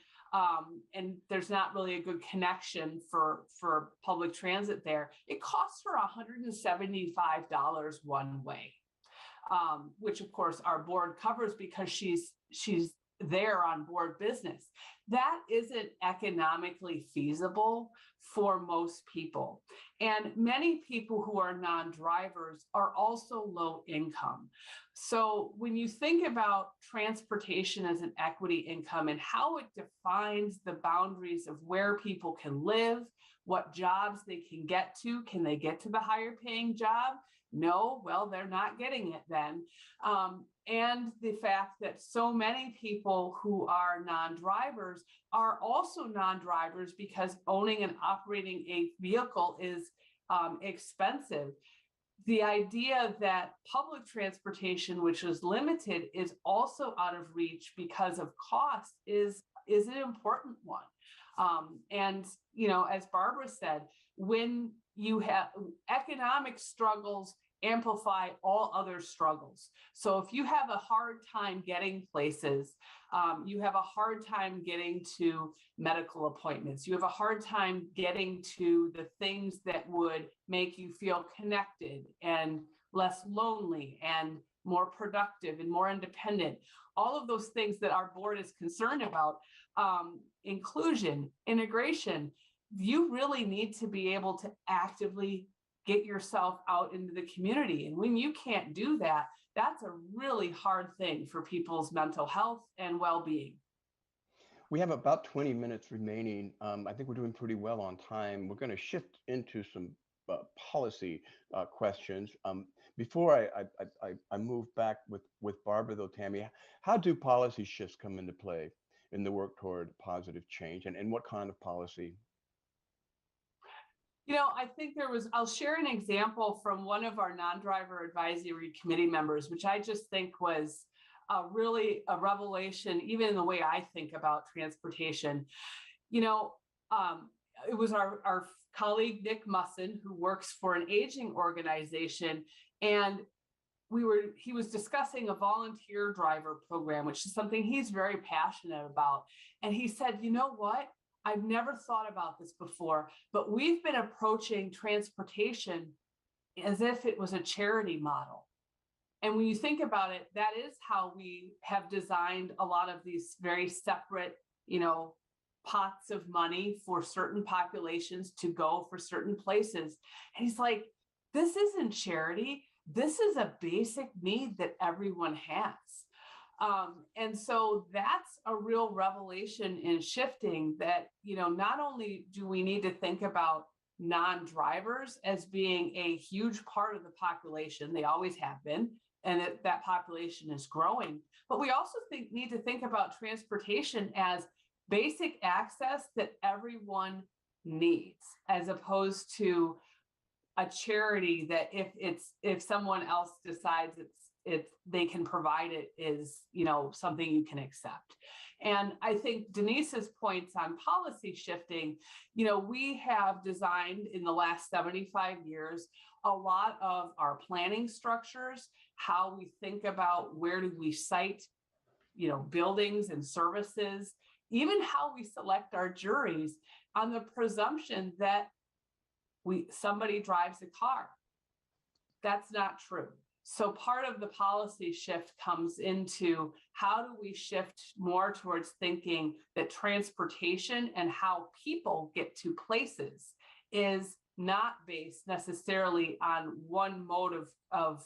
And there's not really a good connection for public transit there. It costs her $175 one way, which of course our board covers because she's there on board business. That isn't economically feasible for most people. And many people who are non-drivers are also low income. So when you think about transportation as an equity income and how it defines the boundaries of where people can live, what jobs they can get to, can they get to the higher paying job? No, well, they're not getting it then. And the fact that so many people who are non-drivers are also non-drivers because owning and operating a vehicle is expensive. The idea that public transportation, which is limited, is also out of reach because of cost is an important one. And, you know, as Barbara said, when you have economic struggles amplify all other struggles. So if you have a hard time getting places, you have a hard time getting to medical appointments, you have a hard time getting to the things that would make you feel connected and less lonely and more productive and more independent. All of those things that our board is concerned about, inclusion, integration, you really need to be able to actively get yourself out into the community. And when you can't do that, that's a really hard thing for people's mental health and well-being. We have about 20 minutes remaining. I think we're doing pretty well on time. We're going to shift into some policy questions. Before I move back with Barbara, though, Tammy, how do policy shifts come into play in the work toward positive change, and what kind of policy? You know, I think I'll share an example from one of our non-driver advisory committee members, which I just think was really a revelation, even in the way I think about transportation. You know, it was our colleague, Nick Musson, who works for an aging organization. And he was discussing a volunteer driver program, which is something he's very passionate about. And he said, you know what? I've never thought about this before, but we've been approaching transportation as if it was a charity model. And when you think about it, that is how we have designed a lot of these very separate, you know, pots of money for certain populations to go for certain places. And he's like, this isn't charity. This is a basic need that everyone has. And so that's a real revelation in shifting that, you know, not only do we need to think about non-drivers as being a huge part of the population, they always have been, and that population is growing, but we also need to think about transportation as basic access that everyone needs, as opposed to a charity that if someone else decides they can provide it is, you know, something you can accept. And I think Denise's points on policy shifting, you know, we have designed in the last 75 years a lot of our planning structures, how we think about where do we site, you know, buildings and services, even how we select our juries on the presumption that somebody drives a car. That's not true. So part of the policy shift comes into how do we shift more towards thinking that transportation and how people get to places is not based necessarily on one mode of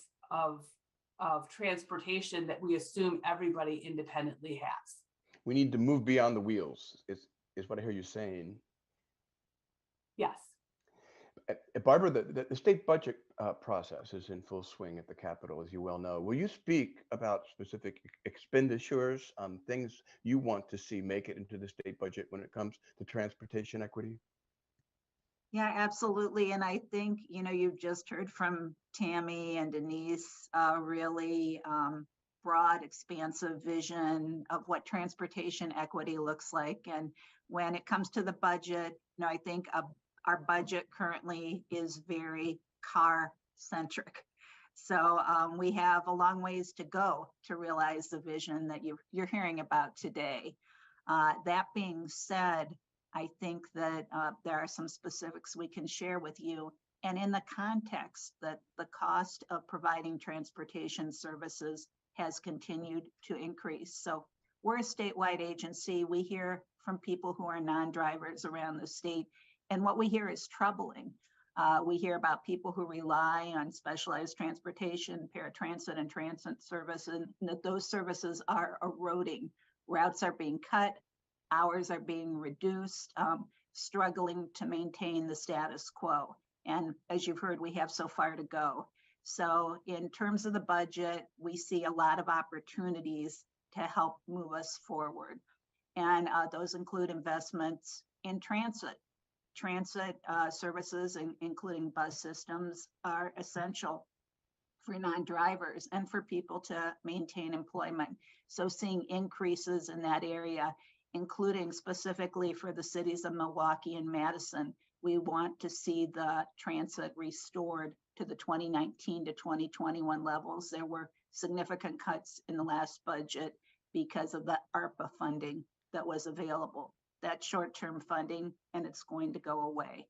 transportation that we assume everybody independently has. We need to move beyond the wheels, is what I hear you saying. Yes. Barbara, the state budget process is in full swing at the Capitol, as you well know. Will you speak about specific expenditures, things you want to see make it into the state budget when it comes to transportation equity? Yeah, absolutely. And I think, you know, you've just heard from Tammy and Denise, really broad, expansive vision of what transportation equity looks like. And when it comes to the budget, you know, I think our budget currently is very car centric. So we have a long ways to go to realize the vision that you're hearing about today. That being said, I think that there are some specifics we can share with you. And in the context that the cost of providing transportation services has continued to increase. So we're a statewide agency. We hear from people who are non-drivers around the state, and what we hear is troubling. We hear about people who rely on specialized transportation, paratransit and transit services, and that those services are eroding. Routes are being cut, hours are being reduced, struggling to maintain the status quo. And as you've heard, we have so far to go. So in terms of the budget, we see a lot of opportunities to help move us forward. And those include investments in transit. Transit services, including bus systems, are essential for non-drivers and for people to maintain employment. So seeing increases in that area, including specifically for the cities of Milwaukee and Madison, we want to see the transit restored to the 2019 to 2021 levels. There were significant cuts in the last budget because of the ARPA funding that was available. That's short-term funding, and it's going to go away.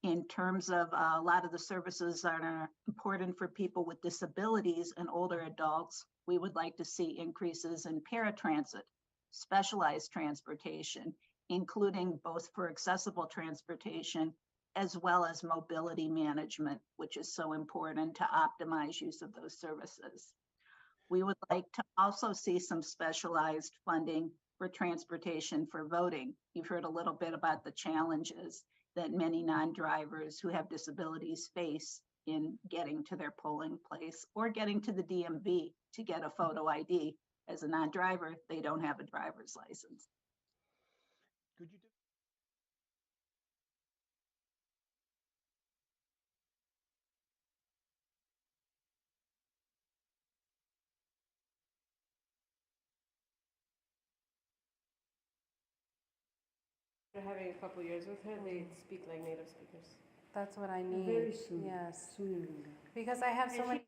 In terms of a lot of the services that are important for people with disabilities and older adults, we would like to see increases in paratransit, specialized transportation, including both for accessible transportation as well as mobility management, which is so important to optimize use of those services. We would like to also see some specialized funding for transportation for voting. You've heard a little bit about the challenges that many non-drivers who have disabilities face in getting to their polling place or getting to the DMV to get a photo ID. As a non-driver, they don't have a driver's license. Could you After having a couple years with her, they speak like native speakers. That's what I need. Very soon. Yes. Sooner than that. Because I have so And many.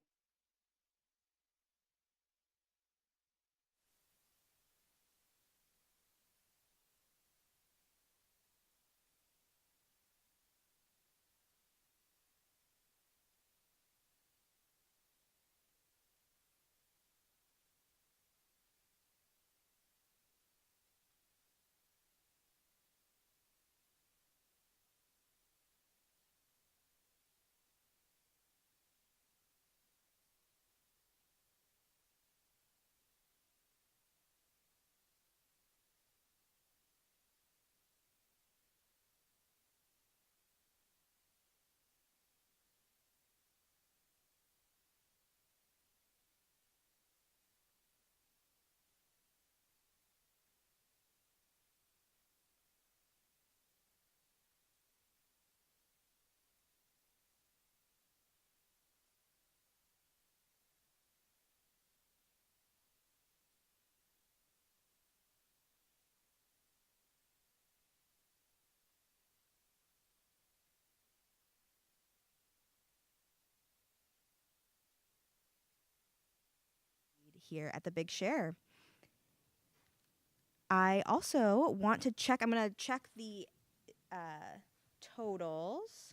Here at the Big Share. I also want to check, I'm going to check the totals.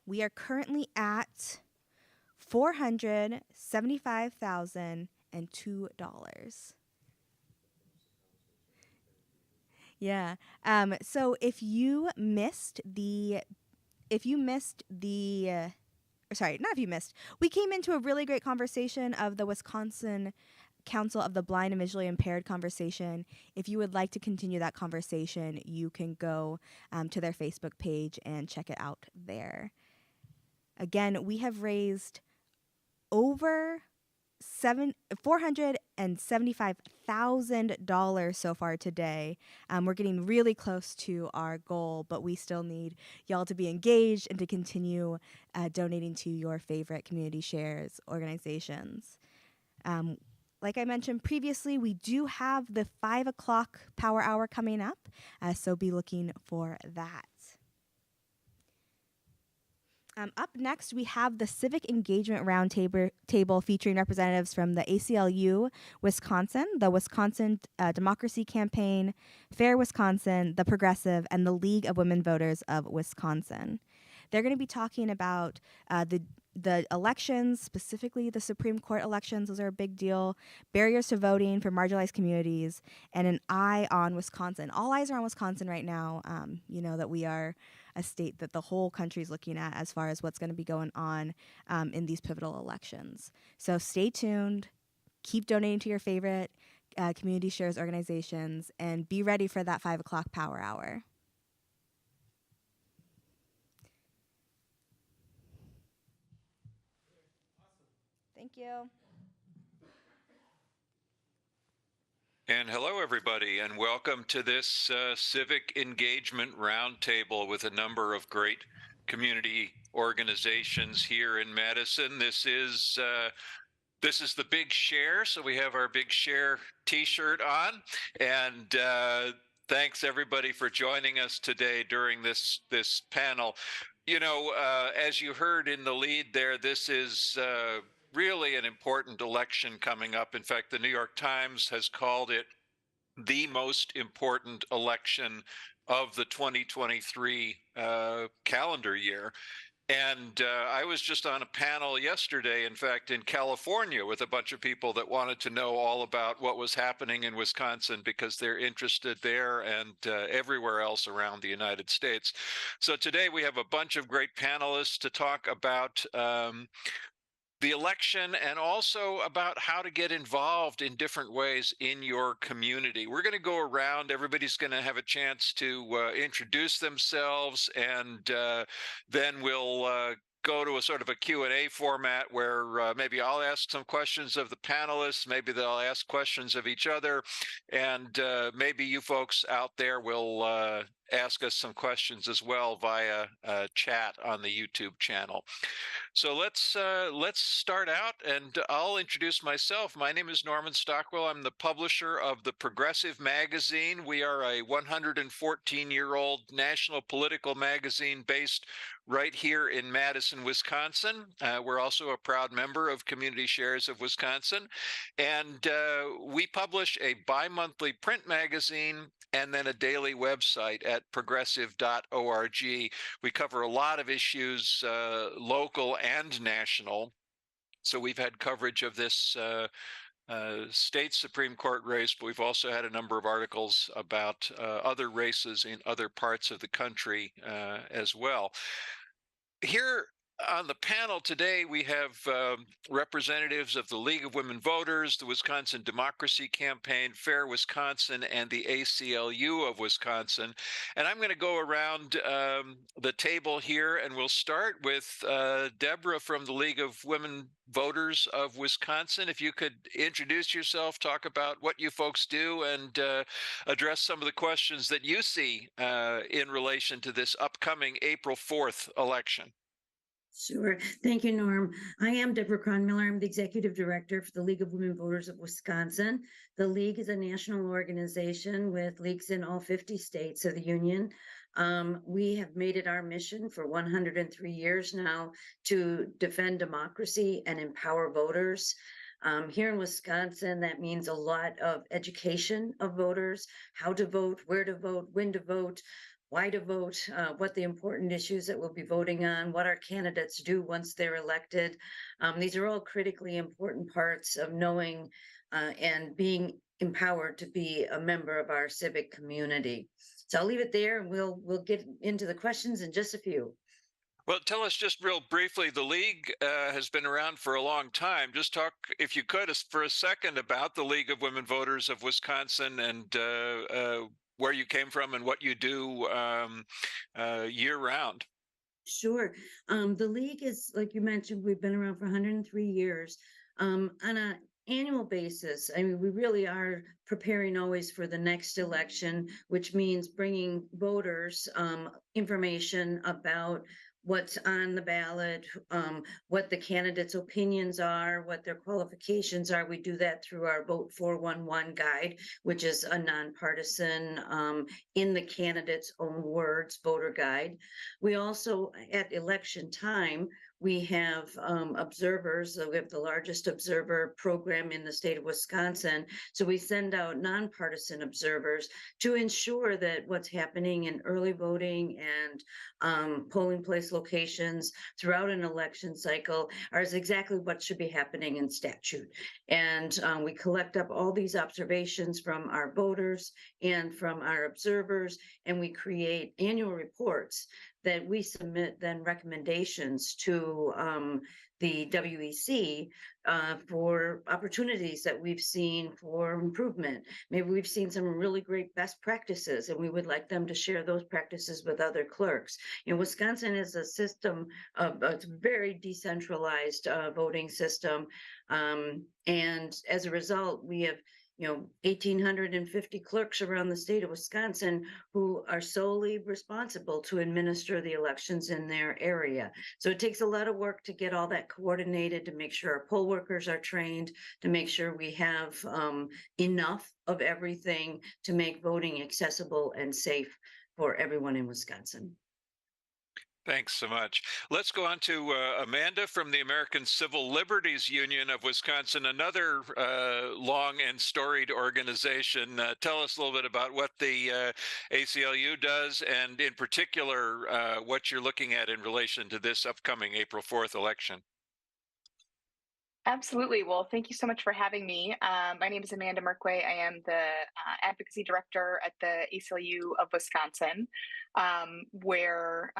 We are currently at $475,002. Yeah. So if you missed the sorry, not if you missed, we came into a really great conversation of the Wisconsin Council of the Blind and Visually Impaired conversation. If you would like to continue that conversation, you can go to their Facebook page and check it out there. Again, we have raised over $475,000 so far today. We're getting really close to our goal, but we still need y'all to be engaged and to continue donating to your favorite community shares organizations. Like I mentioned previously, we do have the 5 o'clock power hour coming up, so be looking for that. Up next, we have the Civic Engagement Roundtable featuring representatives from the ACLU Wisconsin, the Wisconsin Democracy Campaign, Fair Wisconsin, the Progressive, and the League of Women Voters of Wisconsin. They're going to be talking about the elections, specifically the Supreme Court elections, those are a big deal. Barriers to voting for marginalized communities, and an eye on Wisconsin. All eyes are on Wisconsin right now. You know that we are a state that the whole country is looking at as far as what's going to be going on in these pivotal elections. So stay tuned. Keep donating to your favorite community shares organizations, and be ready for that 5 o'clock power hour. Thank you. And hello, everybody, and welcome to this Civic Engagement Roundtable with a number of great community organizations here in Madison. This is the Big Share, so we have our Big Share T-shirt on, and thanks everybody for joining us today during this panel. You know, as you heard in the lead there, this is really an important election coming up. In fact, the New York Times has called it the most important election of the 2023 calendar year. And I was just on a panel yesterday, in fact, in California with a bunch of people that wanted to know all about what was happening in Wisconsin because they're interested there and everywhere else around the United States. So today we have a bunch of great panelists to talk about the election and also about how to get involved in different ways in your community. We're going to go around. Everybody's going to have a chance to introduce themselves, and then we'll go to a sort of a Q&A format where maybe I'll ask some questions of the panelists, maybe they'll ask questions of each other, and maybe you folks out there will ask us some questions as well via chat on the YouTube channel. So let's start out, and I'll introduce myself. My name is Norman Stockwell. I'm the publisher of the Progressive Magazine. We are a 114-year-old national political magazine based right here in Madison, Wisconsin. We're also a proud member of Community Shares of Wisconsin, and we publish a bi-monthly print magazine and then a daily website at progressive.org. We cover a lot of issues, local and national. So we've had coverage of this state Supreme Court race, but we've also had a number of articles about other races in other parts of the country as well. Here on the panel today, we have representatives of the League of Women Voters, the Wisconsin Democracy Campaign, Fair Wisconsin, and the ACLU of Wisconsin. And I'm going to go around the table here, and we'll start with Deborah from the League of Women Voters of Wisconsin. If you could introduce yourself, talk about what you folks do, and address some of the questions that you see in relation to this upcoming April 4th election. Sure. Thank you, Norm. I am Deborah Cronmiller. I'm the Executive Director for the League of Women Voters of Wisconsin. The League is a national organization with leagues in all 50 states of the Union. We have made it our mission for 103 years now to defend democracy and empower voters. Here in Wisconsin, that means a lot of education of voters, how to vote, where to vote, when to vote, why to vote, what the important issues that we'll be voting on, what our candidates do once they're elected. These are all critically important parts of knowing and being empowered to be a member of our civic community. So I'll leave it there, and we'll get into the questions in just a few. Well, tell us just real briefly, the League has been around for a long time. Just talk, if you could, for a second about the League of Women Voters of Wisconsin and where you came from and what you do year round. Sure. The League is, like you mentioned, we've been around for 103 years. On an annual basis, I mean, we really are preparing always for the next election, which means bringing voters information about what's on the ballot, what the candidates' opinions are, what their qualifications are. We do that through our Vote 411 guide, which is a nonpartisan, in the candidate's own words, voter guide. We also, at election time, we have observers. So we have the largest observer program in the state of Wisconsin. So we send out nonpartisan observers to ensure that what's happening in early voting and polling place locations throughout an election cycle is exactly what should be happening in statute. And we collect up all these observations from our voters and from our observers, and we create annual reports that we submit then recommendations to the WEC for opportunities that we've seen for improvement. Maybe we've seen some really great best practices and we would like them to share those practices with other clerks. You know, Wisconsin is a system of a very decentralized voting system. And as a result, we have 1,850 clerks around the state of Wisconsin who are solely responsible to administer the elections in their area. So it takes a lot of work to get all that coordinated, to make sure our poll workers are trained, to make sure we have enough of everything to make voting accessible and safe for everyone in Wisconsin. Thanks so much. Let's go on to Amanda from the American Civil Liberties Union of Wisconsin, another long and storied organization. Tell us a little bit about what the ACLU does, and in particular, what you're looking at in relation to this upcoming April 4th election. Absolutely. Well, thank you so much for having me. My name is Amanda Merkway. I am the advocacy director at the ACLU of Wisconsin, where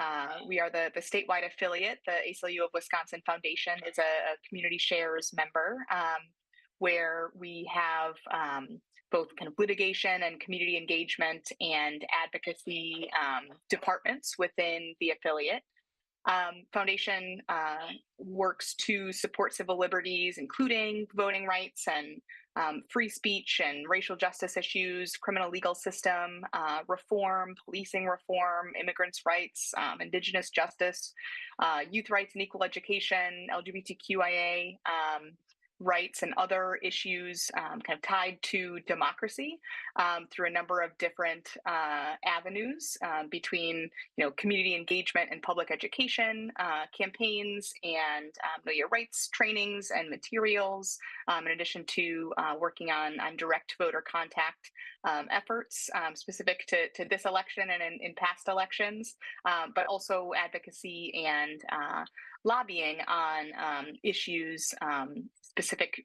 we are the statewide affiliate. The ACLU of Wisconsin Foundation is a community shares member, where we have both kind of litigation and community engagement and advocacy departments within the affiliate. Foundation works to support civil liberties, including voting rights and free speech and racial justice issues, criminal legal system reform, policing reform, immigrants' rights, indigenous justice, youth rights and equal education, LGBTQIA rights, and other issues kind of tied to democracy through a number of different avenues between community engagement and public education campaigns and know your rights trainings and materials, in addition to working on direct voter contact efforts specific to this election and in past elections, but also advocacy and lobbying on issues specific,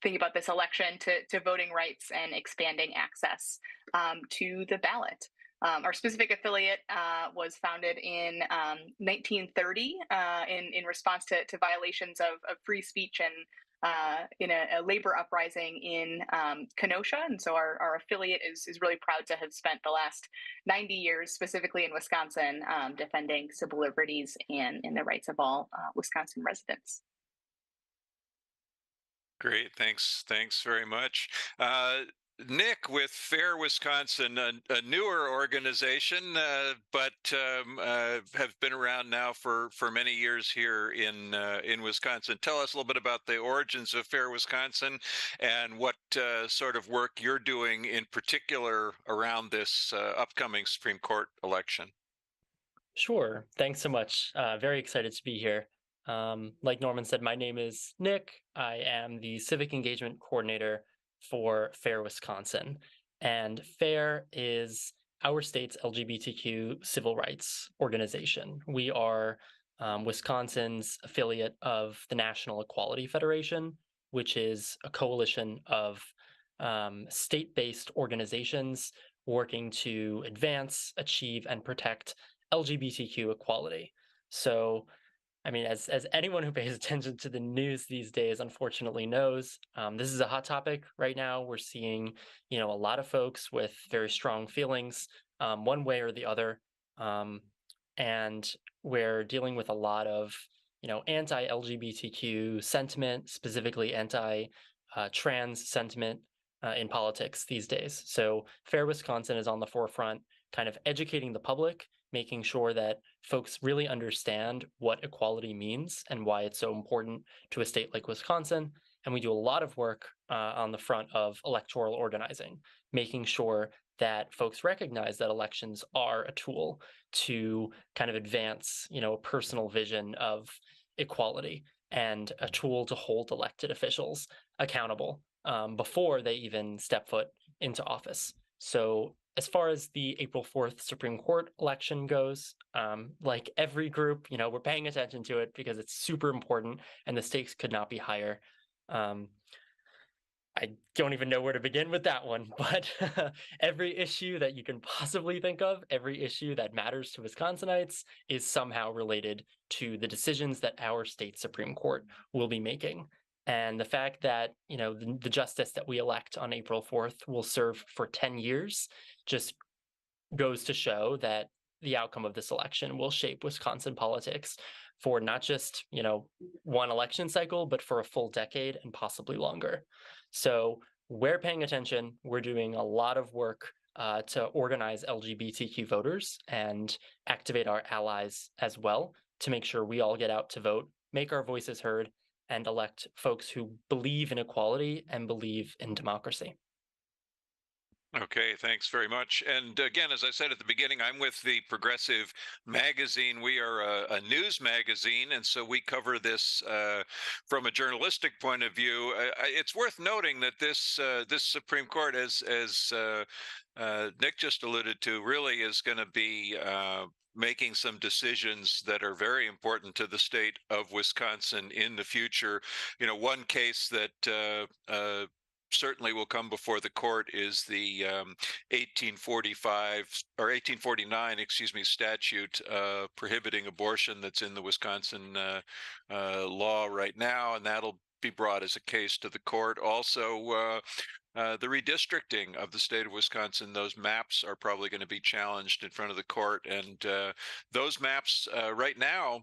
thinking about this election to voting rights and expanding access to the ballot. Our specific affiliate was founded in 1930 in response to violations of free speech and in a labor uprising in Kenosha. And so our affiliate is really proud to have spent the last 90 years, specifically in Wisconsin, defending civil liberties and the rights of all Wisconsin residents. Great, thanks very much. Nick with Fair Wisconsin, a newer organization, but have been around now for many years here in Wisconsin. Tell us a little bit about the origins of Fair Wisconsin and what sort of work you're doing in particular around this upcoming Supreme Court election. Sure. Thanks so much. Very excited to be here. Like Norman said, my name is Nick. I am the Civic Engagement Coordinator for Fair Wisconsin. And Fair is our state's LGBTQ civil rights organization. We are Wisconsin's affiliate of the National Equality Federation, which is a coalition of state-based organizations working to advance, achieve, and protect LGBTQ equality. So, I mean, as anyone who pays attention to the news these days, unfortunately knows, this is a hot topic right now. We're seeing, a lot of folks with very strong feelings, one way or the other, and we're dealing with a lot of, anti-LGBTQ sentiment, specifically anti-trans sentiment in politics these days. So Fair Wisconsin is on the forefront, kind of educating the public, making sure that folks really understand what equality means and why it's so important to a state like Wisconsin. And we do a lot of work on the front of electoral organizing, making sure that folks recognize that elections are a tool to kind of advance, a personal vision of, equality and a tool to hold elected officials accountable before they even step foot into office. So as far as the April 4th Supreme Court election goes, like every group, we're paying attention to it because it's super important and the stakes could not be higher. I don't even know where to begin with that one, but every issue that you can possibly think of, every issue that matters to Wisconsinites is somehow related to the decisions that our state Supreme Court will be making. And the fact that, the justice that we elect on April 4th will serve for 10 years just goes to show that the outcome of this election will shape Wisconsin politics for not just, one election cycle, but for a full decade and possibly longer. So we're paying attention. We're doing a lot of work to organize LGBTQ voters and activate our allies as well to make sure we all get out to vote, make our voices heard, and elect folks who believe in equality and believe in democracy. Okay, thanks very much. And again, as I said at the beginning, I'm with the Progressive Magazine. We are a news magazine, and so we cover this from a journalistic point of view. It's worth noting that this Supreme Court, as Nick just alluded to, really is going to be making some decisions that are very important to the state of Wisconsin in the future. One case that certainly will come before the court is the 1849 statute prohibiting abortion that's in the Wisconsin law right now, and that'll be brought as a case to the court. Also, the redistricting of the state of Wisconsin, those maps are probably going to be challenged in front of the court, and those maps right now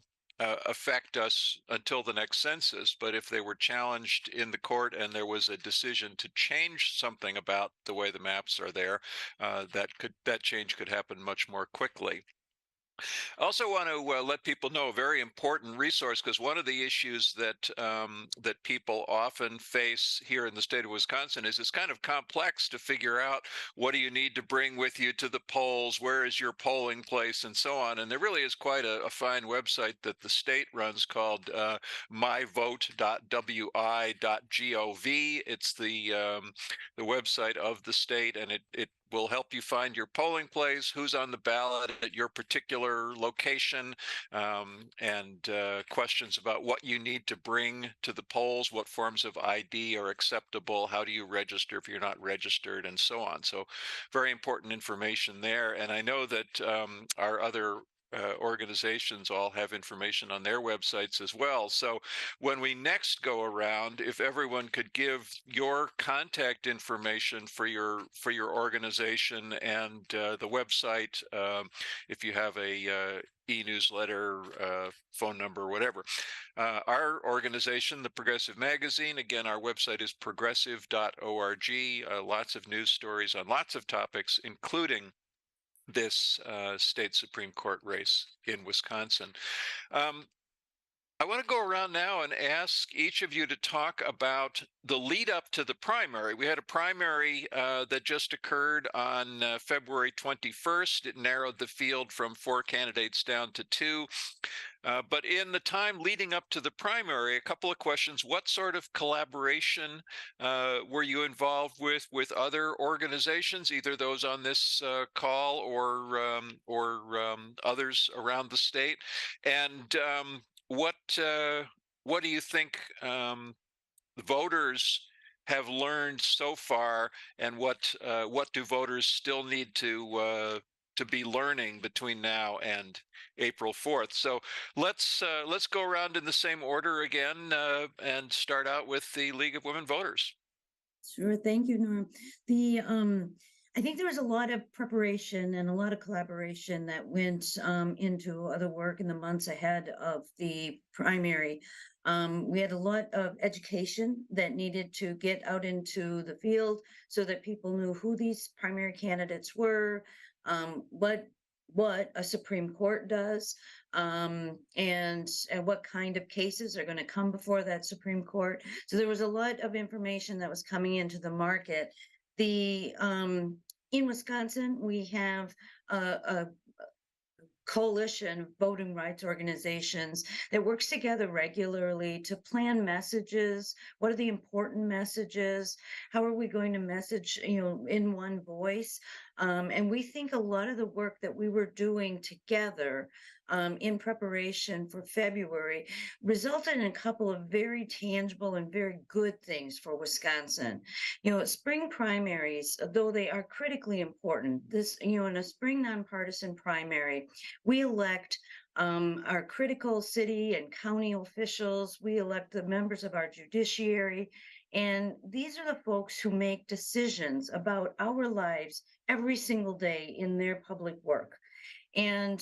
affect us until the next census. But if they were challenged in the court and there was a decision to change something about the way the maps are there, that change could happen much more quickly. I also want to let people know a very important resource, because one of the issues that that people often face here in the state of Wisconsin is it's kind of complex to figure out what do you need to bring with you to the polls, where is your polling place, and so on. And there really is quite a fine website that the state runs called myvote.wi.gov. It's the website of the state, and it will help you find your polling place, who's on the ballot at your particular location, and questions about what you need to bring to the polls, what forms of ID are acceptable, how do you register if you're not registered, and so on. So very important information there. And I know that our other organizations all have information on their websites as well. So when we next go around, if everyone could give your contact information for your organization and the website, if you have a e-newsletter, phone number, whatever. Our organization, the Progressive Magazine, again, our website is progressive.org. Lots of news stories on lots of topics, including this state Supreme Court race in Wisconsin. I want to go around now and ask each of you to talk about the lead up to the primary. We had a primary that just occurred on February 21st. It narrowed the field from 4 candidates down to 2. But in the time leading up to the primary, a couple of questions. What sort of collaboration were you involved with other organizations, either those on this call or others around the state? And what do you think voters have learned so far, and what do voters still need to be learning between now and April 4th? So let's go around in the same order again and start out with the League of Women Voters. Sure, thank you, Norm. I think there was a lot of preparation and a lot of collaboration that went into other work in the months ahead of the primary. We had a lot of education that needed to get out into the field so that people knew who these primary candidates were, what a Supreme Court does, and what kind of cases are going to come before that Supreme Court. So there was a lot of information that was coming into the market. In Wisconsin, we have a coalition of voting rights organizations that works together regularly to plan messages. What are the important messages? How are we going to message, in one voice? And we think a lot of the work that we were doing together in preparation for February resulted in a couple of very tangible and very good things for Wisconsin. Spring primaries, though they are critically important, in a spring nonpartisan primary, we elect our critical city and county officials, we elect the members of our judiciary, and these are the folks who make decisions about our lives every single day in their public work. And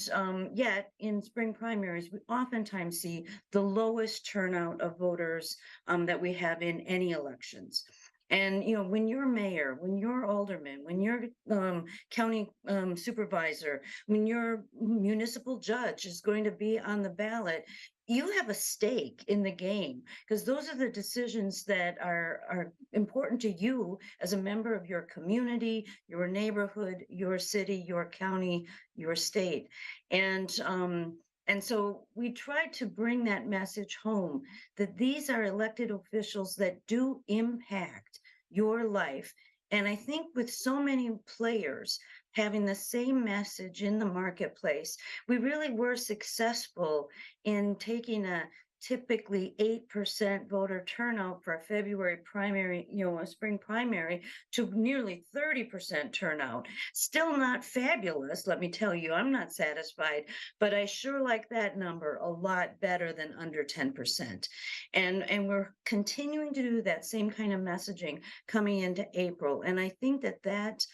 yet in spring primaries, we oftentimes see the lowest turnout of voters that we have in any elections. And, when you're mayor, when you're alderman, when you're county supervisor, when your municipal judge is going to be on the ballot, you have a stake in the game, because those are the decisions that are important to you as a member of your community, your neighborhood, your city, your county, your state. And so we try to bring that message home, that these are elected officials that do impact your life. And I think with so many players having the same message in the marketplace, we really were successful in taking a typically 8% voter turnout for a February primary, a spring primary, to nearly 30% turnout. Still not fabulous, let me tell you, I'm not satisfied, but I sure like that number a lot better than under 10%. And we're continuing to do that same kind of messaging coming into April. And I think that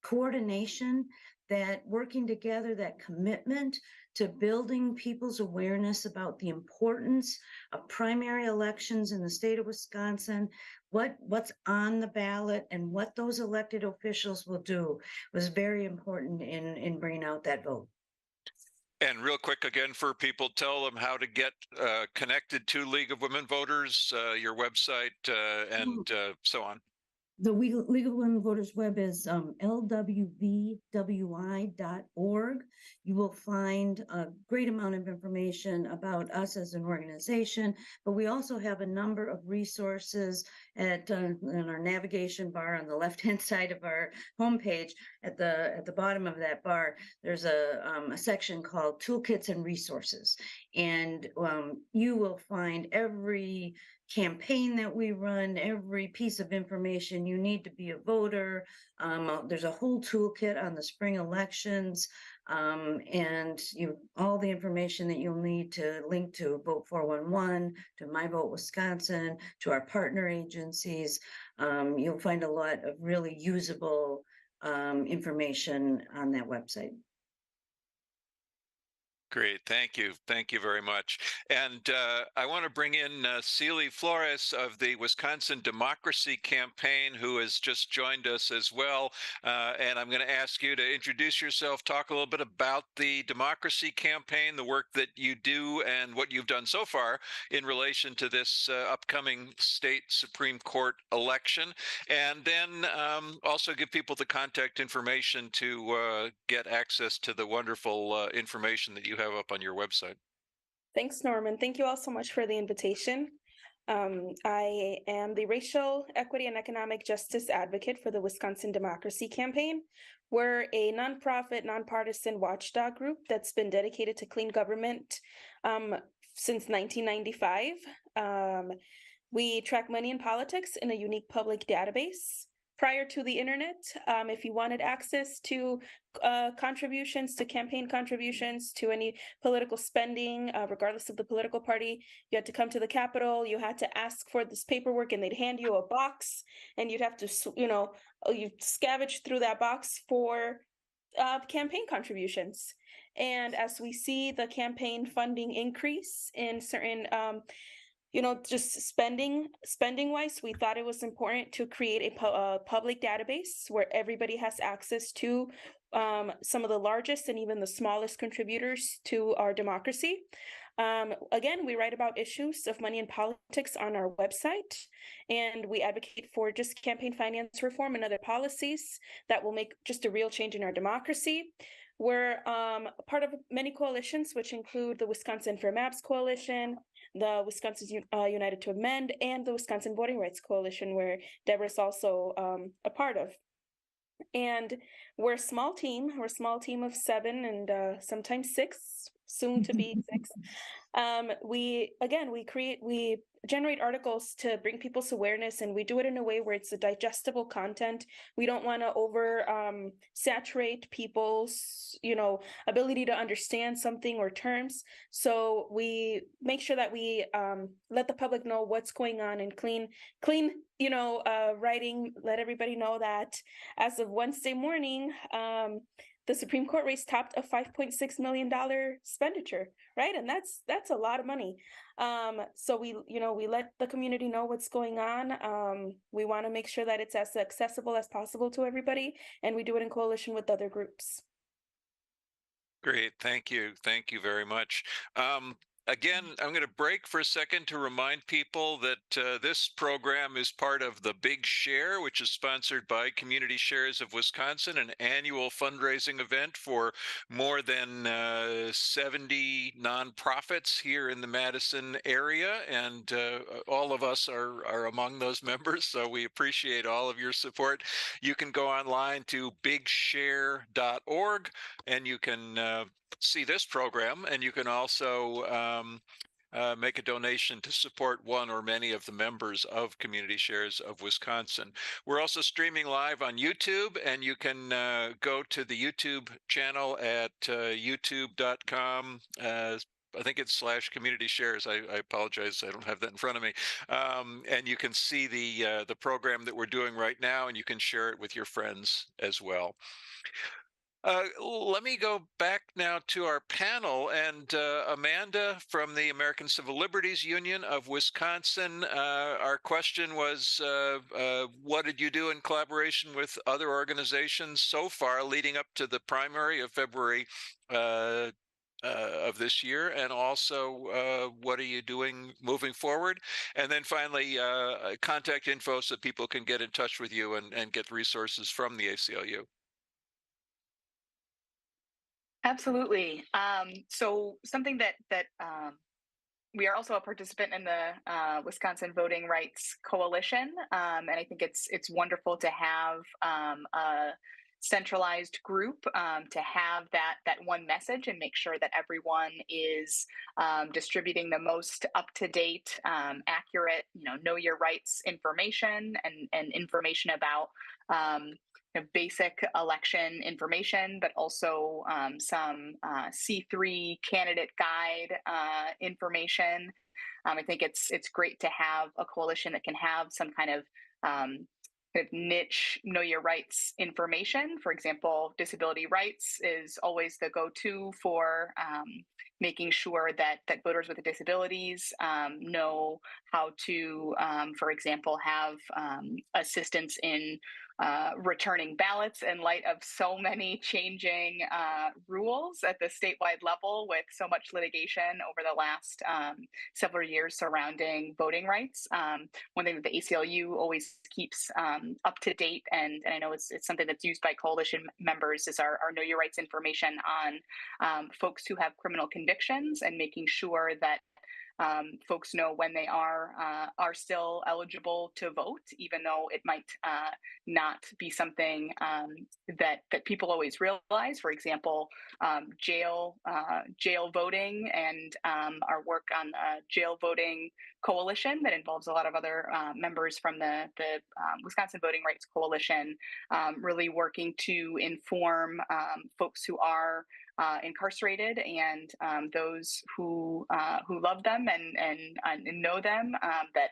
coordination, that working together, that commitment to building people's awareness about the importance of primary elections in the state of Wisconsin, what's on the ballot, and what those elected officials will do was very important in bringing out that vote. And real quick again for people, tell them how to get connected to League of Women Voters, your website, and so on. The League of Women Voters web is lwvwi.org. You will find a great amount of information about us as an organization, but we also have a number of resources in our navigation bar on the left-hand side of our homepage. At the bottom of that bar, there's a section called Toolkits and Resources, and you will find every campaign that we run, every piece of information you need to be a voter. There's a whole toolkit on the spring elections, and all the information that you'll need to link to Vote 411, to My Vote Wisconsin, to our partner agencies. You'll find a lot of really usable information on that website. Great. Thank you. Thank you very much. And I want to bring in Celie Flores of the Wisconsin Democracy Campaign, who has just joined us as well. And I'm going to ask you to introduce yourself, talk a little bit about the Democracy Campaign, the work that you do, and what you've done so far in relation to this upcoming state Supreme Court election. And then also give people the contact information to get access to the wonderful information that you have up on your website. Thanks, Norman. Thank you all so much for the invitation. I am the Racial Equity and Economic Justice Advocate for the Wisconsin Democracy Campaign. We're a nonprofit, nonpartisan watchdog group that's been dedicated to clean government since 1995. We track money in politics in a unique public database. Prior to the internet, if you wanted access to contributions, to campaign contributions, to any political spending, regardless of the political party, you had to come to the Capitol, you had to ask for this paperwork, and they'd hand you a box, and you'd have to, you scavenge through that box for campaign contributions. And as we see the campaign funding increase in certain just spending wise, we thought it was important to create a public database where everybody has access to some of the largest and even the smallest contributors to our democracy. Again, we write about issues of money in politics on our website, and we advocate for just campaign finance reform and other policies that will make just a real change in our democracy. We're part of many coalitions, which include the Wisconsin Fair Maps Coalition, the Wisconsin United to Amend, and the Wisconsin Voting Rights Coalition, where Deborah's also a part of. And we're a small team. We're a small team of 7 and sometimes 6, soon to be 6. We generate articles to bring people's awareness, and we do it in a way where it's a digestible content. We don't want to over saturate people's, ability to understand something or terms. So we make sure that we let the public know what's going on in clean, writing. Let everybody know that as of Wednesday morning, the Supreme Court race topped a $5.6 million expenditure, right? And that's a lot of money. So we let the community know what's going on. We want to make sure that it's as accessible as possible to everybody, and we do it in coalition with other groups. Great, thank you very much. Again, I'm going to break for a second to remind people that this program is part of the Big Share, which is sponsored by Community Shares of Wisconsin, an annual fundraising event for more than 70 nonprofits here in the Madison area. And all of us are among those members, so we appreciate all of your support. You can go online to bigshare.org and you can see this program, and you can also make a donation to support one or many of the members of Community Shares of Wisconsin. We're also streaming live on YouTube, and you can go to the YouTube channel at youtube.com. I think it's /community shares. I apologize, I don't have that in front of me. And you can see the program that we're doing right now, and you can share it with your friends as well. Let me go back now to our panel, and Amanda from the American Civil Liberties Union of Wisconsin. Our question was, what did you do in collaboration with other organizations so far leading up to the primary of February of this year, and also what are you doing moving forward? And then finally, contact info so people can get in touch with you and get resources from the ACLU. Absolutely. So something that we are also a participant in the Wisconsin Voting Rights Coalition, and I think it's wonderful to have a centralized group to have that one message and make sure that everyone is distributing the most up-to-date, accurate, know your rights information and information about basic election information, but also some C3 candidate guide information. I think it's great to have a coalition that can have some kind of niche know your rights information. For example, disability rights is always the go-to for making sure that voters with disabilities know how to, for example, have assistance in returning ballots in light of so many changing rules at the statewide level, with so much litigation over the last several years surrounding voting rights. One thing that the ACLU always keeps up to date, and I know it's something that's used by coalition members, is our Know Your Rights information on folks who have criminal convictions, and making sure that folks know when they are still eligible to vote, even though it might not be something that people always realize. For example, jail voting, and our work on a jail voting coalition that involves a lot of other members from the Wisconsin Voting Rights Coalition, really working to inform folks who are incarcerated and those who love them and know them, that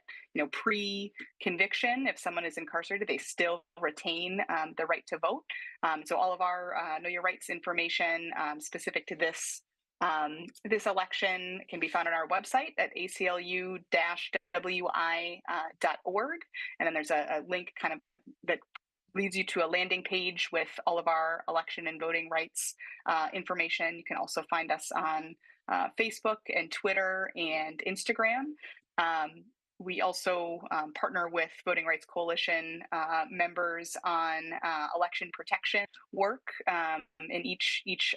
pre-conviction, if someone is incarcerated, they still retain the right to vote. So all of our Know Your Rights information specific to this election can be found on our website at aclu-wi.org, and then there's a link kind of that leads you to a landing page with all of our election and voting rights information. You can also find us on Facebook and Twitter and Instagram. We also partner with Voting Rights Coalition members on election protection work in each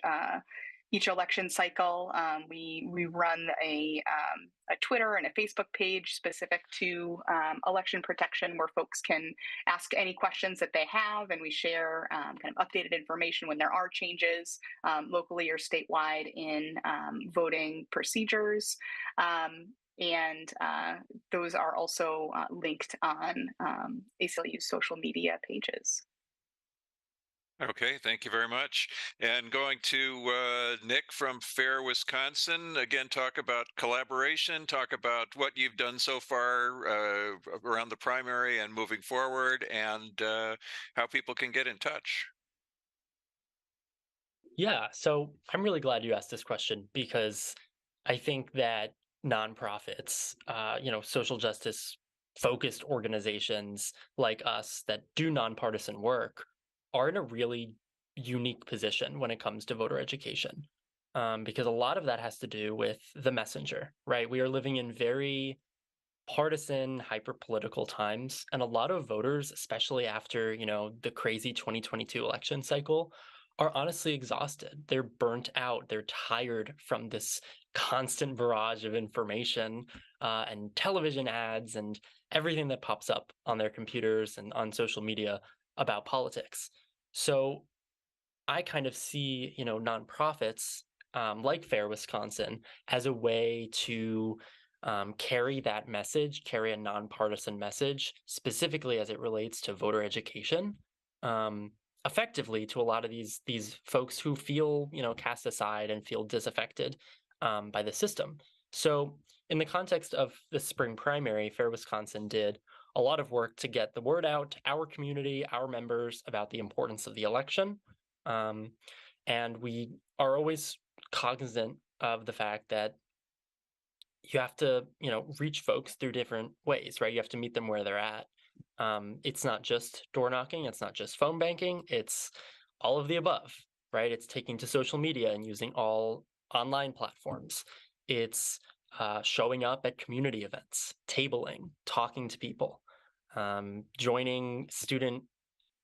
election cycle. We run a Twitter and a Facebook page specific to election protection, where folks can ask any questions that they have, and we share kind of updated information when there are changes locally or statewide in voting procedures. And those are also linked on ACLU's social media pages. Okay, thank you very much. And going to Nick from Fair Wisconsin, again, talk about collaboration, talk about what you've done so far around the primary and moving forward, and how people can get in touch. Yeah, so I'm really glad you asked this question, because I think that nonprofits, social justice focused organizations like us that do nonpartisan work are in a really unique position when it comes to voter education, because a lot of that has to do with the messenger, right? We are living in very partisan, hyper-political times, and a lot of voters, especially after the crazy 2022 election cycle, are honestly exhausted. They're burnt out. They're tired from this constant barrage of information and television ads and everything that pops up on their computers and on social media about politics. So I kind of see, nonprofits like Fair Wisconsin as a way to carry that message, carry a nonpartisan message, specifically as it relates to voter education, effectively to a lot of these folks who feel, cast aside and feel disaffected by the system. So in the context of the spring primary, Fair Wisconsin did a lot of work to get the word out to our community, our members, about the importance of the election. And we are always cognizant of the fact that you have to, reach folks through different ways, right? You have to meet them where they're at. It's not just door knocking, it's not just phone banking, it's all of the above, right? It's taking to social media and using all online platforms. It's showing up at community events, tabling, talking to people, joining student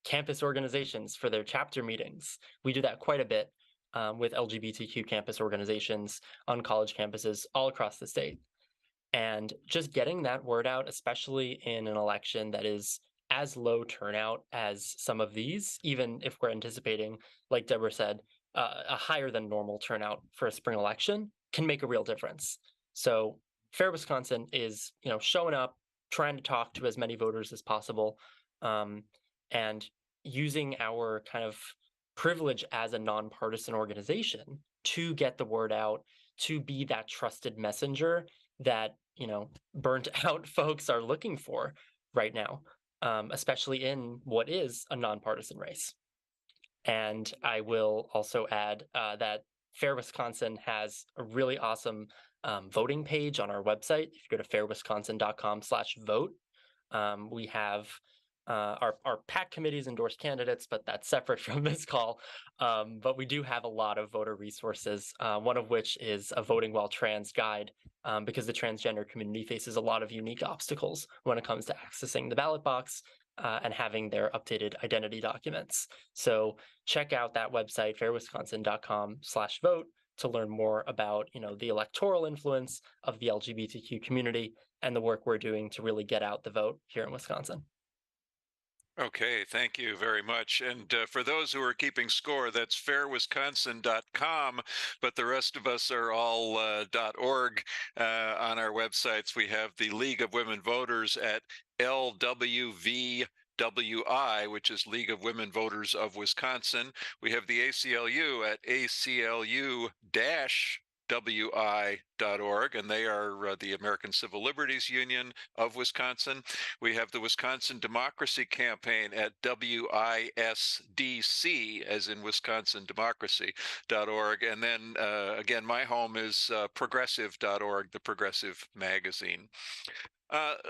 campus organizations for their chapter meetings. We do that quite a bit with LGBTQ campus organizations on college campuses all across the state. And just getting that word out, especially in an election that is as low turnout as some of these, even if we're anticipating, like Deborah said, a higher than normal turnout for a spring election, can make a real difference. So Fair Wisconsin is, showing up, trying to talk to as many voters as possible, and using our kind of privilege as a nonpartisan organization to get the word out, to be that trusted messenger that, burnt out folks are looking for right now, especially in what is a nonpartisan race. And I will also add that Fair Wisconsin has a really awesome voting page on our website. If you go to fairwisconsin.com/vote, we have our PAC committees endorse candidates, but that's separate from this call. But we do have a lot of voter resources, one of which is a Voting While Trans guide, because the transgender community faces a lot of unique obstacles when it comes to accessing the ballot box and having their updated identity documents. So check out that website, fairwisconsin.com/vote, to learn more about, the electoral influence of the LGBTQ community and the work we're doing to really get out the vote here in Wisconsin. Okay, thank you very much. And for those who are keeping score, that's fairwisconsin.com, but the rest of us are all .org on our websites. We have the League of Women Voters at LWVWI, which is League of Women Voters of Wisconsin. We have the ACLU at ACLU-WI.org, and they are the American Civil Liberties Union of Wisconsin. We have the Wisconsin Democracy Campaign at WISDC, as in Wisconsin Democracy.org. And then again, my home is progressive.org, the Progressive Magazine.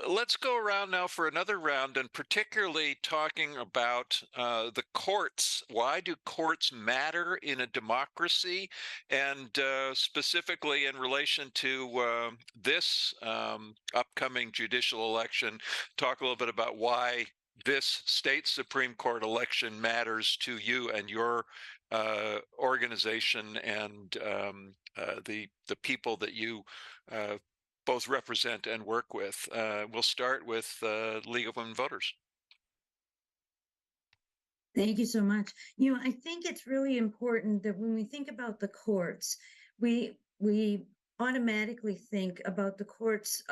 Let's go around now for another round, and particularly talking about the courts. Why do courts matter in a democracy? And specifically in relation to this upcoming judicial election, talk a little bit about why this state Supreme Court election matters to you and your organization and the people that you both represent and work with. We'll start with League of Women Voters. Thank you so much. You know, I think it's really important that when we think about the courts, we automatically think about the courts'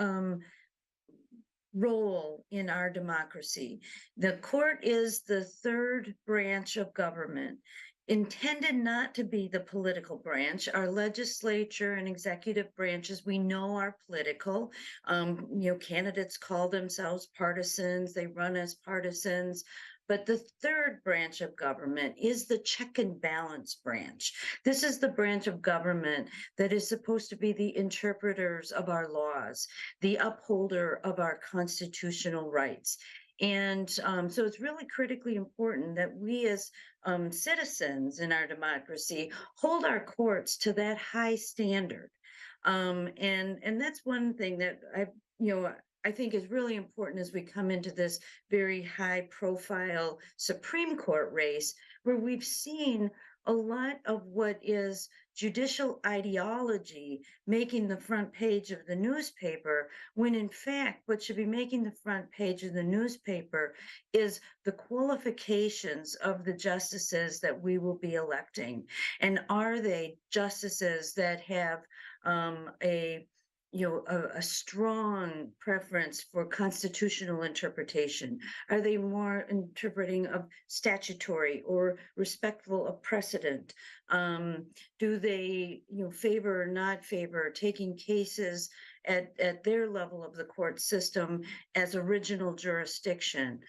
role in our democracy. The court is the third branch of government, intended not to be the political branch. Our legislature and executive branches, we know, are political. Candidates call themselves partisans, they run as partisans. But the third branch of government is the check and balance branch. This is the branch of government that is supposed to be the interpreters of our laws, the upholder of our constitutional rights. And so it's really critically important that we as citizens in our democracy hold our courts to that high standard. And that's one thing that I think is really important as we come into this very high profile Supreme Court race, where we've seen a lot of what is judicial ideology making the front page of the newspaper, when in fact, what should be making the front page of the newspaper is the qualifications of the justices that we will be electing. And are they justices that have a strong preference for constitutional interpretation? Are they more interpreting of statutory or respectful of precedent? Do they, favor or not favor taking cases at their level of the court system as original jurisdiction?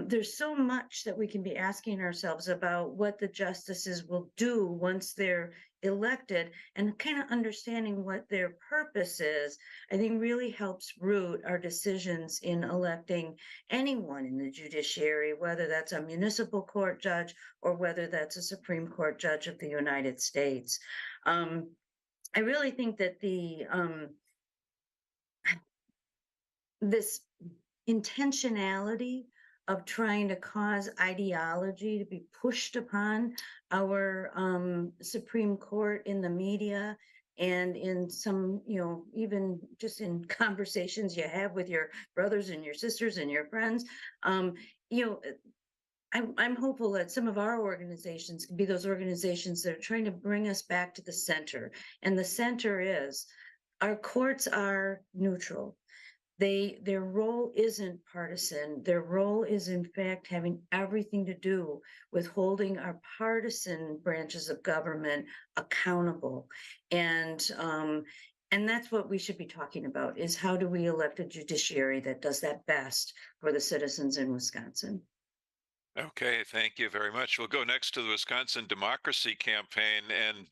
There's so much that we can be asking ourselves about what the justices will do once they're elected, and kind of understanding what their purpose is, I think really helps root our decisions in electing anyone in the judiciary, whether that's a municipal court judge or whether that's a Supreme Court judge of the United States. I really think that this intentionality of trying to cause ideology to be pushed upon our Supreme Court in the media and in some, even just in conversations you have with your brothers and your sisters and your friends, I'm hopeful that some of our organizations can be those organizations that are trying to bring us back to the center. And the center is our courts are neutral. Their role isn't partisan. Their role is, in fact, having everything to do with holding our partisan branches of government accountable. And that's what we should be talking about, is how do we elect a judiciary that does that best for the citizens in Wisconsin? Okay, thank you very much. We'll go next to the Wisconsin Democracy Campaign, and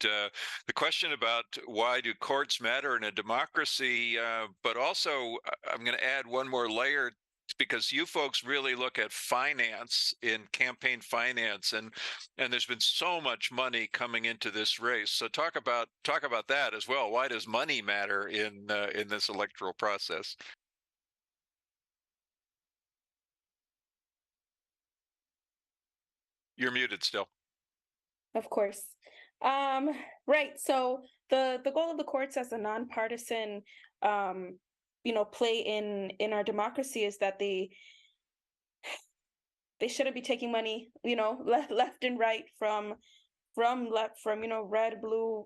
the question about why do courts matter in a democracy, but also I'm going to add one more layer, because you folks really look at finance in campaign finance, and there's been so much money coming into this race. So talk about that as well. Why does money matter in this electoral process? You're muted still. Of course. Right. So the goal of the courts as a nonpartisan, play in our democracy is that they shouldn't be taking money, left and right from red, blue,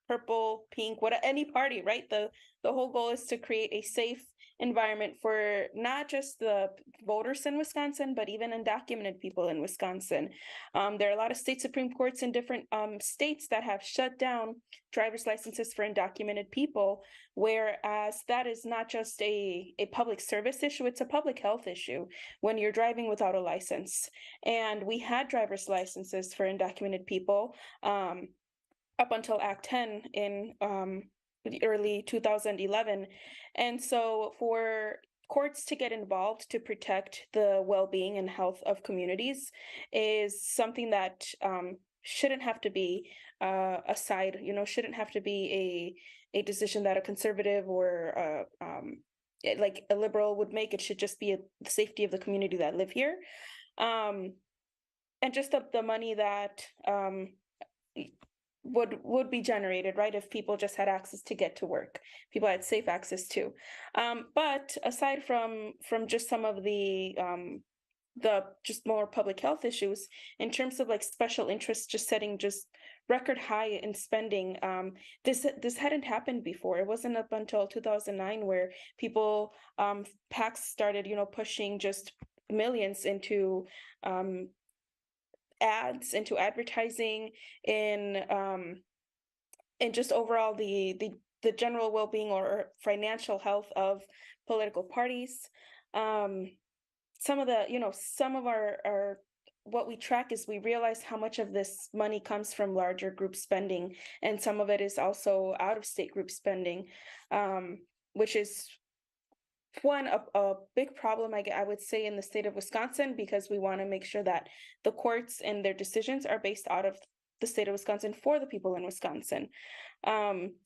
purple, pink, any party, right? The whole goal is to create a safe environment for not just the voters in Wisconsin, but even undocumented people in Wisconsin. There are a lot of state Supreme Courts in different states that have shut down driver's licenses for undocumented people, whereas that is not just a public service issue, it's a public health issue when you're driving without a license. And we had driver's licenses for undocumented people up until Act 10 in early 2011. And so for courts to get involved to protect the well-being and health of communities is something that shouldn't have to be shouldn't have to be a decision that a conservative or like a liberal would make. It should just be the safety of the community that live here. And just the money that would be generated, right, if people just had access to get to work, people had safe access to. But aside from just some of the just more public health issues, in terms of like special interests just setting just record high in spending, this hadn't happened before. It wasn't up until 2009 where people PACs started, pushing just millions into ads, into advertising, in just overall the general well-being or financial health of political parties. Some of our what we track is we realize how much of this money comes from larger group spending, and some of it is also out-of-state group spending, which is a big problem, I would say, in the state of Wisconsin, because we want to make sure that the courts and their decisions are based out of the state of Wisconsin for the people in Wisconsin.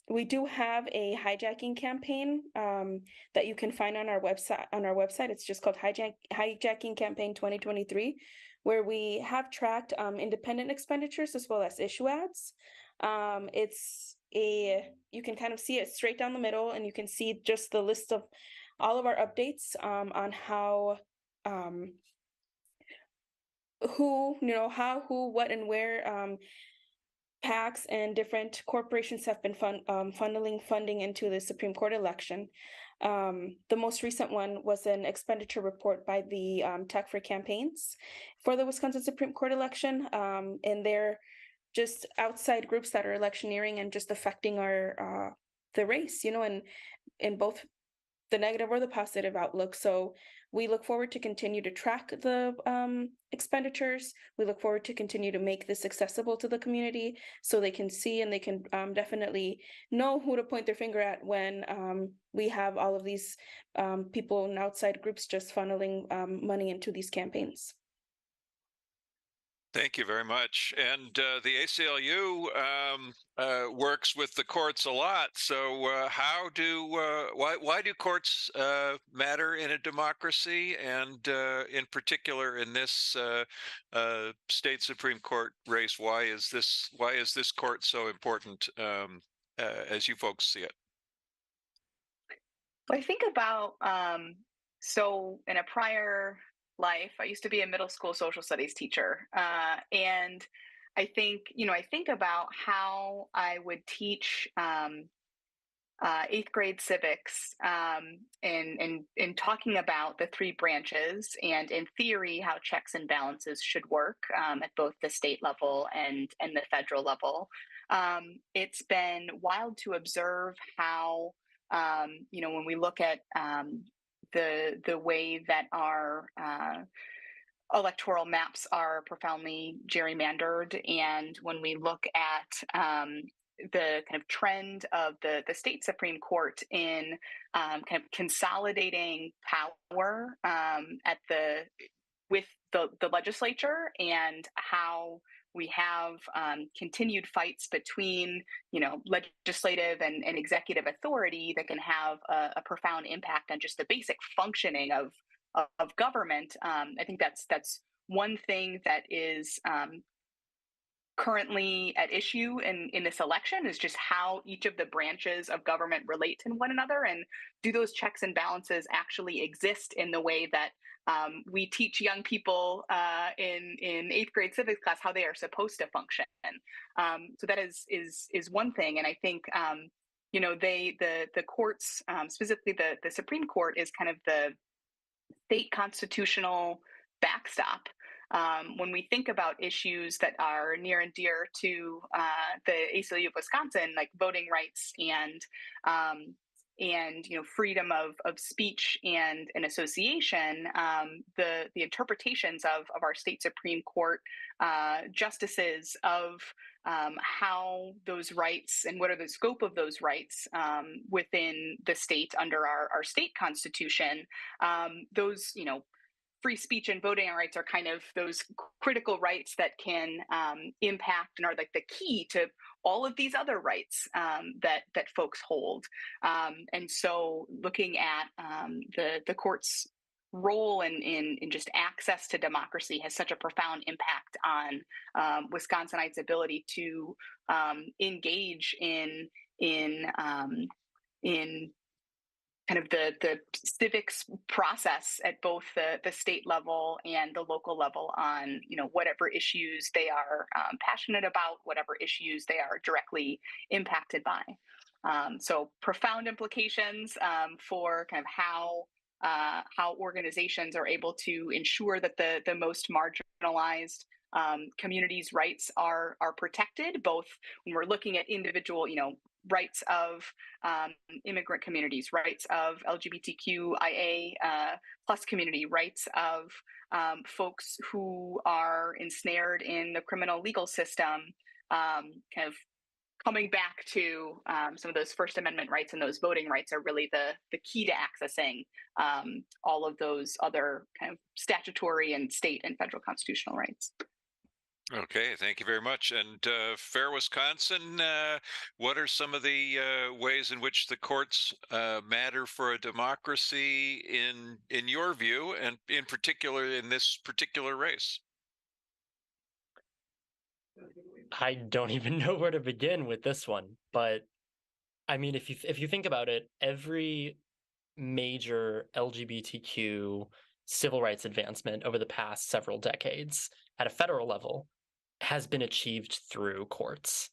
We do have a hijacking campaign that you can find on our website. It's just called Hijacking Campaign 2023, where we have tracked independent expenditures as well as issue ads. You can kind of see it straight down the middle, and you can see just the list of all of our updates on how, who, what, and where PACs and different corporations have been funneling funding into the Supreme Court election. The most recent one was an expenditure report by the Tech for Campaigns for the Wisconsin Supreme Court election, and they're just outside groups that are electioneering and just affecting our the race, and in both the negative or the positive outlook. So we look forward to continue to track the expenditures. We look forward to continue to make this accessible to the community so they can see, and they can definitely know who to point their finger at when we have all of these people and outside groups just funneling money into these campaigns. Thank you very much. And the ACLU works with the courts a lot. So why do courts matter in a democracy, and in particular in this state Supreme Court race? Why is this court so important as you folks see it? Well, I think about so in a prior life, I used to be a middle school social studies teacher, and I think about how I would teach 8th grade civics, in talking about the three branches, and in theory how checks and balances should work at both the state level and the federal level. It's been wild to observe how when we look at the way that our electoral maps are profoundly gerrymandered, and when we look at the kind of trend of the state Supreme Court in kind of consolidating power with the legislature, and how we have continued fights between, legislative and executive authority that can have a profound impact on just the basic functioning of government. I think that's one thing that is currently at issue in this election, is just how each of the branches of government relate to one another, and do those checks and balances actually exist in the way that we teach young people in 8th grade civics class how they are supposed to function. So that is one thing, and I think the courts, specifically the Supreme Court, is kind of the state constitutional backstop. When we think about issues that are near and dear to the ACLU of Wisconsin, like voting rights and and freedom of speech and an association, the interpretations of our state Supreme Court justices of how those rights and what are the scope of those rights within the state under our state constitution, those free speech and voting rights are kind of those critical rights that can impact and are like the key to all of these other rights that folks hold. And so looking at the court's role in just access to democracy has such a profound impact on Wisconsinites' ability to engage in kind of the civics process at both the state level and the local level on whatever issues they are passionate about, whatever issues they are directly impacted by. So profound implications for kind of how organizations are able to ensure that the most marginalized communities' rights are protected, both when we're looking at individual, rights of immigrant communities, rights of LGBTQIA plus community, rights of folks who are ensnared in the criminal legal system, kind of coming back to some of those First Amendment rights and those voting rights are really the key to accessing all of those other kind of statutory and state and federal constitutional rights. Okay, thank you very much. And Fair Wisconsin, what are some of the ways in which the courts matter for a democracy in your view, and in particular in this particular race? I don't even know where to begin with this one, but I mean, if you think about it, every major LGBTQ civil rights advancement over the past several decades at a federal level has been achieved through courts.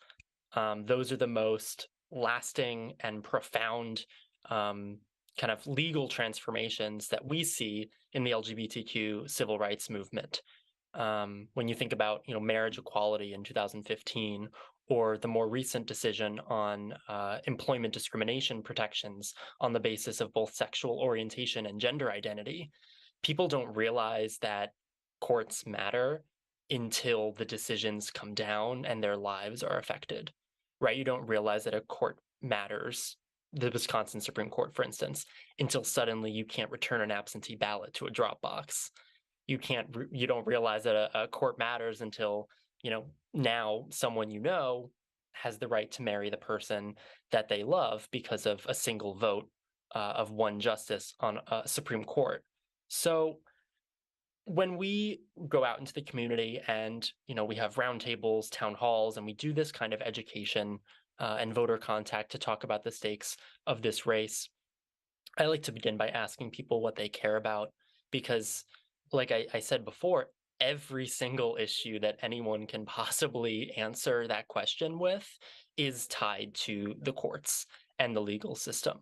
Those are the most lasting and profound kind of legal transformations that we see in the LGBTQ civil rights movement. When you think about marriage equality in 2015, or the more recent decision on employment discrimination protections on the basis of both sexual orientation and gender identity, people don't realize that courts matter until the decisions come down and their lives are affected, right? You don't realize that a court matters, the Wisconsin Supreme Court, for instance, until suddenly you can't return an absentee ballot to a drop box. You don't realize that a court matters until, now someone has the right to marry the person that they love because of a single vote of one justice on a Supreme Court. So when we go out into the community and, we have roundtables, town halls, and we do this kind of education and voter contact to talk about the stakes of this race, I like to begin by asking people what they care about, because like I said before, every single issue that anyone can possibly answer that question with is tied to the courts and the legal system.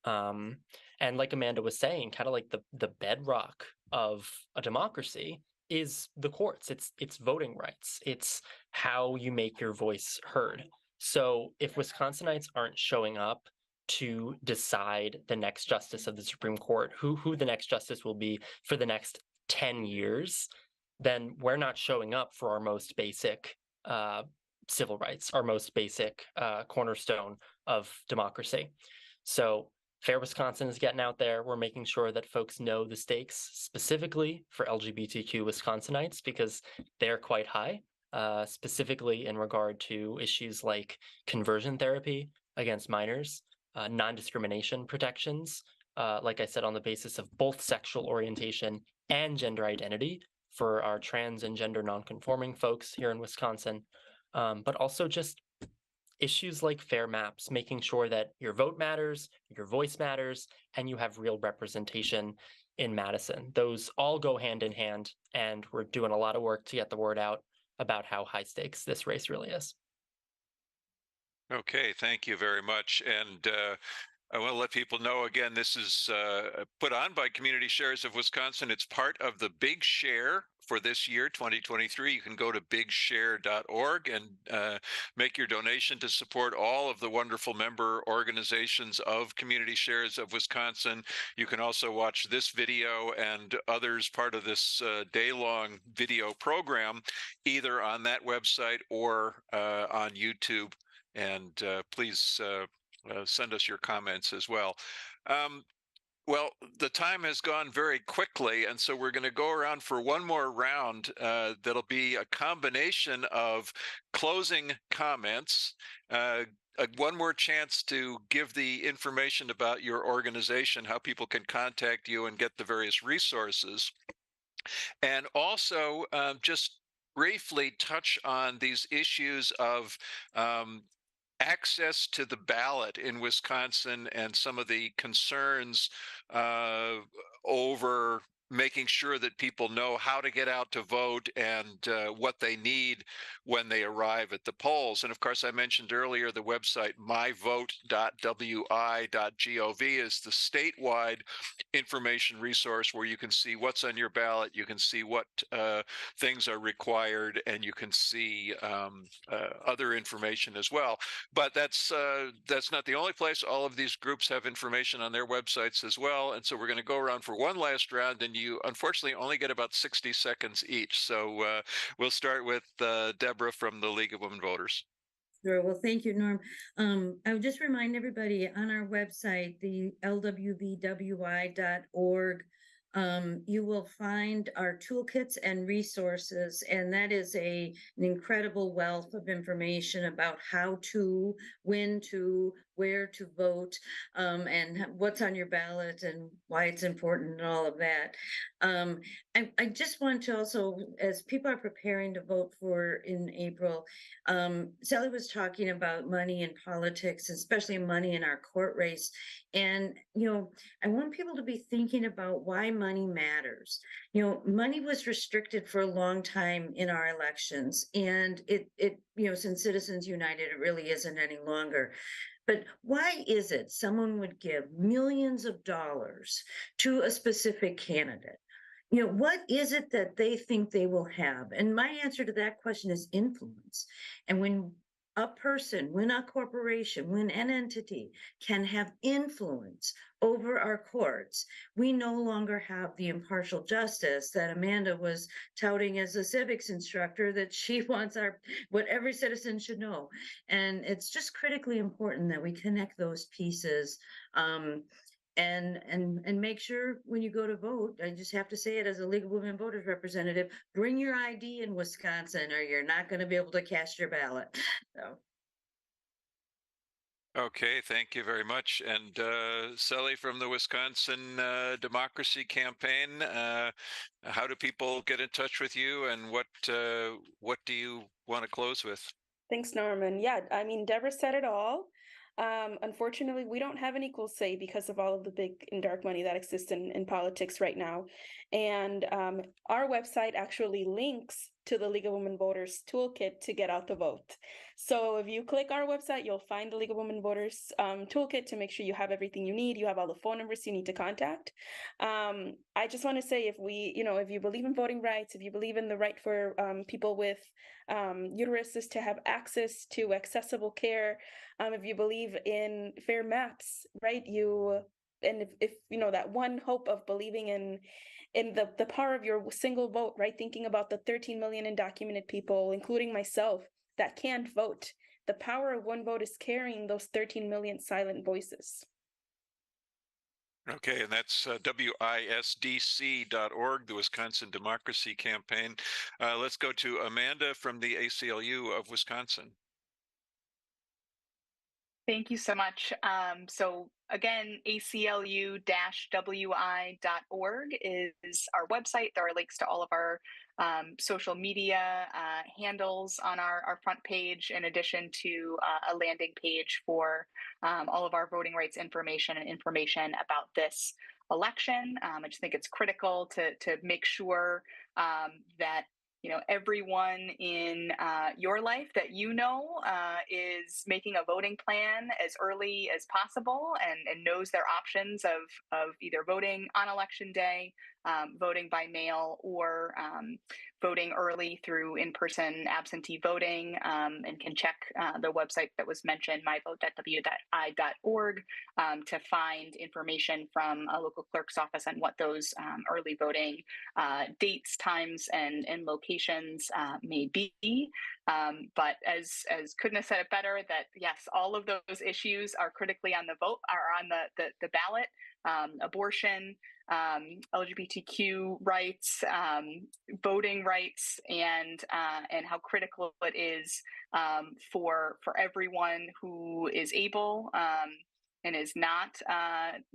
And like Amanda was saying, kind of like the bedrock of a democracy is the courts. It's voting rights. It's how you make your voice heard. So if Wisconsinites aren't showing up to decide the next justice of the Supreme Court, who the next justice will be for the next 10 years, then we're not showing up for our most basic civil rights, our most basic cornerstone of democracy. So Fair Wisconsin is getting out there. We're making sure that folks know the stakes specifically for LGBTQ Wisconsinites, because they're quite high, specifically in regard to issues like conversion therapy against minors, non-discrimination protections, like I said, on the basis of both sexual orientation and gender identity for our trans and gender nonconforming folks here in Wisconsin, but also just issues like fair maps, making sure that your vote matters, your voice matters, and you have real representation in Madison. Those all go hand in hand, and we're doing a lot of work to get the word out about how high stakes this race really is. Okay, thank you very much. And I want to let people know again, this is put on by Community Shares of Wisconsin. It's part of the Big Share for this year, 2023, you can go to bigshare.org and make your donation to support all of the wonderful member organizations of Community Shares of Wisconsin. You can also watch this video and others part of this day-long video program either on that website or on YouTube. And please send us your comments as well. Well, the time has gone very quickly, and so we're going to go around for one more round. That'll be a combination of closing comments, one more chance to give the information about your organization, how people can contact you and get the various resources, and also just briefly touch on these issues of access to the ballot in Wisconsin and some of the concerns over making sure that people know how to get out to vote and what they need when they arrive at the polls. And of course, I mentioned earlier the website myvote.wi.gov is the statewide information resource where you can see what's on your ballot, you can see what things are required, and you can see other information as well. But that's not the only place. All of these groups have information on their websites as well. And so we're going to go around for one last round, and you unfortunately only get about 60 seconds each. So we'll start with Deborah from the League of Women Voters. Sure. Well, thank you, Norm. I would just remind everybody on our website, the lwvwi.org, you will find our toolkits and resources, and that is an incredible wealth of information about how to, when to, where to vote, and what's on your ballot and why it's important and all of that. I just want to also, as people are preparing to vote for in April, Sally was talking about money in politics, especially money in our court race. And, I want people to be thinking about why money matters. Money was restricted for a long time in our elections, and it since Citizens United, it really isn't any longer. But why is it someone would give millions of dollars to a specific candidate? What is it that they think they will have? And my answer to that question is influence. And when a person, when a corporation, when an entity can have influence over our courts, we no longer have the impartial justice that Amanda was touting as a civics instructor that she wants what every citizen should know. And it's just critically important that we connect those pieces. And make sure when you go to vote, I just have to say it as a League of Women Voters representative, bring your ID in Wisconsin or you're not going to be able to cast your ballot. So. Okay, thank you very much. And Sally from the Wisconsin Democracy Campaign, how do people get in touch with you, and what do you want to close with? Thanks, Norman. Yeah, I mean, Deborah said it all. Unfortunately, we don't have an equal say because of all of the big and dark money that exists in politics right now. And our website actually links to the League of Women Voters toolkit to get out the vote. So if you click our website, you'll find the League of Women Voters toolkit to make sure you have everything you need. You have all the phone numbers you need to contact. I just want to say, if you believe in voting rights, if you believe in the right for people with uteruses to have access to accessible care, if you believe in fair maps, right? If that one hope of believing in the power of your single vote, right? Thinking about the 13 million undocumented people, including myself, that can't vote. The power of one vote is carrying those 13 million silent voices. Okay, and that's WISDC.org, the Wisconsin Democracy Campaign. Let's go to Amanda from the ACLU of Wisconsin. Thank you so much. So again, aclu-wi.org is our website. There are links to all of our social media handles on our front page, in addition to a landing page for all of our voting rights information and information about this election. I just think it's critical to make sure that everyone in your life that is making a voting plan as early as possible and knows their options of either voting on election day voting by mail or voting early through in-person absentee voting, and can check the website that was mentioned, myvote.wi.org, to find information from a local clerk's office on what those early voting dates, times, and locations may be. But as couldn't have said it better, that yes, all of those issues are critically on the ballot. Abortion, LGBTQ rights, voting rights, and how critical it is for everyone who is able and is not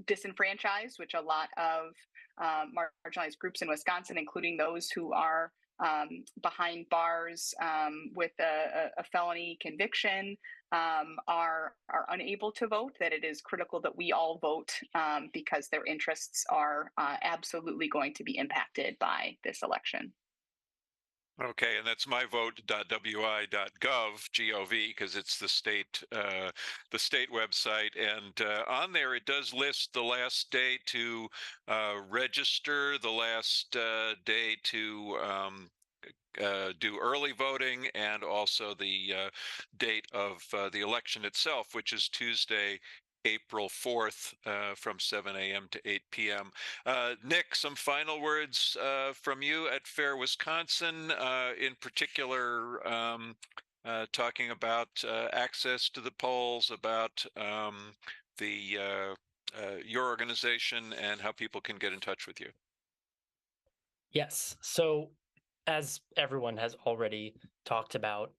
disenfranchised, which a lot of marginalized groups in Wisconsin, including those who are behind bars with a felony conviction, are unable to vote, that it is critical that we all vote because their interests are absolutely going to be impacted by this election. Okay, and that's myvote.wi.gov, G-O-V, because it's the state website, and on there it does list the last day to register, the last day to do early voting, and also the date of the election itself, which is Tuesday, April 4th, from 7 a.m. to 8 p.m. Nick, some final words from you at Fair Wisconsin, in particular, talking about access to the polls, about your organization, and how people can get in touch with you. Yes. So as everyone has already talked about,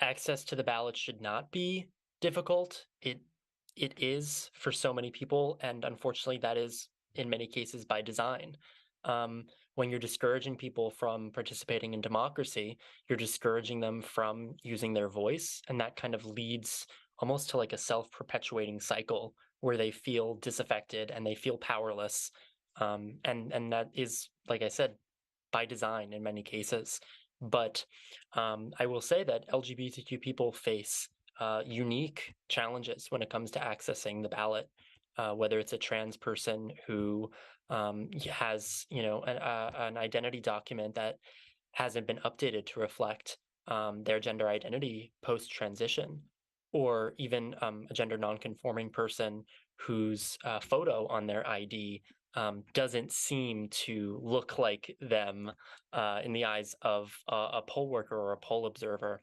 access to the ballot should not be difficult. It is for so many people, and unfortunately that is in many cases by design. When you're discouraging people from participating in democracy, you're discouraging them from using their voice, and that kind of leads almost to like a self-perpetuating cycle where they feel disaffected and they feel powerless. And that is, like I said, by design in many cases. But I will say that LGBTQ people face unique challenges when it comes to accessing the ballot, whether it's a trans person who has, an identity document that hasn't been updated to reflect their gender identity post-transition, or even a gender nonconforming person whose photo on their ID doesn't seem to look like them in the eyes of a poll worker or a poll observer.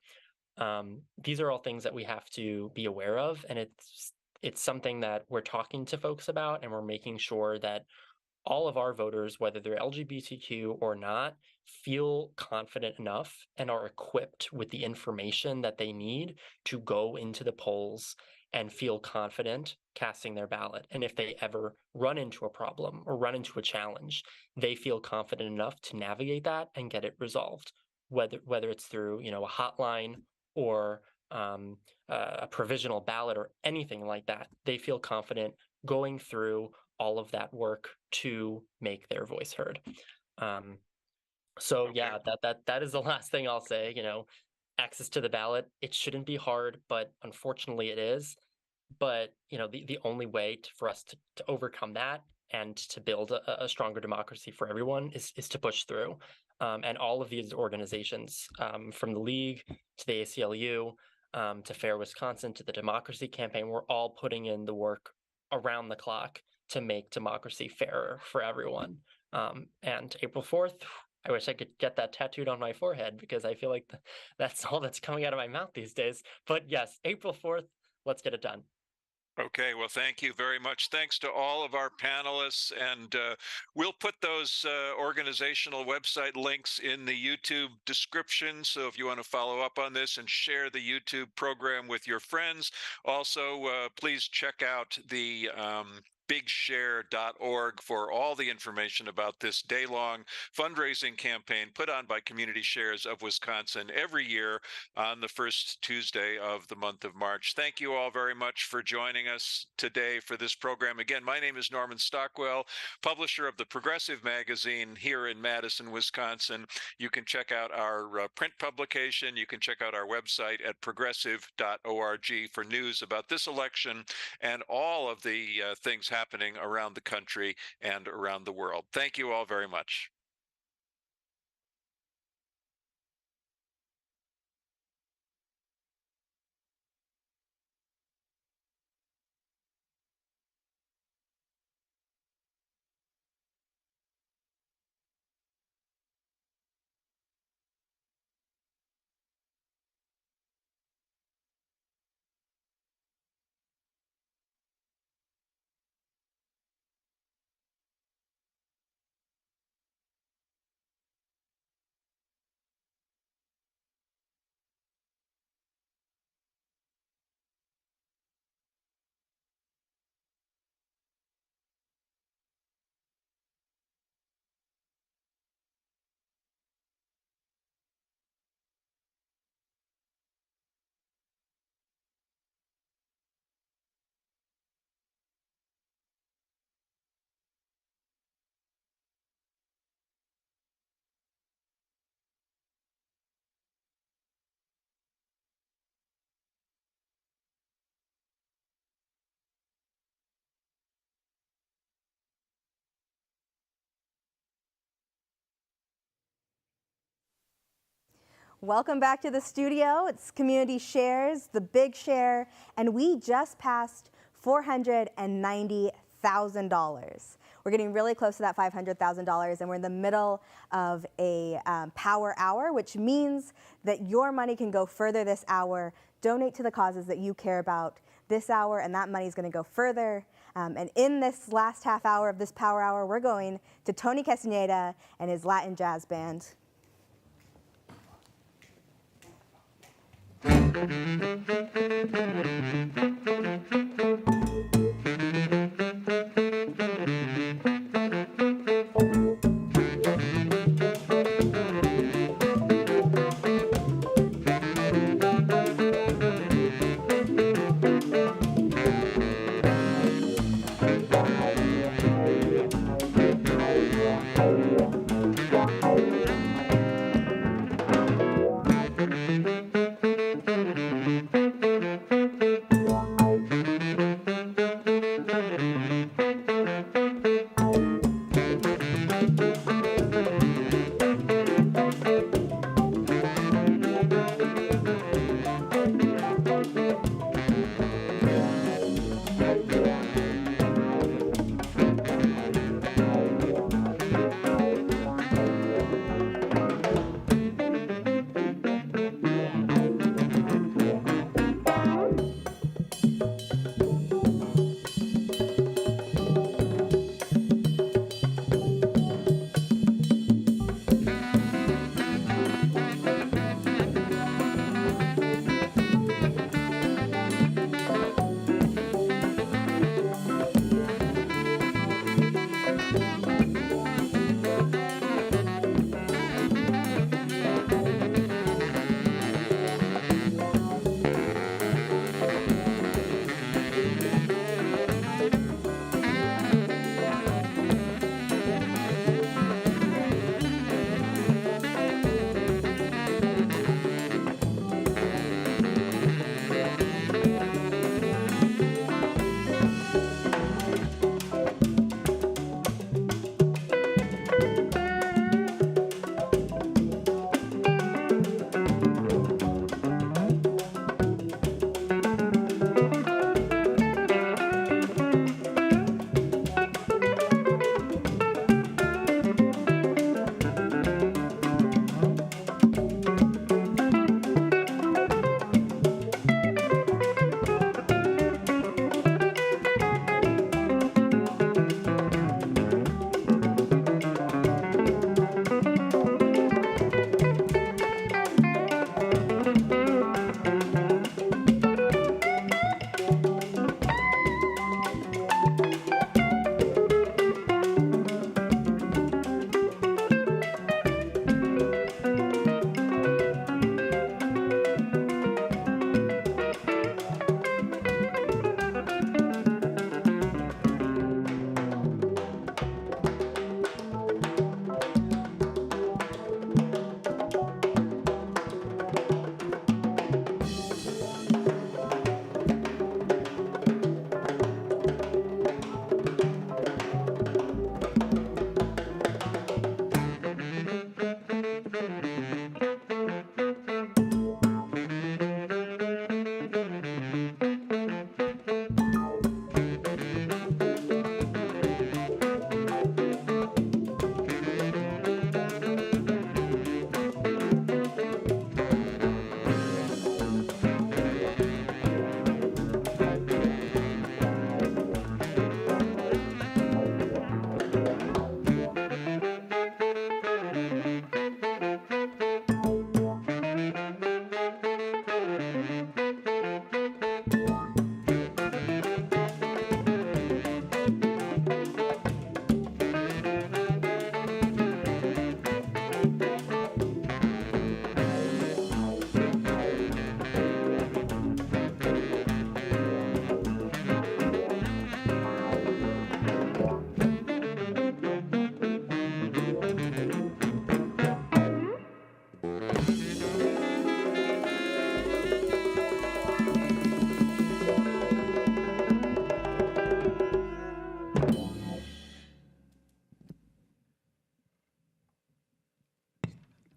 These are all things that we have to be aware of, and it's something that we're talking to folks about, and we're making sure that all of our voters, whether they're LGBTQ or not, feel confident enough and are equipped with the information that they need to go into the polls and feel confident casting their ballot. And if they ever run into a problem or run into a challenge, they feel confident enough to navigate that and get it resolved, whether it's through, a hotline or a provisional ballot or anything like that. They feel confident going through all of that work to make their voice heard. So yeah, that is the last thing I'll say. Access to the ballot, it shouldn't be hard, but unfortunately it is. But the only way for us to overcome that and to build a stronger democracy for everyone is to push through. And all of these organizations, from the League to the ACLU, to Fair Wisconsin, to the Democracy Campaign, we're all putting in the work around the clock to make democracy fairer for everyone. And April 4th, I wish I could get that tattooed on my forehead, because I feel like that's all that's coming out of my mouth these days. But yes, April 4th, let's get it done. Okay, well, thank you very much. Thanks to all of our panelists, and we'll put those organizational website links in the YouTube description. So if you want to follow up on this and share the YouTube program with your friends, also please check out the bigshare.org for all the information about this day-long fundraising campaign put on by Community Shares of Wisconsin every year on the first Tuesday of the month of March. Thank you all very much for joining us today for this program. Again, my name is Norman Stockwell, publisher of the Progressive magazine here in Madison, Wisconsin. You can check out our print publication. You can check out our website at progressive.org for news about this election and all of the things happening around the country and around the world. Thank you all very much. Welcome back to the studio. It's Community Shares, the Big Share, and we just passed $490,000. We're getting really close to that $500,000, and we're in the middle of a power hour, which means that your money can go further this hour. Donate to the causes that you care about this hour, and that money is going to go further. And in this last half hour of this power hour, we're going to Tony Castaneda and his Latin jazz band.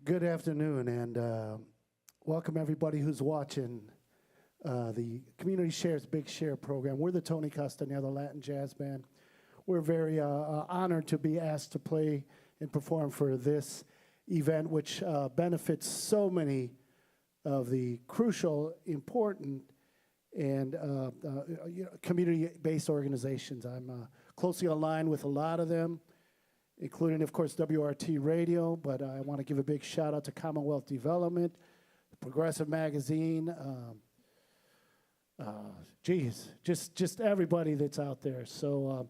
Good afternoon, and welcome everybody who's watching the Community Shares Big Share program. We're the Tony Castaneda Latin Jazz Band. We're very honored to be asked to play and perform for this event, which benefits so many of the crucial, important, and community-based organizations. I'm closely aligned with a lot of them, including, of course, WRT Radio, but I want to give a big shout out to Commonwealth Development, Progressive Magazine, just everybody that's out there. So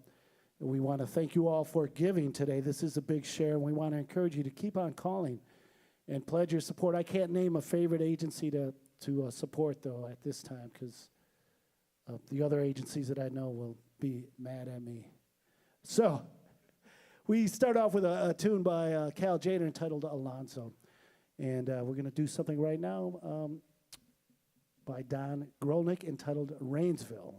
we want to thank you all for giving today. This is a big share, and we want to encourage you to keep on calling and pledge your support. I can't name a favorite agency to support, though, at this time, because the other agencies that I know will be mad at me. So we start off with a tune by Cal Jader entitled Alonzo. And we're going to do something right now by Don Grolnick entitled Rainsville.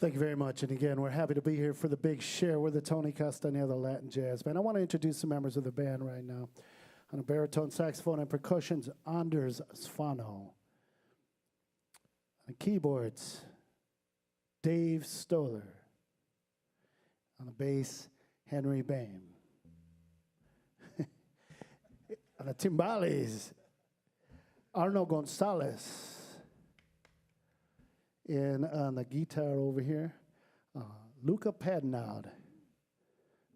Thank you very much. And again, we're happy to be here for the big share. We're the Tony Castaneda Latin Jazz Band. I want to introduce some members of the band right now. On a baritone, saxophone, and percussions, Anders Sfano. On keyboards, Dave Stoller. On the bass, Henry Bain. On the timbales, Arno Gonzalez. And on the guitar over here, Luca Padnaud.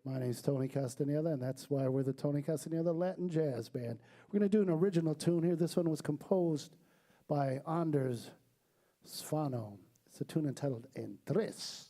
My name's Tony Castaneda, and that's why we're the Tony Castaneda Latin Jazz Band. We're going to do an original tune here. This one was composed by Anders Sfano. It's a tune entitled En Tres.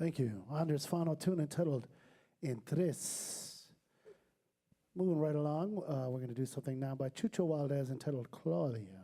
Thank you. Andres final tune entitled En Tres. Moving right along, we're going to do something now by Chucho Valdez entitled Claudia.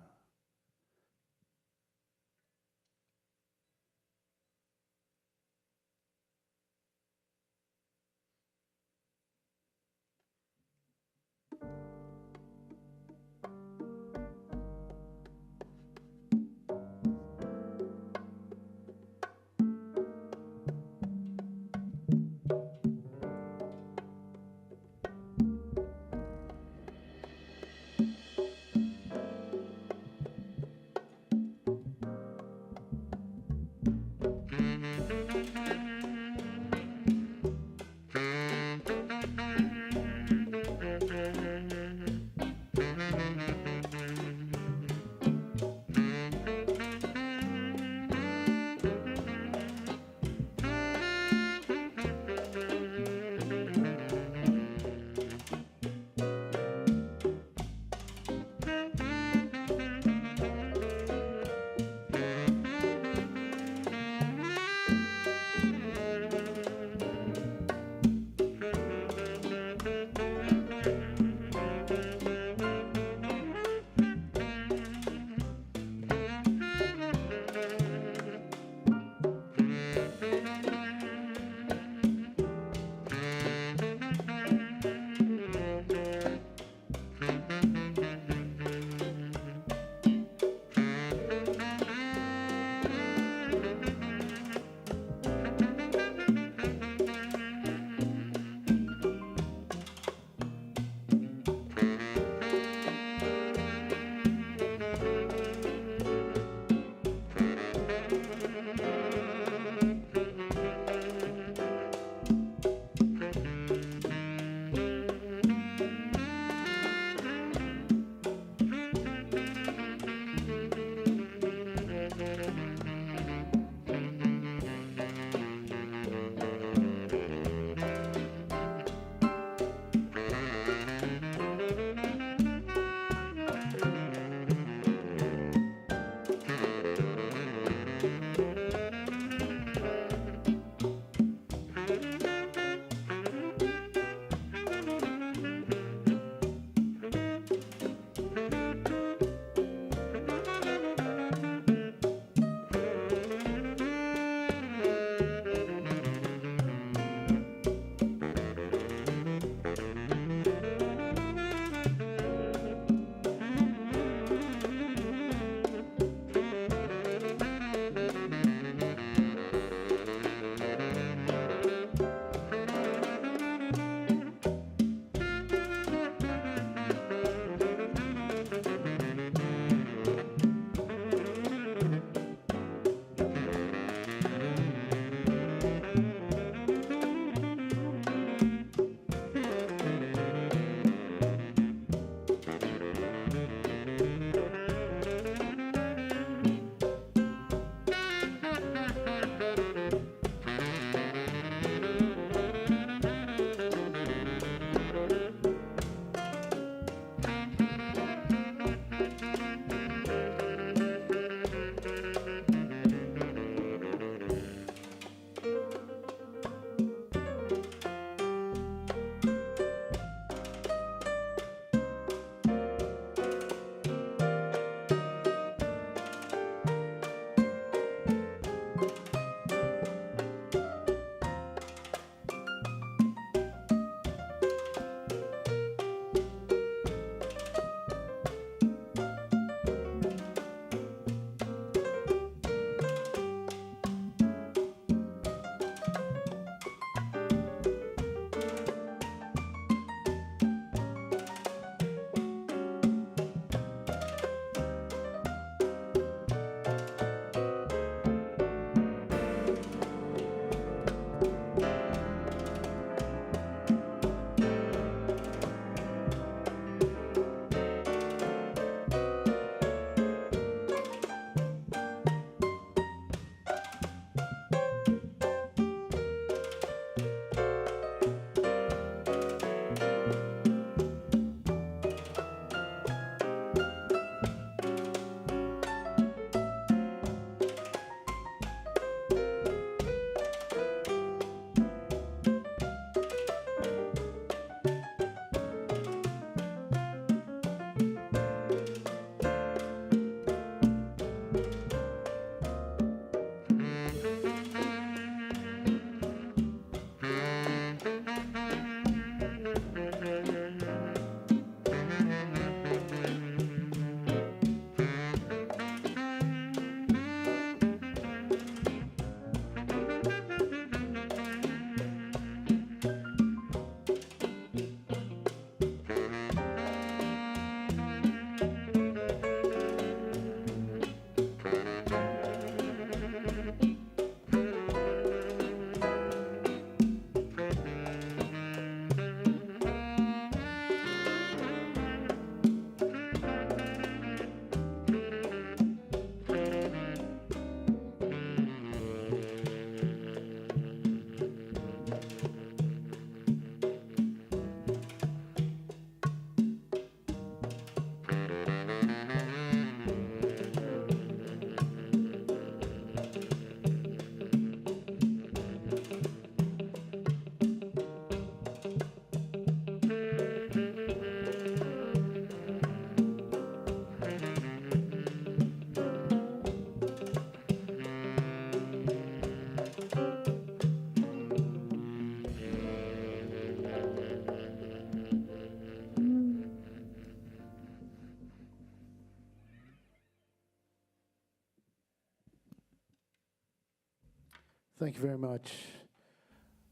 Thank you very much.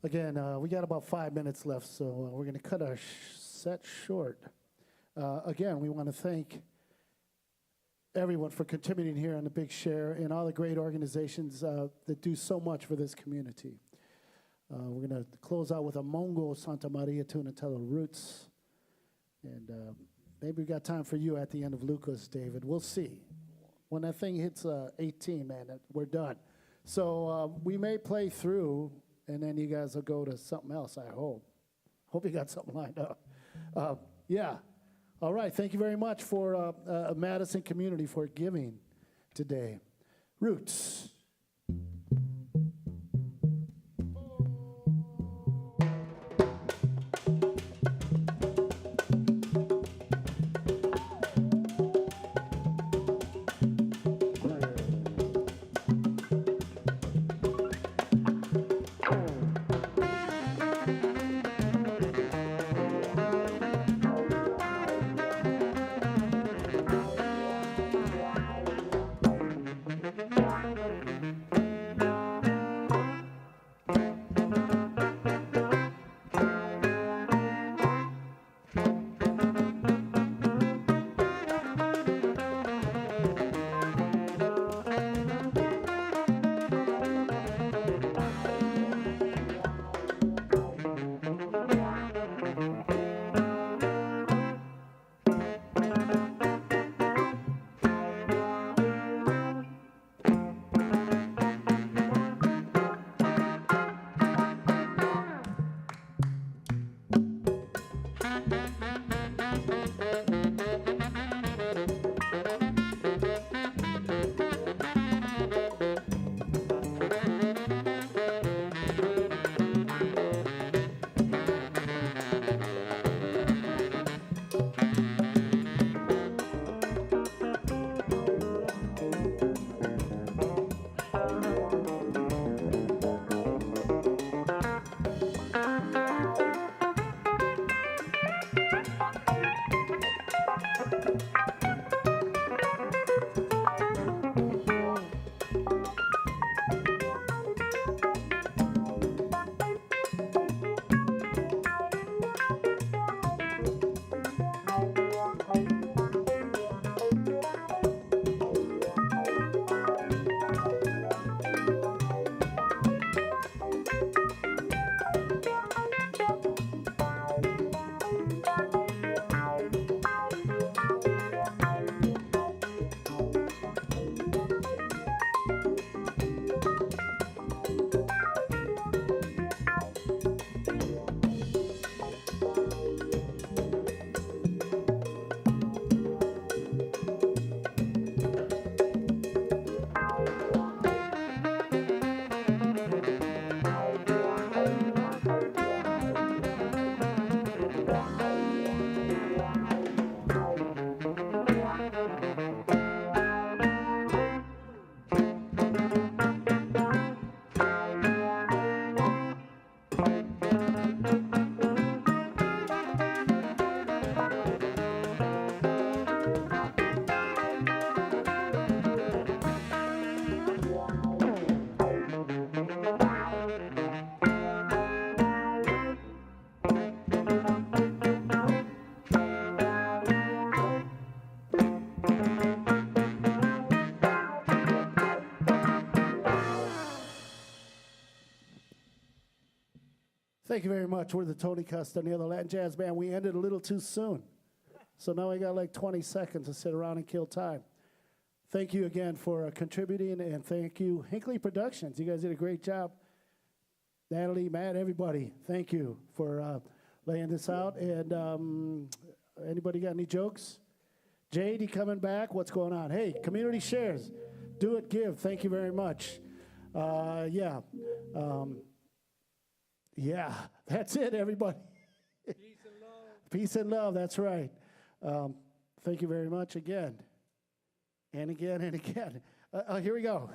Again, we got about 5 minutes left, so we're going to cut our set short. Again, we want to thank everyone for contributing here on the Big Share and all the great organizations that do so much for this community. We're going to close out with a Mongo Santa Maria Tunatella Roots. And maybe we got time for you at the end of Lucas, David. We'll see. When that thing hits 18, man, we're done. So we may play through, and then you guys will go to something else, I hope. Hope you got something lined up. Yeah. All right. Thank you very much for Madison community for giving today. Roots. Thank you very much. We're the Tony Castaneda Latin Jazz Band. We ended a little too soon. So now we got like 20 seconds to sit around and kill time. Thank you again for contributing, and thank you, Hinckley Productions. You guys did a great job. Natalie, Matt, everybody, thank you for laying this out. And anybody got any jokes? Jade, you coming back? What's going on? Hey, community shares. Do it, give. Thank you very much. Yeah. Yeah, that's it, everybody. Peace and love. Peace and love, that's right. Thank you very much again. And again and again. Here we go.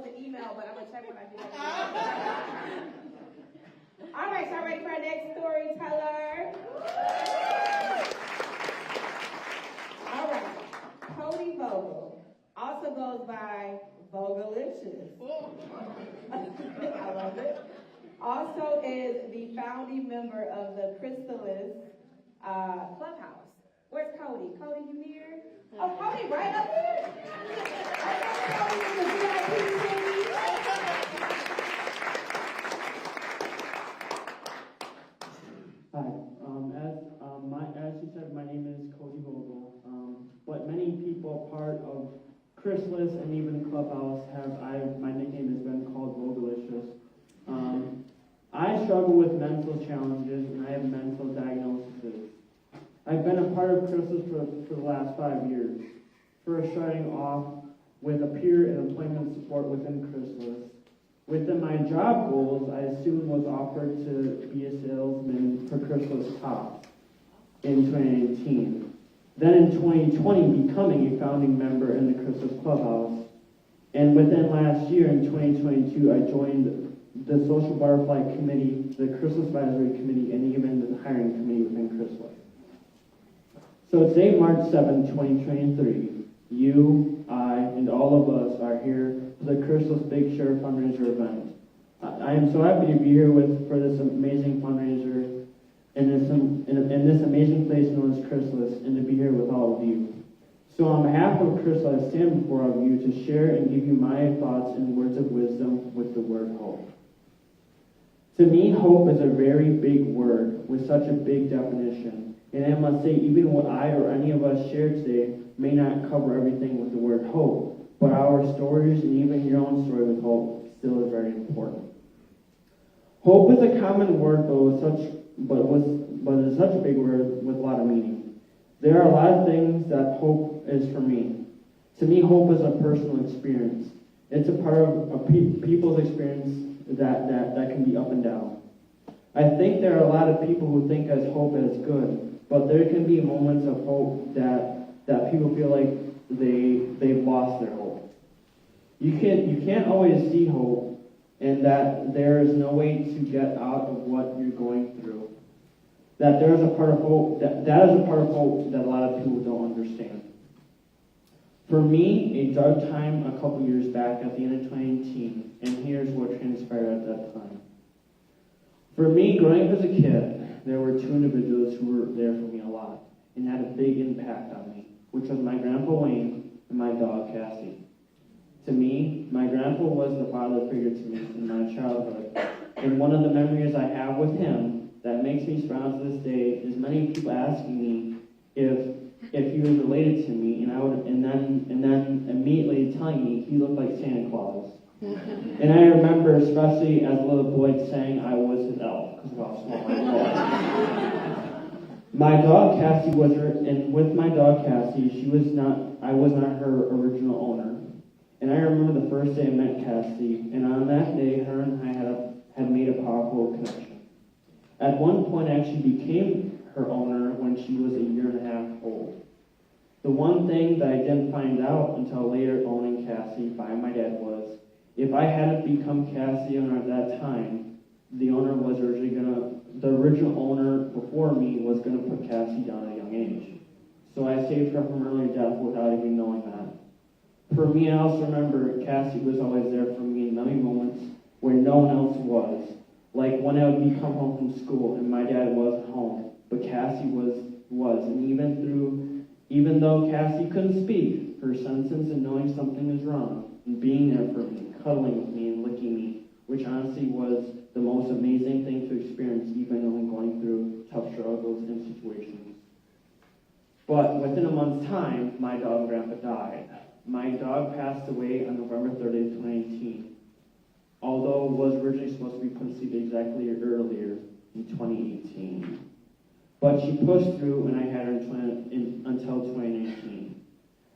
post an email, but I'm gonna check when I get it. All right, so I'm ready for our next storyteller. All right, Cody Vogel also goes by Vogelicious. I love it. Also is the founding member of the Chrysalis Clubhouse. Where's Cody? Cody, you here? Oh, Cody, right up here. Cody in the VIP team. Hi. As she said, my name is Cody Vogel. But many people part of Chrysalis and even Clubhouse my nickname has been called Vogelicious. I struggle with mental challenges and I have mental diagnoses. I've been a part of Chrysalis for the last 5 years. First starting off with a peer and employment support within Chrysalis. Within my job goals, I soon was offered to be a salesman for Chrysalis Top in 2018. Then in 2020, becoming a founding member in the Chrysalis Clubhouse. And within last year, in 2022, I joined the Social Butterfly Committee, the Chrysalis Advisory Committee, and even the hiring committee within Chrysalis. So today, March 7, 2023, you, I, and all of us are here for the Chrysalis Big Share fundraiser event. I am so happy to be here for this amazing fundraiser in this amazing place known as Chrysalis, and to be here with all of you. So on behalf of Chrysalis, I stand before all of you to share and give you my thoughts and words of wisdom with the word hope. To me, hope is a very big word with such a big definition. And I must say, even what I or any of us share today may not cover everything with the word hope, but our stories and even your own story with hope still is very important. Hope is a common word, but it's such a big word with a lot of meaning. There are a lot of things that hope is for me. To me, hope is a personal experience. It's a part of people's experience that can be up and down. I think there are a lot of people who think as hope as good, but there can be moments of hope that people feel like they've lost their hope. You can't always see hope, and that there is no way to get out of what you're going through. That there is a part of hope that is a part of hope that a lot of people don't understand. For me, a dark time a couple years back at the end of 2018, and here's what transpired at that time. For me, growing up as a kid, there were two individuals who were there for me a lot and had a big impact on me, which was my grandpa Wayne and my dog Cassie. To me, my grandpa was the father figure to me in my childhood, and one of the memories I have with him that makes me smile to this day is many people asking me if he was related to me, and then immediately telling me he looked like Santa Claus. And I remember, especially as a little boy, saying I was his elf because of how small I was. My dog Cassie was her, and with my dog Cassie, I was not her original owner. And I remember the first day I met Cassie, and on that day, her and I had made a powerful connection. At one point, I actually became her owner when she was 1.5 years old. The one thing that I didn't find out until later owning Cassie by my dad was, if I hadn't become Cassie owner at that time, the original owner before me was gonna put Cassie down at a young age. So I saved her from early death without even knowing that. For me, I also remember Cassie was always there for me in many moments where no one else was. Like when I would come home from school and my dad wasn't home, but Cassie was. And even though Cassie couldn't speak, her sentence and knowing something is wrong, and being there for me, cuddling with me and licking me, which honestly was the most amazing thing to experience, even when going through tough struggles and situations. But within a month's time, my dog Grandpa died. My dog passed away on November 30th, 2018, although it was originally supposed to be put to sleep exactly earlier in 2018. But she pushed through, and I had her until 2019.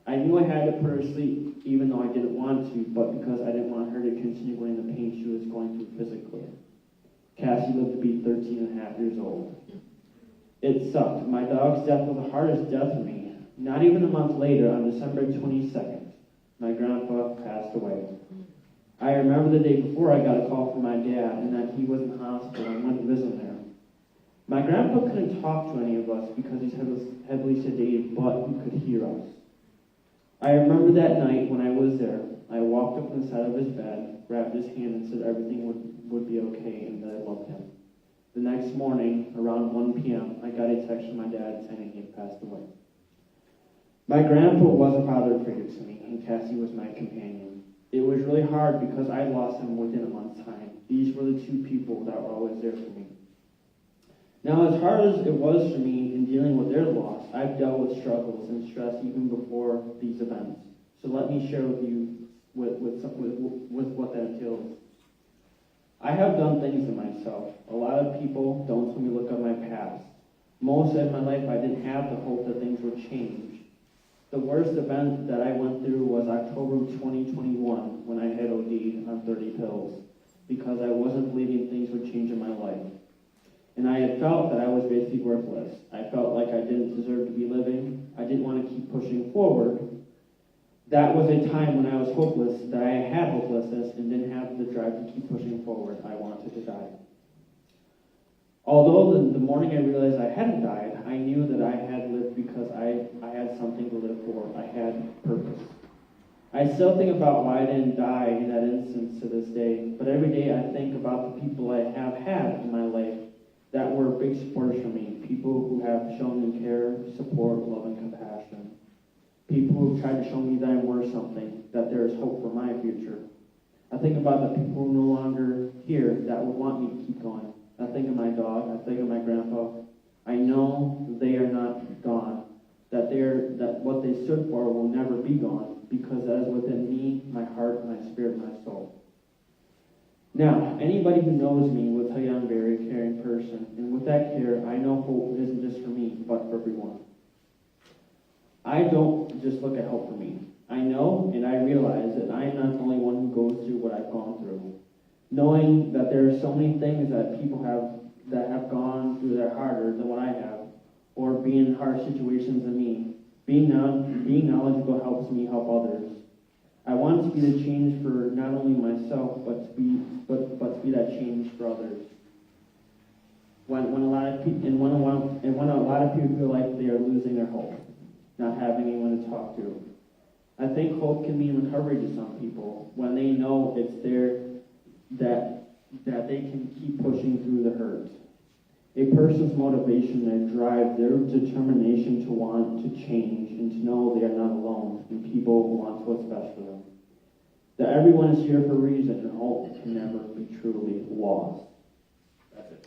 I knew I had to put her to sleep, even though I didn't want to, but because I didn't want her to continue going the pain she was going through physically. Cassie lived to be 13.5 years old. It sucked. My dog's death was the hardest death for me. Not even a month later, on December 22nd, my grandpa passed away. remember the day before I got a call from my dad and that he was in the hospital and went to visit there. My grandpa couldn't talk to any of us because he's heavily sedated, but he could hear us. I remember that night when I was there, I walked up to the side of his bed, grabbed his hand and said everything would be okay and that I loved him. The next morning, around 1 p.m., I got a text from my dad saying he had passed away. My grandpa was a father figure to me, and Cassie was my companion. It was really hard because I lost him within a month's time. These were the two people that were always there for me. Now, as hard as it was for me in dealing with their loss, I've dealt with struggles and stress even before these events. So let me share with you with what that entails. I have done things to myself. A lot of people don't let me look at my past. Most of my life, I didn't have the hope that things would change. The worst event that I went through was October 2021 when I had OD'd on 30 pills because I wasn't believing things would change in my life. And I had felt that I was basically worthless. I felt like I didn't deserve to be living. I didn't want to keep pushing forward. That was a time when I was hopeless, that I had hopelessness and didn't have the drive to keep pushing forward. I wanted to die. Although the morning I realized I hadn't died, I knew that I had lived because I had something to live for. I had purpose. I still think about why I didn't die in that instance to this day, but every day I think about the people I have had in my life that were big supporters for me, people who have shown me care, support, love, and compassion. People who have tried to show me that I'm worth something, that there is hope for my future. I think about the people who are no longer here that would want me to keep going. I think of my dog, I think of my grandpa. I know they are not gone, that what they stood for will never be gone, because that is within me, my heart, my spirit, my soul. Now, anybody who knows me will tell you I'm a very caring person, and with that care, I know hope isn't just for me, but for everyone. I don't just look at hope for me. I know and I realize that I am not the only one who goes through what I've gone through. Knowing that there are so many things that people have gone through that are harder than what I have, or be in hard situations than me, being knowledgeable helps me help others. I want to be the change for not only myself, but to be that change for others. When a lot of people feel like they are losing their hope, not having anyone to talk to. I think hope can mean recovery to some people when they know it's there, that they can keep pushing through the hurt. A person's motivation, their drive, their determination to want to change and to know they are not alone and people want what's best for them. That everyone is here for a reason and hope can never be truly lost. That's it.